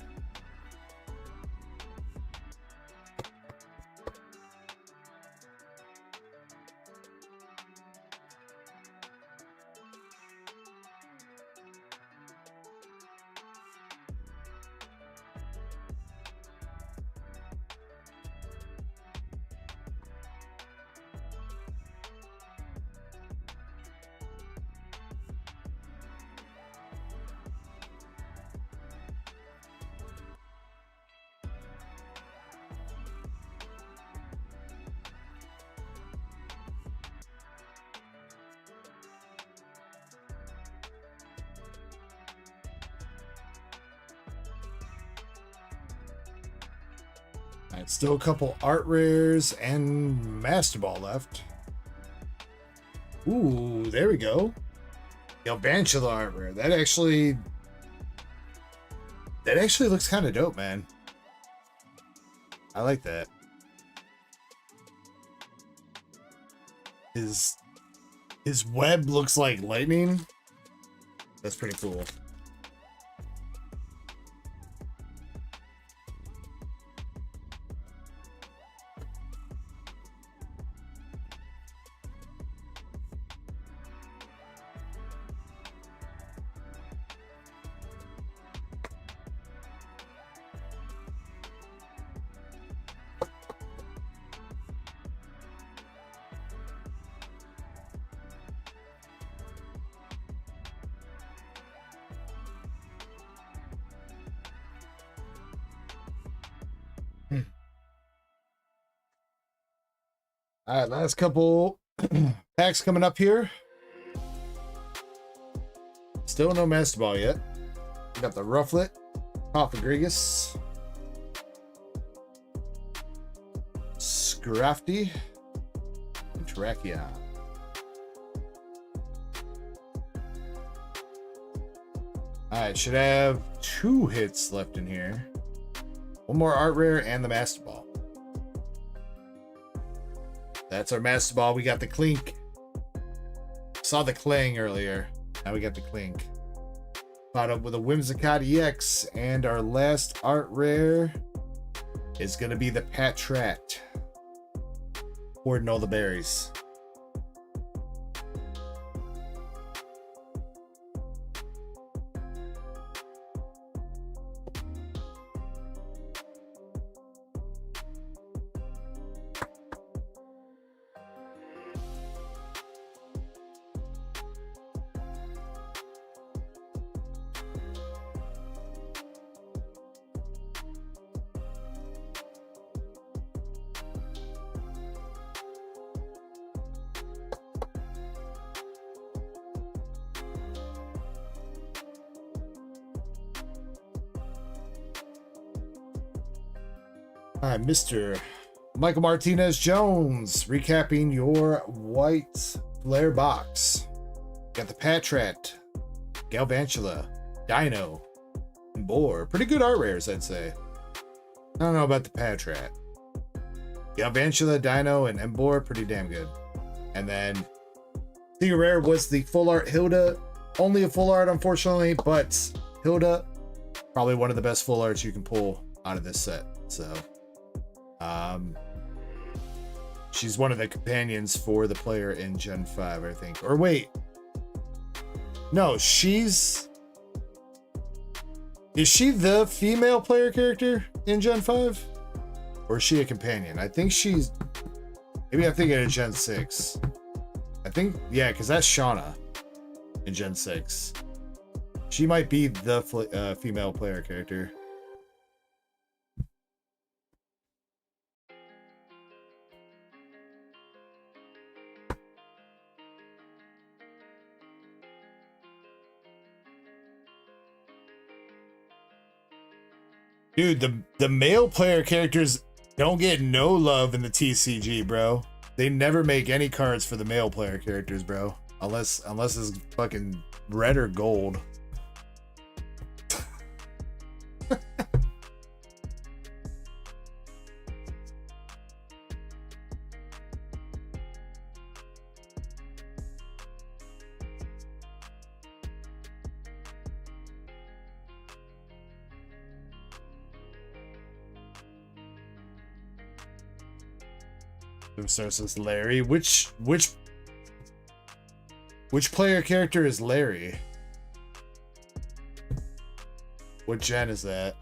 Alright, still a couple art rares and Master Ball left. Ooh, there we go. Galvantula art rare. That actually looks kind of dope, man. I like that. His web looks like lightning. That's pretty cool. All right, last couple packs coming up here. Still no Master Ball yet. We got the Rufflet, Cofagrigus, Scrafty, and Terrakion. All right, should have 2 hits left in here. One more art rare and the Master Ball. That's our Master Ball. We got the Clink. Saw the Clang earlier. Now we got the Clink. Followed up with a Whimsicott EX. And our last art rare is going to be the Patrat. Hoarding all the berries. Hi, Mr. Michael Martinez Jones, recapping your white flare box. Got the Patrat, Galvantula, Dino, and Boar. Pretty good art rares, I'd say. I don't know about the Patrat. Yeah, Vantula, Dino, and Embor, pretty damn good. And then Secret Rare was the full art Hilda. Only a full art, unfortunately, but Hilda, probably one of the best full arts you can pull out of this set. So, she's one of the companions for the player in Gen 5, I think. Or wait. No, is she the female player character in Gen 5? Or is she a companion? I think she's... Maybe I'm thinking of Gen 6. I think... Yeah, because that's Shauna in Gen 6. She might be the female player character. Dude, the male player characters don't get no love in the TCG, bro. They never make any cards for the male player characters, bro. Unless it's fucking red or gold. Starts as Larry. Which player character is Larry? What gen is that?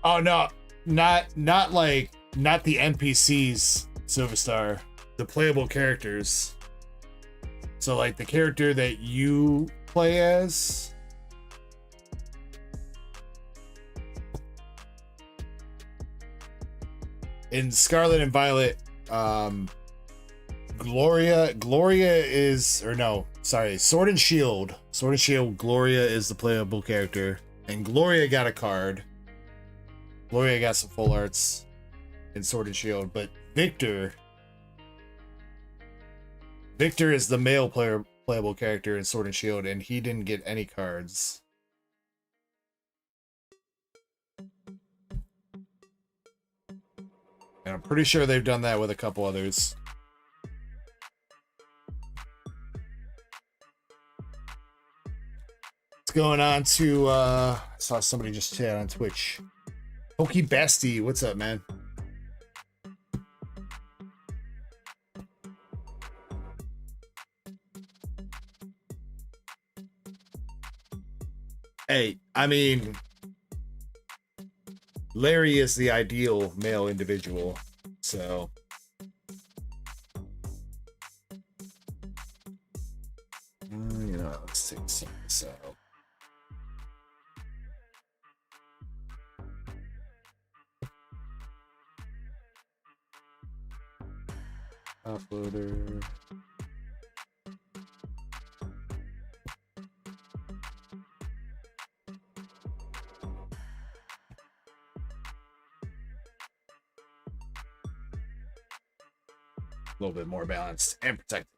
Oh no, not the NPCs, Silverstar, the playable characters. So like the character that you play as. In Scarlet and Violet, Gloria is, or no, sorry, Sword and Shield, Gloria is the playable character, and Gloria got a card. Gloria got some full arts in Sword and Shield, but Victor is the male playable character in Sword and Shield, and he didn't get any cards. And I'm pretty sure they've done that with a couple others. What's going on to I saw somebody just chat on Twitch. Pokey Basti, what's up, man? Hey, I mean, Larry is the ideal male individual, so. You know, let's take this out. Uploader. A little bit more balanced and protected.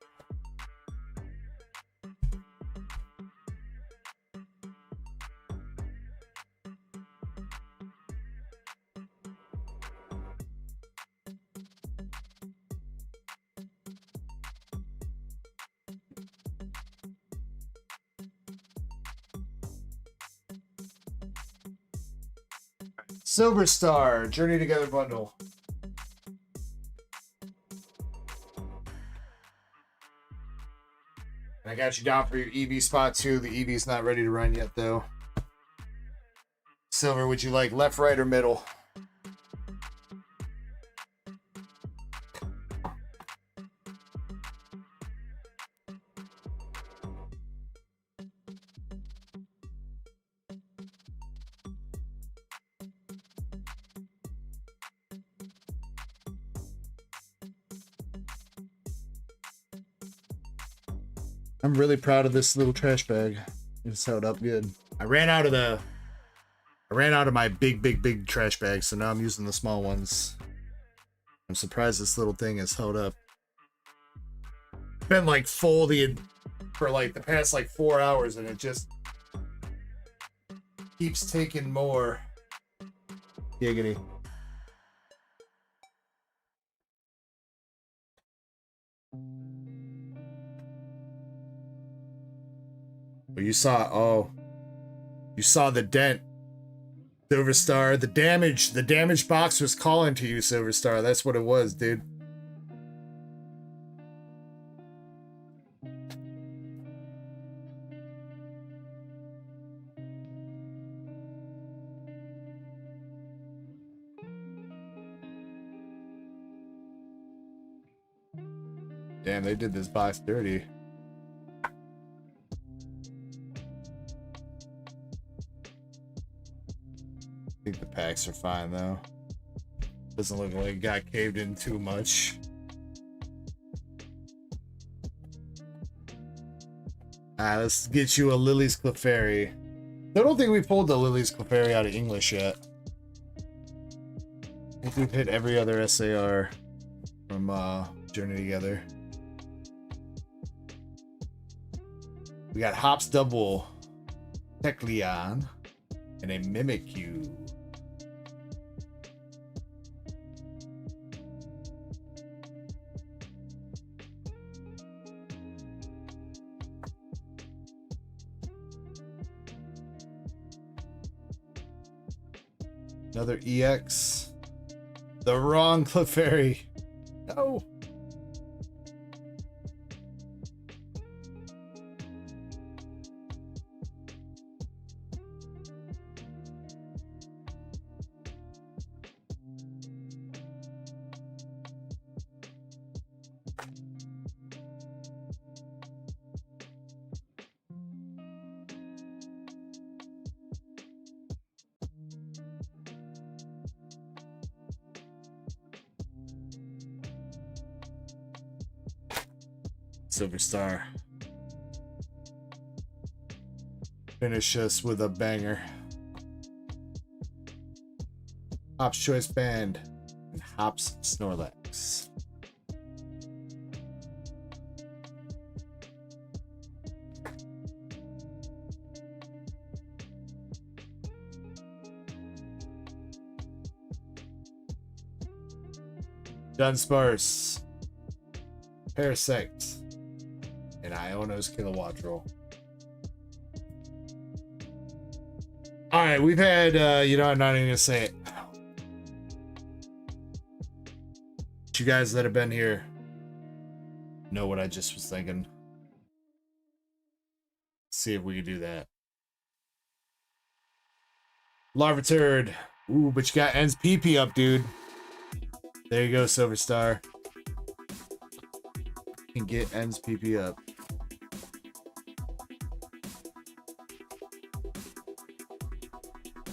Silver Star, Journey Together bundle. And I got you down for your EV spot too. The EV's not ready to run yet though. Silver, would you like left, right, or middle? I'm really proud of this little trash bag. It's held up good. I ran out of my big trash bag, so now I'm using the small ones. I'm surprised this little thing is held up. Been like full for like the past like 4 hours, and it just keeps taking more. Giggity. But you saw the dent, Silver Star. The damage box was calling to you, Silver Star. That's what it was, dude. Damn, they did this box dirty. I think the packs are fine though. Doesn't look like it got caved in too much. Let's get you a Lily's Clefairy. I don't think we pulled the Lily's Clefairy out of English yet. I think we've hit every other SAR from Journey Together. We got Hops Double, Tekleon, and a Mimikyu. Another EX. The wrong Clefairy. No. Silver Star. Finish us with a banger. Hops Choice Band and Hops Snorlax. Dunsparce, Parasect, and Iono's Kilowattrel. Alright, we've had, I'm not even gonna say it. You guys that have been here know what I just was thinking. See if we can do that. Larviturd. Ooh, but you got N's PP up, dude. There you go, Silver Star. You can get N's PP up.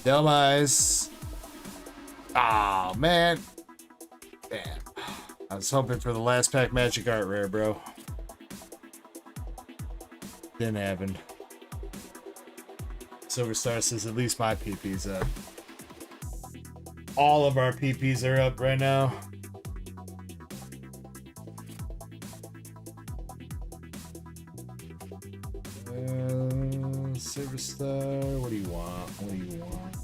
Delmise. Oh, man. Damn. I was hoping for the last pack Magic Art Rare, bro. Didn't happen. Silver Star says at least my PP's up. All of our PPs are up right now. Silver Star, what do you want? What do you want?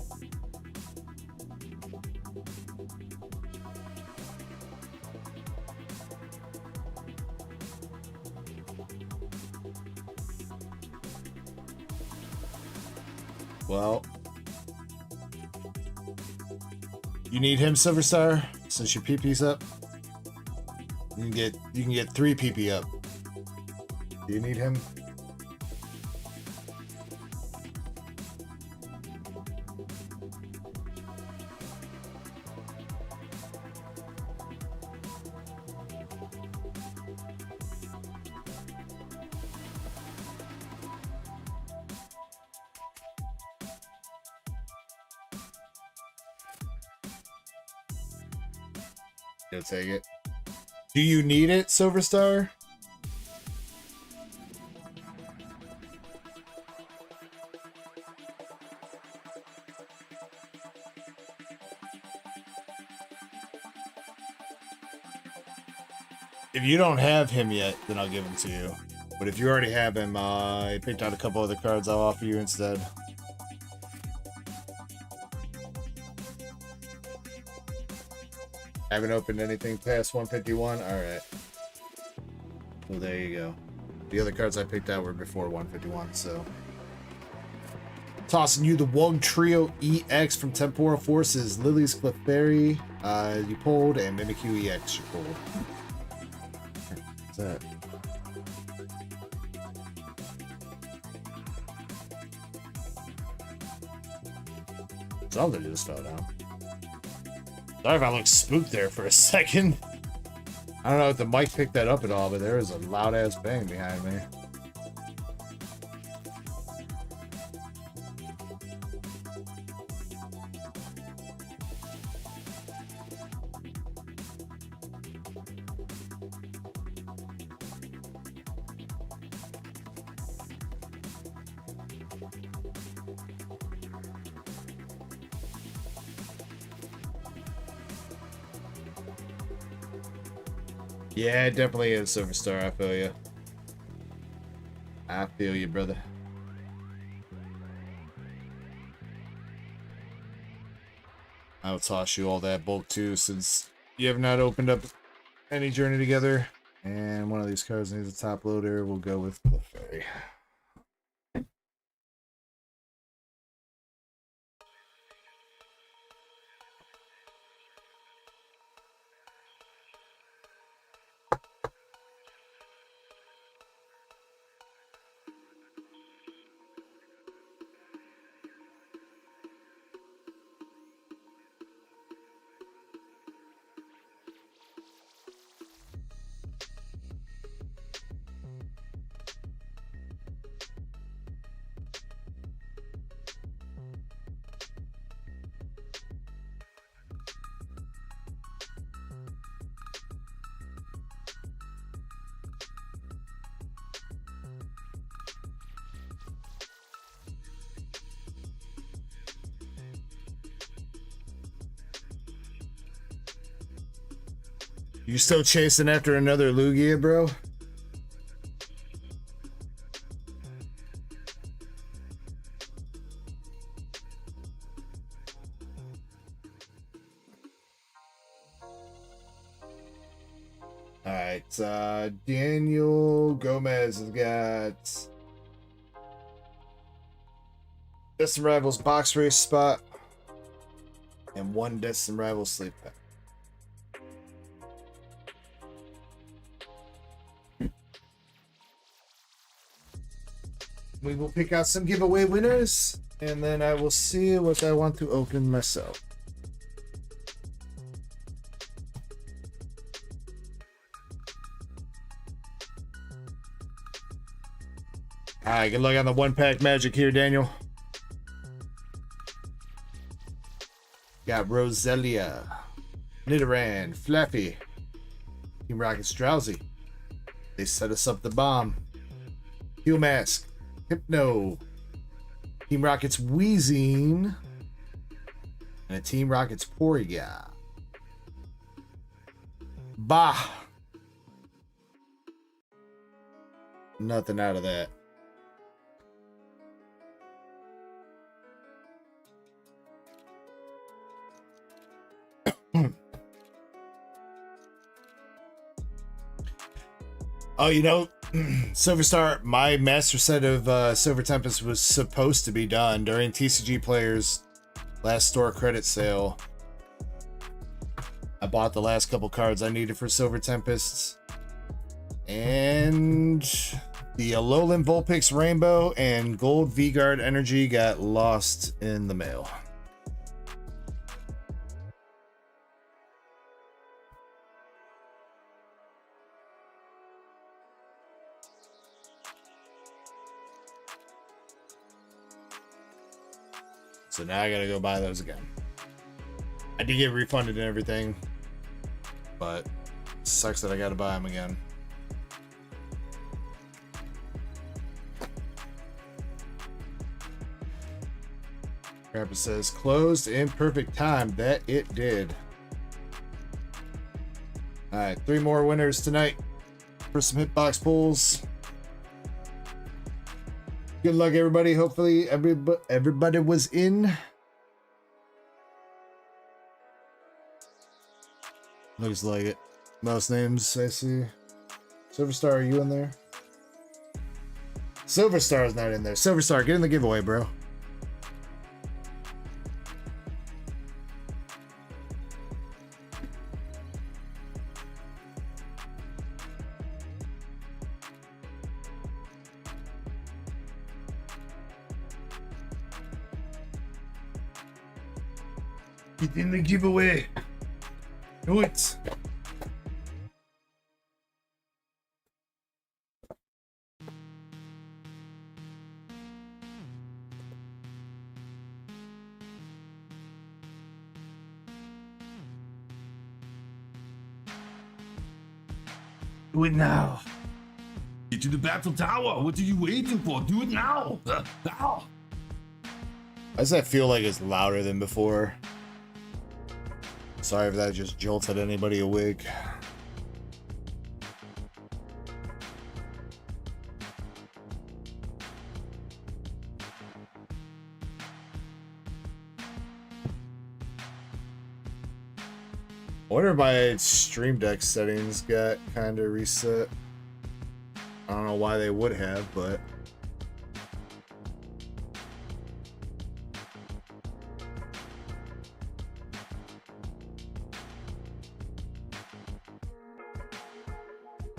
Well, you need him, Silver Star, since your PP's up. You can get 3 PP up. Do you need him? You'll take it. Do you need it, Silver Star? If you don't have him yet, then I'll give him to you. But if you already have him, I picked out a couple other cards I'll offer you instead. Haven't opened anything past 151? Alright. Well, there you go. The other cards I picked out were before 151, so. Tossing you the Wug Trio EX from Temporal Forces. Lily's Clefairy, you pulled, and Mimikyu EX you pulled. What's that? Something just fell down. Sorry if I look spooked there for a second. I don't know if the mic picked that up at all, but there is a loud ass bang behind me. Yeah, it definitely is Silver Star. I feel you. I feel you, brother. I'll toss you all that bulk too, since you have not opened up any Journey Together. And one of these cards needs a top loader. We'll go with Clefairy. You still chasing after another Lugia, bro? Alright, Daniel Gomez has got Destined Rivals box race spot and one Destined Rivals sleep pack. We will pick out some giveaway winners, and then I will see what I want to open myself. Alright, good luck on the one-pack magic here, Daniel. Got Roselia, Nidoran, Flappy, Team Rocket's Drowsy. They set us up the bomb. Heal Mask, Hypno, Team Rocket's Wheezing, and a Team Rocket's Porygon. Bah! Nothing out of that. Oh, you know, Silver Star, my master set of Silver Tempest was supposed to be done during TCG Players' last store credit sale. I bought the last couple cards I needed for Silver Tempests. And the Alolan Vulpix Rainbow and Gold V-Guard Energy got lost in the mail. So now I gotta go buy those again. I did get refunded and everything, but it sucks that I gotta buy them again. Crap, it says closed in perfect time. That it did. right, 3 more winners tonight for some hitbox pulls. Good luck, everybody. Hopefully, everybody was in. Looks like it. Most names I see. Silverstar, are you in there? Silverstar is not in there. Silverstar, get in the giveaway, bro. Get in the giveaway. Do it. Do it now. Get to the battle tower. What are you waiting for? Do it now. Now. Why does that feel like it's louder than before? Sorry if that just jolted anybody awake. I wonder if my Stream Deck settings got kind of reset. I don't know why they would have, but...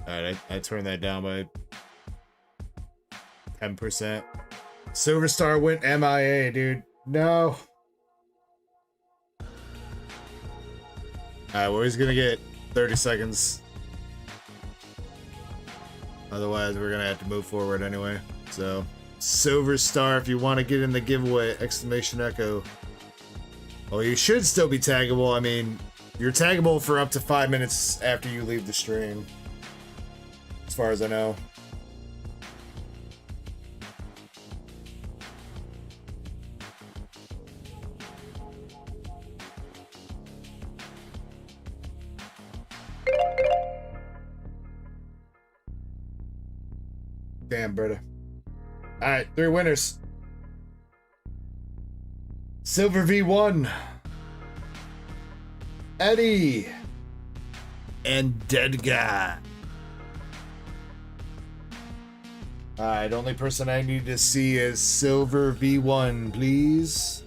Alright, I turned that down by 10%. Silverstar went MIA, dude. No. Alright, well, he's gonna get 30 seconds. Otherwise, we're gonna have to move forward anyway. So, Silverstar, if you want to get in the giveaway, exclamation Ecko. Well, you should still be taggable. I mean, you're taggable for up to 5 minutes after you leave the stream. As far as I know. Damn, brother. Alright, 3 winners. Silver V1. Eddie. And Dead Guy. Alright, only person I need to see is Silver V1, please.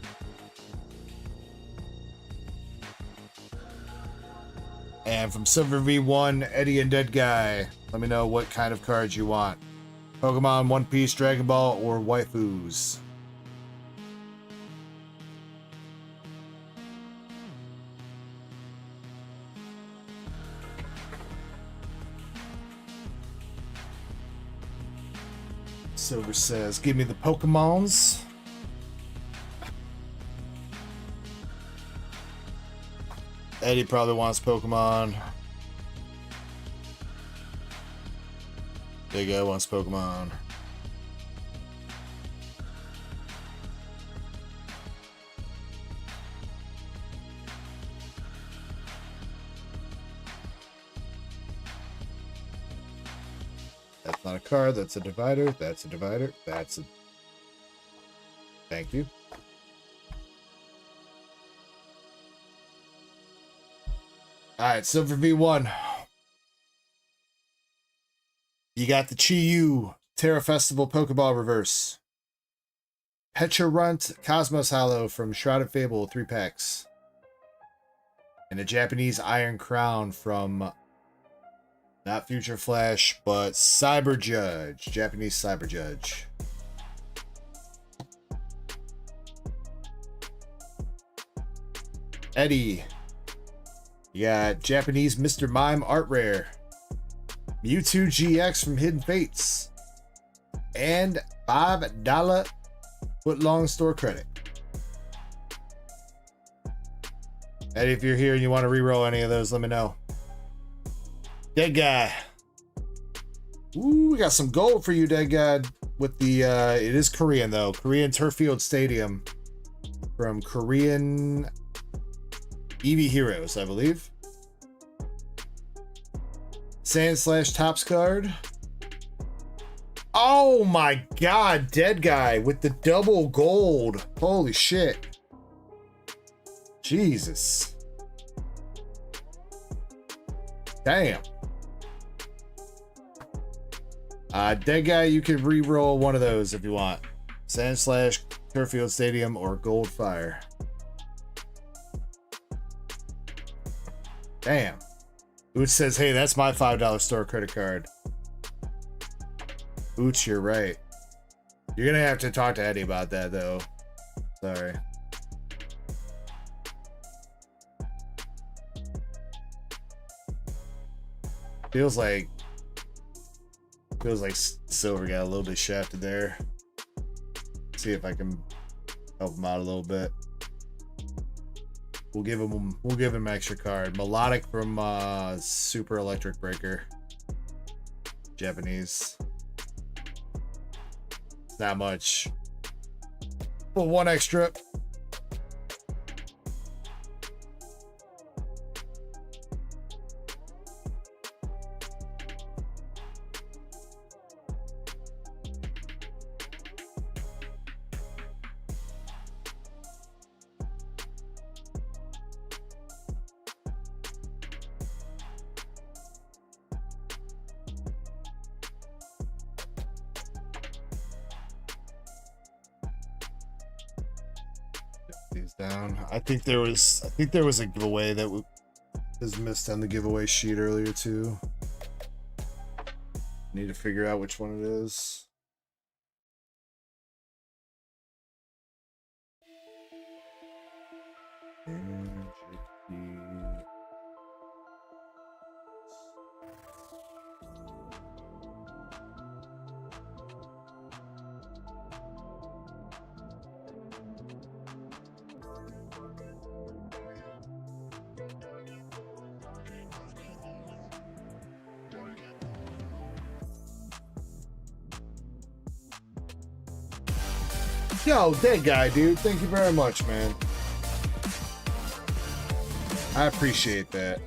And from Silver V1, Eddie and Dead Guy, let me know what kind of cards you want. Pokemon, One Piece, Dragon Ball, or waifus. Silver says, give me the Pokemons. Eddie probably wants Pokemon. Big guy wants Pokemon. That's not a card, that's a divider, that's a divider, that's a... Thank you. Alright, Silver V1. You got the Chi-Yu Terra Festival Pokeball Reverse. Pecharunt Cosmos Hollow from Shrouded Fable 3 packs. And a Japanese Iron Crown from not Future Flash, but Cyber Judge. Japanese Cyber Judge. Eddie. You got Japanese Mr. Mime Art Rare. Mewtwo GX from Hidden Fates. And $5 footlong store credit. Eddie, if you're here and you want to reroll any of those, let me know. Dead Guy. Ooh, we got some gold for you, Dead Guy. With the, it is Korean though. Korean Turffield Stadium. From Korean EV Heroes, I believe. Sand slash tops card. Oh my god, dead guy with the double gold. Holy shit. Jesus. Damn. Dead guy, you can re-roll one of those if you want. Sand slash Turfield Stadium or Gold Fire. Damn. Ooch says, hey, that's my $5 store credit card. Ooch, you're right. You're gonna have to talk to Eddie about that, though. Sorry. Feels like Silver got a little bit shafted there. See if I can help him out a little bit. We'll give him an extra card. Melodic from Super Electric Breaker. Japanese. Not much. But one extra. These down. I think there was a giveaway that was missed on the giveaway sheet earlier too. Need to figure out which one it is. Yo, that guy, dude. Thank you very much, man. I appreciate that.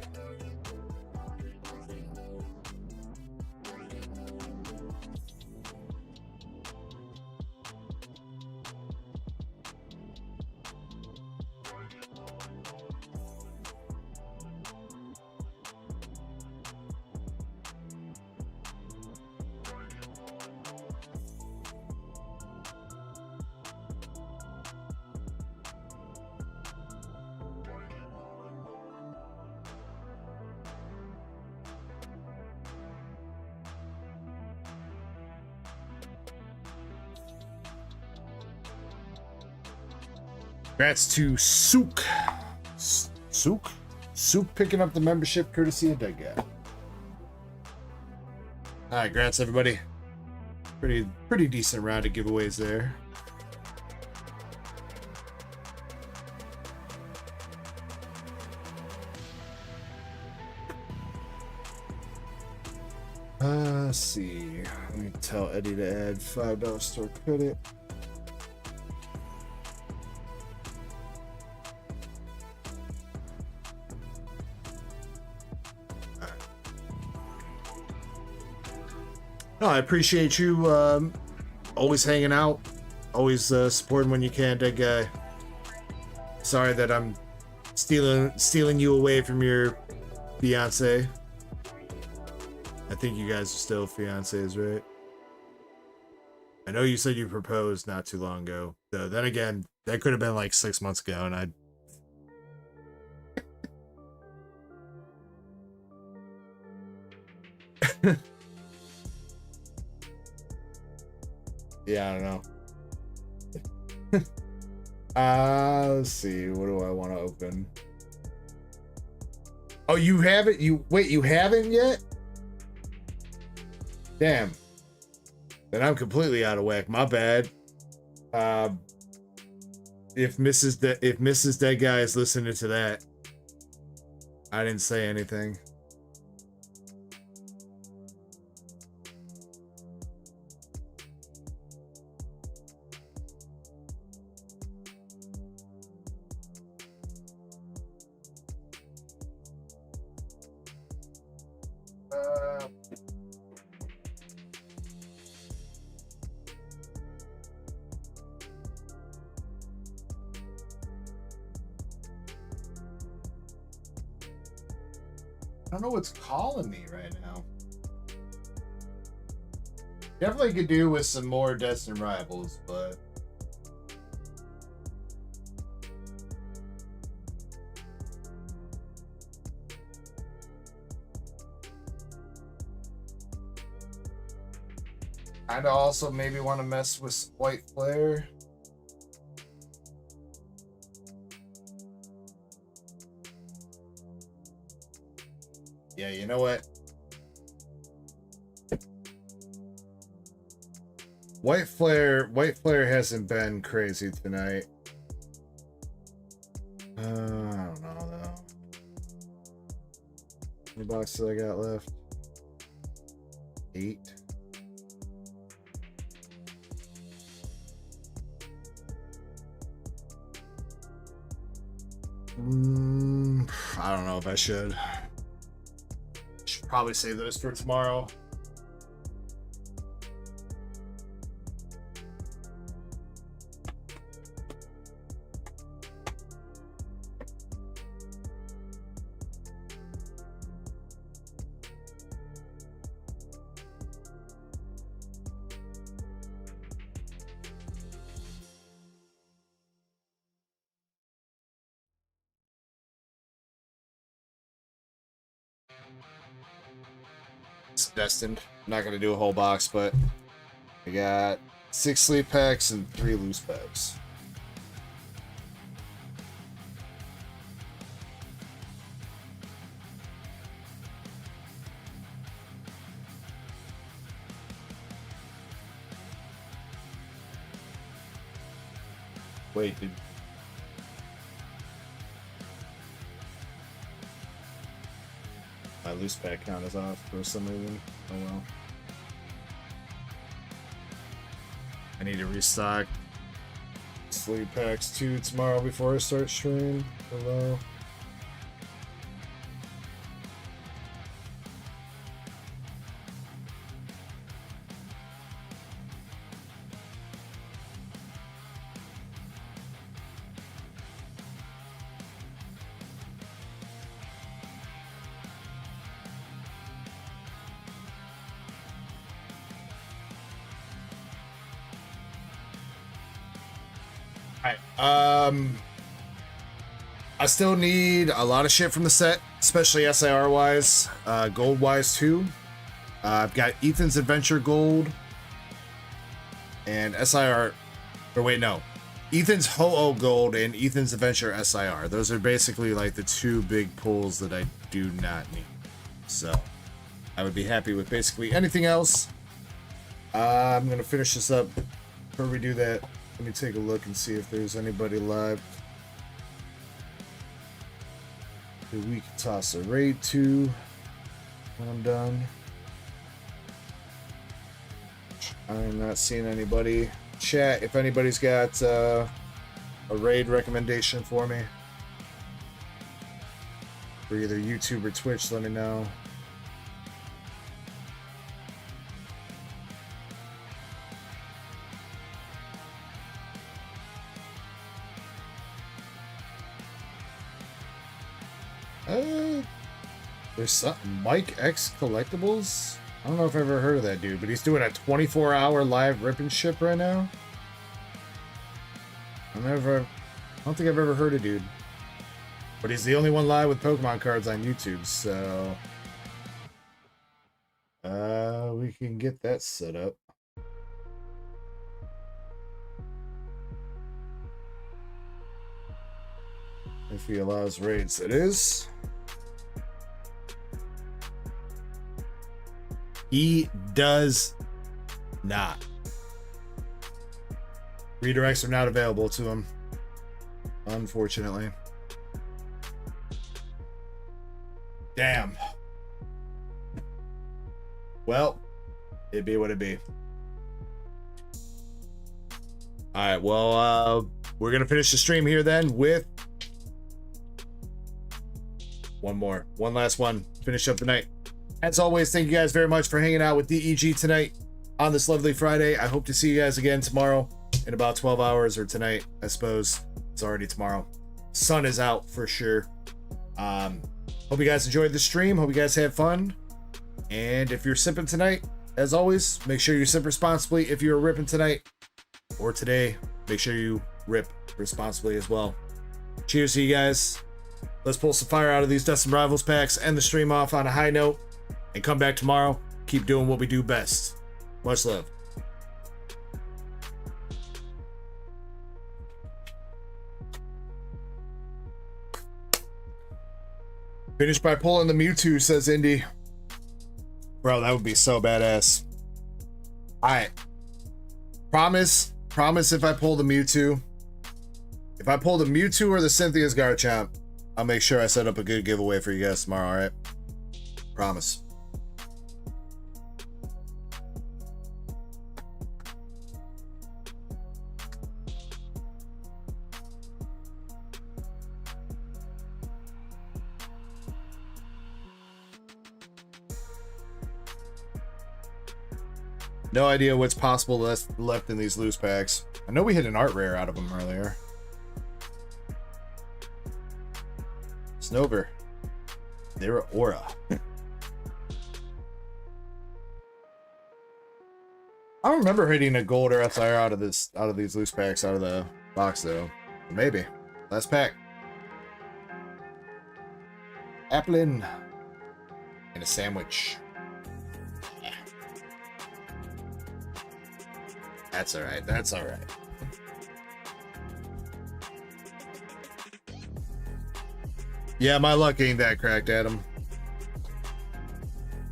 Congrats to Sook. Sook picking up the membership courtesy of Dead Guy. Alright, congrats everybody. Pretty decent round of giveaways there. Let's see. Let me tell Eddie to add $5 store credit. No, I appreciate you always hanging out, always supporting when you can, Dead Guy. Sorry that I'm stealing you away from your fiance. I think you guys are still fiancés, right? I know you said you proposed not too long ago. Though then again, that could have been like 6 months ago, and I. Yeah, I don't know. Let's see. What do I want to open? Oh, you haven't? You haven't yet? Damn. Then I'm completely out of whack. My bad. If Mrs. Dead Guy is listening to that, I didn't say anything. don't know what's calling me right now. Definitely could do with some more Destined Rivals, but I'd also maybe want to mess with White Flare. Yeah, you know what? White Flare hasn't been crazy tonight. I don't know though. How many boxes I got left? 8. I don't know if I should. Should probably save those for tomorrow. It's Destined. I'm not gonna do a whole box, but I got 6 sleeve packs and 3 loose packs. Wait, did my loose pack count is off for some reason? Oh well. I need to restock sleeve packs 2 tomorrow before I start stream. Hello. I still need a lot of shit from the set, especially SIR wise, gold wise too. I've got Ethan's Adventure Gold and SIR, or wait, no, Ethan's Ho-Oh Gold and Ethan's Adventure SIR. Those are basically like the 2 big pulls that I do not need. So I would be happy with basically anything else. I'm gonna finish this up. Before we do that, let me take a look and see if there's anybody live. We can toss a raid to when I'm done. I'm not seeing anybody. Chat, if anybody's got a raid recommendation for me for either YouTube or Twitch, let me know. There's something. Mike X Collectibles? I don't know if I've ever heard of that dude, but he's doing a 24-hour live rip and ship right now. I don't think I've ever heard of dude. But he's the only one live with Pokemon cards on YouTube, so we can get that set up. If he allows raids, it is. He does not. Redirects are not available to him, unfortunately. Damn. Well, it'd be what it be. Alright, well, we're gonna finish the stream here then with one last one. Finish up the night. As always, thank you guys very much for hanging out with DEG tonight on this lovely Friday. I hope to see you guys again tomorrow in about 12 hours, or tonight, I suppose. It's already tomorrow. Sun is out for sure. Hope you guys enjoyed the stream. Hope you guys had fun. And if you're sipping tonight, as always, make sure you sip responsibly. If you're ripping tonight or today, make sure you rip responsibly as well. Cheers to you guys. Let's pull some fire out of these Destined Rivals packs, end the stream off on a high note, and come back tomorrow. Keep doing what we do best. Much love. Finished by pulling the Mewtwo, says Indy. Bro, that would be so badass. Alright. Promise if I pull the Mewtwo. If I pull the Mewtwo or the Cynthia's Garchomp, I'll make sure I set up a good giveaway for you guys tomorrow, alright? Promise. No idea what's possible left in these loose packs. I know we hit an art rare out of them earlier. Snover. They're aura. I don't remember hitting a gold or SIR out of these loose packs out of the box though. Maybe. Last pack. Applin. And a sandwich. That's alright. That's alright. Yeah, my luck ain't that cracked, Adam.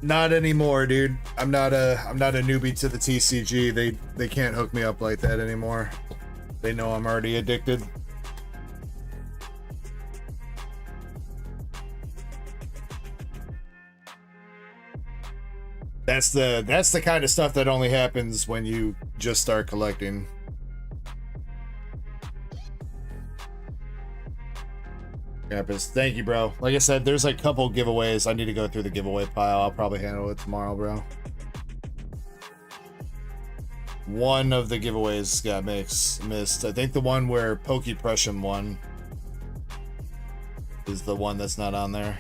Not anymore, dude. I'm not a newbie to the TCG. They can't hook me up like that anymore. They know I'm already addicted. That's the kind of stuff that only happens when you just start collecting. Campus, thank you, bro. Like I said, there's like a couple giveaways. I need to go through the giveaway pile. I'll probably handle it tomorrow, bro. One of the giveaways got missed. I think the one where Pokey Prussian won is the one that's not on there.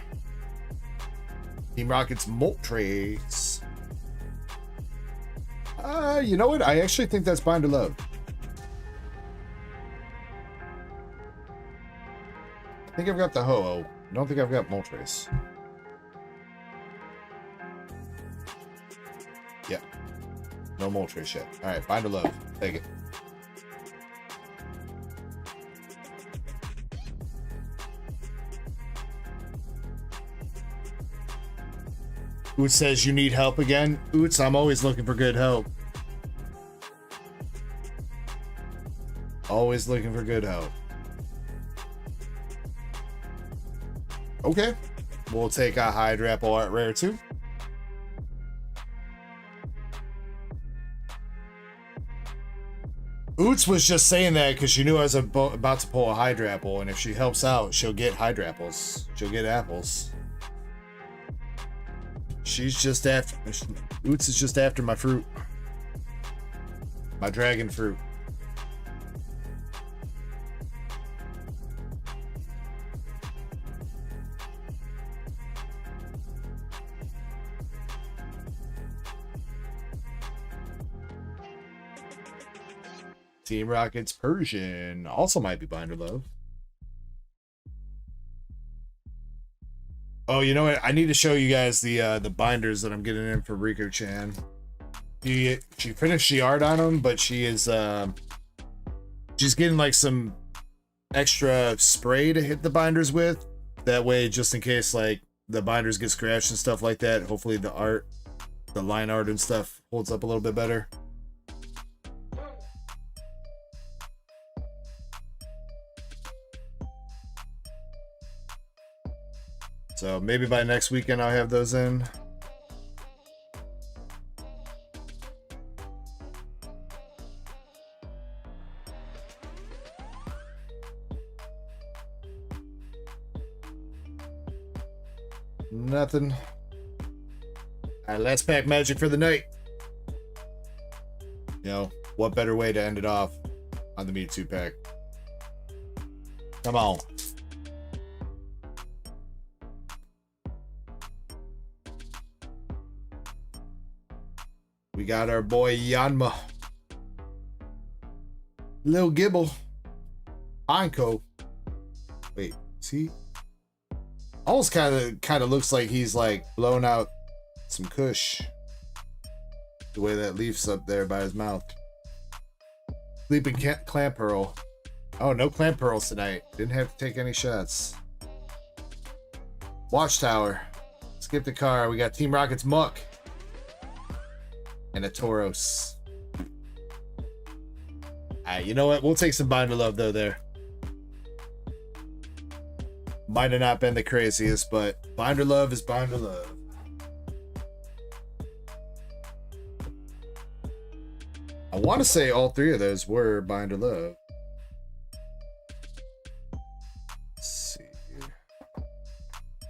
Team Rocket's Moltres. You know what? I actually think that's Binder Love. I think I've got the Ho-Oh. I don't think I've got Moltres. Yeah. No Moltres yet. Alright, Binder Love. Take it. Oots says you need help again. Oots, I'm always looking for good help. Always looking for good help. Okay. We'll take a Hydrapple Art Rare too. Oots was just saying that because she knew I was about to pull a Hydrapple, and if she helps out, she'll get Hydrapples. She'll get apples. She's just after... Oots is just after my fruit. My dragon fruit. Team Rocket's Persian also might be Binder Love. Oh, you know what? I need to show you guys the binders that I'm getting in for Rico-chan. She finished the art on them, but she is she's getting like some extra spray to hit the binders with. That way, just in case like the binders get scratched and stuff like that, hopefully the line art and stuff holds up a little bit better. So maybe by next weekend I'll have those in. Nothing. All right, let's pack magic for the night. You know, what better way to end it off on the Mewtwo pack? Come on. We got our boy Yanma. Lil Gibble. Anko. Wait, see? Almost kind of looks like he's like blowing out some kush. The way that leaf's up there by his mouth. Sleeping clamp pearl. Oh, no clamp pearls tonight. Didn't have to take any shots. Watchtower. Skip the car. We got Team Rocket's Muck. And a Tauros. Alright, you know what? We'll take some Binder Love though there. Might have not been the craziest, but Binder Love is Binder Love. I want to say all three of those were Binder Love. Let's see here.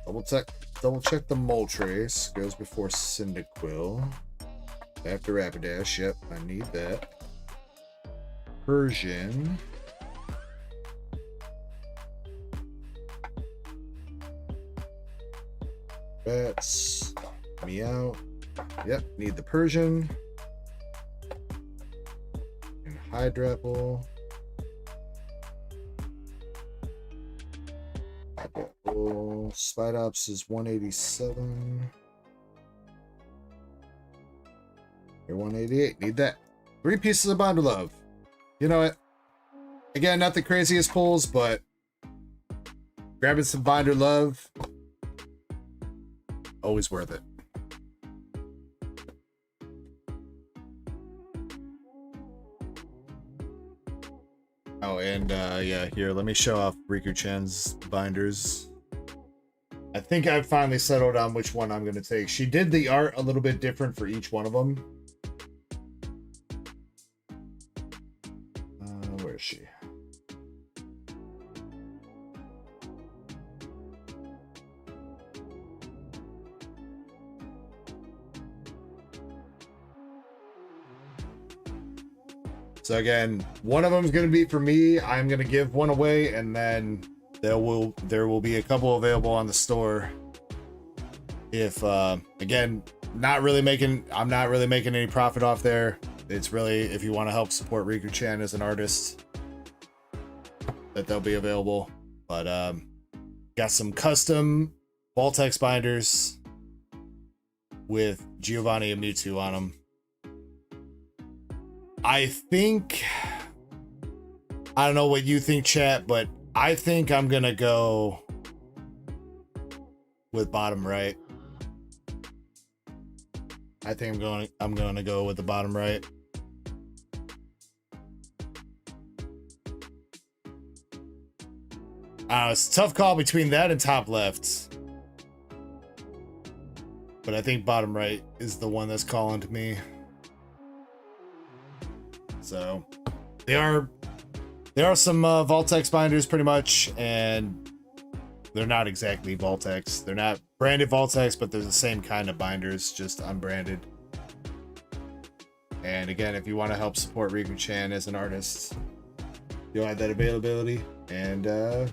Double check the Moltres. Goes before Cyndaquil. After Rapidash. Yep, I need that. Persian. Bats. Meow. Yep, need the Persian. And Hydrapple. Hydrapple. Spidops is 187. You're 188. Need that. 3 pieces of Binder Love. You know what? Again, not the craziest pulls, but grabbing some Binder Love, always worth it. Oh, and yeah, here, let me show off Riku-chan's binders. I think I've finally settled on which one I'm going to take. She did the art a little bit different for each one of them. Where is she? So again, one of them is going to be for me. I'm going to give one away, and then there will be a couple available on the store. If again, I'm not really making any profit off there. It's really if you want to help support Riku-chan as an artist, that they'll be available. But got some custom Voltex binders with Giovanni and Mewtwo on them. I don't know what you think, chat, but I think I'm gonna go with bottom right. I think I'm gonna go with the bottom right. It's a tough call between that and top left, but I think bottom right is the one that's calling to me. So there are some Voltex binders pretty much, and they're not exactly Voltex. They're not branded Voltex, but they're the same kind of binders, just unbranded. And again, if you want to help support Riku-chan as an artist, you'll have that availability. And the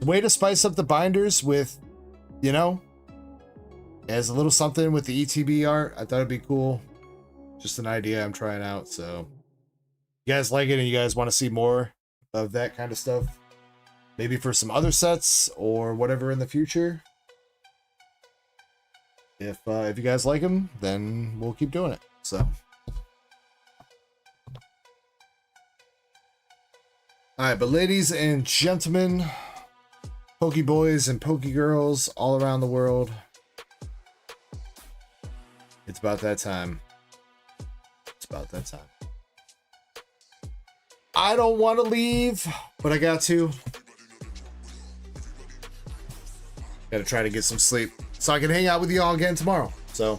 way to spice up the binders with, you know, as a little something with the ETB art, I thought it'd be cool. Just an idea I'm trying out. So you guys like it and you guys want to see more of that kind of stuff, maybe for some other sets or whatever in the future, if you guys like them, then we'll keep doing it. So alright, but ladies and gentlemen, Poke Boys and Poke Girls all around the world, it's about that time. It's about that time. I don't want to leave, but I got to. Gotta try to get some sleep so I can hang out with you all again tomorrow. So,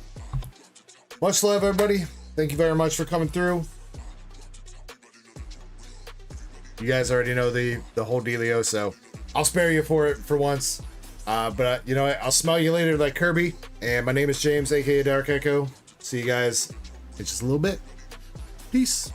much love, everybody. Thank you very much for coming through. You guys already know the whole dealio, so I'll spare you for it for once. But you know what? I'll smell you later like Kirby. And my name is James, aka Dark Echo. See you guys in just a little bit. Peace.